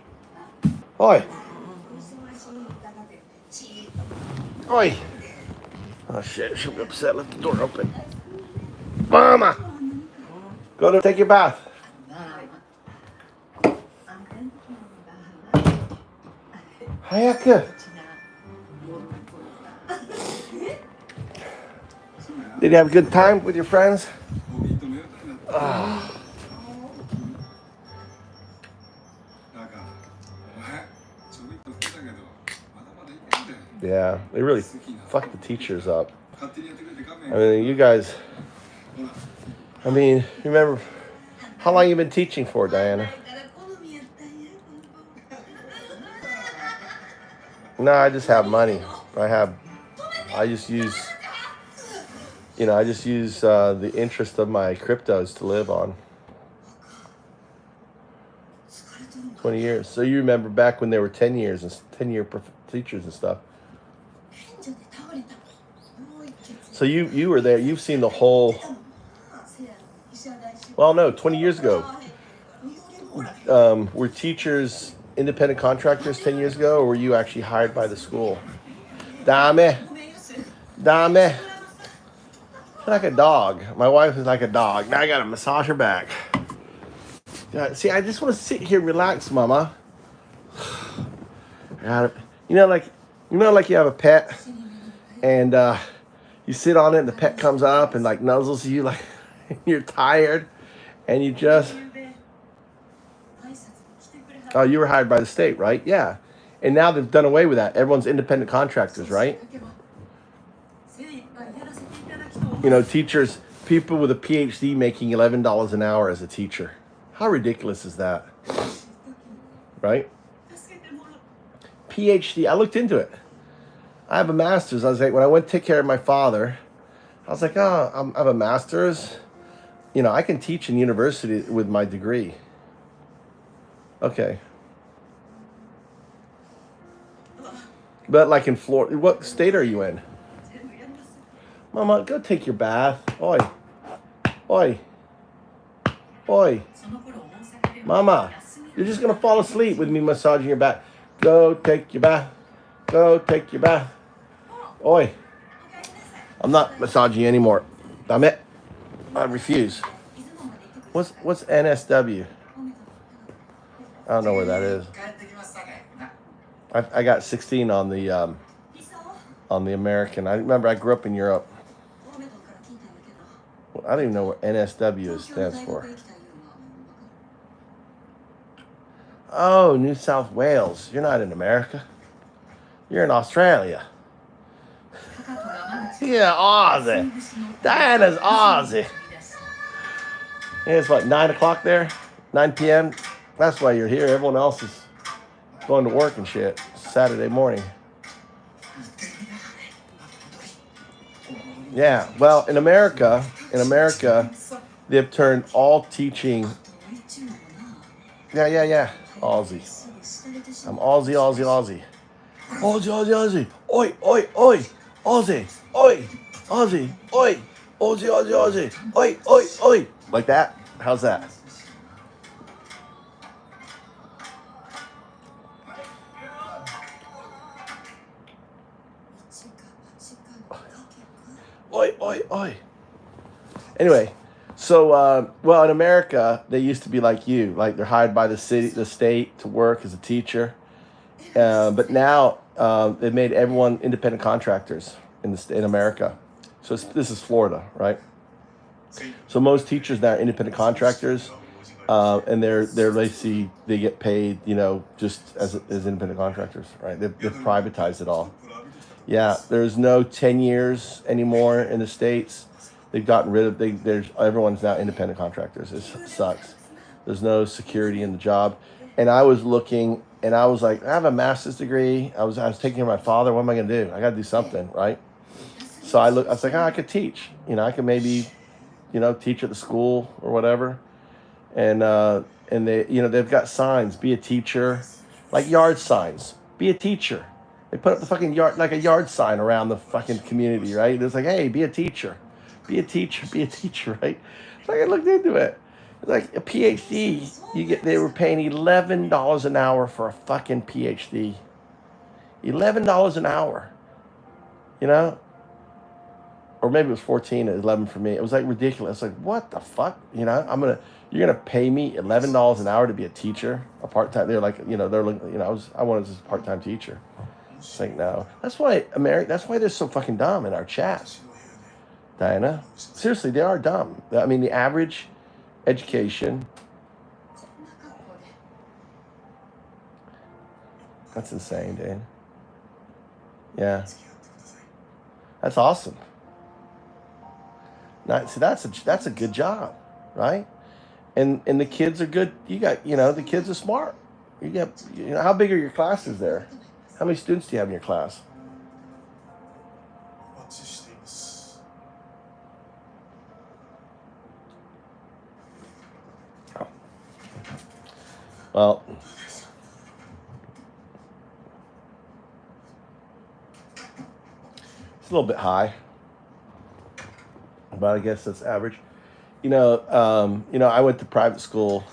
Oi. Oi. Oh, shit. She'll be upset. Left the door open. Mama! Go to take your bath. Hayaka. Did you have a good time with your friends? Yeah, they really fucked the teachers up. I mean, you guys, remember, how long you been teaching for, Diana? No, I just have money. I just use the interest of my cryptos to live on. 20 years. So you remember back when there were 10 years and 10-year teachers and stuff. So you were there. You've seen the whole. Well, no, 20 years ago. Were teachers independent contractors 10 years ago, or were you actually hired by the school? Dame. You're like a dog. My wife is like a dog. Now I gotta massage her back. See, I just want to sit here, relax, Mama. Like you have a pet, and you sit on it, and the pet comes up and like nuzzles you, like you're tired, and you just. Oh, you were hired by the state, right? Yeah. And now they've done away with that. Everyone's independent contractors, right? Teachers, people with a PhD making $11 an hour as a teacher. How ridiculous is that? Right? PhD, I looked into it. I have a master's. I was like, when I went to take care of my father, I was like, I have a master's. I can teach in university with my degree. Okay. But like in Florida, what state are you in? Mama, go take your bath. Oi. Oi. Oi. Mama, you're just going to fall asleep with me massaging your back. Go take your bath. Go take your bath. Oi. I'm not massaging you anymore. Damn it. I refuse. What's NSW? I don't know where that is. I got 16 on the American. I remember I grew up in Europe. I don't even know what NSW stands for. Oh, New South Wales. You're not in America. You're in Australia. Yeah, Aussie. Diana's Aussie. Yeah, it's what, 9 o'clock there? 9 p.m.? That's why you're here. Everyone else is going to work and shit. Saturday morning. Yeah, well, in America, they've turned all teaching. Yeah. Aussie. I'm Aussie. Aussie. Oi. Aussie. Oi. Aussie. Oi. Aussie. Oi. Like that? How's that? Oi. Anyway, so, in America, they used to be like you. Like, they're hired by the state to work as a teacher. But now they've made everyone independent contractors in America. So this is Florida, right? So most teachers now are independent contractors, and they're basically, they get paid, just as independent contractors, right? They've privatized it all. Yeah, there's no 10 years anymore in the States. They've gotten rid of, everyone's now independent contractors. It sucks. There's no security in the job. And I was looking, and I was like, I have a master's degree. I was taking care of my father. What am I going to do? I got to do something, right? So I was like, I could teach. I could maybe, teach at the school or whatever. And they, they've got signs, be a teacher, like yard signs, be a teacher. They put up the fucking yard sign around the fucking community, right? It's like, hey, be a teacher, right? So I looked into it. Like a PhD, they were paying $11 an hour for a fucking PhD. $11 an hour, you know? Or maybe it was 14 or 11 for me. It was like ridiculous. Like, what the fuck? You know, you're gonna pay me $11 an hour to be a teacher, a part-time. They're like, they're like, I wanted just a part-time teacher. It's like, no. That's why they're so fucking dumb in our chat, Diana. Seriously, they are dumb. I mean, the average education. That's insane, dude. Yeah. That's awesome. See, that's a good job, right? And the kids are good. You got, the kids are smart. You got, how big are your classes there? How many students do you have in your class? Oh. Well, it's a little bit high, but I guess that's average. I went to private school.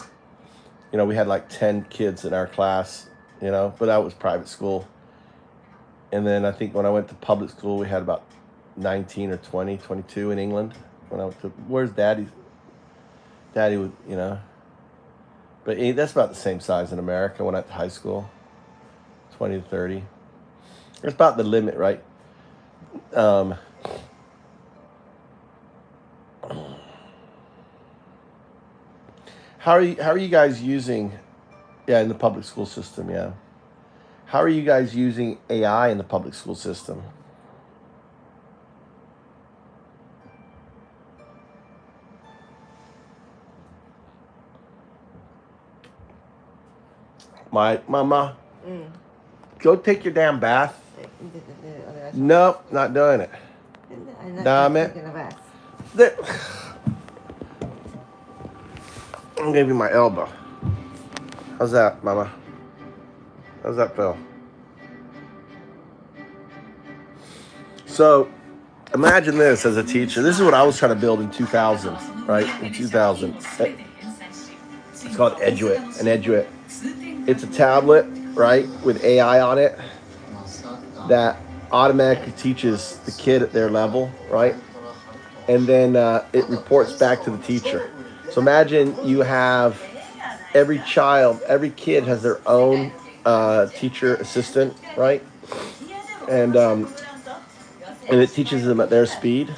We had like 10 kids in our class, but that was private school. And then I think when I went to public school, we had about 19 or 20, 22 in England. When I went to, where's Daddy? Daddy would, but that's about the same size in America when I went to high school, 20 to 30. It's about the limit, right? How are you guys using, in the public school system, yeah. How are you guys using AI in the public school system? My mama, go take your damn bath. Nope, not doing it. Damn it. I'll give you my elbow. How's that, mama? How's that feel? So, imagine this as a teacher. This is what I was trying to build in 2000, right? In 2000. It's called Eduit, an Eduit. It's a tablet, right, with AI on it that automatically teaches the kid at their level, right? And then it reports back to the teacher. So imagine you have every kid has their own teacher assistant, right? And it teaches them at their speed.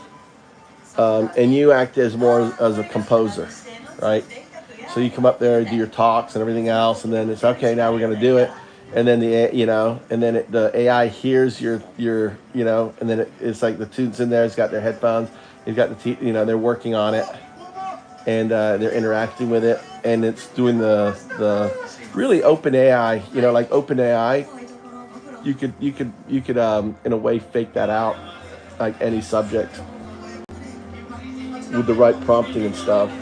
And you act as more as a composer, right? So you come up there and do your talks and everything else, and then it's okay. Now we're going to do it, and then the AI hears your and then it's like the students in there. It's got their headphones. They've got they're working on it, and they're interacting with it, and it's doing the really open AI. Like open AI, you could in a way fake that out, like any subject with the right prompting and stuff.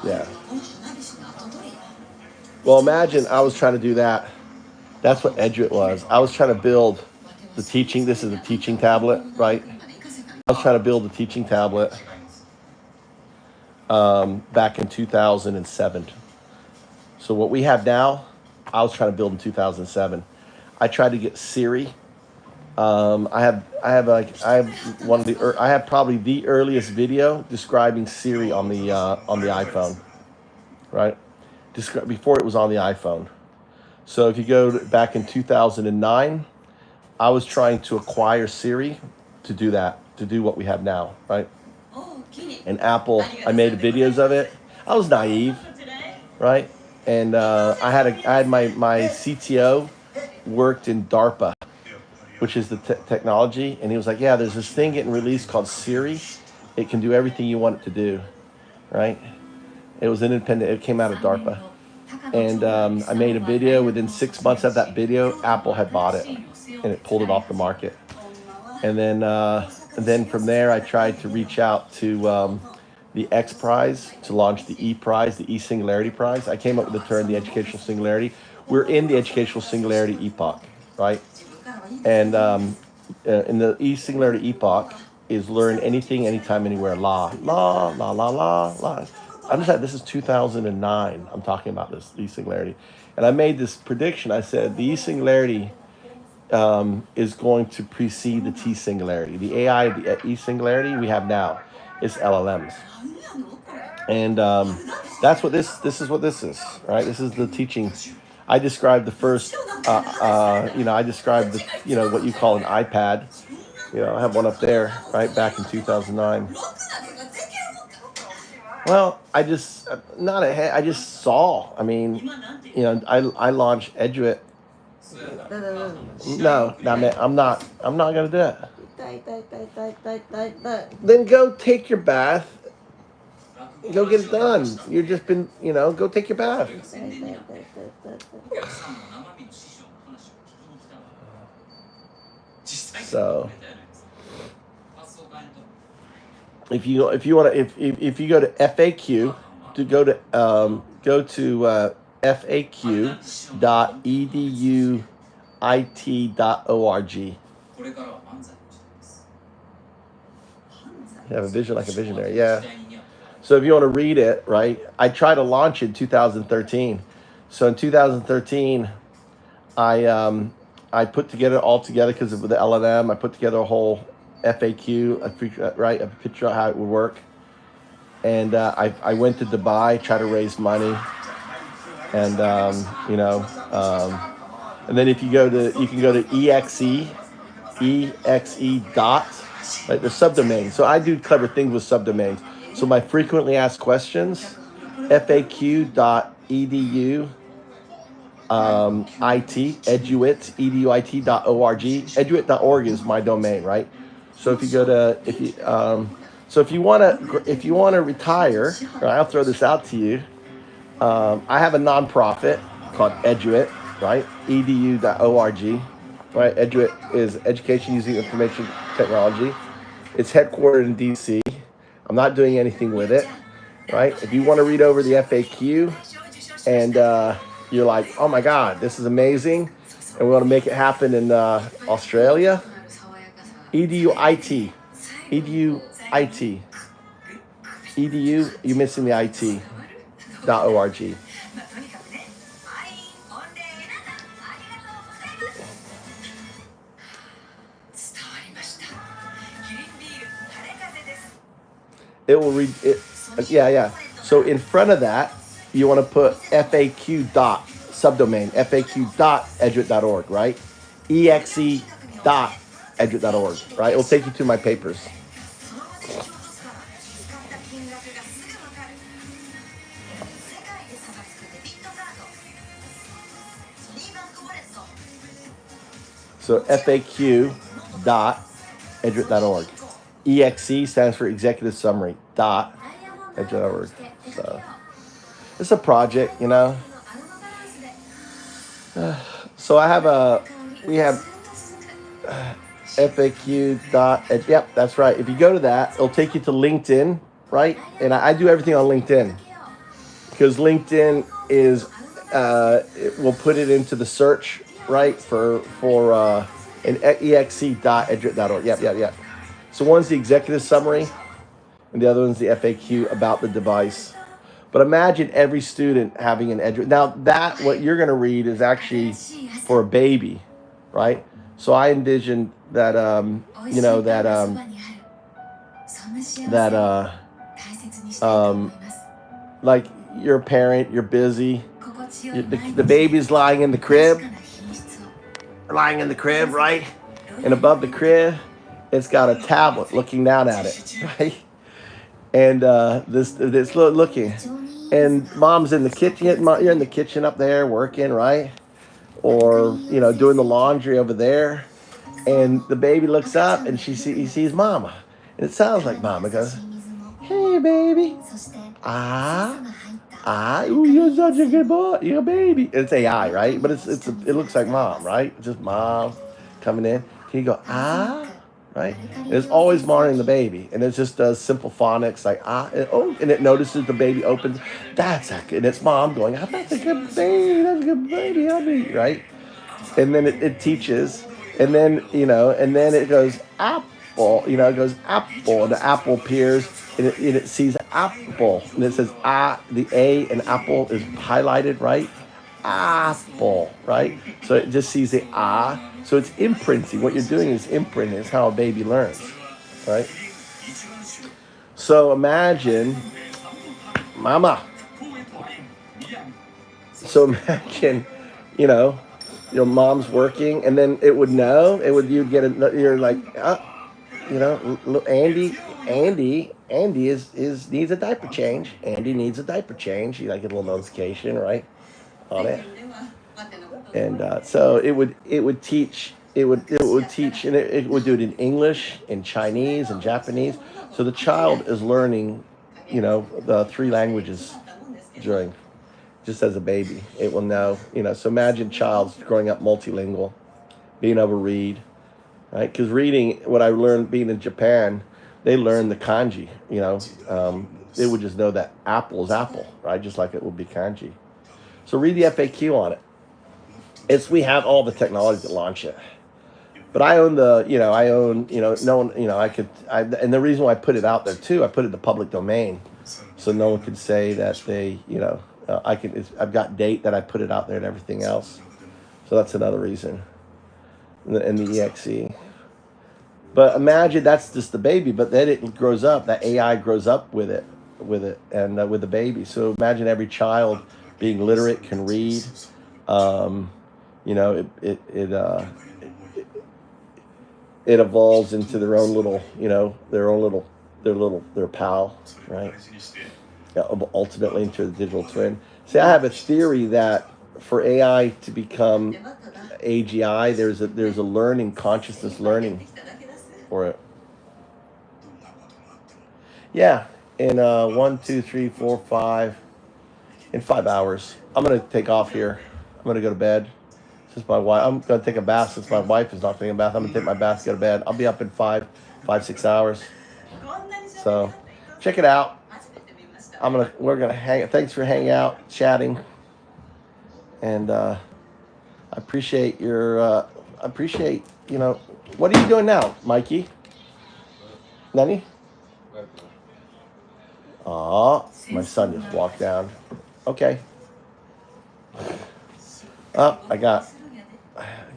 Yeah. Well, imagine I was trying to do that. That's what Eduit was. I was trying to build the teaching. This is a teaching tablet, right? I was trying to build a teaching tablet back in 2007. So what we have now, I was trying to build in 2007. I tried to get Siri. I have probably the earliest video describing Siri on the iPhone, right? Before it was on the iPhone. So if you go back in 2009, I was trying to acquire Siri to do that, to do what we have now, right? And Apple, I made videos of it. I was naive, right? And I had my CTO worked in DARPA, which is the technology, and he was like, yeah, there's this thing getting released called Siri. It can do everything you want it to do, right? It was independent. It came out of DARPA. And I made a video. Within 6 months of that video, Apple had bought it, and it pulled it off the market. And then from there, I tried to reach out to the X Prize to launch the E Prize, the E Singularity Prize. I came up with the term, the educational singularity. We're in the educational singularity epoch, right? And in the E Singularity epoch, is learn anything, anytime, anywhere. La, la, la, la, la, la. Understand, this is 2009. I'm talking about this, the singularity. And I made this prediction. I said the singularity is going to precede the T singularity. The AI, the E singularity we have now is LLMs. And that's what this is what this is, right? This is the teaching. I described the first, I described the, what you call an iPad. I have one up there, right, back in 2009. Well, I just, I just saw, I launched Eduit. No, man, I'm not going to do it. Then go take your bath. Go get it done. You've just been, go take your bath. So, if you want to, if you go to FAQ, to go to faq.eduit.org. You have a vision like a visionary, yeah. So if you want to read it, right? I tried to launch it in 2013. So in 2013, I put together all together because of the LLM. I put together a whole FAQ, right? A picture of how it would work. And I went to Dubai, try to raise money, and and then if you can go to exe dot, right? There's subdomains. So I do clever things with subdomains. So my frequently asked questions, faq.edu. eduit.org. Eduit.org is my domain, right? So if you go to, if you want to retire, or I'll throw this out to you. I have a nonprofit called Eduit, right? edu.org, right? Eduit is education using information technology. It's headquartered in DC. I'm not doing anything with it, right? If you want to read over the FAQ and you're like, oh my God, this is amazing, and we want to make it happen in Australia, EDUIT, EDUIT, EDU, you're missing the IT.org. It will read it. Yeah. So in front of that, you want to put FAQ dot subdomain, FAQ.eduit.org, right? EXE.eduit.org, right? It will take you to my papers. So FAQ.eduit.org. EXE stands for Executive Summary. .eduit.org. So it's a project, So we have FAQ dot. Yep, that's right. If you go to that, it'll take you to LinkedIn, right? And I do everything on LinkedIn because LinkedIn is we'll put it into the search, right, for an exe.eduit.org. Yep. So one's the executive summary, and the other one's the FAQ about the device. But imagine every student having an Eduit. Now that what you're going to read is actually for a baby, right? So I envisioned that like you're a parent, you're busy, the baby's lying in the crib, right? And above the crib, it's got a tablet looking down at it, right? And this looking, and mom's in the kitchen. You're in the kitchen up there working, right? Or doing the laundry over there, and the baby looks up and he sees mama, and it sounds like mama goes, "Hey, baby, ooh, you're such a good boy, you're a baby." It's AI, right? But it looks like mom, right? Just mom coming in. Can you go right? And it's always monitoring the baby, and it just does simple phonics like and it notices the baby opens. And it's mom going, "That's a good baby, that's a good baby, honey," right? And then it teaches, and then and then it goes apple, you know, it goes apple, and the apple appears, and it sees apple, and it says the A in apple is highlighted, right? Apple, right? So it just sees the so it's imprinting. What you're doing is imprinting. It's how a baby learns, right? So imagine, mama. So imagine, you know, your mom's working, and then it would know. You'd get you're like, you know, Andy needs a diaper change. Andy needs a diaper change. You like get a little notification, right, on it. And so it would teach. It would teach, and it would do it in English, in Chinese, and Japanese. So the child is learning, you know, the 3 languages during. Just as a baby, it will know, you know. So imagine child's growing up multilingual, being able to read, right? Because reading, what I learned being in Japan, they learn the kanji, you know. They would just know that apple is apple, right? Just like it would be kanji. So read the FAQ on it. We have all the technology to launch it. But I own no one, you know, and the reason why I put it out there too, I put it in the public domain, so no one could say that they, you know, I've got date that I put it out there and everything else. So that's another reason. And the EXE. But imagine that's just the baby, but then it grows up, that AI grows up with it, and with the baby. So imagine every child being literate, can read. You know, it evolves into their own little, you know, their pal, right? Ultimately into the digital twin. See, I have a theory that for AI to become AGI, there's a learning, consciousness learning for it. Yeah, in 1, 2, 3, 4, 5, in 5 hours. I'm gonna take off here. I'm gonna go to bed. Since my wife, I'm gonna take a bath since my wife is not taking a bath. I'm gonna take my bath, go to bed. I'll be up in 5, 6 hours. So, check it out. We're gonna hang. Thanks for hanging out, chatting, and I appreciate your. You know, what are you doing now, Mikey? Nani? Aw, my son just walked down. Okay. I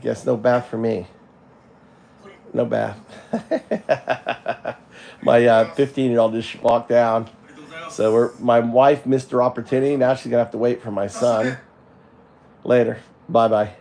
guess no bath for me. No bath. My 15-year-old just walked down. So my wife missed her opportunity. Now she's gonna have to wait for my son. Later. Bye-bye.